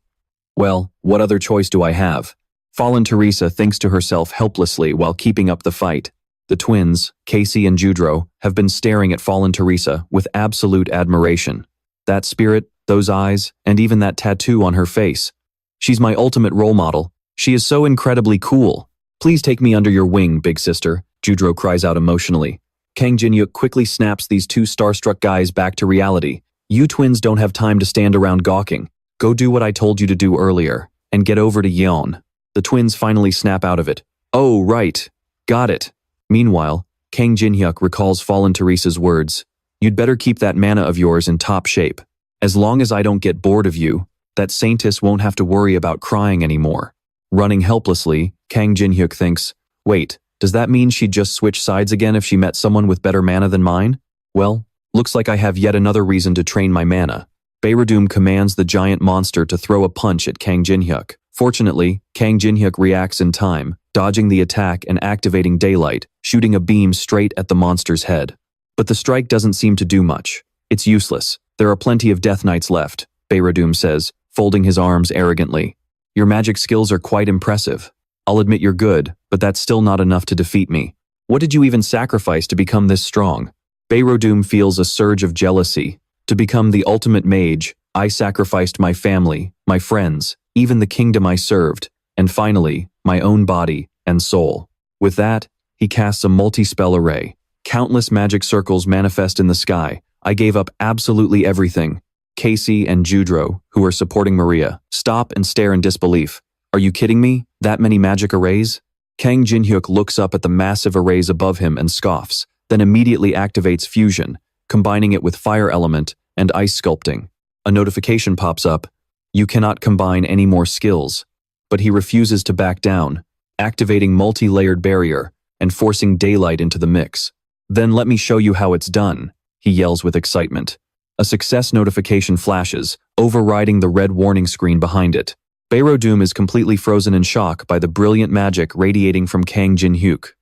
Well, what other choice do I have? Fallen Teresa thinks to herself helplessly while keeping up the fight. The twins, Casey and Judro, have been staring at Fallen Teresa with absolute admiration. That spirit, those eyes, and even that tattoo on her face. She's my ultimate role model. She is so incredibly cool. Please take me under your wing, big sister, Judro cries out emotionally. Kang Jin-hyuk quickly snaps these two starstruck guys back to reality. You twins don't have time to stand around gawking. Go do what I told you to do earlier, and get over to Yeon. The twins finally snap out of it. Oh, right. Got it. Meanwhile, Kang Jin-hyuk recalls Fallen Teresa's words. You'd better keep that mana of yours in top shape. As long as I don't get bored of you, that saintess won't have to worry about crying anymore. Running helplessly, Kang Jin-hyuk thinks, wait, does that mean she'd just switch sides again if she met someone with better mana than mine? Well, looks like I have yet another reason to train my mana. Beirodum commands the giant monster to throw a punch at Kang Jin-hyuk. Fortunately, Kang Jin-hyuk reacts in time, dodging the attack and activating daylight, shooting a beam straight at the monster's head. But the strike doesn't seem to do much. It's useless. There are plenty of Death Knights left, Beirodum says, folding his arms arrogantly. Your magic skills are quite impressive. I'll admit you're good, but that's still not enough to defeat me. What did you even sacrifice to become this strong? Beirodum feels a surge of jealousy. To become the ultimate mage, I sacrificed my family, my friends, even the kingdom I served, and finally, my own body and soul. With that, he casts a multi-spell array. Countless magic circles manifest in the sky. I gave up absolutely everything. Casey and Judro, who are supporting Maria, stop and stare in disbelief. Are you kidding me? That many magic arrays? Kang Jin-hyuk looks up at the massive arrays above him and scoffs, then immediately activates fusion, combining it with fire element and ice sculpting. A notification pops up. You cannot combine any more skills. But he refuses to back down, activating multi-layered barrier and forcing daylight into the mix. Then let me show you how it's done, he yells with excitement. A success notification flashes, overriding the red warning screen behind it. Beirodum is completely frozen in shock by the brilliant magic radiating from Kang Jin-hyuk.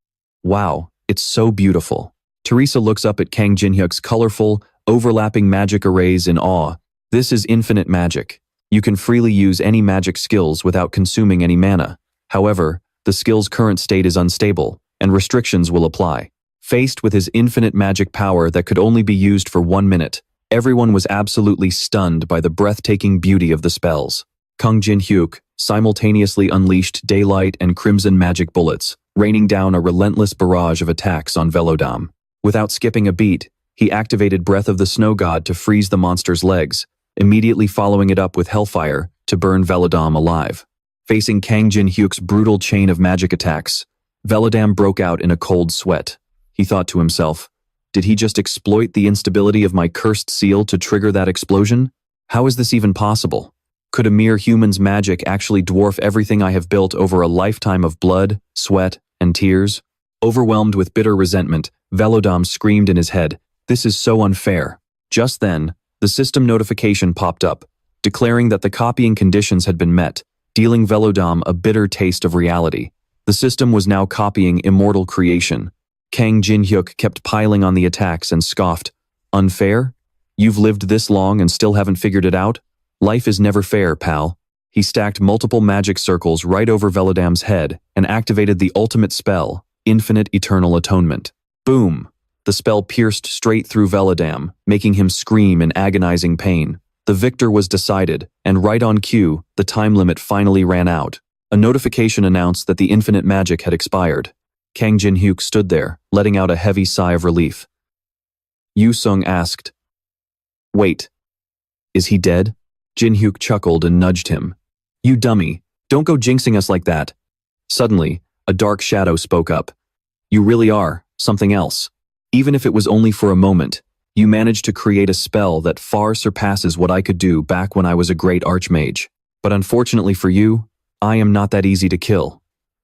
Wow, it's so beautiful. Teresa looks up at Kang Jin-hyuk's colorful, overlapping magic arrays in awe. This is infinite magic. You can freely use any magic skills without consuming any mana. However, the skill's current state is unstable, and restrictions will apply. Faced with his infinite magic power that could only be used for 1 minute, Everyone was absolutely stunned by the breathtaking beauty of the spells. Kang Jin-hyuk simultaneously unleashed daylight and crimson magic bullets, raining down a relentless barrage of attacks on Velodam. Without skipping a beat, he activated Breath of the Snow God to freeze the monster's legs, immediately following it up with Hellfire to burn Velodam alive. Facing Kang Jin-hyuk's brutal chain of magic attacks, Velodam broke out in a cold sweat. He thought to himself, did he just exploit the instability of my cursed seal to trigger that explosion? How is this even possible? Could a mere human's magic actually dwarf everything I have built over a lifetime of blood, sweat, and tears? Overwhelmed with bitter resentment, Velodam screamed in his head, "This is so unfair." Just then, the system notification popped up, declaring that the copying conditions had been met, dealing Velodam a bitter taste of reality. The system was now copying immortal creation. Kang Jin-hyuk kept piling on the attacks and scoffed, "Unfair? You've lived this long and still haven't figured it out? Life is never fair, pal." He stacked multiple magic circles right over Velodam's head and activated the ultimate spell, Infinite Eternal Atonement. Boom! The spell pierced straight through Velodam, making him scream in agonizing pain. The victor was decided, and right on cue, the time limit finally ran out. A notification announced that the infinite magic had expired. Kang Jin-hyuk stood there, letting out a heavy sigh of relief. Yu Sung asked, "Wait, is he dead?" Jin-hyuk chuckled and nudged him. "You dummy, don't go jinxing us like that." Suddenly, a dark shadow spoke up. "You really are something else. Even if it was only for a moment, you managed to create a spell that far surpasses what I could do back when I was a great archmage. But unfortunately for you, I am not that easy to kill."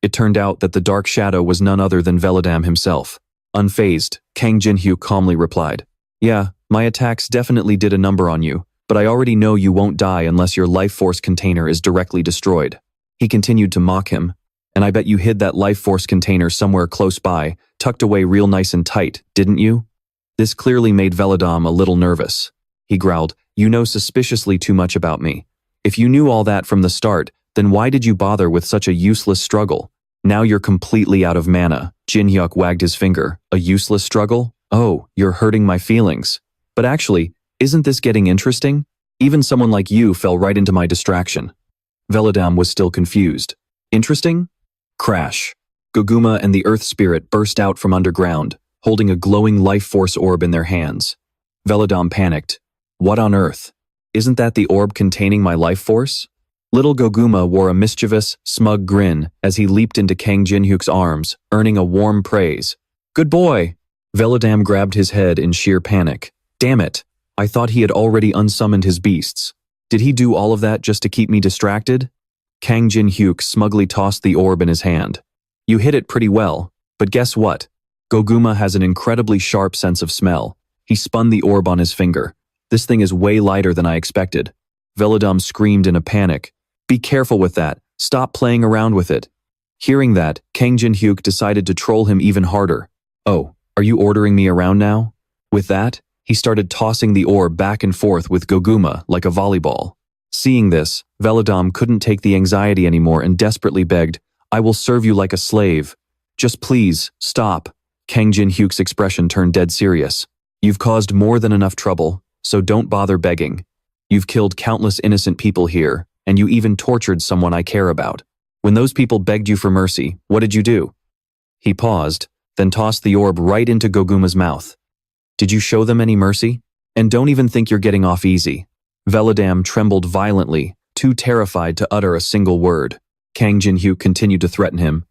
It turned out that the dark shadow was none other than Velodam himself. Unfazed, Kang Jin-hyuk calmly replied, "Yeah, my attacks definitely did a number on you, but I already know you won't die unless your life force container is directly destroyed." He continued to mock him, "And I bet you hid that life force container somewhere close by, tucked away real nice and tight, didn't you?" This clearly made Velodam a little nervous. He growled, "You know suspiciously too much about me. If you knew all that from the start, then why did you bother with such a useless struggle? Now you're completely out of mana." Jin-hyuk wagged his finger. "A useless struggle? Oh, you're hurting my feelings. But actually, isn't this getting interesting? Even someone like you fell right into my distraction." Velodam was still confused. "Interesting?" Crash. Goguma and the Earth Spirit burst out from underground, holding a glowing life force orb in their hands. Velodam panicked. "What on earth? Isn't that the orb containing my life force?" Little Goguma wore a mischievous, smug grin as he leaped into Kang Jin-hyuk's arms, earning a warm praise. "Good boy!" Velodam grabbed his head in sheer panic. "Damn it! I thought he had already unsummoned his beasts. Did he do all of that just to keep me distracted?" Kang Jin-hyuk smugly tossed the orb in his hand. "You hit it pretty well, but guess what? Goguma has an incredibly sharp sense of smell." He spun the orb on his finger. "This thing is way lighter than I expected." Velodam screamed in a panic. "Be careful with that. Stop playing around with it." Hearing that, Kang Jin-hyuk decided to troll him even harder. "Oh, are you ordering me around now?" With that, he started tossing the orb back and forth with Goguma like a volleyball. Seeing this, Velodam couldn't take the anxiety anymore and desperately begged, "I will serve you like a slave. Just please, stop." Kang Jin-hyuk's expression turned dead serious. "You've caused more than enough trouble, so don't bother begging. You've killed countless innocent people here, and you even tortured someone I care about. When those people begged you for mercy, what did you do?" He paused, then tossed the orb right into Goguma's mouth. "Did you show them any mercy? And don't even think you're getting off easy." Velodam trembled violently, too terrified to utter a single word. Kang Jin-hyuk continued to threaten him.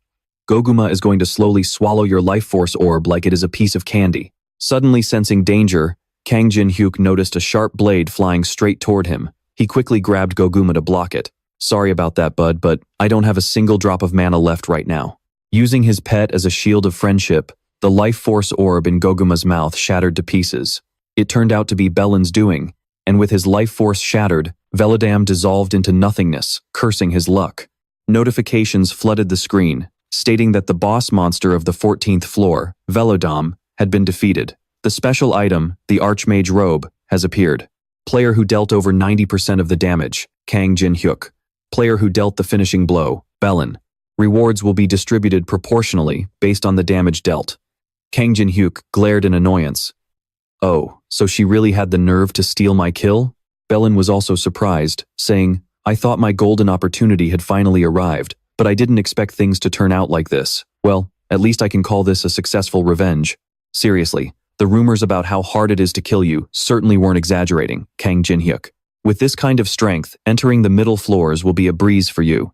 "Goguma is going to slowly swallow your life force orb like it is a piece of candy." Suddenly sensing danger, Kang Jin-hyuk noticed a sharp blade flying straight toward him. He quickly grabbed Goguma to block it. "Sorry about that, bud, but I don't have a single drop of mana left right now." Using his pet as a shield of friendship, the life force orb in Goguma's mouth shattered to pieces. It turned out to be Belin's doing, and with his life force shattered, Velodam dissolved into nothingness, cursing his luck. Notifications flooded the screen, stating that the boss monster of the 14th floor, Velodam, had been defeated. The special item, the Archmage Robe, has appeared. Player who dealt over 90% of the damage, Kang Jin-hyuk. Player who dealt the finishing blow, Belin. Rewards will be distributed proportionally based on the damage dealt. Kang Jin-hyuk glared in annoyance. Oh, so she really had the nerve to steal my kill? Bellin was also surprised, saying, I thought my golden opportunity had finally arrived, but I didn't expect things to turn out like this. Well, at least I can call this a successful revenge. Seriously, the rumors about how hard it is to kill you certainly weren't exaggerating, Kang Jinhyuk. With this kind of strength, entering the middle floors will be a breeze for you.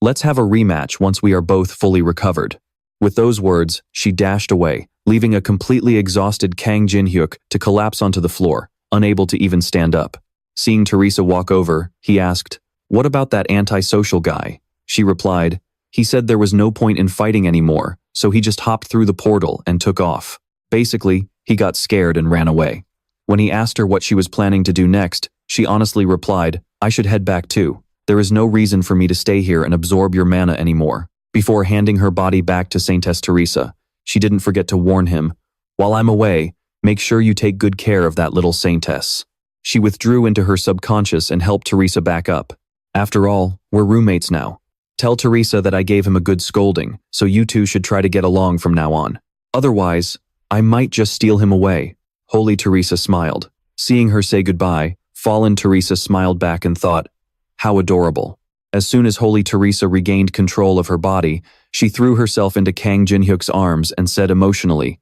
Let's have a rematch once we are both fully recovered. With those words, she dashed away, leaving a completely exhausted Kang Jinhyuk to collapse onto the floor, unable to even stand up. Seeing Teresa walk over, he asked, What about that antisocial guy? She replied, He said there was no point in fighting anymore, so he just hopped through the portal and took off. Basically, he got scared and ran away. When he asked her what she was planning to do next, she honestly replied, I should head back too. There is no reason for me to stay here and absorb your mana anymore. Before handing her body back to Saintess Teresa, she didn't forget to warn him, While I'm away, make sure you take good care of that little saintess. She withdrew into her subconscious and helped Teresa back up. After all, we're roommates now. Tell Teresa that I gave him a good scolding, so you two should try to get along from now on. Otherwise, I might just steal him away. Holy Teresa smiled. Seeing her say goodbye, fallen Teresa smiled back and thought, How adorable. As soon as Holy Teresa regained control of her body, she threw herself into Kang Jinhyuk's arms and said emotionally,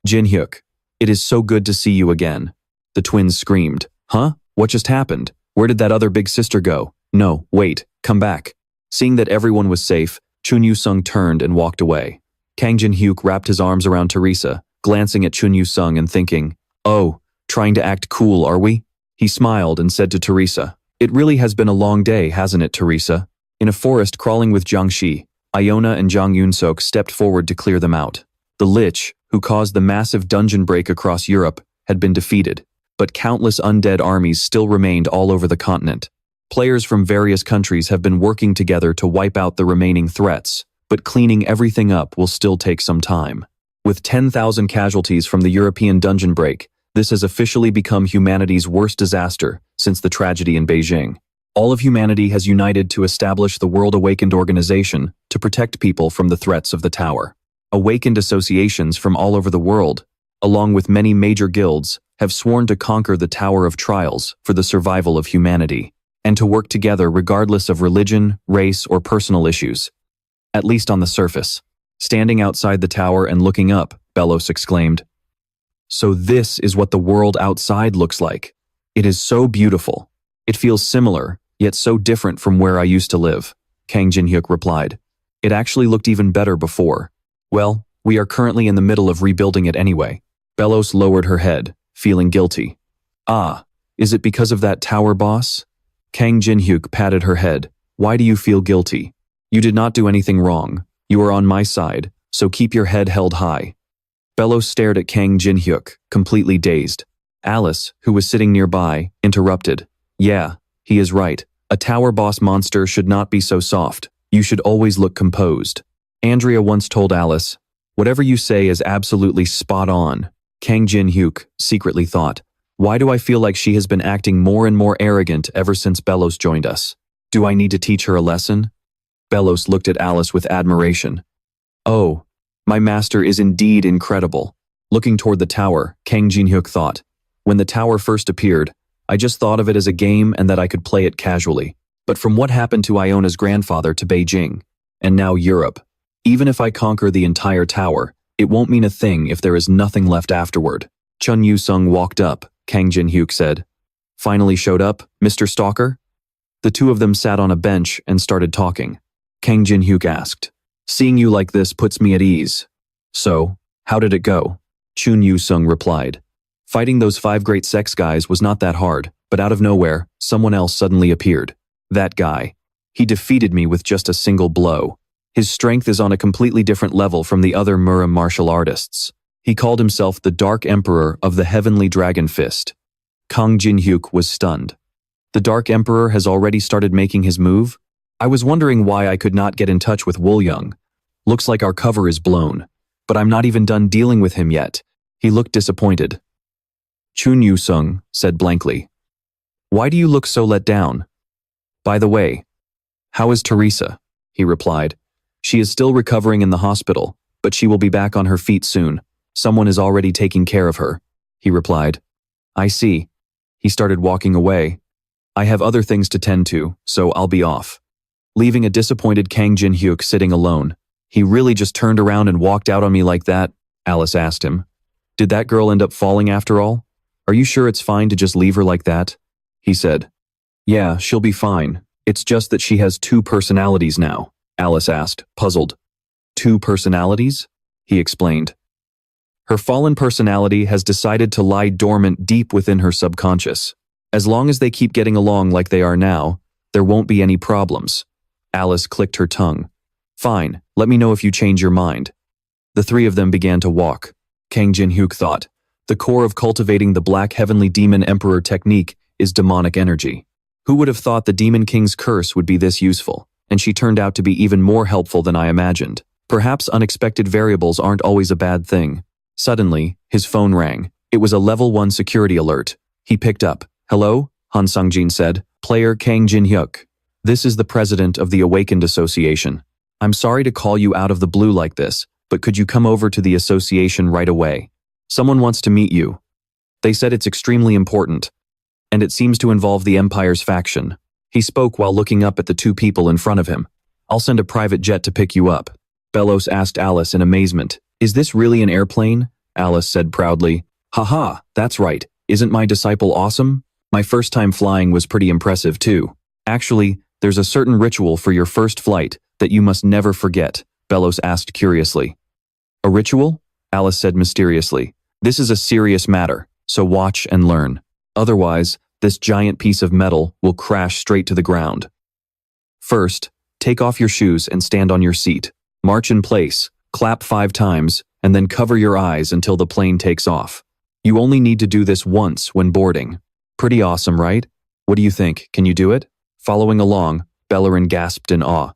Jinhyuk, it is so good to see you again. The twins screamed, Huh? What just happened? Where did that other big sister go? No, wait, come back. Seeing that everyone was safe, Chun Yu-sung turned and walked away. Kang Jinhyuk wrapped his arms around Teresa, glancing at Chun Yu-sung and thinking, Oh, trying to act cool, are we? He smiled and said to Teresa, It really has been a long day, hasn't it, Teresa? In a forest crawling with Jiang Shi, Iona and Jang Yun-sok stepped forward to clear them out. The Lich, who caused the massive dungeon break across Europe, had been defeated, but countless undead armies still remained all over the continent. Players from various countries have been working together to wipe out the remaining threats, but cleaning everything up will still take some time. With 10,000 casualties from the European dungeon break, this has officially become humanity's worst disaster since the tragedy in Beijing. All of humanity has united to establish the World Awakened Organization to protect people from the threats of the Tower. Awakened associations from all over the world, along with many major guilds, have sworn to conquer the Tower of Trials for the survival of humanity, and to work together regardless of religion, race, or personal issues. At least on the surface. Standing outside the tower and looking up, Belos exclaimed, So this is what the world outside looks like. It is so beautiful. It feels similar, yet so different from where I used to live, Kang Jinhyuk replied. It actually looked even better before. Well, we are currently in the middle of rebuilding it anyway. Belos lowered her head, feeling guilty. Ah, is it because of that tower boss? Kang Jinhyuk patted her head. Why do you feel guilty? You did not do anything wrong. You are on my side, so keep your head held high. Belos stared at Kang Jinhyuk, completely dazed. Alice, who was sitting nearby, interrupted. Yeah, he is right. A tower boss monster should not be so soft. You should always look composed. Andrea once told Alice, Whatever you say is absolutely spot on. Kang Jinhyuk secretly thought, Why do I feel like she has been acting more and more arrogant ever since Belos joined us? Do I need to teach her a lesson? Belos looked at Alice with admiration. Oh, my master is indeed incredible. Looking toward the tower, Kang Jinhyuk thought, When the tower first appeared, I just thought of it as a game and that I could play it casually. But from what happened to Iona's grandfather to Beijing, and now Europe, even if I conquer the entire tower, it won't mean a thing if there is nothing left afterward. Chun Yu-sung walked up, Kang Jinhyuk said. Finally showed up, Mr. Stalker? The two of them sat on a bench and started talking. Kang Jinhyuk asked, Seeing you like this puts me at ease. So, how did it go? Chun Yu-sung replied. Fighting those 5 great sex guys was not that hard, but out of nowhere, someone else suddenly appeared. That guy. He defeated me with just a single blow. His strength is on a completely different level from the other Mura martial artists. He called himself the Dark Emperor of the Heavenly Dragon Fist. Kang Jinhyuk was stunned. The Dark Emperor has already started making his move? I was wondering why I could not get in touch with Woolyung. Looks like our cover is blown, but I'm not even done dealing with him yet. He looked disappointed. Chun Yu-sung said blankly, Why do you look so let down? By the way, how is Teresa? He replied. She is still recovering in the hospital, but she will be back on her feet soon. Someone is already taking care of her, he replied. I see. He started walking away. I have other things to tend to, so I'll be off. Leaving a disappointed Kang Jin-hyuk sitting alone. He really just turned around and walked out on me like that? Alice asked him. Did that girl end up falling after all? Are you sure it's fine to just leave her like that? He said. Yeah, she'll be fine. It's just that she has two personalities now, Alice asked, puzzled. Two personalities? He explained. Her fallen personality has decided to lie dormant deep within her subconscious. As long as they keep getting along like they are now, there won't be any problems. Alice clicked her tongue. Fine, let me know if you change your mind. The three of them began to walk. Kang Jin-hyuk thought, the core of cultivating the Black Heavenly Demon Emperor technique is demonic energy. Who would have thought the Demon King's curse would be this useful? And she turned out to be even more helpful than I imagined. Perhaps unexpected variables aren't always a bad thing. Suddenly, his phone rang. It was a level 1 security alert. He picked up. Hello? Han Sang-jin said. Player Kang Jin-hyuk. This is the president of the Awakened Association. I'm sorry to call you out of the blue like this, but could you come over to the association right away? Someone wants to meet you. They said it's extremely important, and it seems to involve the Empire's faction. He spoke while looking up at the two people in front of him. I'll send a private jet to pick you up. Belos asked Alice in amazement. Is this really an airplane? Alice said proudly. Haha, that's right. Isn't my disciple awesome? My first time flying was pretty impressive too. Actually, there's a certain ritual for your first flight that you must never forget, Belos asked curiously. A ritual? Alice said mysteriously. This is a serious matter, so watch and learn. Otherwise, this giant piece of metal will crash straight to the ground. First, take off your shoes and stand on your seat. March in place, clap 5 times, and then cover your eyes until the plane takes off. You only need to do this once when boarding. Pretty awesome, right? What do you think? Can you do it? Following along, Bellerin gasped in awe.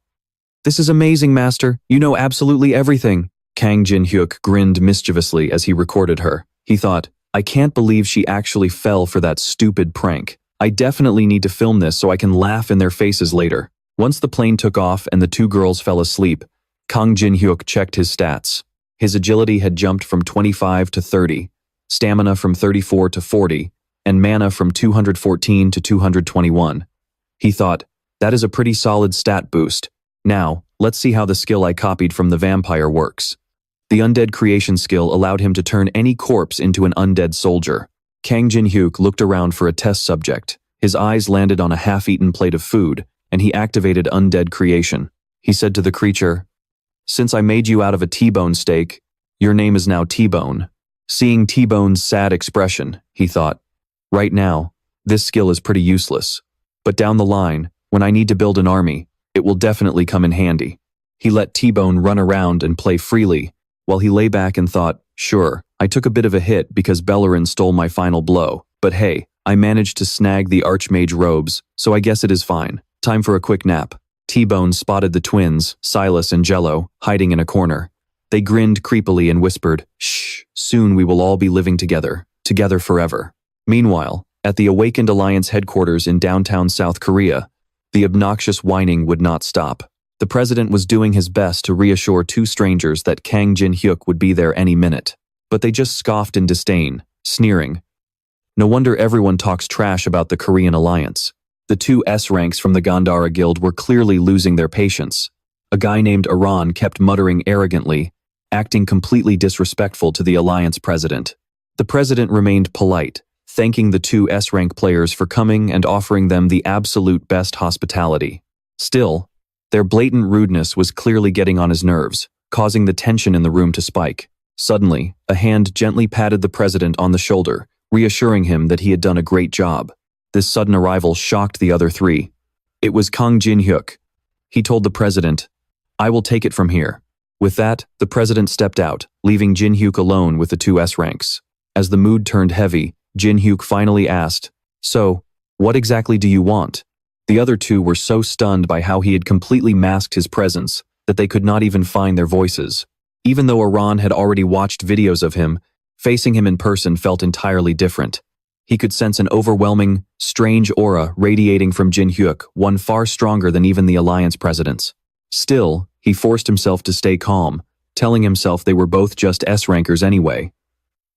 This is amazing, Master. You know absolutely everything. Kang Jin-hyuk grinned mischievously as he recorded her. He thought, I can't believe she actually fell for that stupid prank. I definitely need to film this so I can laugh in their faces later. Once the plane took off and the two girls fell asleep, Kang Jin-hyuk checked his stats. His agility had jumped from 25 to 30, stamina from 34 to 40, and mana from 214 to 221. He thought, that is a pretty solid stat boost. Now, let's see how the skill I copied from the vampire works. The undead creation skill allowed him to turn any corpse into an undead soldier. Kang Jin-hyuk looked around for a test subject. His eyes landed on a half-eaten plate of food, and he activated undead creation. He said to the creature, since I made you out of a T-bone steak, your name is now T-bone. Seeing T-bone's sad expression, he thought, right now, this skill is pretty useless. But down the line, when I need to build an army, it will definitely come in handy. He let T-bone run around and play freely, while he lay back and thought, sure, I took a bit of a hit because Bellerin stole my final blow, but hey, I managed to snag the Archmage robes, so I guess it is fine. Time for a quick nap. T-bone spotted the twins, Silas and Jello, hiding in a corner. They grinned creepily and whispered, shh, soon we will all be living together forever. Meanwhile, at the Awakened Alliance headquarters in downtown South Korea, the obnoxious whining would not stop. The president was doing his best to reassure two strangers that Kang Jin-hyuk would be there any minute. But they just scoffed in disdain, sneering. No wonder everyone talks trash about the Korean alliance. The two S ranks from the Zhonghua Guild were clearly losing their patience. A guy named Iran kept muttering arrogantly, acting completely disrespectful to the alliance president. The president remained polite, thanking the two S-rank players for coming and offering them the absolute best hospitality. Still, their blatant rudeness was clearly getting on his nerves, causing the tension in the room to spike. Suddenly, a hand gently patted the president on the shoulder, reassuring him that he had done a great job. This sudden arrival shocked the other three. It was Kang Jin-hyuk. He told the president, I will take it from here. With that, the president stepped out, leaving Jin-hyuk alone with the two S-ranks. As the mood turned heavy, Jin-hyuk finally asked, so, what exactly do you want? The other two were so stunned by how he had completely masked his presence that they could not even find their voices. Even though Iran had already watched videos of him, facing him in person felt entirely different. He could sense an overwhelming, strange aura radiating from Jin-hyuk, one far stronger than even the alliance presidents. Still, he forced himself to stay calm, telling himself they were both just S-rankers anyway.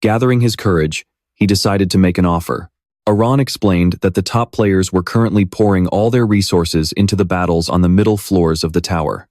Gathering his courage, he decided to make an offer. Aran explained that the top players were currently pouring all their resources into the battles on the middle floors of the tower.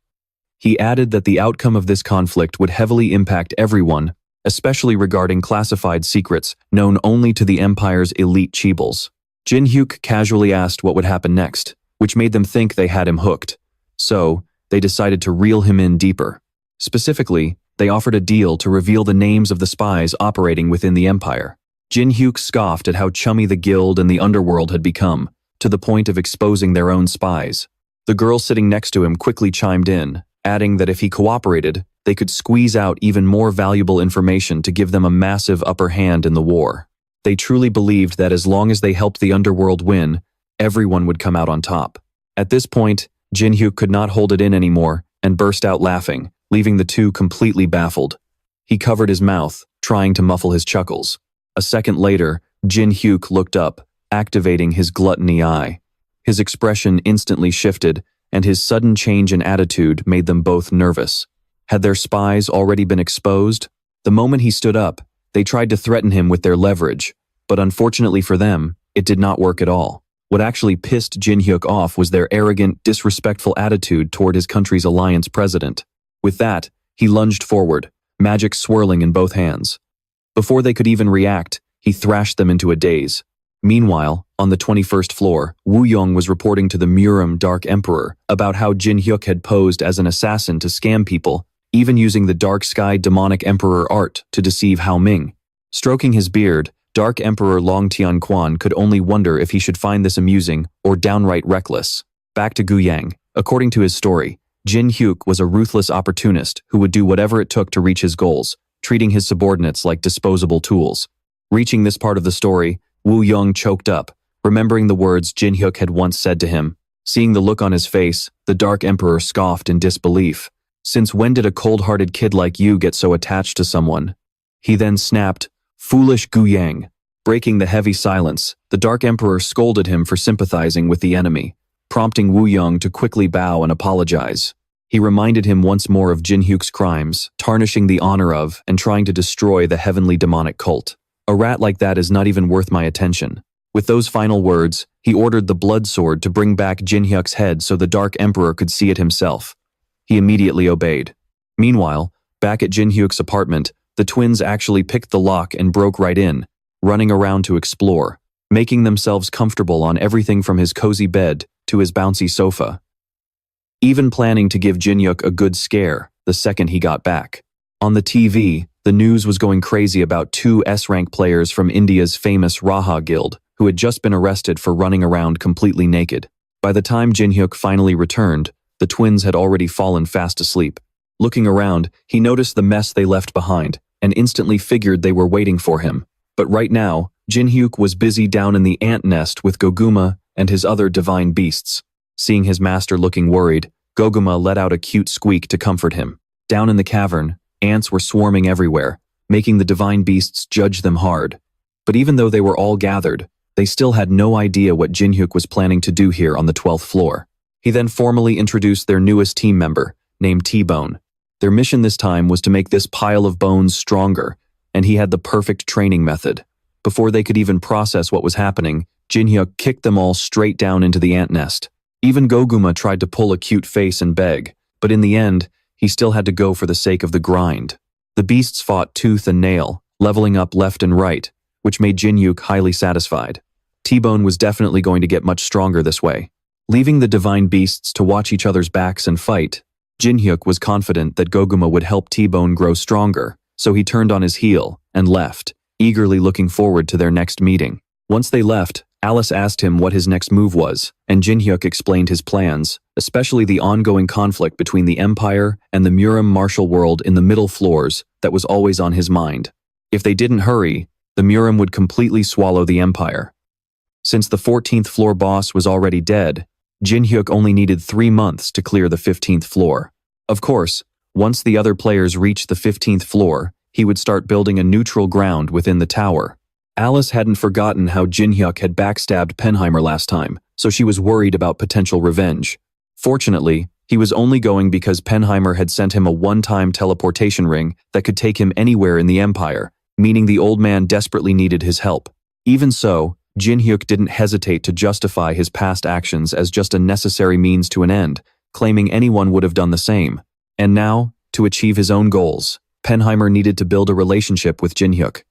He added that the outcome of this conflict would heavily impact everyone, especially regarding classified secrets known only to the Empire's elite Cheebles. Jin-hyuk casually asked what would happen next, which made them think they had him hooked. So, they decided to reel him in deeper. Specifically, they offered a deal to reveal the names of the spies operating within the Empire. Jin-hyuk scoffed at how chummy the guild and the underworld had become, to the point of exposing their own spies. The girl sitting next to him quickly chimed in, adding that if he cooperated, they could squeeze out even more valuable information to give them a massive upper hand in the war. They truly believed that as long as they helped the underworld win, everyone would come out on top. At this point, Jin-hyuk could not hold it in anymore and burst out laughing, leaving the two completely baffled. He covered his mouth, trying to muffle his chuckles. A second later, Jin-hyuk looked up, activating his gluttony eye. His expression instantly shifted, and his sudden change in attitude made them both nervous. Had their spies already been exposed? The moment he stood up, they tried to threaten him with their leverage, but unfortunately for them, it did not work at all. What actually pissed Jin-hyuk off was their arrogant, disrespectful attitude toward his country's alliance president. With that, he lunged forward, magic swirling in both hands. Before they could even react, he thrashed them into a daze. Meanwhile, on the 21st floor, Wu Yong was reporting to the Murim Dark Emperor about how Jin-hyuk had posed as an assassin to scam people, even using the Dark Sky Demonic Emperor art to deceive Hao Ming. Stroking his beard, Dark Emperor Long Tianquan could only wonder if he should find this amusing or downright reckless. Back to Gu Yang. According to his story, Jin-hyuk was a ruthless opportunist who would do whatever it took to reach his goals, treating his subordinates like disposable tools. Reaching this part of the story, Wu Yong choked up, remembering the words Jin-hyuk had once said to him. Seeing the look on his face, the Dark Emperor scoffed in disbelief. Since when did a cold-hearted kid like you get so attached to someone? He then snapped, "Foolish Gu Yang." Breaking the heavy silence, the Dark Emperor scolded him for sympathizing with the enemy, prompting Wu Yong to quickly bow and apologize. He reminded him once more of Jin-hyuk's crimes, tarnishing the honor of and trying to destroy the heavenly demonic cult. A rat like that is not even worth my attention. With those final words, he ordered the blood sword to bring back Jin-hyuk's head so the Dark Emperor could see it himself. He immediately obeyed. Meanwhile, back at Jin-hyuk's apartment, the twins actually picked the lock and broke right in, running around to explore, making themselves comfortable on everything from his cozy bed to his bouncy sofa. Even planning to give Jin-hyuk a good scare the second he got back. On the TV, the news was going crazy about two S-rank players from India's famous Zhonghua Guild who had just been arrested for running around completely naked. By the time Jin-hyuk finally returned, the twins had already fallen fast asleep. Looking around, he noticed the mess they left behind and instantly figured they were waiting for him. But right now, Jin-hyuk was busy down in the ant nest with Goguma and his other divine beasts. Seeing his master looking worried, Goguma let out a cute squeak to comfort him. Down in the cavern, ants were swarming everywhere, making the divine beasts judge them hard. But even though they were all gathered, they still had no idea what Jin-hyuk was planning to do here on the 12th floor. He then formally introduced their newest team member, named T-Bone. Their mission this time was to make this pile of bones stronger, and he had the perfect training method. Before they could even process what was happening, Jin-hyuk kicked them all straight down into the ant nest. Even Goguma tried to pull a cute face and beg, but in the end, he still had to go for the sake of the grind. The beasts fought tooth and nail, leveling up left and right, which made Jin-hyuk highly satisfied. T-Bone was definitely going to get much stronger this way. Leaving the divine beasts to watch each other's backs and fight, Jin-hyuk was confident that Goguma would help T-Bone grow stronger, so he turned on his heel and left, eagerly looking forward to their next meeting. Once they left, Alice asked him what his next move was, and Jin-hyuk explained his plans, especially the ongoing conflict between the Empire and the Murim martial world in the middle floors that was always on his mind. If they didn't hurry, the Murim would completely swallow the Empire. Since the 14th floor boss was already dead, Jin-hyuk only needed 3 months to clear the 15th floor. Of course, once the other players reached the 15th floor, he would start building a neutral ground within the tower. Alice hadn't forgotten how Jin-hyuk had backstabbed Penheimer last time, so she was worried about potential revenge. Fortunately, he was only going because Penheimer had sent him a one-time teleportation ring that could take him anywhere in the Empire, meaning the old man desperately needed his help. Even so, Jin-hyuk didn't hesitate to justify his past actions as just a necessary means to an end, claiming anyone would have done the same. And now, to achieve his own goals, Penheimer needed to build a relationship with Jin-hyuk.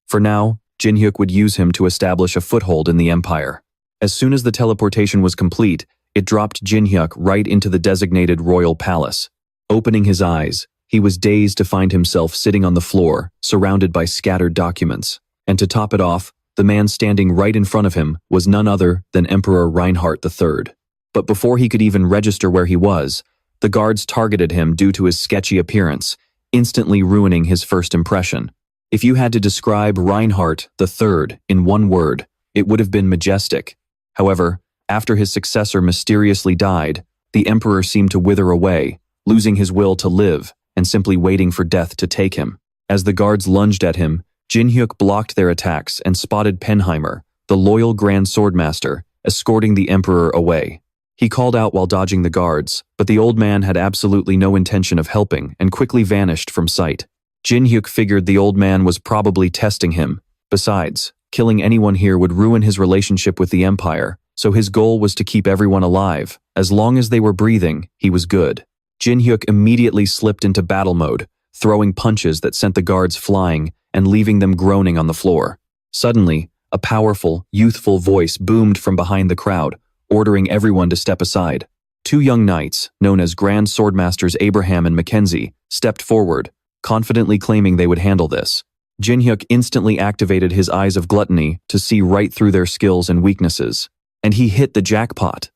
For now, Jin-hyuk would use him to establish a foothold in the empire. As soon as the teleportation was complete, it dropped Jin-hyuk right into the designated royal palace. Opening his eyes, he was dazed to find himself sitting on the floor, surrounded by scattered documents. And to top it off, the man standing right in front of him was none other than Emperor Reinhardt III. But before he could even register where he was, the guards targeted him due to his sketchy appearance, instantly ruining his first impression. If you had to describe Reinhardt III in one word, it would have been majestic. However, after his successor mysteriously died, the emperor seemed to wither away, losing his will to live and simply waiting for death to take him. As the guards lunged at him, Jin-hyuk blocked their attacks and spotted Penheimer, the loyal Grand Swordmaster, escorting the emperor away. He called out while dodging the guards, but the old man had absolutely no intention of helping and quickly vanished from sight. Jin-hyuk figured the old man was probably testing him. Besides, killing anyone here would ruin his relationship with the empire, so his goal was to keep everyone alive. As long as they were breathing, he was good. Jin-hyuk immediately slipped into battle mode, throwing punches that sent the guards flying and leaving them groaning on the floor. Suddenly, a powerful, youthful voice boomed from behind the crowd, ordering everyone to step aside. Two young knights, known as Grand Swordmasters Abraham and Mackenzie, stepped forward, confidently claiming they would handle this. Jin-hyuk instantly activated his Eyes of Gluttony to see right through their skills and weaknesses. And he hit the jackpot.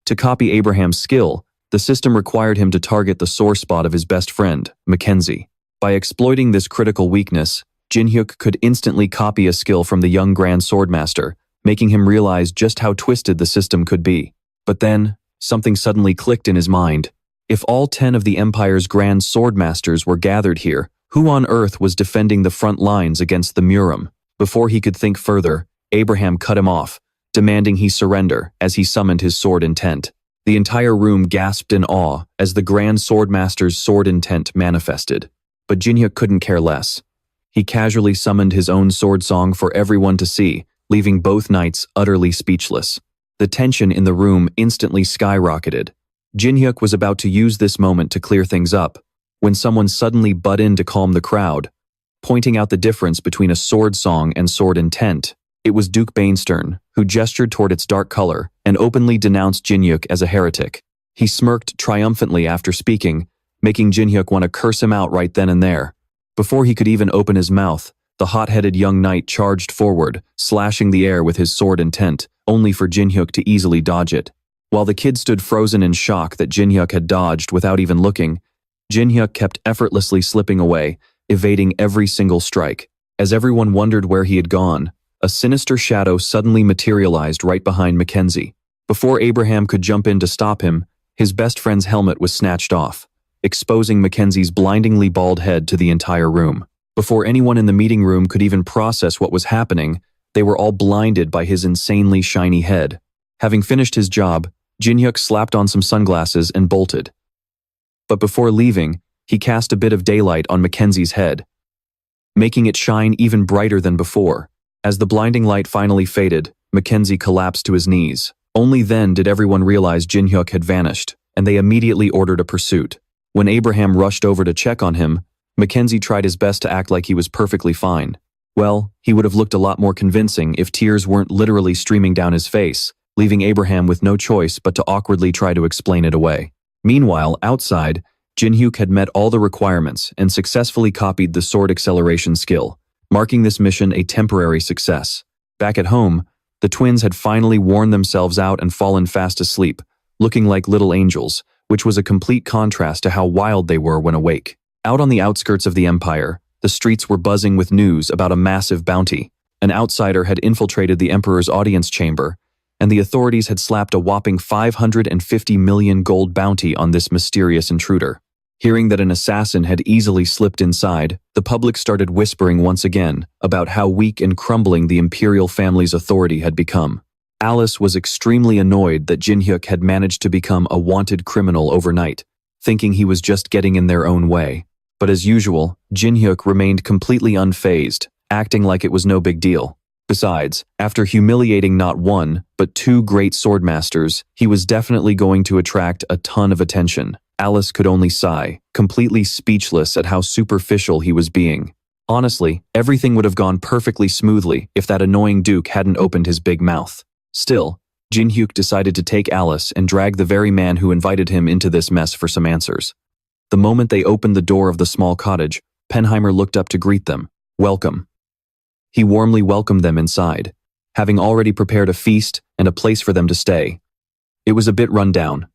To copy Abraham's skill, the system required him to target the sore spot of his best friend, Mackenzie. By exploiting this critical weakness, Jin-hyuk could instantly copy a skill from the young Grand Swordmaster, making him realize just how twisted the system could be. But then, something suddenly clicked in his mind. If all 10 of the Empire's Grand Swordmasters were gathered here, who on earth was defending the front lines against the Murim? Before he could think further, Abraham cut him off, demanding he surrender as he summoned his sword intent. The entire room gasped in awe as the Grand Swordmaster's sword intent manifested. But Jin-hyuk couldn't care less. He casually summoned his own sword song for everyone to see, leaving both knights utterly speechless. The tension in the room instantly skyrocketed. Jin-hyuk was about to use this moment to clear things up, when someone suddenly butted in to calm the crowd, pointing out the difference between a sword song and sword intent. It was Duke Banestern, who gestured toward its dark color and openly denounced Jin-hyuk as a heretic. He smirked triumphantly after speaking, making Jin-hyuk want to curse him out right then and there. Before he could even open his mouth, the hot-headed young knight charged forward, slashing the air with his sword intent, only for Jin-hyuk to easily dodge it. While the kid stood frozen in shock that Jin-hyuk had dodged without even looking, Jin-hyuk kept effortlessly slipping away, evading every single strike. As everyone wondered where he had gone, a sinister shadow suddenly materialized right behind Mackenzie. Before Abraham could jump in to stop him, his best friend's helmet was snatched off, exposing Mackenzie's blindingly bald head to the entire room. Before anyone in the meeting room could even process what was happening, they were all blinded by his insanely shiny head. Having finished his job, Jin-hyuk slapped on some sunglasses and bolted. But before leaving, he cast a bit of daylight on Mackenzie's head, making it shine even brighter than before. As the blinding light finally faded, Mackenzie collapsed to his knees. Only then did everyone realize Jin-hyuk had vanished, and they immediately ordered a pursuit. When Abraham rushed over to check on him, Mackenzie tried his best to act like he was perfectly fine. Well, he would have looked a lot more convincing if tears weren't literally streaming down his face, leaving Abraham with no choice but to awkwardly try to explain it away. Meanwhile, outside, Jin-hyuk had met all the requirements and successfully copied the sword acceleration skill, marking this mission a temporary success. Back at home, the twins had finally worn themselves out and fallen fast asleep, looking like little angels, which was a complete contrast to how wild they were when awake. Out on the outskirts of the Empire, the streets were buzzing with news about a massive bounty. An outsider had infiltrated the Emperor's audience chamber, and the authorities had slapped a whopping 550 million gold bounty on this mysterious intruder. Hearing that an assassin had easily slipped inside, the public started whispering once again about how weak and crumbling the imperial family's authority had become. Alice was extremely annoyed that Jin-hyuk had managed to become a wanted criminal overnight, thinking he was just getting in their own way. But as usual, Jinhyuk remained completely unfazed, acting like it was no big deal. Besides, after humiliating not one, but two great swordmasters, he was definitely going to attract a ton of attention. Alice could only sigh, completely speechless at how superficial he was being. Honestly, everything would have gone perfectly smoothly if that annoying duke hadn't opened his big mouth. Still, Jinhyuk decided to take Alice and drag the very man who invited him into this mess for some answers. The moment they opened the door of the small cottage, Penheimer looked up to greet them. Welcome. He warmly welcomed them inside, having already prepared a feast and a place for them to stay. It was a bit run down,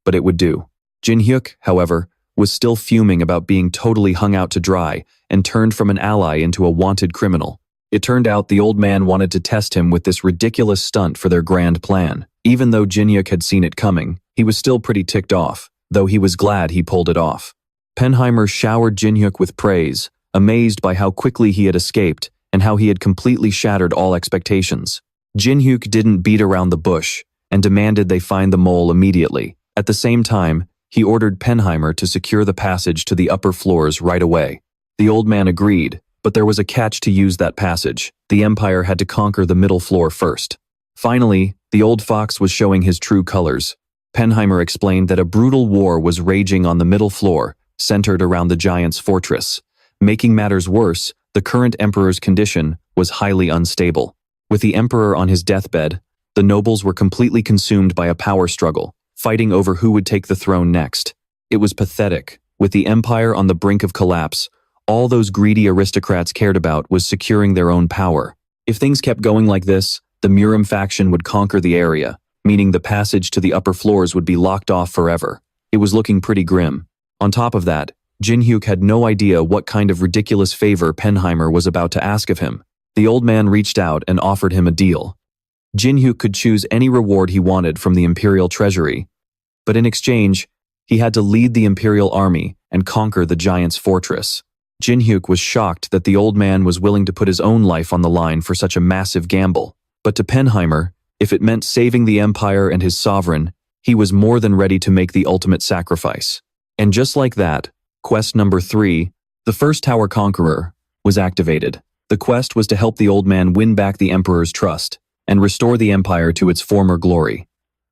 but it would do. Jinhyuk, however, was still fuming about being totally hung out to dry and turned from an ally into a wanted criminal. It turned out the old man wanted to test him with this ridiculous stunt for their grand plan. Even though Jinhyuk had seen it coming, he was still pretty ticked off, though he was glad he pulled it off. Penheimer showered Jinhyuk with praise, amazed by how quickly he had escaped and how he had completely shattered all expectations. Jinhyuk didn't beat around the bush and demanded they find the mole immediately. At the same time, he ordered Penheimer to secure the passage to the upper floors right away. The old man agreed, but there was a catch to use that passage. The Empire had to conquer the middle floor first. Finally, the old fox was showing his true colors. Penheimer explained that a brutal war was raging on the middle floor, centered around the giant's fortress. Making matters worse, the current emperor's condition was highly unstable. With the emperor on his deathbed, the nobles were completely consumed by a power struggle, fighting over who would take the throne next. It was pathetic. With the empire on the brink of collapse, all those greedy aristocrats cared about was securing their own power. If things kept going like this, the Murim faction would conquer the area, meaning the passage to the upper floors would be locked off forever. It was looking pretty grim. On top of that, Jinhyuk had no idea what kind of ridiculous favor Penheimer was about to ask of him. The old man reached out and offered him a deal. Jinhyuk could choose any reward he wanted from the imperial treasury, but in exchange, he had to lead the imperial army and conquer the giant's fortress. Jinhyuk was shocked that the old man was willing to put his own life on the line for such a massive gamble. But to Penheimer, if it meant saving the empire and his sovereign, he was more than ready to make the ultimate sacrifice. And just like that, quest number 3, the first tower conqueror, was activated. The quest was to help the old man win back the emperor's trust and restore the empire to its former glory.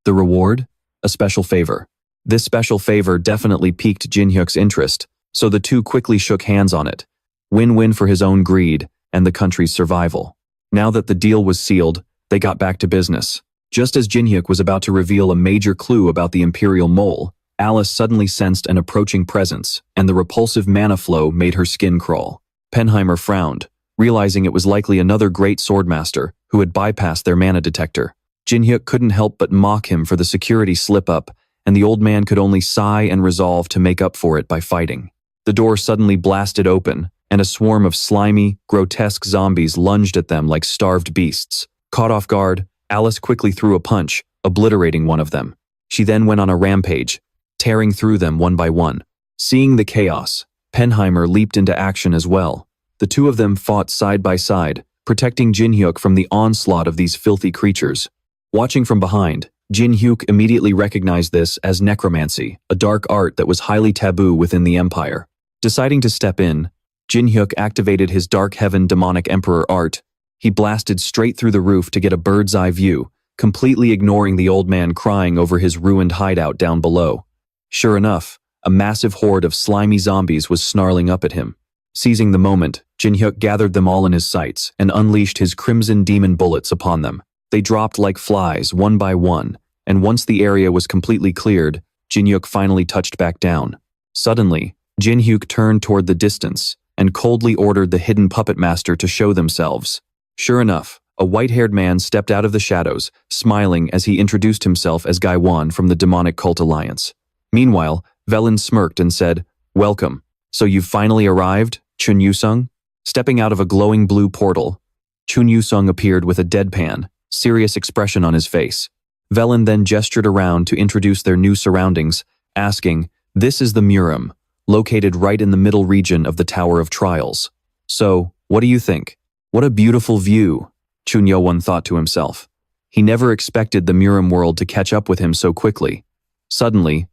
The reward? A special favor. This special favor definitely piqued Jinhyuk's interest, so the two quickly shook hands on it. Win-win for his own greed and the country's survival. Now that the deal was sealed, they got back to business. Just as Jinhyuk was about to reveal a major clue about the imperial mole, Alice suddenly sensed an approaching presence, and the repulsive mana flow made her skin crawl. Penheimer frowned, realizing it was likely another great swordmaster who had bypassed their mana detector. Jinhyuk couldn't help but mock him for the security slip-up, and the old man could only sigh and resolve to make up for it by fighting. The door suddenly blasted open, and a swarm of slimy, grotesque zombies lunged at them like starved beasts. Caught off guard, Alice quickly threw a punch, obliterating one of them. She then went on a rampage, tearing through them one by one. Seeing the chaos, Penheimer leaped into action as well. The two of them fought side by side, protecting Jinhyuk from the onslaught of these filthy creatures. Watching from behind, Jinhyuk immediately recognized this as necromancy, a dark art that was highly taboo within the empire. Deciding to step in, Jinhyuk activated his Dark Heaven Demonic Emperor art. He blasted straight through the roof to get a bird's eye view, completely ignoring the old man crying over his ruined hideout down below. Sure enough, a massive horde of slimy zombies was snarling up at him. Seizing the moment, Jinhyuk gathered them all in his sights and unleashed his crimson demon bullets upon them. They dropped like flies, one by one, and once the area was completely cleared, Jinhyuk finally touched back down. Suddenly, Jinhyuk turned toward the distance and coldly ordered the hidden puppet master to show themselves. Sure enough, a white-haired man stepped out of the shadows, smiling as he introduced himself as Gaiwan from the Demonic Cult Alliance. Meanwhile, Velen smirked and said, "Welcome. So you've finally arrived, Chun Yusung?" Stepping out of a glowing blue portal, Chun Yusung appeared with a deadpan, serious expression on his face. Velen then gestured around to introduce their new surroundings, asking, "This is the Murim, located right in the middle region of the Tower of Trials. So, what do you think?" "What a beautiful view," Chun Yo-won thought to himself. He never expected the Murim world to catch up with him so quickly. Suddenly,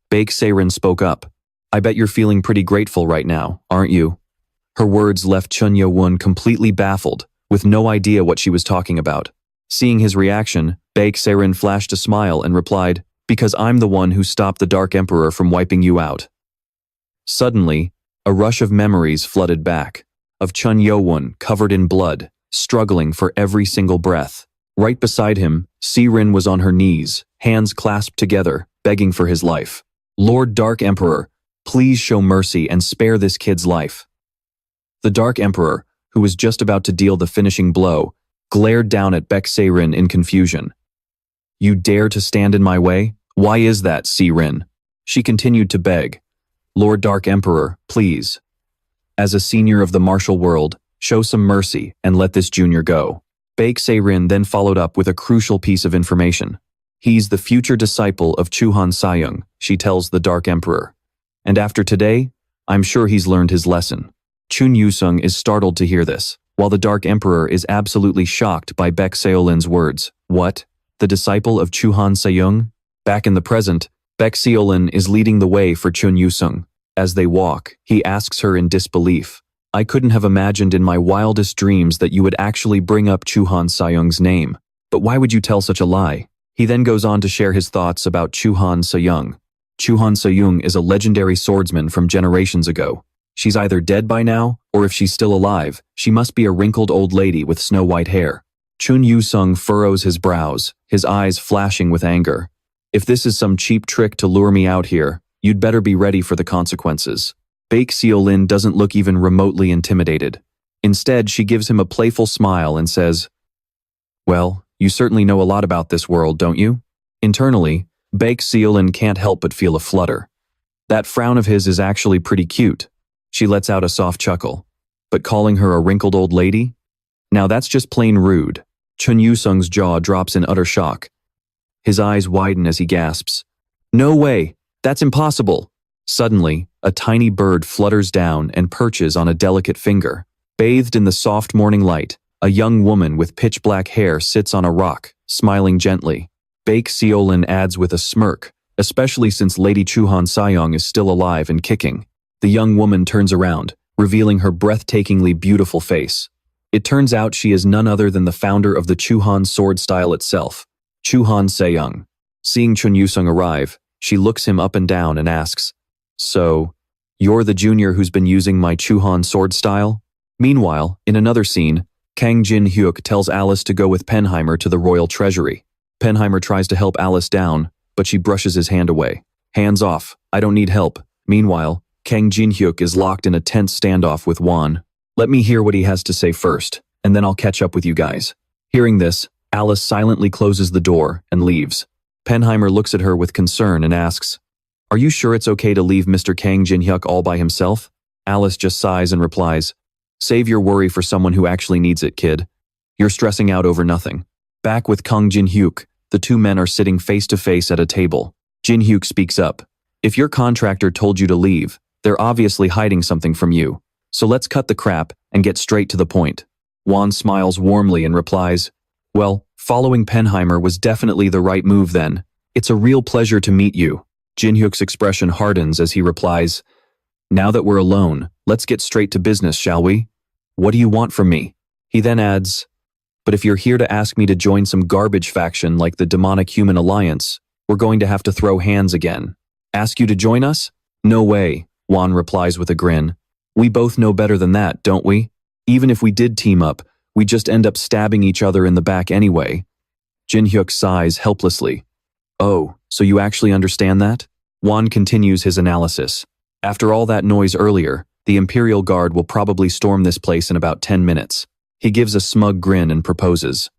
Baek Seirin spoke up. I bet you're feeling pretty grateful right now, aren't you? Her words left Chun Yo-won completely baffled, with no idea what she was talking about. Seeing his reaction, Baek Se-rin flashed a smile and replied, "Because I'm the one who stopped the Dark Emperor from wiping you out." Suddenly, a rush of memories flooded back, of Chun Yo-won covered in blood, struggling for every single breath. Right beside him, Se-rin was on her knees, hands clasped together, begging for his life. "Lord Dark Emperor, please show mercy and spare this kid's life." The Dark Emperor, who was just about to deal the finishing blow, glared down at Baek Se-rin in confusion. "You dare to stand in my way? Why is that, Se-rin?" She continued to beg. "Lord Dark Emperor, please. As a senior of the martial world, show some mercy and let this junior go." Baek Se-rin then followed up with a crucial piece of information. "He's the future disciple of Chuhan Sayung," she tells the Dark Emperor. "And after today, I'm sure he's learned his lesson." Chun Yu-sung is startled to hear this, while the Dark Emperor is absolutely shocked by Baek Se-olin's words. What? The disciple of Chuhan Sayung? Back in the present, Baek Se-olin is leading the way for Chun Yu-sung. As they walk, he asks her in disbelief, "I couldn't have imagined in my wildest dreams that you would actually bring up Chuhan Sayung's name. But why would you tell such a lie?" He then goes on to share his thoughts about Chuhan Sayung. Chuhan Sayung is a legendary swordsman from generations ago. She's either dead by now, or if she's still alive, she must be a wrinkled old lady with snow-white hair. Chun Yu-sung furrows his brows, his eyes flashing with anger. "If this is some cheap trick to lure me out here, you'd better be ready for the consequences." Baek Se-olin doesn't look even remotely intimidated. Instead, she gives him a playful smile and says, "Well, you certainly know a lot about this world, don't you?" Internally, Baek Se-olin can't help but feel a flutter. That frown of his is actually pretty cute. She lets out a soft chuckle. But calling her a wrinkled old lady? Now that's just plain rude. Chun Yu-sung's jaw drops in utter shock. His eyes widen as he gasps, "No way! That's impossible!" Suddenly, a tiny bird flutters down and perches on a delicate finger. Bathed in the soft morning light, a young woman with pitch-black hair sits on a rock, smiling gently. Baek Se-olin adds with a smirk, especially since Lady Chuhan Sayong is still alive and kicking. The young woman turns around, revealing her breathtakingly beautiful face. It turns out she is none other than the founder of the Chuhan sword style itself, Chuhan Sayung. Seeing Chun Yu-sung arrive, she looks him up and down and asks, "So, you're the junior who's been using my Chuhan sword style?" Meanwhile, in another scene, Kang Jin-hyuk tells Alice to go with Penheimer to the royal treasury. Penheimer tries to help Alice down, but she brushes his hand away. "Hands off, I don't need help." Meanwhile, Kang Jin-hyuk is locked in a tense standoff with Won. "Let me hear what he has to say first, and then I'll catch up with you guys." Hearing this, Alice silently closes the door and leaves. Penheimer looks at her with concern and asks, "Are you sure it's okay to leave Mr. Kang Jin-hyuk all by himself?" Alice just sighs and replies, "Save your worry for someone who actually needs it, kid. You're stressing out over nothing." Back with Kang Jin-hyuk, the two men are sitting face to face at a table. Jin-hyuk speaks up, "If your contractor told you to leave, they're obviously hiding something from you. So let's cut the crap and get straight to the point." Won smiles warmly and replies, "Well, following Penheimer was definitely the right move then. It's a real pleasure to meet you." Jin-hyuk's expression hardens as he replies, "Now that we're alone, let's get straight to business, shall we? What do you want from me?" He then adds, "But if you're here to ask me to join some garbage faction like the Demonic Human Alliance, we're going to have to throw hands again." "Ask you to join us? No way," Won replies with a grin. "We both know better than that, don't we? Even if we did team up, we'd just end up stabbing each other in the back anyway." Jin-hyuk sighs helplessly. "Oh, so you actually understand that?" Won continues his analysis. "After all that noise earlier, the Imperial Guard will probably storm this place in about 10 minutes. He gives a smug grin and proposes,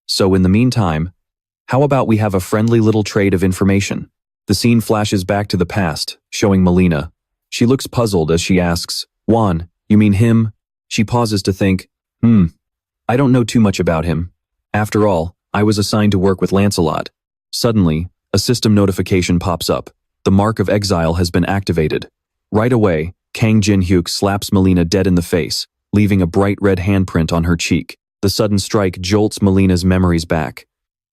"So in the meantime, how about we have a friendly little trade of information?" The scene flashes back to the past, showing Melina. She looks puzzled as she asks, "Won, you mean him?" She pauses to think, I don't know too much about him. After all, I was assigned to work with Lancelot." Suddenly, a system notification pops up. The Mark of Exile has been activated. Right away, Kang Jin-hyuk slaps Melina dead in the face, leaving a bright red handprint on her cheek. The sudden strike jolts Melina's memories back.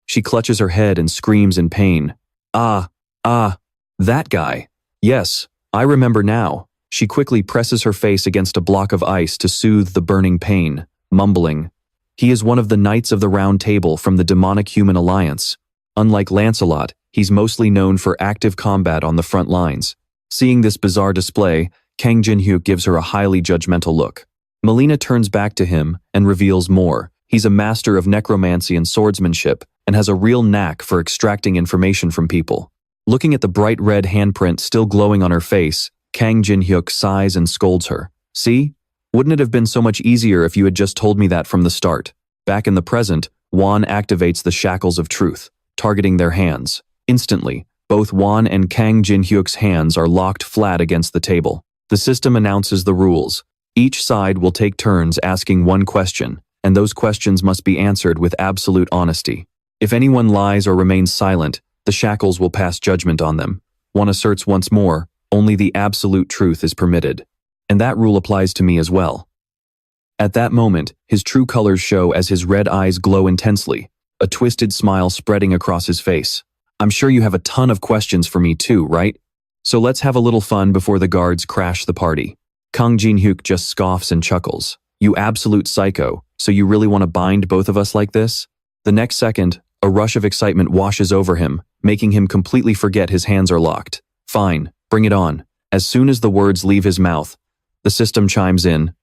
She clutches her head and screams in pain. Ah, that guy. Yes, I remember now. She quickly presses her face against a block of ice to soothe the burning pain, mumbling. He is one of the Knights of the Round Table from the demonic human alliance. Unlike Lancelot, he's mostly known for active combat on the front lines. Seeing this bizarre display, Kang Jin-hyuk gives her a highly judgmental look. Melina turns back to him and reveals more. He's a master of necromancy and swordsmanship and has a real knack for extracting information from people. Looking at the bright red handprint still glowing on her face, Kang Jin-hyuk sighs and scolds her. See? Wouldn't it have been so much easier if you had just told me that from the start? Back in the present, Wan activates the shackles of truth, targeting their hands. Instantly, both Wan and Kang Jin-hyuk's hands are locked flat against the table. The system announces the rules. Each side will take turns asking one question, and those questions must be answered with absolute honesty. If anyone lies or remains silent, the shackles will pass judgment on them. Wan asserts once more, only the absolute truth is permitted. And that rule applies to me as well. At that moment, his true colors show as his red eyes glow intensely, a twisted smile spreading across his face. I'm sure you have a ton of questions for me too, right? So let's have a little fun before the guards crash the party. Kang Jin-hyuk just scoffs and chuckles. You absolute psycho, so you really want to bind both of us like this? The next second, a rush of excitement washes over him, making him completely forget his hands are locked. Fine, bring it on. As soon as the words leave his mouth, the system chimes in.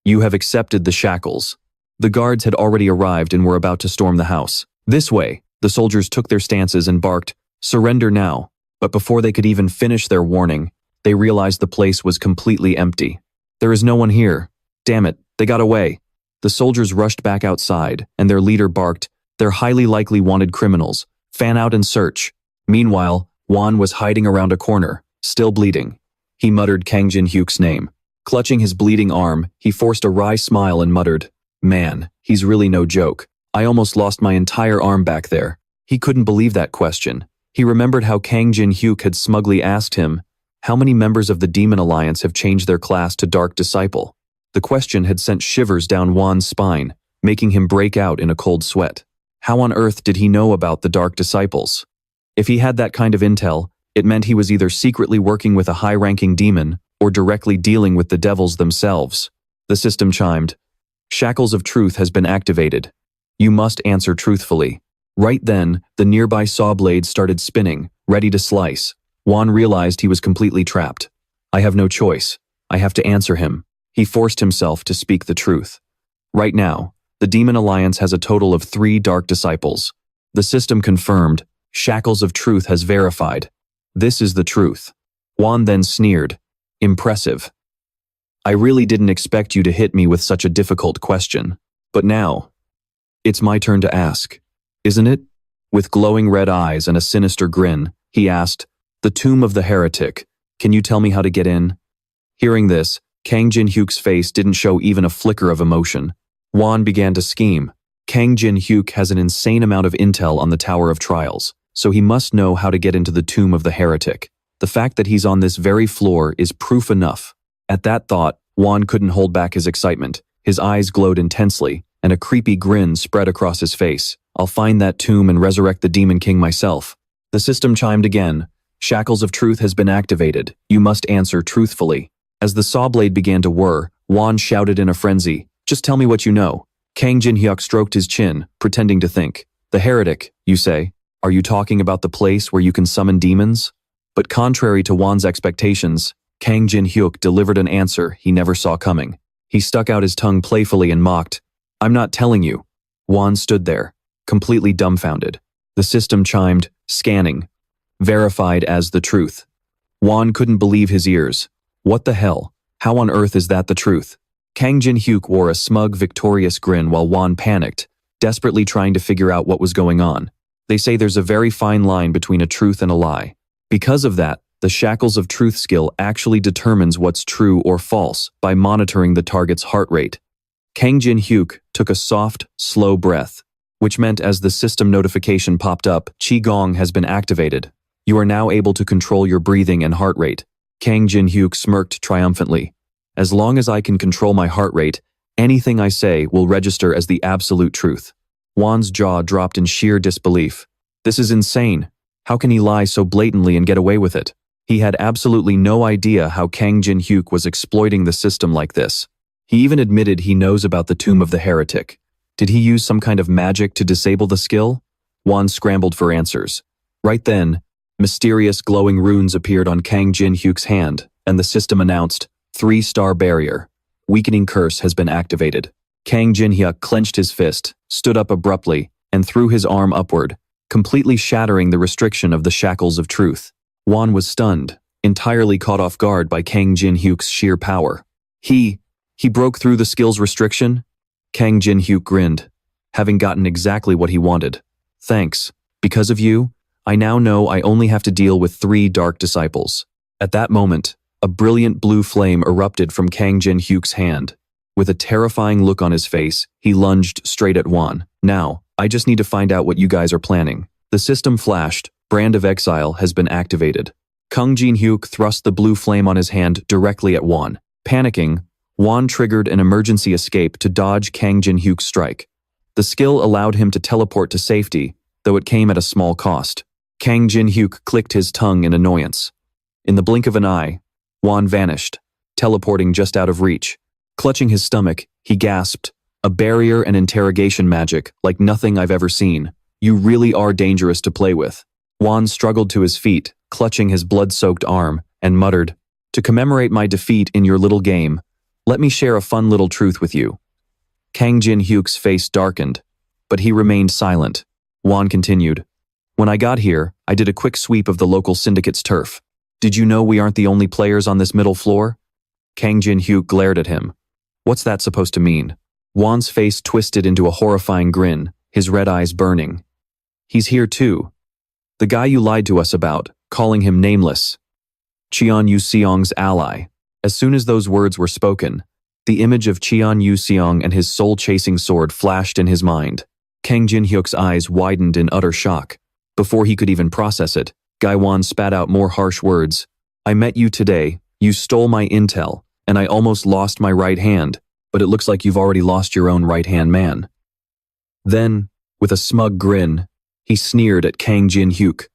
You have accepted the shackles. The guards had already arrived and were about to storm the house. This way, the soldiers took their stances and barked, surrender now. But before they could even finish their warning, they realized the place was completely empty. There is no one here. Damn it, they got away. The soldiers rushed back outside, and their leader barked, they're highly likely wanted criminals. Fan out and search. Meanwhile, Wan was hiding around a corner, still bleeding. He muttered Kang Jin-hyuk's name. Clutching his bleeding arm, he forced a wry smile and muttered, man, he's really no joke. I almost lost my entire arm back there. He couldn't believe that question. He remembered how Kang Jin-hyuk had smugly asked him, how many members of the Demon Alliance have changed their class to Dark Disciple? The question had sent shivers down Wan's spine, making him break out in a cold sweat. How on earth did he know about the Dark Disciples? If he had that kind of intel, it meant he was either secretly working with a high-ranking demon or directly dealing with the devils themselves. The system chimed. Shackles of Truth has been activated. You must answer truthfully. Right then, the nearby saw blade started spinning, ready to slice. Wan realized he was completely trapped. I have no choice. I have to answer him. He forced himself to speak the truth. Right now, the Demon Alliance has a total of 3 Dark Disciples. The system confirmed. Shackles of Truth has verified. This is the truth. Wan then sneered. Impressive. I really didn't expect you to hit me with such a difficult question. But now, it's my turn to ask. Isn't it? With glowing red eyes and a sinister grin, he asked, the tomb of the heretic. Can you tell me how to get in? Hearing this, Kang Jin-hyuk's face didn't show even a flicker of emotion. Wan began to scheme. Kang Jin-hyuk has an insane amount of intel on the Tower of Trials, so he must know how to get into the tomb of the heretic. The fact that he's on this very floor is proof enough. At that thought, Wan couldn't hold back his excitement. His eyes glowed intensely, and a creepy grin spread across his face. I'll find that tomb and resurrect the Demon King myself. The system chimed again. Shackles of Truth has been activated. You must answer truthfully. As the saw blade began to whir, Wan shouted in a frenzy, just tell me what you know. Kang Jin-hyuk stroked his chin, pretending to think. The heretic, you say? Are you talking about the place where you can summon demons? But contrary to Wan's expectations, Kang Jin-hyuk delivered an answer he never saw coming. He stuck out his tongue playfully and mocked. I'm not telling you. Wan stood there, completely dumbfounded. The system chimed, scanning. Verified as the truth. Wan couldn't believe his ears. What the hell? How on earth is that the truth? Kang Jin-hyuk wore a smug, victorious grin while Wan panicked, desperately trying to figure out what was going on. They say there's a very fine line between a truth and a lie. Because of that, the Shackles of Truth skill actually determines what's true or false by monitoring the target's heart rate. Kang Jin-hyuk took a soft, slow breath, which meant as the system notification popped up, Qigong has been activated. You are now able to control your breathing and heart rate. Kang Jin-hyuk smirked triumphantly. As long as I can control my heart rate, anything I say will register as the absolute truth. Wan's jaw dropped in sheer disbelief. This is insane. How can he lie so blatantly and get away with it? He had absolutely no idea how Kang Jin-hyuk was exploiting the system like this. He even admitted he knows about the Tomb of the Heretic. Did he use some kind of magic to disable the skill? Juan scrambled for answers. Right then, mysterious glowing runes appeared on Kang Jin-hyuk's hand, and the system announced, 3-star barrier. Weakening curse has been activated. Kang Jin-hyuk clenched his fist, stood up abruptly, and threw his arm upward, completely shattering the restriction of the shackles of truth. Juan was stunned, entirely caught off guard by Kang Jin-hyuk's sheer power. He broke through the skill's restriction? Kang Jin-hyuk grinned, having gotten exactly what he wanted. Thanks. Because of you, I now know I only have to deal with 3 dark disciples. At that moment, a brilliant blue flame erupted from Kang Jin-hyuk's hand. With a terrifying look on his face, he lunged straight at Juan. Now, I just need to find out what you guys are planning. The system flashed. Brand of Exile has been activated. Kang Jin-hyuk thrust the blue flame on his hand directly at Juan. Panicking, Juan triggered an emergency escape to dodge Kang Jin-hyuk's strike. The skill allowed him to teleport to safety, though it came at a small cost. Kang Jin-hyuk clicked his tongue in annoyance. In the blink of an eye, Juan vanished, teleporting just out of reach. Clutching his stomach, he gasped, "A barrier and interrogation magic like nothing I've ever seen. You really are dangerous to play with." Juan struggled to his feet, clutching his blood-soaked arm, and muttered, "To commemorate my defeat in your little game, let me share a fun little truth with you." Kang Jin-hyuk's face darkened, but he remained silent. Juan continued, "When I got here, I did a quick sweep of the local syndicate's turf. Did you know we aren't the only players on this middle floor?" Kang Jin-hyuk glared at him. "What's that supposed to mean?" Juan's face twisted into a horrifying grin, his red eyes burning. "He's here too. The guy you lied to us about, calling him nameless. Cheon Yu-seong's ally." As soon as those words were spoken, the image of Cheon Yu-seong and his soul-chasing sword flashed in his mind. Kang Jin-hyuk's eyes widened in utter shock. Before he could even process it, Gaiwan spat out more harsh words. "I met you today, you stole my intel, and I almost lost my right hand, but it looks like you've already lost your own right-hand man." Then, with a smug grin, he sneered at Kang Jin-hyuk.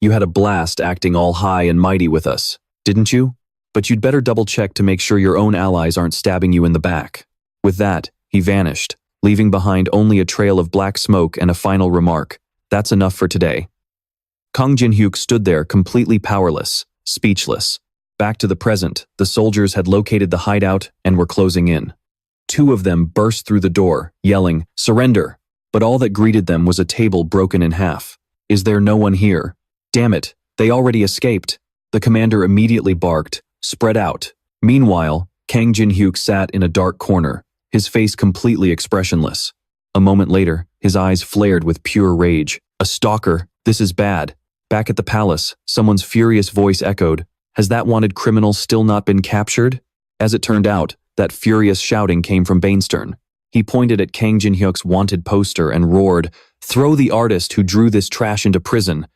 "You had a blast acting all high and mighty with us, didn't you? But you'd better double-check to make sure your own allies aren't stabbing you in the back." With that, he vanished, leaving behind only a trail of black smoke and a final remark, "That's enough for today." Kang Jin-hyuk stood there completely powerless, speechless. Back to the present, the soldiers had located the hideout and were closing in. 2 of them burst through the door, yelling, "Surrender!" But all that greeted them was a table broken in half. "Is there no one here? Damn it, they already escaped." The commander immediately barked, "Spread out." Meanwhile, Kang Jin-hyuk sat in a dark corner, his face completely expressionless. A moment later, his eyes flared with pure rage. "A stalker, this is bad." Back at the palace, someone's furious voice echoed, "Has that wanted criminal still not been captured?" As it turned out, that furious shouting came from Bainstern. He pointed at Kang Jin-hyuk's wanted poster and roared, "Throw the artist who drew this trash into prison.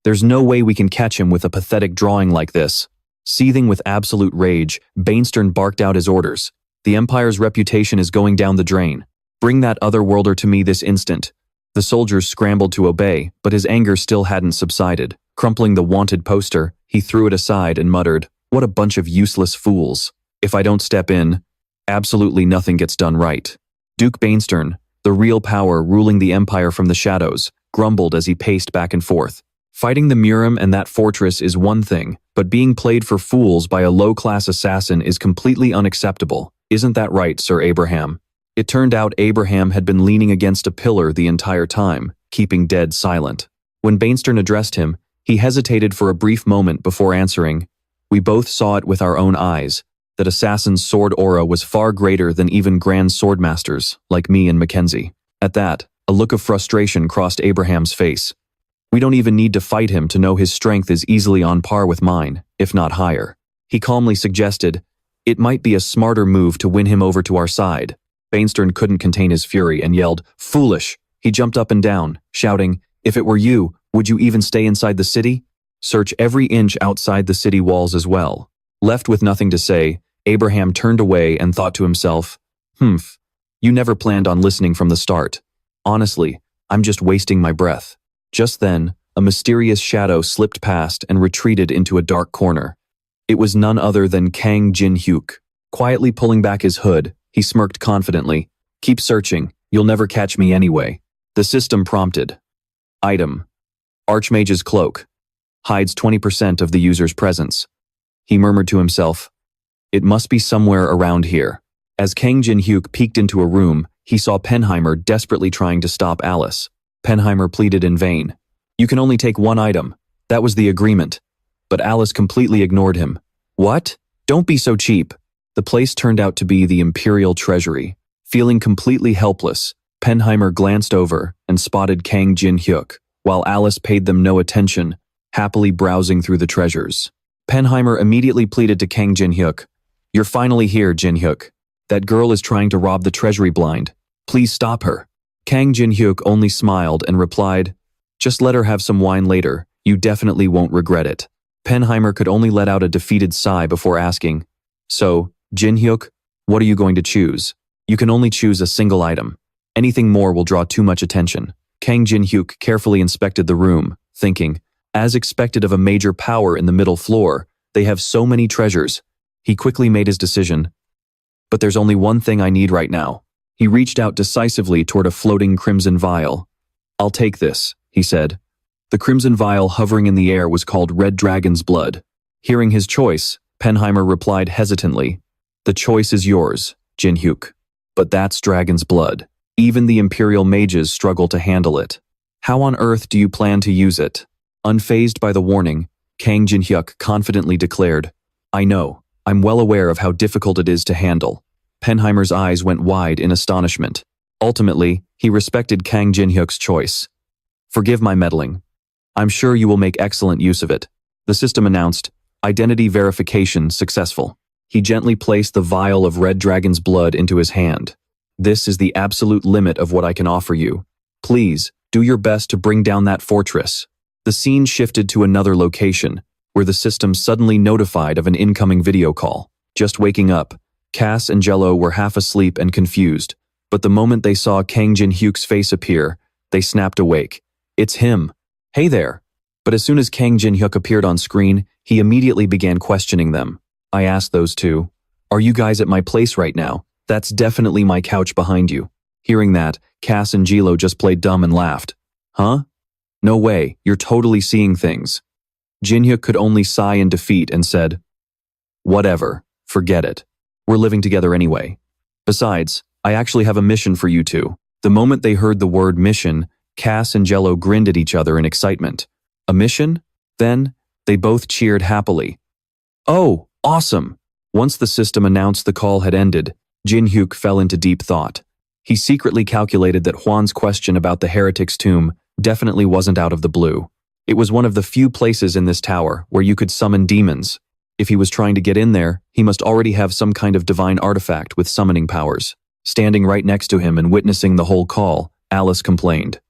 There's no way we can catch him with a pathetic drawing like this." Seething with absolute rage, Bainstern barked out his orders. "The Empire's reputation is going down the drain. Bring that otherworlder to me this instant." The soldiers scrambled to obey, but his anger still hadn't subsided. Crumpling the wanted poster, he threw it aside and muttered, "What a bunch of useless fools. If I don't step in, absolutely nothing gets done right." Duke Bainstern, the real power ruling the Empire from the shadows, grumbled as he paced back and forth. "Fighting the Murim and that fortress is one thing, but being played for fools by a low-class assassin is completely unacceptable. Isn't that right, Sir Abraham?" It turned out Abraham had been leaning against a pillar the entire time, keeping dead silent. When Bainstern addressed him, he hesitated for a brief moment before answering, "We both saw it with our own eyes. That assassin's sword aura was far greater than even grand swordmasters, like me and Mackenzie." At that, a look of frustration crossed Abraham's face. "We don't even need to fight him to know his strength is easily on par with mine, if not higher." He calmly suggested, "It might be a smarter move to win him over to our side." Bainstern couldn't contain his fury and yelled, "Foolish!" He jumped up and down, shouting, "If it were you, would you even stay inside the city? Search every inch outside the city walls as well." Left with nothing to say, Abraham turned away and thought to himself, You never planned on listening from the start. Honestly, I'm just wasting my breath." Just then, a mysterious shadow slipped past and retreated into a dark corner. It was none other than Kang Jin-hyuk. Quietly pulling back his hood, he smirked confidently. "Keep searching, you'll never catch me anyway." The system prompted. Item: Archmage's Cloak. Hides 20% of the user's presence. He murmured to himself, "It must be somewhere around here." As Kang Jin-hyuk peeked into a room, he saw Penheimer desperately trying to stop Alice. Penheimer pleaded in vain. "You can only take one item. That was the agreement." But Alice completely ignored him. "What? Don't be so cheap." The place turned out to be the Imperial Treasury. Feeling completely helpless, Penheimer glanced over and spotted Kang Jin-hyuk, while Alice paid them no attention, happily browsing through the treasures. Penheimer immediately pleaded to Kang Jin-hyuk, "You're finally here, Jin-hyuk. That girl is trying to rob the treasury blind. Please stop her." Kang Jin-hyuk only smiled and replied, "Just let her have some wine later. You definitely won't regret it." Penheimer could only let out a defeated sigh before asking, "So, Jin-hyuk, what are you going to choose? You can only choose a single item. Anything more will draw too much attention." Kang Jin-hyuk carefully inspected the room, thinking, as expected of a major power in the middle floor, they have so many treasures. He quickly made his decision. "But there's only one thing I need right now." He reached out decisively toward a floating crimson vial. "I'll take this," he said. The crimson vial hovering in the air was called Red Dragon's Blood. Hearing his choice, Penheimer replied hesitantly, "The choice is yours, Jin-hyuk. But that's dragon's blood. Even the Imperial mages struggle to handle it. How on earth do you plan to use it?" Unfazed by the warning, Kang Jin-hyuk confidently declared, "I know. I'm well aware of how difficult it is to handle." Penheimer's eyes went wide in astonishment. Ultimately, he respected Kang Jin-hyuk's choice. "Forgive my meddling. I'm sure you will make excellent use of it." The system announced, "Identity verification successful." He gently placed the vial of Red Dragon's blood into his hand. "This is the absolute limit of what I can offer you. Please, do your best to bring down that fortress." The scene shifted to another location, where the system suddenly notified of an incoming video call. Just waking up, Cass and Jello were half asleep and confused, but the moment they saw Kang Jin-hyuk's face appear, they snapped awake. "It's him. Hey there." But as soon as Kang Jin-hyuk appeared on screen, he immediately began questioning them. "I asked those two, are you guys at my place right now? That's definitely my couch behind you." Hearing that, Cass and Jilo just played dumb and laughed. "Huh? No way, you're totally seeing things." Jin-hyuk could only sigh in defeat and said, "Whatever, forget it. We're living together anyway. Besides, I actually have a mission for you two." The moment they heard the word mission, Cass and Jello grinned at each other in excitement. "A mission?" Then, they both cheered happily. "Oh, awesome!" Once the system announced the call had ended, Jin-hyuk fell into deep thought. He secretly calculated that Hwan's question about the heretic's tomb definitely wasn't out of the blue. It was one of the few places in this tower where you could summon demons. If he was trying to get in there, he must already have some kind of divine artifact with summoning powers. Standing right next to him and witnessing the whole call, Alice complained.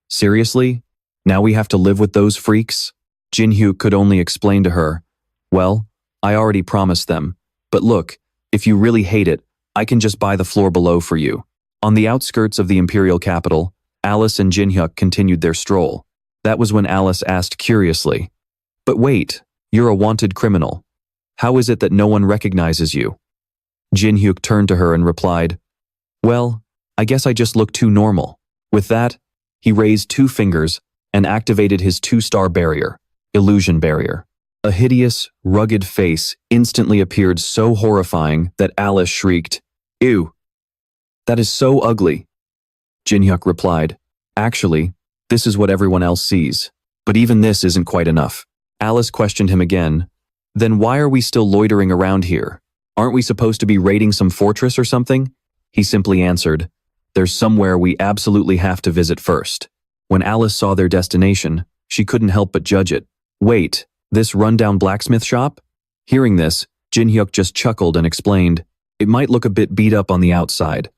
"Seriously? Now we have to live with those freaks?" Jin-hyuk could only explain to her, "Well, I already promised them. But look, if you really hate it, I can just buy the floor below for you." On the outskirts of the Imperial capital, Alice and Jin-hyuk continued their stroll. That was when Alice asked curiously, "But wait, you're a wanted criminal. How is it that no one recognizes you?" Jin-hyuk turned to her and replied, "Well, I guess I just look too normal." With that, he raised 2 fingers and activated his 2-star barrier, illusion barrier. A hideous, rugged face instantly appeared so horrifying that Alice shrieked, "Ew! That is so ugly." Jin-hyuk replied, "Actually, this is what everyone else sees. But even this isn't quite enough." Alice questioned him again, "Then why are we still loitering around here? Aren't we supposed to be raiding some fortress or something?" He simply answered, "There's somewhere we absolutely have to visit first." When Alice saw their destination, she couldn't help but judge it. "Wait, this rundown blacksmith shop?" Hearing this, Jin-hyuk just chuckled and explained, "It might look a bit beat up on the outside,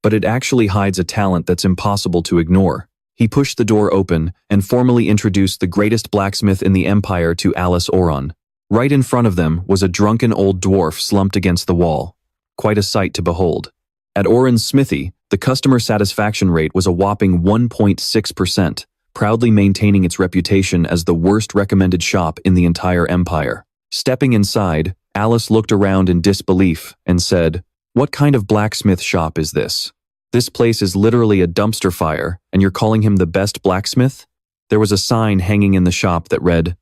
but it actually hides a talent that's impossible to ignore." He pushed the door open and formally introduced the greatest blacksmith in the empire to Alice Oron. Right in front of them was a drunken old dwarf slumped against the wall. Quite a sight to behold. At Oron's smithy, the customer satisfaction rate was a whopping 1.6%, proudly maintaining its reputation as the worst recommended shop in the entire empire. Stepping inside, Alice looked around in disbelief and said, "What kind of blacksmith shop is this? This place is literally a dumpster fire, and you're calling him the best blacksmith?" There was a sign hanging in the shop that read,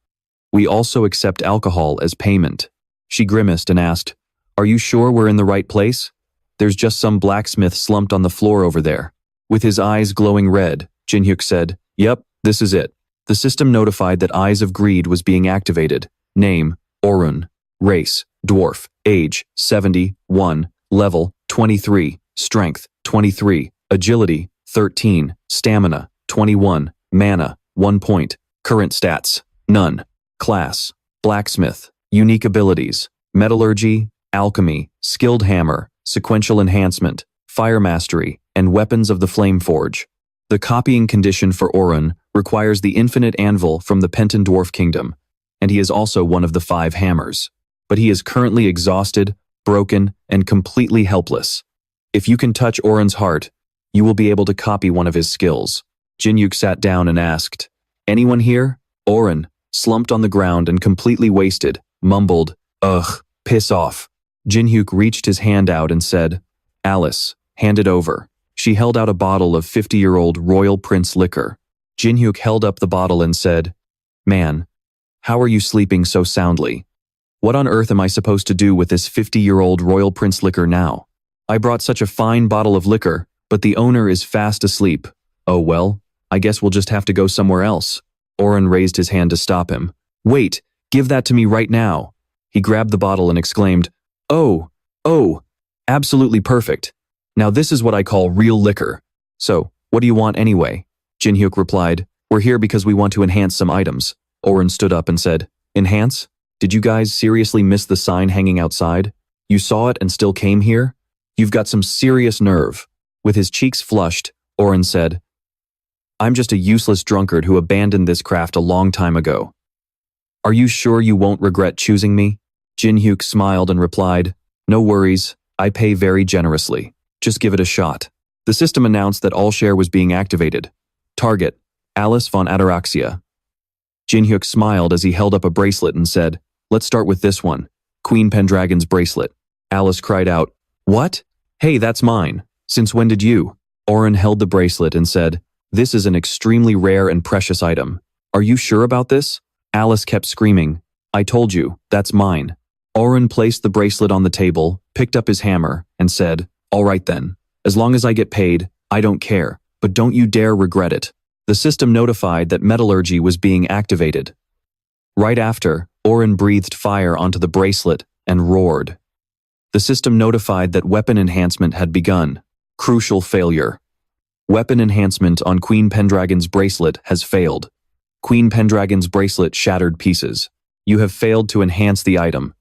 "We also accept alcohol as payment." She grimaced and asked, "Are you sure we're in the right place? There's just some blacksmith slumped on the floor over there." With his eyes glowing red, Jinhyuk said, "Yep, this is it." The system notified that Eyes of Greed was being activated. Name, Orun. Race, dwarf. Age, 71. Level, 23. Strength, 23. Agility, 13. Stamina, 21. Mana, 1 point. Current stats, none. Class, blacksmith. Unique abilities, metallurgy, alchemy, skilled hammer, sequential enhancement, fire mastery, and weapons of the flame forge. The copying condition for Orun requires the infinite anvil from the Penton Dwarf Kingdom, and he is also one of the 5 hammers. But he is currently exhausted, broken, and completely helpless. If you can touch Orun's heart, you will be able to copy one of his skills. Jinhyuk sat down and asked, "Anyone here?" Orun, slumped on the ground and completely wasted, mumbled, "Ugh, piss off." Jinhyuk reached his hand out and said, "Alice, hand it over." She held out a bottle of 50-year-old Royal Prince liquor. Jinhyuk held up the bottle and said, "Man, how are you sleeping so soundly? What on earth am I supposed to do with this 50-year-old Royal Prince liquor now? I brought such a fine bottle of liquor, but the owner is fast asleep. Oh well, I guess we'll just have to go somewhere else." Orun raised his hand to stop him. "Wait, give that to me right now." He grabbed the bottle and exclaimed, Oh, absolutely perfect. Now this is what I call real liquor. So, what do you want anyway?" Jinhyuk replied, "We're here because we want to enhance some items." Orun stood up and said, "Enhance? Did you guys seriously miss the sign hanging outside? You saw it and still came here? You've got some serious nerve." With his cheeks flushed, Orun said, "I'm just a useless drunkard who abandoned this craft a long time ago. Are you sure you won't regret choosing me?" Jinhyuk smiled and replied, "No worries, I pay very generously. Just give it a shot." The system announced that all share was being activated. Target, Alice von Ataraxia. Jinhyuk smiled as he held up a bracelet and said, "Let's start with this one, Queen Pendragon's bracelet." Alice cried out, "What? Hey, that's mine. Since when did you?" Orun held the bracelet and said, "This is an extremely rare and precious item. Are you sure about this?" Alice kept screaming, "I told you, that's mine." Orun placed the bracelet on the table, picked up his hammer, and said, "All right then. As long as I get paid, I don't care, but don't you dare regret it." The system notified that metallurgy was being activated. Right after, Orun breathed fire onto the bracelet and roared. The system notified that weapon enhancement had begun. Crucial failure. Weapon enhancement on Queen Pendragon's bracelet has failed. Queen Pendragon's bracelet shattered pieces. You have failed to enhance the item.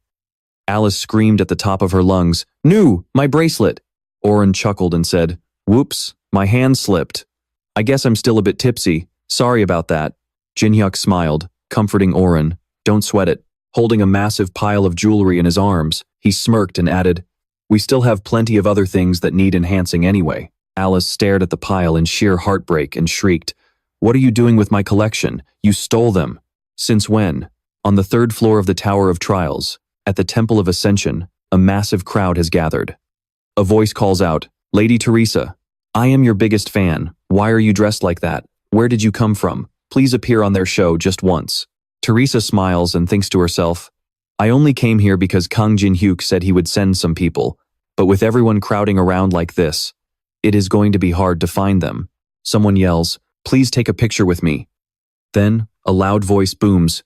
Alice screamed at the top of her lungs, "No, my bracelet!" Orun chuckled and said, "Whoops, my hand slipped. I guess I'm still a bit tipsy. Sorry about that." Jinhyuk smiled, comforting Orun. "Don't sweat it." Holding a massive pile of jewelry in his arms, he smirked and added, "We still have plenty of other things that need enhancing anyway." Alice stared at the pile in sheer heartbreak and shrieked, "What are you doing with my collection? You stole them." "Since when?" On the 3rd floor of the Tower of Trials, at the Temple of Ascension, a massive crowd has gathered. A voice calls out, "Lady Teresa, I am your biggest fan. Why are you dressed like that? Where did you come from? Please appear on their show just once." Teresa smiles and thinks to herself, "I only came here because Kang Jinhyuk said he would send some people, but with everyone crowding around like this, it is going to be hard to find them." Someone yells, "Please take a picture with me." Then, a loud voice booms,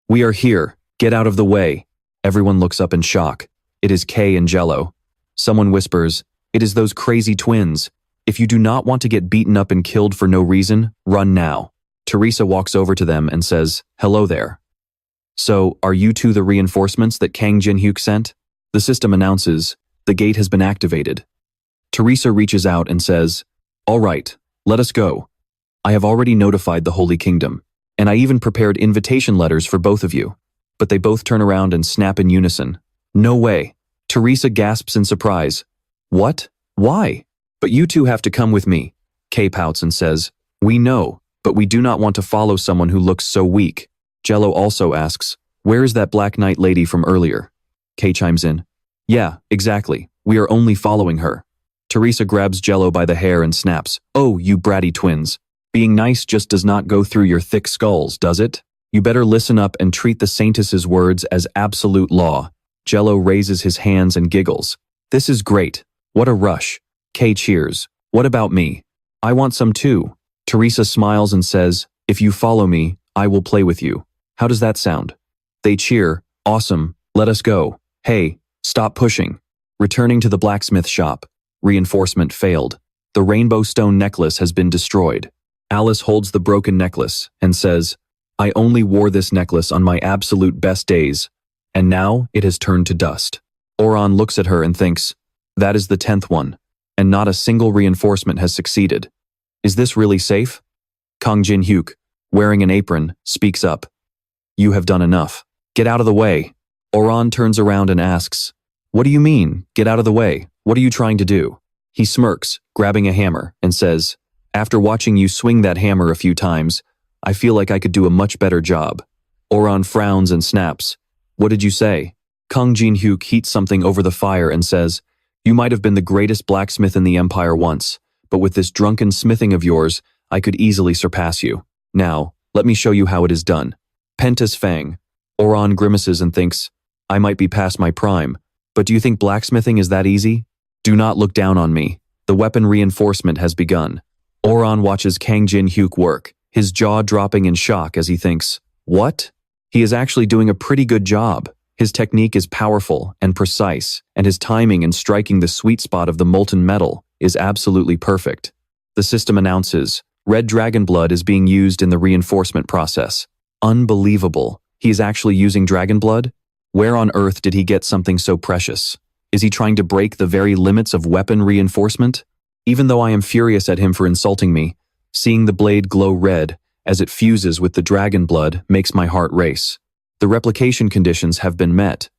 "We are here. Get out of the way." Everyone looks up in shock. It is Kay and Jello. Someone whispers, "It is those crazy twins. If you do not want to get beaten up and killed for no reason, run now." Teresa walks over to them and says, "Hello there. So, are you two the reinforcements that Kang Jinhyuk sent?" The system announces, "The gate has been activated." Teresa reaches out and says, "All right, let us go. I have already notified the Holy Kingdom, and I even prepared invitation letters for both of you." But they both turn around and snap in unison. "No way." Teresa gasps in surprise. "What? Why?" "But you two have to come with me." Kay pouts and says, "We know. but we do not want to follow someone who looks so weak. Jello also asks, where is that Black Knight lady from earlier? Kay chimes in, yeah, exactly. We are only following her. Teresa grabs Jello by the hair and snaps, oh, you bratty twins. Being nice just does not go through your thick skulls, does it? You better listen up and treat the Saintess's words as absolute law. Jello raises his hands and giggles. This is great. What a rush. Kay cheers. What about me? I want some too. Teresa smiles and says, if you follow me, I will play with you. How does that sound? They cheer. Awesome. Let us go. Hey, stop pushing. Returning to the blacksmith shop. Reinforcement failed. The rainbow stone necklace has been destroyed. Alice holds the broken necklace and says, I only wore this necklace on my absolute best days, and now it has turned to dust. Oran looks at her and thinks, that is the 10th one, and not a single reinforcement has succeeded. Is this really safe? Kang Jin-hyuk, wearing an apron, speaks up. You have done enough. Get out of the way. Oran turns around and asks, what do you mean, get out of the way? What are you trying to do? He smirks, grabbing a hammer, and says, after watching you swing that hammer a few times, I feel like I could do a much better job. Oran frowns and snaps. What did you say? Kang Jin-hyuk heats something over the fire and says, you might have been the greatest blacksmith in the empire once, but with this drunken smithing of yours, I could easily surpass you. Now, let me show you how it is done. Pentas Fang. Oran grimaces and thinks, I might be past my prime, but do you think blacksmithing is that easy? Do not look down on me. The weapon reinforcement has begun. Oran watches Kang Jin-hyuk work, his jaw dropping in shock as he thinks, what? He is actually doing a pretty good job. His technique is powerful and precise, and his timing in striking the sweet spot of the molten metal is absolutely perfect. The system announces, red dragon blood is being used in the reinforcement process. Unbelievable. He is actually using dragon blood? Where on earth did he get something so precious? Is he trying to break the very limits of weapon reinforcement? Even though I am furious at him for insulting me, seeing the blade glow red as it fuses with the dragon blood makes my heart race. The replication conditions have been met.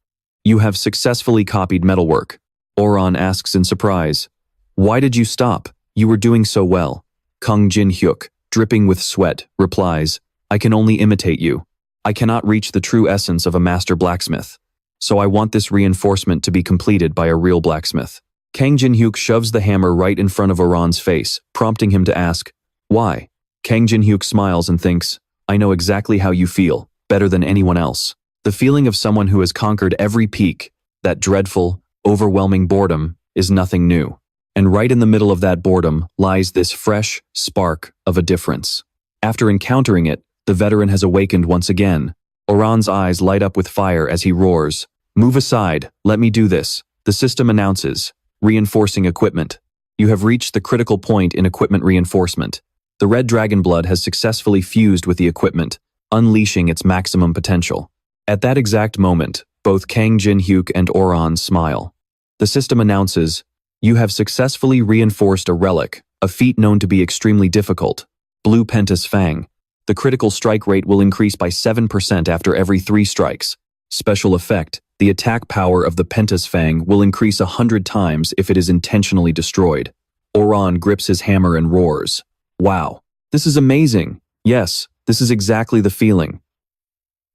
You have successfully copied metalwork. Oran asks in surprise. Why did you stop? You were doing so well. Kang Jin-hyuk, dripping with sweat, replies, I can only imitate you. I cannot reach the true essence of a master blacksmith. So I want this reinforcement to be completed by a real blacksmith. Kang Jin-hyuk shoves the hammer right in front of Oran's face, prompting him to ask, why? Kang Jin-hyuk smiles and thinks, I know exactly how you feel, better than anyone else. The feeling of someone who has conquered every peak, that dreadful, overwhelming boredom, is nothing new. And right in the middle of that boredom lies this fresh spark of a difference. After encountering it, the veteran has awakened once again. Oran's eyes light up with fire as he roars, move aside, let me do this. The system announces, reinforcing equipment. You have reached the critical point in equipment reinforcement. The red dragon blood has successfully fused with the equipment, unleashing its maximum potential. At that exact moment, both Kang Jin-hyuk and Oran smile. The system announces, you have successfully reinforced a relic, a feat known to be extremely difficult. Blue Pentas Fang. The critical strike rate will increase by 7% after every 3 strikes. Special effect, the attack power of the Pentas Fang will increase 100 times if it is intentionally destroyed. Oran grips his hammer and roars. Wow, this is amazing. Yes, this is exactly the feeling.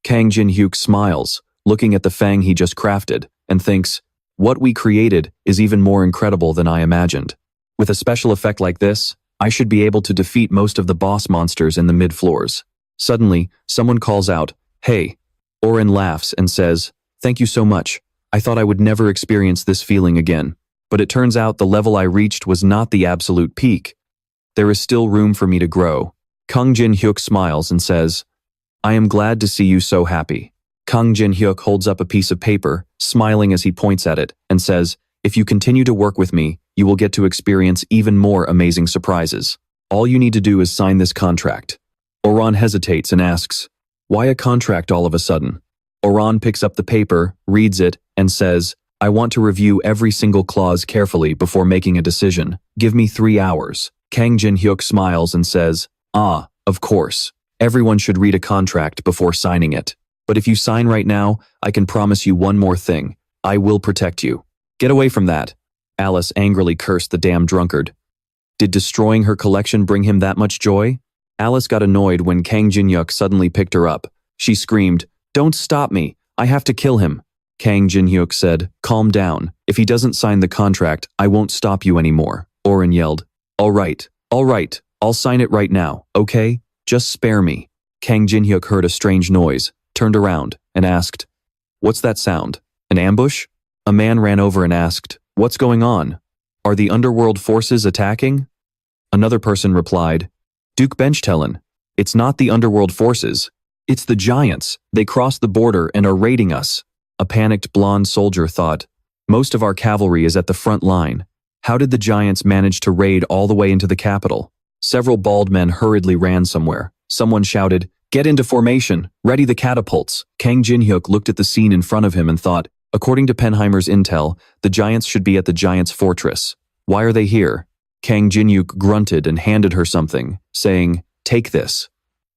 Kang Jin-hyuk smiles, looking at the fang he just crafted, and thinks, what we created is even more incredible than I imagined. With a special effect like this, I should be able to defeat most of the boss monsters in the mid-floors. Suddenly, someone calls out, hey. Oran laughs and says, thank you so much. I thought I would never experience this feeling again. But it turns out the level I reached was not the absolute peak. There is still room for me to grow. Kang Jin-hyuk smiles and says, I am glad to see you so happy. Kang Jin-hyuk holds up a piece of paper, smiling as he points at it, and says, if you continue to work with me, you will get to experience even more amazing surprises. All you need to do is sign this contract. Oran hesitates and asks, why a contract all of a sudden? Oran picks up the paper, reads it, and says, I want to review every single clause carefully before making a decision. Give me 3 hours. Kang Jin-hyuk smiles and says, of course. Everyone should read a contract before signing it. But if you sign right now, I can promise you one more thing. I will protect you. Get away from that. Alice angrily cursed the damn drunkard. Did destroying her collection bring him that much joy? Alice got annoyed when Kang Jinhyuk suddenly picked her up. She screamed, "Don't stop me! I have to kill him!" Kang Jinhyuk said, "Calm down. If he doesn't sign the contract, I won't stop you anymore." Oren yelled, all right, I'll sign it right now, okay? Just spare me." Kang Jinhyuk heard a strange noise, turned around, and asked, "What's that sound? An ambush?" A man ran over and asked, "What's going on? Are the underworld forces attacking?" Another person replied, "Duke Benchtellen, it's not the underworld forces. It's the giants. They crossed the border and are raiding us." A panicked blonde soldier thought, "Most of our cavalry is at the front line. How did the giants manage to raid all the way into the capital?" Several bald men hurriedly ran somewhere. Someone shouted, "Get into formation, ready the catapults." Kang Jinhyuk looked at the scene in front of him and thought, according to Penheimer's intel, the giants should be at the giants' fortress. Why are they here? Kang Jinhyuk grunted and handed her something, saying, "Take this."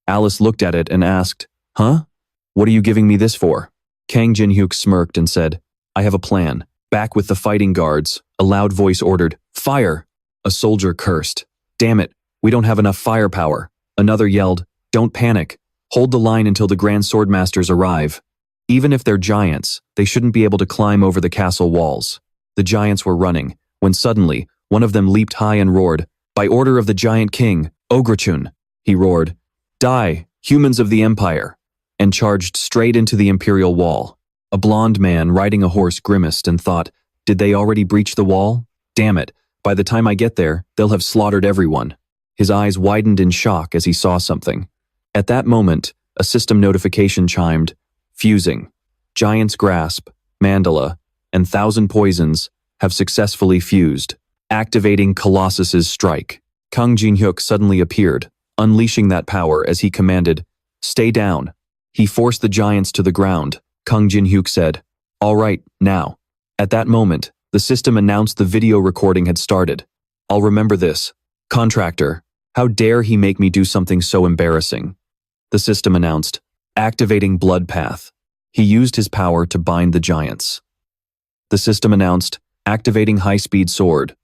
Alice looked at it and asked, "Huh? What are you giving me this for?" Kang Jinhyuk smirked and said, "I have a plan. Back with the fighting guards." A loud voice ordered, "Fire!" A soldier cursed, "Damn it, we don't have enough firepower." Another yelled, "Don't panic. Hold the line until the Grand Swordmasters arrive. Even if they're giants, they shouldn't be able to climb over the castle walls." The giants were running, when suddenly, one of them leaped high and roared, "By order of the giant king, Ogrechun," he roared, "Die, humans of the Empire," and charged straight into the Imperial wall. A blonde man riding a horse grimaced and thought, "Did they already breach the wall? Damn it, by the time I get there, they'll have slaughtered everyone." His eyes widened in shock as he saw something. At that moment, a system notification chimed, "Fusing. Giant's Grasp, Mandala, and Thousand Poisons have successfully fused. Activating Colossus's Strike." Kang Jinhyuk suddenly appeared, unleashing that power as he commanded, "Stay down." He forced the giants to the ground. Kang Jinhyuk said, "All right, now." At that moment, the system announced the video recording had started. "I'll remember this. Contractor, how dare he make me do something so embarrassing?" The system announced, "Activating Blood Path." He used his power to bind the giants. The system announced, "Activating High-Speed Sword."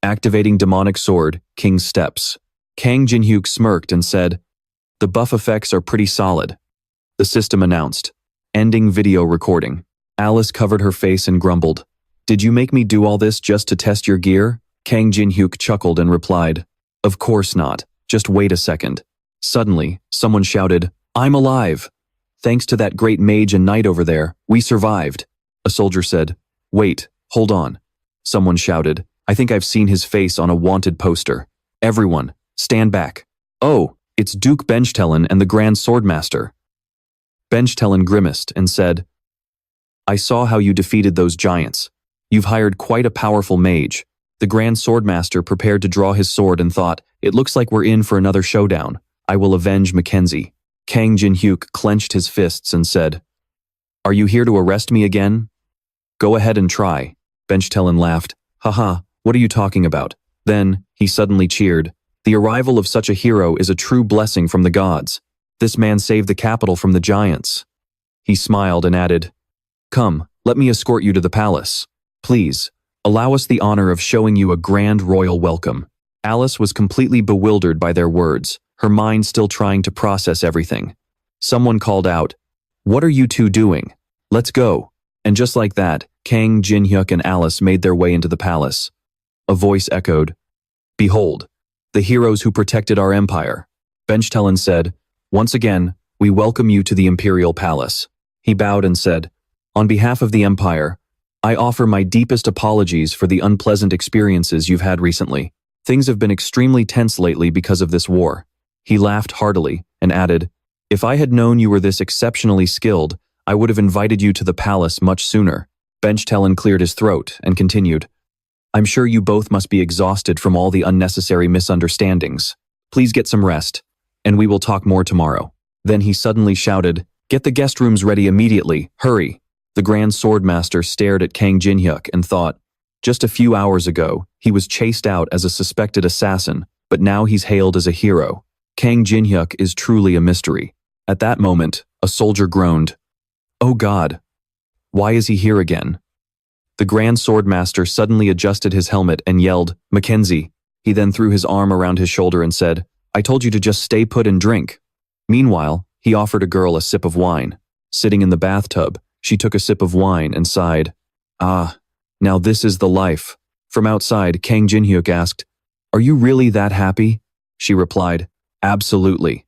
Activating Demonic Sword, King's Steps. Kang Jinhyuk smirked and said, "The buff effects are pretty solid." The system announced, "Ending video recording." Alice covered her face and grumbled, "Did you make me do all this just to test your gear?" Kang Jinhyuk chuckled and replied, "Of course not. Just wait a second." Suddenly, someone shouted, "I'm alive! Thanks to that great mage and knight over there, we survived." A soldier said, "Wait, hold on." Someone shouted, "I think I've seen his face on a wanted poster. Everyone, stand back. Oh, it's Duke Benchtellen and the Grand Swordmaster." Benchtellen grimaced and said, "I saw how you defeated those giants. You've hired quite a powerful mage." The Grand Swordmaster prepared to draw his sword and thought, "It looks like we're in for another showdown. I will avenge Mackenzie." Kang Jinhyuk clenched his fists and said, "Are you here to arrest me again?" "Go ahead and try." Benchtellen laughed, "Haha, what are you talking about?" Then, he suddenly cheered, "The arrival of such a hero is a true blessing from the gods. This man saved the capital from the giants." He smiled and added, "Come, let me escort you to the palace. Please, allow us the honor of showing you a grand royal welcome." Alice was completely bewildered by their words, her mind still trying to process everything. Someone called out, "What are you two doing? Let's go." And just like that, Kang Jinhyuk and Alice made their way into the palace. A voice echoed, "Behold, the heroes who protected our empire." Benchtellen said, "Once again, we welcome you to the Imperial Palace." He bowed and said, "On behalf of the Empire, I offer my deepest apologies for the unpleasant experiences you've had recently. Things have been extremely tense lately because of this war." He laughed heartily and added, "If I had known you were this exceptionally skilled, I would have invited you to the palace much sooner." Benchtellen cleared his throat and continued, "I'm sure you both must be exhausted from all the unnecessary misunderstandings. Please get some rest, and we will talk more tomorrow." Then he suddenly shouted, "Get the guest rooms ready immediately, hurry." The Grand Swordmaster stared at Kang Jinhyuk and thought, just a few hours ago, he was chased out as a suspected assassin, but now he's hailed as a hero. Kang Jinhyuk is truly a mystery. At that moment, a soldier groaned, "Oh God, why is he here again?" The Grand Swordmaster suddenly adjusted his helmet and yelled, "Mackenzie." He then threw his arm around his shoulder and said, I told you to just stay put and drink." Meanwhile, he offered a girl a sip of wine. Sitting in the bathtub, she took a sip of wine and sighed. "Ah, now this is the life." From outside, Kang Jinhyuk asked, "Are you really that happy?" She replied, "Absolutely.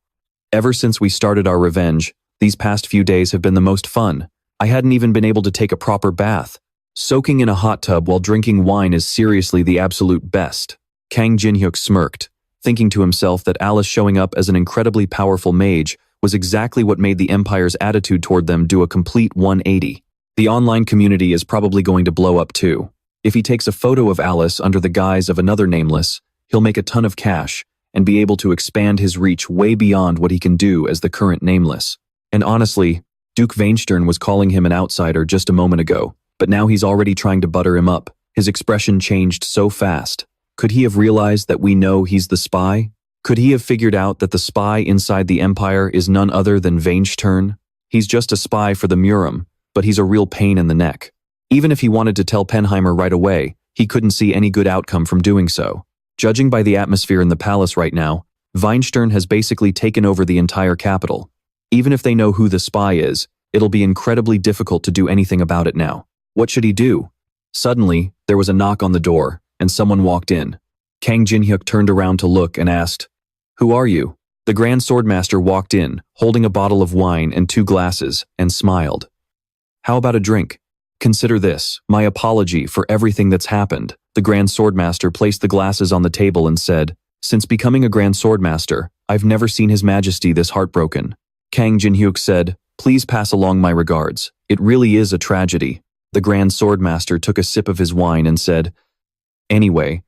Ever since we started our revenge, these past few days have been the most fun. I hadn't even been able to take a proper bath. Soaking in a hot tub while drinking wine is seriously the absolute best." Kang Jinhyuk smirked, thinking to himself that Alice showing up as an incredibly powerful mage was exactly what made the Empire's attitude toward them do a complete 180. The online community is probably going to blow up too. If he takes a photo of Alice under the guise of another nameless, he'll make a ton of cash and be able to expand his reach way beyond what he can do as the current nameless. And honestly, Duke Vainstern was calling him an outsider just a moment ago, but now he's already trying to butter him up. His expression changed so fast. Could he have realized that we know he's the spy? Could he have figured out that the spy inside the Empire is none other than Vainstern? He's just a spy for the Murim, but he's a real pain in the neck. Even if he wanted to tell Penheimer right away, he couldn't see any good outcome from doing so. Judging by the atmosphere in the palace right now, Vainstern has basically taken over the entire capital. Even if they know who the spy is, it'll be incredibly difficult to do anything about it now. What should he do? Suddenly, there was a knock on the door, and someone walked in. Kang Jinhyuk turned around to look and asked, "Who are you?" The Grand Swordmaster walked in, holding a bottle of wine and 2 glasses, and smiled. "How about a drink? Consider this, my apology for everything that's happened." The Grand Swordmaster placed the glasses on the table and said, "Since becoming a Grand Swordmaster, I've never seen His Majesty this heartbroken." Kang Jinhyuk said, "Please pass along my regards. It really is a tragedy." The Grand Swordmaster took a sip of his wine and said, "Anyway,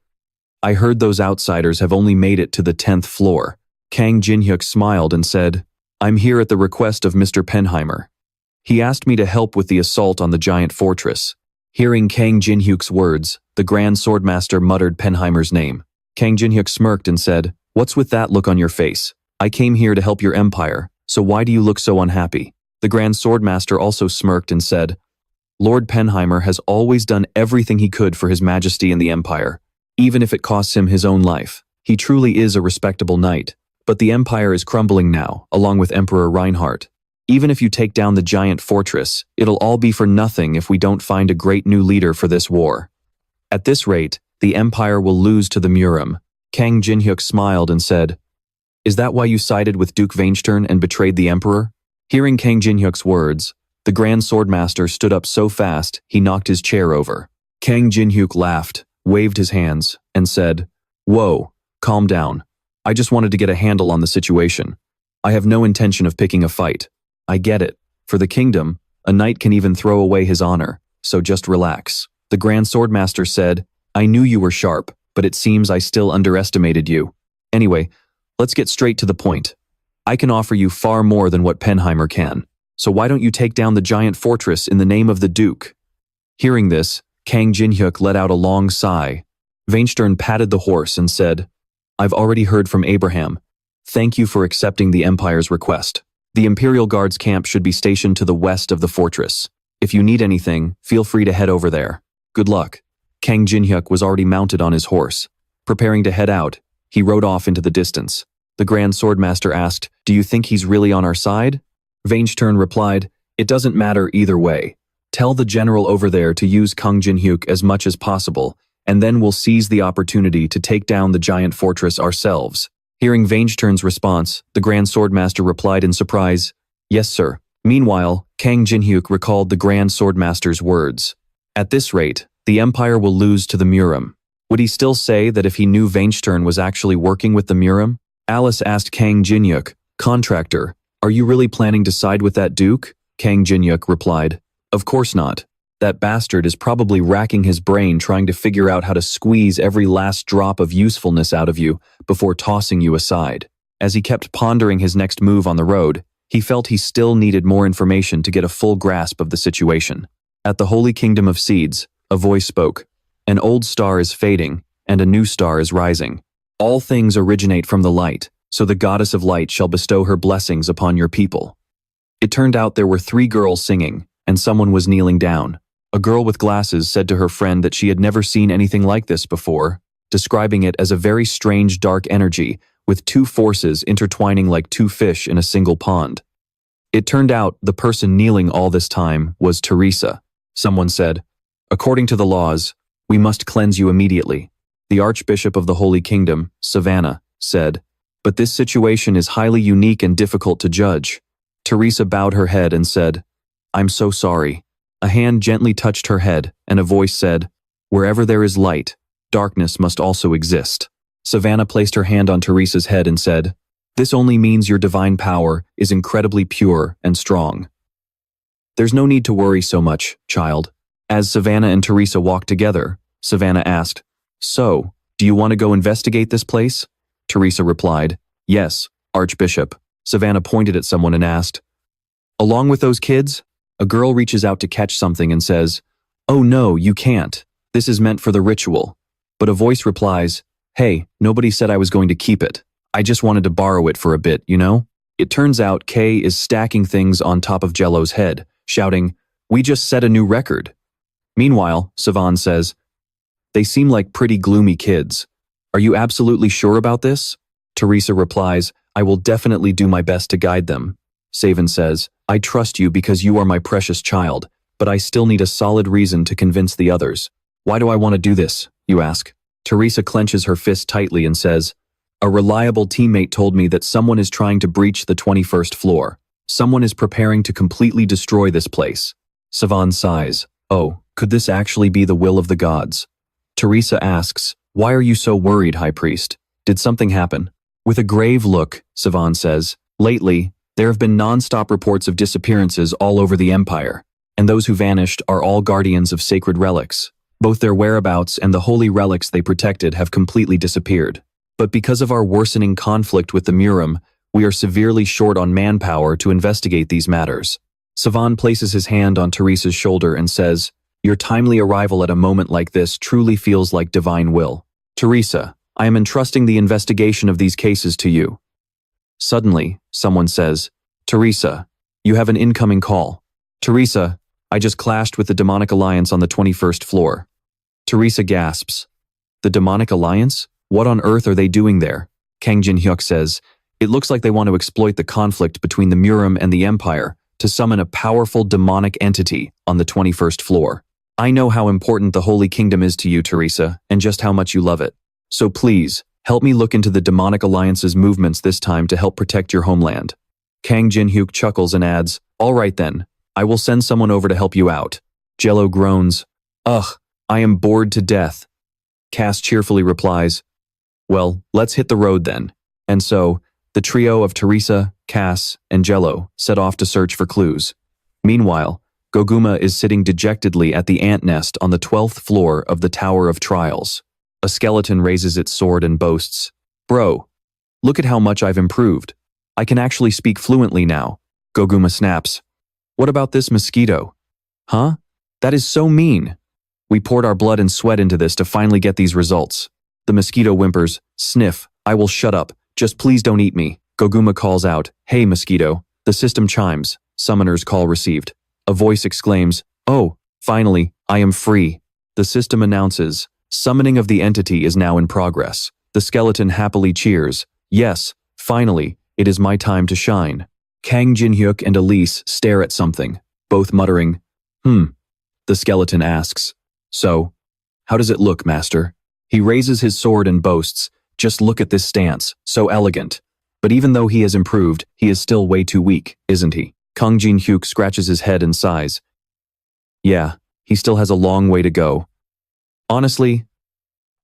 I heard those outsiders have only made it to the 10th floor. Kang Jinhyuk smiled and said, "I'm here at the request of Mr. Penheimer. He asked me to help with the assault on the giant fortress." Hearing Kang Jinhyuk's words, the Grand Swordmaster muttered Penheimer's name. Kang Jinhyuk smirked and said, "What's with that look on your face? I came here to help your empire, so why do you look so unhappy?" The Grand Swordmaster also smirked and said, "Lord Penheimer has always done everything he could for His Majesty and the Empire, even if it costs him his own life. He truly is a respectable knight. But the Empire is crumbling now, along with Emperor Reinhardt. Even if you take down the giant fortress, it'll all be for nothing if we don't find a great new leader for this war. At this rate, the Empire will lose to the Murim." Kang Jinhyuk smiled and said, "Is that why you sided with Duke Vainstern and betrayed the Emperor?" Hearing Kang Jinhyuk's words, the Grand Swordmaster stood up so fast he knocked his chair over. Kang Jinhyuk laughed, waved his hands, and said, "Whoa, calm down. I just wanted to get a handle on the situation. I have no intention of picking a fight. I get it. For the kingdom, a knight can even throw away his honor, so just relax." The Grand Swordmaster said, "I knew you were sharp, but it seems I still underestimated you. Anyway, let's get straight to the point. I can offer you far more than what Penheimer can, so why don't you take down the giant fortress in the name of the Duke?" Hearing this, Kang Jinhyuk let out a long sigh. Vainstern patted the horse and said, "I've already heard from Abraham. Thank you for accepting the Empire's request. The Imperial Guard's camp should be stationed to the west of the fortress. If you need anything, feel free to head over there. Good luck." Kang Jinhyuk was already mounted on his horse. Preparing to head out, he rode off into the distance. The Grand Swordmaster asked, "Do you think he's really on our side?" Vainstern replied, "It doesn't matter either way. Tell the general over there to use Kang Jinhyuk as much as possible, and then we'll seize the opportunity to take down the giant fortress ourselves." Hearing Vainstern's response, the Grand Swordmaster replied in surprise, "Yes, sir." Meanwhile, Kang Jinhyuk recalled the Grand Swordmaster's words. At this rate, the Empire will lose to the Murim. Would he still say that if he knew Vainstern was actually working with the Murim? Alice asked Kang Jinhyuk, "Contractor, are you really planning to side with that Duke?" Kang Jinhyuk replied, "Of course not. That bastard is probably racking his brain trying to figure out how to squeeze every last drop of usefulness out of you before tossing you aside." As he kept pondering his next move on the road, he felt he still needed more information to get a full grasp of the situation. At the Holy Kingdom of Seeds, a voice spoke. "An old star is fading, and a new star is rising. All things originate from the light, so the goddess of light shall bestow her blessings upon your people." It turned out there were 3 girls singing, and someone was kneeling down. A girl with glasses said to her friend that she had never seen anything like this before, describing it as a very strange dark energy with two forces intertwining like two fish in a single pond. It turned out the person kneeling all this time was Teresa. Someone said, "According to the laws, we must cleanse you immediately." The Archbishop of the Holy Kingdom, Savannah, said, "But this situation is highly unique and difficult to judge." Teresa bowed her head and said, "I'm so sorry." A hand gently touched her head, and a voice said, "Wherever there is light, darkness must also exist." Savannah placed her hand on Teresa's head and said, "This only means your divine power is incredibly pure and strong. There's no need to worry so much, child." As Savannah and Teresa walked together, Savannah asked, "So, do you want to go investigate this place?" Teresa replied, "Yes, Archbishop." Savannah pointed at someone and asked, "Along with those kids?" A girl reaches out to catch something and says, "Oh no, you can't. This is meant for the ritual." But a voice replies, "Hey, nobody said I was going to keep it. I just wanted to borrow it for a bit, you know?" It turns out Kay is stacking things on top of Jello's head, shouting, "We just set a new record." Meanwhile, Savan says, "They seem like pretty gloomy kids. Are you absolutely sure about this?" Teresa replies, "I will definitely do my best to guide them." Savan says, "I trust you because you are my precious child, but I still need a solid reason to convince the others." "Why do I want to do this?" you ask. Teresa clenches her fist tightly and says, "A reliable teammate told me that someone is trying to breach the 21st floor. Someone is preparing to completely destroy this place." Savan sighs, "Oh, could this actually be the will of the gods?" Teresa asks, "Why are you so worried, High Priest? Did something happen?" With a grave look, Savan says, "Lately, there have been non-stop reports of disappearances all over the Empire, and those who vanished are all guardians of sacred relics. Both their whereabouts and the holy relics they protected have completely disappeared. But because of our worsening conflict with the Murim, we are severely short on manpower to investigate these matters." Savan places his hand on Teresa's shoulder and says, "Your timely arrival at a moment like this truly feels like divine will. Teresa, I am entrusting the investigation of these cases to you." Suddenly, someone says, "Teresa, you have an incoming call." "Teresa, I just clashed with the Demonic Alliance on the 21st floor." Teresa gasps. "The Demonic Alliance? What on earth are they doing there?" Kang Jin-hyuk says, "It looks like they want to exploit the conflict between the Murim and the Empire to summon a powerful demonic entity on the 21st floor. I know how important the Holy Kingdom is to you, Teresa, and just how much you love it. So please, help me look into the Demonic Alliance's movements this time to help protect your homeland." Kang Jin-hyuk chuckles and adds, "All right then, I will send someone over to help you out." Jello groans, "Ugh, I am bored to death." Cass cheerfully replies, "Well, let's hit the road then." And so, the trio of Teresa, Cass, and Jello set off to search for clues. Meanwhile, Goguma is sitting dejectedly at the ant nest on the 12th floor of the Tower of Trials. A skeleton raises its sword and boasts, "Bro, look at how much I've improved. I can actually speak fluently now." Goguma snaps, "What about this mosquito?" "Huh? That is so mean. We poured our blood and sweat into this to finally get these results." The mosquito whimpers, "Sniff, I will shut up. Just please don't eat me." Goguma calls out, "Hey mosquito." The system chimes. Summoner's call received. A voice exclaims, "Oh, finally, I am free." The system announces, "Summoning of the entity is now in progress." The skeleton happily cheers, "Yes, finally, it is my time to shine." Kang Jin-hyuk and Elise stare at something, both muttering, The skeleton asks, "So, how does it look, master?" He raises his sword and boasts, "Just look at this stance, so elegant." But even though he has improved, he is still way too weak, isn't he? Kang Jin-hyuk scratches his head and sighs. "Yeah, he still has a long way to go. Honestly,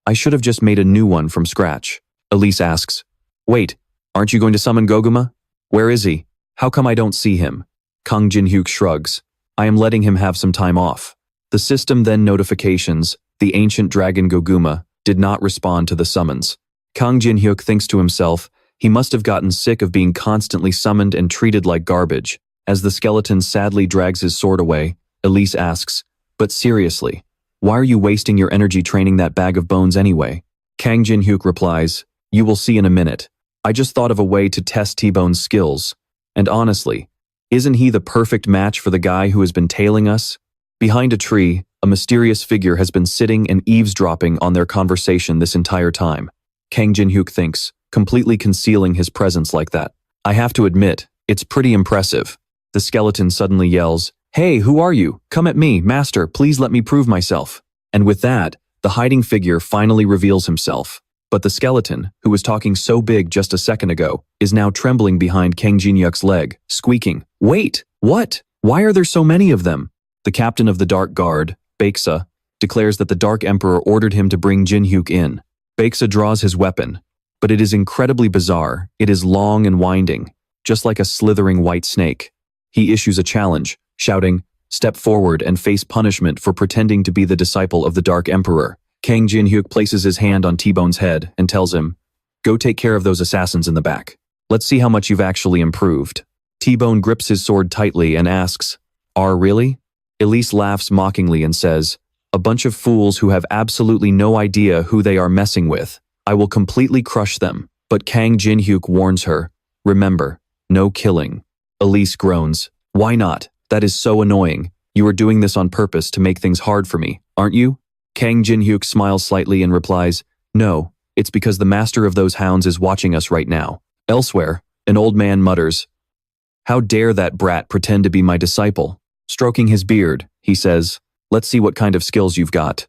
I should have just made a new one from scratch." Elise asks, "Wait, aren't you going to summon Goguma? Where is he? How come I don't see him?" Kang Jin-hyuk shrugs, "I am letting him have some time off." The system then notifications, the ancient dragon Goguma did not respond to the summons. Kang Jin-hyuk thinks to himself, he must have gotten sick of being constantly summoned and treated like garbage. As the skeleton sadly drags his sword away, Elise asks, "But seriously, why are you wasting your energy training that bag of bones anyway?" Kang Jin-hyuk replies, "You will see in a minute. I just thought of a way to test T-Bone's skills. And honestly, isn't he the perfect match for the guy who has been tailing us?" Behind a tree, a mysterious figure has been sitting and eavesdropping on their conversation this entire time. Kang Jin-hyuk thinks, completely concealing his presence like that. I have to admit, it's pretty impressive. The skeleton suddenly yells, "Hey, who are you? Come at me, master, please let me prove myself." And with that, the hiding figure finally reveals himself. But the skeleton, who was talking so big just a second ago, is now trembling behind Kang Jin-hyuk's leg, squeaking, "Wait, what? Why are there so many of them?" The captain of the Dark Guard, Baeksa, declares that the Dark Emperor ordered him to bring Jin-hyuk in. Baeksa draws his weapon, but it is incredibly bizarre. It is long and winding, just like a slithering white snake. He issues a challenge, shouting, "Step forward and face punishment for pretending to be the disciple of the Dark Emperor." Kang Jin-hyuk places his hand on T-Bone's head and tells him, "Go take care of those assassins in the back. Let's see how much you've actually improved." T-Bone grips his sword tightly and asks, Really?" Elise laughs mockingly and says, "A bunch of fools who have absolutely no idea who they are messing with. I will completely crush them." But Kang Jin-hyuk warns her, "Remember, no killing." Elise groans, "Why not? That is so annoying. You are doing this on purpose to make things hard for me, aren't you?" Kang Jin-hyuk smiles slightly and replies, "No, it's because the master of those hounds is watching us right now." Elsewhere, an old man mutters, "How dare that brat pretend to be my disciple?" Stroking his beard, he says, "Let's see what kind of skills you've got."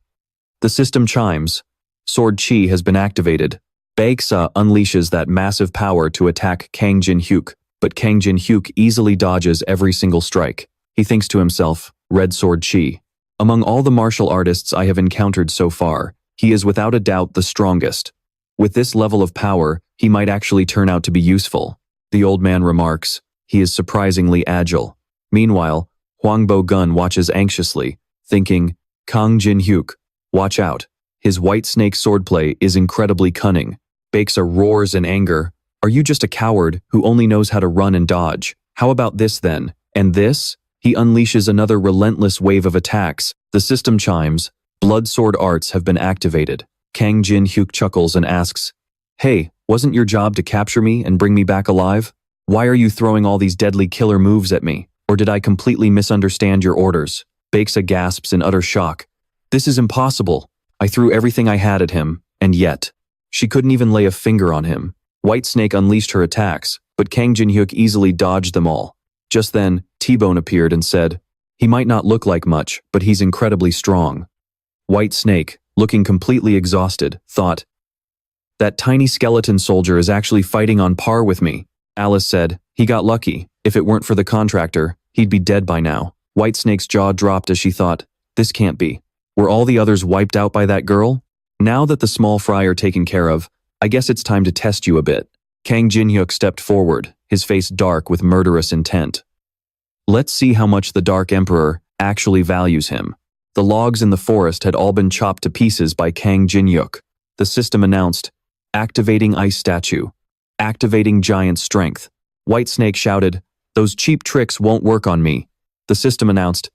The system chimes. Sword Chi has been activated. Baeksa unleashes that massive power to attack Kang Jin-hyuk, but Kang Jin-hyuk easily dodges every single strike. He thinks to himself, "Red Sword Chi. Among all the martial artists I have encountered so far, he is without a doubt the strongest. With this level of power, he might actually turn out to be useful." The old man remarks, "He is surprisingly agile." Meanwhile, Hwang Bo-gun watches anxiously, thinking, "Kang Jin-hyuk, watch out. His white snake swordplay is incredibly cunning." Baeksa roars in anger, "Are you just a coward who only knows how to run and dodge? How about this then? And this?" He unleashes another relentless wave of attacks. The system chimes. Blood sword arts have been activated. Kang Jin-hyuk chuckles and asks, "Hey, wasn't your job to capture me and bring me back alive? Why are you throwing all these deadly killer moves at me? Or did I completely misunderstand your orders?" Baeksa gasps in utter shock. "This is impossible. I threw everything I had at him, and yet." She couldn't even lay a finger on him. White Snake unleashed her attacks, but Kang Jin-hyuk easily dodged them all. Just then, T-Bone appeared and said, "He might not look like much, but he's incredibly strong." White Snake, looking completely exhausted, thought, "That tiny skeleton soldier is actually fighting on par with me." Alice said, "He got lucky. If it weren't for the contractor, he'd be dead by now." White Snake's jaw dropped as she thought, "This can't be. Were all the others wiped out by that girl? Now that the small fry are taken care of, I guess it's time to test you a bit." Kang Jin-hyuk stepped forward, his face dark with murderous intent. Let's see how much the Dark Emperor actually values him. The logs in the forest had all been chopped to pieces by Kang Jin-hyuk. The system announced, "Activating Ice Statue. Activating Giant Strength." White Snake shouted, "Those cheap tricks won't work on me." The system announced,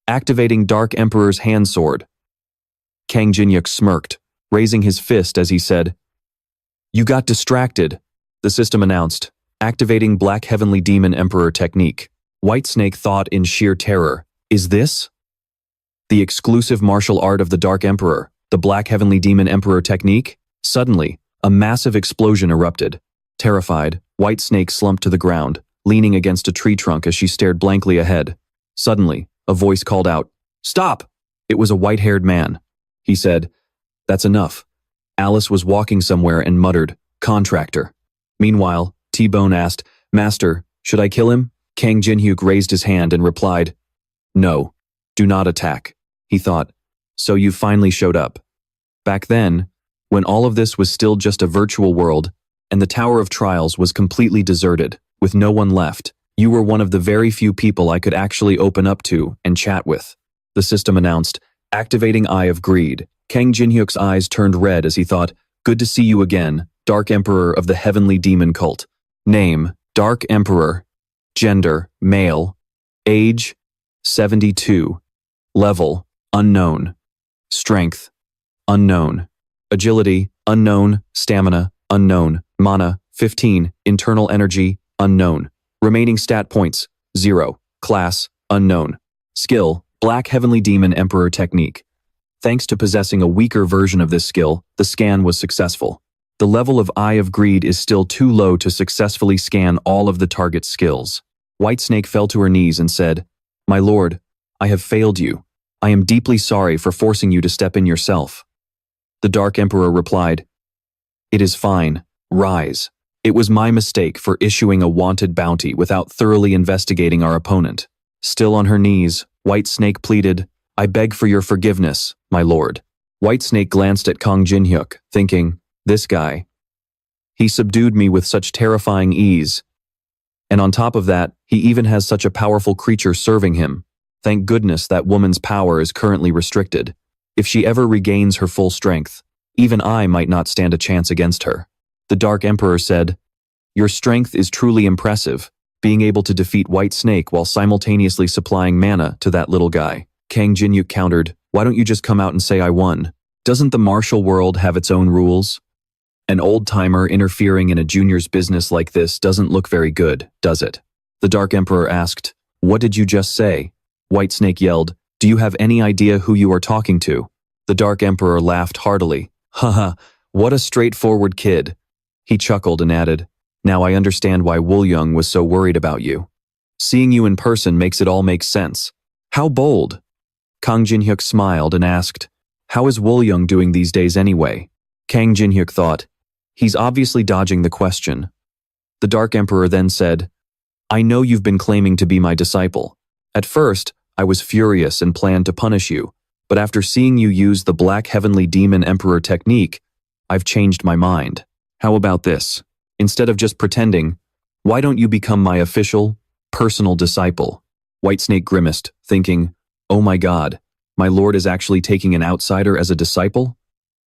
"Activating Dark Emperor's Hand Sword." Kang Jin-hyuk smirked, raising his fist as he said, "You got distracted." The system announced, "Activating Black Heavenly Demon Emperor Technique." White Snake thought in sheer terror, "Is this the exclusive martial art of the Dark Emperor, the Black Heavenly Demon Emperor Technique?" Suddenly, a massive explosion erupted. Terrified, White Snake slumped to the ground, leaning against a tree trunk as she stared blankly ahead. Suddenly, a voice called out, "Stop!" It was a white-haired man. He said, "That's enough." Alice was walking somewhere and muttered, "Contractor." Meanwhile, T-Bone asked, "Master, should I kill him?" Kang Jin-hyuk raised his hand and replied, "No, do not attack." He thought, "So you finally showed up." Back then, when all of this was still just a virtual world, and the Tower of Trials was completely deserted, with no one left, you were one of the very few people I could actually open up to and chat with. The system announced, "Activating Eye of Greed." Kang Jin-hyuk's eyes turned red as he thought, "Good to see you again, Dark Emperor of the Heavenly Demon Cult." Name, Dark Emperor. Gender, male. Age, 72. Level, unknown. Strength, unknown. Agility, unknown. Stamina, unknown. Mana, 15. Internal energy, unknown. Remaining stat points, 0. Class, unknown. Skill, Black Heavenly Demon Emperor Technique. Thanks to possessing a weaker version of this skill, the scan was successful. The level of Eye of Greed is still too low to successfully scan all of the target's skills. Whitesnake fell to her knees and said, "My lord, I have failed you. I am deeply sorry for forcing you to step in yourself." The Dark Emperor replied, "It is fine. Rise. It was my mistake for issuing a wanted bounty without thoroughly investigating our opponent." Still on her knees, Whitesnake pleaded, "I beg for your forgiveness, my lord." Whitesnake glanced at Kang Jinhyuk, thinking, "This guy. He subdued me with such terrifying ease. And on top of that, he even has such a powerful creature serving him. Thank goodness that woman's power is currently restricted. If she ever regains her full strength, even I might not stand a chance against her." The Dark Emperor said, "Your strength is truly impressive, being able to defeat Whitesnake while simultaneously supplying mana to that little guy." Kang Jinhyuk countered, "Why don't you just come out and say I won? Doesn't the martial world have its own rules? An old-timer interfering in a junior's business like this doesn't look very good, does it?" The Dark Emperor asked, "What did you just say?" Whitesnake yelled, "Do you have any idea who you are talking to?" The Dark Emperor laughed heartily. "Haha, what a straightforward kid." He chuckled and added, "Now I understand why Woolyung was so worried about you. Seeing you in person makes it all make sense. How bold." Kang Jinhyuk smiled and asked, "How is Woolyung doing these days anyway?" Kang Jinhyuk thought, "He's obviously dodging the question." The Dark Emperor then said, "I know you've been claiming to be my disciple. At first, I was furious and planned to punish you, but after seeing you use the Black Heavenly Demon Emperor technique, I've changed my mind. How about this? Instead of just pretending, why don't you become my official, personal disciple?" Whitesnake grimaced, thinking, "Oh my god, my lord is actually taking an outsider as a disciple?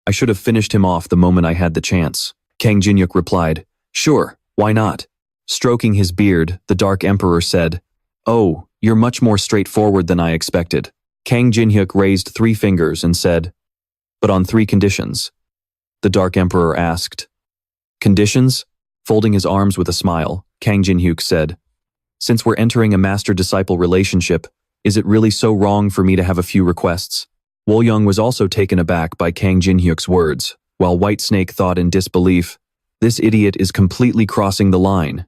I should have finished him off the moment I had the chance." Kang Jinhyuk replied, "Sure, why not?" Stroking his beard, the Dark Emperor said, "Oh, you're much more straightforward than I expected." Kang Jinhyuk raised 3 fingers and said, "But on 3 conditions." The Dark Emperor asked, "Conditions?" Folding his arms with a smile, Kang Jinhyuk said, "Since we're entering a master-disciple relationship, is it really so wrong for me to have a few requests?" Woolyung was also taken aback by Kang Jinhyuk's words, while Whitesnake thought in disbelief, "This idiot is completely crossing the line."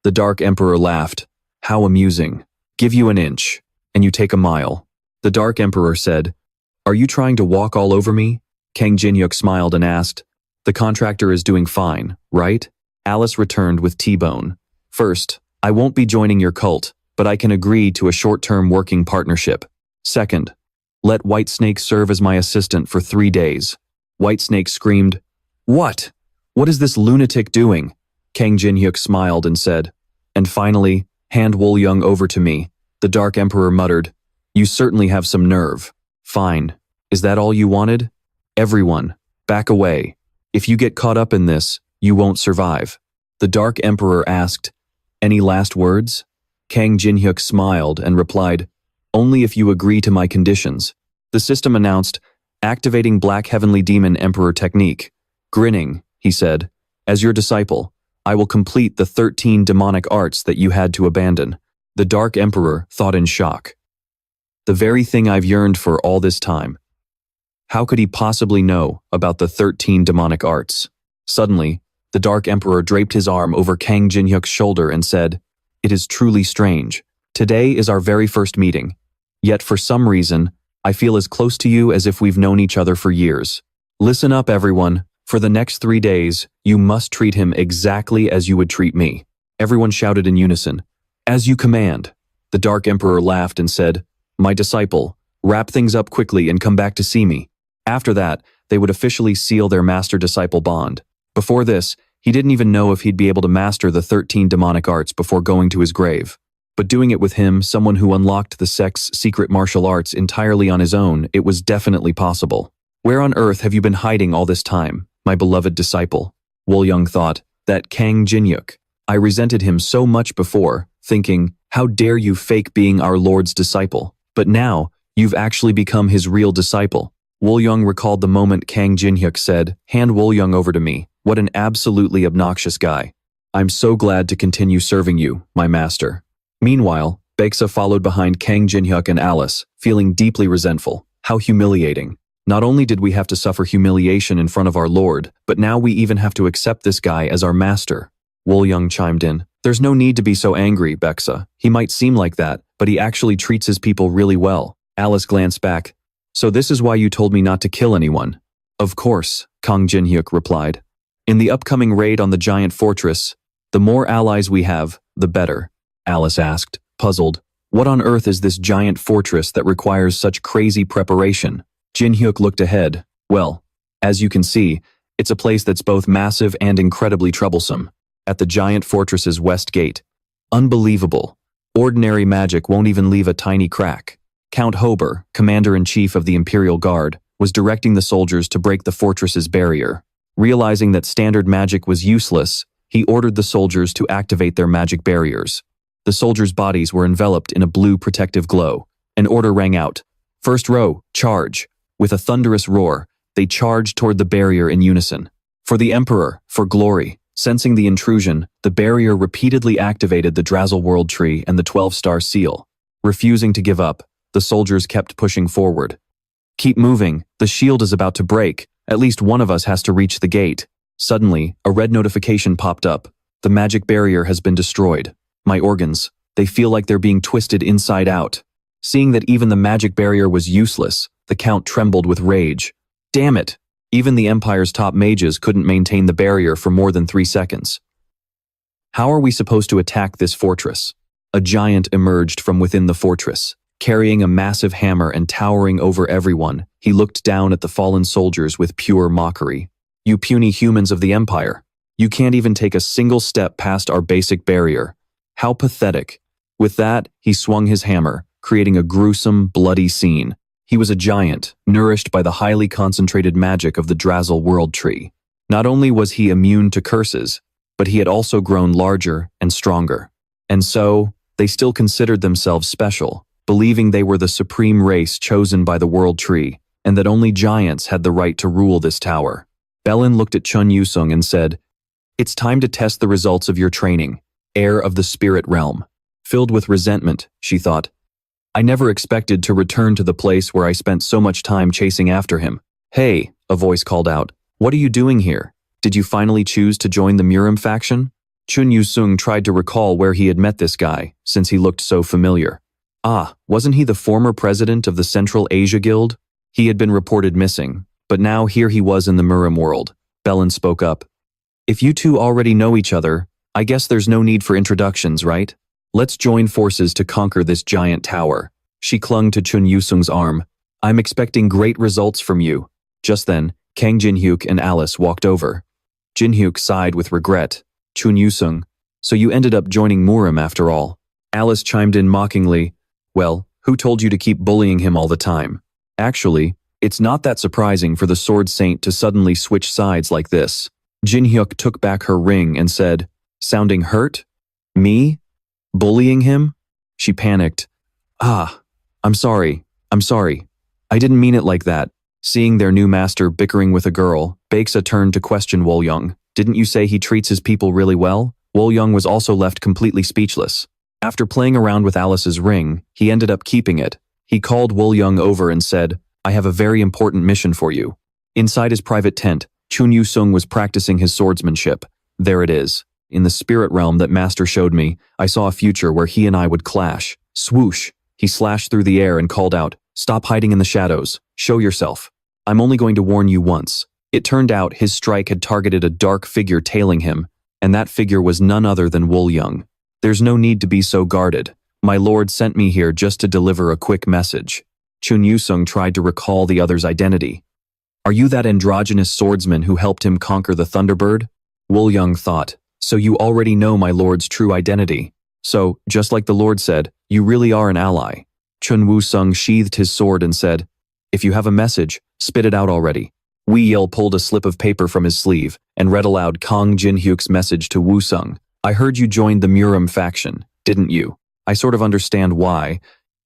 The Dark Emperor laughed, "How amusing. Give you an inch, and you take a mile." The Dark Emperor said, "Are you trying to walk all over me?" Kang Jinhyuk smiled and asked, "The contractor is doing fine, right?" Alice returned with T-Bone. "First, I won't be joining your cult, but I can agree to a short-term working partnership. Second, let Whitesnake serve as my assistant for 3 days." Whitesnake screamed, "What? What is this lunatic doing?" Kang Jinhyuk smiled and said, "And finally, hand Woolyung over to me." The Dark Emperor muttered, "You certainly have some nerve. Fine. Is that all you wanted? Everyone, back away. If you get caught up in this, you won't survive." The Dark Emperor asked, "Any last words?" Kang Jinhyuk smiled and replied, "Only if you agree to my conditions." The system announced, "Activating Black Heavenly Demon Emperor technique." Grinning, he said, "As your disciple, I will complete the 13 demonic arts that you had to abandon." The Dark Emperor thought in shock. The very thing I've yearned for all this time. How could he possibly know about the 13 demonic arts? Suddenly, the Dark Emperor draped his arm over Kang Jinhyuk's shoulder and said, "It is truly strange. Today is our very first meeting. Yet for some reason, I feel as close to you as if we've known each other for years. Listen up, everyone. For the next 3 days, you must treat him exactly as you would treat me." Everyone shouted in unison, "As you command." The Dark Emperor laughed and said, "My disciple, wrap things up quickly and come back to see me." After that, they would officially seal their master-disciple bond. Before this, he didn't even know if he'd be able to master the 13 demonic arts before going to his grave. But doing it with him, someone who unlocked the sect's secret martial arts entirely on his own, it was definitely possible. "Where on earth have you been hiding all this time, my beloved disciple?" Woolyung thought. That Kang Jinhyuk. I resented him so much before, thinking, how dare you fake being our Lord's disciple? But now, you've actually become his real disciple. Woolyung recalled the moment Kang Jinhyuk said, "Hand Woolyung over to me." What an absolutely obnoxious guy. "I'm so glad to continue serving you, my master." Meanwhile, Baeksa followed behind Kang Jinhyuk and Alice, feeling deeply resentful. How humiliating. Not only did we have to suffer humiliation in front of our lord, but now we even have to accept this guy as our master. Wolyung chimed in. There's no need to be so angry, Bexa. He might seem like that, but he actually treats his people really well. Alice glanced back. So this is why you told me not to kill anyone? Of course, Kang Jinhyuk replied. In the upcoming raid on the giant fortress, the more allies we have, the better. Alice asked, puzzled. What on earth is this giant fortress that requires such crazy preparation? Jinhyuk looked ahead. Well, as you can see, it's a place that's both massive and incredibly troublesome. At the giant fortress's west gate. Unbelievable. Ordinary magic won't even leave a tiny crack. Count Hober, commander-in-chief of the Imperial Guard, was directing the soldiers to break the fortress's barrier. Realizing that standard magic was useless, he ordered the soldiers to activate their magic barriers. The soldiers' bodies were enveloped in a blue protective glow. An order rang out. First row, charge. With a thunderous roar, they charged toward the barrier in unison. For the Emperor, for glory. Sensing the intrusion, the barrier repeatedly activated the Drazzle World Tree and the 12-star seal. Refusing to give up, the soldiers kept pushing forward. Keep moving, the shield is about to break. At least one of us has to reach the gate. Suddenly, a red notification popped up. The magic barrier has been destroyed. My organs, they feel like they're being twisted inside out. Seeing that even the magic barrier was useless, the Count trembled with rage. Damn it! Even the Empire's top mages couldn't maintain the barrier for more than 3 seconds. How are we supposed to attack this fortress? A giant emerged from within the fortress. Carrying a massive hammer and towering over everyone, he looked down at the fallen soldiers with pure mockery. You puny humans of the Empire. You can't even take a single step past our basic barrier. How pathetic. With that, he swung his hammer, creating a gruesome, bloody scene. He was a giant, nourished by the highly concentrated magic of the Drazzle World Tree. Not only was he immune to curses, but he had also grown larger and stronger. And so, they still considered themselves special, believing they were the supreme race chosen by the World Tree, and that only giants had the right to rule this tower. Bellin looked at Chun Yusung and said, It's time to test the results of your training, heir of the spirit realm. Filled with resentment, she thought, I never expected to return to the place where I spent so much time chasing after him. Hey, a voice called out. What are you doing here? Did you finally choose to join the Murim faction? Chun Yusung tried to recall where he had met this guy, since he looked so familiar. Ah, wasn't he the former president of the Central Asia Guild? He had been reported missing, but now here he was in the Murim world. Bellin spoke up. If you two already know each other, I guess there's no need for introductions, right? Let's join forces to conquer this giant tower. She clung to Chun Yusung's arm. I'm expecting great results from you. Just then, Kang Jinhyuk and Alice walked over. Jinhyuk sighed with regret. Chun Yusung, so you ended up joining Murim after all. Alice chimed in mockingly. Well, who told you to keep bullying him all the time? Actually, it's not that surprising for the Sword Saint to suddenly switch sides like this. Jinhyuk took back her ring and said, sounding hurt? Me? Bullying him? She panicked. I'm sorry. I didn't mean it like that. Seeing their new master bickering with a girl, Baeksa turned to question Wolyung. Didn't you say he treats his people really well? Wolyung was also left completely speechless. After playing around with Alice's ring, he ended up keeping it. He called Wolyung over and said, I have a very important mission for you. Inside his private tent, Chun Yusung was practicing his swordsmanship. There it is. In the spirit realm that Master showed me, I saw a future where he and I would clash. Swoosh! He slashed through the air and called out, Stop hiding in the shadows. Show yourself. I'm only going to warn you once. It turned out his strike had targeted a dark figure tailing him, and that figure was none other than Wolyung. There's no need to be so guarded. My lord sent me here just to deliver a quick message. Chun Yusung tried to recall the other's identity. Are you that androgynous swordsman who helped him conquer the Thunderbird? Wolyung thought. So you already know my lord's true identity. So, just like the lord said, you really are an ally. Chun Wusung sheathed his sword and said, If you have a message, spit it out already. Wei Yil pulled a slip of paper from his sleeve and read aloud Kang Jinhyuk's message to Wusung. I heard you joined the Murim faction, didn't you? I sort of understand why,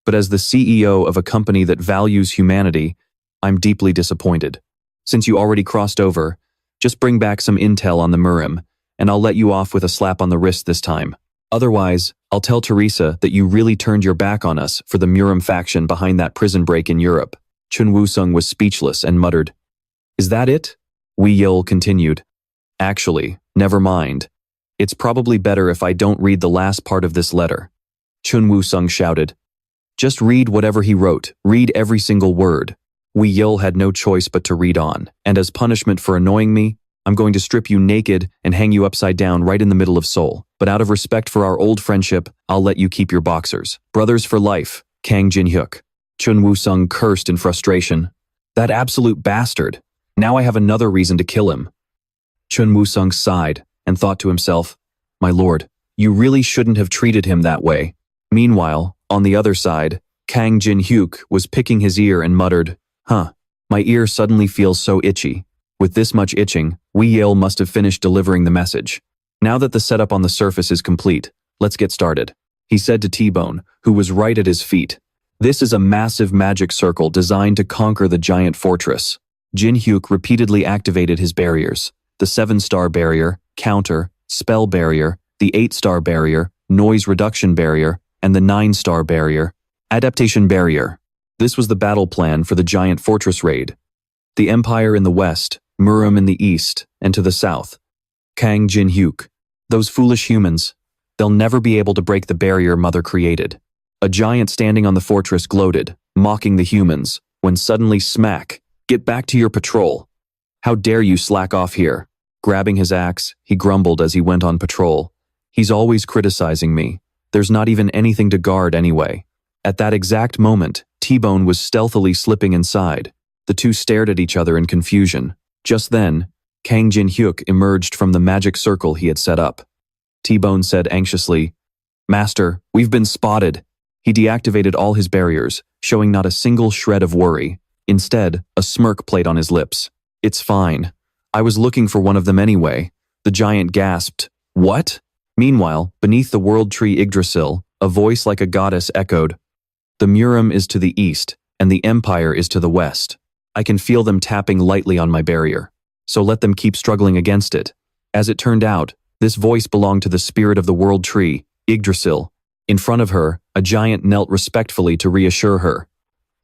but as the CEO of a company that values humanity, I'm deeply disappointed. Since you already crossed over, just bring back some intel on the Murim, and I'll let you off with a slap on the wrist this time. Otherwise, I'll tell Teresa that you really turned your back on us for the Murim faction behind that prison break in Europe. Chun Wusung was speechless and muttered, "Is that it?" Wei Yil continued, "Actually, never mind. It's probably better if I don't read the last part of this letter." Chun Wusung shouted, "Just read whatever he wrote. Read every single word." Wei Yil had no choice but to read on, and as punishment for annoying me, I'm going to strip you naked and hang you upside down right in the middle of Seoul. But out of respect for our old friendship, I'll let you keep your boxers. Brothers for life, Kang Jin-hyuk. Chun Wusung cursed in frustration. That absolute bastard. Now I have another reason to kill him. Chun Wusung sighed and thought to himself, "My lord, you really shouldn't have treated him that way." Meanwhile, on the other side, Kang Jin-hyuk was picking his ear and muttered, My ear suddenly feels so itchy. With this much itching, Wei Yil must have finished delivering the message. Now that the setup on the surface is complete, let's get started, he said to T-Bone, who was right at his feet. This is a massive magic circle designed to conquer the giant fortress. Jin-hyuk repeatedly activated his barriers: the 7-star barrier, counter, spell barrier, the 8-star barrier, noise reduction barrier, and the 9-star barrier, adaptation barrier. This was the battle plan for the giant fortress raid. The Empire in the west, Murim in the east, and to the south. Kang Jin-hyuk. Those foolish humans. They'll never be able to break the barrier Mother created. A giant standing on the fortress gloated, mocking the humans, when suddenly smack, "Get back to your patrol. How dare you slack off here?" Grabbing his axe, he grumbled as he went on patrol. "He's always criticizing me. There's not even anything to guard anyway." At that exact moment, T-Bone was stealthily slipping inside. The two stared at each other in confusion. Just then, Kang Jin-hyuk emerged from the magic circle he had set up. T-Bone said anxiously, "Master, we've been spotted." He deactivated all his barriers, showing not a single shred of worry. Instead, a smirk played on his lips. "It's fine. I was looking for one of them anyway." The giant gasped, "What?" Meanwhile, beneath the world tree Yggdrasil, a voice like a goddess echoed, "The Murim is to the east, and the Empire is to the west. I can feel them tapping lightly on my barrier. So let them keep struggling against it." As it turned out, this voice belonged to the spirit of the world tree, Yggdrasil. In front of her, a giant knelt respectfully to reassure her.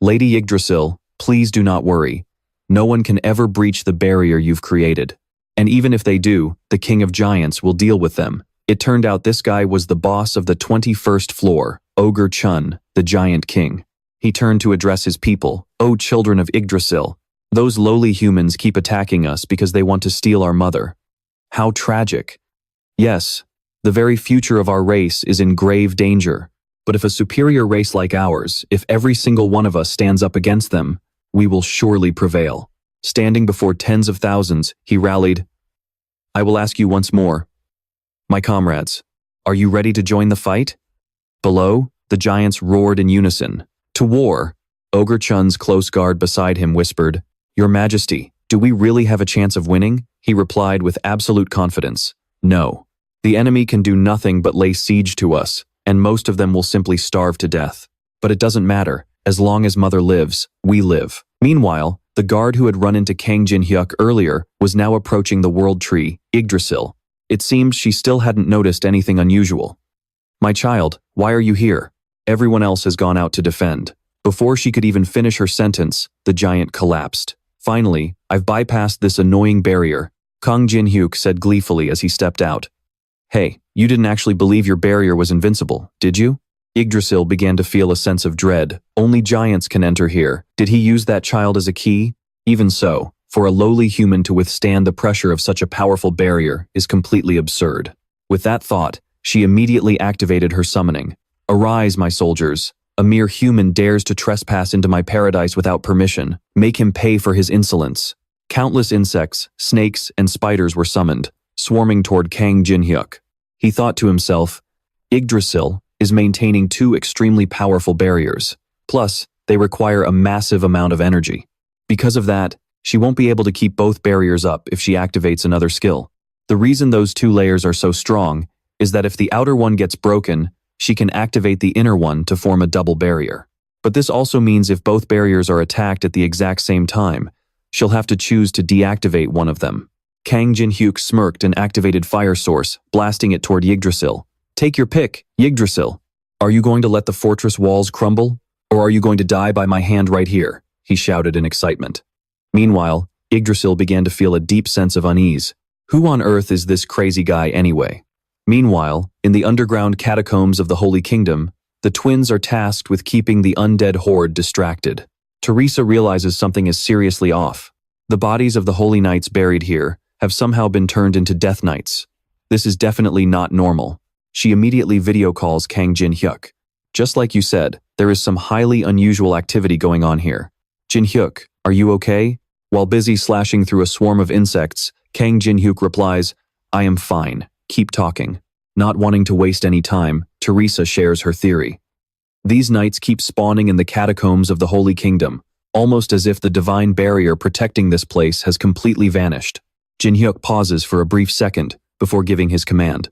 "Lady Yggdrasil, please do not worry. No one can ever breach the barrier you've created. And even if they do, the King of Giants will deal with them." It turned out this guy was the boss of the 21st floor, Ogre Chun, the Giant King. He turned to address his people. "O children of Yggdrasil, those lowly humans keep attacking us because they want to steal our mother. How tragic. Yes, the very future of our race is in grave danger. But if a superior race like ours, if every single one of us stands up against them, we will surely prevail." Standing before tens of thousands, he rallied, "I will ask you once more. My comrades, are you ready to join the fight?" Below, the giants roared in unison. "To war!" Ogre Chun's close guard beside him whispered, "Your Majesty, do we really have a chance of winning?" He replied with absolute confidence, "No. The enemy can do nothing but lay siege to us, and most of them will simply starve to death. But it doesn't matter. As long as Mother lives, we live." Meanwhile, the guard who had run into Kang Jin-hyuk earlier was now approaching the world tree, Yggdrasil. It seemed she still hadn't noticed anything unusual. "My child, why are you here? Everyone else has gone out to defend." Before she could even finish her sentence, the giant collapsed. "Finally, I've bypassed this annoying barrier," Kang Jin-hyuk said gleefully as he stepped out. "Hey, you didn't actually believe your barrier was invincible, did you?" Yggdrasil began to feel a sense of dread. Only giants can enter here. Did he use that child as a key? Even so, for a lowly human to withstand the pressure of such a powerful barrier is completely absurd. With that thought, she immediately activated her summoning. "Arise, my soldiers. A mere human dares to trespass into my paradise without permission. Make him pay for his insolence." Countless insects, snakes, and spiders were summoned, swarming toward Kang Jin-hyuk. He thought to himself, Yggdrasil is maintaining two extremely powerful barriers. Plus, they require a massive amount of energy. Because of that, she won't be able to keep both barriers up if she activates another skill. The reason those two layers are so strong is that if the outer one gets broken, she can activate the inner one to form a double barrier. But this also means if both barriers are attacked at the exact same time, she'll have to choose to deactivate one of them. Kang Jin-hyuk smirked and activated Fire Source, blasting it toward Yggdrasil. "Take your pick, Yggdrasil. Are you going to let the fortress walls crumble? Or are you going to die by my hand right here?" he shouted in excitement. Meanwhile, Yggdrasil began to feel a deep sense of unease. Who on earth is this crazy guy anyway? Meanwhile, in the underground catacombs of the Holy Kingdom, the twins are tasked with keeping the undead horde distracted. Teresa realizes something is seriously off. The bodies of the Holy Knights buried here have somehow been turned into Death Knights. This is definitely not normal. She immediately video calls Kang Jin-hyuk. Just like you said, there is some highly unusual activity going on here. Jin-hyuk, are you okay? While busy slashing through a swarm of insects, Kang Jin-hyuk replies, I am fine. Keep talking. Not wanting to waste any time, Teresa shares her theory. These knights keep spawning in the catacombs of the Holy Kingdom, almost as if the divine barrier protecting this place has completely vanished. Jin-hyuk pauses for a brief second before giving his command.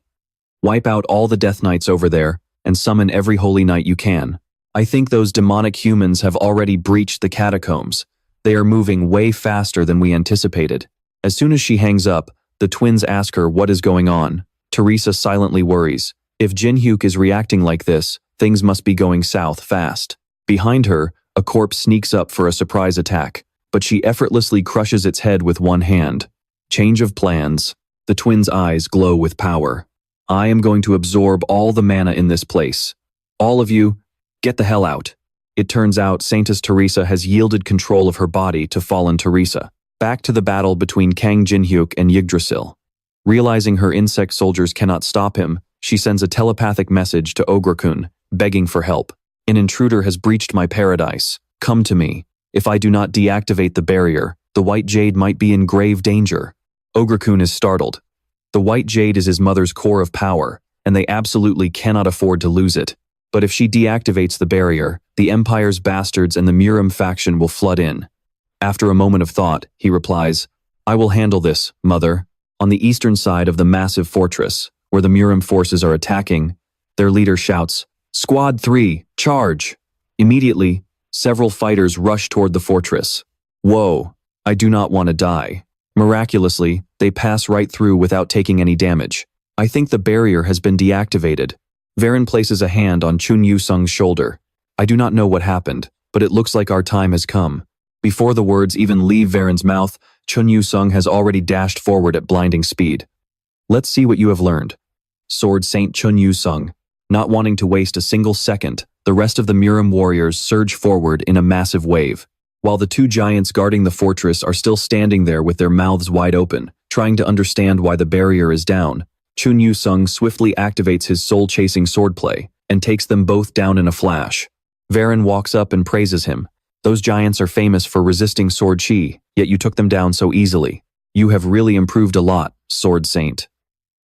Wipe out all the Death Knights over there and summon every Holy Knight you can. I think those demonic humans have already breached the catacombs. They are moving way faster than we anticipated. As soon as she hangs up, the twins ask her what is going on. Teresa silently worries. If Jin-hyuk is reacting like this, things must be going south fast. Behind her, a corpse sneaks up for a surprise attack, but she effortlessly crushes its head with one hand. Change of plans. The twins' eyes glow with power. I am going to absorb all the mana in this place. All of you, get the hell out. It turns out Saintess Teresa has yielded control of her body to fallen Teresa. Back to the battle between Kang Jin-hyuk and Yggdrasil. Realizing her insect soldiers cannot stop him, she sends a telepathic message to Ogre-kun, begging for help. An intruder has breached my paradise. Come to me. If I do not deactivate the barrier, the white jade might be in grave danger. Ogre-kun is startled. The white jade is his mother's core of power, and they absolutely cannot afford to lose it. But if she deactivates the barrier, the Empire's bastards and the Murim faction will flood in. After a moment of thought, he replies, I will handle this, mother. On the eastern side of the massive fortress, where the Murim forces are attacking, their leader shouts, Squad 3, charge! Immediately, several fighters rush toward the fortress. Whoa, I do not want to die. Miraculously, they pass right through without taking any damage. I think the barrier has been deactivated. Varen places a hand on Chun Yu-sung's shoulder. I do not know what happened, but it looks like our time has come. Before the words even leave Varen's mouth, Chun Yu-sung has already dashed forward at blinding speed. Let's see what you have learned. Sword Saint Chun Yu-sung. Not wanting to waste a single second, the rest of the Murim warriors surge forward in a massive wave. While the two giants guarding the fortress are still standing there with their mouths wide open, trying to understand why the barrier is down, Chun Yu-sung swiftly activates his soul-chasing swordplay and takes them both down in a flash. Varen walks up and praises him. Those giants are famous for resisting sword chi, yet you took them down so easily. You have really improved a lot, Sword Saint.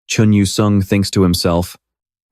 Chun Yu-sung thinks to himself,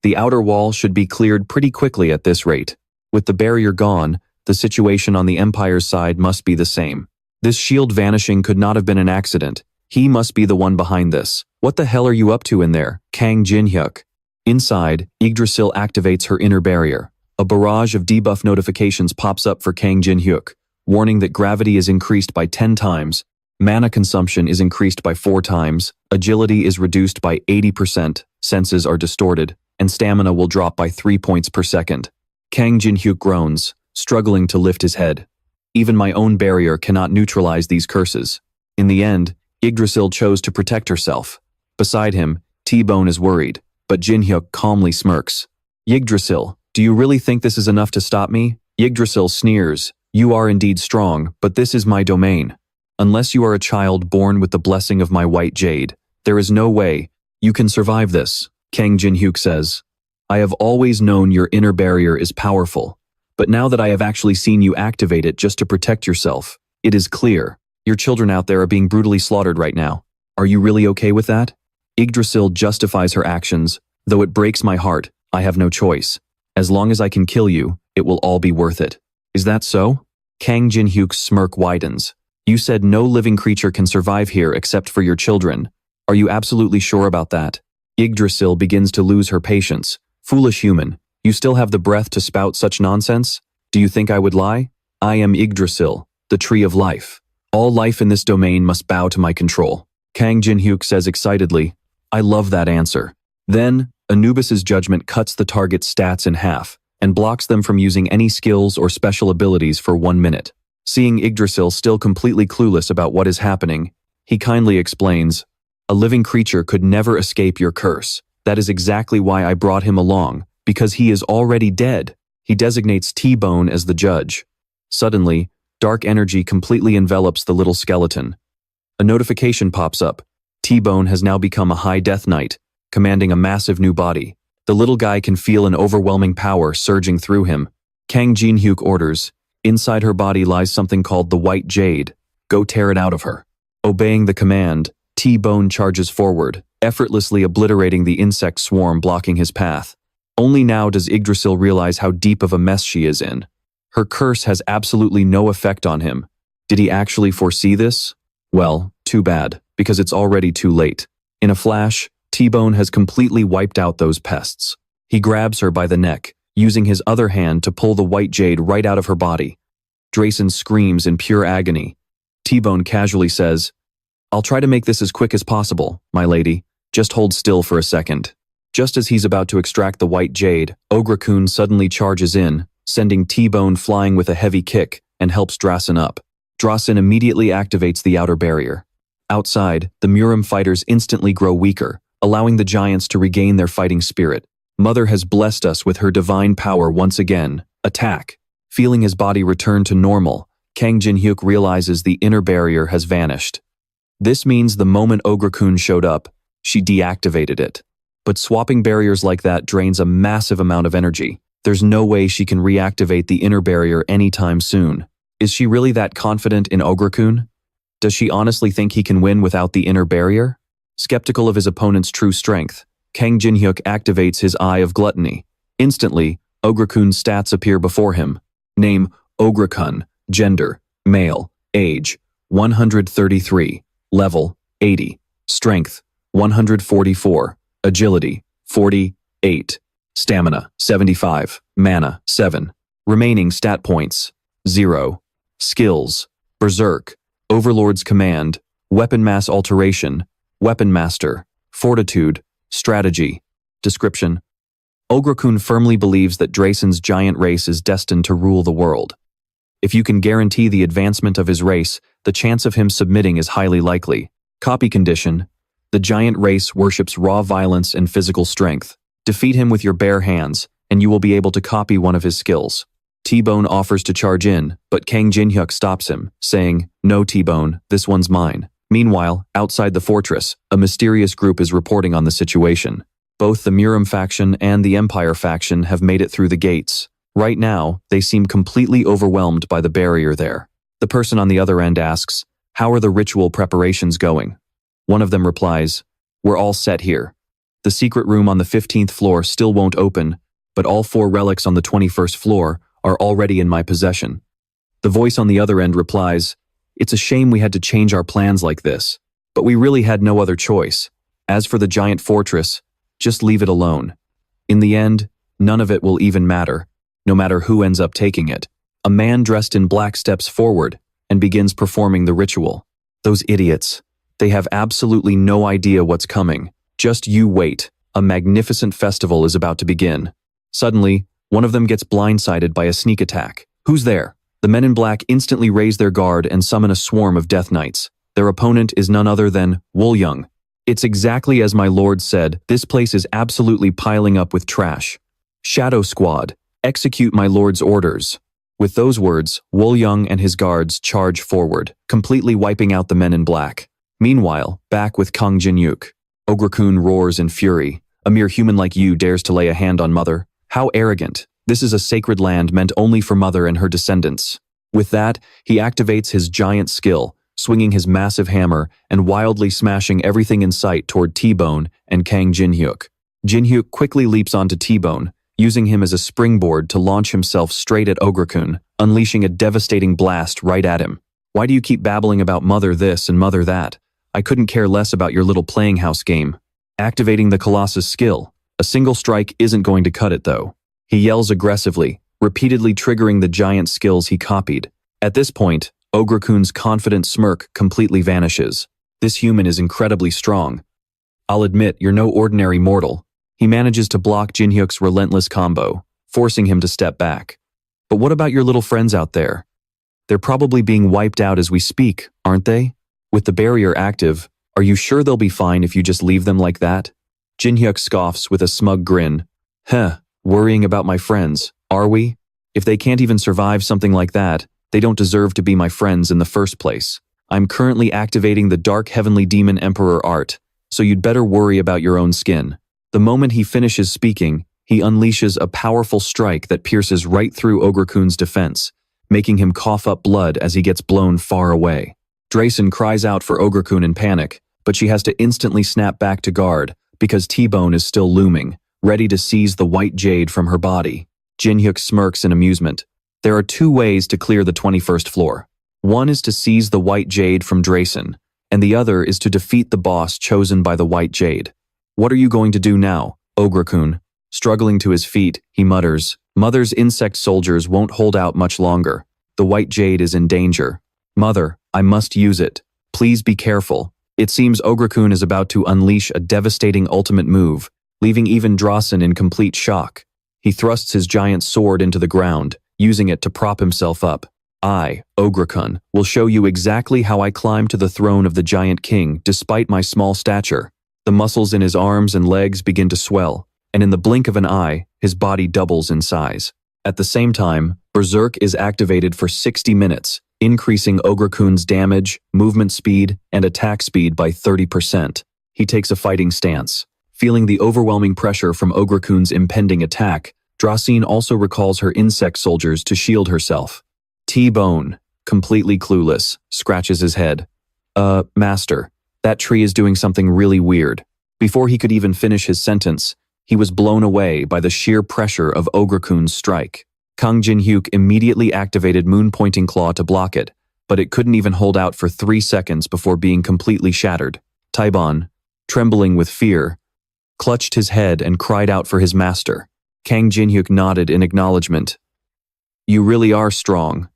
the outer wall should be cleared pretty quickly at this rate. With the barrier gone, the situation on the Empire's side must be the same. This shield vanishing could not have been an accident. He must be the one behind this. What the hell are you up to in there, Kang Jin-hyuk? Inside, Yggdrasil activates her inner barrier. A barrage of debuff notifications pops up for Kang Jin-hyuk, warning that gravity is increased by 10 times, mana consumption is increased by 4 times, agility is reduced by 80%, senses are distorted, and stamina will drop by 3 points per second. Kang Jin-hyuk groans, struggling to lift his head. Even my own barrier cannot neutralize these curses. In the end, Yggdrasil chose to protect herself. Beside him, T-Bone is worried, but Jin-hyuk calmly smirks. Yggdrasil, do you really think this is enough to stop me? Yggdrasil sneers, you are indeed strong, but this is my domain. Unless you are a child born with the blessing of my white jade, there is no way you can survive this, Kang Jin-hyuk says. I have always known your inner barrier is powerful, but now that I have actually seen you activate it just to protect yourself, it is clear. Your children out there are being brutally slaughtered right now. Are you really okay with that? Yggdrasil justifies her actions, though it breaks my heart, I have no choice. As long as I can kill you, it will all be worth it. Is that so? Kang Jin-hyuk's smirk widens. You said no living creature can survive here except for your children. Are you absolutely sure about that? Yggdrasil begins to lose her patience. Foolish human, you still have the breath to spout such nonsense? Do you think I would lie? I am Yggdrasil, the tree of life. All life in this domain must bow to my control. Kang Jin-hyuk says excitedly, I love that answer. Then, Anubis's judgment cuts the target's stats in half and blocks them from using any skills or special abilities for 1 minute. Seeing Yggdrasil still completely clueless about what is happening, he kindly explains, "A living creature could never escape your curse. That is exactly why I brought him along, because he is already dead." He designates T-Bone as the judge. Suddenly, dark energy completely envelops the little skeleton. A notification pops up. T-Bone has now become a High Death Knight, commanding a massive new body. The little guy can feel an overwhelming power surging through him. Kang Jin-hyuk orders, "Inside her body lies something called the White Jade. Go tear it out of her." Obeying the command, T-Bone charges forward, effortlessly obliterating the insect swarm blocking his path. Only now does Yggdrasil realize how deep of a mess she is in. Her curse has absolutely no effect on him. Did he actually foresee this? Well, too bad, because it's already too late. In a flash, T-Bone has completely wiped out those pests. He grabs her by the neck, using his other hand to pull the White Jade right out of her body. Drayson screams in pure agony. T-Bone casually says, "I'll try to make this as quick as possible, my lady. Just hold still for a second." Just as he's about to extract the White Jade, Ogre-kun suddenly charges in, sending T-Bone flying with a heavy kick and helps Drasen up. Drasen immediately activates the outer barrier. Outside, the Murim fighters instantly grow weaker, allowing the giants to regain their fighting spirit. Mother has blessed us with her divine power once again. Attack. Feeling his body return to normal, Kang Jin-hyuk realizes the inner barrier has vanished. This means the moment Ogre-kun showed up, she deactivated it. But swapping barriers like that drains a massive amount of energy. There's no way she can reactivate the inner barrier anytime soon. Is she really that confident in Ogre-kun? Does she honestly think he can win without the inner barrier? Skeptical of his opponent's true strength, Kang Jin-hyuk activates his Eye of Gluttony. Instantly, Ogre-kun's stats appear before him. Name, Ogre-kun. Gender, male. Age, 133. Level, 80. Strength, 144. Agility, 48. Stamina, 75. Mana, 7. Remaining stat points, 0. Skills, Berserk, Overlord's Command, Weapon Mass Alteration, Weapon Master, Fortitude, Strategy. Description: Ogre-kun firmly believes that Draysen's giant race is destined to rule the world. If you can guarantee the advancement of his race, the chance of him submitting is highly likely. Copy condition: the giant race worships raw violence and physical strength. Defeat him with your bare hands, and you will be able to copy one of his skills. T-Bone offers to charge in, but Kang Jin-hyuk stops him, saying, "No, T-Bone, this one's mine." Meanwhile, outside the fortress, a mysterious group is reporting on the situation. Both the Murim faction and the Empire faction have made it through the gates. Right now, they seem completely overwhelmed by the barrier there. The person on the other end asks, "How are the ritual preparations going?" One of them replies, "We're all set here. The secret room on the 15th floor still won't open, but all 4 relics on the 21st floor are already in my possession." The voice on the other end replies, "It's a shame we had to change our plans like this, but we really had no other choice. As for the giant fortress, just leave it alone. In the end, none of it will even matter, no matter who ends up taking it." A man dressed in black steps forward and begins performing the ritual. Those idiots. They have absolutely no idea what's coming. Just you wait. A magnificent festival is about to begin. Suddenly, one of them gets blindsided by a sneak attack. "Who's there?" The men in black instantly raise their guard and summon a swarm of Death Knights. Their opponent is none other than Wool-young. It's exactly as my lord said, this place is absolutely piling up with trash. Shadow Squad, execute my lord's orders. With those words, Wool-young and his guards charge forward, completely wiping out the men in black. Meanwhile, back with Kang Jin-hyuk. Ogre-kun roars in fury. "A mere human like you dares to lay a hand on Mother? How arrogant. This is a sacred land meant only for Mother and her descendants." With that, he activates his giant skill, swinging his massive hammer and wildly smashing everything in sight toward T-Bone and Kang Jin-hyuk. Jin-hyuk quickly leaps onto T-Bone, using him as a springboard to launch himself straight at Ogre-kun, unleashing a devastating blast right at him. "Why do you keep babbling about Mother this and Mother that? I couldn't care less about your little playing house game." Activating the Colossus skill. A single strike isn't going to cut it though. He yells aggressively, repeatedly triggering the giant skills he copied. At this point, Ogre-kun's confident smirk completely vanishes. This human is incredibly strong. "I'll admit, you're no ordinary mortal." He manages to block Jin-hyuk's relentless combo, forcing him to step back. "But what about your little friends out there? They're probably being wiped out as we speak, aren't they? With the barrier active, are you sure they'll be fine if you just leave them like that? Jinhyuk scoffs with a smug grin. Worrying about my friends, are we? If they can't even survive something like that, they don't deserve to be my friends in the first place. I'm currently activating the Dark Heavenly Demon Emperor art, so you'd better worry about your own skin. The moment he finishes speaking, he unleashes a powerful strike that pierces right through Ogre-kun's defense, making him cough up blood as he gets blown far away. Drayson cries out for Ogre-kun in panic, but she has to instantly snap back to guard because T-Bone is still looming, ready to seize the white jade from her body. Jinhyuk smirks in amusement. There are two ways to clear the 21st floor. One is to seize the white jade from Drayson, and the other is to defeat the boss chosen by the white jade. What are you going to do now, Ogre-kun? Struggling to his feet, he mutters, Mother's insect soldiers won't hold out much longer. The white jade is in danger. Mother, I must use it. Please be careful. It seems Ogre-kun is about to unleash a devastating ultimate move, leaving even Drayson in complete shock. He thrusts his giant sword into the ground, using it to prop himself up. I, Ogre-kun, will show you exactly how I climb to the throne of the giant king despite my small stature. The muscles in his arms and legs begin to swell, and in the blink of an eye, his body doubles in size. At the same time, Berserk is activated for 60 minutes, increasing Ogre-kun's damage, movement speed, and attack speed by 30%. He takes a fighting stance. Feeling the overwhelming pressure from Ogre-kun's impending attack, Drayson also recalls her insect soldiers to shield herself. T-Bone, completely clueless, scratches his head. Master, that tree is doing something really weird. Before he could even finish his sentence, he was blown away by the sheer pressure of Ogre-kun's strike. Kang Jinhyuk immediately activated Moon-Pointing Claw to block it, but it couldn't even hold out for 3 seconds before being completely shattered. Taibon, trembling with fear, clutched his head and cried out for his master. Kang Jinhyuk nodded in acknowledgement. You really are strong.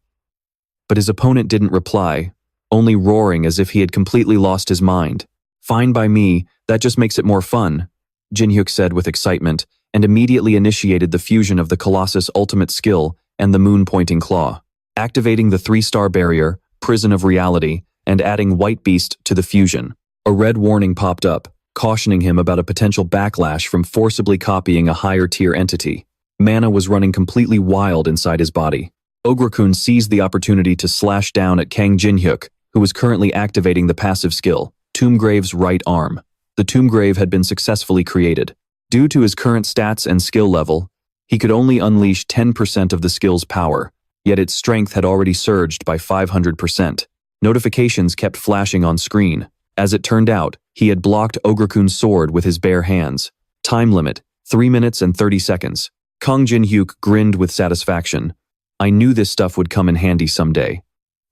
But his opponent didn't reply, only roaring as if he had completely lost his mind. Fine by me, that just makes it more fun, Jinhyuk said with excitement, and immediately initiated the fusion of the Colossus' ultimate skill and the Moon-Pointing Claw, activating the 3-star barrier, Prison of Reality, and adding White Beast to the fusion. A red warning popped up, cautioning him about a potential backlash from forcibly copying a higher-tier entity. Mana was running completely wild inside his body. Ogre-kun seized the opportunity to slash down at Kang Jinhyuk, who was currently activating the passive skill, Tombgrave's right arm. The Tombgrave had been successfully created. Due to his current stats and skill level, he could only unleash 10% of the skill's power, yet its strength had already surged by 500%. Notifications kept flashing on screen. As it turned out, he had blocked Ogre-kun's sword with his bare hands. Time limit, 3 minutes and 30 seconds. Kang Jinhyuk grinned with satisfaction. I knew this stuff would come in handy someday.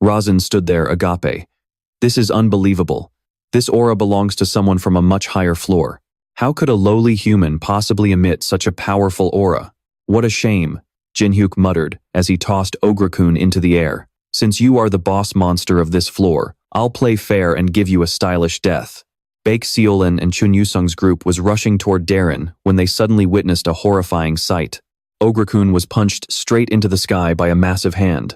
Razin stood there agape. This is unbelievable. This aura belongs to someone from a much higher floor. How could a lowly human possibly emit such a powerful aura? What a shame, Jinhyuk muttered as he tossed Ogre-kun into the air. Since you are the boss monster of this floor, I'll play fair and give you a stylish death. Baek Seolin and Chun Yusung's group was rushing toward Darren when they suddenly witnessed a horrifying sight. Ogre-kun was punched straight into the sky by a massive hand.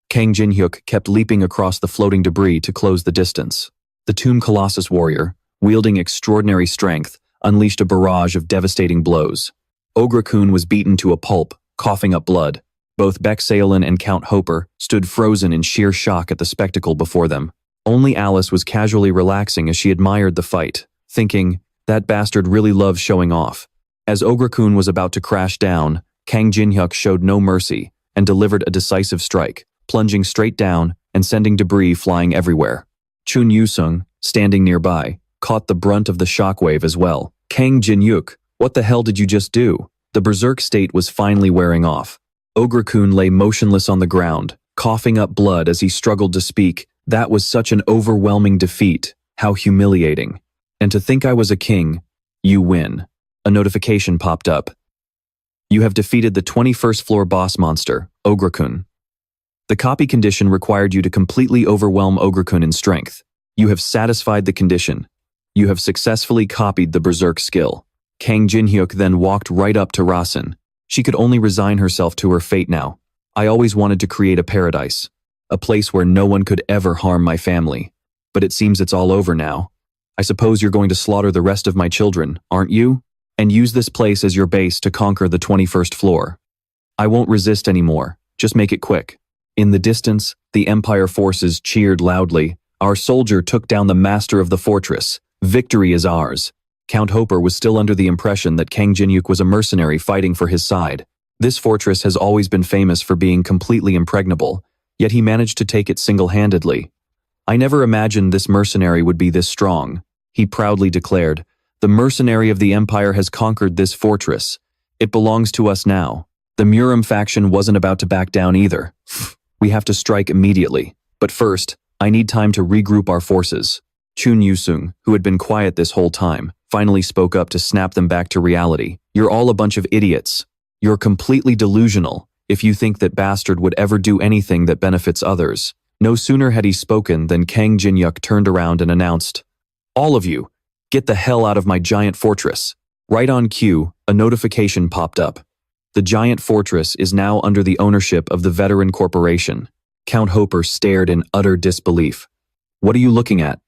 Kang Jinhyuk kept leaping across the floating debris to close the distance. The Tomb Colossus warrior, wielding extraordinary strength, unleashed a barrage of devastating blows. Ogre-kun was beaten to a pulp, coughing up blood. Both Baek Seolin and Count Hopper stood frozen in sheer shock at the spectacle before them. Only Alice was casually relaxing as she admired the fight, thinking, that bastard really loves showing off. As Ogre-kun was about to crash down, Kang Jinhyuk showed no mercy and delivered a decisive strike, plunging straight down and sending debris flying everywhere. Chun Yusung, standing nearby, caught the brunt of the shockwave as well. Kang Jinhyuk, what the hell did you just do? The berserk state was finally wearing off. Ogre-kun lay motionless on the ground, coughing up blood as he struggled to speak. That was such an overwhelming defeat. How humiliating. And to think I was a king. You win. A notification popped up. You have defeated the 21st floor boss monster, Ogre-kun. The copy condition required you to completely overwhelm Ogre-kun in strength. You have satisfied the condition. You have successfully copied the berserk skill. Kang Jinhyuk then walked right up to Rasen. She could only resign herself to her fate now. I always wanted to create a paradise. a place where no one could ever harm my family. But it seems it's all over now. I suppose you're going to slaughter the rest of my children, aren't you? And use this place as your base to conquer the 21st floor. I won't resist anymore, just make it quick. In the distance, the Empire forces cheered loudly. Our soldier took down the master of the fortress. Victory is ours. Count Hopper was still under the impression that Kang Jinhyuk was a mercenary fighting for his side. This fortress has always been famous for being completely impregnable, yet he managed to take it single-handedly. I never imagined this mercenary would be this strong, he proudly declared. The mercenary of the Empire has conquered this fortress. It belongs to us now. The Murim faction wasn't about to back down either. We have to strike immediately. But first, I need time to regroup our forces. Chun Yusung, who had been quiet this whole time, finally spoke up to snap them back to reality. You're all a bunch of idiots. You're completely delusional if you think that bastard would ever do anything that benefits others. No sooner had he spoken than Kang Jinhyuk turned around and announced, "All of you, get the hell out of my giant fortress." Right on cue, a notification popped up. The giant fortress is now under the ownership of the Veteran Corporation. Count Hopper stared in utter disbelief. What are you looking at?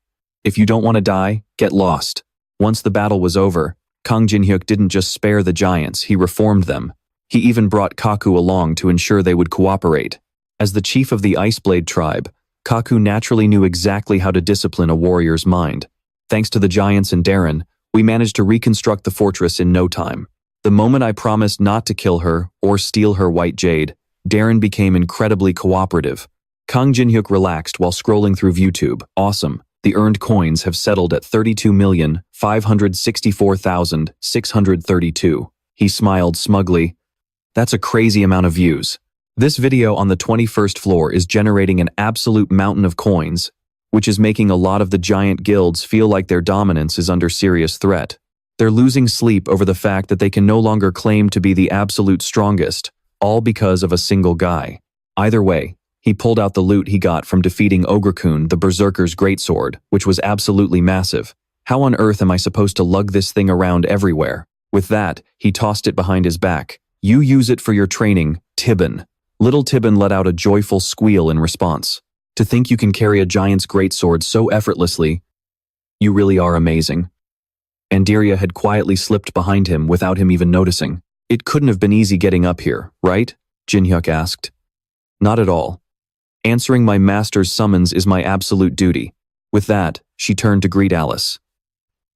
If you don't want to die, get lost. Once the battle was over, Kang Jinhyuk didn't just spare the giants, he reformed them. He even brought Kaku along to ensure they would cooperate. As the chief of the Iceblade tribe, Kaku naturally knew exactly how to discipline a warrior's mind. Thanks to the giants and Darren, we managed to reconstruct the fortress in no time. The moment I promised not to kill her or steal her white jade, Darren became incredibly cooperative. Kang Jinhyuk relaxed while scrolling through ViewTube. Awesome. The earned coins have settled at 32,564,632. He smiled smugly. That's a crazy amount of views. This video on the 21st floor is generating an absolute mountain of coins, which is making a lot of the giant guilds feel like their dominance is under serious threat. They're losing sleep over the fact that they can no longer claim to be the absolute strongest, all because of a single guy. Either way, he pulled out the loot he got from defeating Ogre-kun, the Berserker's greatsword, which was absolutely massive. How on earth am I supposed to lug this thing around everywhere? With that, he tossed it behind his back. You use it for your training, Tibbin. Little Tibbin let out a joyful squeal in response. To think you can carry a giant's greatsword so effortlessly. You really are amazing. Andiria had quietly slipped behind him without him even noticing. It couldn't have been easy getting up here, right? Jinhyuk asked. Not at all. Answering my master's summons is my absolute duty. With that, she turned to greet Alice.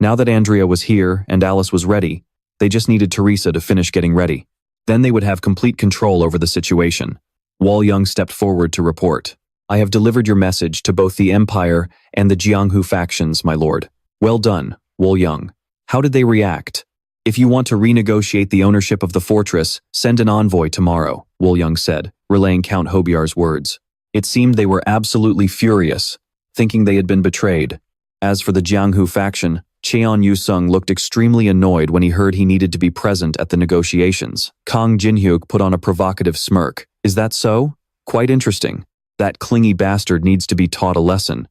Now that Andrea was here and Alice was ready, they just needed Teresa to finish getting ready. Then they would have complete control over the situation. Wall Young stepped forward to report. I have delivered your message to both the Empire and the Jianghu factions, my lord. Well done, Wall Young. How did they react? If you want to renegotiate the ownership of the fortress, send an envoy tomorrow, Wall Young said, relaying Count Hobiar's words. It seemed they were absolutely furious, thinking they had been betrayed. As for the Jianghu faction, Cheon Yusung looked extremely annoyed when he heard he needed to be present at the negotiations. Kang Jinhyuk put on a provocative smirk. Is that so? Quite interesting. That clingy bastard needs to be taught a lesson.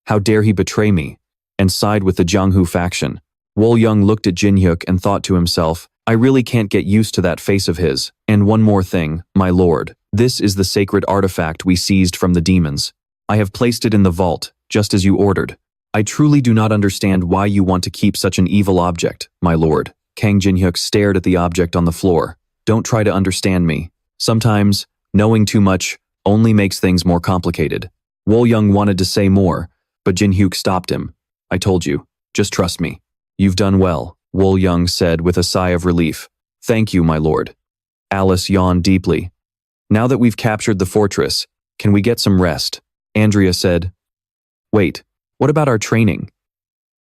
How dare he betray me and side with the Jianghu faction? Wol Young looked at Jinhyuk and thought to himself, I really can't get used to that face of his. And one more thing, my lord. This is the sacred artifact we seized from the demons. I have placed it in the vault, just as you ordered. I truly do not understand why you want to keep such an evil object, my lord. Kang Jinhyuk stared at the object on the floor. Don't try to understand me. Sometimes, knowing too much only makes things more complicated. Wol Young wanted to say more, but Jinhyuk stopped him. I told you, just trust me. You've done well, Wol Young said with a sigh of relief. Thank you, my lord. Alice yawned deeply. Now that we've captured the fortress, can we get some rest? Andrea said. Wait, what about our training?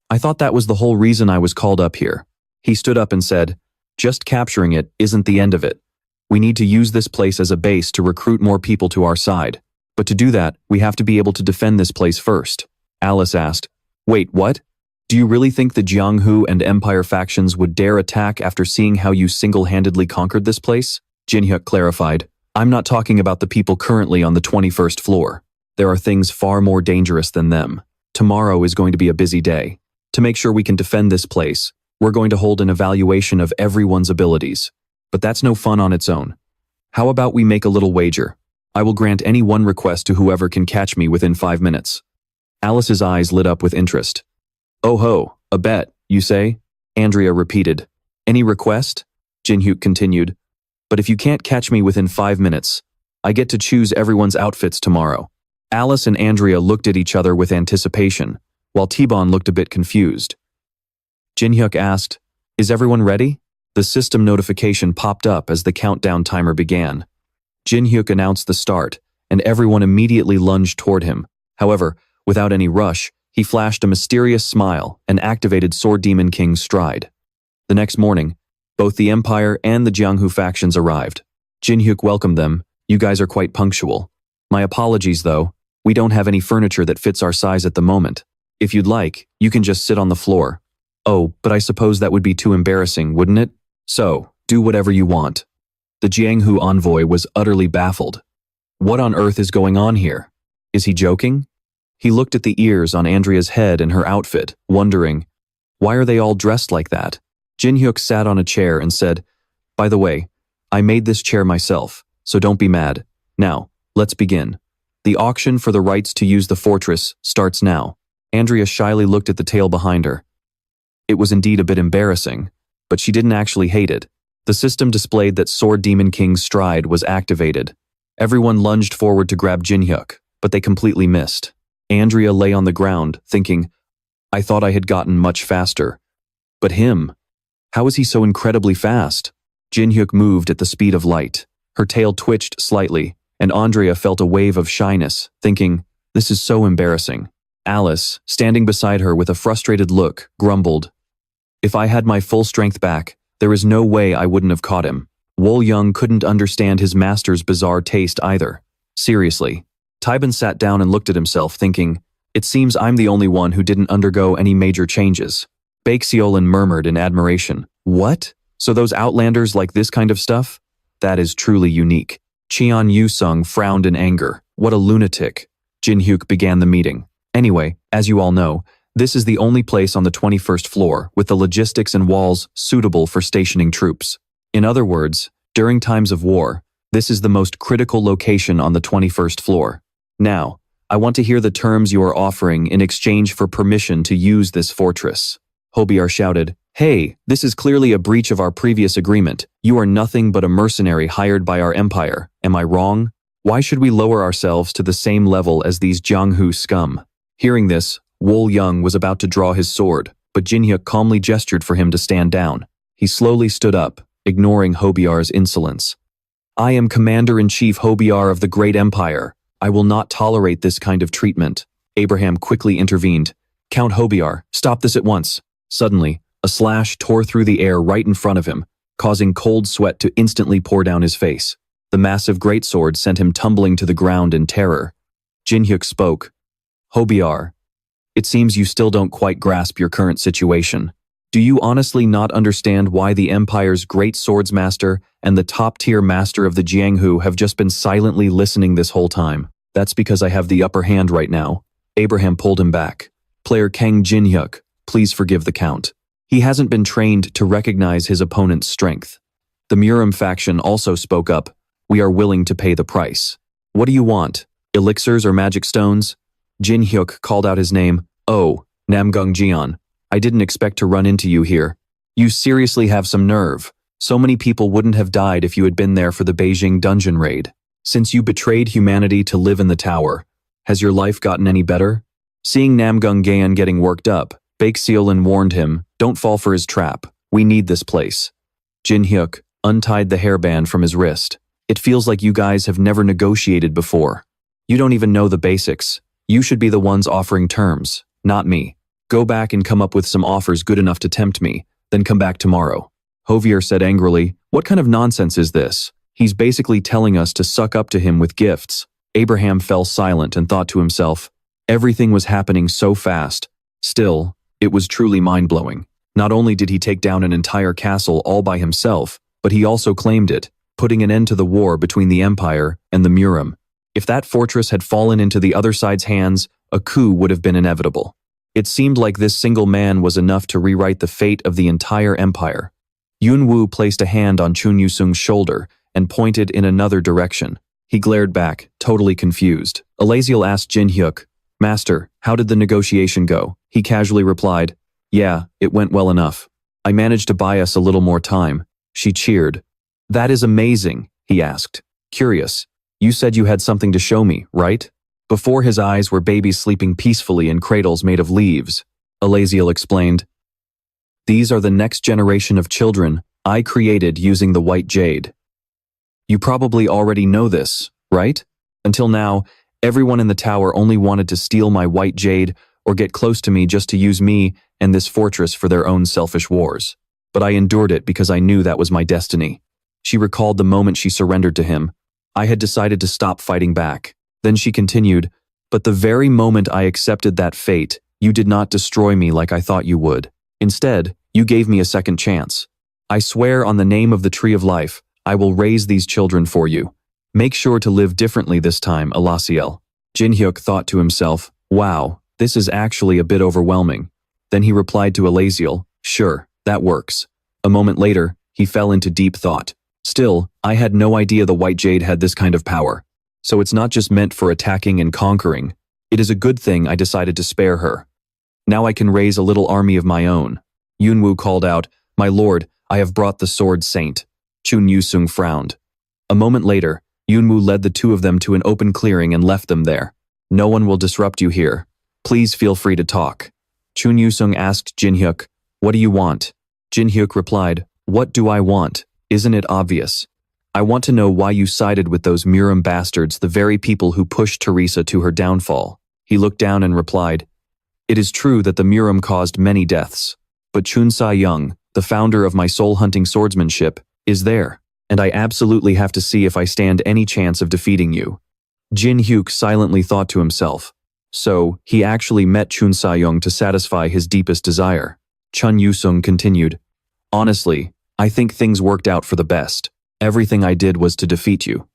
I thought that was the whole reason I was called up here. He stood up and said, just capturing it isn't the end of it. We need to use this place as a base to recruit more people to our side. But to do that, we have to be able to defend this place first. Alice asked, wait, what? Do you really think the Jianghu and Empire factions would dare attack after seeing how you single-handedly conquered this place? Jinhyuk clarified, I'm not talking about the people currently on the 21st floor. There are things far more dangerous than them. Tomorrow is going to be a busy day. To make sure we can defend this place, we're going to hold an evaluation of everyone's abilities. But that's no fun on its own. How about we make a little wager? I will grant any one request to whoever can catch me within 5 minutes. Alice's eyes lit up with interest. Oh ho, a bet, you say? Andrea repeated. Any request? Jinhyuk continued. But if you can't catch me within 5 minutes, I get to choose everyone's outfits tomorrow. Alice and Andrea looked at each other with anticipation, while T-Bon looked a bit confused. Jinhyuk asked, Is everyone ready? The system notification popped up as the countdown timer began. Jinhyuk announced the start, and everyone immediately lunged toward him. However, without any rush, he flashed a mysterious smile and activated Sword Demon King's stride. The next morning, both the Empire and the Jianghu factions arrived. Jinhyuk welcomed them. You guys are quite punctual. My apologies though, we don't have any furniture that fits our size at the moment. If you'd like, you can just sit on the floor. Oh, but I suppose that would be too embarrassing, wouldn't it? So, do whatever you want. The Jianghu envoy was utterly baffled. What on earth is going on here? Is he joking? He looked at the ears on Andrea's head and her outfit, wondering, why are they all dressed like that? Jinhyuk sat on a chair and said, By the way, I made this chair myself, so don't be mad. Now, let's begin. The auction for the rights to use the fortress starts now. Andrea shyly looked at the tale behind her. It was indeed a bit embarrassing, but she didn't actually hate it. The system displayed that Sword Demon King's stride was activated. Everyone lunged forward to grab Jinhyuk, but they completely missed. Andrea lay on the ground, thinking, I thought I had gotten much faster. But him? How is he so incredibly fast? Jinhyuk moved at the speed of light. Her tail twitched slightly, and Andrea felt a wave of shyness, thinking, this is so embarrassing. Alice, standing beside her with a frustrated look, grumbled, If I had my full strength back, there is no way I wouldn't have caught him. Wol Young couldn't understand his master's bizarre taste either. Seriously. Taiban sat down and looked at himself, thinking, it seems I'm the only one who didn't undergo any major changes. Baekseolin murmured in admiration. What? So those outlanders like this kind of stuff? That is truly unique. Cheon Yu-sung frowned in anger. What a lunatic. Jinhyuk began the meeting. Anyway, as you all know, this is the only place on the 21st floor with the logistics and walls suitable for stationing troops. In other words, during times of war, this is the most critical location on the 21st floor. Now, I want to hear the terms you are offering in exchange for permission to use this fortress. Hobiar shouted, Hey, this is clearly a breach of our previous agreement. You are nothing but a mercenary hired by our empire. Am I wrong? Why should we lower ourselves to the same level as these Jianghu scum? Hearing this, Wol Young was about to draw his sword, but Jinhyuk calmly gestured for him to stand down. He slowly stood up, ignoring Hobiar's insolence. I am Commander-in-Chief Hobiar of the Great Empire. I will not tolerate this kind of treatment. Abraham quickly intervened. Count Hobiar, stop this at once. Suddenly, a slash tore through the air right in front of him, causing cold sweat to instantly pour down his face. The massive greatsword sent him tumbling to the ground in terror. Jinhyuk spoke. Hobiar, it seems you still don't quite grasp your current situation. Do you honestly not understand why the Empire's great swordsmaster and the top-tier master of the Jianghu have just been silently listening this whole time? That's because I have the upper hand right now. Abraham pulled him back. Player Kang Jinhyuk, please forgive the count. He hasn't been trained to recognize his opponent's strength. The Murim faction also spoke up. We are willing to pay the price. What do you want? Elixirs or magic stones? Jinhyuk called out his name. Oh, Namgung Jian. I didn't expect to run into you here. You seriously have some nerve. So many people wouldn't have died if you had been there for the Beijing dungeon raid. Since you betrayed humanity to live in the tower, has your life gotten any better? Seeing Namgung Jian getting worked up, Baekseolin warned him, don't fall for his trap. We need this place. Jinhyuk untied the hairband from his wrist. It feels like you guys have never negotiated before. You don't even know the basics. You should be the ones offering terms, not me. Go back and come up with some offers good enough to tempt me, then come back tomorrow. Hovier said angrily, what kind of nonsense is this? He's basically telling us to suck up to him with gifts. Abraham fell silent and thought to himself, everything was happening so fast. Still, it was truly mind-blowing. Not only did he take down an entire castle all by himself, but he also claimed it, putting an end to the war between the Empire and the Murim. If that fortress had fallen into the other side's hands, a coup would have been inevitable. It seemed like this single man was enough to rewrite the fate of the entire empire. Yun Wu placed a hand on Chun Yusung's shoulder and pointed in another direction. He glared back, totally confused. Alaziel asked Jin Hyuk, "Master, how did the negotiation go?" He casually replied, "Yeah, it went well enough. I managed to buy us a little more time." She cheered. "That is amazing," he asked. Curious, "You said you had something to show me, right?" Before his eyes were babies sleeping peacefully in cradles made of leaves. Alaziel explained, "These are the next generation of children I created using the white jade. You probably already know this, right? Until now, everyone in the tower only wanted to steal my white jade or get close to me just to use me and this fortress for their own selfish wars. But I endured it because I knew that was my destiny." She recalled the moment she surrendered to him. "I had decided to stop fighting back." Then she continued, "But the very moment I accepted that fate, you did not destroy me like I thought you would. Instead, you gave me a second chance. I swear on the name of the Tree of Life, I will raise these children for you. Make sure to live differently this time, Alaziel." Jin Hyuk thought to himself, "Wow, this is actually a bit overwhelming." Then he replied to Alaziel, "Sure, that works." A moment later, he fell into deep thought. "Still, I had no idea the white jade had this kind of power. So it's not just meant for attacking and conquering. It is a good thing I decided to spare her. Now I can raise a little army of my own." Yunwoo called out, "My lord, I have brought the sword saint." Chun Yusung frowned. A moment later, Yunwoo led the two of them to an open clearing and left them there. "No one will disrupt you here. Please feel free to talk." Chun Yusung asked Jin Hyuk, "What do you want?" Jin Hyuk replied, "What do I want? Isn't it obvious? I want to know why you sided with those Murim bastards, the very people who pushed Teresa to her downfall." He looked down and replied, "It is true that the Murim caused many deaths, but Chun Sa-young, the founder of my soul-hunting swordsmanship, is there, and I absolutely have to see if I stand any chance of defeating you." Jin Hyuk silently thought to himself, so he actually met Chun Sa-young to satisfy his deepest desire. Chun Yusung continued, "Honestly, I think things worked out for the best. Everything I did was to defeat you.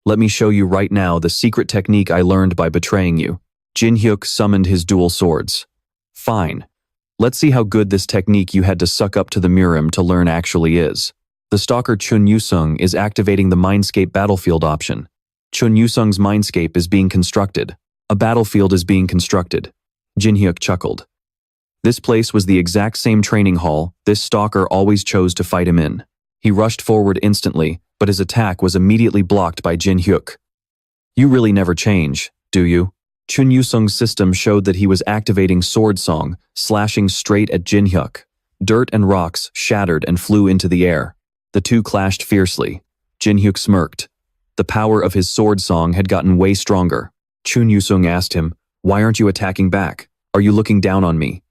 Let me show you right now the secret technique I learned by betraying you." Jin Hyuk summoned his dual swords. "Fine. Let's see how good this technique you had to suck up to the Murim to learn actually is." The stalker Chun Yusung is activating the Mindscape battlefield option. Chun Yusung's Mindscape is being constructed. A battlefield is being constructed. Jin Hyuk chuckled. This place was the exact same training hall this stalker always chose to fight him in. He rushed forward instantly, but his attack was immediately blocked by Jin Hyuk. "You really never change, do you?" Chun Yusung's system showed that he was activating Sword Song, slashing straight at Jin Hyuk. Dirt and rocks shattered and flew into the air. The two clashed fiercely. Jin Hyuk smirked. The power of his Sword Song had gotten way stronger. Chun Yusung asked him, "Why aren't you attacking back? Are you looking down on me?"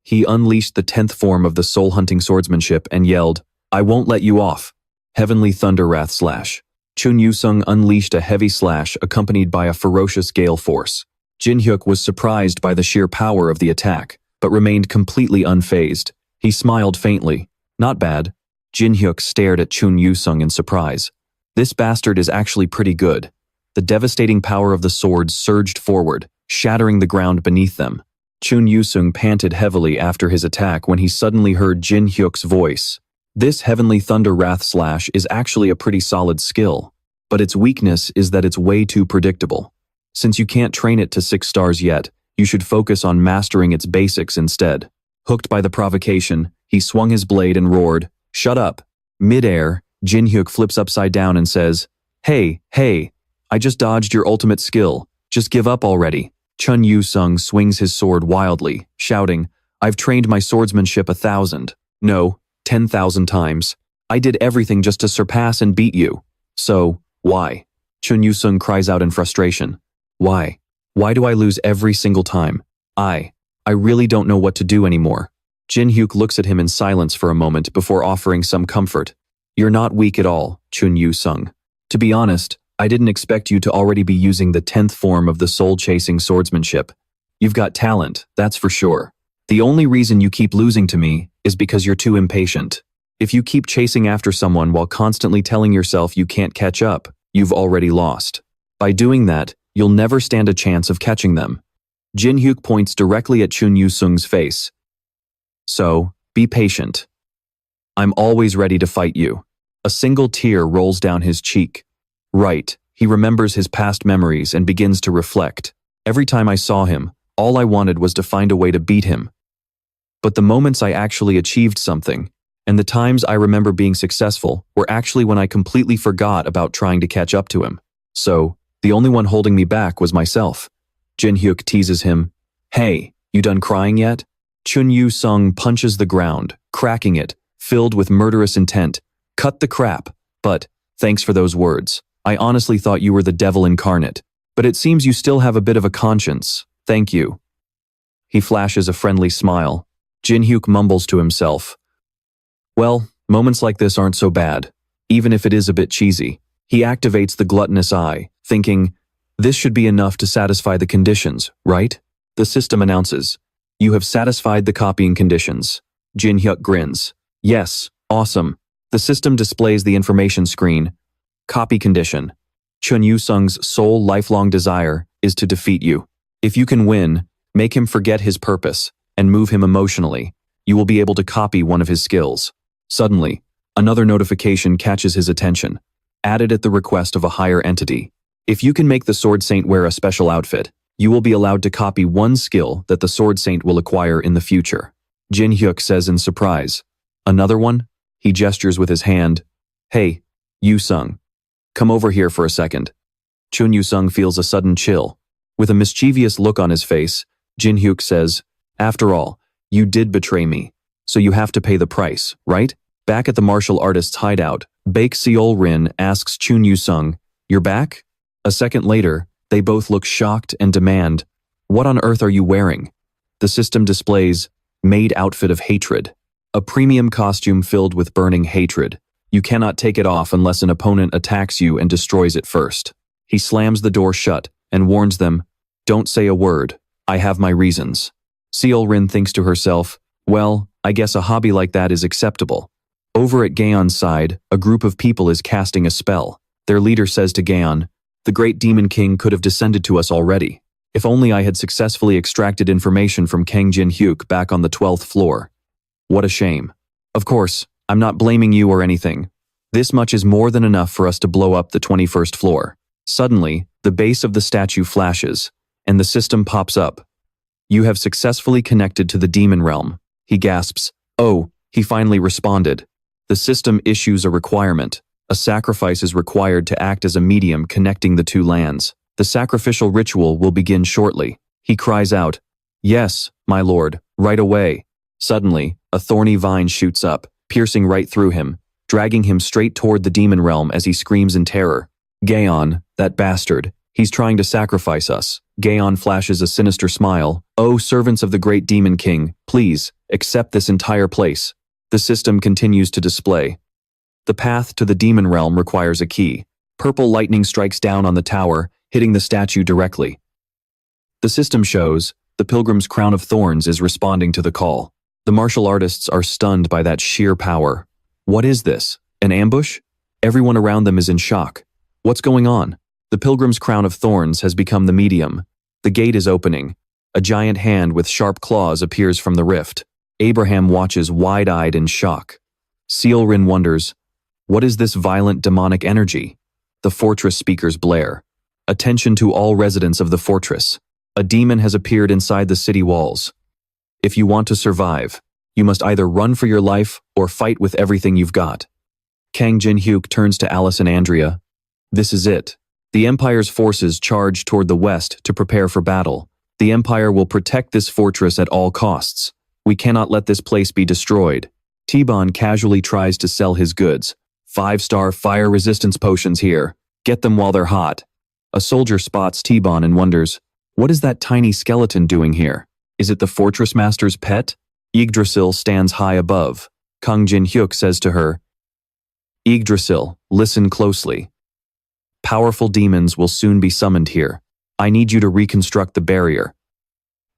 He unleashed the 10th form of the soul-hunting swordsmanship and yelled, "I won't let you off." Heavenly Thunder Wrath Slash. Chun Yusung unleashed a heavy slash accompanied by a ferocious gale force. Jin Hyuk was surprised by the sheer power of the attack, but remained completely unfazed. He smiled faintly. "Not bad." Jin Hyuk stared at Chun Yusung in surprise. This bastard is actually pretty good. The devastating power of the swords surged forward, shattering the ground beneath them. Chun Yusung panted heavily after his attack when he suddenly heard Jin Hyuk's voice. This Heavenly Thunder Wrath Slash is actually a pretty solid skill, but its weakness is that it's way too predictable. Since you can't train it to 6 stars yet, you should focus on mastering its basics instead. Hooked by the provocation, he swung his blade and roared, "Shut up." Mid-air, Jin Hyuk flips upside down and says, Hey, I just dodged your ultimate skill. Just give up already." Chun Yusung swings his sword wildly, shouting, "I've trained my swordsmanship 1,000, no, 10,000 times. I did everything just to surpass and beat you. So, why?" Chun Yusung cries out in frustration. "Why? Why do I lose every single time? I really don't know what to do anymore." Jin Hyuk looks at him in silence for a moment before offering some comfort. "You're not weak at all, Chun Yusung. To be honest, I didn't expect you to already be using the 10th form of the soul-chasing swordsmanship. You've got talent, that's for sure. The only reason you keep losing to me is because you're too impatient. If you keep chasing after someone while constantly telling yourself you can't catch up, you've already lost. By doing that, you'll never stand a chance of catching them." Jin Hyuk points directly at Chun Yusung's face. "So, be patient. I'm always ready to fight you." A single tear rolls down his cheek. "Right," He remembers his past memories and begins to reflect. Every time I saw him, all I wanted was to find a way to beat him. But the moments I actually achieved something, and the times I remember being successful, were actually when I completely forgot about trying to catch up to him. So, the only one holding me back was myself. Jin Hyuk teases him. Hey, you done crying yet? Chun Yu Sung punches the ground, cracking it, filled with murderous intent. Cut the crap. But, thanks for those words. I honestly thought you were the devil incarnate. But it seems you still have a bit of a conscience. Thank you. He flashes a friendly smile. Jin Hyuk mumbles to himself. Well, moments like this aren't so bad, even if it is a bit cheesy. He activates the gluttonous eye, thinking, this should be enough to satisfy the conditions, right? The system announces, you have satisfied the copying conditions. Jin Hyuk grins. Yes, awesome. The system displays the information screen. Copy condition. Chun Yu Sung's sole lifelong desire is to defeat you. If you can win, make him forget his purpose, and move him emotionally, you will be able to copy one of his skills. Suddenly, another notification catches his attention, added at the request of a higher entity. If you can make the Sword Saint wear a special outfit, you will be allowed to copy one skill that the Sword Saint will acquire in the future. Jin Hyuk says in surprise. Another one? He gestures with his hand. Hey, Yu Sung. Come over here for a second. Chun Yu Sung feels a sudden chill. With a mischievous look on his face, Jin Hyuk says, after all, you did betray me, so you have to pay the price, right? Back at the martial artist's hideout, Baek Seol Rin asks Chun Yu Sung, you're back? A second later, they both look shocked and demand, what on earth are you wearing? The system displays, Maid Outfit of Hatred. A premium costume filled with burning hatred. You cannot take it off unless an opponent attacks you and destroys it first. He slams the door shut and warns them, don't say a word, I have my reasons. Seol Rin thinks to herself, well, I guess a hobby like that is acceptable. Over at Gaon's side, a group of people is casting a spell. Their leader says to Gaon, the great demon king could have descended to us already. If only I had successfully extracted information from Kang Jin Hyuk back on the 12th floor. What a shame. Of course, I'm not blaming you or anything. This much is more than enough for us to blow up the 21st floor. Suddenly, the base of the statue flashes, and the system pops up. You have successfully connected to the demon realm. He gasps. Oh, he finally responded. The system issues a requirement. A sacrifice is required to act as a medium connecting the two lands. The sacrificial ritual will begin shortly. He cries out, yes, my lord, right away. Suddenly, a thorny vine shoots up, piercing right through him, dragging him straight toward the demon realm as he screams in terror. Gaon, that bastard, he's trying to sacrifice us. Gaon flashes a sinister smile. Oh, servants of the great demon king, please, accept this entire place. The system continues to display. The path to the demon realm requires a key. Purple lightning strikes down on the tower, hitting the statue directly. The system shows, the pilgrim's crown of thorns is responding to the call. The martial artists are stunned by that sheer power. What is this? An ambush? Everyone around them is in shock. What's going on? The pilgrim's crown of thorns has become the medium. The gate is opening. A giant hand with sharp claws appears from the rift. Abraham watches wide-eyed in shock. Seol Rin wonders, what is this violent demonic energy? The fortress speakers blare. Attention to all residents of the fortress. A demon has appeared inside the city walls. If you want to survive, you must either run for your life or fight with everything you've got. Kang Jin Hyuk turns to Alice and Andrea. This is it. The Empire's forces charge toward the west to prepare for battle. The Empire will protect this fortress at all costs. We cannot let this place be destroyed. T-Bon casually tries to sell his goods. 5-star fire resistance potions here. Get them while they're hot. A soldier spots T-Bon and wonders, what is that tiny skeleton doing here? Is it the fortress master's pet? Yggdrasil stands high above. Kang Jin Hyuk says to her, Yggdrasil, listen closely. Powerful demons will soon be summoned here. I need you to reconstruct the barrier.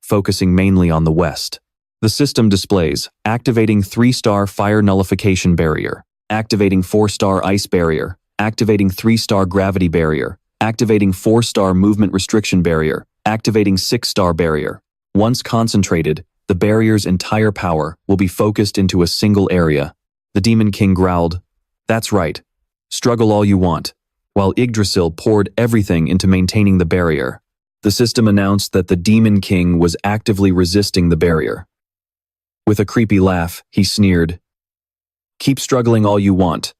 Focusing mainly on the west. The system displays, activating 3-star fire nullification barrier, activating 4-star ice barrier, activating 3-star gravity barrier, activating 4-star movement restriction barrier, activating 6-star barrier. Once concentrated, the barrier's entire power will be focused into a single area. The Demon King growled, that's right. Struggle all you want. while Yggdrasil poured everything into maintaining the barrier. The system announced that the Demon King was actively resisting the barrier. With a creepy laugh, he sneered, "Keep struggling all you want,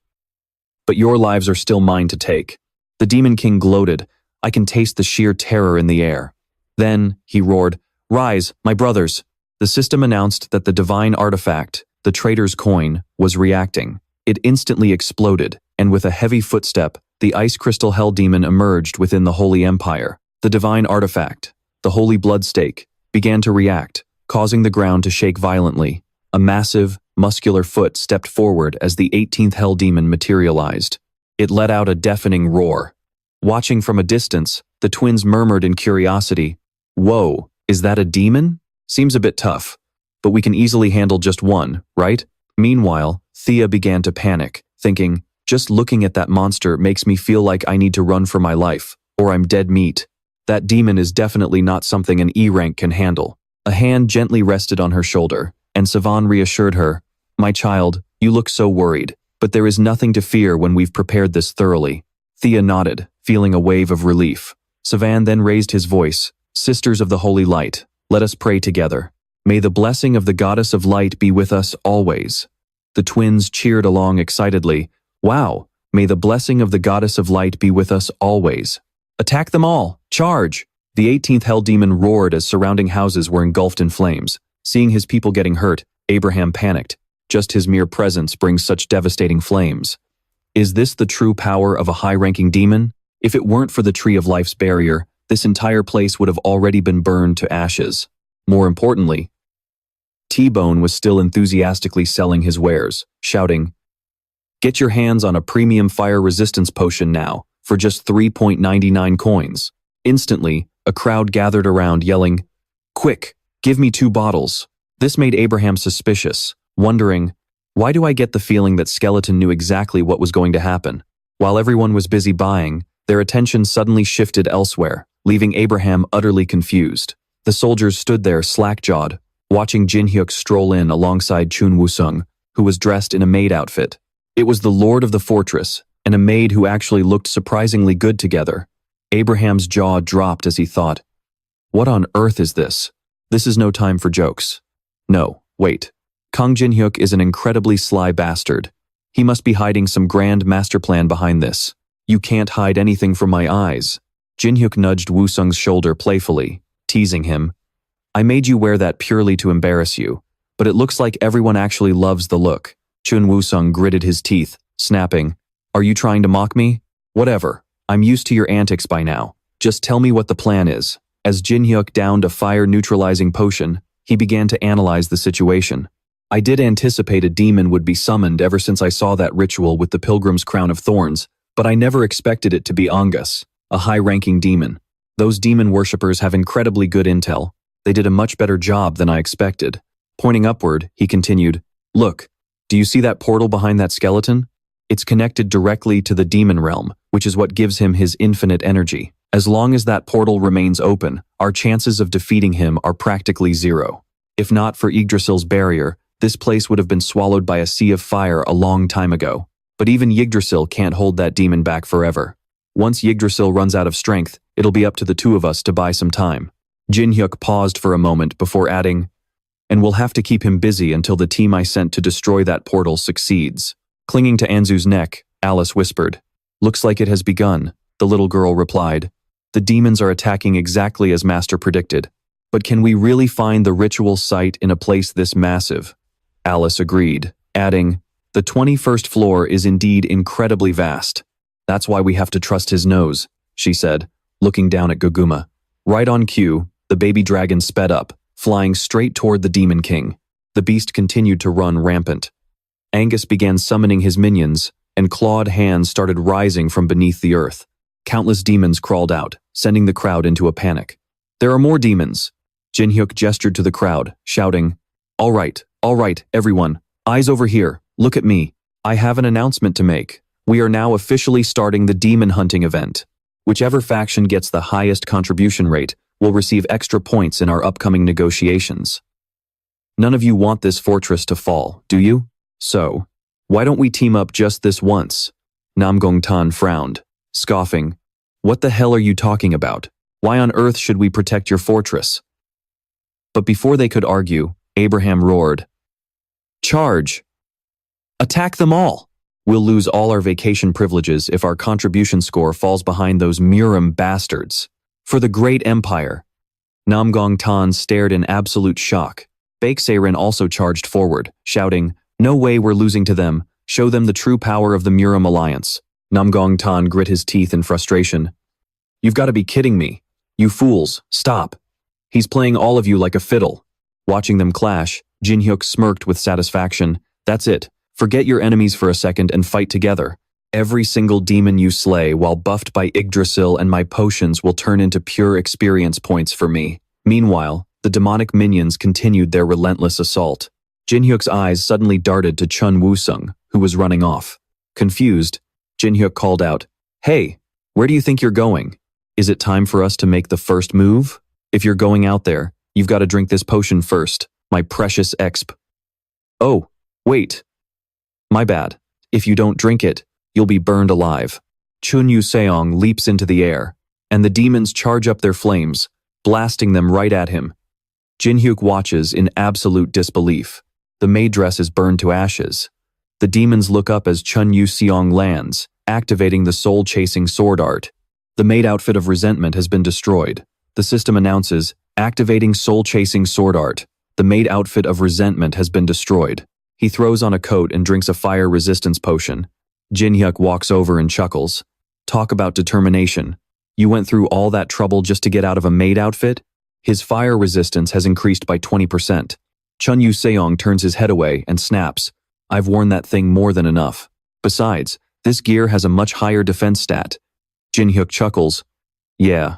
but your lives are still mine to take." The Demon King gloated, "I can taste the sheer terror in the air." Then, he roared, "Rise, my brothers." The system announced that the divine artifact, the traitor's coin, was reacting. It instantly exploded, and with a heavy footstep, the ice crystal hell demon emerged within the Holy Empire. The divine artifact, the holy blood stake, began to react, causing the ground to shake violently. A massive, muscular foot stepped forward as the 18th hell demon materialized. It let out a deafening roar. Watching from a distance, the twins murmured in curiosity, "Whoa, is that a demon? Seems a bit tough, but we can easily handle just one, right?" Meanwhile, Thea began to panic, thinking, "Just looking at that monster makes me feel like I need to run for my life, or I'm dead meat. That demon is definitely not something an E rank can handle." A hand gently rested on her shoulder, and Savan reassured her, "My child, you look so worried, but there is nothing to fear when we've prepared this thoroughly." Thea nodded, feeling a wave of relief. Savan then raised his voice, "Sisters of the Holy Light, let us pray together. May the blessing of the Goddess of Light be with us always." The twins cheered along excitedly. "Wow, may the blessing of the Goddess of Light be with us always. Attack them all! Charge!" The 18th hell demon roared as surrounding houses were engulfed in flames. Seeing his people getting hurt, Abraham panicked. Just his mere presence brings such devastating flames. Is this the true power of a high-ranking demon? If it weren't for the Tree of Life's barrier, this entire place would have already been burned to ashes. More importantly, T-Bone was still enthusiastically selling his wares, shouting, "Get your hands on a premium fire resistance potion now, for just 3.99 coins. Instantly, a crowd gathered around yelling, "Quick, give me 2 bottles." This made Abraham suspicious, wondering, why do I get the feeling that Skeleton knew exactly what was going to happen? While everyone was busy buying, their attention suddenly shifted elsewhere, leaving Abraham utterly confused. The soldiers stood there slack-jawed, watching Jin-hyuk stroll in alongside Chun Woo-sung, who was dressed in a maid outfit. It was the lord of the fortress, and a maid who actually looked surprisingly good together. Abraham's jaw dropped as he thought, "What on earth is this? This is no time for jokes. No, wait. Kang Jin-hyuk is an incredibly sly bastard. He must be hiding some grand master plan behind this. You can't hide anything from my eyes." Jin-hyuk nudged Woo-sung's shoulder playfully, teasing him. "I made you wear that purely to embarrass you, but it looks like everyone actually loves the look." Chun Woo-sung gritted his teeth, snapping, "Are you trying to mock me? Whatever. I'm used to your antics by now. Just tell me what the plan is." As Jin-hyuk downed a fire-neutralizing potion, he began to analyze the situation. "I did anticipate a demon would be summoned ever since I saw that ritual with the Pilgrim's Crown of Thorns, but I never expected it to be Angus, a high-ranking demon. Those demon worshippers have incredibly good intel. They did a much better job than I expected." Pointing upward, he continued, "Look, do you see that portal behind that skeleton? It's connected directly to the demon realm, which is what gives him his infinite energy. As long as that portal remains open, our chances of defeating him are practically zero. If not for Yggdrasil's barrier, this place would have been swallowed by a sea of fire a long time ago. But even Yggdrasil can't hold that demon back forever. Once Yggdrasil runs out of strength, it'll be up to the 2 of us to buy some time." Jin-hyuk paused for a moment before adding, "And we'll have to keep him busy until the team I sent to destroy that portal succeeds." Clinging to Anzu's neck, Alice whispered, "Looks like it has begun," the little girl replied. "The demons are attacking exactly as Master predicted. But can we really find the ritual site in a place this massive?" Alice agreed, adding, "The 21st floor is indeed incredibly vast. That's why we have to trust his nose," she said, looking down at Goguma. Right on cue, the baby dragon sped up, flying straight toward the Demon King. The beast continued to run rampant. Angus began summoning his minions, and clawed hands started rising from beneath the earth. Countless demons crawled out, sending the crowd into a panic. "There are more demons!" Jin-hyuk gestured to the crowd, shouting, all right, everyone. Eyes over here, look at me. I have an announcement to make. We are now officially starting the demon hunting event. Whichever faction gets the highest contribution rate will receive extra points in our upcoming negotiations. None of you want this fortress to fall, do you? So, why don't we team up just this once?" Namgong Tan frowned. scoffing. What the hell are you talking about? Why on earth should we protect your fortress? But before they could argue, Abraham roared. Charge! Attack them all! We'll lose all our vacation privileges if our contribution score falls behind those Murim bastards. For the great empire. Namgong Tan stared in absolute shock. Baeksaerin also charged forward, shouting, No way we're losing to them. Show them the true power of the Murim alliance. Namgong Tan grit his teeth in frustration. You've got to be kidding me. You fools, stop. He's playing all of you like a fiddle. Watching them clash, Jinhyuk smirked with satisfaction. That's it. Forget your enemies for a second and fight together. Every single demon you slay while buffed by Yggdrasil and my potions will turn into pure experience points for me. Meanwhile, the demonic minions continued their relentless assault. Jinhyuk's eyes suddenly darted to Chun Wusung, who was running off. Confused, Jinhyuk called out, Hey, where do you think you're going? Is it time for us to make the first move? If you're going out there, you've got to drink this potion first, my precious exp. Oh, wait. My bad. If you don't drink it, you'll be burned alive. Chun Yu-seong leaps into the air, and the demons charge up their flames, blasting them right at him. Jinhyuk watches in absolute disbelief. The maid dress is burned to ashes. The demons look up as Chun Yu-seong lands, activating the soul-chasing sword art. The maid outfit of resentment has been destroyed. The system announces, activating soul-chasing sword art. The maid outfit of resentment has been destroyed. He throws on a coat and drinks a fire resistance potion. Jinhyuk walks over and chuckles. Talk about determination. You went through all that trouble just to get out of a maid outfit? His fire resistance has increased by 20%. Chun Yu-seong turns his head away and snaps. I've worn that thing more than enough. Besides, this gear has a much higher defense stat. Jinhyuk chuckles. Yeah.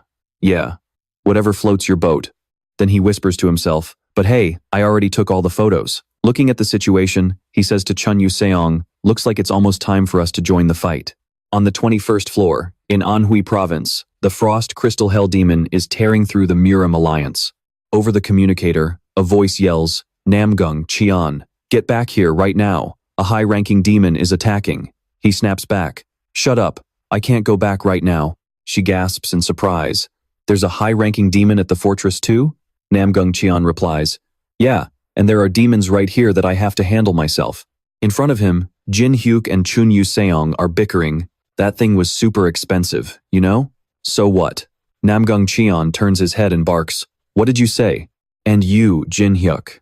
Whatever floats your boat. Then he whispers to himself, but hey, I already took all the photos. Looking at the situation, he says to Chun Yu-seong, looks like it's almost time for us to join the fight. On the 21st floor, in Anhui province, the Frost Crystal Hell Demon is tearing through the Murim alliance. Over the communicator, a voice yells, Namgung Cheon, get back here right now. A high-ranking demon is attacking. He snaps back. Shut up. I can't go back right now. She gasps in surprise. There's a high-ranking demon at the fortress too? Namgung Cheon replies. Yeah, and there are demons right here that I have to handle myself. In front of him, Jin Hyuk and Chun Yu-seong are bickering. That thing was super expensive, you know? So what? Namgung Cheon turns his head and barks. What did you say? And you, Jin Hyuk.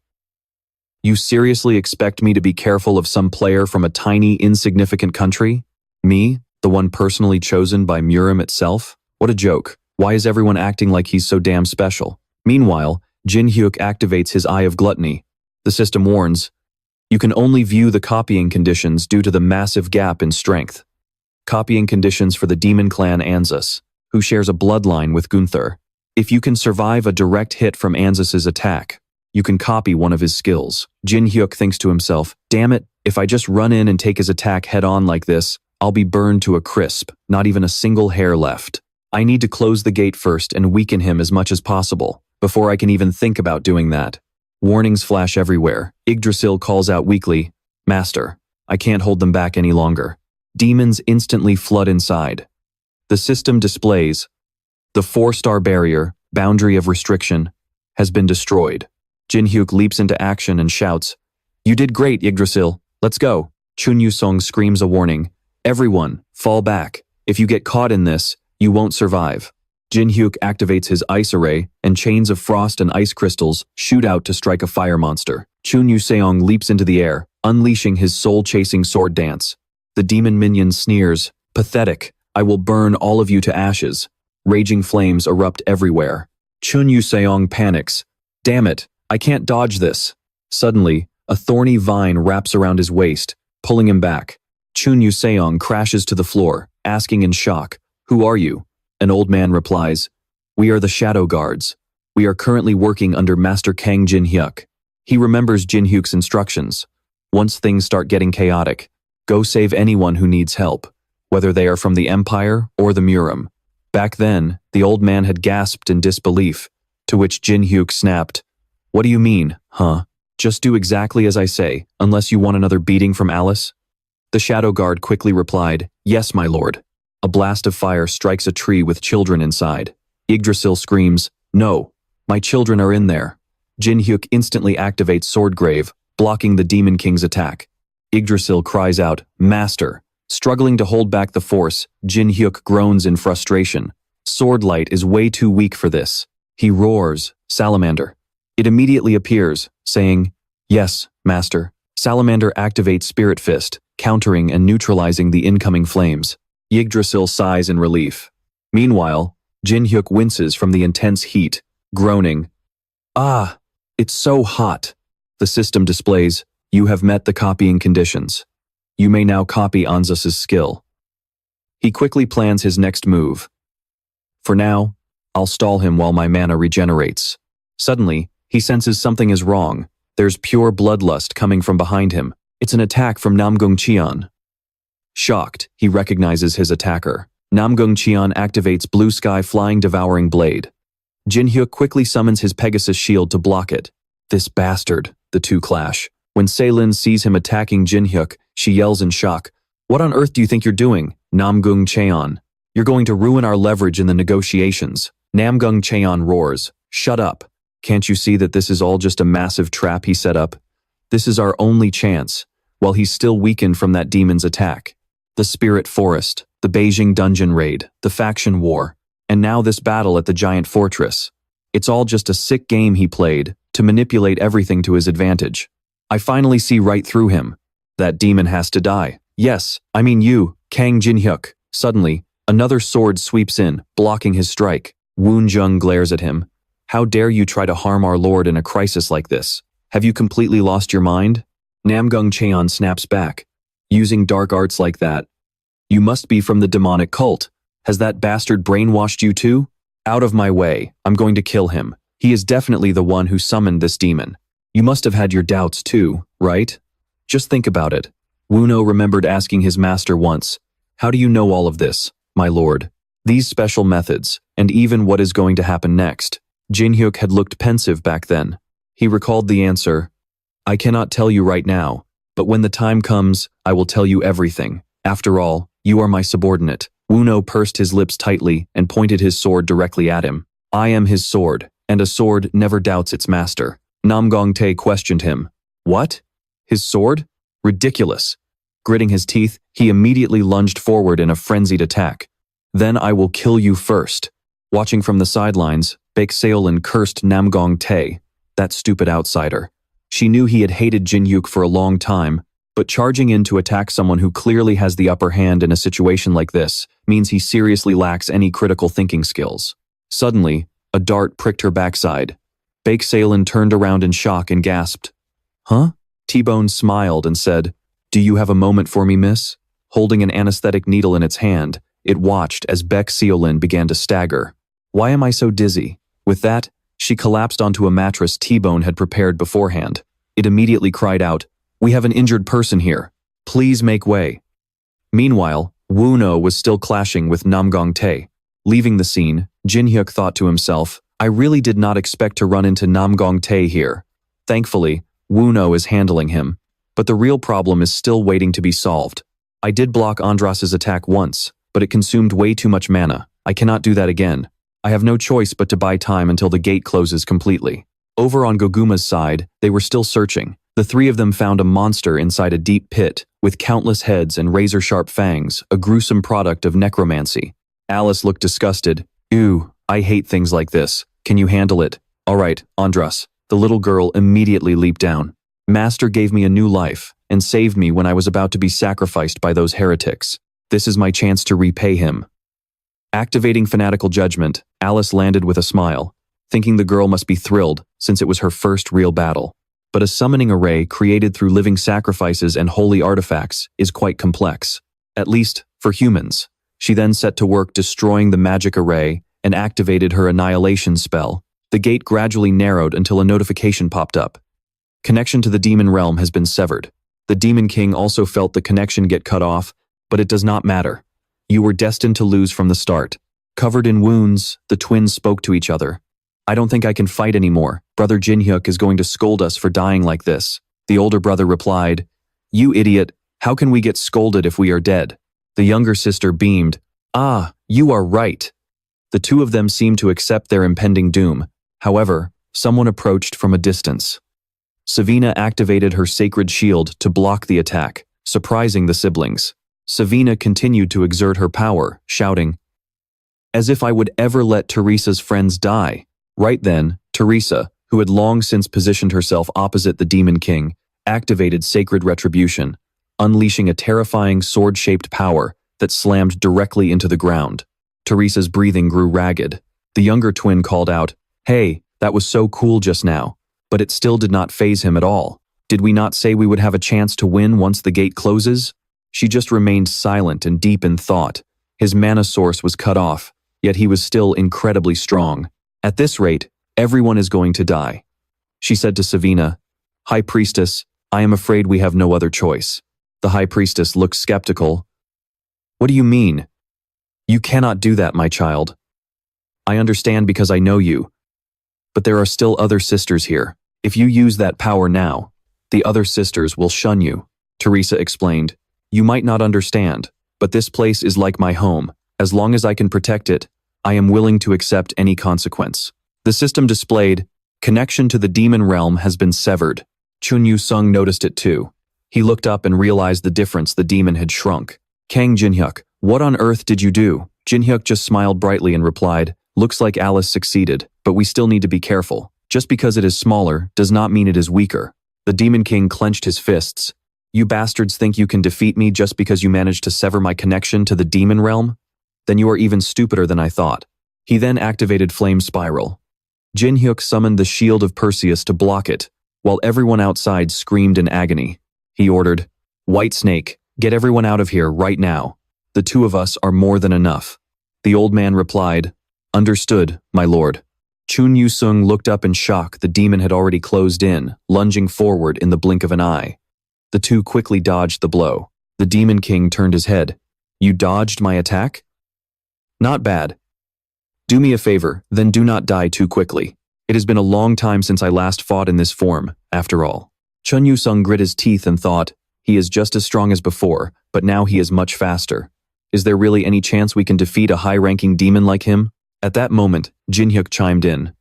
You seriously expect me to be careful of some player from a tiny, insignificant country? Me, the one personally chosen by Murim itself? What a joke. Why is everyone acting like he's so damn special? Meanwhile, Jin Hyuk activates his Eye of Gluttony. The system warns, you can only view the copying conditions due to the massive gap in strength. Copying conditions for the demon clan Anzus, who shares a bloodline with Gunther. If you can survive a direct hit from Anzus's attack, you can copy one of his skills. Jin Hyuk thinks to himself, damn it, if I just run in and take his attack head on like this, I'll be burned to a crisp, not even a single hair left. I need to close the gate first and weaken him as much as possible, before I can even think about doing that. Warnings flash everywhere. Yggdrasil calls out weakly, Master, I can't hold them back any longer. Demons instantly flood inside. The system displays, the 4-star barrier, boundary of restriction, has been destroyed. Jin Hyuk leaps into action and shouts, You did great, Yggdrasil. Let's go. Chun Yu-seong screams a warning. Everyone, fall back. If you get caught in this, you won't survive. Jin Hyuk activates his ice array, and chains of frost and ice crystals shoot out to strike a fire monster. Chun Yu-seong leaps into the air, unleashing his soul-chasing sword dance. The demon minion sneers, Pathetic, I will burn all of you to ashes. Raging flames erupt everywhere. Chun Yu-seong panics. Damn it, I can't dodge this. Suddenly, a thorny vine wraps around his waist, pulling him back. Chun Yu-seong crashes to the floor, asking in shock, Who are you? An old man replies, We are the Shadow Guards. We are currently working under Master Kang Jin Hyuk. He remembers Jin Hyuk's instructions. Once things start getting chaotic, go save anyone who needs help, whether they are from the Empire or the Murim. Back then, the old man had gasped in disbelief, to which Jin Hyuk snapped, What do you mean, huh? Just do exactly as I say, unless you want another beating from Alice? The Shadow Guard quickly replied, Yes, my lord. A blast of fire strikes a tree with children inside. Yggdrasil screams, "No, my children are in there." Jin-hyuk instantly activates Swordgrave, blocking the Demon King's attack. Yggdrasil cries out, "Master." Struggling to hold back the force, Jin-hyuk groans in frustration. Swordlight is way too weak for this. He roars, "Salamander." It immediately appears, saying, "Yes, Master." Salamander activates Spirit Fist, countering and neutralizing the incoming flames. Yggdrasil sighs in relief. Meanwhile, Jin-hyuk winces from the intense heat, groaning, "Ah, it's so hot." The system displays, "You have met the copying conditions. You may now copy Anzus's skill." He quickly plans his next move. "For now, I'll stall him while my mana regenerates." Suddenly, he senses something is wrong. There's pure bloodlust coming from behind him. It's an attack from Namgung Cheon. Shocked, he recognizes his attacker. Namgung Cheon activates Blue Sky Flying Devouring Blade. Jin-hyuk quickly summons his Pegasus shield to block it. "This bastard," the two clash. When Seilin sees him attacking Jin-hyuk, she yells in shock, "What on earth do you think you're doing, Namgung Cheon? You're going to ruin our leverage in the negotiations." Namgung Cheon roars, "Shut up. Can't you see that this is all just a massive trap he set up? This is our only chance, while he's still weakened from that demon's attack. The Spirit Forest, the Beijing dungeon raid, the faction war, and now this battle at the giant fortress. It's all just a sick game he played to manipulate everything to his advantage. I finally see right through him. That demon has to die. Yes, I mean you, Kang Jin-hyuk." Suddenly, another sword sweeps in, blocking his strike. Woon Jung glares at him. "How dare you try to harm our lord in a crisis like this? Have you completely lost your mind?" Namgung Cheon snaps back. "Using dark arts like that? You must be from the demonic cult. Has that bastard brainwashed you too? Out of my way, I'm going to kill him. He is definitely the one who summoned this demon. You must have had your doubts too, right? Just think about it." Wuno remembered asking his master once, "How do you know all of this, my lord? These special methods, and even what is going to happen next?" Jin-hyuk had looked pensive back then. He recalled the answer, "I cannot tell you right now, but when the time comes, I will tell you everything. After all, you are my subordinate." Wuno pursed his lips tightly and pointed his sword directly at him. "I am his sword, and a sword never doubts its master." Namgong Tae questioned him. "What? His sword? Ridiculous." Gritting his teeth, he immediately lunged forward in a frenzied attack. "Then I will kill you first." Watching from the sidelines, Baek Seolin cursed Namgong Tae, that stupid outsider. She knew he had hated Jin-hyuk for a long time, but charging in to attack someone who clearly has the upper hand in a situation like this means he seriously lacks any critical thinking skills. Suddenly, a dart pricked her backside. Baek Seolin turned around in shock and gasped. "Huh?" T-Bone smiled and said, "Do you have a moment for me, miss?" Holding an anesthetic needle in its hand, it watched as Baek Seolin began to stagger. "Why am I so dizzy?" With that, she collapsed onto a mattress T-Bone had prepared beforehand. It immediately cried out, "We have an injured person here. Please make way." Meanwhile, Wuno was still clashing with Namgong Tae. Leaving the scene, Jin-hyuk thought to himself, "I really did not expect to run into Namgong Tae here." Thankfully, Wuno is handling him, but the real problem is still waiting to be solved. "I did block Andras's attack once, but it consumed way too much mana. I cannot do that again. I have no choice but to buy time until the gate closes completely." Over on Goguma's side, they were still searching. The three of them found a monster inside a deep pit, with countless heads and razor-sharp fangs, a gruesome product of necromancy. Alice looked disgusted. "Ew, I hate things like this. Can you handle it?" "All right, Andras." The little girl immediately leaped down. "Master gave me a new life, and saved me when I was about to be sacrificed by those heretics. This is my chance to repay him." Activating Fanatical Judgment, Alice landed with a smile, thinking the girl must be thrilled since it was her first real battle. But a summoning array created through living sacrifices and holy artifacts is quite complex, at least for humans. She then set to work destroying the magic array and activated her annihilation spell. The gate gradually narrowed until a notification popped up. Connection to the demon realm has been severed. The Demon King also felt the connection get cut off, but it does not matter. You were destined to lose from the start. Covered in wounds, the twins spoke to each other. "I don't think I can fight anymore. Brother Jin-hyuk is going to scold us for dying like this." The older brother replied, "You idiot, how can we get scolded if we are dead?" The younger sister beamed, Ah, you are right. The two of them seemed to accept their impending doom. However, someone approached from a distance. Savina activated her sacred shield to block the attack, surprising the siblings. Savina continued to exert her power, shouting, "As if I would ever let Teresa's friends die." Right then, Teresa, who had long since positioned herself opposite the Demon King, activated Sacred Retribution, unleashing a terrifying sword-shaped power that slammed directly into the ground. Teresa's breathing grew ragged. The younger twin called out, "Hey, that was so cool just now." But it still did not faze him at all. Did we not say we would have a chance to win once the gate closes? She just remained silent and deep in thought. His mana source was cut off, yet he was still incredibly strong. At this rate, everyone is going to die. She said to Savina, "High Priestess, I am afraid we have no other choice." The High Priestess looked skeptical. "What do you mean? You cannot do that, my child. I understand because I know you. But there are still other sisters here. If you use that power now, the other sisters will shun you," Teresa explained. "You might not understand, but this place is like my home. As long as I can protect it, I am willing to accept any consequence." The system displayed, "Connection to the demon realm has been severed." Chun Yu-sung noticed it too. He looked up and realized the difference the demon had shrunk. "Kang Jinhyuk, what on earth did you do?" Jinhyuk just smiled brightly and replied, "Looks like Alice succeeded, but we still need to be careful. Just because it is smaller does not mean it is weaker." The Demon King clenched his fists. "You bastards think you can defeat me just because you managed to sever my connection to the demon realm? Then you are even stupider than I thought." He then activated Flame Spiral. Jinhyuk summoned the Shield of Perseus to block it, while everyone outside screamed in agony. He ordered, "White Snake, get everyone out of here right now. The two of us are more than enough." The old man replied, "Understood, my lord." Chun Yu-sung looked up in shock. The demon had already closed in, lunging forward in the blink of an eye. The two quickly dodged the blow. The Demon King turned his head. "You dodged my attack? Not bad. Do me a favor, then do not die too quickly. It has been a long time since I last fought in this form, after all." Chun Yu-sung grit his teeth and thought, he is just as strong as before, but now he is much faster. Is there really any chance we can defeat a high-ranking demon like him? At that moment, Jinhyuk chimed in.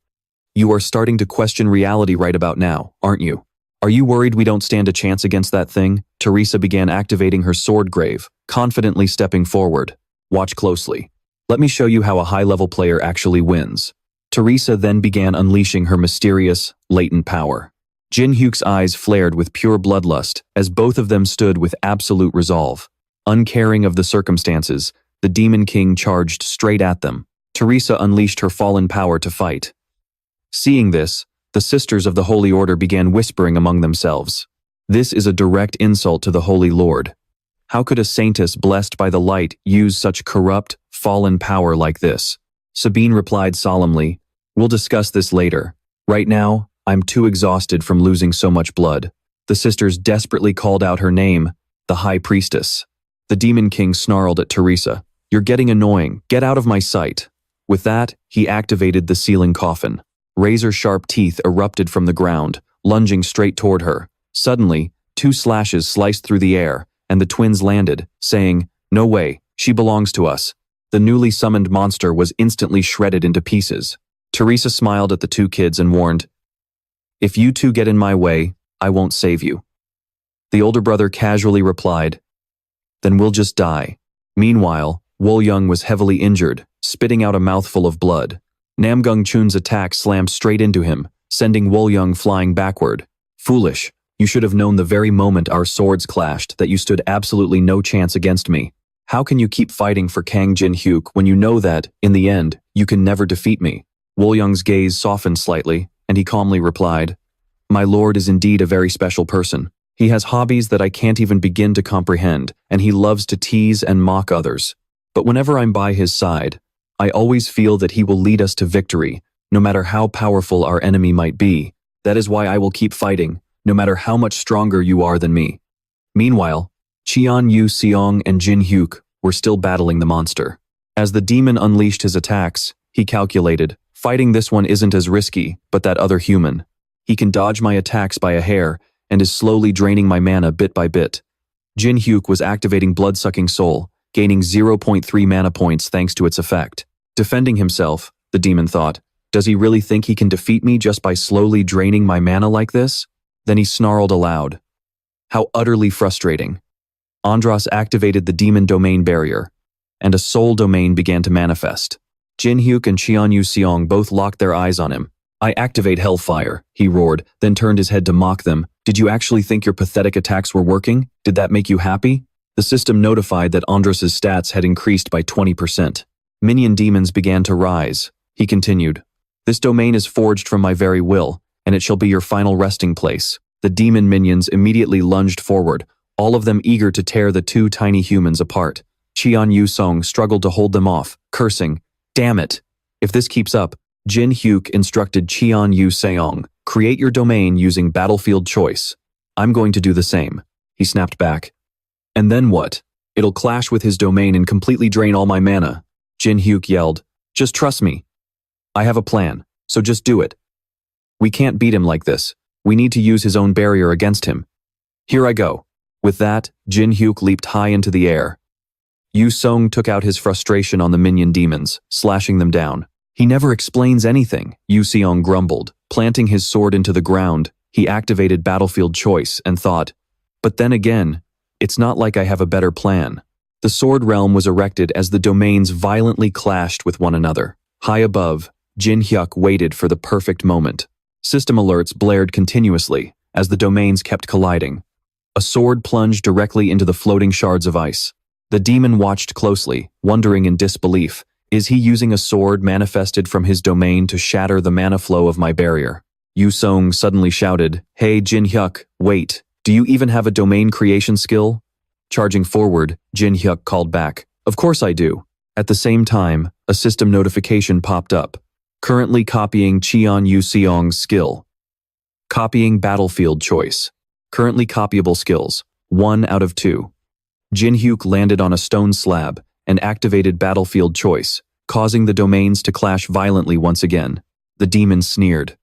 "You are starting to question reality right about now, aren't you? Are you worried we don't stand a chance against that thing?" Teresa began activating her sword grave, confidently stepping forward. "Watch closely. Let me show you how a high-level player actually wins." Teresa then began unleashing her mysterious, latent power. Jinhyuk's eyes flared with pure bloodlust as both of them stood with absolute resolve. Uncaring of the circumstances, the Demon King charged straight at them. Teresa unleashed her fallen power to fight. Seeing this, the sisters of the Holy Order began whispering among themselves. "This is a direct insult to the Holy Lord. How could a saintess blessed by the light use such corrupt, fallen power like this?" Sabine replied solemnly, "We'll discuss this later. Right now, I'm too exhausted from losing so much blood." The sisters desperately called out her name, the High Priestess. The Demon King snarled at Teresa, "You're getting annoying. Get out of my sight." With that, he activated the sealing coffin. Razor-sharp teeth erupted from the ground, lunging straight toward her. Suddenly, two slashes sliced through the air, and the twins landed, saying, "No way, she belongs to us." The newly summoned monster was instantly shredded into pieces. Teresa smiled at the two kids and warned, "If you two get in my way, I won't save you." The older brother casually replied, "Then we'll just die." Meanwhile, Wolyung was heavily injured, spitting out a mouthful of blood. Namgung Chun's attack slammed straight into him, sending Wolyung flying backward. "Foolish, you should have known the very moment our swords clashed that you stood absolutely no chance against me. How can you keep fighting for Kang Jin-hyuk when you know that, in the end, you can never defeat me?" Wolyung's gaze softened slightly, and he calmly replied, "My lord is indeed a very special person. He has hobbies that I can't even begin to comprehend, and he loves to tease and mock others. But whenever I'm by his side, I always feel that he will lead us to victory, no matter how powerful our enemy might be. That is why I will keep fighting, no matter how much stronger you are than me." Meanwhile, Cheon Yu-seong and Jin-hyuk were still battling the monster. As the demon unleashed his attacks, he calculated, "Fighting this one isn't as risky, but that other human. He can dodge my attacks by a hair and is slowly draining my mana bit by bit." Jin-hyuk was activating Blood-Sucking Soul, gaining 0.3 mana points thanks to its effect. Defending himself, the demon thought, does he really think he can defeat me just by slowly draining my mana like this? Then he snarled aloud. How utterly frustrating. Andras activated the demon domain barrier, and a soul domain began to manifest. Jin Hyuk and Qianyu Seong both locked their eyes on him. I activate Hellfire, he roared, then turned his head to mock them. Did you actually think your pathetic attacks were working? Did that make you happy? The system notified that Andras's stats had increased by 20%. Minion demons began to rise. He continued. This domain is forged from my very will, and it shall be your final resting place. The demon minions immediately lunged forward, all of them eager to tear the two tiny humans apart. Qian Yu-song struggled to hold them off, cursing, Damn it! If this keeps up, Jin Hyuk instructed Qian Yu-seong, create your domain using battlefield choice. I'm going to do the same. He snapped back. And then what? It'll clash with his domain and completely drain all my mana. Jin Hyuk yelled, Just trust me. I have a plan, so just do it. We can't beat him like this. We need to use his own barrier against him. Here I go. With that, Jin Hyuk leaped high into the air. Yu Song took out his frustration on the minion demons, slashing them down. He never explains anything, Yu Seong grumbled. Planting his sword into the ground, he activated battlefield choice and thought, but then again, it's not like I have a better plan. The sword realm was erected as the domains violently clashed with one another. High above, Jin Hyuk waited for the perfect moment. System alerts blared continuously as the domains kept colliding. A sword plunged directly into the floating shards of ice. The demon watched closely, wondering in disbelief. Is he using a sword manifested from his domain to shatter the mana flow of my barrier? Yu Song suddenly shouted, Hey Jin Hyuk, wait, do you even have a domain creation skill? Charging forward, Jin Hyuk called back, Of course I do. At the same time, a system notification popped up. Currently copying Qian Yu-seong's skill. Copying battlefield choice. Currently copyable skills, 1 out of 2. Jin Hyuk landed on a stone slab and activated battlefield choice, causing the domains to clash violently once again. The demon sneered.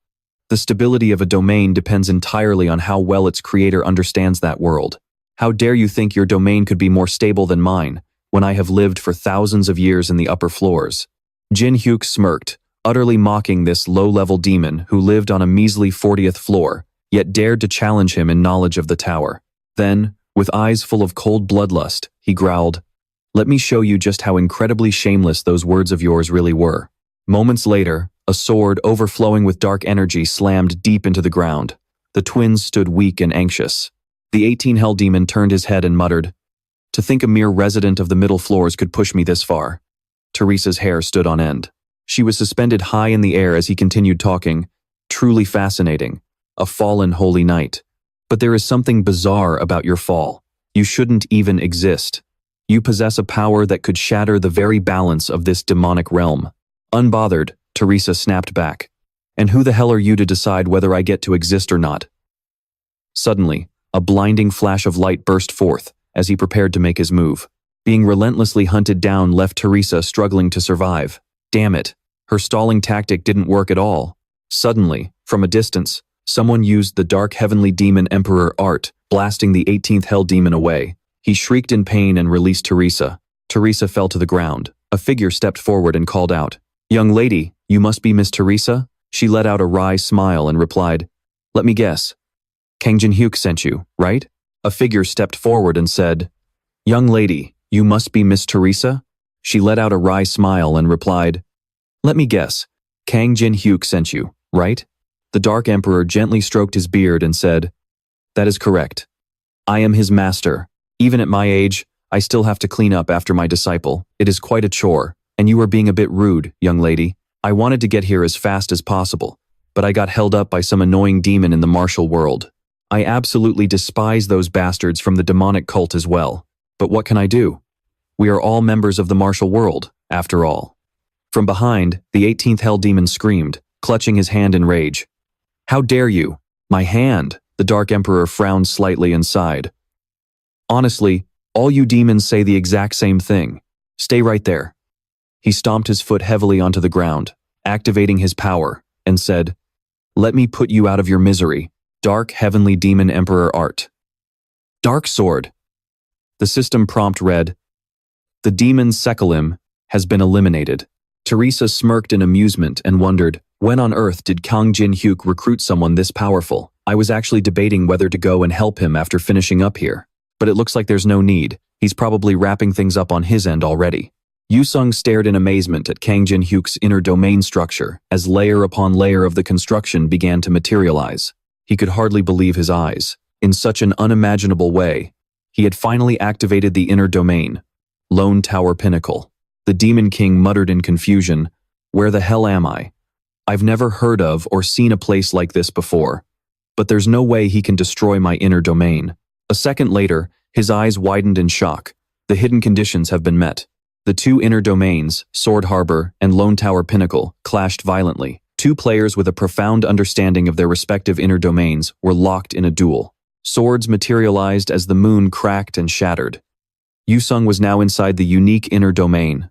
The stability of a domain depends entirely on how well its creator understands that world. How dare you think your domain could be more stable than mine, when I have lived for thousands of years in the upper floors? Jin Hyuk smirked, utterly mocking this low-level demon who lived on a measly 40th floor, yet dared to challenge him in knowledge of the tower. Then, with eyes full of cold bloodlust, he growled, Let me show you just how incredibly shameless those words of yours really were. Moments later, a sword overflowing with dark energy slammed deep into the ground. The twins stood weak and anxious. The 18 Hell Demon turned his head and muttered, To think a mere resident of the middle floors could push me this far. Teresa's hair stood on end. She was suspended high in the air as he continued talking. Truly fascinating. A fallen holy knight. But there is something bizarre about your fall. You shouldn't even exist. You possess a power that could shatter the very balance of this demonic realm. Unbothered, Teresa snapped back. And who the hell are you to decide whether I get to exist or not? Suddenly, a blinding flash of light burst forth as he prepared to make his move. Being relentlessly hunted down left Teresa struggling to survive. Damn it, her stalling tactic didn't work at all. Suddenly, from a distance, someone used the dark heavenly demon Emperor art, blasting the 18th Hell Demon away. He shrieked in pain and released Teresa. Teresa fell to the ground. A figure stepped forward and called out, Young lady, you must be Miss Teresa? She let out a wry smile and replied, Let me guess. Kang Jin Hyuk sent you, right? A figure stepped forward and said, Young lady, you must be Miss Teresa? She let out a wry smile and replied, Let me guess. Kang Jin Hyuk sent you, right? The Dark Emperor gently stroked his beard and said, That is correct. I am his master. Even at my age, I still have to clean up after my disciple. It is quite a chore, and you are being a bit rude, young lady. I wanted to get here as fast as possible, but I got held up by some annoying demon in the martial world. I absolutely despise those bastards from the demonic cult as well. But what can I do? We are all members of the martial world, after all. From behind, the 18th Hell Demon screamed, clutching his hand in rage. How dare you? My hand! The Dark Emperor frowned slightly and sighed. Honestly, all you demons say the exact same thing. Stay right there. He stomped his foot heavily onto the ground, activating his power, and said, Let me put you out of your misery. Dark Heavenly Demon Emperor Art. Dark Sword. The system prompt read, The demon Sekalim has been eliminated. Teresa smirked in amusement and wondered, when on earth did Kang Jin-hyuk recruit someone this powerful? I was actually debating whether to go and help him after finishing up here. But it looks like there's no need. He's probably wrapping things up on his end already. Yusung stared in amazement at Kang Jin-hyuk's inner domain structure as layer upon layer of the construction began to materialize. He could hardly believe his eyes. In such an unimaginable way, he had finally activated the inner domain. Lone Tower Pinnacle. The Demon King muttered in confusion, "Where the hell am I? I've never heard of or seen a place like this before. But there's no way he can destroy my inner domain." A second later, his eyes widened in shock. The hidden conditions have been met. The two inner domains, Sword Harbor and Lone Tower Pinnacle, clashed violently. Two players with a profound understanding of their respective inner domains were locked in a duel. Swords materialized as the moon cracked and shattered. Yusung was now inside the unique inner domain.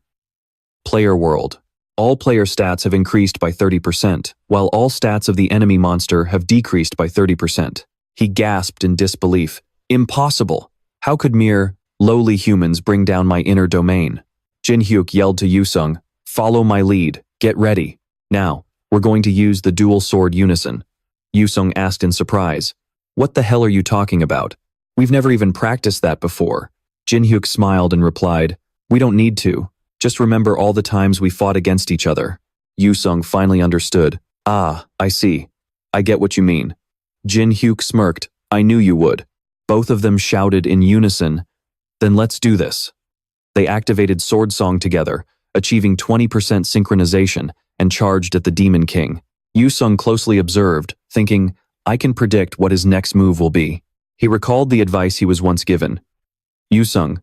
Player World. All player stats have increased by 30%, while all stats of the enemy monster have decreased by 30%. He gasped in disbelief. Impossible! How could mere, lowly humans bring down my inner domain? Jin-hyuk yelled to Yusung, "Follow my lead. Get ready. Now, we're going to use the dual sword unison." Yusung asked in surprise, "What the hell are you talking about? We've never even practiced that before." Jin-hyuk smiled and replied, "We don't need to. Just remember all the times we fought against each other." Yusung finally understood. "Ah, I see. I get what you mean." Jin-hyuk smirked. "I knew you would." Both of them shouted in unison, "Then let's do this." They activated Sword Song together, achieving 20% synchronization, and charged at the Demon King. Yusung closely observed, thinking, I can predict what his next move will be. He recalled the advice he was once given. Yusung,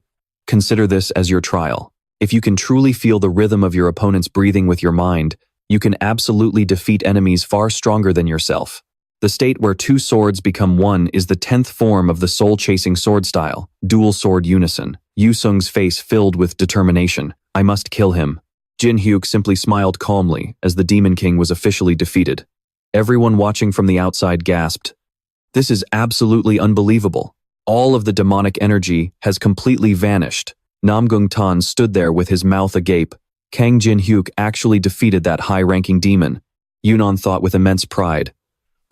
consider this as your trial. If you can truly feel the rhythm of your opponent's breathing with your mind, you can absolutely defeat enemies far stronger than yourself. The state where two swords become one is the 10th form of the soul-chasing sword style, dual sword unison. Yusung's face filled with determination. I must kill him. Jin-hyuk simply smiled calmly as the Demon King was officially defeated. Everyone watching from the outside gasped. This is absolutely unbelievable. All of the demonic energy has completely vanished. Namgung Tan stood there with his mouth agape. Kang Jin-hyuk actually defeated that high-ranking demon. Yunnan thought with immense pride.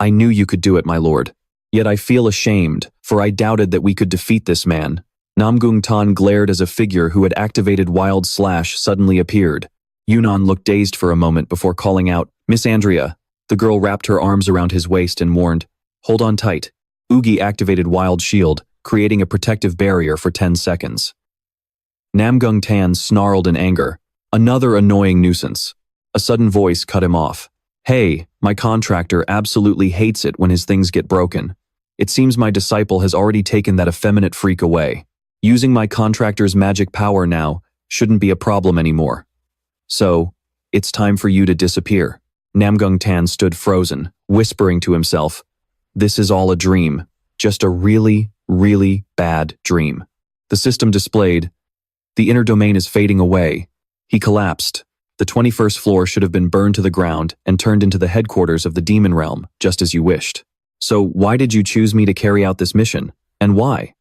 I knew you could do it, my lord. Yet I feel ashamed, for I doubted that we could defeat this man. Namgung Tan glared as a figure who had activated Wild Slash suddenly appeared. Yunnan looked dazed for a moment before calling out, Miss Andrea. The girl wrapped her arms around his waist and warned, Hold on tight. Oogie activated Wild Shield, creating a protective barrier for 10 seconds. Namgung Tan snarled in anger. Another annoying nuisance. A sudden voice cut him off. Hey, my contractor absolutely hates it when his things get broken. It seems my disciple has already taken that effeminate freak away. Using my contractor's magic power now shouldn't be a problem anymore. So, it's time for you to disappear. Namgung Tan stood frozen, whispering to himself, This is all a dream. Just a really, really bad dream. The system displayed, The inner domain is fading away. He collapsed. The 21st floor should have been burned to the ground and turned into the headquarters of the demon realm, just as you wished. So why did you choose me to carry out this mission? And why?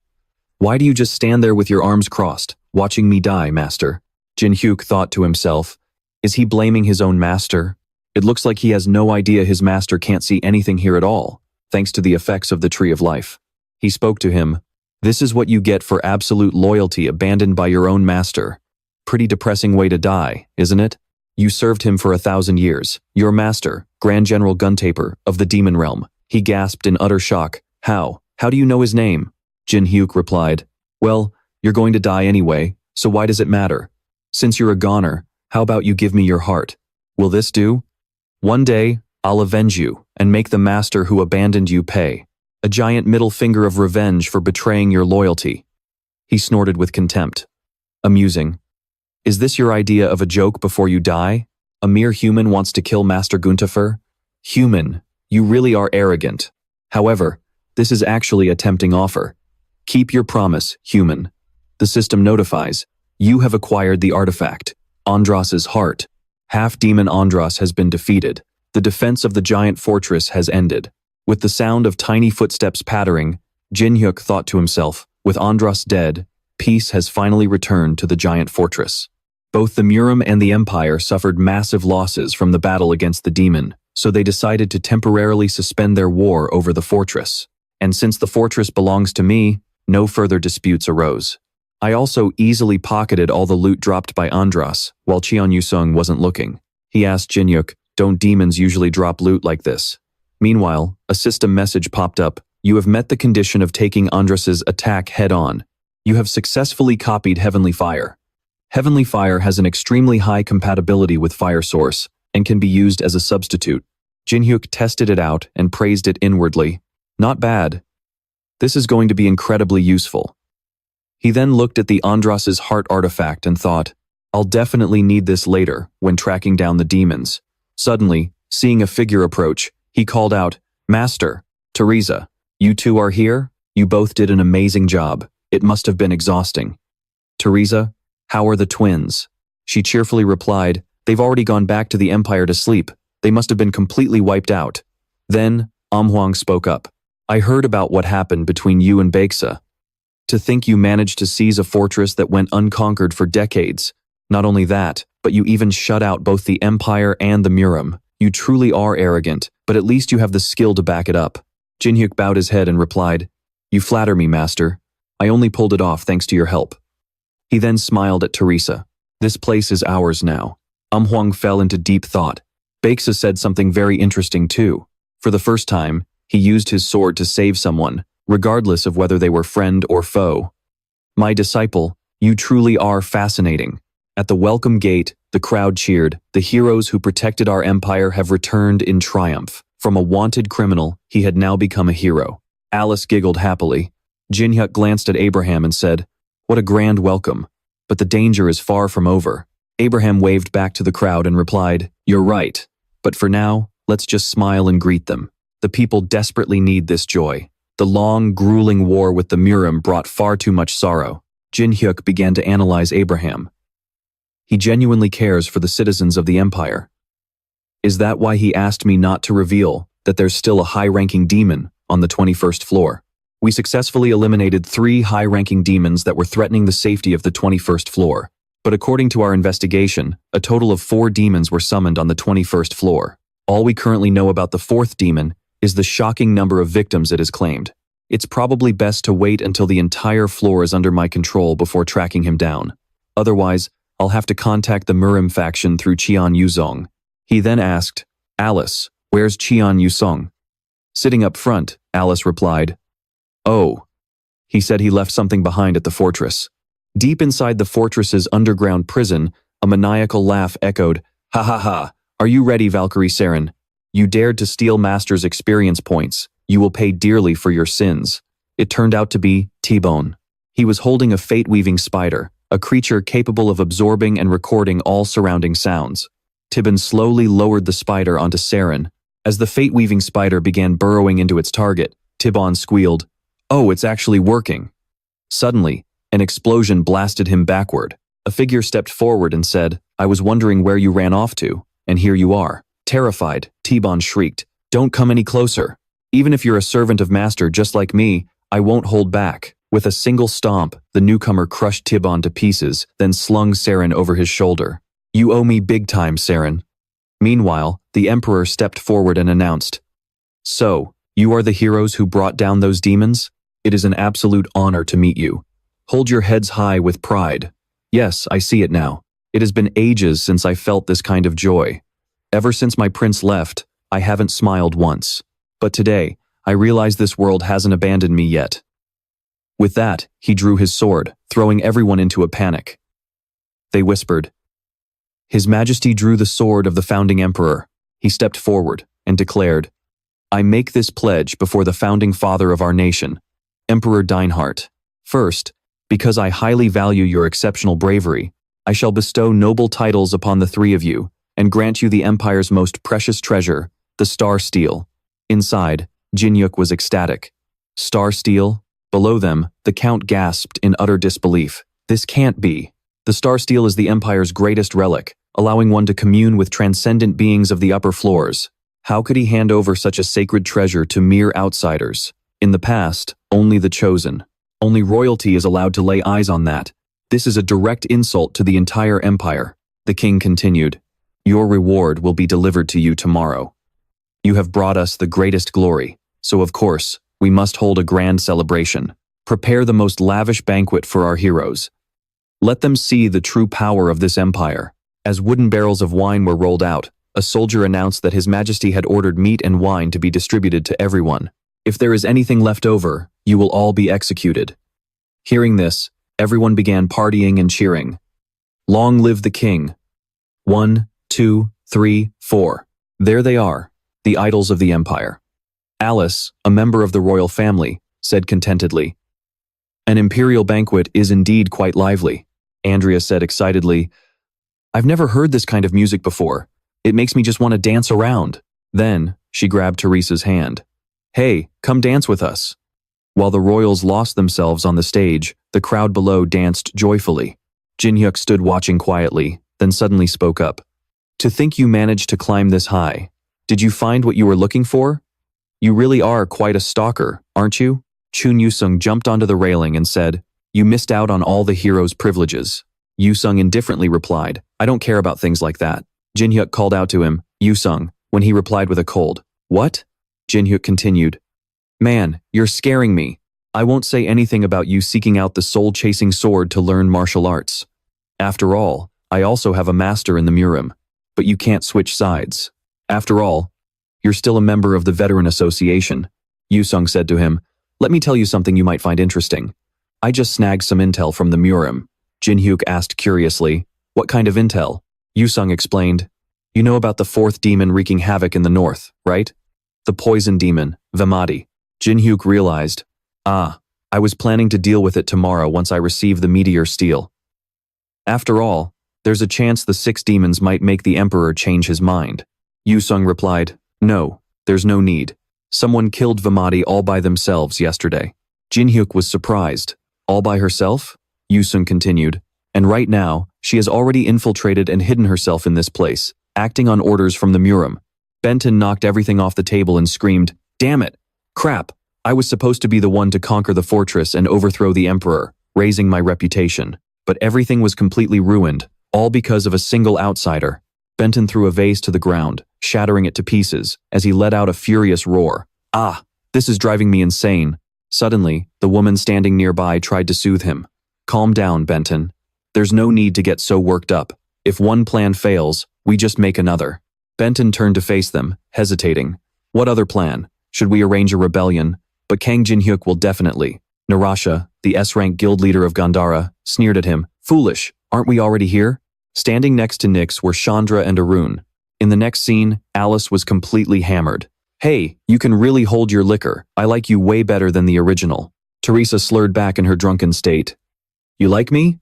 Why do you just stand there with your arms crossed, watching me die, master? Jin-hyuk thought to himself, Is he blaming his own master? It looks like he has no idea his master can't see anything here at all, thanks to the effects of the Tree of Life. He spoke to him. This is what you get for absolute loyalty abandoned by your own master. Pretty depressing way to die, isn't it? You served him for 1,000 years. Your master, Grand General Guntaper, of the Demon Realm. He gasped in utter shock. How? How do you know his name? Jin-hyuk replied. Well, you're going to die anyway, so why does it matter? Since you're a goner, how about you give me your heart? Will this do? One day, I'll avenge you and make the master who abandoned you pay. A giant middle finger of revenge for betraying your loyalty. He snorted with contempt. Amusing. Is this your idea of a joke before you die? A mere human wants to kill Master Guntafer? Human, you really are arrogant. However, this is actually a tempting offer. Keep your promise, human. The system notifies. You have acquired the artifact, Andras's heart. Half-demon Andras has been defeated. The defense of the giant fortress has ended. With the sound of tiny footsteps pattering, Jin-hyuk thought to himself, with Andras dead, peace has finally returned to the giant fortress. Both the Murim and the Empire suffered massive losses from the battle against the demon, so they decided to temporarily suspend their war over the fortress. And since the fortress belongs to me, no further disputes arose. I also easily pocketed all the loot dropped by Andras while Cheon Yusung wasn't looking. He asked Jinyuk, "Don't demons usually drop loot like this?" Meanwhile, a system message popped up. "You have met the condition of taking Andras's attack head-on. You have successfully copied Heavenly Fire. Heavenly Fire has an extremely high compatibility with Fire Source and can be used as a substitute." Jinhyuk tested it out and praised it inwardly. "Not bad. This is going to be incredibly useful." He then looked at the Andras's heart artifact and thought, "I'll definitely need this later when tracking down the demons." Suddenly, seeing a figure approach, he called out, "Master, Teresa, you two are here? You both did an amazing job. It must have been exhausting." "Teresa, how are the twins?" She cheerfully replied, "They've already gone back to the Empire to sleep. They must have been completely wiped out." Then, Amhuang spoke up. "I heard about what happened between you and Baeksa. To think you managed to seize a fortress that went unconquered for decades. Not only that, but you even shut out both the Empire and the Murim. You truly are arrogant, but at least you have the skill to back it up." Jinhyuk bowed his head and replied, "You flatter me, Master. I only pulled it off thanks to your help." He then smiled at Teresa. "This place is ours now." Amhuang fell into deep thought. Baeksa said something very interesting too. For the first time, he used his sword to save someone, regardless of whether they were friend or foe. "My disciple, you truly are fascinating." At the welcome gate, the crowd cheered. The heroes who protected our empire have returned in triumph. From a wanted criminal, he had now become a hero. Alice giggled happily. Jinhyuk glanced at Abraham and said, "What a grand welcome. But the danger is far from over." Abraham waved back to the crowd and replied, "You're right. But for now, let's just smile and greet them. The people desperately need this joy. The long, grueling war with the Murim brought far too much sorrow." Jinhyuk began to analyze Abraham. He genuinely cares for the citizens of the Empire. Is that why he asked me not to reveal that there's still a high-ranking demon on the 21st floor? We successfully eliminated 3 high-ranking demons that were threatening the safety of the 21st floor. But according to our investigation, a total of 4 demons were summoned on the 21st floor. All we currently know about the 4th demon is the shocking number of victims it has claimed. It's probably best to wait until the entire floor is under my control before tracking him down. Otherwise, I'll have to contact the Murim faction through Cheon Yuzong. He then asked, "Alice, where's Cheon Yusong?" "Sitting up front," Alice replied. "Oh." He said he left something behind at the fortress. Deep inside the fortress's underground prison, a maniacal laugh echoed, "Ha ha ha, are you ready, Valkyrie Saren? You dared to steal Master's experience points. You will pay dearly for your sins." It turned out to be T-Bone. He was holding a fate-weaving spider, a creature capable of absorbing and recording all surrounding sounds. Tibon slowly lowered the spider onto Saren. As the fate-weaving spider began burrowing into its target, Tibon squealed, "Oh, it's actually working." Suddenly, an explosion blasted him backward. A figure stepped forward and said, "I was wondering where you ran off to, and here you are." Terrified, Tibon shrieked, "Don't come any closer. Even if you're a servant of Master just like me, I won't hold back." With a single stomp, the newcomer crushed Tibon to pieces, then slung Saren over his shoulder. "You owe me big time, Saren." Meanwhile, the Emperor stepped forward and announced, "So, you are the heroes who brought down those demons? It is an absolute honor to meet you. Hold your heads high with pride. Yes, I see it now. It has been ages since I felt this kind of joy. Ever since my prince left, I haven't smiled once. But today, I realize this world hasn't abandoned me yet." With that, he drew his sword, throwing everyone into a panic. They whispered. His Majesty drew the sword of the founding emperor. He stepped forward and declared, "I make this pledge before the founding father of our nation, Emperor Deinhardt. First, because I highly value your exceptional bravery, I shall bestow noble titles upon the 3 of you and grant you the Empire's most precious treasure, the Star Steel." Inside, Jinyuk was ecstatic. Star Steel? Below them, the Count gasped in utter disbelief. This can't be. The Star Steel is the Empire's greatest relic, allowing one to commune with transcendent beings of the upper floors. How could he hand over such a sacred treasure to mere outsiders? In the past, only the chosen. Only royalty is allowed to lay eyes on that. This is a direct insult to the entire empire. The king continued. Your reward will be delivered to you tomorrow. You have brought us the greatest glory, so of course, we must hold a grand celebration. Prepare the most lavish banquet for our heroes. Let them see the true power of this empire. As wooden barrels of wine were rolled out, a soldier announced that His Majesty had ordered meat and wine to be distributed to everyone. If there is anything left over, you will all be executed. Hearing this, everyone began partying and cheering. Long live the king. 1, 2, 3, 4. There they are, the idols of the empire. Alice, a member of the royal family, said contentedly. An imperial banquet is indeed quite lively, Andrea said excitedly. I've never heard this kind of music before. It makes me just want to dance around. Then, she grabbed Teresa's hand. Hey, come dance with us. While the royals lost themselves on the stage, the crowd below danced joyfully. Jinhyuk stood watching quietly, then suddenly spoke up. To think you managed to climb this high. Did you find what you were looking for? You really are quite a stalker, aren't you? Chun Yusung jumped onto the railing and said, You missed out on all the hero's privileges. Yusung indifferently replied, I don't care about things like that. Jinhyuk called out to him, Yusung, when he replied with a cold, What? Jinhyuk continued, Man, you're scaring me. I won't say anything about you seeking out the soul-chasing sword to learn martial arts. After all, I also have a master in the Murim, but you can't switch sides. After all, you're still a member of the Veteran Association. Yusung said to him, Let me tell you something you might find interesting. I just snagged some intel from the Murim. Jinhyuk asked curiously, What kind of intel? Yusung explained, You know about the fourth demon wreaking havoc in the north, right? The poison demon, Vamati. Jinhyuk realized, I was planning to deal with it tomorrow once I receive the meteor steel. After all, there's a chance the 6 demons might make the emperor change his mind. Yusung replied, No, there's no need. Someone killed Vamati all by themselves yesterday. Jinhyuk was surprised. All by herself? Yusung continued, and right now, she has already infiltrated and hidden herself in this place, acting on orders from the Murim. Benton knocked everything off the table and screamed, Damn it! Crap! I was supposed to be the one to conquer the fortress and overthrow the emperor, raising my reputation. But everything was completely ruined, all because of a single outsider. Benton threw a vase to the ground, shattering it to pieces, as he let out a furious roar. This is driving me insane. Suddenly, the woman standing nearby tried to soothe him. Calm down, Benton. There's no need to get so worked up. If one plan fails, we just make another. Benton turned to face them, hesitating. What other plan? Should we arrange a rebellion? But Kang Jinhyuk will definitely. Narasha, the S-rank guild leader of Gandhara, sneered at him. Foolish, aren't we already here? Standing next to Nyx were Chandra and Arun. In the next scene, Alice was completely hammered. Hey, you can really hold your liquor. I like you way better than the original. Teresa slurred back in her drunken state. You like me?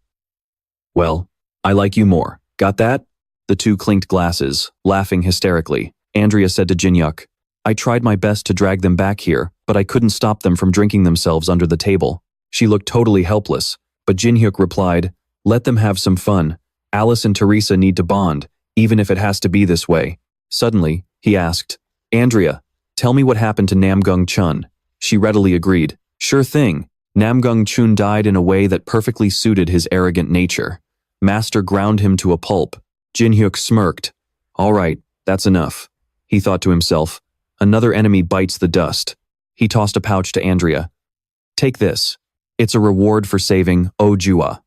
Well, I like you more. Got that? The two clinked glasses, laughing hysterically. Andrea said to Jinhyuk, I tried my best to drag them back here, but I couldn't stop them from drinking themselves under the table. She looked totally helpless, but Jinhyuk replied, Let them have some fun. Alice and Teresa need to bond, even if it has to be this way. Suddenly, he asked, Andrea, tell me what happened to Namgung Chun. She readily agreed. Sure thing. Namgung Chun died in a way that perfectly suited his arrogant nature. Master ground him to a pulp. Jinhyuk smirked. All right, that's enough. He thought to himself, another enemy bites the dust. He tossed a pouch to Andrea. Take this. It's a reward for saving Ojua.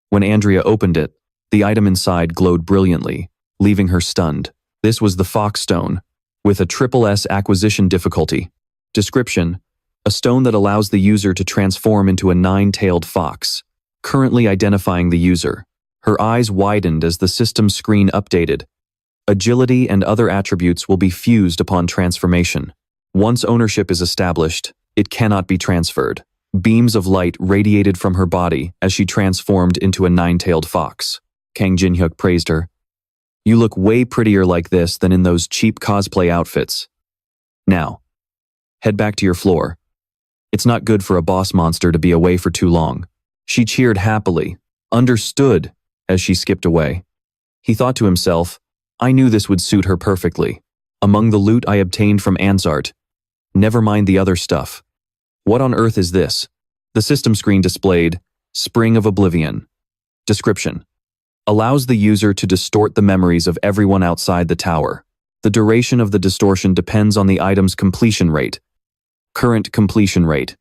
When Andrea opened it, the item inside glowed brilliantly, leaving her stunned. This was the Fox Stone, with a SSS acquisition difficulty. Description: a stone that allows the user to transform into a 9-tailed fox. Currently identifying the user. Her eyes widened as the system screen updated. Agility and other attributes will be fused upon transformation. Once ownership is established, it cannot be transferred. Beams of light radiated from her body as she transformed into a 9-tailed fox. Kang Jinhyuk praised her. You look way prettier like this than in those cheap cosplay outfits. Now, head back to your floor. It's not good for a boss monster to be away for too long. She cheered happily. Understood, as she skipped away. He thought to himself, I knew this would suit her perfectly. Among the loot I obtained from Ansart. Never mind the other stuff. What on earth is this? The system screen displayed, Spring of Oblivion. Description: allows the user to distort the memories of everyone outside the tower. The duration of the distortion depends on the item's completion rate. Current completion rate: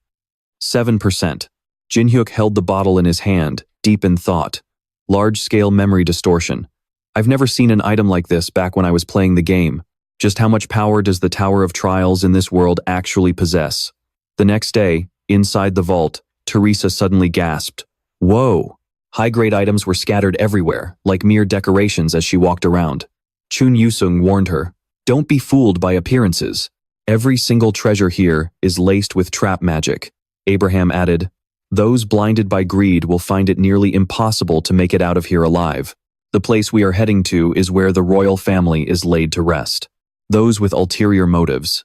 7%. Jinhyuk held the bottle in his hand, deep in thought. Large-scale memory distortion. I've never seen an item like this back when I was playing the game. Just how much power does the Tower of Trials in this world actually possess? The next day, inside the vault, Teresa suddenly gasped. Whoa! High-grade items were scattered everywhere, like mere decorations as she walked around. Chun Yusung warned her, don't be fooled by appearances. Every single treasure here is laced with trap magic. Abraham added, those blinded by greed will find it nearly impossible to make it out of here alive. The place we are heading to is where the royal family is laid to rest. Those with ulterior motives.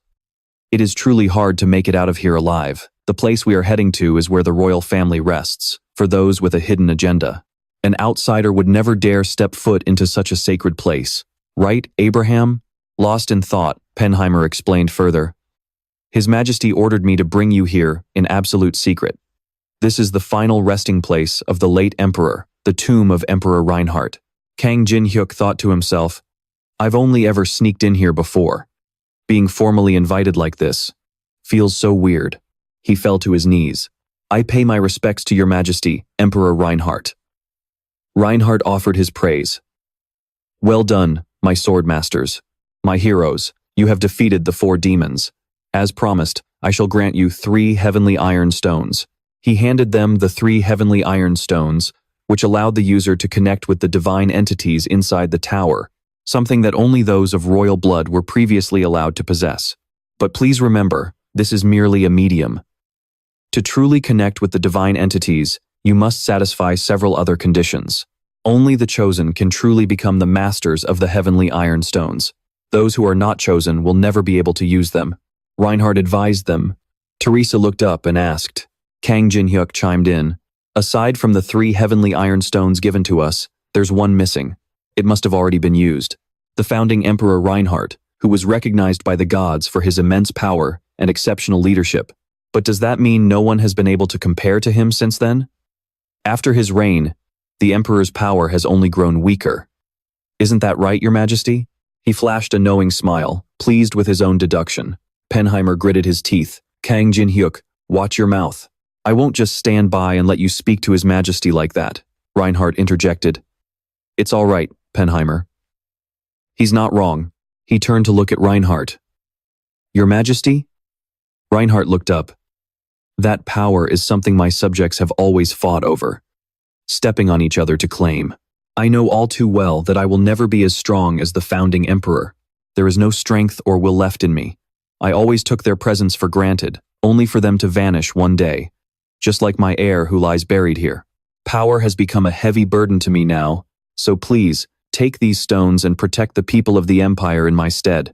It is truly hard to make it out of here alive. The place we are heading to is where the royal family rests, for those with a hidden agenda. An outsider would never dare step foot into such a sacred place. Right, Abraham? Lost in thought, Penheimer explained further. His Majesty ordered me to bring you here in absolute secret. This is the final resting place of the late Emperor, the tomb of Emperor Reinhardt. Kang Jinhyuk thought to himself, I've only ever sneaked in here before. Being formally invited like this feels so weird. He fell to his knees. I pay my respects to your Majesty, Emperor Reinhardt. Reinhardt offered his praise. Well done, my sword masters. My heroes, you have defeated the 4 demons. As promised, I shall grant you 3 heavenly iron stones. He handed them the 3 heavenly iron stones, which allowed the user to connect with the divine entities inside the tower, something that only those of royal blood were previously allowed to possess. But please remember, this is merely a medium. To truly connect with the divine entities, you must satisfy several other conditions. Only the chosen can truly become the masters of the heavenly iron stones. Those who are not chosen will never be able to use them. Reinhardt advised them. Teresa looked up and asked. Kang Jinhyuk chimed in. Aside from the 3 heavenly iron stones given to us, there's one missing. It must have already been used. The founding Emperor Reinhardt, who was recognized by the gods for his immense power and exceptional leadership. But does that mean no one has been able to compare to him since then? After his reign, the Emperor's power has only grown weaker. Isn't that right, Your Majesty? He flashed a knowing smile, pleased with his own deduction. Penheimer gritted his teeth. Kang Jinhyuk, watch your mouth. I won't just stand by and let you speak to His Majesty like that, Reinhardt interjected. It's all right, Penheimer. He's not wrong. He turned to look at Reinhardt. Your Majesty? Reinhardt looked up. That power is something my subjects have always fought over, stepping on each other to claim. I know all too well that I will never be as strong as the founding emperor. There is no strength or will left in me. I always took their presence for granted, only for them to vanish one day, just like my heir who lies buried here. Power has become a heavy burden to me now, so please, take these stones and protect the people of the empire in my stead.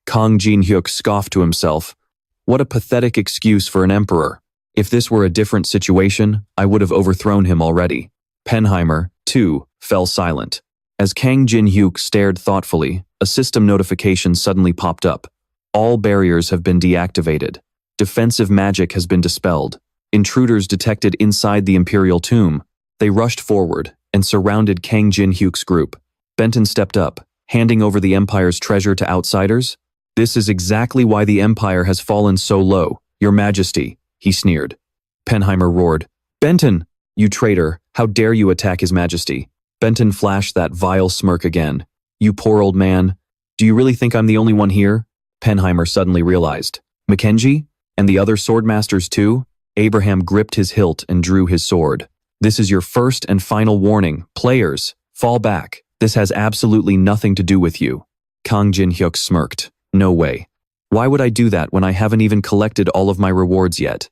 Kang Jinhyuk scoffed to himself. What a pathetic excuse for an emperor. If this were a different situation, I would have overthrown him already. Penheimer, too, fell silent. As Kang Jinhyuk stared thoughtfully, a system notification suddenly popped up. All barriers have been deactivated. Defensive magic has been dispelled. Intruders detected inside the Imperial tomb. They rushed forward and surrounded Kang Jinhyuk's group. Benton stepped up, handing over the Empire's treasure to outsiders. This is exactly why the Empire has fallen so low, Your Majesty, he sneered. Penheimer roared. Benton, you traitor, how dare you attack His Majesty? Benton flashed that vile smirk again. You poor old man. Do you really think I'm the only one here? Penheimer suddenly realized. Mackenzie? And the other swordmasters too? Abraham gripped his hilt and drew his sword. This is your first and final warning. Players, fall back. This has absolutely nothing to do with you. Kang Jinhyuk smirked. No way. Why would I do that when I haven't even collected all of my rewards yet?